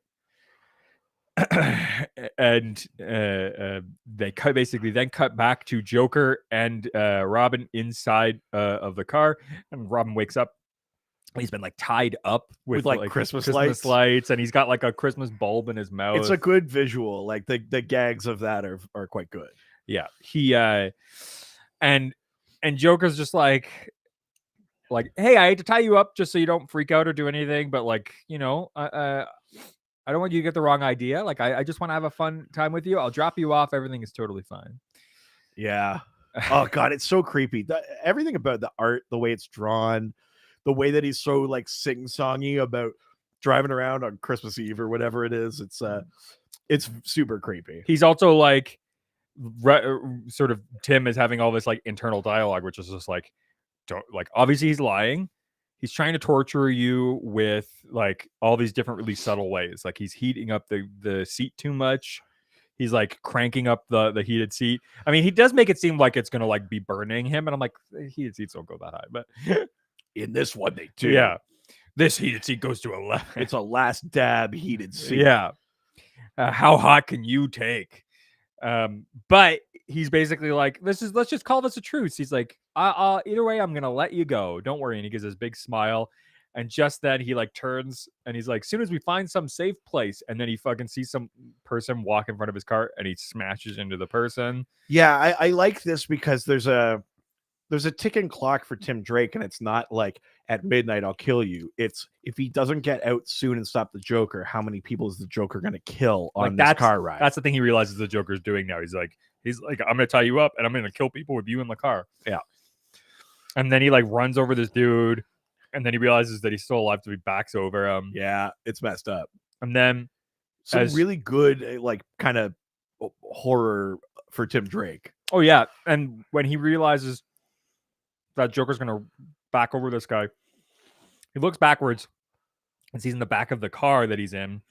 And they basically then cut back to Joker and Robin inside of the car, and Robin wakes up. He's been like tied up with like Christmas lights, and he's got like a Christmas bulb in his mouth. It's a good visual. Like the gags of that are quite good. Yeah. He and Joker's just like, hey, I hate to tie you up just so you don't freak out or do anything, but like, you know, I don't want you to get the wrong idea. Like, I just want to have a fun time with you. I'll drop you off. Everything is totally fine. Yeah. Oh God, it's so creepy. Everything about the art, the way it's drawn, the way that he's so like sing-songy about driving around on Christmas Eve or whatever it is. It's super creepy. He's also like sort of Tim is having all this like internal dialogue, which is just like, don't like, obviously he's lying. He's trying to torture you with like all these different really subtle ways. Like he's heating up the seat too much. He's like cranking up the heated seat. I mean, he does make it seem like it's gonna like be burning him, and I'm like, heated seats don't go that high, but in this one they do. Yeah, this heated seat goes to 11. It's a last dab heated seat. Yeah. How hot can you take? But he's basically like, let's just call this a truce. He's like, either way, I'm gonna let you go. Don't worry. And he gives this big smile. And just then he like turns and he's like, soon as we find some safe place, and then he fucking sees some person walk in front of his car and he smashes into the person. Yeah, I like this because there's a ticking clock for Tim Drake, and it's not like at midnight I'll kill you. It's if he doesn't get out soon and stop the Joker, how many people is the Joker gonna kill on this car ride? That's the thing he realizes the Joker's doing now. He's like, I'm gonna tie you up and I'm gonna kill people with you in the car. Yeah. And then he like runs over this dude, and then he realizes that he's still alive, so he backs over him. Yeah, it's messed up. And then some really good like kind of horror for Tim Drake. Oh yeah. And when he realizes that Joker's gonna back over this guy, he looks backwards and sees in the back of the car that he's in,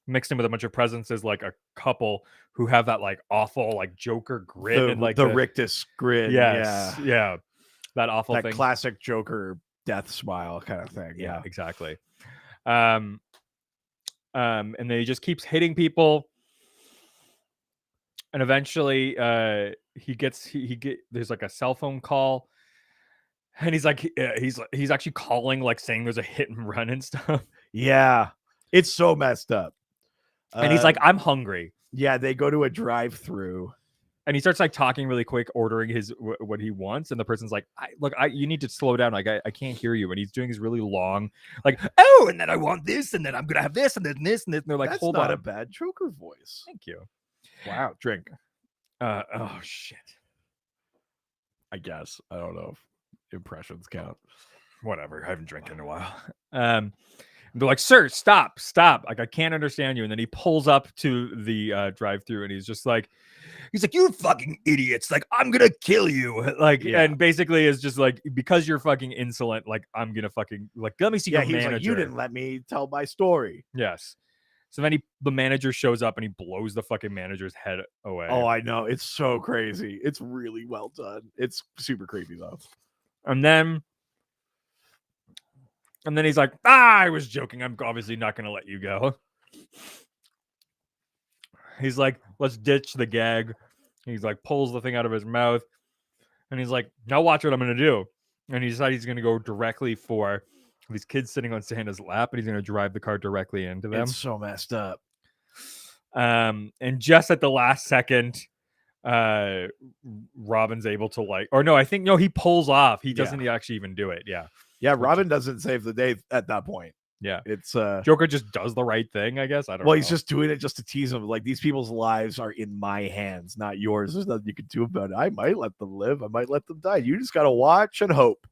mixed in with a bunch of presents, is like a couple who have that like awful like Joker grin and like the rictus grin. Yes, yeah, that awful that thing. Classic Joker death smile kind of thing. Yeah, exactly. And then he just keeps hitting people, and eventually there's like a cell phone call. And he's like, he's actually calling, like saying there's a hit and run and stuff. Yeah, it's so messed up. And he's like, I'm hungry. Yeah, they go to a drive-through, and he starts like talking really quick, ordering what he wants. And the person's like, you need to slow down. Like, I can't hear you. And he's doing his really long, like, oh, and then I want this, and then I'm gonna have this, and then this, and this. And they're like, that's hold not on, a bad Joker voice. Thank you. Wow, drink. Oh shit. I guess I don't know if impressions count. Whatever. I haven't drank in a while. They're like, sir, stop. Like, I can't understand you. And then he pulls up to the drive-through, and he's like, you fucking idiots. Like, I'm going to kill you. Like, yeah. And basically is just like, because you're fucking insolent, like, I'm going to fucking, like, let me see your manager. Like, you didn't let me tell my story. Yes. So then the manager shows up and he blows the fucking manager's head away. Oh, I know. It's so crazy. It's really well done. It's super creepy, though. And then he's like, I was joking. I'm obviously not going to let you go. He's like, let's ditch the gag. He's like, pulls the thing out of his mouth. And he's like, now watch what I'm going to do. And he decides he's going to go directly for these kids sitting on Santa's lap, and he's going to drive the car directly into them. It's so messed up. And just at the last second, Robin's able to he pulls off. He doesn't actually even do it. Yeah, Robin doesn't save the day at that point. Yeah, it's Joker just does the right thing, I guess. I don't know. Well, he's just doing it just to tease him. Like, these people's lives are in my hands, not yours. There's nothing you can do about it. I might let them live. I might let them die. You just got to watch and hope.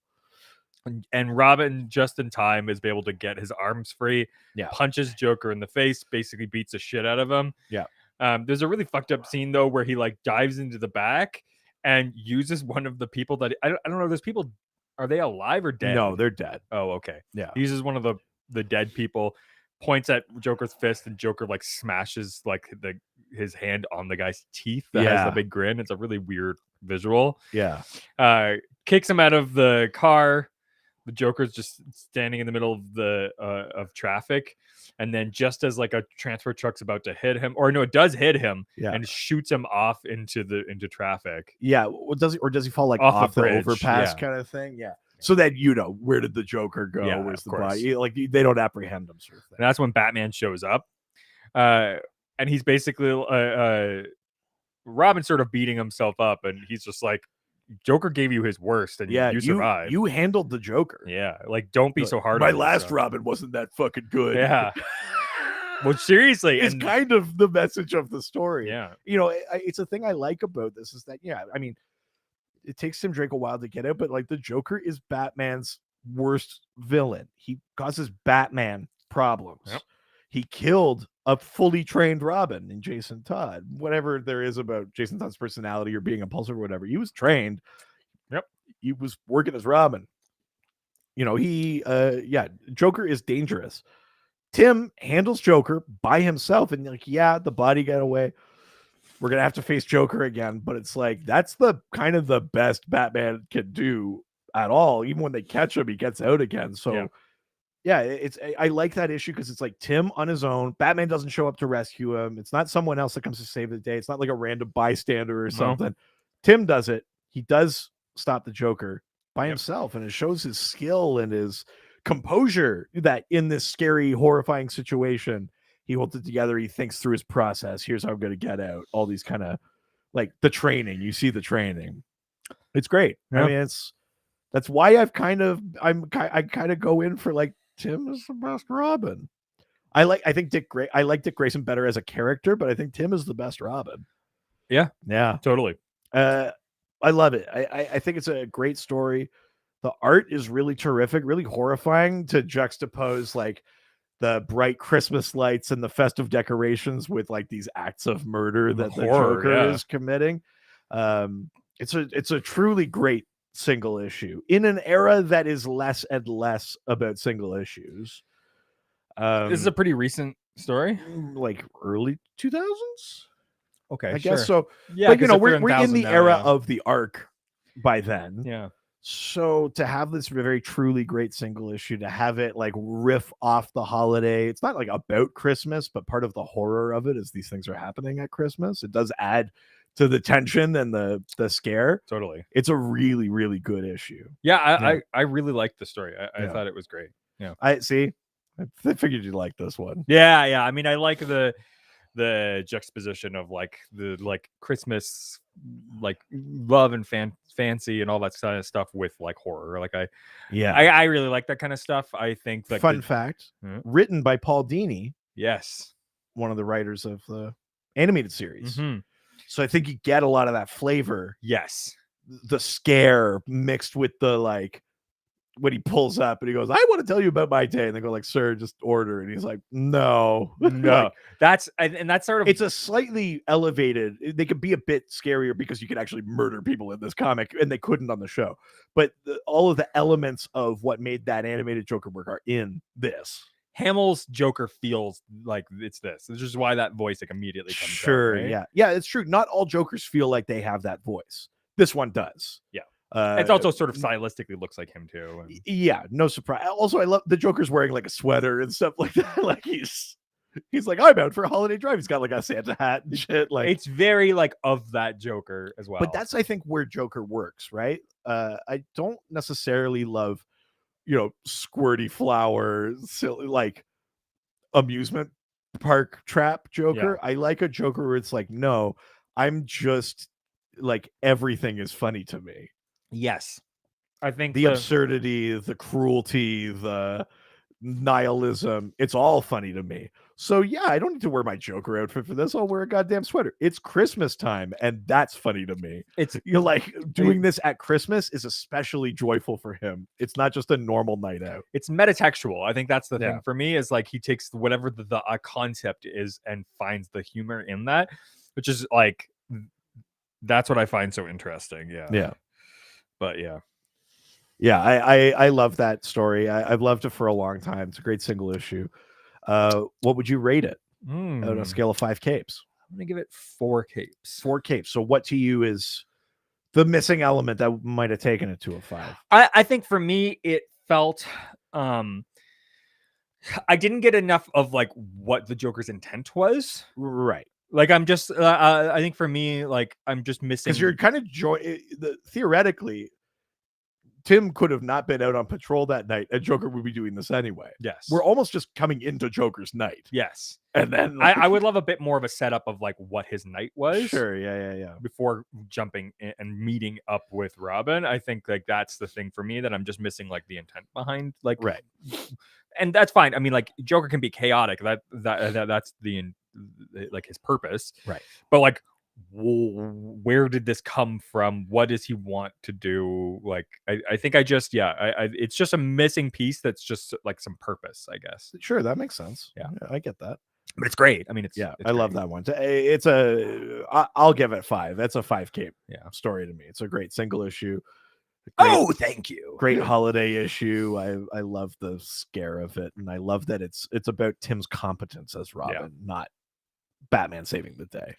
And Robin, just in time, is able to get his arms free. Yeah, punches Joker in the face, basically beats the shit out of him. Yeah. There's a really fucked up scene though where he like dives into the back and uses one of the people that I don't know. Those people, are they alive or dead? No, they're dead. Oh, okay. Yeah. He uses one of the dead people, points at Joker's fist, and Joker like smashes like the his hand on the guy's teeth that has the Yeah. big grin. It's a really weird visual. Yeah. Kicks him out of the car. The Joker's just standing in the middle of the of traffic, and then just as like a transfer truck's about to hit him, or no, it does hit him, Yeah. and shoots him off into traffic. Yeah. Does he fall like Off off the the bridge, overpass yeah. kind of thing? Yeah. So that where did the Joker go? Yeah, Where's of the course. body? Like they don't apprehend him, sort of thing. And that's when Batman shows up, and he's basically Robin sort of beating himself up, and he's just like, Joker gave you his worst, and Yeah, you survived. You handled the Joker. Yeah, like don't be Like, so hard. My on last yourself. Robin wasn't that fucking good. Yeah. Well, seriously, It's and kind of the message of the story. yeah, It's a thing I like about this is that, I mean, it takes Tim Drake a while to get out, but like the Joker is Batman's worst villain. He causes Batman problems. Yep. He killed a fully trained Robin in Jason Todd. Whatever there is about Jason Todd's personality or being impulsive or whatever, he was trained. Yep. He was working as Robin. Joker is dangerous. Tim handles Joker by himself, and the body got away. We're gonna have to face Joker again, but it's like that's the kind of the best Batman can do at all. Even when they catch him, he gets out again. So I like that issue because it's like Tim on his own. Batman doesn't show up to rescue him. It's not someone else that comes to save the day. It's not like a random bystander or something. Tim does it. He does stop the Joker by himself, and it shows his skill and his composure that in this scary, horrifying situation, he holds it together. He thinks through his process. Here's how I'm going to get out. All these kind of like the training. You see the training. It's great. Yeah. I mean, that's why I kind of go in for like Tim is the best Robin. I like Dick Grayson better as a character, but I think Tim is the best Robin. Yeah, totally. I love it. I think it's a great story. The art is really terrific, really horrifying to juxtapose like the bright Christmas lights and the festive decorations with like these acts of murder that the Joker is committing. It's a truly great single issue in an era that is less and less about single issues. This is a pretty recent story, like early 2000s. Okay, I guess so. Yeah, but 'cause if we're in in 1000 the now, era yeah. of the arc by then. Yeah. So to have this very truly great single issue, to have it like riff off the holiday, it's not like about Christmas, but part of the horror of it is these things are happening at Christmas. It does add to the tension and the scare. Totally. It's a really, really good issue. Yeah, I really liked the story. I thought it was great. Yeah. I figured you'd like this one. Yeah. I mean, I like the juxtaposition of like the Christmas, like love and fancy and all that kind of stuff with like horror. Like I really like that kind of stuff. I think like Fun fact, written by Paul Dini. Yes. One of the writers of the animated series. Mhm. So I think you get a lot of that flavor. Yes. The scare mixed with the like when he pulls up and he goes, I want to tell you about my day. And they go like, sir, just order. And he's like, no. No. Like, that's sort of it's a slightly elevated. They could be a bit scarier because you could actually murder people in this comic, and they couldn't on the show. But all of the elements of what made that animated Joker work are in this. Hamill's Joker feels like it's this. This is why that voice like immediately comes out, right? Yeah, it's true. Not all Jokers feel like they have that voice. This one does. Yeah. It's also sort of stylistically looks like him too. And... Yeah, no surprise. Also, I love the Joker's wearing like a sweater and stuff like that. Like he's like, I'm out for a holiday drive. He's got like a Santa hat and shit. Like it's very like of that Joker as well. But that's I think where Joker works, right? I don't necessarily love, squirty flower, silly, like amusement park trap Joker. I like a Joker where it's like, no, I'm just like everything is funny to me. Yes. I think the absurdity, the cruelty, the nihilism, it's all funny to me. So yeah, I don't need to wear my Joker outfit for this. I'll wear a goddamn sweater. It's Christmas time, and that's funny to me. You're like doing this at Christmas is especially joyful for him. It's not just a normal night out. It's metatextual. I think that's the thing for me is like he takes whatever the concept is and finds the humor in that, which is like that's what I find so interesting. Yeah. But yeah. Yeah, I love that story. I've loved it for a long time. It's a great single issue. What would you rate it on a scale of 5 capes? I'm gonna give it 4 capes. 4 capes. So what to you is the missing element that might have taken it to a 5? I think for me it felt I didn't get enough of like what the Joker's intent was. Right. Like I'm just I think for me like I'm just missing Because you're kind of theoretically, Tim could have not been out on patrol that night, and Joker would be doing this anyway. Yes. We're almost just coming into Joker's night. Yes. And then I would love a bit more of a setup of like what his night was. Sure, yeah. Before jumping in and meeting up with Robin. I think like that's the thing for me that I'm just missing like the intent behind like right. And that's fine. I mean, like Joker can be chaotic. That's the like his purpose. Right. But like where did this come from? What does he want to do? Like I think I just it's just a missing piece that's just like some purpose, I guess. Sure, that makes sense. Yeah, I get that. But it's great. I mean, it's I love that one. I'll give it 5. That's a 5 cape story to me. It's a great single issue. Thank you. Great holiday issue. I love the scare of it, and I love that it's about Tim's competence as Robin, not Batman saving the day.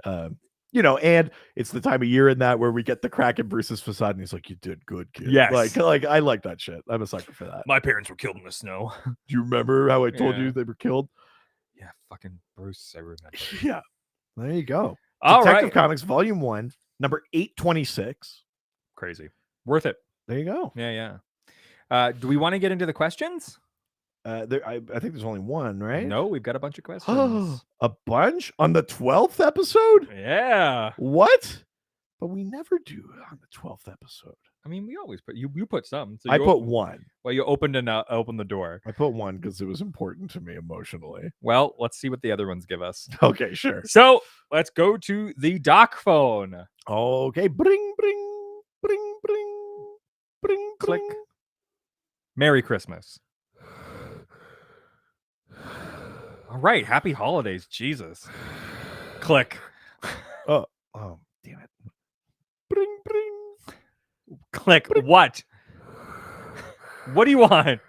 And it's the time of year in that where we get the crack in Bruce's facade, and he's like, "You did good, kid." Yes. Like I like that shit. I'm a sucker for that. My parents were killed in the snow. Do you remember how I told you they were killed? Yeah, fucking Bruce. I remember. Yeah, there you go. All Detective right. Comics Volume 1, number 826. Crazy. Worth it. There you go. Yeah. Do we want to get into the questions? I think there's only one, right? No, we've got a bunch of questions. A bunch on the 12th episode? Yeah. What? But we never do it on the 12th episode. I mean, we always put you put some. So I you put one. Well, you opened the door. I put one because it was important to me emotionally. Well, let's see what the other ones give us. Okay, sure. So let's go to the doc phone. Okay, bring, bring, bring, bring, bring, click. bring. Merry Christmas. All right, happy holidays, Jesus. Click. Oh, damn it. Bring, bring. Click. What? What do you want?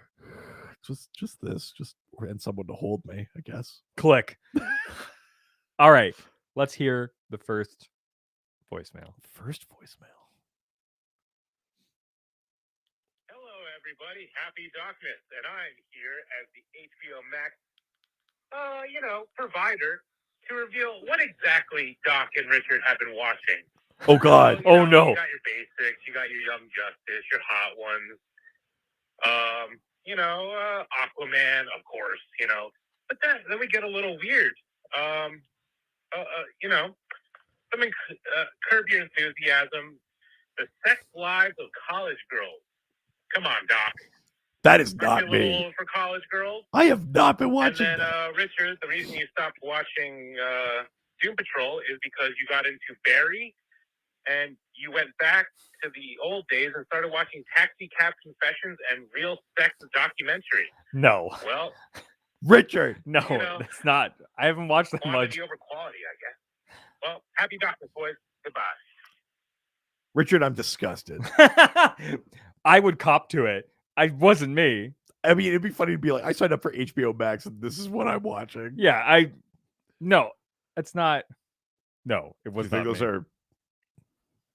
Just this. And someone to hold me, I guess. Click. All right, let's hear the first voicemail. Hello, everybody. Happy DocMas, and I'm here as the HBO Max, provider to reveal what exactly Doc and Richard have been watching. Oh, God. Oh, no. You got your basics, you got your Young Justice, your hot ones. Aquaman, of course, But then we get a little weird. Curb Your Enthusiasm, the sex lives of college girls. Come on, Doc. That is Aren't not you a little me. old for college girls? I have not been watching And then, that. Richard, the reason you stopped watching Doom Patrol is because you got into Barry, and you went back to the old days and started watching Taxi Cab Confessions and Real Sex Documentary. No. Well, Richard. No, that's not. I haven't watched that much. quantity over quality, I guess. Well, happy DocMas, boys. Goodbye. Richard, I'm disgusted. I would cop to it. I wasn't me. I mean, it'd be funny to be like, I signed up for HBO Max and this is what I'm watching. Yeah, no, it's not. No, it was Do you think not those me. are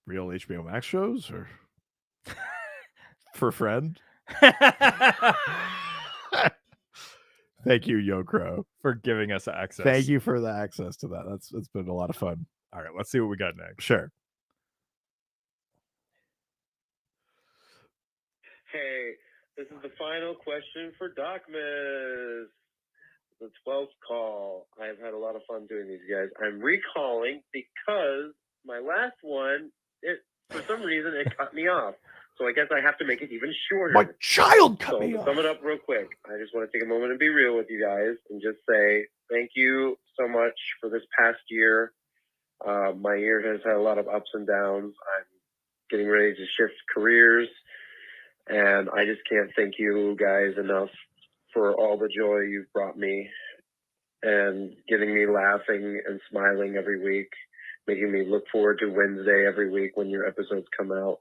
real HBO Max shows or for friend? Thank you, Yo Crow, for giving us access. Thank you for the access to that. It's been a lot of fun. All right, let's see what we got next. Sure. Hey, this is the final question for DocMas. The 12th call. I've had a lot of fun doing these, guys. I'm recalling because my last one, for some reason, it cut me off. So I guess I have to make it even shorter. My child cut So me to off. sum it up real quick, I just want to take a moment and be real with you guys and just say thank you so much for this past year. My year has had a lot of ups and downs. I'm getting ready to shift careers, and I just can't thank you guys enough for all the joy you've brought me and getting me laughing and smiling every week, making me look forward to Wednesday every week when your episodes come out.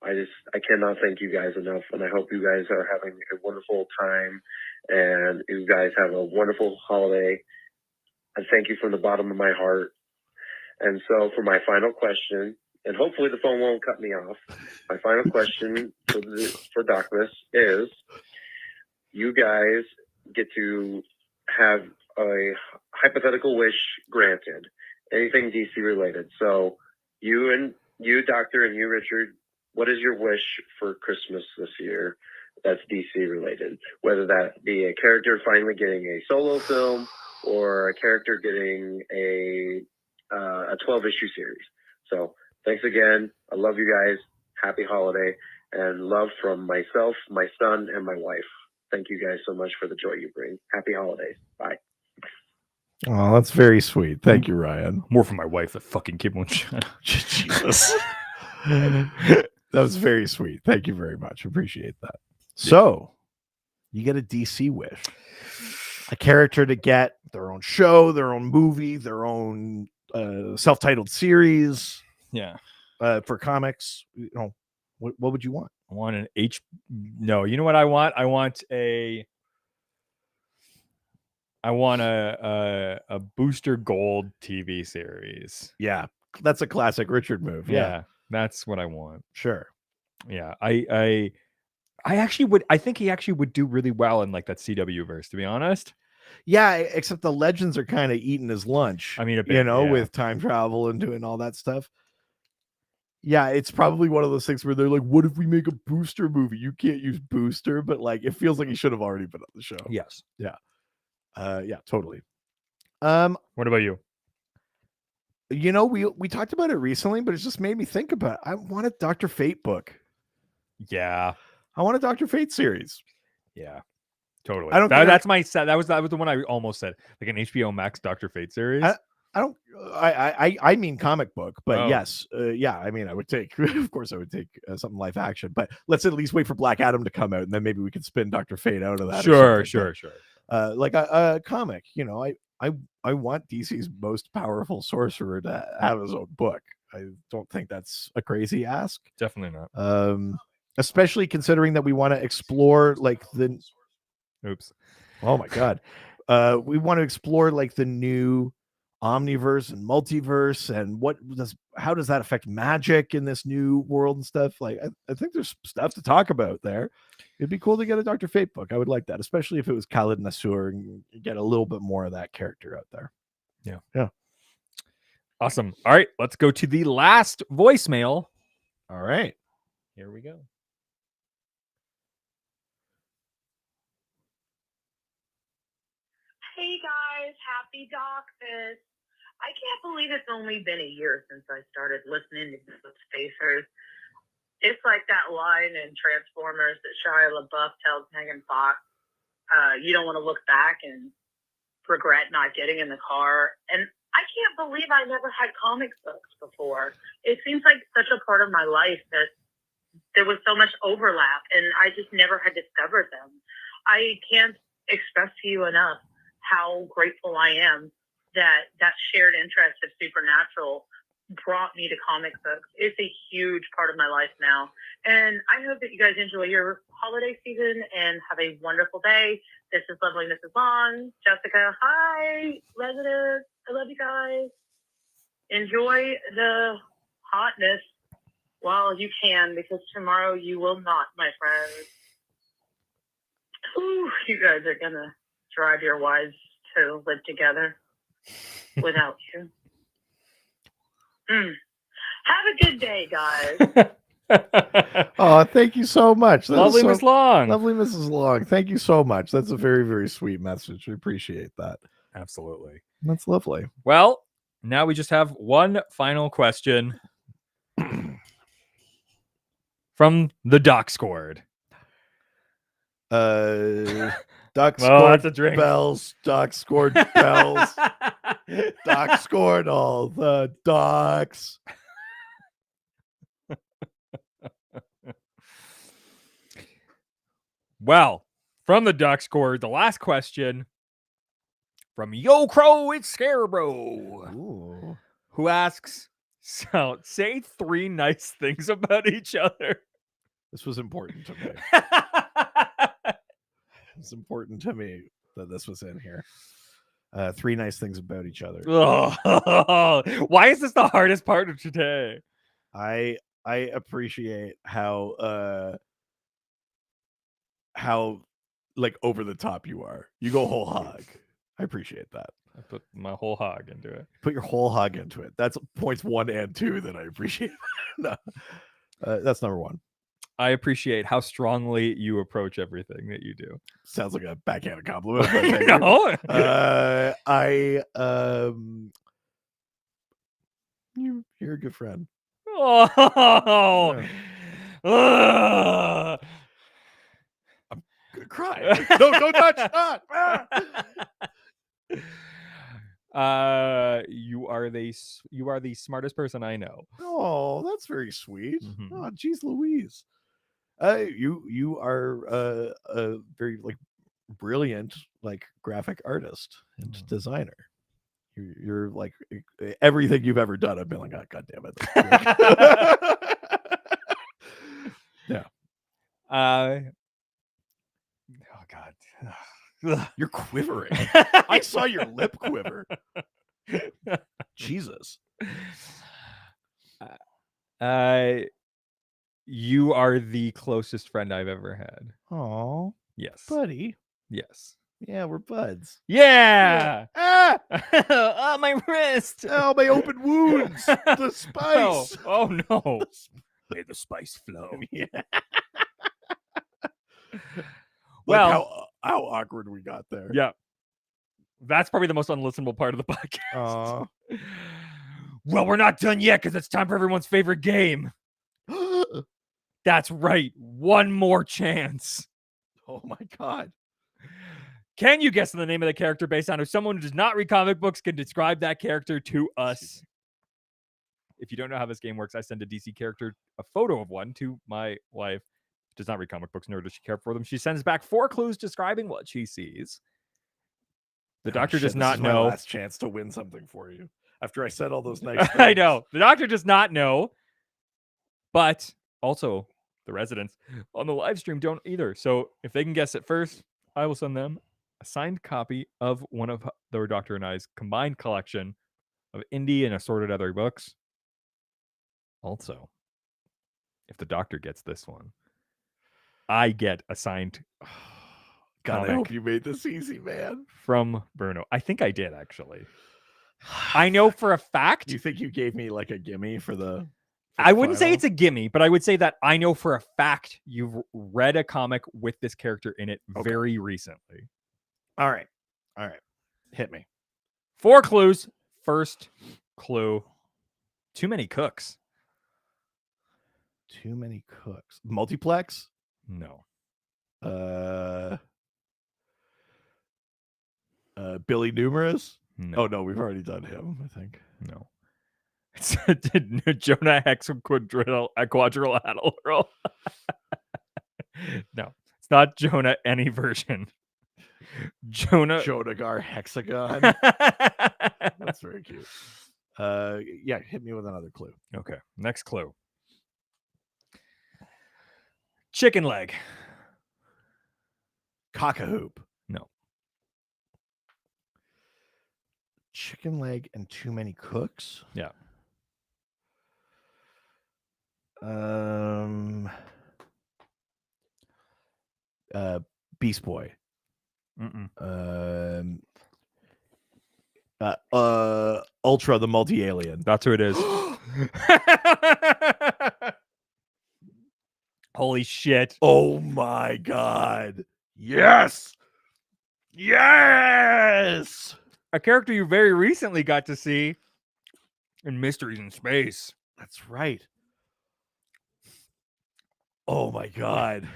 I cannot thank you guys enough, and I hope you guys are having a wonderful time, and you guys have a wonderful holiday. I thank you from the bottom of my heart. And so for my final question, and hopefully the phone won't cut me off, my final question for DocMas is, you guys get to have a hypothetical wish granted, anything DC related. So you, Doctor, and you, Richard, what is your wish for Christmas this year that's DC related? Whether that be a character finally getting a solo film or a character getting a 12-issue series. So thanks again. I love you guys. Happy holiday, and love from myself, my son, and my wife. Thank you guys so much for the joy you bring. Happy holidays. Bye. Oh, that's very sweet. Thank you, Ryan. More for my wife. That fucking kid won't shut up. Jesus. That was very sweet. Thank you very much. Appreciate that. So, you get a DC wish. A character to get their own show, their own movie, their own self-titled series. Yeah. For comics, you know, what would you want? I want an No, you know what I want? I want a Booster Gold TV series. Yeah, that's a classic Richard move. Yeah, that's what I want. Sure. Yeah, I actually would. I think he actually would do really well in like that CW verse, to be honest. Yeah, except the legends are kind of eating his lunch. I mean, a bit, you know, yeah. with time travel and doing all that stuff. Yeah, it's probably one of those things where they're like, what if we make a Booster movie? You can't use Booster, but like it feels like he should have already been on the show. Yes. Yeah. Yeah, totally. What about you? You know, we talked about it recently, but it just made me think about it. I want a Dr. Fate book. Yeah. I want a Dr. Fate series. Yeah. Totally. I don't that's my set. That was the one I almost said. Like an HBO Max Dr. Fate series. I mean comic book, but Oh. yes, yeah. I mean, I would take, of course, I would take something live action. But let's at least wait for Black Adam to come out, and then maybe we could spin Dr. Fate out of that. Sure. But, like a comic, you know, I want DC's most powerful sorcerer to have his own book. I don't think that's a crazy ask. Definitely not. Especially considering that we want to explore like the. Oops. Oh my God. We want to explore like the new omniverse and multiverse, and how does that affect magic in this new world and stuff. Like I think there's stuff to talk about there. It'd be cool to get a Dr. Fate book. I would like that, especially if it was Khaled Nassour and get a little bit more of that character out there. Yeah. Awesome. All right, let's go to the last voicemail. All right. Here we go. Hey guys, happy DocMas. I can't believe it's only been a year since I started listening to the Spacers. It's like that line in Transformers that Shia LaBeouf tells Megan Fox, you don't want to look back and regret not getting in the car. And I can't believe I never had comic books before. It seems like such a part of my life that there was so much overlap, and I just never had discovered them. I can't express to you enough how grateful I am that shared interest of Supernatural brought me to comic books. It's a huge part of my life now. And I hope that you guys enjoy your holiday season and have a wonderful day. This is Lovely Mrs. Long. Jessica, hi. Residents, I love you guys. Enjoy the hotness while you can, because tomorrow you will not, my friends. Ooh, you guys are going to drive your wives to live together without you. Have a good day, guys. Oh, thank you so much. Lovely Miss Long. Lovely Mrs. Long. Thank you so much. That's a very, very sweet message. We appreciate that. Absolutely. That's lovely. Well, now we just have one final question from the Doc Squad. Doc Well, scored that's a drink. bells. Doc scored bells. Doc scored all the docs. Well, from the Doc Squad, the last question from Yo Crow, it's Scarebro, who asks, so say 3 nice things about each other. This was important to me. It's important to me that this was in here. Three nice things about each other. Oh, why is this the hardest part of today? I appreciate how like over the top you are. You go whole hog. I appreciate that. I put my whole hog into it. Put your whole hog into it. That's points 1 and 2 that I appreciate. No. That's number 1. I appreciate how strongly you approach everything that you do. Sounds like a backhanded compliment. But thank you. No. You're a good friend. Oh. Yeah. I'm gonna cry. No, don't touch that. You are the smartest person I know. Oh, that's very sweet. Mhm. Oh, geez, Louise. You are a very like brilliant like graphic artist and designer. You're like everything you've ever done. I've been like, oh, God damn it. Yeah. Oh God. You're quivering. I saw your lip quiver. Jesus. You are the closest friend I've ever had. Oh, Yes. buddy. Yes. Yeah, we're buds. Yeah. Ah! Oh, my wrist. Oh, my open wounds. The spice. Oh no. May the spice flow. Yeah. Well, how awkward we got there. yeah. That's probably the most unlistenable part of the podcast. Aw. Well, we're not done yet because it's time for everyone's favorite game. That's right. One more chance. Oh my God. Can you guess the name of the character based on who someone who does not read comic books can describe that character to us? If you don't know how this game works, I send a DC character a photo of one to my wife. She does not read comic books, nor does she care for them. She sends back 4 clues describing what she sees. The doctor does not My know. last chance to win something for you. After I said all those nice things. I know. The doctor does not know. But also, the residents on the live stream don't either. So if they can guess it first, I will send them a signed copy of one of their Doctor and I's combined collection of indie and assorted other books. Also, if the doctor gets this one, I get a signed God, comic I hope you made this easy, man. from Bruno. I think I did, actually. I know for a fact. Do you think you gave me like a gimme for the... I wouldn't say it's a gimme, but I would say that I know for a fact you've read a comic with this character in it very recently. All right. Hit me. 4 clues. First clue. Too many cooks. Too many cooks. Multiplex? No. Billy Numerous? No. Oh, no, we've already done him, I think. No. It's Jonah Hex Quadrilateral. No, it's not Jonah any version. Jonagar Hexagon. That's very cute. Yeah, hit me with another clue. Okay, next clue. Chicken leg. Cock-a-hoop. No. Chicken leg and too many cooks? Yeah. Beast Boy. Mm-mm. Ultra the multi-alien. That's who it is. Holy shit. Oh my God. Yes. Yes. A character you very recently got to see in Mysteries in Space. That's right. Oh my God.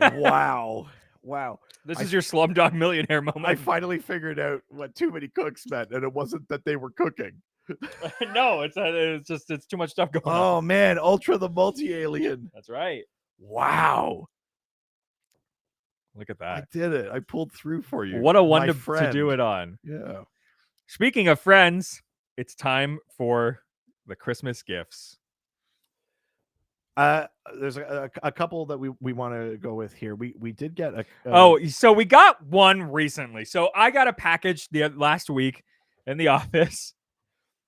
Wow. This is your Slumdog Millionaire moment. I finally figured out what too many cooks meant, and it wasn't that they were cooking. No, it's too much stuff going on. Oh man, Ultra the multi-alien. That's right. Wow. Look at I that. did it. I pulled through for you. What a one my to friend. do it on. Yeah. Speaking of friends, it's time for the Christmas gifts. There's a couple that we want to go with here. We did get a So we got one recently. So I got a package last week in the office,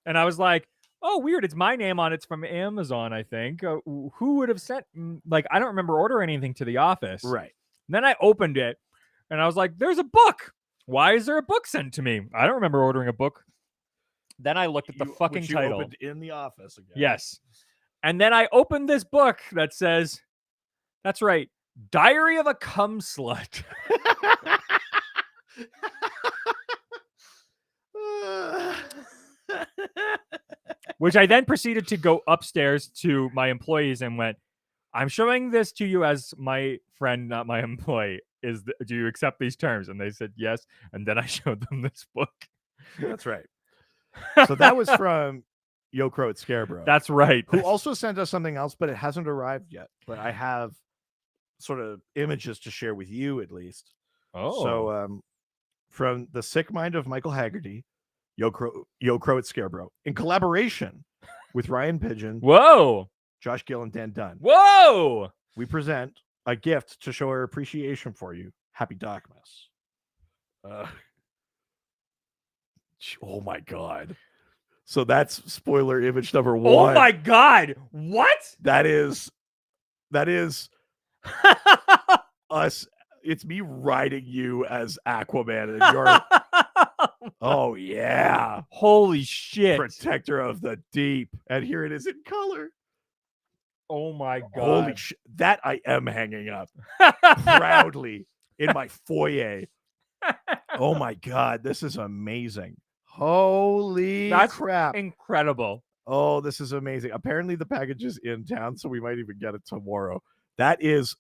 and I was like, "Oh, weird! It's my name on it. It's from Amazon, I think. Who would have sent? Like, I don't remember ordering anything to the office." right. And then I opened it, and I was like, "There's a book. Why is there a book sent to me? I don't remember ordering a book." Then I looked at the fucking Which you title. opened in the office again. Yes. And then I opened this book that says, that's right, Diary of a Cum Slut. Which I then proceeded to go upstairs to my employees and went, I'm showing this to you as my friend, not my employee. Do you accept these terms? And they said yes. And then I showed them this book. That's right. So that was from Yo Crow at Scarecrow. That's right. Who also sent us something else, but it hasn't arrived yet. But I have sort of images to share with you at least. Oh. So from the sick mind of Michael Haggerty, Yo Crow at Scarecrow, in collaboration with Ryan Pigeon, Whoa, Josh Gill, and Dan Dunn. Whoa, we present a gift to show our appreciation for you. Happy DocMas. Oh my God. So that's spoiler image number 1. Oh my God. What? That is us. It's me riding you as Aquaman and you're oh yeah. Holy shit. Protector of the deep. And here it is in color. Oh my God. Holy shit. That I am hanging up proudly in my foyer. Oh my God. This is amazing. Holy crap. Incredible. Oh, this is amazing. Apparently the package is in town, so we might even get it tomorrow. That is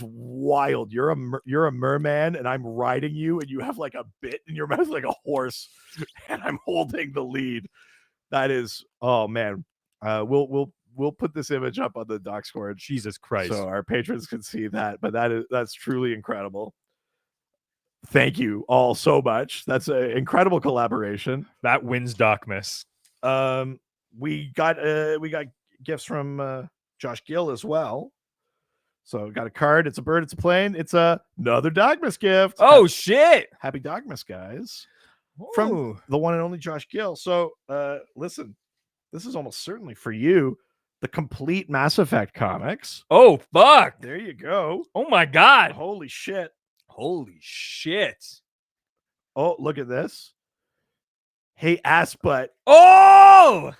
wild. You're a merman and I'm riding you and you have like a bit in your mouth like a horse and I'm holding the lead. That is, oh man. We'll put this image up on the Docscore. Jesus Christ. So our patrons can see that, but that's truly incredible. Thank you all so much. That's an incredible collaboration. That wins DocMas. We got gifts from Josh Gill as well. So got a card. It's a bird. It's a plane. It's another DocMas gift. Oh shit! Happy DocMas, guys. Ooh. From the one and only Josh Gill. So listen, this is almost certainly for you. The complete Mass Effect comics. Oh fuck! There you go. Oh my God! Holy shit! Holy shit! Oh, look at this. Hey, ass butt. Oh!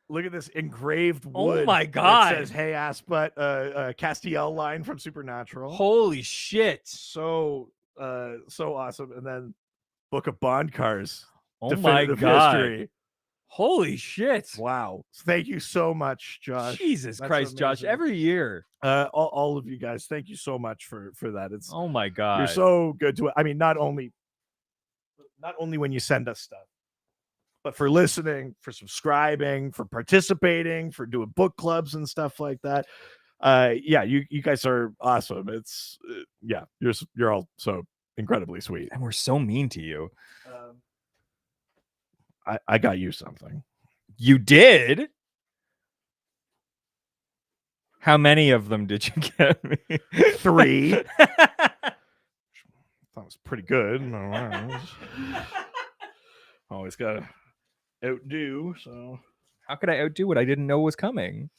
Look at this engraved wood. Oh my God! It says, "Hey, ass butt." Castiel line from Supernatural. Holy shit! So awesome. And then Book of Bond Cars. Oh my God! History. Holy shit! Wow. Thank you so much, Josh. Jesus That's Christ, amazing. Josh! Every year. All of you guys, thank you so much for that. It's oh my God. You're so good to it. I mean, not only when you send us stuff, but for listening, for subscribing, for participating, for doing book clubs and stuff like that. Yeah, you guys are awesome. It's yeah, you're all so incredibly sweet. And we're so mean to you. I got you something. You did? How many of them did you get me? 3. That was pretty good. Always gotta outdo. So how could I outdo what I didn't know was coming?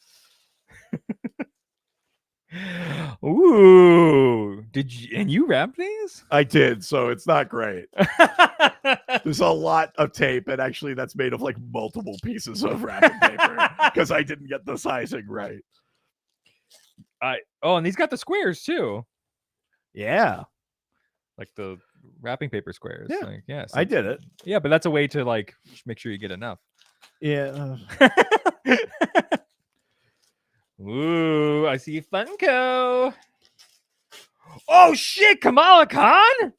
Ooh, did you? And you wrapped these? I did, so it's not great. There's a lot of tape, and actually, that's made of like multiple pieces of wrapping paper because I didn't get the sizing right. And these got the squares too. Yeah, like the wrapping paper squares. Yeah, like, yes, I did it. Yeah, but that's a way to like make sure you get enough. Yeah. Ooh, I see Funko. Oh shit, Kamala Khan.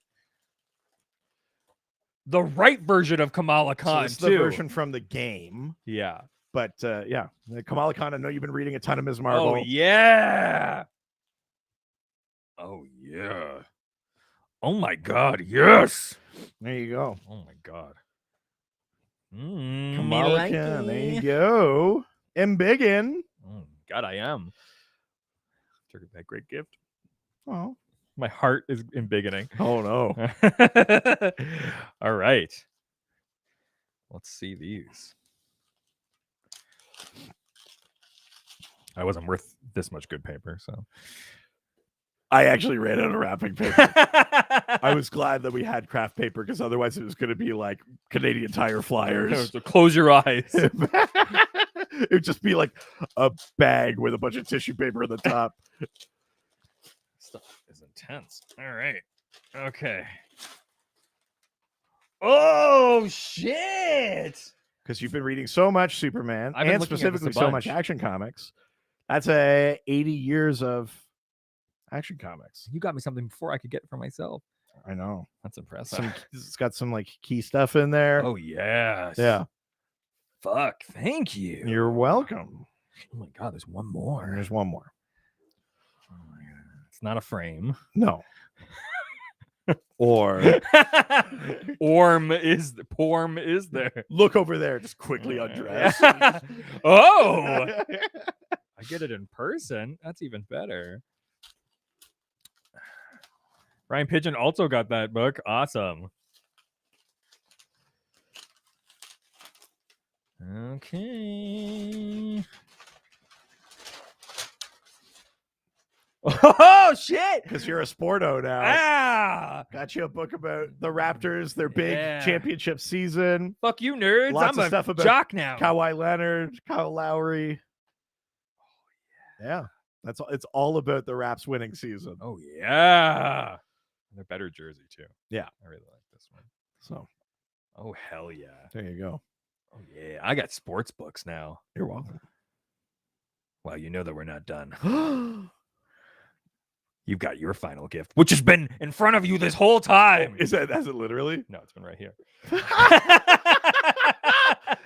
The right version of Kamala Khan, so the version from the game. Yeah. But yeah, Kamala Khan, I know you've been reading a ton of Ms. Marvel. Oh, yeah. Oh, yeah. Oh, my God. Yes. There you go. Oh, my God. Kamala Khan. There you go. Embiggen. Oh, God, I am. Took that great gift. Oh, My heart is embiggening. oh no. All right. Let's see these. I wasn't worth this much good paper, so. I actually ran out of wrapping paper. I was glad that we had craft paper because otherwise it was going to be like Canadian Tire flyers. So close your eyes. It would just be like a bag with a bunch of tissue paper on the top. Stuff is intense. All right. Okay. Oh shit! Because you've been reading so much Superman I've been and looking at this a specifically so much bunch. Action Comics. That's 80 years of Action Comics. You got me something before I could get it for myself. I know. That's impressive. It's got some like key stuff in there. Oh yes. Yeah. Fuck. Thank you. You're welcome. Oh my god, there's one And more. there's one more. It's not a frame. No. Or Porm is there. look over there, just quickly undress. Oh, I get it in person. That's even better. Ryan Pigeon also got that book. Awesome. Okay. Oh shit! Because you're a sporto now. Ah! Got you a book about the Raptors, their big Yeah. championship season. Fuck you, nerds! Lots I'm of a stuff about jock now. Kawhi Leonard, Kyle Lowry. Yeah. That's all. It's all about the Raps winning season. Oh yeah, and a better jersey too. Yeah. I really like this one. So Oh hell yeah! there you go. Oh yeah, I got sports books now. You're welcome. Well, you know that we're not done. You've got your final gift, which has been in front of you this whole time. Is it literally? No, it's been right here.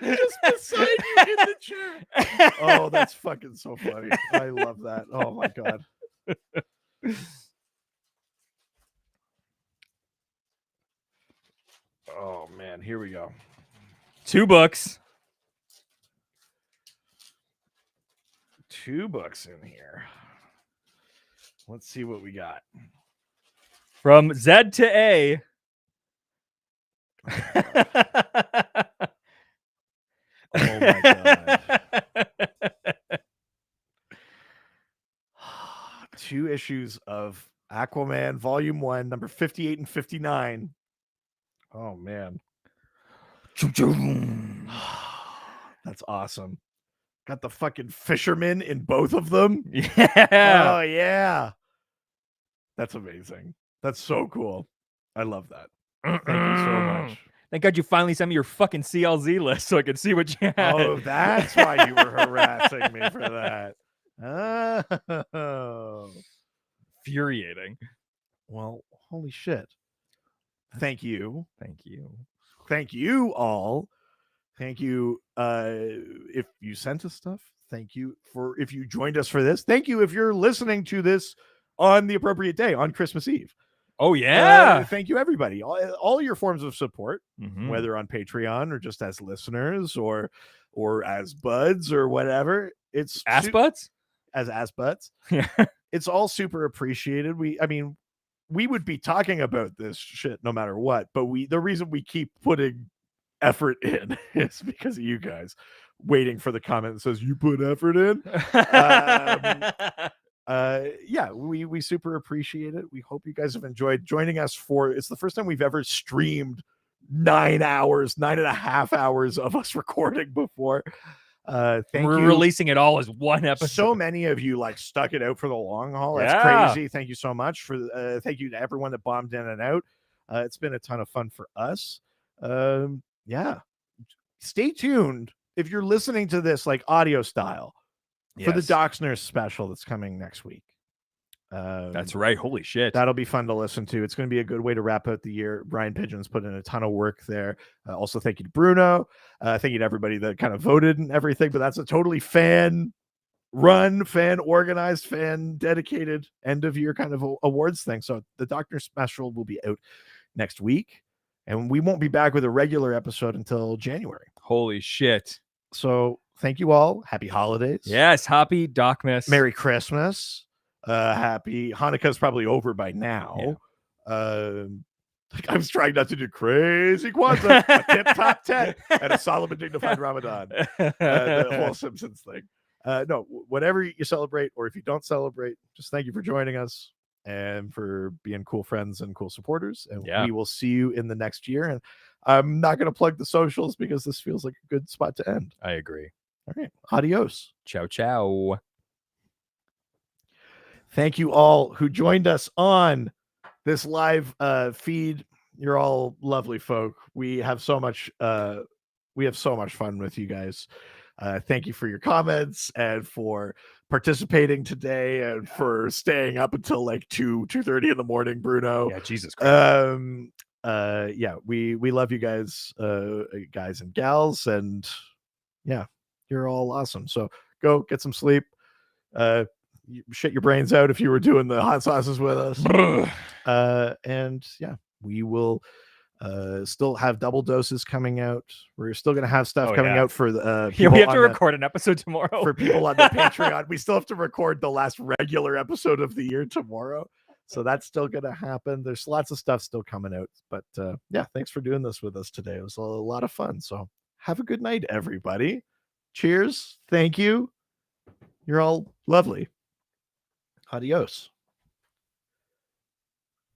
Just beside you in the chair. Oh, that's fucking so funny. I love that. Oh my god. Oh man, here we go. 2 books. 2 books in here. Let's see what we got. From Z to A. Oh my god. 2 issues of Aquaman Volume 1, number 58 and 59. Oh man. That's awesome. Got the fucking fisherman in both of them. Yeah. Oh yeah. That's amazing. That's so cool. I love that. Thank you so much. Thank God you finally sent me your fucking CLZ list so I could see what you had. Oh, that's why you were harassing me for that. Oh. Infuriating. Well, holy shit. Thank you. Thank you. Thank you all. Thank you if you sent us stuff. Thank you for if you joined us for this. Thank you if you're listening to this on the appropriate day, on Christmas Eve. Oh yeah. Thank you everybody. All your forms of support, Mhm. whether on Patreon or just as listeners or as buds or whatever. It's Ass butts? as buds. Yeah. It's all super appreciated. We would be talking about this shit no matter what, but the reason we keep putting effort in is because of you guys waiting for the comment that says you put effort in. Yeah, we super appreciate it. We hope you guys have enjoyed joining us it's the first time we've ever streamed 9.5 hours of us recording before. Thank We're you. releasing it all as one episode. So many of you like stuck it out for the long haul. That's Yeah. crazy. Thank you so much for thank you to everyone that bombed in and out. It's been a ton of fun for us. Yeah. Stay tuned if you're listening to this like audio style for the Yes. DocMas special that's coming next week. That's right. Holy shit. That'll be fun to listen to. It's going to be a good way to wrap out the year. Brian Pigeon's put in a ton of work there. Also, thank you to Bruno. Thank you to everybody that kind of voted and everything. But that's a totally fan organized, fan dedicated end of year kind of awards thing. So the DocMas special will be out next week, and we won't be back with a regular episode until January. Holy shit. So thank you all. Happy holidays. Yes, happy DocMas. Merry Christmas. Happy Hanukkah's probably over by now. I was trying not to do crazy Kwanzaa, a tip top 10, and a solemn and dignified Ramadan. The whole Simpsons thing. No, whatever you celebrate, or if you don't celebrate, just thank you for joining us and for being cool friends and cool supporters. And we will see you in the next year. And I'm not going to plug the socials because this feels like a good spot to end. I agree. All right. Adios. Ciao, ciao. Thank you all who joined us on this live feed. You're all lovely folk. We have so much fun with you guys. Thank you for your comments and for participating today and for staying up until like 2:30 in the morning, Bruno. Yeah, Jesus Christ. Yeah, we love you guys, guys and gals, and yeah, you're all awesome. So go get some sleep. Shit your brains out if you were doing the hot sauces with us. And yeah, we will still have double doses coming out. We're still going to have stuff coming out for the we have to record an episode tomorrow for people on the Patreon. We still have to record the last regular episode of the year tomorrow, so that's still going to happen. There's lots of stuff still coming out, but yeah, thanks for doing this with us today. It was a lot of fun. So have a good night, everybody. Cheers. Thank you. You're all lovely. Adios.